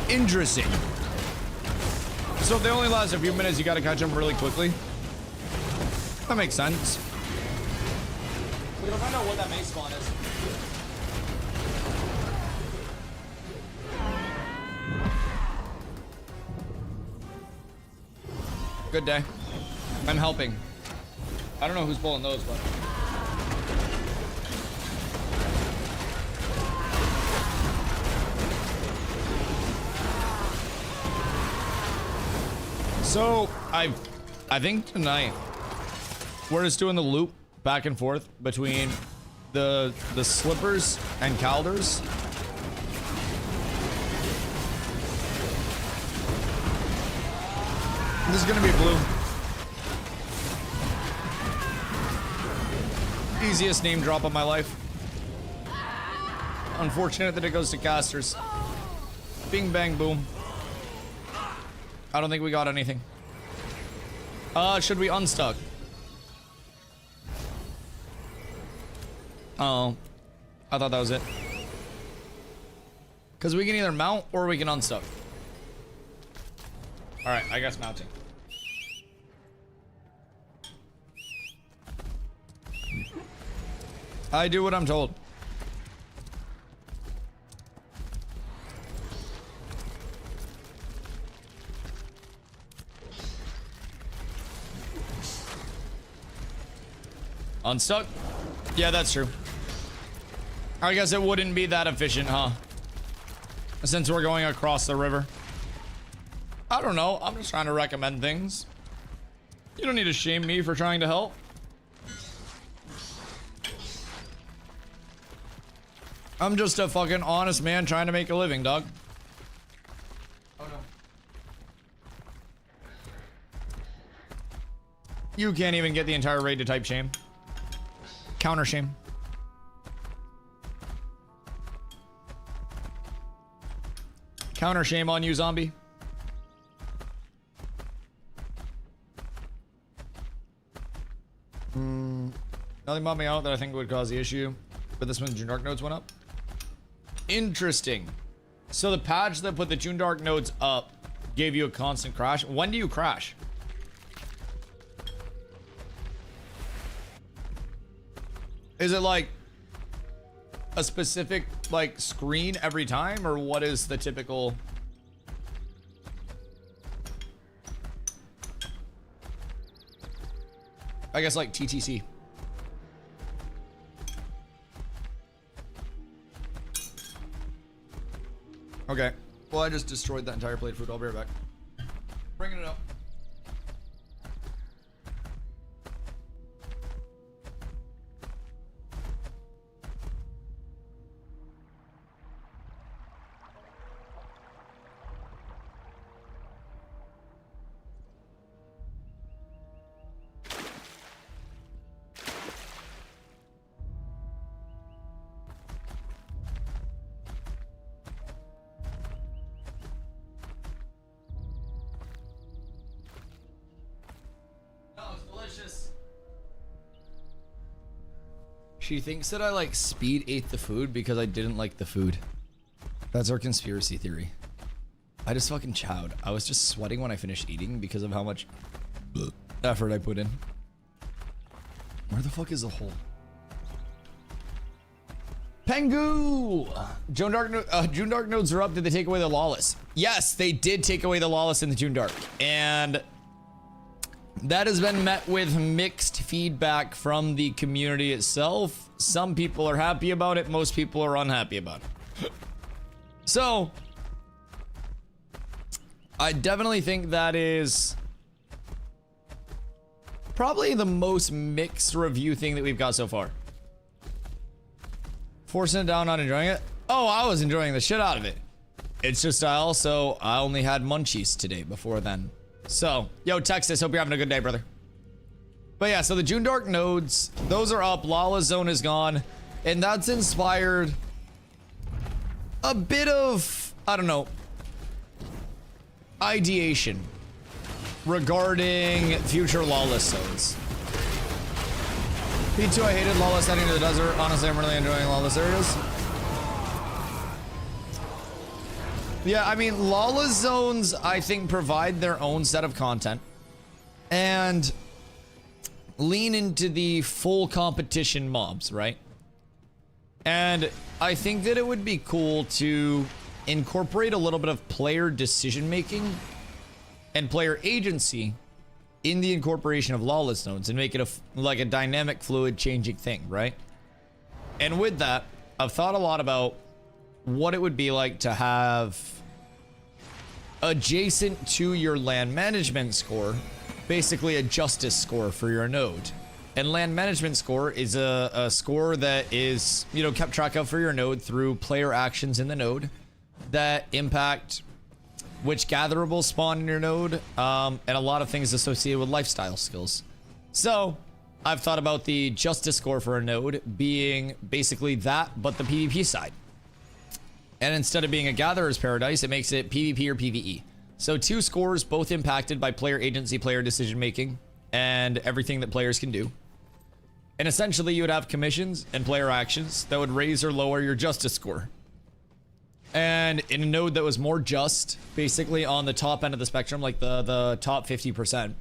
Interesting. So if they only last a few minutes, you gotta catch them really quickly. That makes sense. We're gonna find out what that main spawn is. Good day. I'm helping. I don't know who's pulling those, but... So, I think tonight we're just doing the loop back and forth between the slippers and calders. This is gonna be blue. Easiest name drop of my life. Unfortunate that it goes to casters. Bing bang boom. I don't think we got anything. Should we unstuck? Oh, I thought that was it. Because we can either mount or we can unstuck. Alright, I guess mounting. I do what I'm told. Unstuck? Yeah, that's true. I guess it wouldn't be that efficient, huh? Since we're going across the river. I don't know. I'm just trying to recommend things. You don't need to shame me for trying to help. I'm just a fucking honest man trying to make a living, dog. Oh no. You can't even get the entire raid to type shame. Counter shame. Counter shame on you, zombie. Nothing bumping out that I think would cause the issue, but this one June Dark nodes went up. Interesting. So the patch that put the June Dark nodes up gave you a constant crash. When do you crash? Is it like a specific like screen every time, or what is the typical? I guess like TTC. Okay. Well, I just destroyed that entire plate of food. I'll be right back. Bringing it up. She thinks that I like speed ate the food because I didn't like the food. That's our conspiracy theory. I just fucking chowed. I was just sweating when I finished eating because of how much effort I put in. Where the fuck is the hole? Pengu! June Dark nodes are up. Did they take away the lawless? Yes, they did take away the lawless in the June Dark. And that has been met with mixed feedback from the community itself. Some people are happy about it. Most people are unhappy about it. So, I definitely think that is probably the most mixed review thing that we've got so far. Forcing it down, not enjoying it. Oh, I was enjoying the shit out of it. It's just I only had munchies today before then. So, yo, Texas, hope you're having a good day, brother. But yeah, so the June Dark nodes, those are up. Lawless Zone is gone. And that's inspired a bit of, I don't know, ideation regarding future Lawless Zones. P2, I hated Lawless heading to the desert. Honestly, I'm really enjoying Lawless areas. Yeah, I mean, Lawless Zones, I think, provide their own set of content and lean into the full competition mobs, right? And I think that it would be cool to incorporate a little bit of player decision-making and player agency in the incorporation of Lawless Zones and make it like a dynamic, fluid, changing thing, right? And with that, I've thought a lot about what it would be like to have adjacent to your land management score, basically a justice score for your node. And land management score is a score that is, you know, kept track of for your node through player actions in the node that impact which gatherable spawn in your node, and a lot of things associated with lifestyle skills. So I've thought about the justice score for a node being basically that, but the PvP side. And instead of being a gatherer's paradise, it makes it PvP or PvE. So two scores, both impacted by player agency, player decision making, and everything that players can do. And essentially you would have commissions and player actions that would raise or lower your justice score. And
And in a node that was more just, basically on the top end of the spectrum, like the top 50%,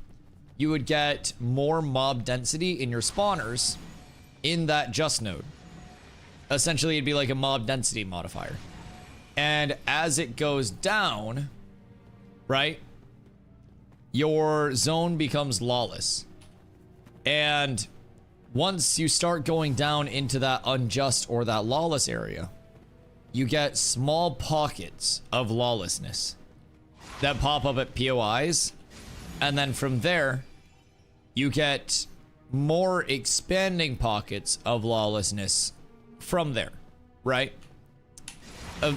you would get more mob density in your spawners in that just node. Essentially, it'd be like a mob density modifier. And as it goes down, right, your zone becomes lawless. And once you start going down into that unjust or that lawless area, you get small pockets of lawlessness that pop up at POIs. And then from there, you get more expanding pockets of lawlessness from there, right?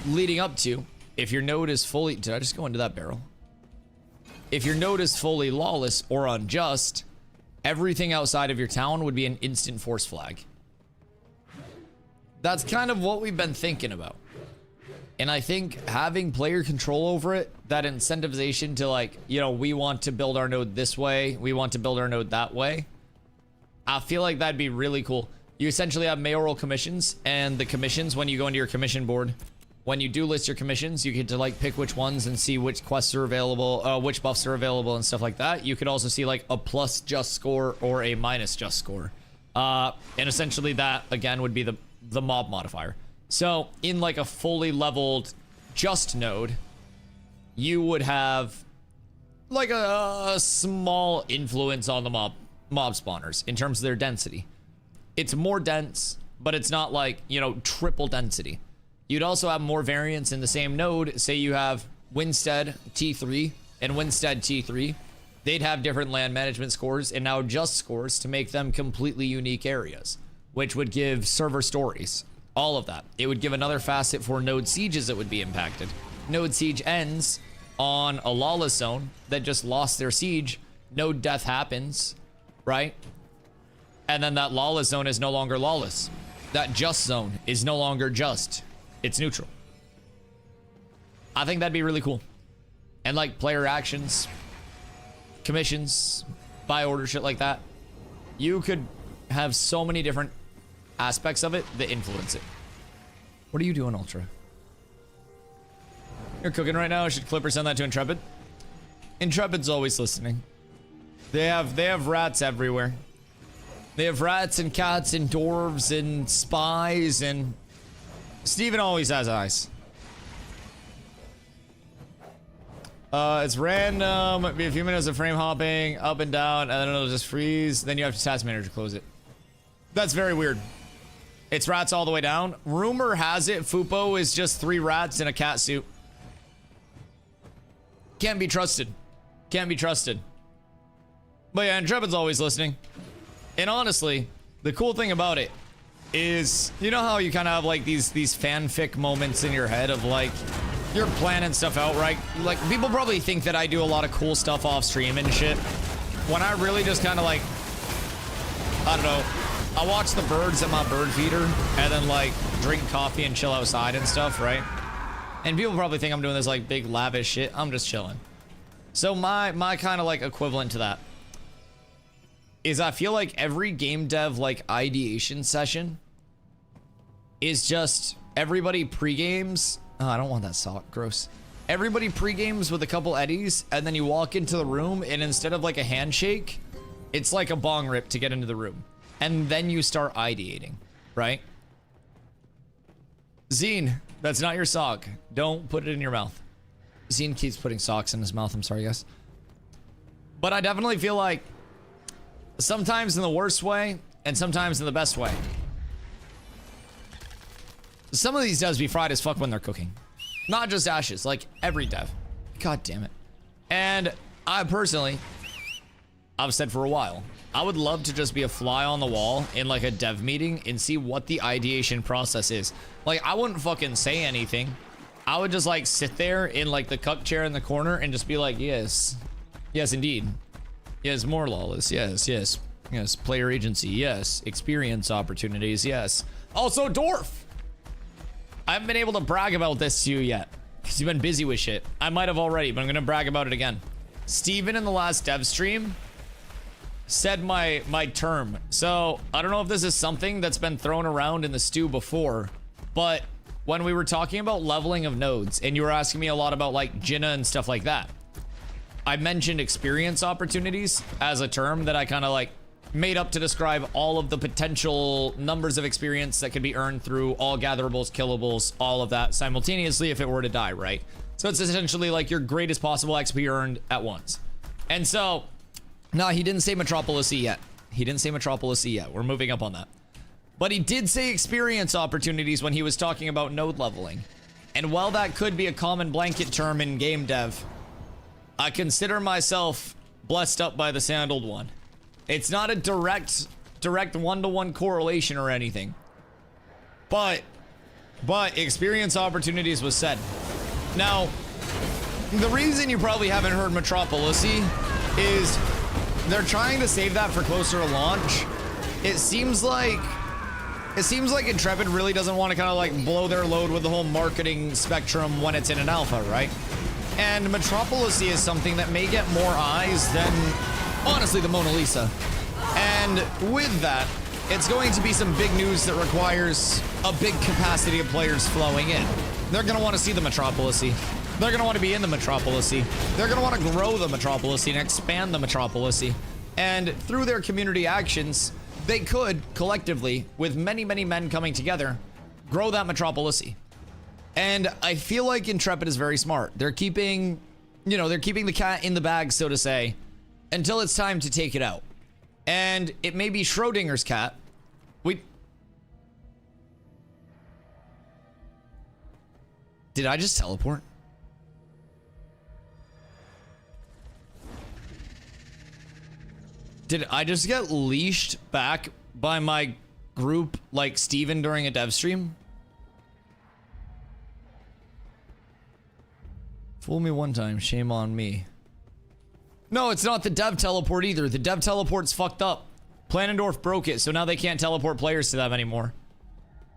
Leading up to, if your node is fully... Did I just go into that barrel? If your node is fully lawless or unjust, everything outside of your town would be an instant force flag. That's kind of what we've been thinking about. And I think having player control over it, that incentivization to like, you know, we want to build our node this way, we want to build our node that way, I feel like that'd be really cool. You essentially have mayoral commissions, and the commissions, when you go into your commission board, when you do list your commissions, you get to like pick which ones and see which quests are available, which buffs are available and stuff like that. You could also see like a plus just score or a minus just score. And essentially that, again, would be the mob modifier. So in like a fully leveled just node, you would have like a small influence on the mob spawners in terms of their density. It's more dense, but it's not like, you know, triple density. You'd also have more variance in the same node. Say you have Winstead T3 and Winstead T3. They'd have different land management scores and now just scores to make them completely unique areas, which would give server stories. All of that. It would give another facet for node sieges that would be impacted. Node siege ends on a lawless zone that just lost their siege. Node death happens, right? And then that lawless zone is no longer lawless. That just zone is no longer just. It's neutral. I think that'd be really cool. And like player actions, commissions, buy order, shit like that. You could have so many different aspects of it that influence it. What are you doing, Ultra? You're cooking right now. Should Clipper send that to Intrepid? Intrepid's always listening. They have rats everywhere. They have rats and cats and dwarves and spies, and Steven always has eyes. It's random. Be a few minutes of frame hopping up and down, and then it'll just freeze. Then you have to task manager close it. That's very weird. It's rats all the way down. Rumor has it Fupo is just 3 rats in a cat suit. Can't be trusted. Can't be trusted. But yeah, Intrepid's always listening. And honestly, the cool thing about it is, you know how you kind of have like these fanfic moments in your head of like, you're planning stuff out, right? Like, people probably think that I do a lot of cool stuff off stream and shit. When I really just kind of like, I don't know, I watch the birds at my bird feeder and then like drink coffee and chill outside and stuff, right? And people probably think I'm doing this like big lavish shit. I'm just chilling. So my kind of like equivalent to that is I feel like every game dev like ideation session is just everybody pre-games. Oh, I don't want that sock. Gross. Everybody pre-games with a couple eddies, and then you walk into the room, and instead of like a handshake, it's like a bong rip to get into the room. And then you start ideating, right? Zine, that's not your sock. Don't put it in your mouth. Zine keeps putting socks in his mouth. I'm sorry, guys. But I definitely feel like sometimes in the worst way and sometimes in the best way. Some of these devs be fried as fuck when they're cooking. Not just Ashes, like every dev. God damn it. And I personally, I've said for a while, I would love to just be a fly on the wall in like a dev meeting and see what the ideation process is. Like, I wouldn't fucking say anything. I would just like sit there in like the cuck chair in the corner and just be like, yes, yes, indeed. Yes, more lawless. Yes, yes, yes. Player agency. Yes. Experience opportunities. Yes. Also, dwarf. I haven't been able to brag about this to you yet because you've been busy with shit. I might have already, but I'm gonna brag about it again. Steven in the last dev stream said my term. So I don't know if this is something that's been thrown around in the stew before, but when we were talking about leveling of nodes, and you were asking me a lot about like Jinnah and stuff like that, I mentioned experience opportunities as a term that I kind of like made up to describe all of the potential numbers of experience that could be earned through all gatherables, killables, all of that simultaneously if it were to die, right? So it's essentially like your greatest possible XP earned at once. And so, no, he didn't say Metropolis yet. He didn't say Metropolis yet. We're moving up on that. But he did say experience opportunities when he was talking about node leveling. And while that could be a common blanket term in game dev, I consider myself blessed up by the Sandaled One. It's not a direct one-to-one correlation or anything. But experience opportunities was said. Now, the reason you probably haven't heard Metropolis is they're trying to save that for closer to launch. It seems like Intrepid really doesn't want to kind of like blow their load with the whole marketing spectrum when it's in an alpha, right? And Metropolis is something that may get more eyes than, honestly, the Mona Lisa. And with that, it's going to be some big news that requires a big capacity of players flowing in. They're going to want to see the Metropolis. They're going to want to be in the Metropolis. They're going to want to grow the Metropolis and expand the Metropolis. And through their community actions, they could collectively, with many, many men coming together, grow that Metropolis. And I feel like Intrepid is very smart. They're keeping, they're keeping the cat in the bag, so to say, until it's time to take it out. And it may be Schrodinger's cat. Did I just teleport? Did I just get leashed back by my group like Steven during a dev stream? Fool me one time, shame on me. No, it's not the dev teleport either. The dev teleport's fucked up. Planendorf broke it, so now they can't teleport players to them anymore.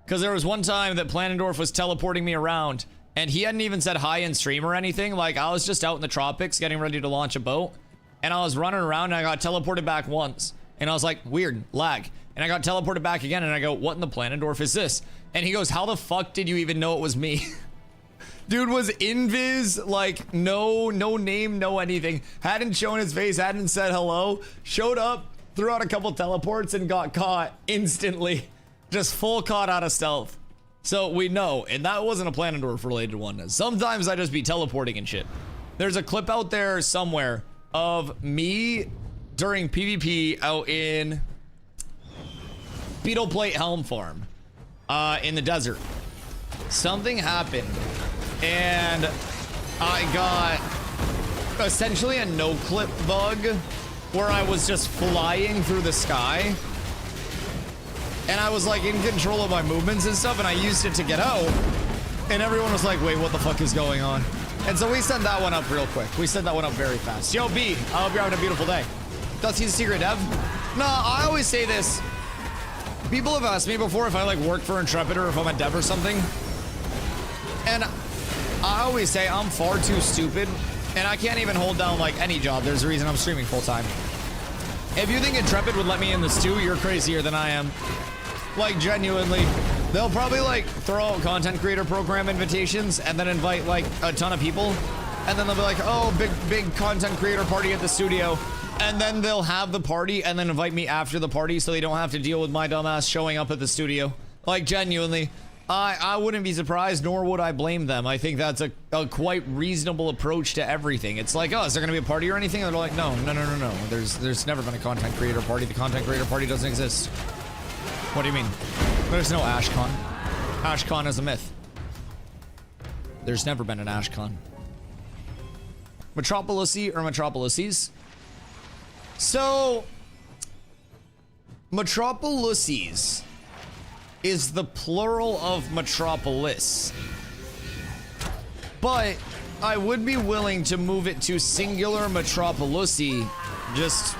Because there was one time that Planendorf was teleporting me around, and he hadn't even said hi in stream or anything. Like, I was just out in the tropics getting ready to launch a boat, and I was running around, and I got teleported back once. And I was like, weird, lag. And I got teleported back again, and I go, what in the Planendorf is this? And he goes, how the fuck did you even know it was me? Dude was invis, like, no name, no anything. Hadn't shown his face, hadn't said hello. Showed up, threw out a couple teleports, and got caught instantly. Just full caught out of stealth. So we know, and that wasn't a Planendorf related one. Sometimes I just be teleporting and shit. There's a clip out there somewhere of me during PvP out in Beetle Plate Helm Farm in the desert. Something happened, and I got essentially a no-clip bug where I was just flying through the sky. And I was like in control of my movements and stuff, and I used it to get out. And everyone was like, wait, what the fuck is going on? And so we sent that one up real quick. We sent that one up very fast. Yo, B, I hope you're having a beautiful day. Dusty's a secret dev? No, I always say this. People have asked me before if I like work for Intrepid or if I'm a dev or something. And I always say I'm far too stupid, and I can't even hold down like any job. There's a reason I'm streaming full time. If you think Intrepid would let me in the stew, you're crazier than I am. Like, genuinely. They'll probably like throw out content creator program invitations and then invite like a ton of people. And then they'll be like, oh, big content creator party at the studio. And then they'll have the party and then invite me after the party so they don't have to deal with my dumbass showing up at the studio. Like, genuinely. I wouldn't be surprised, nor would I blame them. I think that's a quite reasonable approach to everything. It's like, oh, is there going to be a party or anything? And they're like, no. There's never been a content creator party. The content creator party doesn't exist. What do you mean? There's no AshCon. AshCon is a myth. There's never been an AshCon. Metropolis-y or Metropolises? So, Metropolises is the plural of metropolis. But I would be willing to move it to singular metropolisi, just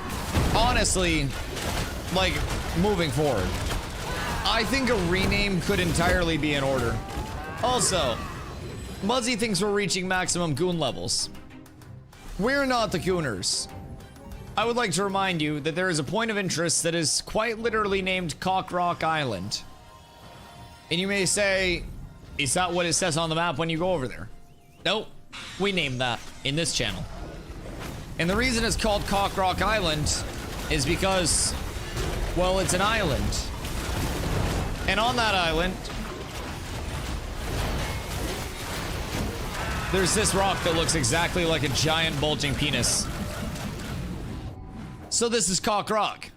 honestly, like, moving forward. I think a rename could entirely be in order. Also, Muzzy thinks we're reaching maximum goon levels. We're not the gooners. I would like to remind you that there is a point of interest that is quite literally named Cock Rock Island. And you may say, Is that what it says on the map when you go over there? Nope. We named that in this channel. And the reason it's called Cock Rock Island is because, well, it's an island. And on that island, there's this rock that looks exactly like a giant bulging penis. So this is Cock Rock.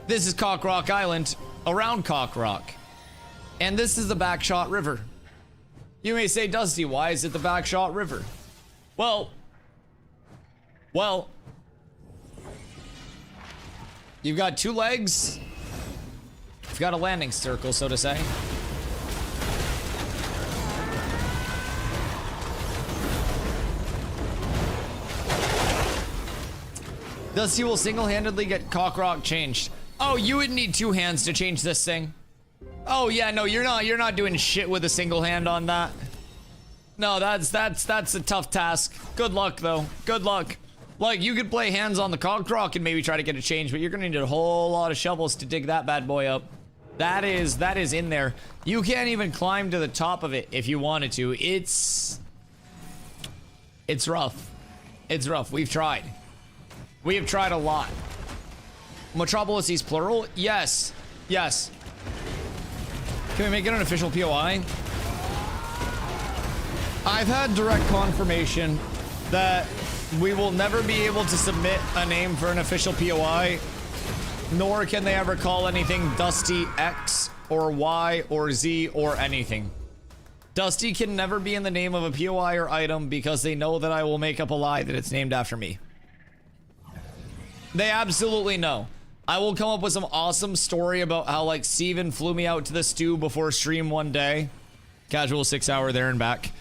This is Cock Rock Island around Cock Rock. And this is the Backshot River. You may say, Dusty, why is it the Backshot River? Well, you've got two legs. You've got a landing circle, so to say. Dusty will single-handedly get Cock Rock changed. Oh, you would need two hands to change this thing. Oh yeah, no, you're not doing shit with a single hand on that. No, that's a tough task. Good luck though. Good luck. Like, you could play hands on the Cock Rock and maybe try to get it changed, but you're gonna need a whole lot of shovels to dig that bad boy up. That is in there. You can't even climb to the top of it if you wanted to. It's rough. It's rough. We've tried. We have tried a lot. Metropolises plural? Yes. Yes. Can we make it an official POI? I've had direct confirmation that we will never be able to submit a name for an official POI, nor can they ever call anything Dusty X or Y or Z or anything. Dusty can never be in the name of a POI or item because they know that I will make up a lie that it's named after me. They absolutely know. I will come up with some awesome story about how, like, Steven flew me out to the stew before stream one day. Casual 6 hour there and back.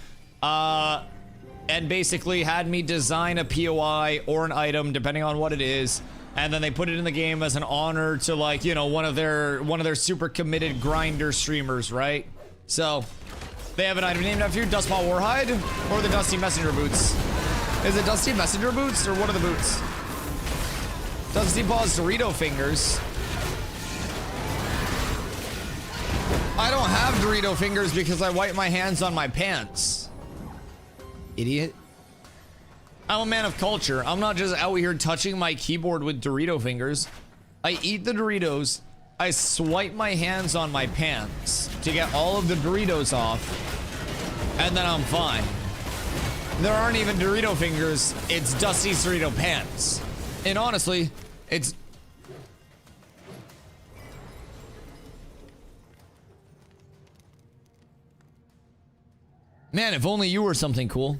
And basically had me design a POI or an item, depending on what it is. And then they put it in the game as an honor to, like, you know, one of their super committed grinder streamers, right? So, they have an item named after you, Dustpaw Warhide, or the Dusty Messenger Boots. Is it Dusty Messenger Boots, or what are the boots? Dusty Paw's Dorito Fingers. I don't have Dorito Fingers because I wipe my hands on my pants. Idiot. I'm a man of culture. I'm not just out here touching my keyboard with Dorito Fingers. I eat the Doritos. I swipe my hands on my pants to get all of the Doritos off. And then I'm fine. There aren't even Dorito Fingers. It's Dusty's Dorito Pants. And honestly, it's... Man, if only you were something cool.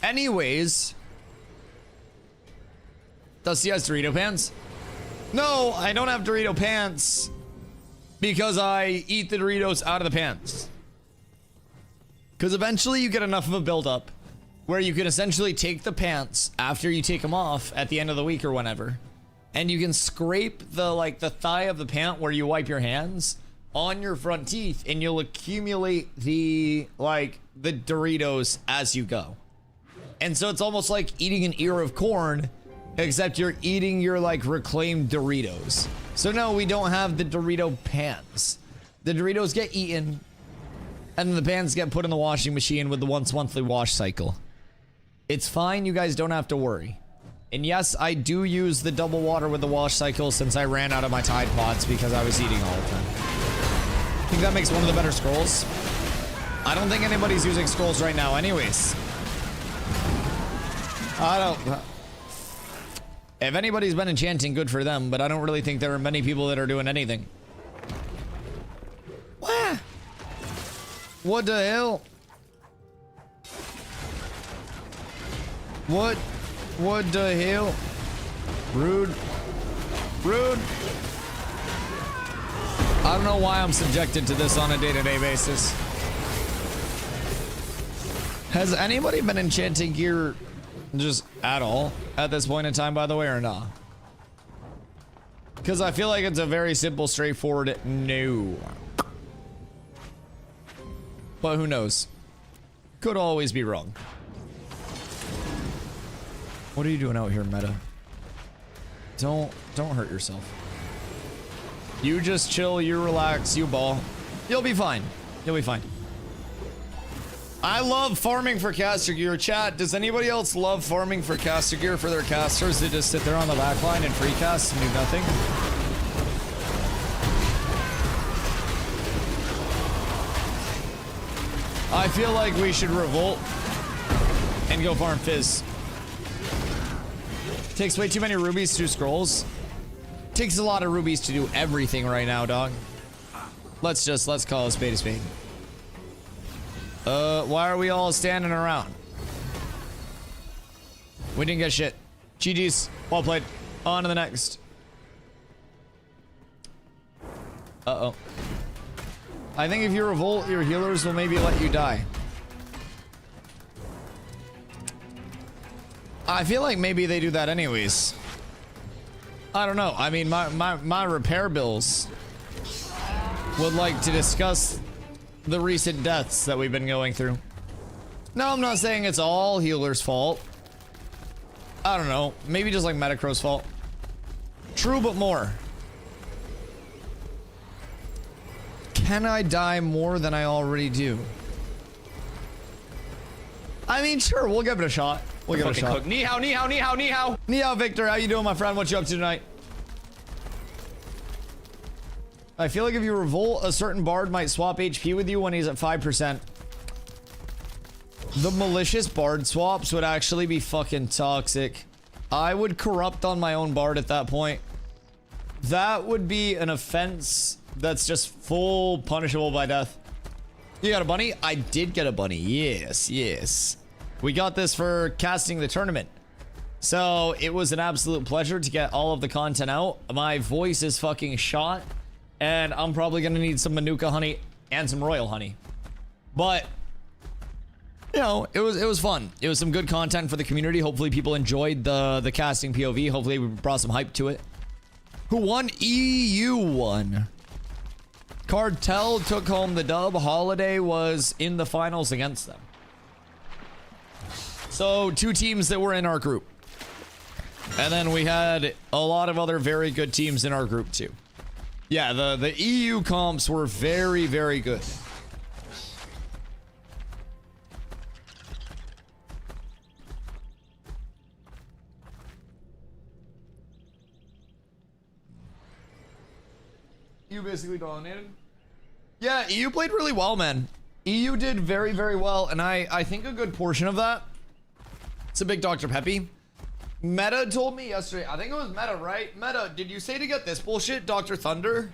Anyways... Dusty has Dorito Pants? No, I don't have Dorito Pants. Because I eat the Doritos out of the pants. Because eventually you get enough of a buildup where you can essentially take the pants after you take them off at the end of the week or whenever, and you can scrape the thigh of the pant where you wipe your hands on your front teeth, and you'll accumulate the Doritos as you go. And so it's almost like eating an ear of corn, except you're eating your reclaimed Doritos. So no, we don't have the Dorito pants. The Doritos get eaten, and then the pants get put in the washing machine with the once monthly wash cycle. It's fine, you guys don't have to worry. And yes, I do use the double water with the wash cycle since I ran out of my Tide Pods because I was eating all of them. I think that makes one of the better scrolls. I don't think anybody's using scrolls right now anyways. If anybody's been enchanting, good for them, but I don't really think there are many people that are doing anything. What the hell? What the hell? Rude. Rude. I don't know why I'm subjected to this on a day-to-day basis. Has anybody been enchanting gear just at all at this point in time, by the way, or not? Because I feel like it's a very simple, straightforward no. But who knows? Could always be wrong. What are you doing out here, Meta? Don't hurt yourself. You just chill, you relax, you ball. You'll be fine. You'll be fine. I love farming for caster gear. Chat, does anybody else love farming for caster gear for their casters? They just sit there on the back line and free cast and do nothing. I feel like we should revolt and go farm Fizz. Takes way too many rubies to do scrolls. Takes a lot of rubies to do everything right now, dog. Let's call a spade a spade. Why are we all standing around? We didn't get shit. GG's. Well played. On to the next. Uh-oh. I think if you revolt, your healers will maybe let you die. I feel like maybe they do that anyways. I don't know. I mean, my repair bills would like to discuss the recent deaths that we've been going through. No, I'm not saying it's all healers' fault. I don't know. Maybe just like Metacrow's fault. True, but more. Can I die more than I already do? I mean, sure, we'll give it a shot. We'll give it a shot.
Cook. Ni hao, ni hao, ni hao, ni hao.
Ni hao, Victor. How you doing, my friend? What you up to tonight? I feel like if you revolt, a certain bard might swap HP with you when he's at 5%. The malicious bard swaps would actually be fucking toxic. I would corrupt on my own bard at that point. That would be an offense that's just full punishable by death. You got a bunny? I did get a bunny. Yes, yes. We got this for casting the tournament. So it was an absolute pleasure to get all of the content out. My voice is fucking shot. And I'm probably gonna need some Manuka honey and some royal honey. But you know, it was fun. It was some good content for the community. Hopefully people enjoyed the casting POV. Hopefully we brought some hype to it. Who won? EU won. Cartel took home the dub. Holiday was in the finals against them. So 2 teams that were in our group. And then we had a lot of other very good teams in our group too. Yeah, the EU comps were very, very good. You basically dominated? Yeah, EU played really well, man. EU did very, very well, and I think a good portion of that, it's a big Dr. Peppy. Meta told me yesterday, I think it was Meta, right? Meta, did you say to get this bullshit, Dr. Thunder?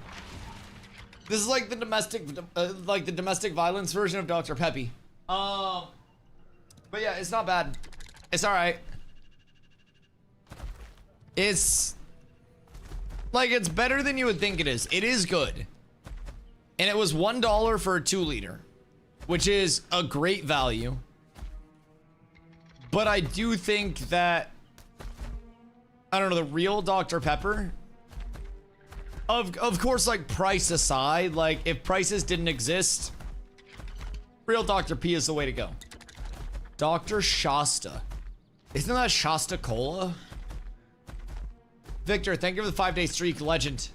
This is like the domestic violence version of Dr. Peppy. But yeah, it's not bad. It's all right. It's like, it's better than you would think it is. It is good. And it was $1 for a 2-liter, which is a great value. But I do think that, I don't know, the real Dr. Pepper, of course, like, price aside, like, if prices didn't exist, real Dr. P is the way to go. Dr. Shasta. Isn't that Shasta Cola? Victor, thank you for the 5-day streak. Legend.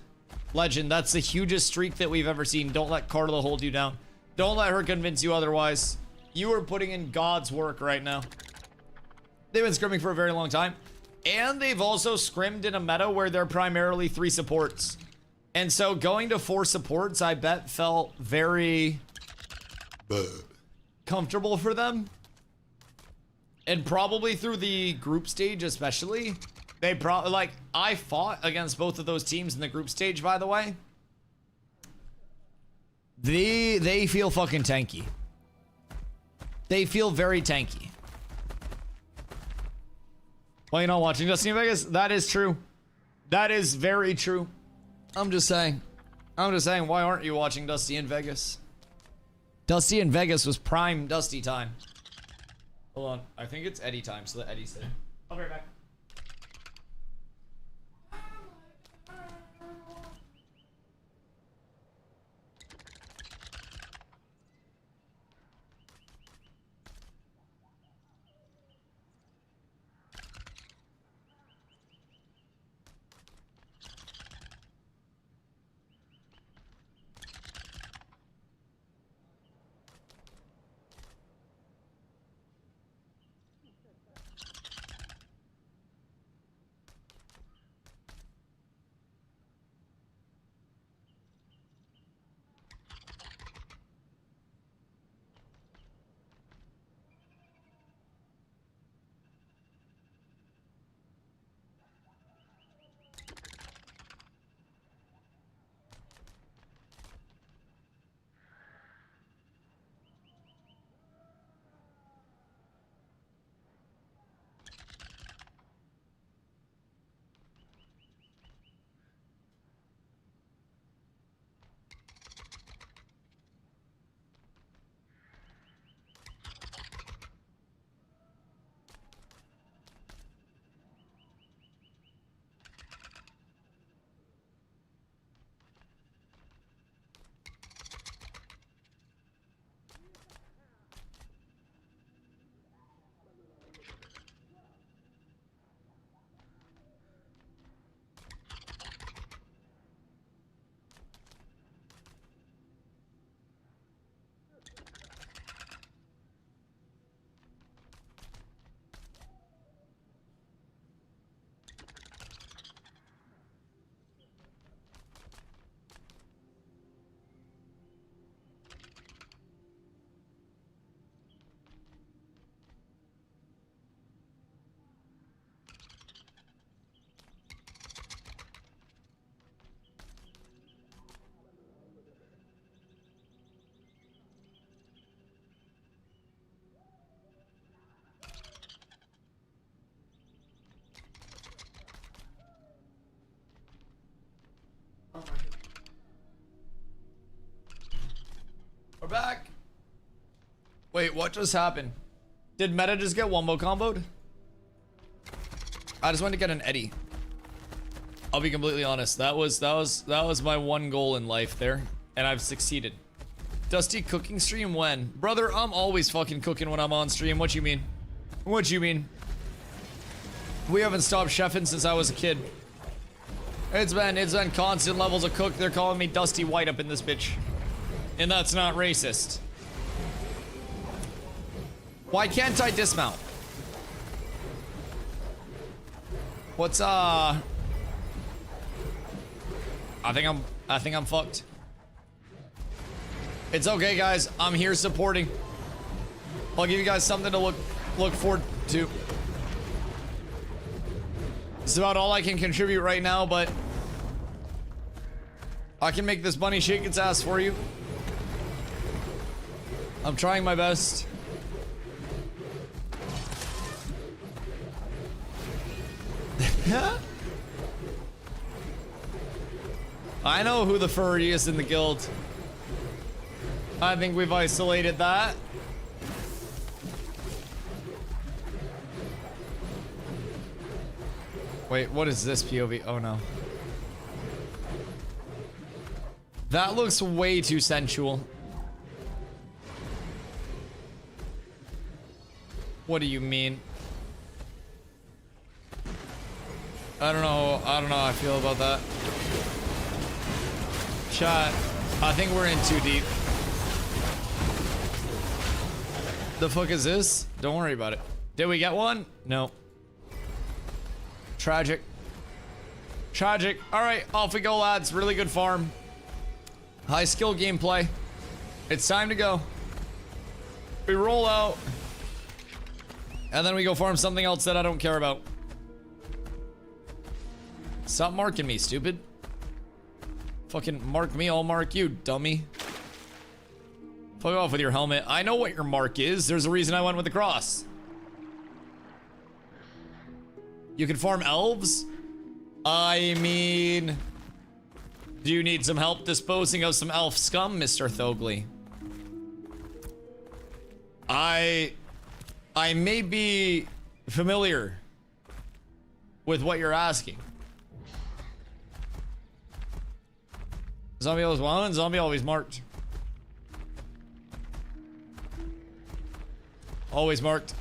Legend. That's the hugest streak that we've ever seen. Don't let Carla hold you down. Don't let her convince you otherwise. You are putting in God's work right now. They've been scrimming for a very long time. And they've also scrimmed in a meta where they're primarily 3 supports. And so going to 4 supports, I bet, felt very comfortable for them. And probably through the group stage especially. They probably, like, I fought against both of those teams in the group stage, by the way. They feel fucking tanky. They feel very tanky. Well, you're not watching Dusty in Vegas? That is true. That is very true. I'm just saying. I'm just saying, why aren't you watching Dusty in Vegas? Dusty in Vegas was prime Dusty time. Hold on. I think it's Eddie time, so let Eddie say. I'll be right back.
Wait, what just happened? Did Meta just get wombo comboed? I just wanted to get an Eddie. I'll be completely honest. That was my one goal in life there, and I've succeeded. Dusty cooking stream when? Brother, I'm always fucking cooking when I'm on stream. What you mean? What you mean? We haven't stopped chefing since I was a kid. It's been constant levels of cook. They're calling me DustyWhy up in this bitch. And that's not racist. Why can't I dismount? What's I think I'm fucked. It's okay, guys. I'm here supporting. I'll give you guys something to look forward to. It's about all I can contribute right now, but I can make this bunny shake its ass for you. I'm trying my best. I know who the furry is in the guild. I think we've isolated that. Wait, what is this POV? Oh no. That looks way too sensual. What do you mean? I don't know how I feel about that. Chat, I think we're in too deep. The fuck is this? Don't worry about it. Did we get one? No. Tragic. Tragic. Alright, off we go, lads. Really good farm. High skill gameplay. It's time to go. We roll out. And then we go farm something else that I don't care about. Stop marking me, stupid. Fucking mark me, I'll mark you, dummy. Fuck off with your helmet. I know what your mark is. There's a reason I went with the cross. You can farm elves? I mean... Do you need some help disposing of some elf scum, Mr. Thogley? I may be familiar with what you're asking. Zombie always won, zombie always marked. Always marked.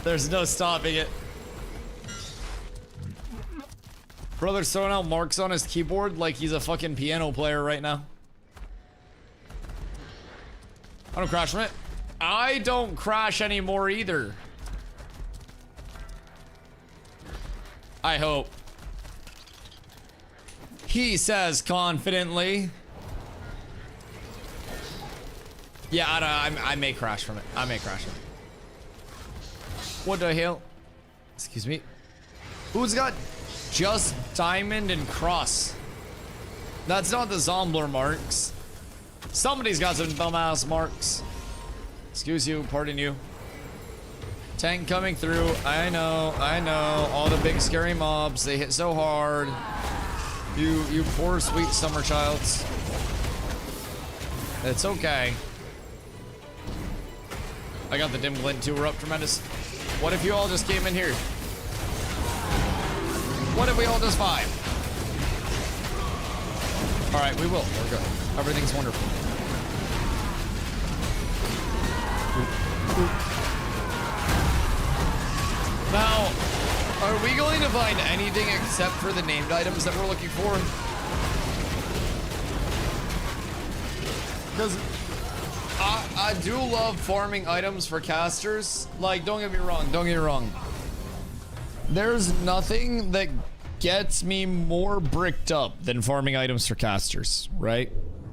There's no stopping it. Brother's throwing out marks on his keyboard like he's a fucking piano player right now. I don't crash from it. I don't crash anymore either. I hope. He says confidently. Yeah, I may crash from it. I may crash from it. What the hell? Excuse me. Who's got just diamond and cross? That's not the Zombler marks. Somebody's got some dumbass marks. Excuse you, pardon you. Tank coming through. I know. All the big scary mobs, they hit so hard. You poor sweet summer childs. It's okay. I got the dim glint too. We're up tremendous. What if you all just came in here? What if we all just vibe? All right, we will. We're good. Everything's wonderful. Now, are we going to find anything except for the named items that we're looking for? Because I do love farming items for casters. Like, don't get me wrong. There's nothing that gets me more bricked up than farming items for casters, right?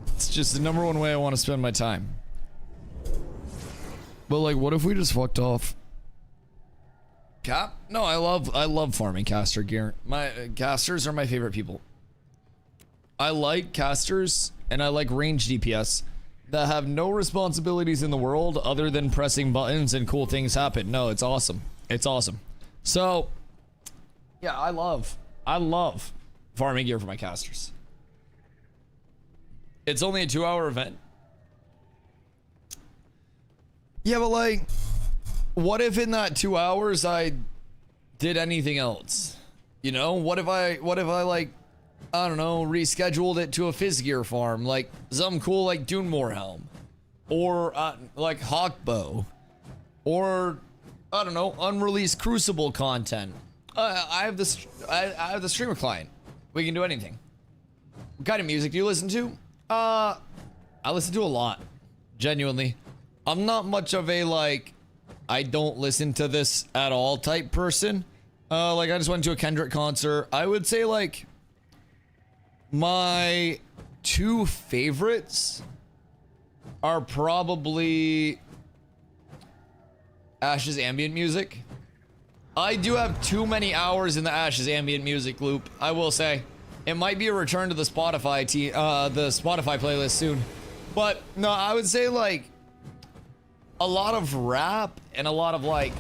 It's just the number one way I want to spend my time. But like, what if we just fucked off? Cap? No, I love farming caster gear. My casters are my favorite people. I like casters and I like range DPS that have no responsibilities in the world other than pressing buttons and cool things happen. No, it's awesome. It's awesome. So, yeah, I love farming gear for my casters. It's only a 2-hour event. Yeah, but like, what if in that 2 hours I did anything else? You know, what if I like, I don't know, rescheduled it to a Fizgear farm, like something cool like Dunemore Helm, or like Hawkbow, or I don't know, unreleased Crucible content. I have this, I have the streamer client. We can do anything. What kind of music do you listen to? I listen to a lot, genuinely. I'm not much of a like, I don't listen to this at all type person. Like I just went to a Kendrick concert. I would say like my two favorites are probably Ash's ambient music. I do have too many hours in the Ash's ambient music loop, I will say. It might be a return to the Spotify playlist soon. But no, I would say like a lot of rap and a lot of like,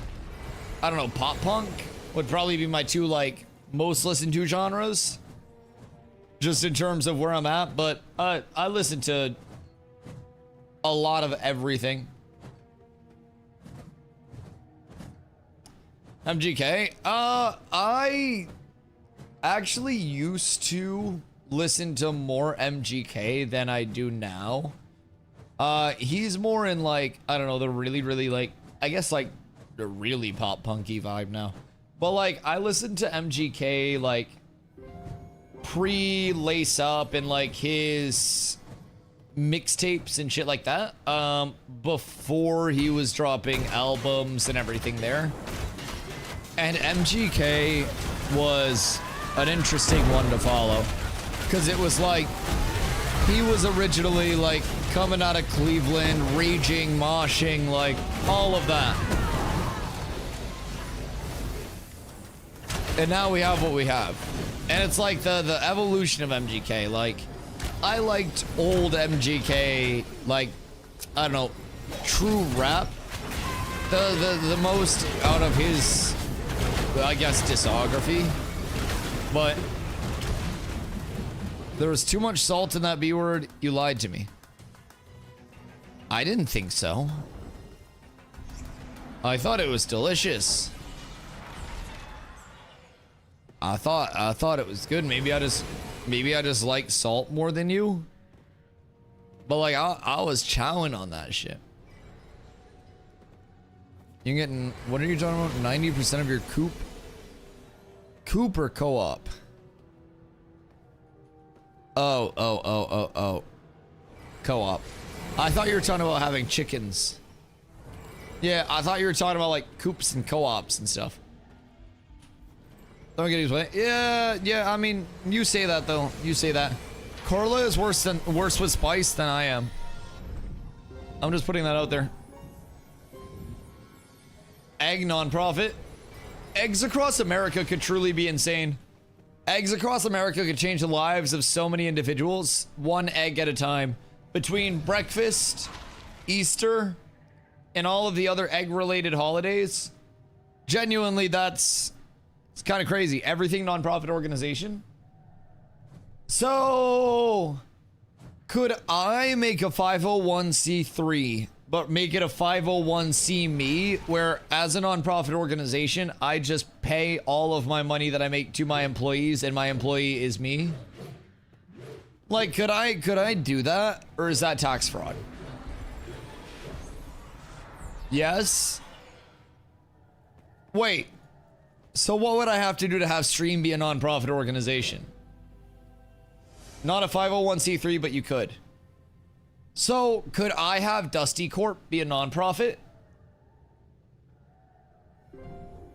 I don't know, pop punk would probably be my two like most listened to genres. Just in terms of where I'm at, but I listen to a lot of everything. MGK, I actually used to listen to more MGK than I do now. He's more in like, I don't know, the really like, I guess like the really pop punky vibe now. But like, I listened to MGK like pre-lace up and like his mixtapes and shit like that, before he was dropping albums and everything there. And MGK was an interesting one to follow, because it was like he was originally like coming out of Cleveland, raging, moshing, like all of that. And now we have what we have. And it's like the evolution of MGK. Like, I liked old MGK, like, I don't know, true rap. The most out of his, I guess, discography. But there was too much salt in that B word. You lied to me. I didn't think so. I thought it was delicious. I thought it was good. Maybe I just like salt more than you. But like I was chowing on that shit. You're getting, what are you talking about? 90% of your coop? Coop or co-op? Oh. Co-op. I thought you were talking about having chickens. Yeah, I thought you were talking about like coops and co-ops and stuff. Don't get his way. Yeah, I mean, you say that though. You say that. Carla is worse with spice than I am. I'm just putting that out there. Egg nonprofit. Eggs across America could truly be insane. Eggs across America could change the lives of so many individuals, one egg at a time. Between breakfast, Easter, and all of the other egg-related holidays, genuinely, it's kind of crazy. Everything nonprofit organization. So, could I make a 501c3, but make it a 501c me, where as a nonprofit organization, I just pay all of my money that I make to my employees, and my employee is me? Like, could I do that, or is that tax fraud? Yes. Wait. So what would I have to do to have Stream be a nonprofit organization? Not a 501c3, but you could. So could I have Dusty Corp be a nonprofit?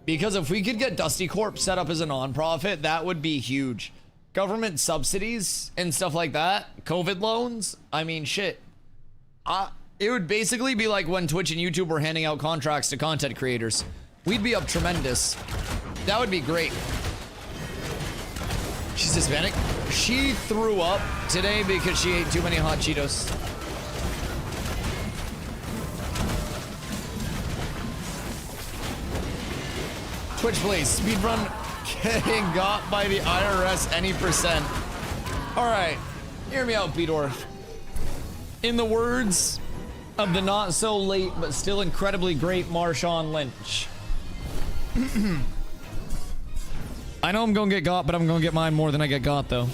Because if we could get Dusty Corp set up as a nonprofit, that would be huge. Government subsidies and stuff like that, COVID loans, I mean, shit. It would basically be like when Twitch and YouTube were handing out contracts to content creators. We'd be up tremendous. That would be great. She's Hispanic. She threw up today because she ate too many hot Cheetos. Twitch please, speedrun getting got by the IRS any percent. All right, hear me out, Beedorf. In the words
of the not so late but still incredibly great Marshawn Lynch. I know I'm gonna get got, but I'm gonna get mine more than I get got though.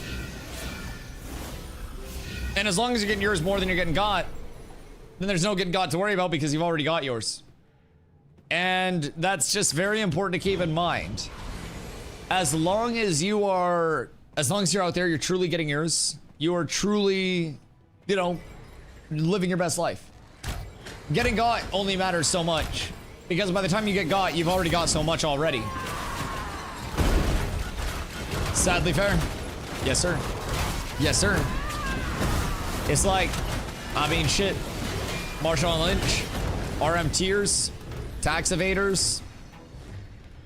And as long as you're getting yours more than you're getting got, then there's no getting got to worry about because you've already got yours. And that's just very important to keep in mind. As long as you're out there, you're truly getting yours. You are truly, you know, living your best life. Getting got only matters so much because by the time you get got, you've already got so much already. Sadly fair. Yes, sir. Yes, sir. It's like, I mean, shit. Marshawn Lynch, RM tiers, tax evaders.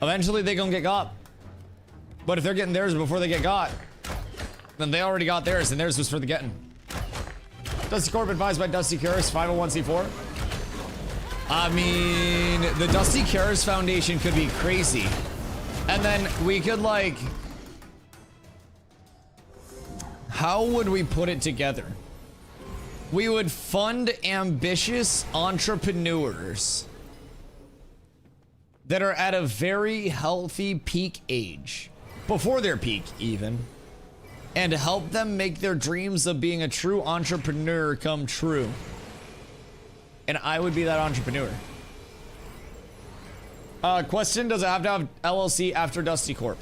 Eventually they gonna get got. But if they're getting theirs before they get got, then they already got theirs and theirs was for the getting. Dusty Corp advised by Dusty Karis, 501c4. I mean, the Dusty Karis Foundation could be crazy. And then we could like, how would we put it together? We would fund ambitious entrepreneurs that are at a very healthy peak age, before their peak even, and help them make their dreams of being a true entrepreneur come true. And I would be that entrepreneur. Question, does it have to have LLC after Dusty Corp?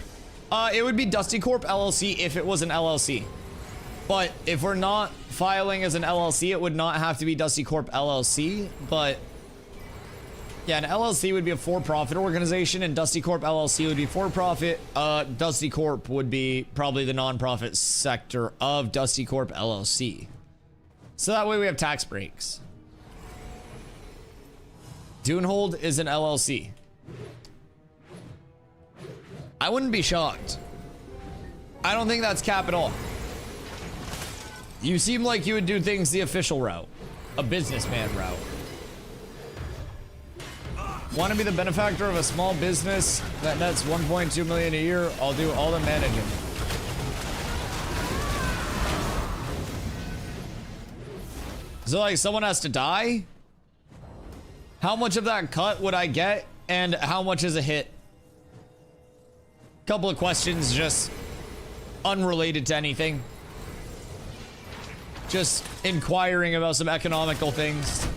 It would be Dusty Corp LLC if it was an LLC. But if we're not filing as an LLC, it would not have to be Dusty Corp LLC. But yeah, an LLC would be a for-profit organization and Dusty Corp LLC would be for-profit. Dusty Corp would be probably the non-profit sector of Dusty Corp LLC. So that way we have tax breaks. Dunehold is an LLC. I wouldn't be shocked. I don't think that's cap at all. You seem like you would do things the official route, a businessman route. Want to be the benefactor of a small business that nets 1.2 million a year? I'll do all the managing. So like someone has to die? How much of that cut would I get and how much is a hit? Couple of questions just unrelated to anything. Just inquiring about some economical things.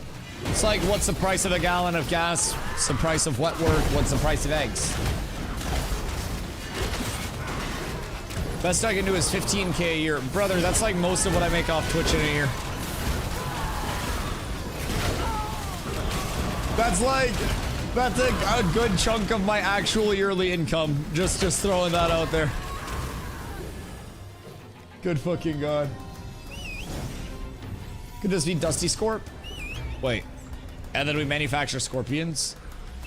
It's like, what's the price of a gallon of gas? What's the price of wet work? What's the price of eggs? Best I can do is 15K a year. Brother, that's like most of what I make off Twitch in a year. That's a good chunk of my actual yearly income. Just throwing that out there. Good fucking God. Could this be Dusty Scorp? Wait. And then we manufacture scorpions?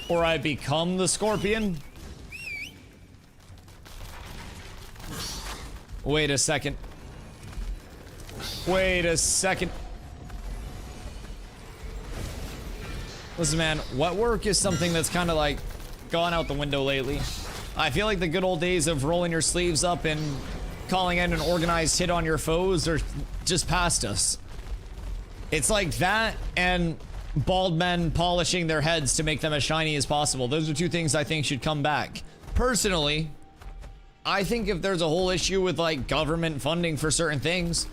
Or I become the scorpion? Wait a second. Wait a second. Listen, man, wet work is something that's kind of like gone out the window lately. I feel like the good old days of rolling your sleeves up and calling in an organized hit on your foes are just past us. It's like that and bald men polishing their heads to make them as shiny as possible. Those are two things I think should come back. Personally, I think if there's a whole issue with like government funding for certain things,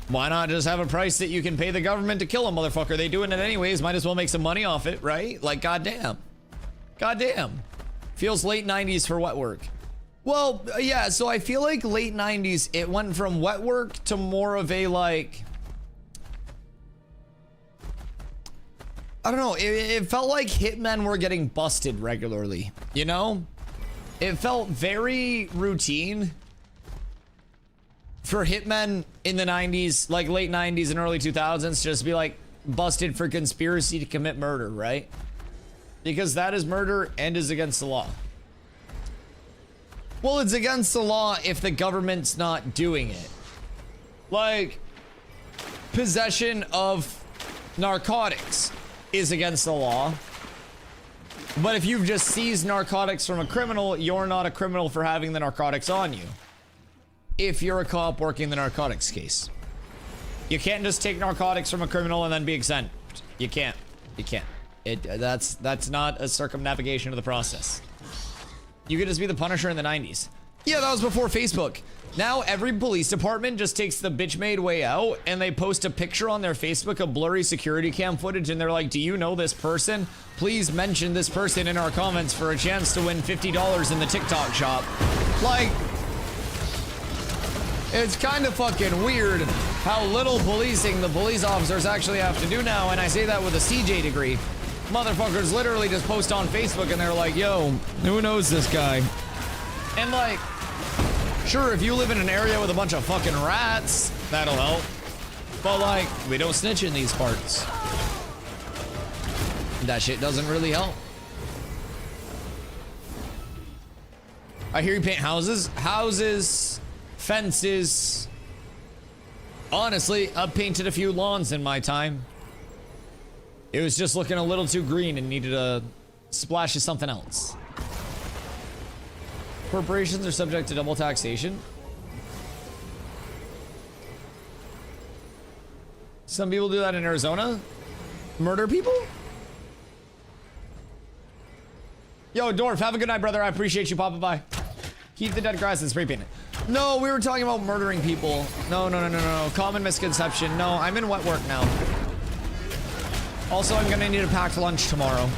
why not just have a price that you can pay the government to kill a motherfucker? They doing it anyways, might as well make some money off it, right? Like, goddamn. Goddamn. Feels late 90s for wet work. Well, yeah, so I feel like late 90s, it went from wet work to more of a, like... I don't know, it felt like hitmen were getting busted regularly, you know? It felt very routine for hitmen in the 90s, like late 90s and early 2000s, just be like busted for conspiracy to commit murder, right? Because that is murder and is against the law. Well, it's against the law if the government's not doing it. Like, possession of narcotics is against the law. But if you've just seized narcotics from a criminal, you're not a criminal for having the narcotics on you. If you're a cop working the narcotics case. You can't just take narcotics from a criminal and then be exempt. You can't. You can't. That's not a circumnavigation of the process. You could just be the Punisher in the 90s. Yeah, that was before Facebook. Now every police department just takes the bitch-made way out and they post a picture on their Facebook of blurry security cam footage and they're like, do you know this person? Please mention this person in our comments for a chance to win $50 in the TikTok shop. Like, it's kind of fucking weird how little policing the police officers actually have to do now, and I say that with a CJ degree. Motherfuckers literally just post on Facebook and they're like, yo, who knows this guy? And like, sure, if you live in an area with a bunch of fucking rats, that'll help. But like, we don't snitch in these parts. That shit doesn't really help. I hear you paint houses. Houses, fences. Honestly, I've painted a few lawns in my time. It was just looking a little too green and needed a splash of something else. Corporations are subject to double taxation. Some people do that in Arizona. Murder people? Yo, Dorf, have a good night, brother. I appreciate you popping by. Keep the dead grass and spray paint it. No, we were talking about murdering people. No. Common misconception. No, I'm in wet work now. Also, I'm gonna need a packed lunch tomorrow.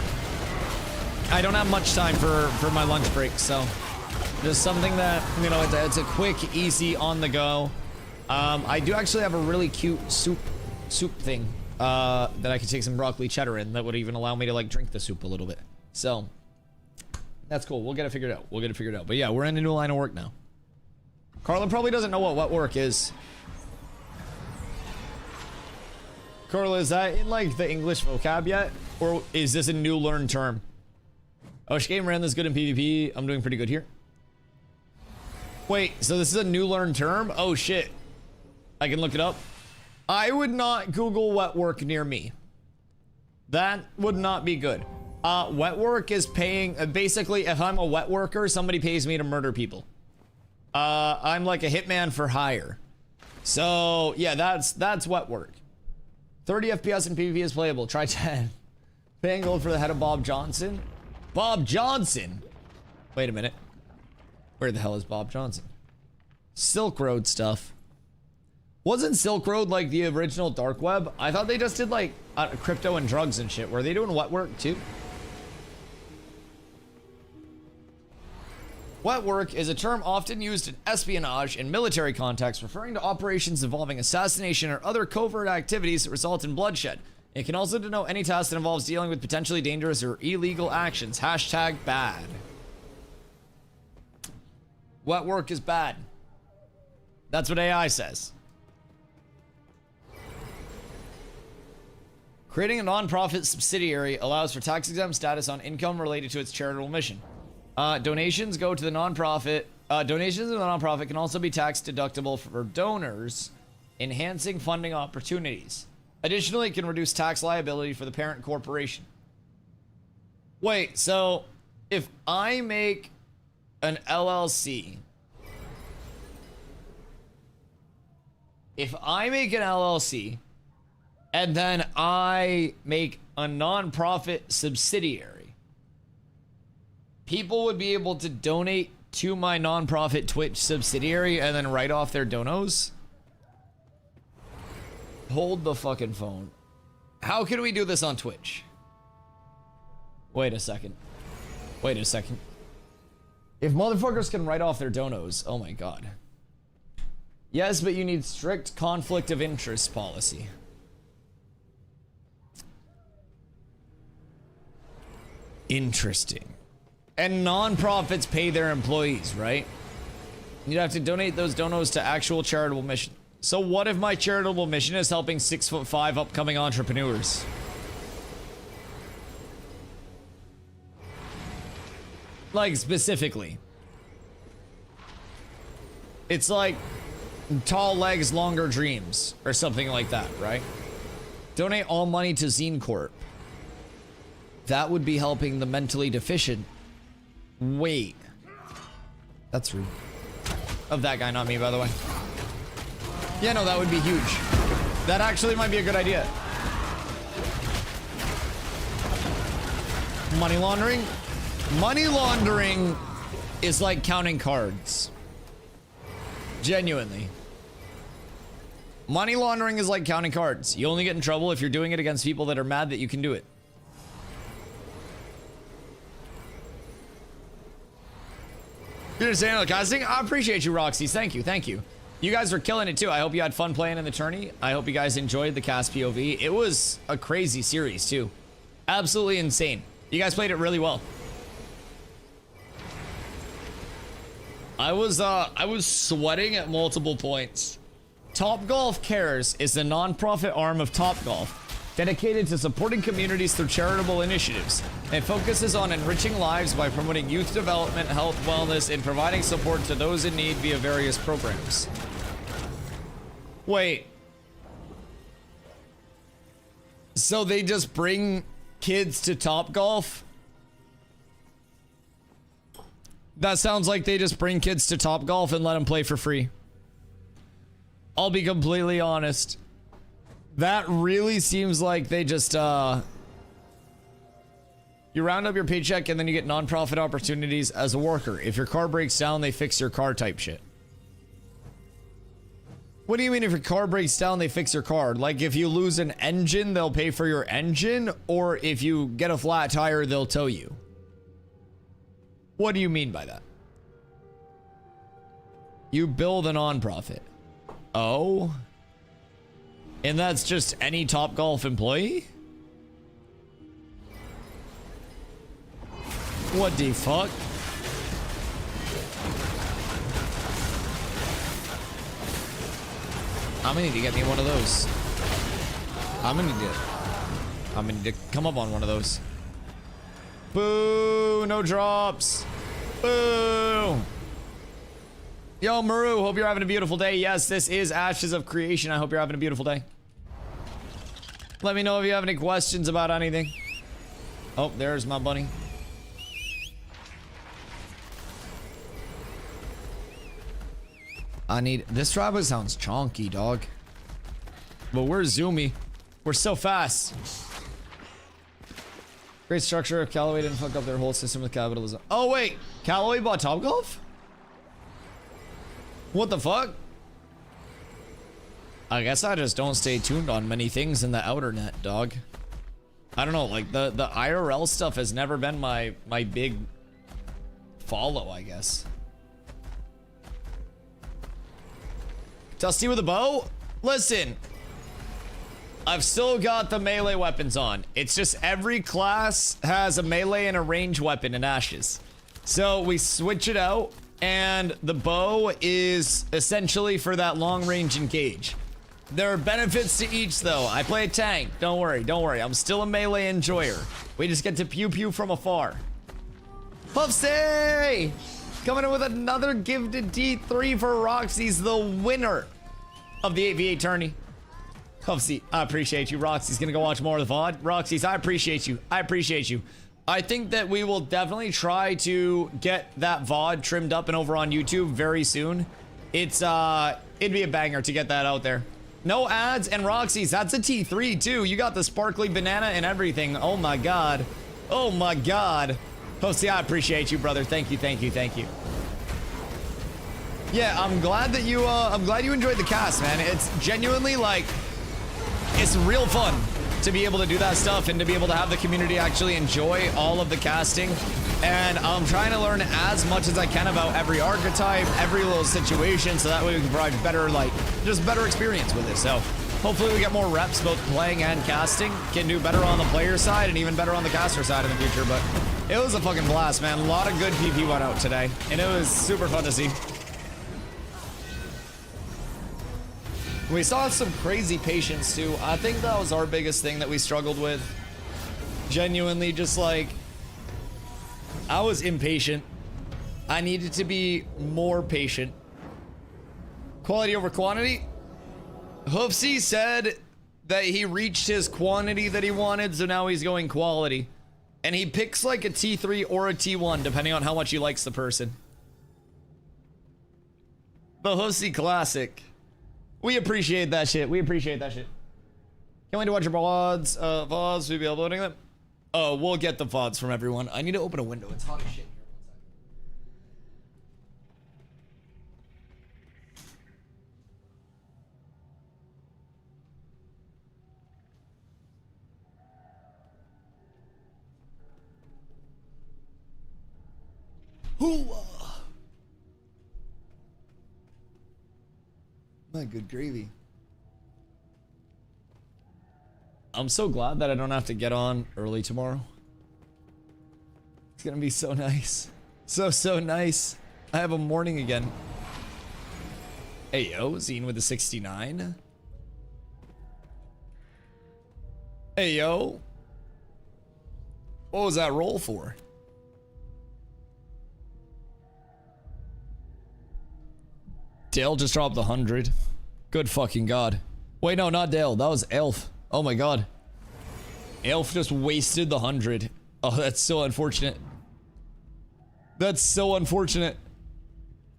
I don't have much time for my lunch break, so just something that, you know, it's a quick, easy, on the go. I do actually have a really cute soup thing that I could take some broccoli cheddar in that would even allow me to like drink the soup a little bit. So that's cool. We'll get it figured out. But yeah, we're in a new line of work now. Carla probably doesn't know what wet work is. Carla, is that in like the English vocab yet? Or is this a new learned term? Oh, Game ran this good in PvP. I'm doing pretty good here. Wait, so this is a new learned term? Oh shit. I can look it up. I would not Google wet work near me. That would not be good. Wet work is paying, basically, if I'm a wet worker, somebody pays me to murder people. I'm like a hitman for hire. So, yeah, that's wet work. 30 FPS in PvP is playable. Try 10. Paying gold for the head of Bob Johnson. Bob Johnson? Wait a minute. Where the hell is Bob Johnson? Silk Road stuff. Wasn't Silk Road like the original dark web? I thought they just did like crypto and drugs and shit. Were they doing wet work too? Wet work is a term often used in espionage and military contexts, referring to operations involving assassination or other covert activities that result in bloodshed. It can also denote any task that involves dealing with potentially dangerous or illegal actions. Hashtag bad. Wet work is bad. That's what AI says. Creating a non-profit subsidiary allows for tax-exempt status on income related to its charitable mission. Donations go to the non-profit. Donations to the non-profit can also be tax deductible for donors, enhancing funding opportunities. Additionally, it can reduce tax liability for the parent corporation. Wait, so if I make an LLC, and then I make a non-profit subsidiary, people would be able to donate to my non-profit Twitch subsidiary and then write off their donos? Hold the fucking phone. How can we do this on Twitch? Wait a second. If motherfuckers can write off their donos, oh my god. Yes, but you need strict conflict of interest policy. Interesting. And non-profits pay their employees, right? You'd have to donate those donos to actual charitable mission. So what if my charitable mission is helping 6'5" upcoming entrepreneurs? Like specifically. It's like tall legs, longer dreams, or something like that, right? Donate all money to Zine Corp. That would be helping the mentally deficient. Wait. That's rude. Of that guy, not me, by the way. Yeah, no, that would be huge. That actually might be a good idea. Money laundering? Money laundering is like counting cards. Genuinely. Money laundering is like counting cards. You only get in trouble if you're doing it against people that are mad that you can do it. You understand the casting? I appreciate you, Roxy. Thank you, thank you. You guys are killing it too. I hope you had fun playing in the tourney. I hope you guys enjoyed the cast POV. It was a crazy series too. Absolutely insane. You guys played it really well. I was sweating at multiple points. Topgolf Cares is the non-profit arm of Topgolf, dedicated to supporting communities through charitable initiatives. It focuses on enriching lives by promoting youth development, health, wellness, and providing support to those in need via various programs. Wait. So they just bring kids to Topgolf? That sounds like they just bring kids to Topgolf and let them play for free. I'll be completely honest. That really seems like they just, you round up your paycheck and then you get non-profit opportunities as a worker. If your car breaks down, they fix your car type shit. What do you mean if your car breaks down, they fix your car? Like if you lose an engine, they'll pay for your engine? Or if you get a flat tire, they'll tow you? What do you mean by that? You bill the non-profit. Oh? And that's just any Topgolf employee? What the fuck? I'm gonna need to get me one of those. I'm gonna need to come up on one of those. Boo! No drops! Boo! Yo, Maru, hope you're having a beautiful day. Yes, this is Ashes of Creation. I hope you're having a beautiful day. Let me know if you have any questions about anything. Oh, there's my bunny. I need... This driver sounds chonky, dog. But we're zoomy. We're so fast. Great structure. If Callaway didn't fuck up their whole system with capitalism. Oh, wait. Callaway bought Topgolf? What the fuck? I guess I just don't stay tuned on many things in the outer net, dog. I don't know, like the IRL stuff has never been my big follow, I guess. Dusty with a bow? Listen, I've still got the melee weapons on. It's just every class has a melee and a range weapon in Ashes. So we switch it out. And the bow is essentially for that long range engage. There are benefits to each though. I play a tank. Don't worry, don't worry. I'm still a melee enjoyer. We just get to pew pew from afar. Puffsy! Coming in with another gifted D3 for Roxy's the winner of the 8v8 tourney. Puffsy, I appreciate you. Roxy's gonna go watch more of the VOD. Roxy's, I appreciate you. I appreciate you. I think that we will definitely try to get that VOD trimmed up and over on YouTube very soon. It's, it'd be a banger to get that out there. No ads and Roxy's, that's a T3 too. You got the sparkly banana and everything. Oh my God. Oh my God. Posty, I appreciate you, brother. Thank you, thank you, thank you. Yeah, I'm glad that you, I'm glad you enjoyed the cast, man. It's genuinely like, it's real fun to be able to do that stuff and to be able to have the community actually enjoy all of the casting. And I'm trying to learn as much as I can about every archetype, every little situation, so that way we can provide better, like, just better experience with it. So hopefully we get more reps both playing and casting, can do better on the player side and even better on the caster side in the future. But it was a fucking blast, man. A lot of good PP went out today and it was super fun to see. We saw some crazy patience too. I think that was our biggest thing that we struggled with. Genuinely, just like, I was impatient. I needed to be more patient. Quality over quantity. Hoofsy said that he reached his quantity that he wanted, so now he's going quality. And he picks like a T3 or a T1, depending on how much he likes the person. The Hoofsy Classic. We appreciate that shit. We appreciate that shit. Can't wait to watch your VODs. VODs, we'll be uploading them. Oh, we'll get the VODs from everyone. I need to open a window. It's hot as shit here. My good gravy. I'm so glad that I don't have to get on early tomorrow. It's gonna be so nice. So nice. I have a morning again. Hey yo, Zine with the 69. Hey yo. What was that roll for? Dale just dropped the 100. Good fucking god. Wait, no, not Dale. That was Elf. Oh my god. Elf just wasted the 100. Oh, that's so unfortunate. That's so unfortunate.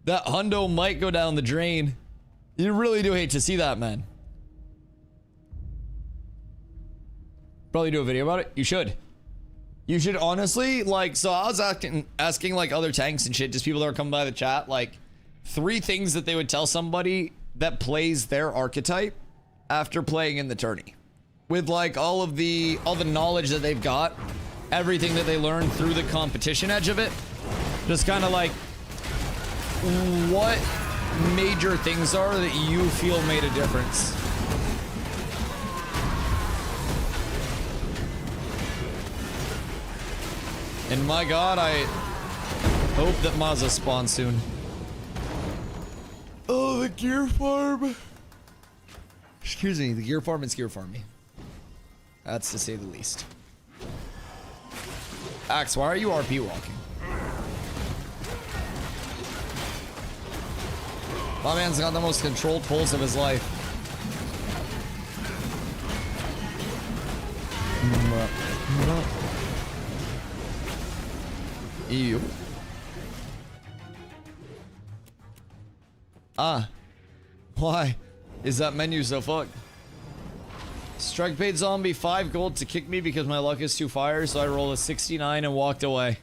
That hundo might go down the drain. You really do hate to see that, man. Probably do a video about it. You should. You should honestly, like, so I was asking like other tanks and shit, just people that are coming by the chat, like 3 things that they would tell somebody that plays their archetype after playing in the tourney. With like all the knowledge that they've got, everything that they learned through the competition edge of it. Just kind of like what major things are that you feel made a difference. And my god, I hope that Mazza spawns soon. Oh, the gear farm. Excuse me, the gear farm is gear farming. That's to say the least. Axe, why are you RP walking? My man's got the most controlled pulse of his life. Ew. Ah. Why is that menu so fucked? Strike paid zombie 5 gold to kick me because my luck is too fire, so I rolled a 69 and walked away.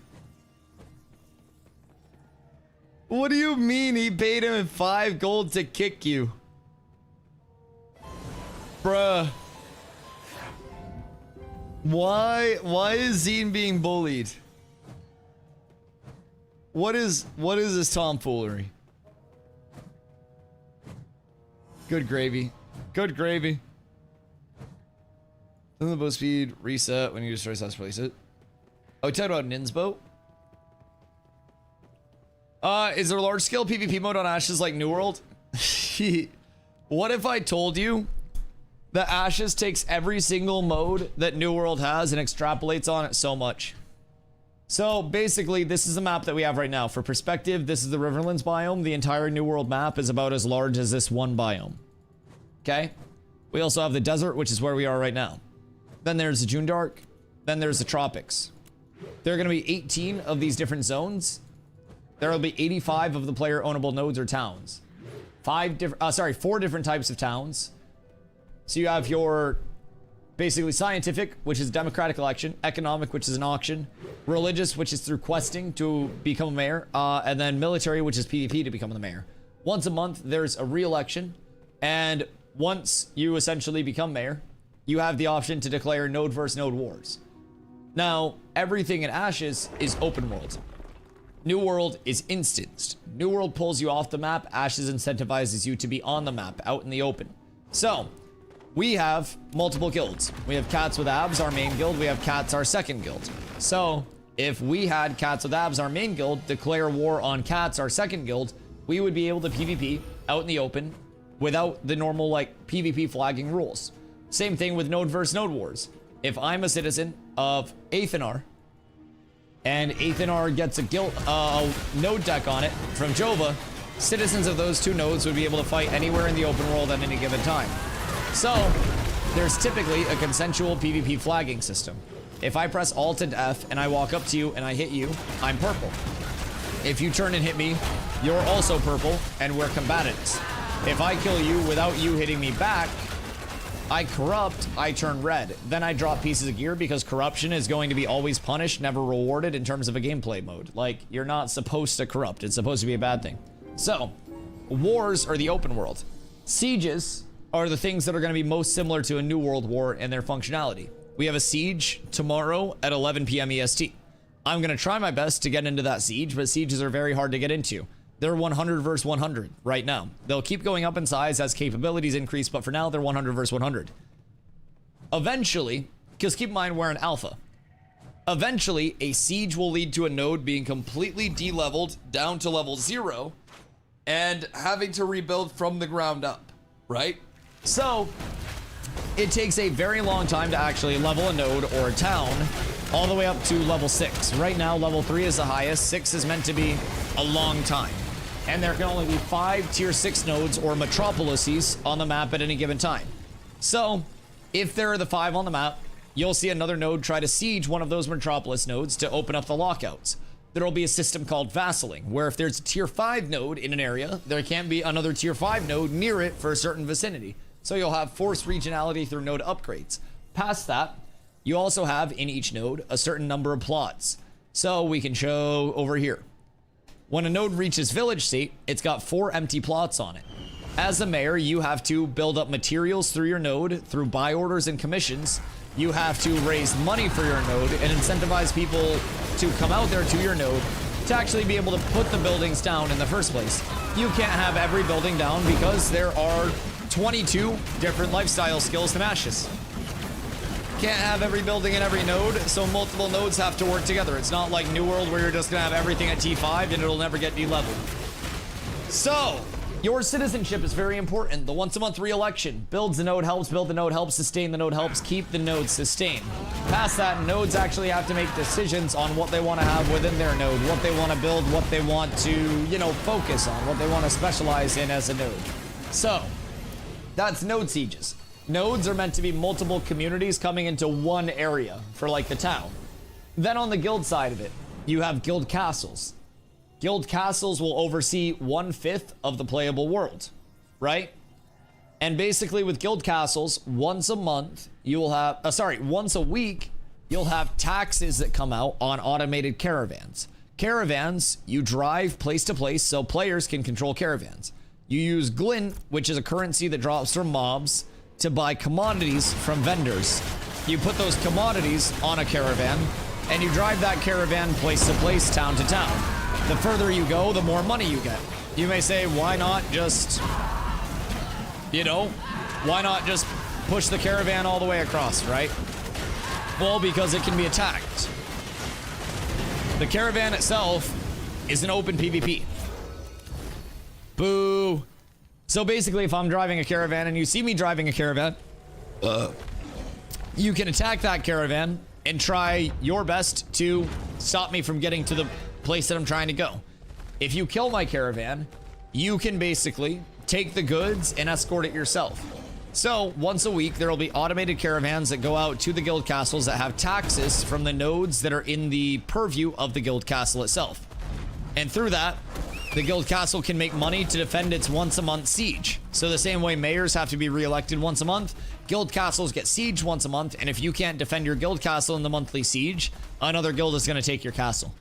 What do you mean he paid him 5 gold to kick you? Bruh. Why is Zine being bullied? What is this tomfoolery? Good gravy. Good gravy. Then the bow speed reset when you destroy slash place it. Oh, we talked about Nin's boat. Is there large scale PvP mode on Ashes like New World? What if I told you that Ashes takes every single mode that New World has and extrapolates on it so much? So basically, this is the map that we have right now. For perspective, this is the Riverlands biome. The entire New World map is about as large as this one biome. Okay? We also have the desert, which is where we are right now. Then there's the June Dark. Then there's the tropics. There are going to be 18 of these different zones. There will be 85 of the player ownable nodes or towns. 4 different types of towns. So you have your basically scientific, which is democratic election, economic, which is an auction, religious, which is through questing to become a mayor, and then military, which is PvP to become the mayor. Once a month, there's a re-election, and once you essentially become mayor, you have the option to declare node versus node wars. Now, everything in Ashes is open world. New World is instanced. New World pulls you off the map. Ashes incentivizes you to be on the map, out in the open. So, we have multiple guilds. We have Cats with Abs, our main guild. We have Cats, our second guild. So, if we had Cats with Abs, our main guild, declare war on Cats, our second guild, we would be able to PvP out in the open without the normal, like, PvP flagging rules. Same thing with node versus node wars. If I'm a citizen of Athenar, and Athenar gets a guild, node deck on it from Jova, citizens of those 2 nodes would be able to fight anywhere in the open world at any given time. So, there's typically a consensual PvP flagging system. If I press Alt and F and I walk up to you and I hit you, I'm purple. If you turn and hit me, you're also purple, and we're combatants. If I kill you without you hitting me back, I corrupt, I turn red. Then I drop pieces of gear because corruption is going to be always punished, never rewarded in terms of a gameplay mode. Like, you're not supposed to corrupt. It's supposed to be a bad thing. So, wars are the open world. Sieges are the things that are going to be most similar to a New World War in their functionality. We have a siege tomorrow at 11 p.m. EST. I'm going to try my best to get into that siege, but sieges are very hard to get into. They're 100 versus 100 right now. They'll keep going up in size as capabilities increase, but for now, they're 100 versus 100. Eventually, because keep in mind we're in alpha, eventually a siege will lead to a node being completely de-leveled down to level 0 and having to rebuild from the ground up, right? So, it takes a very long time to actually level a node or a town all the way up to level 6. Right now, level 3 is the highest. 6 is meant to be a long time. And there can only be 5 tier 6 nodes or metropolises on the map at any given time. So, if there are the 5 on the map, you'll see another node try to siege one of those metropolis nodes to open up the lockouts. There will be a system called vassaling, where if there's a tier 5 node in an area, there can't be another tier 5 node near it for a certain vicinity. So you'll have forced regionality through node upgrades. Past that, you also have in each node a certain number of plots. So we can show over here. When a node reaches village state, it's got 4 empty plots on it. As a mayor, you have to build up materials through your node, through buy orders and commissions. You have to raise money for your node and incentivize people to come out there to your node to actually be able to put the buildings down in the first place. You can't have every building down because there are 22 different lifestyle skills to match this. Can't have every building in every node, so multiple nodes have to work together. It's not like New World where you're just gonna have everything at T5 and it'll never get de-leveled. So, your citizenship is very important. The once a month re-election. Builds the node helps, build the node helps, sustain the node helps, keep the node sustained. Past that, nodes actually have to make decisions on what they want to have within their node, what they want to build, what they want to, you know, focus on, what they want to specialize in as a node. So, that's node sieges. Nodes are meant to be multiple communities coming into one area for like the town. Then on the guild side of it, you have guild castles. Guild castles will oversee 1/5 of the playable world, right? And basically with guild castles, once a month, you will have, once a week, you'll have taxes that come out on automated caravans. Caravans, you drive place to place so players can control caravans. You use glint, which is a currency that drops from mobs, to buy commodities from vendors. You put those commodities on a caravan, and you drive that caravan place to place, town to town. The further you go, the more money you get. You may say, why not just, you know, why not just push the caravan all the way across, right? Well, because it can be attacked. The caravan itself is an open PvP. Boo. So basically, if I'm driving a caravan and you see me driving a caravan, you can attack that caravan and try your best to stop me from getting to the place that I'm trying to go. If you kill my caravan, you can basically take the goods and escort it yourself. So once a week, there will be automated caravans that go out to the guild castles that have taxes from the nodes that are in the purview of the guild castle itself. And through that, the guild castle can make money to defend its once a month siege. So the same way mayors have to be re-elected once a month, guild castles get sieged once a month, and if you can't defend your guild castle in the monthly siege, another guild is going to take your castle.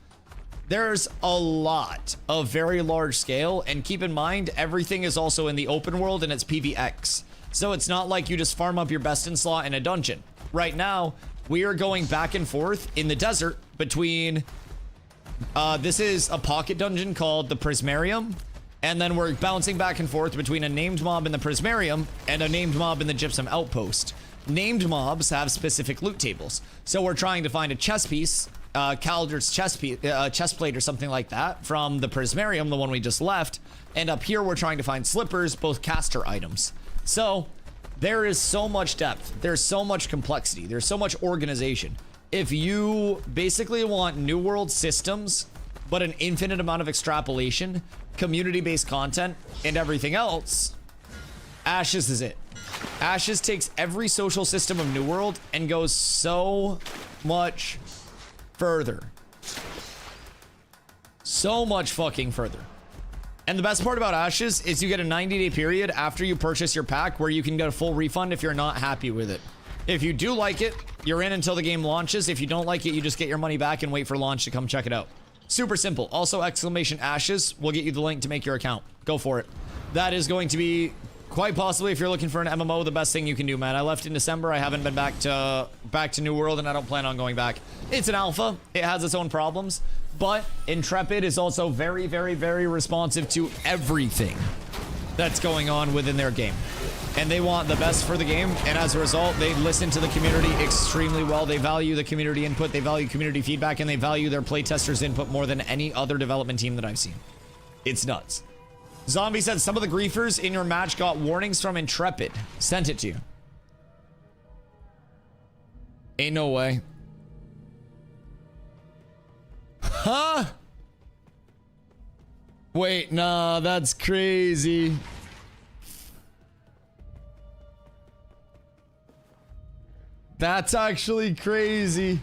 There's a lot of very large scale, and keep in mind, everything is also in the open world and it's PvX. So it's not like you just farm up your best in slot in a dungeon. Right now, we are going back and forth in the desert between... this is a pocket dungeon called the Prismarium, and then we're bouncing back and forth between a named mob in the Prismarium and a named mob in the Gypsum Outpost. Named mobs have specific loot tables, so we're trying to find a chess piece, Calder's chest plate or something like that from the Prismarium, the one we just left, and up here we're trying to find slippers, both caster items. So there is so much depth, there's so much complexity, there's so much organization. If you basically want New World systems, but an infinite amount of extrapolation, community-based content, and everything else, Ashes is it. Ashes takes every social system of New World and goes so much further. So much fucking further. And the best part about Ashes is you get a 90-day period after you purchase your pack where you can get a full refund if you're not happy with it. If you do like it, you're in until the game launches. If you don't like it, you just get your money back and wait for launch to come check it out. Super simple. Also, !Ashes will get you the link to make your account. Go for it. That is going to be quite possibly, if you're looking for an MMO, the best thing you can do, man. I left in December. I haven't been back to New World, and I don't plan on going back. It's an alpha. It has its own problems. But Intrepid is also very, very, very responsive to everything that's going on within their game. And they want the best for the game, and as a result, they listen to the community extremely well. They value the community input, they value community feedback, and they value their playtesters' input more than any other development team that I've seen. It's nuts. Zombie said some of the griefers in your match got warnings from Intrepid. Sent it to you. Ain't no way. Huh? Wait, nah, that's crazy. That's actually crazy.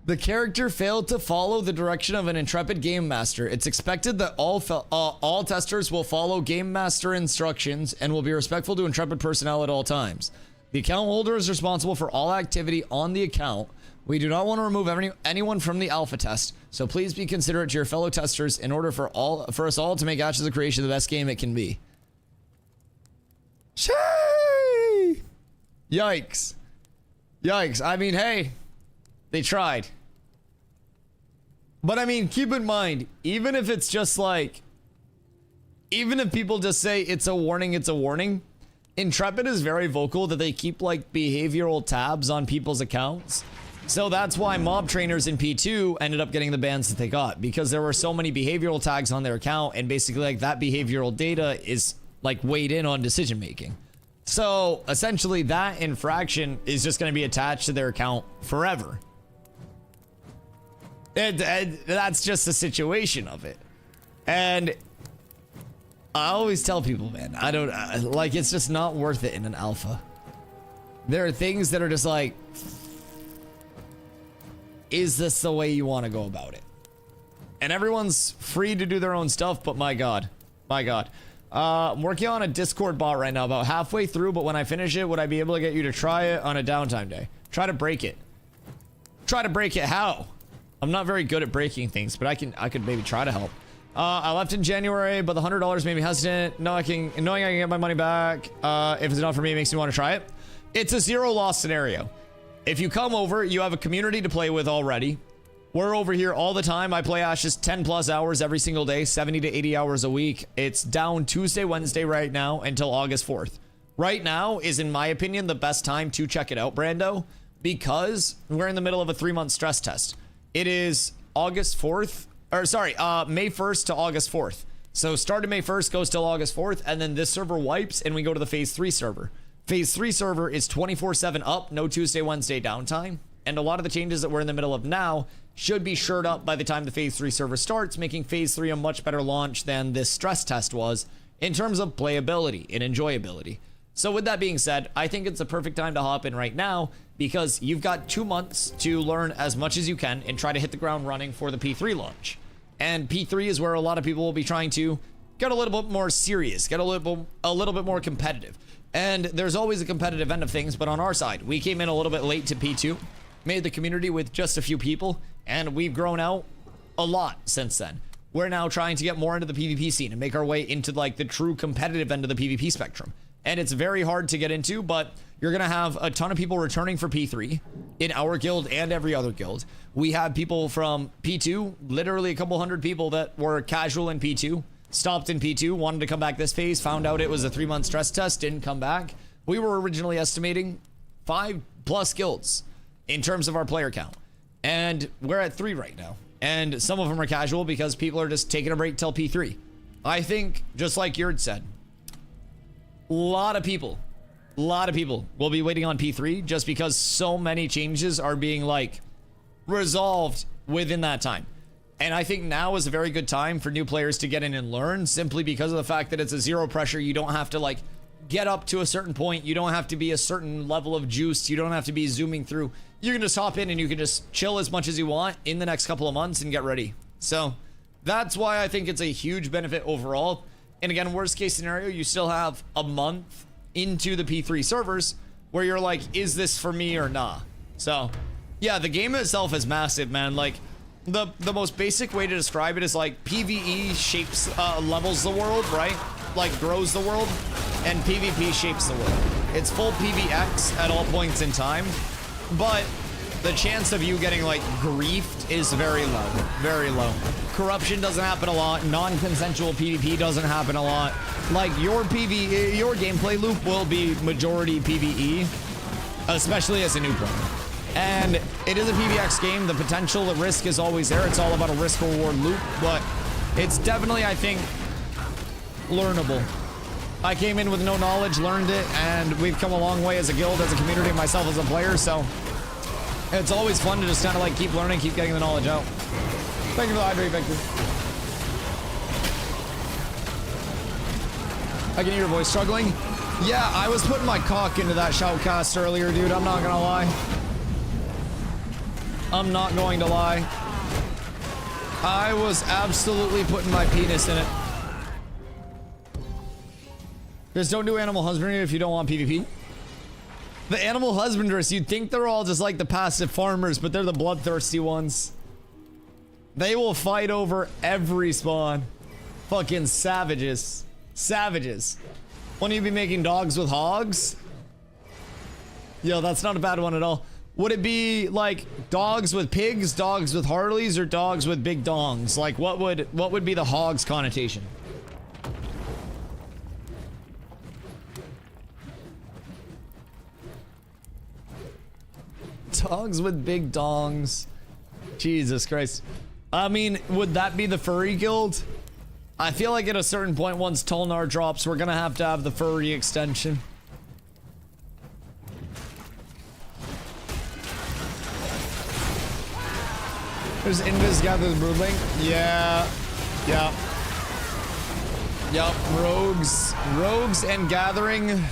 The character failed to follow the direction of an Intrepid game master. It's expected that all testers will follow game master instructions and will be respectful to Intrepid personnel at all times. The account holder is responsible for all activity on the account. We do not want to remove anyone from the alpha test, so please be considerate to your fellow testers in order for us all to make Ashes of Creation the best game it can be. Shay! Yikes. Yikes. I mean, hey, they tried. But I mean, keep in mind, even if it's just like, even if people just say it's a warning, Intrepid is very vocal that they keep like behavioral tabs on people's accounts. So that's why mob trainers in P2 ended up getting the bans that they got, because there were so many behavioral tags on their account, and basically like that behavioral data is like weighed in on decision making. So essentially that infraction is just going to be attached to their account forever. And that's just the situation of it. And I always tell people, man, I don't like, it's just not worth it in an alpha. There are things that are just like, is this the way you want to go about it? And everyone's free to do their own stuff, but my God. I'm working on a Discord bot right now, about halfway through, but when I finish it, would I be able to get you to try it on a downtime day? Try to break it. Try to break it how? I'm not very good at breaking things, but I could maybe try to help. I left in January, but the $100 made me hesitant. Knowing I can get my money back. If it's not for me, it makes me want to try it. It's a zero loss scenario. If you come over, you have a community to play with already. We're over here all the time. I play Ashes 10 plus hours every single day, 70 to 80 hours a week. It's down Tuesday, Wednesday right now until August 4th. Right now is, in my opinion, the best time to check it out, Brando, because we're in the middle of a 3-month stress test. It is August 4th, or sorry, May 1st to August 4th. So start of May 1st goes till August 4th, and then this server wipes and we go to the phase 3 server. Phase 3 server is 24/7 up, no Tuesday, Wednesday downtime. And a lot of the changes that we're in the middle of now should be shored up by the time the phase 3 server starts, making phase 3 a much better launch than this stress test was in terms of playability and enjoyability. So with that being said, I think it's a perfect time to hop in right now, because you've got 2 months to learn as much as you can and try to hit the ground running for the P3 launch. And P3 is where a lot of people will be trying to get a little bit more serious, get a little bit more competitive. And there's always a competitive end of things, but on our side, we came in a little bit late to P2, made the community with just a few people, and we've grown out a lot since then. We're now trying to get more into the PvP scene and make our way into like the true competitive end of the PvP spectrum. And it's very hard to get into, but you're going to have a ton of people returning for P3 in our guild and every other guild. We have people from P2, literally a couple hundred people that were casual in P2, stopped in P2, wanted to come back this phase, found out it was a 3-month stress test, didn't come back. We were originally estimating 5+ guilds in terms of our player count. And we're at 3 right now. And some of them are casual because people are just taking a break till P3. I think, just like Yerd said, a lot of people will be waiting on P3 just because so many changes are being like resolved within that time. And I think now is a very good time for new players to get in and learn, simply because of the fact that it's a zero pressure. You don't have to like get up to a certain point. You don't have to be a certain level of juice. You don't have to be zooming through. You can just hop in and you can just chill as much as you want in the next couple of months and get ready. So that's why I think it's a huge benefit overall. And again, worst case scenario, you still have a month into the P3 servers where you're like, is this for me or nah? So yeah, the game itself is massive, man. Like the most basic way to describe it is like PvE shapes, levels the world, right? Like grows the world, and PvP shapes the world. It's full PvX at all points in time, but the chance of you getting like griefed is very low, very low. Corruption doesn't happen a lot. Non-consensual PvP doesn't happen a lot. Like your gameplay loop will be majority PvE, especially as a new player. And it is a PvX game. The potential, the risk is always there. It's all about a risk-reward loop, but it's definitely, I think, learnable. I came in with no knowledge, learned it, and we've come a long way as a guild, as a community, myself as a player, so it's always fun to just kind of like keep learning, keep getting the knowledge out. Thank you for the hydrate, Victor. I can hear your voice struggling. Yeah, I was putting my cock into that shoutcast earlier, dude. I'm not gonna lie. I'm not going to lie. I was absolutely putting my penis in it. Just don't do animal husbandry if you don't want PvP. The animal husbanders, you'd think they're all just like the passive farmers, but they're the bloodthirsty ones. They will fight over every spawn. Fucking savages. Savages. Wouldn't you be making dogs with hogs? Yo, that's not a bad one at all. Would it be like dogs with pigs, dogs with Harleys, or dogs with big dongs? Like what would be the hogs connotation? Dogs with big dongs. Jesus Christ. I mean, would that be the furry guild? I feel like at a certain point, once Tolnar drops, we're gonna have to have the furry extension. There's Invis gathers broodling. Yeah. Yeah. Yup. Rogues and gathering.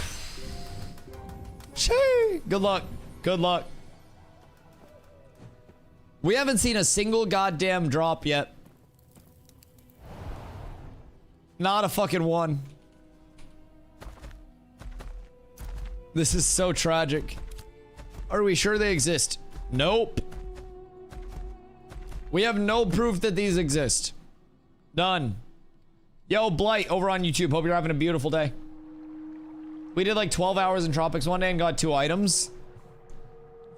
Shee. Good luck. Good luck. We haven't seen a single goddamn drop yet. Not a fucking one. This is so tragic. Are we sure they exist? Nope. We have no proof that these exist. None. Yo, Blight over on YouTube. Hope you're having a beautiful day. We did like 12 hours in Tropics one day and got 2 items.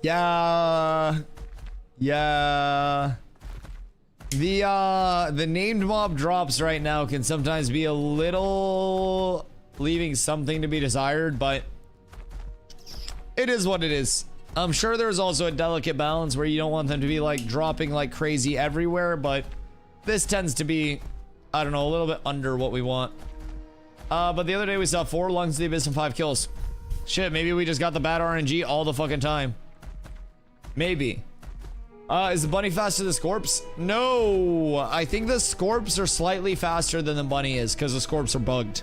Yeah. Yeah. The named mob drops right now can sometimes be a little leaving something to be desired, but it is what it is. I'm sure there's also a delicate balance where you don't want them to be like dropping like crazy everywhere, but this tends to be, I don't know, a little bit under what we want. But the other day we saw 4 lungs of the abyss and 5 kills. Shit, maybe we just got the bad RNG all the fucking time. Maybe. Is the bunny faster than the Scorps? No, I think the Scorps are slightly faster than the bunny is because the Scorps are bugged.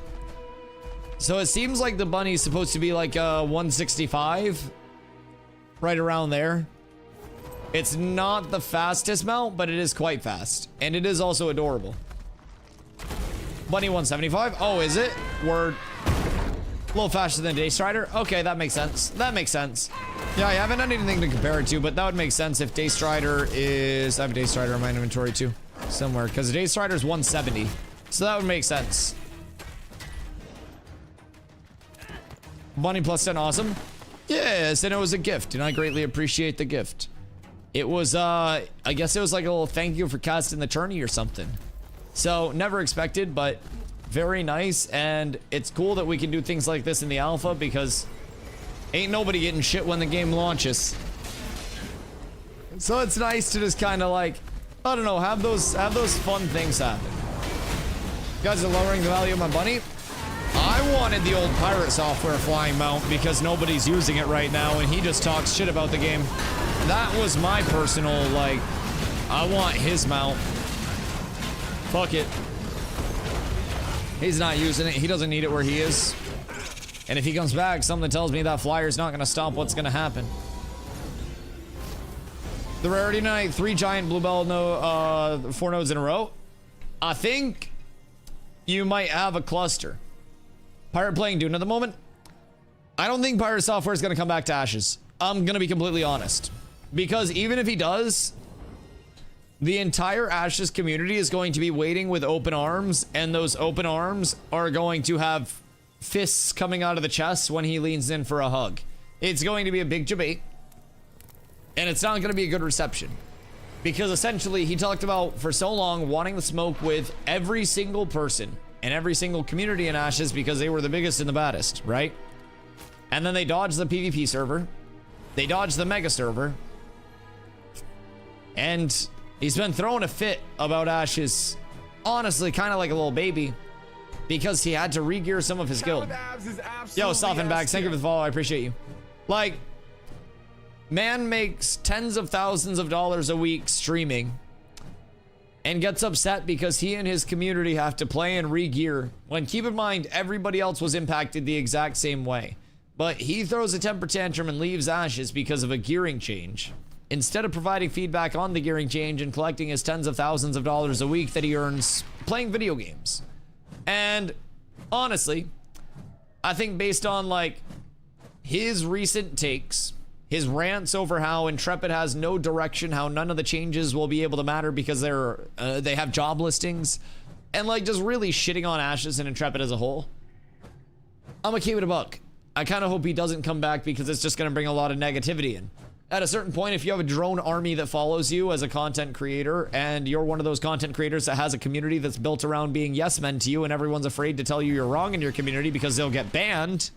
So it seems like the bunny is supposed to be like 165. Right around there. It's not the fastest mount, but it is quite fast. And it is also adorable. Bunny 175. Oh, is it? Word. A little faster than Daystrider. Okay, that makes sense. That makes sense. Yeah, I haven't done anything to compare it to, but that would make sense if Daystrider is... I have a Daystrider in my inventory too. Somewhere. Because Daystrider is 170. So that would make sense. Bunny plus 10, awesome. Yes, and it was a gift, and I greatly appreciate the gift. It was, I guess it was like a little thank you for casting the tourney or something. So, never expected, but very nice, and it's cool that we can do things like this in the alpha, because ain't nobody getting shit when the game launches. So it's nice to just kind of like, I don't know, have those fun things happen. You guys are lowering the value of my bunny? I wanted the old pirate software flying mount because nobody's using it right now and he just talks shit about the game. That was my personal, like, I want his mount. Fuck it. He's not using it. He doesn't need it where he is. And if he comes back, something tells me that flyer's not gonna stop what's gonna happen. The rarity tonight, 3 giant bluebell 4 nodes in a row. I think you might have a cluster. Pirate playing Dune at the moment. I don't think Pirate Software is going to come back to Ashes. I'm going to be completely honest. Because even if he does, the entire Ashes community is going to be waiting with open arms, and those open arms are going to have fists coming out of the chest when he leans in for a hug. It's going to be a big debate, and it's not going to be a good reception. Because essentially, he talked about for so long wanting to smoke with every single person and every single community in Ashes because they were the biggest and the baddest, right? And then they dodged the PvP server. They dodged the mega server. And he's been throwing a fit about Ashes, honestly, kind of like a little baby, because he had to re-gear some of his guild. Yo, Soften Bags, thank you for the follow. I appreciate you. Like, man makes tens of thousands of dollars a week streaming and gets upset because he and his community have to play and re-gear, when keep in mind everybody else was impacted the exact same way. But he throws a temper tantrum and leaves Ashes because of a gearing change, instead of providing feedback on the gearing change and collecting his tens of thousands of dollars a week that he earns playing video games. And honestly, I think based on like his recent takes, his rants over how Intrepid has no direction, how none of the changes will be able to matter because they have job listings, and like just really shitting on Ashes and Intrepid as a whole, I'm okay with a buck. I kind of hope he doesn't come back because it's just going to bring a lot of negativity in. At a certain point, if you have a drone army that follows you as a content creator, and you're one of those content creators that has a community that's built around being yes men to you, and everyone's afraid to tell you you're wrong in your community because they'll get banned,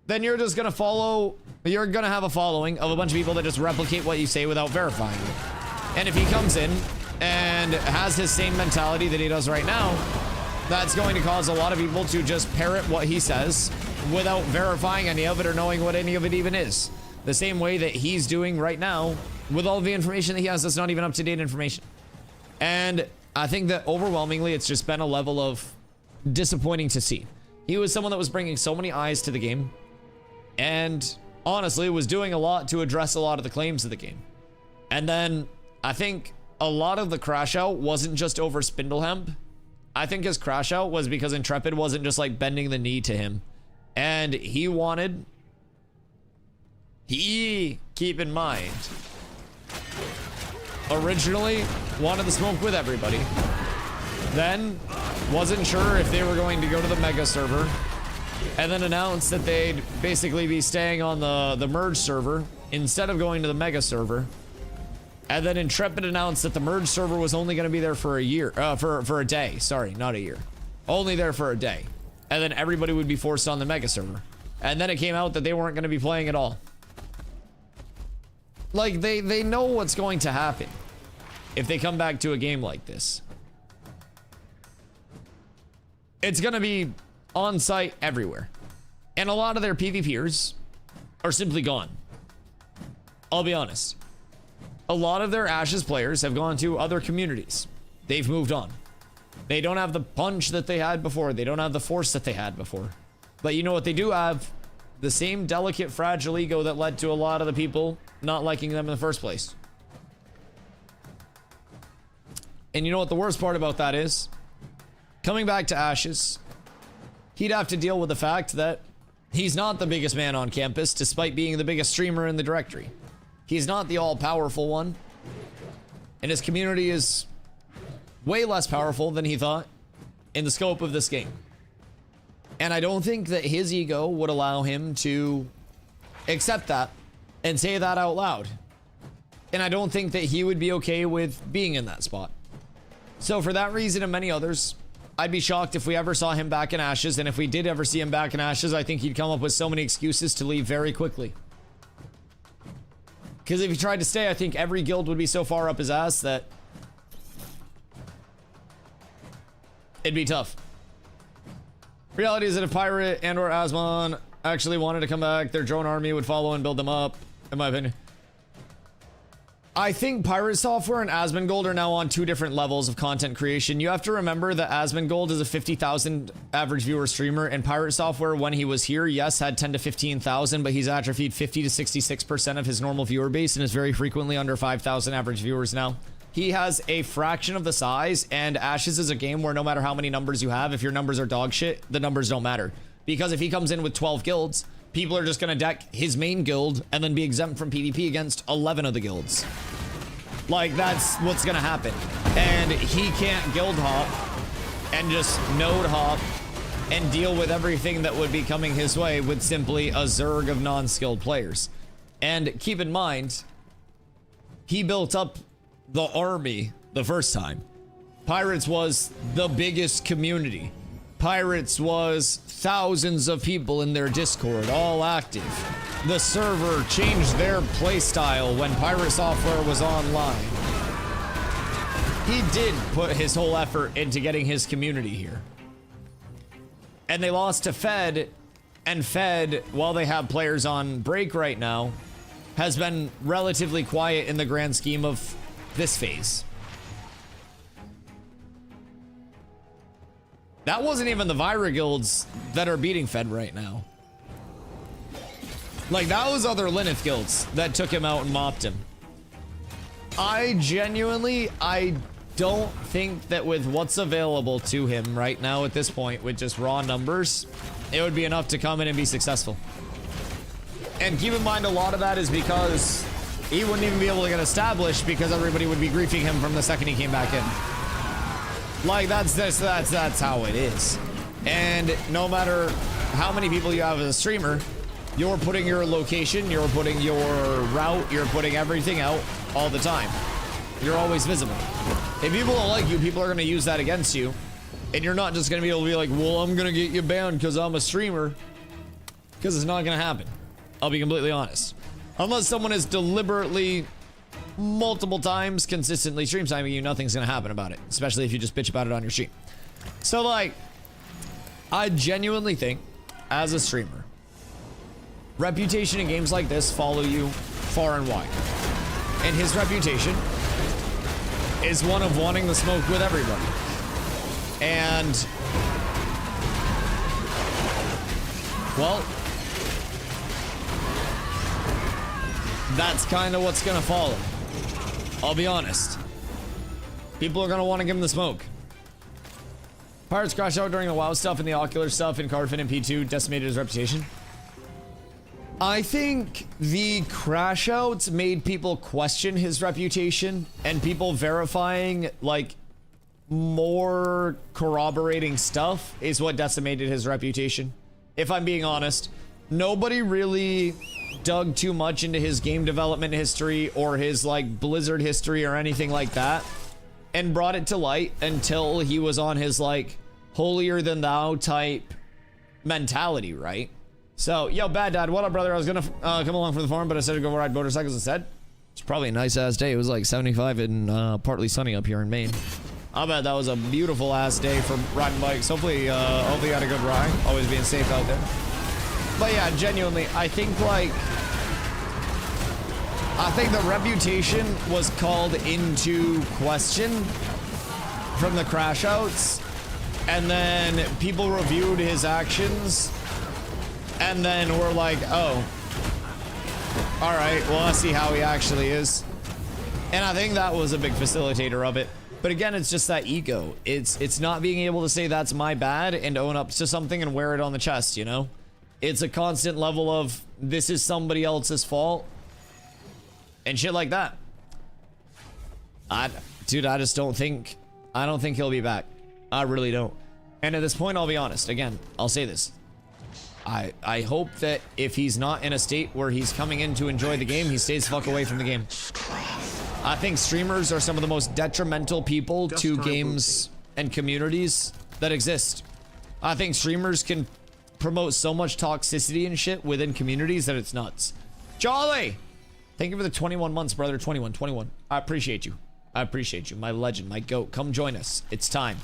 then you're just going to follow, you're going to have a following of a bunch of people that just replicate what you say without verifying it. And if he comes in and has his same mentality that he does right now, that's going to cause a lot of people to just parrot what he says without verifying any of it or knowing what any of it even is. The same way that he's doing right now with all the information that he has that's not even up-to-date information. And I think that overwhelmingly it's just been a level of disappointing to see. He was someone that was bringing so many eyes to the game, and honestly was doing a lot to address a lot of the claims of the game. And then I think a lot of the crash out wasn't just over Spindlehemp. I think his crash out was because Intrepid wasn't just like bending the knee to him. And he keep in mind, originally wanted to smoke with everybody. Then wasn't sure if they were going to go to the mega server, and then announced that they'd basically be staying on the merge server instead of going to the mega server. And then Intrepid announced that the merge server was only going to be there for a year, for a day. Sorry, not a year. Only there for a day. And then everybody would be forced on the mega server. And then it came out that they weren't going to be playing at all. Like, they know what's going to happen if they come back to a game like this. It's going to be on site everywhere. And a lot of their PvPers are simply gone. I'll be honest. A lot of their Ashes players have gone to other communities. They've moved on. They don't have the punch that they had before. They don't have the force that they had before. But you know what they do have? The same delicate, fragile ego that led to a lot of the people not liking them in the first place. And you know what the worst part about that is? Coming back to Ashes, he'd have to deal with the fact that he's not the biggest man on campus, despite being the biggest streamer in the directory. He's not the all-powerful one. And his community is way less powerful than he thought in the scope of this game. And I don't think that his ego would allow him to accept that and say that out loud. And I don't think that he would be okay with being in that spot. So for that reason and many others, I'd be shocked if we ever saw him back in Ashes. And if we did ever see him back in Ashes, I think he'd come up with so many excuses to leave very quickly. Because if he tried to stay, I think every guild would be so far up his ass that it'd be tough. Reality is that if Pirate and or Asmon actually wanted to come back, their drone army would follow and build them up, in my opinion. I think Pirate Software and Asmongold are now on two different levels of content creation. You have to remember that Asmongold is a 50,000 average viewer streamer, and Pirate Software, when he was here, yes, had 10 to 15,000, but he's atrophied 50 to 66% of his normal viewer base and is very frequently under 5,000 average viewers now. He has a fraction of the size, and Ashes is a game where no matter how many numbers you have, if your numbers are dog shit, the numbers don't matter. Because if he comes in with 12 guilds, people are just gonna deck his main guild and then be exempt from PvP against 11 of the guilds. Like, that's what's gonna happen. And he can't guild hop and just node hop and deal with everything that would be coming his way with simply a zerg of non-skilled players. And keep in mind, he built up the army the first time. Pirates was the biggest community. Pirates was thousands of people in their Discord, all active. The server changed their playstyle when Pirate Software was online. He did put his whole effort into getting his community here. And they lost to Fed, and Fed, while they have players on break right now, has been relatively quiet in the grand scheme of this phase. That wasn't even the Vira guilds that are beating Fed right now. Like, that was other Lilith guilds that took him out and mopped him. I don't think that with what's available to him right now at this point, with just raw numbers, it would be enough to come in and be successful. And keep in mind, a lot of that is because he wouldn't even be able to get established because everybody would be griefing him from the second he came back in. Like, that's how it is. And no matter how many people you have as a streamer, you're putting your location, you're putting your route, you're putting everything out all the time. You're always visible. If people don't like you, people are going to use that against you. And you're not just going to be able to be like, well, I'm going to get you banned because I'm a streamer. Because it's not going to happen. I'll be completely honest. Unless someone is deliberately, multiple times, consistently stream timing you, nothing's going to happen about it. Especially if you just bitch about it on your stream. So, like, I genuinely think, as a streamer, reputation in games like this follow you far and wide. And his reputation is one of wanting the smoke with everybody. And, well, that's kind of what's gonna follow. I'll be honest. People are gonna want to give him the smoke. Pirates crashed out during the WoW stuff and the Ocular stuff in Cardfin and P2 decimated his reputation. I think the crash outs made people question his reputation, and people verifying, like, more corroborating stuff is what decimated his reputation. If I'm being honest, nobody really dug too much into his game development history or his, like, Blizzard history or anything like that and brought it to light until he was on his, like, holier than thou type mentality, right? So, yo, Bad Dad, what up, brother? I was gonna come along from the farm, but I said to go ride motorcycles instead. It's probably a nice-ass day. It was like 75 and partly sunny up here in Maine. I bet that was a beautiful-ass day for riding bikes. Hopefully you had a good ride. Always being safe out there. But yeah, genuinely, I think the reputation was called into question from the crash outs, and then people reviewed his actions. And then we're like, oh, all right, well, let's see how he actually is. And I think that was a big facilitator of it. But again, it's just that ego. It's not being able to say that's my bad and own up to something and wear it on the chest, you know? It's a constant level of this is somebody else's fault and shit like that. Dude, I don't think he'll be back. I really don't. And at this point, I'll be honest. Again, I'll say this. I hope that if he's not in a state where he's coming in to enjoy the game, he stays the fuck away from the game. I think streamers are some of the most detrimental people to games and communities that exist. I think streamers can promote so much toxicity and shit within communities that it's nuts. Jolly! Thank you for the 21 months, brother. 21. I appreciate you. My legend, my goat. Come join us. It's time.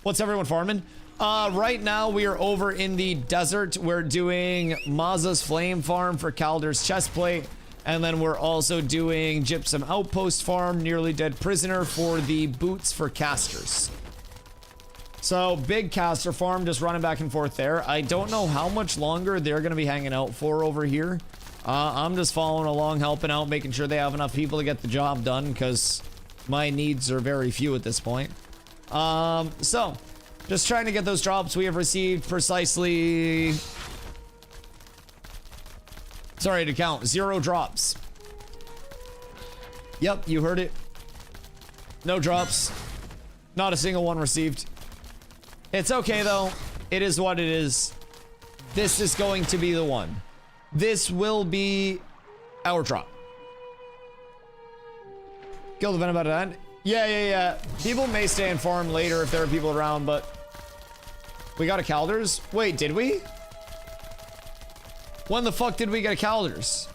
What's everyone farming? Right now we are over in the desert. We're doing Mazza's flame farm for Calder's chestplate. And then we're also doing Gypsum Outpost Farm, Nearly Dead Prisoner for the boots for casters. So big caster farm, just running back and forth there. I don't know how much longer they're going to be hanging out for over here. I'm just following along, helping out, making sure they have enough people to get the job done, because my needs are very few at this point. So just trying to get those drops. We have received precisely, sorry to count, 0 drops. Yep, you heard it. No drops. Not a single one received. It's okay though. It is what it is. This is going to be the one. This will be our drop. Kill the Venom about to end. Yeah. People may stay and farm later if there are people around, but we got a Calders. Wait, did we? When the fuck did we get a Calders?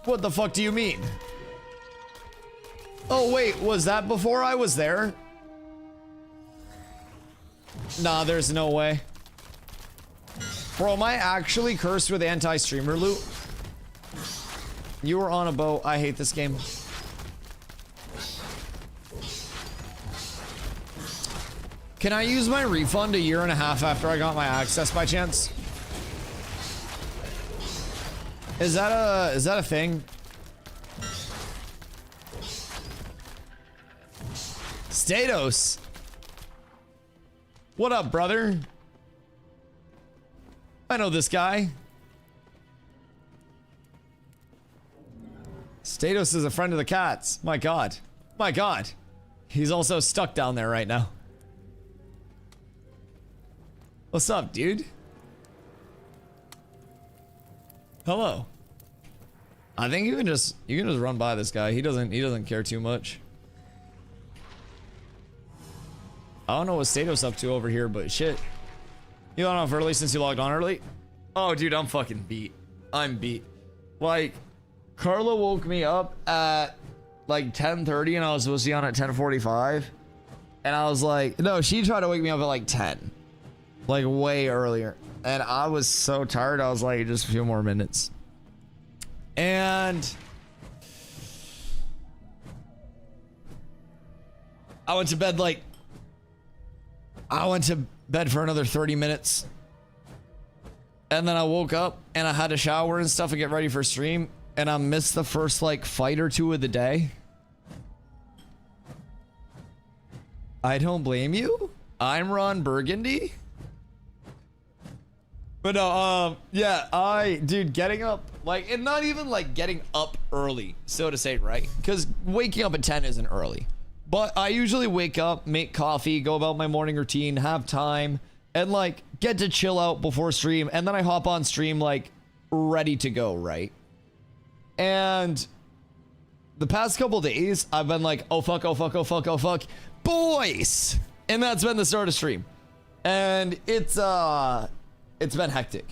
What the fuck do you mean? Oh wait, was that before I was there? Nah, there's no way. Bro, am I actually cursed with anti-streamer loot? You were on a boat. I hate this game. Can I use my refund 1.5 years after I got my access by chance? Is that a thing? Statos. What up, brother? I know this guy. Statos is a friend of the cats. My god. My god. He's also stuck down there right now. What's up, dude? Hello. I think you can just run by this guy. He doesn't care too much. I don't know what Statos up to over here, but shit. You got off early since you logged on early? Oh, dude, I'm fucking beat. I'm beat. Like, Carla woke me up at like 10:30 and I was supposed to be on at 10:45. And I was like, no, she tried to wake me up at like 10. Like way earlier. And I was so tired, I was like, just a few more minutes. And I went to bed for another 30 minutes. And then I woke up and I had to shower and stuff and get ready for stream. And I missed the first like fight or two of the day. I don't blame you. I'm Ron Burgundy. But no, yeah, dude, getting up, like, and not even like getting up early, so to say, right? Because waking up at 10 isn't early. But I usually wake up, make coffee, go about my morning routine, have time, and like get to chill out before stream. And then I hop on stream like ready to go, right? And the past couple days, I've been like, oh fuck, boys! And that's been the start of stream. And it's been hectic.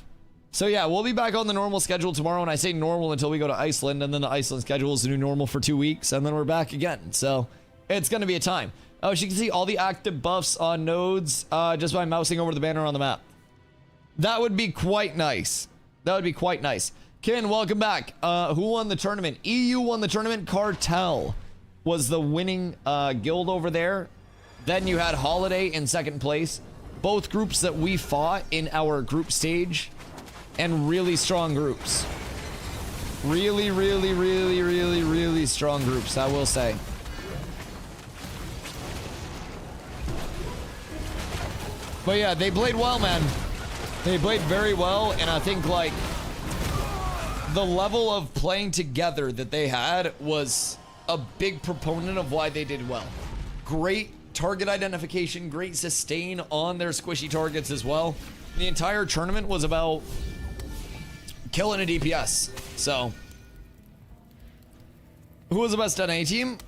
So yeah, we'll be back on the normal schedule tomorrow. And I say normal until we go to Iceland, and then the Iceland schedule is the new normal for 2 weeks, and then we're back again. So it's gonna be a time. Oh, so you can see all the active buffs on nodes just by mousing over the banner on the map. That would be quite nice. That would be quite nice. Ken, welcome back. Who won the tournament? EU won the tournament. Cartel was the winning guild over there. Then you had Holiday in second place. Both groups that we fought in our group stage, and really strong groups. Really strong groups, I will say. But yeah, they played well, man. They played very well, and I think like the level of playing together that they had was a big proponent of why they did well. Great target identification, great sustain on their squishy targets as well. The entire tournament was about killing a DPS. So, who was the best on A team?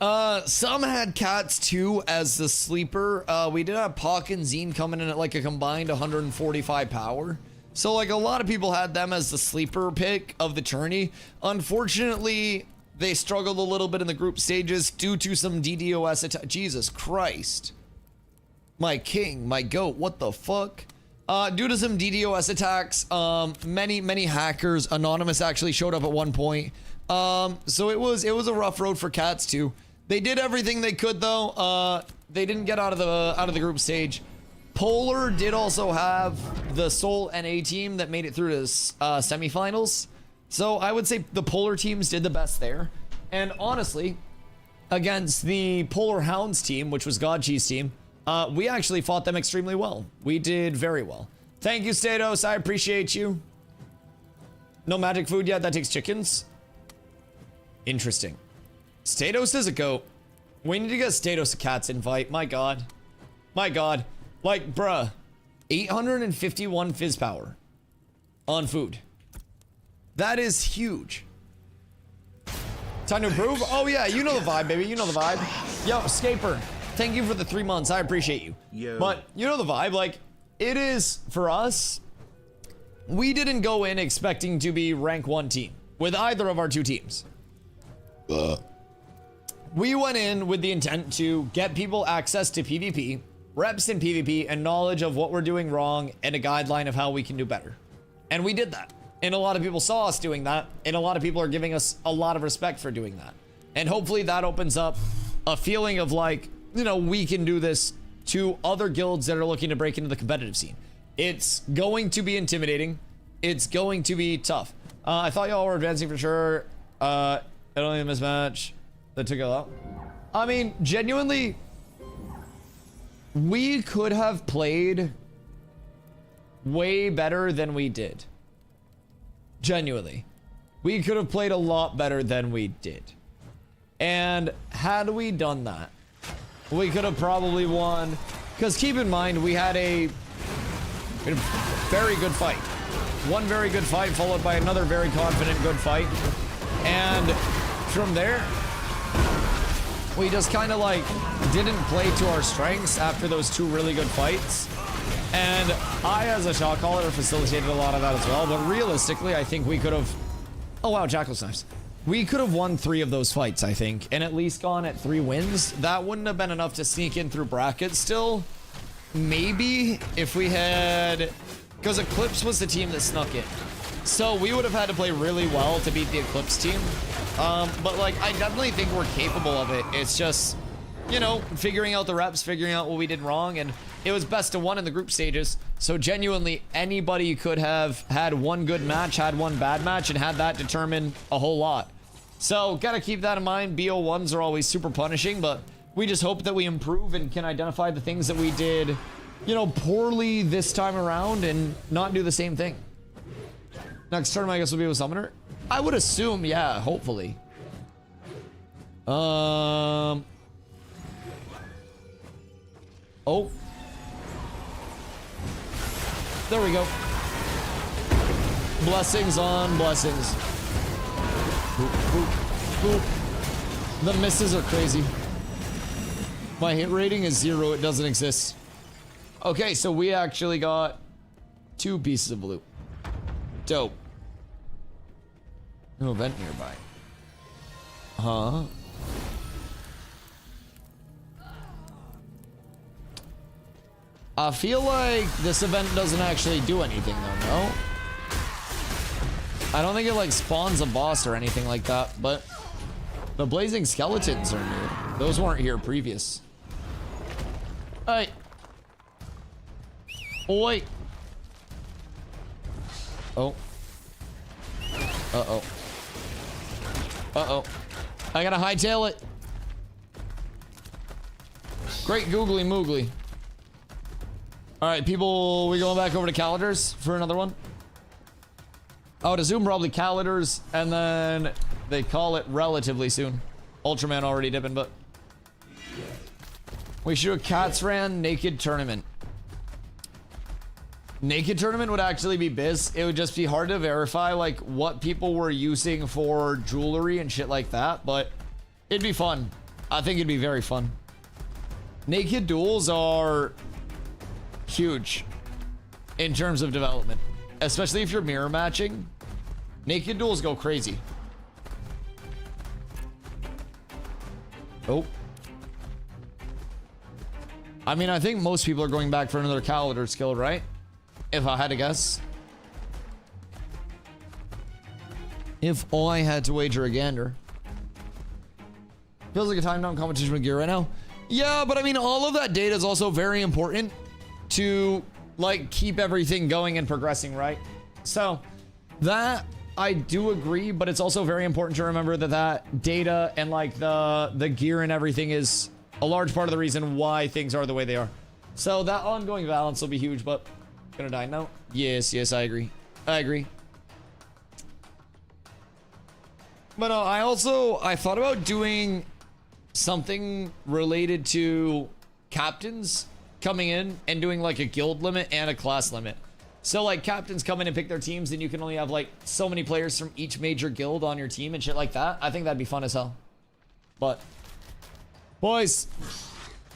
Some had Cats 2 as the sleeper. We did have Pock and Zine coming in at like a combined 145 power. So like a lot of people had them as the sleeper pick of the tourney. Unfortunately, they struggled a little bit in the group stages due to some DDoS attack. Jesus Christ. My king, my goat, what the fuck? Due to some DDoS attacks, many hackers, Anonymous actually showed up at one point. So it was a rough road for Cats too. They did everything they could though. They didn't get out of the group stage. Polar did also have the sole NA team that made it through to semifinals. So I would say the Polar teams did the best there. And honestly, against the Polar Hounds team, which was Godcheese team, we actually fought them extremely well. We did very well. Thank you, Statos. I appreciate you. No magic food yet. That takes chickens. Interesting. Statos is a goat. We need to get Statos a Cats invite. My God. My God. Like, bruh. 851 fizz power on food. That is huge. Time to improve? Oh, yeah. You know the vibe, baby. You know the vibe. Yo, Scaper. Thank you for the 3 months. I appreciate you.
Yo.
But you know the vibe. Like, it is, for us, we didn't go in expecting to be rank 1 team with either of our 2 teams. We went in with the intent to get people access to PvP, reps in PvP, and knowledge of what we're doing wrong and a guideline of how we can do better. And we did that. And a lot of people saw us doing that, and a lot of people are giving us a lot of respect for doing that. And hopefully that opens up a feeling of like, you know, we can do this to other guilds that are looking to break into the competitive scene. It's going to be intimidating. It's going to be tough. I thought y'all were advancing for sure. I don't need a mismatch. That took it out. I mean, genuinely, we could have played way better than we did. Genuinely. We could have played a lot better than we did. And had we done that, we could have probably won. Because keep in mind, we had a very good fight. One very good fight followed by another very confident good fight. And from there, we just kind of like didn't play to our strengths after those 2 really good fights. And I, as a shot caller, facilitated a lot of that as well. But realistically, I think we could have... Oh, wow, Jackal's knives. We could have won 3 of those fights, I think, and at least gone at 3 wins. That wouldn't have been enough to sneak in through brackets still. Maybe if we had... Because Eclipse was the team that snuck in. So we would have had to play really well to beat the Eclipse team. But, like, I definitely think we're capable of it. It's just, you know, figuring out the reps, figuring out what we did wrong, and it was best of 1 in the group stages. So genuinely, anybody could have had 1 good match, had 1 bad match, and had that determine a whole lot. So, gotta keep that in mind. BO1s are always super punishing, but we just hope that we improve and can identify the things that we did, you know, poorly this time around and not do the same thing. Next tournament, I guess, will be with Summoner. I would assume, yeah, hopefully. Oh. There we go. Blessings on blessings. Boop, boop, boop. The misses are crazy. My hit rating is 0. It doesn't exist. Okay, so we actually got 2 pieces of loot. Dope. No event nearby. Huh? I feel like this event doesn't actually do anything though, no? I don't think it like spawns a boss or anything like that, but the blazing skeletons are new. Those weren't here previous. Hey. Oh, wait. Oh. Uh-oh. Uh-oh. I gotta hightail it. Great googly moogly. Alright, people, we going back over to Calendars for another one? I would assume probably Calendars, and then they call it relatively soon. Ultraman already dipping, but... We should do a Cats Ran Naked Tournament. Naked Tournament would actually be biz. It would just be hard to verify, like, what people were using for jewelry and shit like that, but it'd be fun. I think it'd be very fun. Naked duels are huge in terms of development, especially if you're mirror matching. Naked duels go crazy. Oh. I mean, I think most people are going back for another Calendar skill, right? if I had to guess. If I had to wager a gander. Feels like a time down competition with gear right now. Yeah, but I mean, all of that data is also very important to like keep everything going and progressing, right? So that I do agree, but it's also very important to remember that that data and like the gear and everything is a large part of the reason why things are the way they are. So that ongoing balance will be huge, but gonna die now. Yes, I agree. I agree. But I thought about doing something related to captains coming in and doing like a guild limit and a class limit. So like captains come in and pick their teams and you can only have like so many players from each major guild on your team and shit like that. I think that'd be fun as hell. But boys,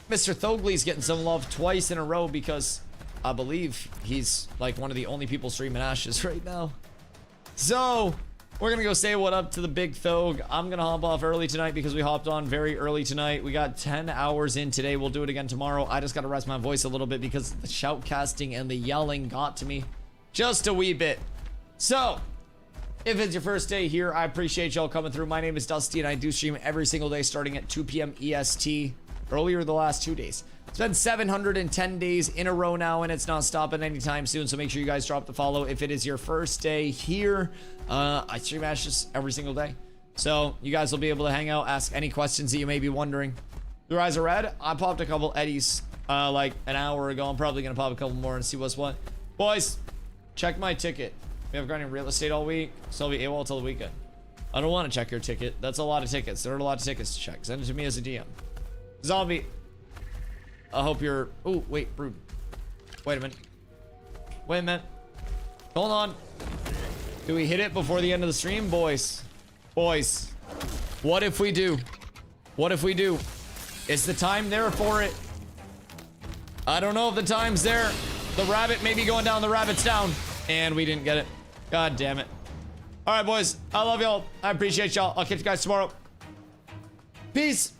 Mr. Thogley's getting some love twice in a row because I believe he's like one of the only people streaming Ashes right now. So we're gonna go say what up to the big Thog. I'm gonna hop off early tonight because we hopped on very early tonight. We got 10 hours in today. We'll do it again tomorrow. I just gotta rest my voice a little bit because the shoutcasting and the yelling got to me just a wee bit. So if it's your first day here, I appreciate y'all coming through. My name is Dusty and I do stream every single day starting at 2 p.m. EST. Earlier the last 2 days. It's been 710 days in a row now and it's not stopping anytime soon, so make sure you guys drop the follow if it is your first day here. I stream Ashes every single day, so you guys will be able to hang out, ask any questions that you may be wondering. Your eyes are red. I popped a couple eddies like an hour ago. I'm probably gonna pop a couple more and see what's what. Boys, check my ticket. We have grinding real estate all week, so I'll be AWOL till the weekend. I don't want to check your ticket. That's a lot of tickets. There are a lot of tickets to check. Send it to me as a DM. Zombie, I hope you're... Oh, wait, Brood. Wait a minute. Wait a minute. Hold on. Do we hit it before the end of the stream? Boys. Boys. What if we do? What if we do? Is the time there for it? I don't know if the time's there. The rabbit may be going down. The rabbit's down. And we didn't get it. God damn it. All right, boys. I love y'all. I appreciate y'all. I'll catch you guys tomorrow. Peace.